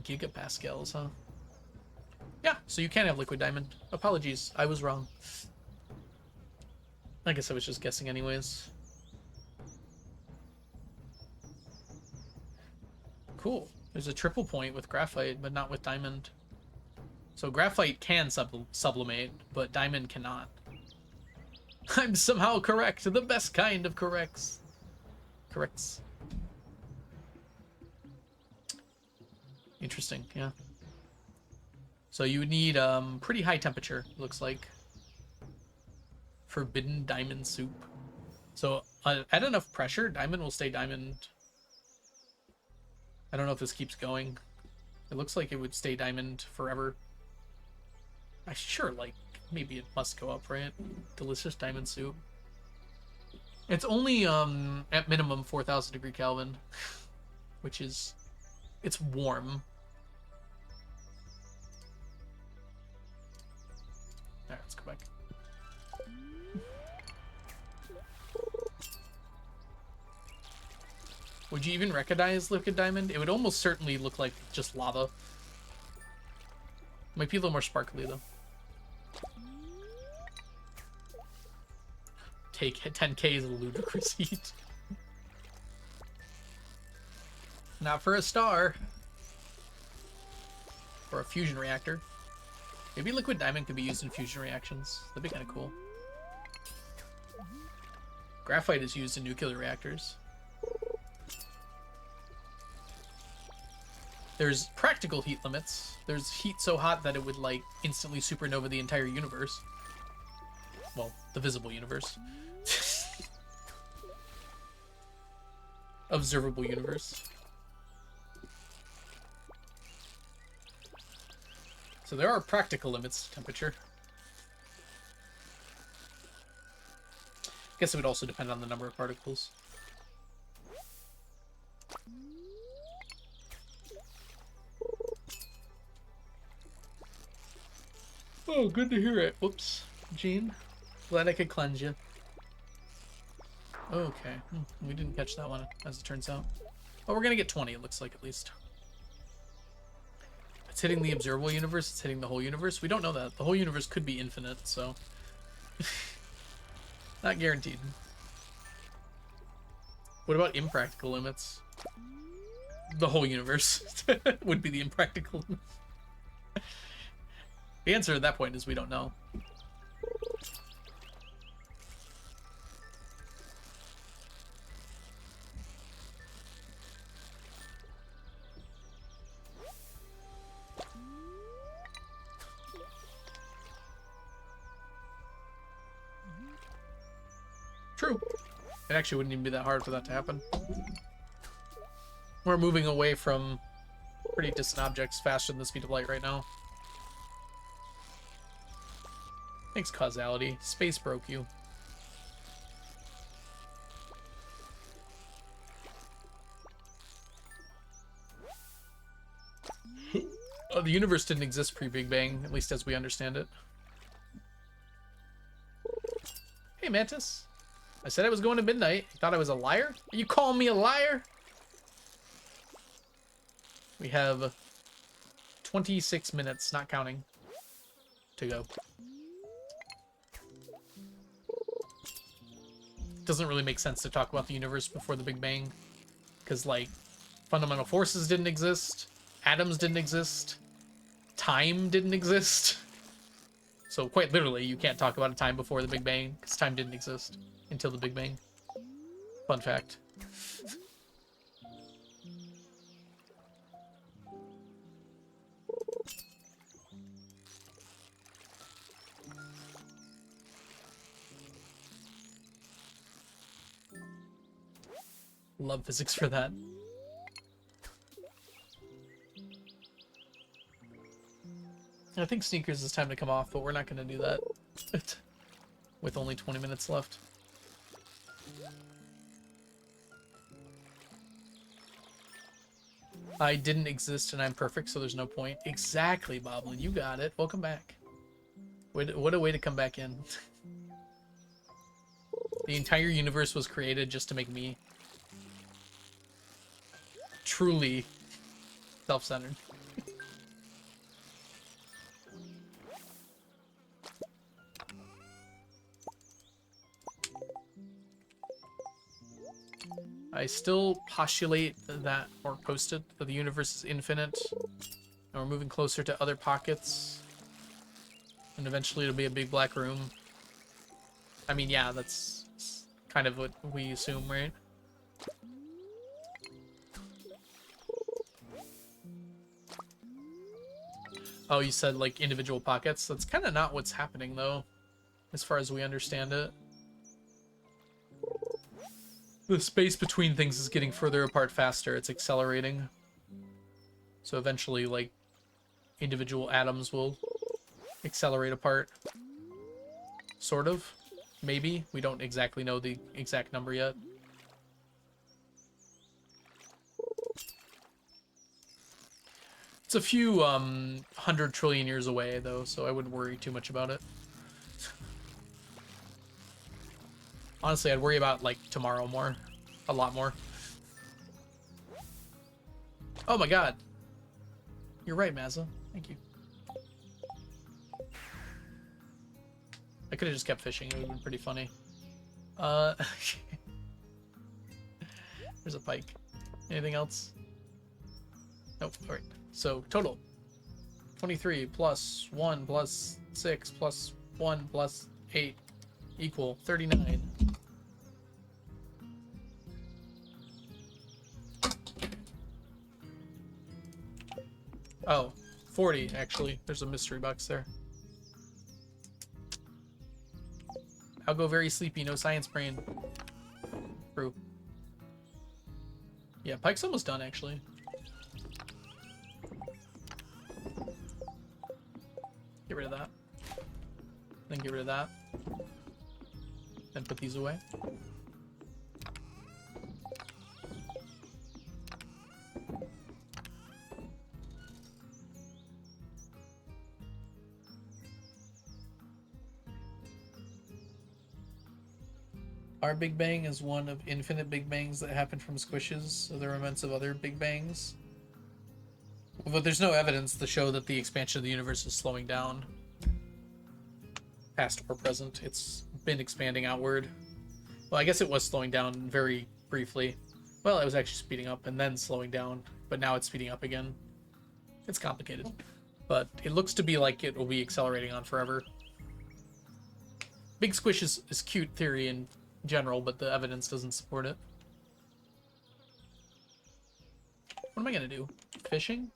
Gigapascals, huh? Yeah, so you can have liquid diamond. Apologies, I was wrong. I guess I was just guessing anyways. Cool. There's a triple point with graphite, but not with diamond. So graphite can sublimate, but diamond cannot. I'm somehow correct. The best kind of corrects. Corrects. Interesting, yeah. So you would need pretty high temperature, looks like. Forbidden diamond soup. So at enough pressure, diamond will stay diamond. I don't know if this keeps going. It looks like it would stay diamond forever. I sure, like, maybe it must go up, right? Delicious diamond soup. It's only at minimum 4,000 degree Kelvin, which is, it's warm. All right, let's go back. Would you even recognize liquid diamond? It would almost certainly look like just lava. Might be a little more sparkly though. Take 10k is a ludicrous heat. Not for a star. Or a fusion reactor. Maybe liquid diamond could be used in fusion reactions. That'd be kind of cool. Graphite is used in nuclear reactors. There's practical heat limits. There's heat so hot that it would, like, instantly supernova the entire universe. well, the visible universe. Observable universe. So there are practical limits to temperature. I guess it would also depend on the number of particles. Oh, good to hear it. Whoops. Gene, glad I could cleanse you. Okay, we didn't catch that one, as it turns out. Oh, we're gonna get 20, it looks like, at least. It's hitting the observable universe, it's hitting the whole universe. We don't know that. The whole universe could be infinite, so... Not guaranteed. What about impractical limits? The whole universe would be the impractical limit. The answer at that point is we don't know. True. It actually wouldn't even be that hard for that to happen. We're moving away from pretty distant objects faster than the speed of light right now. Thanks, causality. Space broke you. Oh, the universe didn't exist pre-Big Bang, at least as we understand it. Hey, Mantis. I said I was going to midnight. You thought I was a liar? Are you calling me a liar? We have 26 minutes, not counting, to go. Doesn't really make sense to talk about the universe before the Big Bang, because, like, fundamental forces didn't exist, atoms didn't exist, time didn't exist. So quite literally, you can't talk about a time before the Big Bang, because time didn't exist until the Big Bang. Fun fact. Love physics for that. I think Sneakers is time to come off, but we're not going to do that with only 20 minutes left. I didn't exist and I'm perfect, so there's no point. Exactly, Boblin. You got it. Welcome back. What a way to come back in. The entire universe was created just to make me truly self-centered. I still postulate that, or posted, that the universe is infinite, and we're moving closer to other pockets, and eventually it'll be a big black room. I mean, yeah, that's kind of what we assume, right? Oh, you said, like, individual pockets? That's kind of not what's happening, though, as far as we understand it. The space between things is getting further apart faster. It's accelerating. So eventually, like, individual atoms will accelerate apart. Sort of. Maybe. We don't exactly know the exact number yet. It's a few 100 trillion years away, though, so I wouldn't worry too much about it. Honestly, I'd worry about, like, tomorrow more. A lot more. Oh my god. You're right, Mazza. Thank you. I could have just kept fishing. It would have been pretty funny. There's a pike. Anything else? Nope. Alright. So, total. 23 plus 1 plus 6 plus 1 plus 8 equal 39. Oh, 40, actually. There's a mystery box there. I'll go very sleepy, no science brain. True. Yeah, Pike's almost done, actually. Get rid of that. Then get rid of that. Then put these away. Our Big Bang is one of infinite Big Bangs that happen from squishes, so there are immense of other Big Bangs. But there's no evidence to show that the expansion of the universe is slowing down. Past or present, it's been expanding outward. Well, I guess it was slowing down very briefly. Well, it was actually speeding up and then slowing down, but now it's speeding up again. It's complicated. But it looks to be like it will be accelerating on forever. Big Squish is cute theory in general, but the evidence doesn't support it. What am I gonna do? Fishing?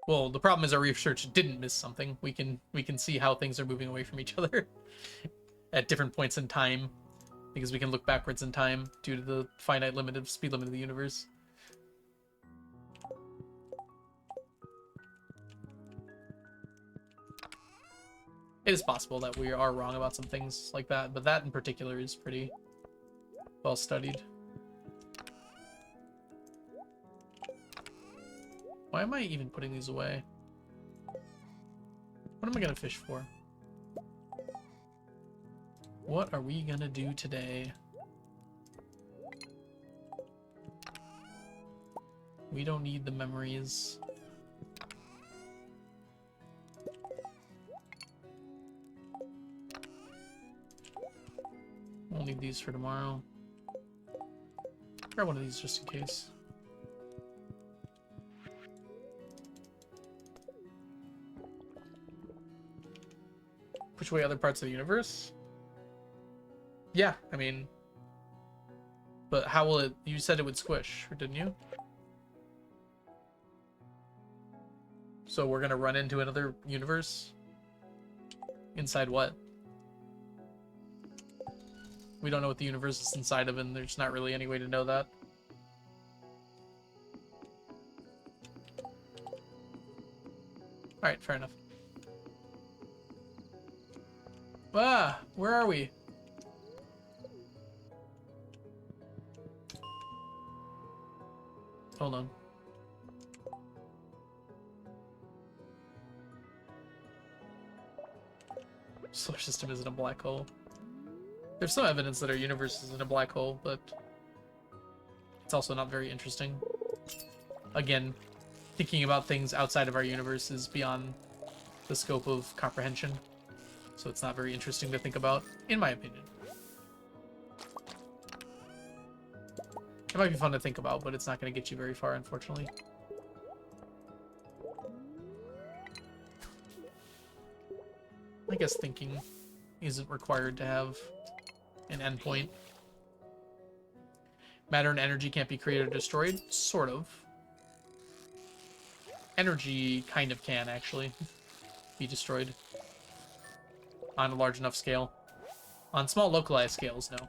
Well, the problem is our research didn't miss something. We can see how things are moving away from each other at different points in time, because we can look backwards in time due to the finite speed limit of the universe. It is possible that we are wrong about some things like that, but that in particular is pretty well studied. Why am I even putting these away? What am I gonna fish for? What are we gonna do today? We don't need the memories. We'll need these for tomorrow. Grab one of these just in case. Push away other parts of the universe? Yeah, I mean... But how will it... You said it would squish, didn't you? So we're gonna run into another universe? Inside what? We don't know what the universe is inside of, and there's not really any way to know that. Alright, fair enough. Ah, where are we? Hold on. Solar system isn't a black hole. There's some evidence that our universe is in a black hole, but it's also not very interesting. Again, thinking about things outside of our universe is beyond the scope of comprehension, so it's not very interesting to think about, in my opinion. It might be fun to think about, but it's not going to get you very far, unfortunately. I guess thinking isn't required to have an endpoint. Matter and energy can't be created or destroyed? Sort of. Energy kind of can, actually, be destroyed. On a large enough scale. On small localized scales, no.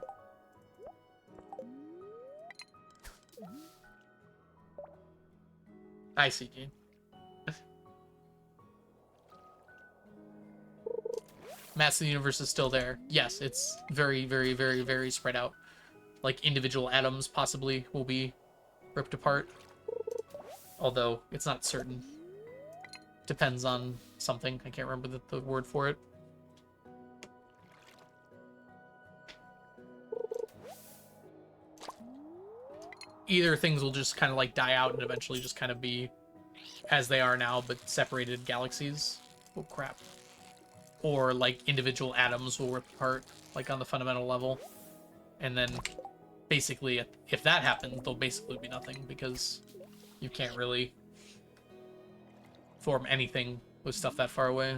I see, Gene. Mass of the universe is still there. Yes, it's very, very, very, very spread out. Like, individual atoms possibly will be ripped apart. Although, it's not certain. Depends on something. I can't remember the word for it. Either things will just kind of, like, die out and eventually just kind of be as they are now, but separated galaxies. Oh, crap. Or, like, individual atoms will rip apart, like, on the fundamental level. And then, basically, if that happens, there'll basically be nothing, because you can't really form anything with stuff that far away.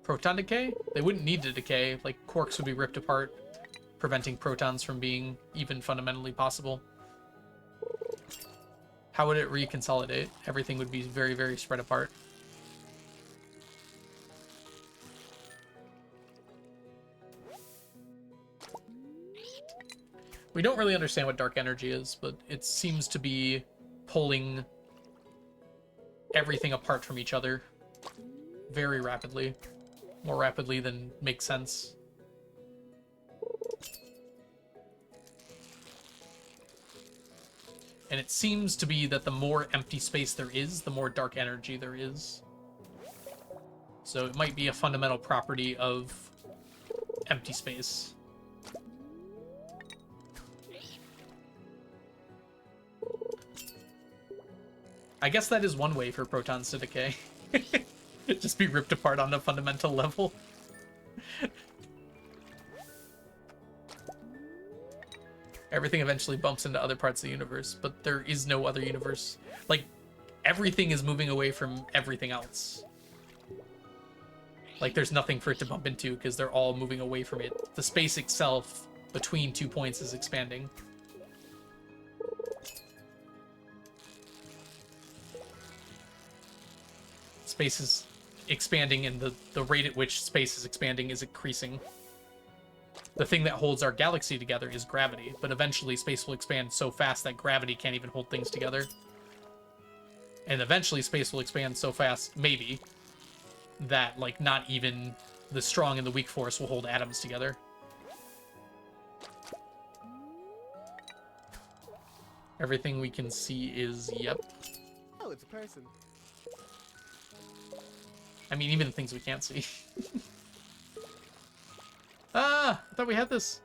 Proton decay? They wouldn't need to decay. Like, quarks would be ripped apart, preventing protons from being even fundamentally possible. How would it reconsolidate? Everything would be very, very spread apart. We don't really understand what dark energy is, but it seems to be pulling everything apart from each other very rapidly. More rapidly than makes sense. And it seems to be that the more empty space there is, the more dark energy there is. So it might be a fundamental property of empty space. I guess that is one way for protons to decay. Just be ripped apart on a fundamental level. Everything eventually bumps into other parts of the universe, but there is no other universe. Like, everything is moving away from everything else. Like, there's nothing for it to bump into because they're all moving away from it. The space itself between 2 points is expanding. Space is expanding, and the rate at which space is expanding is increasing. The thing that holds our galaxy together is gravity, but eventually space will expand so fast that gravity can't even hold things together. And eventually space will expand so fast, maybe, that, like, not even the strong and the weak force will hold atoms together. Everything we can see is, yep. Oh, it's a person. I mean, even the things we can't see. Ah, I thought we had this.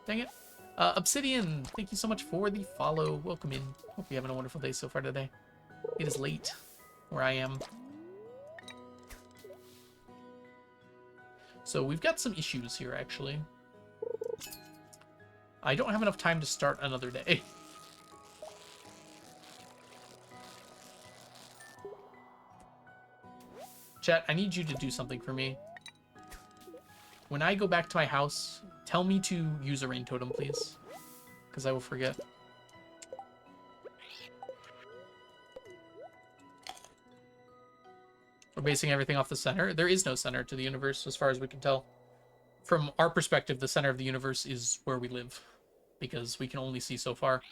Dang it. Obsidian, thank you so much for the follow. Welcome in. Hope you're having a wonderful day so far today. It is late where I am. So we've got some issues here, actually. I don't have enough time to start another day. Chat, I need you to do something for me. When I go back to my house, tell me to use a rain totem, please. Because I will forget. We're basing everything off the center. There is no center to the universe, as far as we can tell. From our perspective, the center of the universe is where we live. Because we can only see so far.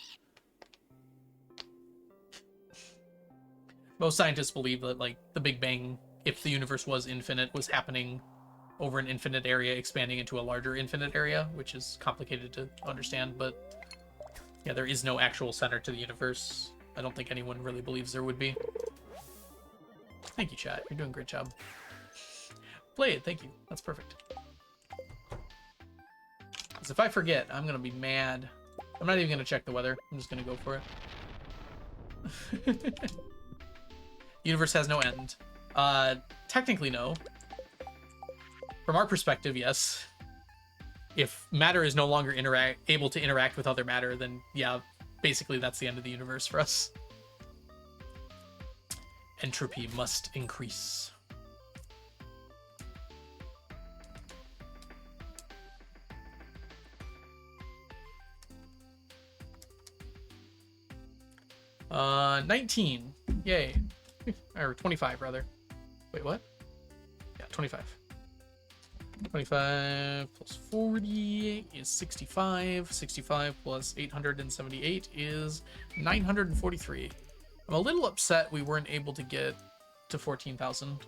Most scientists believe that, like, the Big Bang, if the universe was infinite, was happening over an infinite area, expanding into a larger infinite area, which is complicated to understand, but yeah, there is no actual center to the universe. I don't think anyone really believes there would be. Thank you, chat. You're doing a great job. Play it. Thank you. That's perfect. Because if I forget, I'm going to be mad. I'm not even going to check the weather. I'm just going to go for it. Universe has no end. Technically, no. From our perspective, yes. If matter is no longer able to interact with other matter, then yeah, basically that's the end of the universe for us. Entropy must increase. Uh, 19. Yay. Or 25, rather. Wait, what? Yeah, 25. 25 plus 40 is 65. 65 plus 878 is 943. I'm a little upset we weren't able to get to 14,000.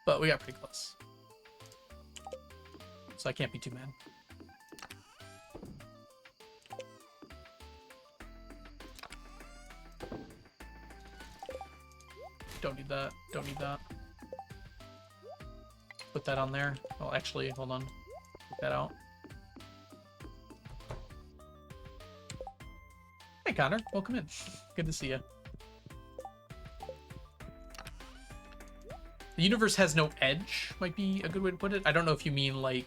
But we got pretty close. So I can't be too mad. Don't need that. Don't need that. Put that on there. Oh, actually, hold on. Take that out. Hey, Connor. Welcome in. Good to see you. The universe has no edge, might be a good way to put it. I don't know if you mean, like,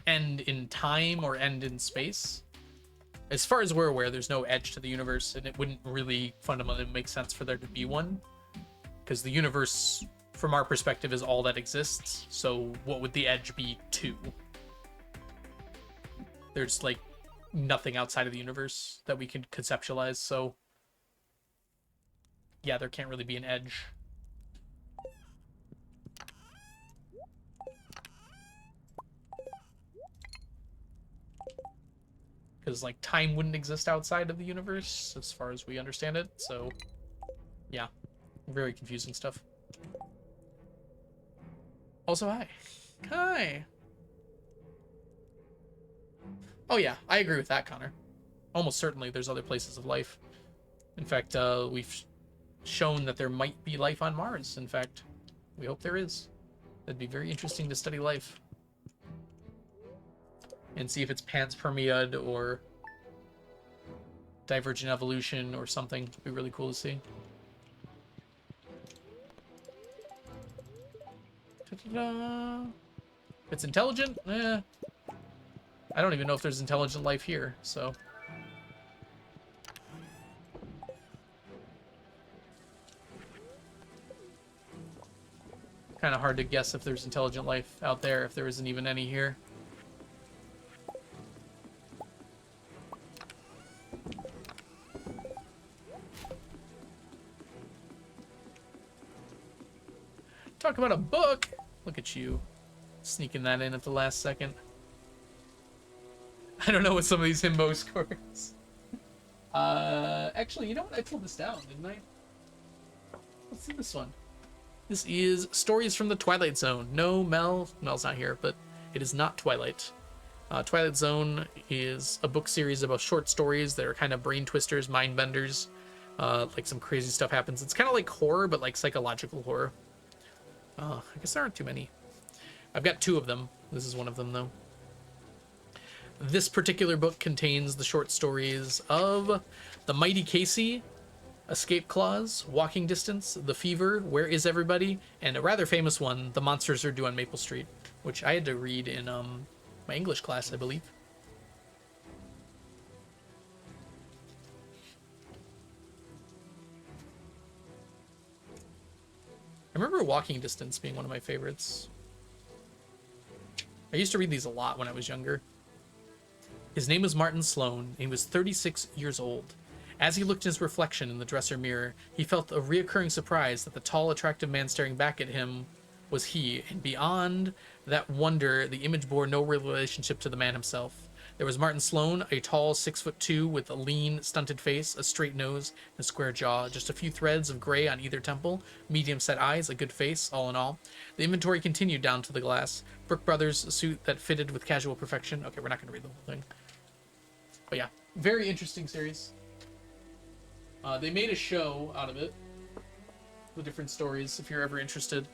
end in time or end in space. As far as we're aware, there's no edge to the universe, and it wouldn't really fundamentally make sense for there to be one. Because the universe, from our perspective, is all that exists. So what would the edge be to? There's, like, nothing outside of the universe that we can conceptualize, so yeah, there can't really be an edge. because like time wouldn't exist outside of the universe as far as we understand it. So yeah, very confusing stuff. Also, hi. Oh yeah, I agree with that, Connor. Almost certainly there's other places of life. In fact, we've shown that there might be life on Mars. In fact, we hope there is. That'd be very interesting to study life. And see if it's panspermia or divergent evolution or something. It'd be really cool to see. Ta-da-da. If it's intelligent, I don't even know if there's intelligent life here, so. Kind of hard to guess if there's intelligent life out there, if there isn't even any here. Talk about a book! Look at you, sneaking that in at the last second. I don't know what some of these himbo scores. Actually, you know what? I pulled this down, didn't I? Let's see this one. This is Stories from the Twilight Zone. No, Mel's not here, but it is not Twilight. Twilight Zone is a book series about short stories that are kind of brain twisters, mind benders. Like some crazy stuff happens. It's kind of like horror, but like psychological horror. I guess there aren't too many. I've got 2 of them. This is one of them, though. This particular book contains the short stories of The Mighty Casey, Escape Clause, Walking Distance, The Fever, Where Is Everybody, and a rather famous one, The Monsters Are Due on Maple Street, which I had to read in my English class, I believe. I remember Walking Distance being one of my favorites. I used to read these a lot when I was younger. His name was Martin Sloan, and he was 36 years old. As he looked at his reflection in the dresser mirror, he felt a reoccurring surprise that the tall, attractive man staring back at him was he, and beyond that wonder, the image bore no real relationship to the man himself. There was Martin Sloan, a tall 6'2" with a lean, stunted face, a straight nose, and a square jaw, just a few threads of gray on either temple, medium-set eyes, a good face, all in all. The inventory continued down to the glass. Brooke Brothers, a suit that fitted with casual perfection. Okay, we're not going to read the whole thing. But yeah, very interesting series. They made a show out of it with different stories, if you're ever interested.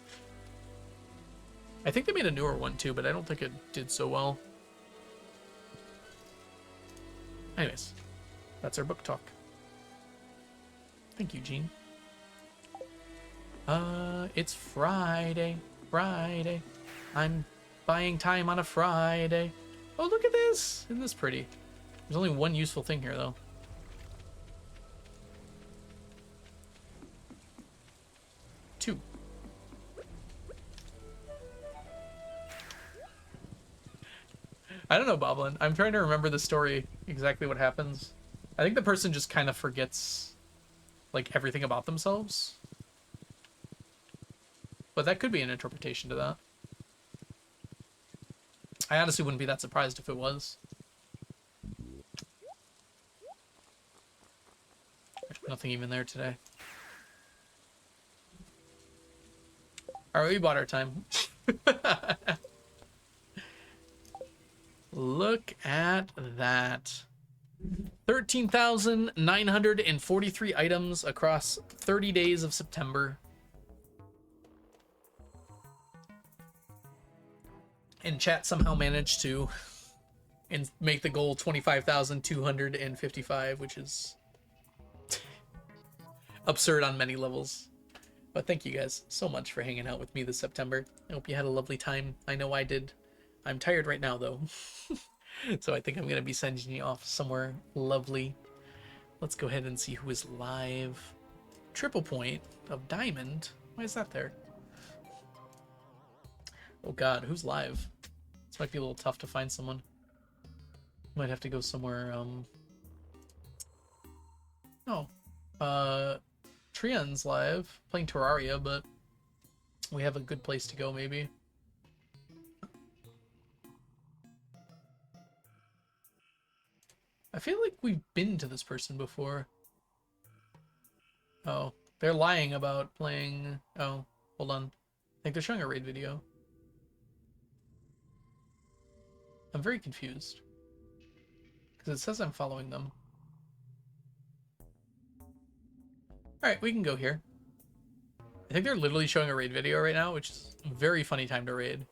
I think they made a newer one too, but I don't think it did so well. Anyways, that's our book talk. Thank you, Gene. It's Friday. I'm buying time on a Friday. Oh, look at this! Isn't this pretty? There's only one useful thing here, though. Two. I don't know, Boblin. I'm trying to remember the story, exactly what happens. I think the person just kind of forgets, like, everything about themselves. But that could be an interpretation to that. I honestly wouldn't be that surprised if it was. There's nothing even there today. Alright, we bought our time. Look at that. 13,943 items across 30 days of September. And chat somehow managed to make the goal 25,255, which is absurd on many levels. But thank you guys so much for hanging out with me this September. I hope you had a lovely time. I know I did. I'm tired right now, though. So I think I'm going to be sending you off somewhere lovely. Let's go ahead and see who is live. Triple point of diamond. Why is that there? Oh god, who's live? This might be a little tough to find someone. Might have to go somewhere, Trion's live, playing Terraria, but we have a good place to go, maybe. I feel like we've been to this person before. Oh, they're lying about playing... Oh, hold on. I think they're showing a raid video. I'm very confused. Because it says I'm following them. Alright, we can go here. I think they're literally showing a raid video right now, which is a very funny time to raid.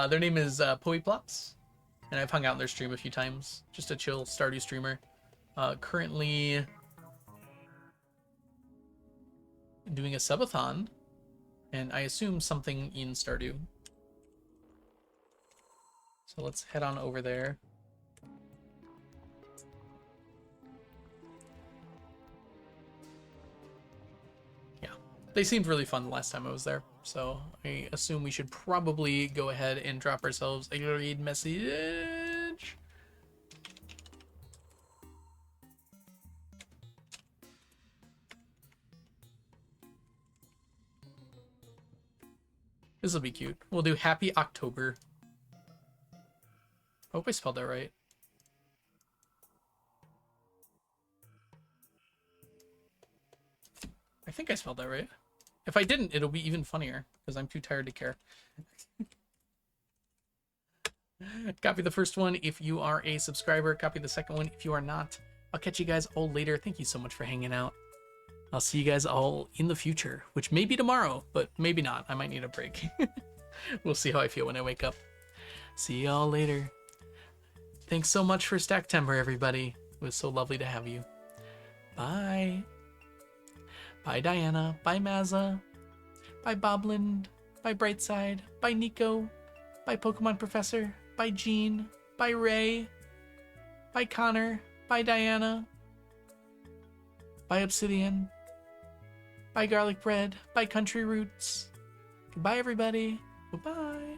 Their name is Poiplots, and I've hung out in their stream a few times. Just a chill Stardew streamer. Currently doing a subathon, and I assume something in Stardew. So let's head on over there. Yeah, they seemed really fun the last time I was there, so I assume we should probably go ahead and drop ourselves a raid message. This will be cute. We'll do Happy October. I hope I spelled that right. I think I spelled that right. If I didn't, it'll be even funnier, because I'm too tired to care. Copy the first one if you are a subscriber. Copy the second one if you are not. I'll catch you guys all later. Thank you so much for hanging out. I'll see you guys all in the future, which may be tomorrow, but maybe not. I might need a break. We'll see how I feel when I wake up. See y'all later. Thanks so much for Stacktember, everybody. It was so lovely to have you. Bye. Bye, Diana. Bye, Mazza. Bye, Boblind. Bye, Brightside. Bye, Nico. Bye, Pokemon Professor. Bye, Jean. Bye, Ray. Bye, Connor. Bye, Diana. Bye, Obsidian. Bye, Garlic Bread. Bye, Country Roots. Goodbye, everybody. Goodbye.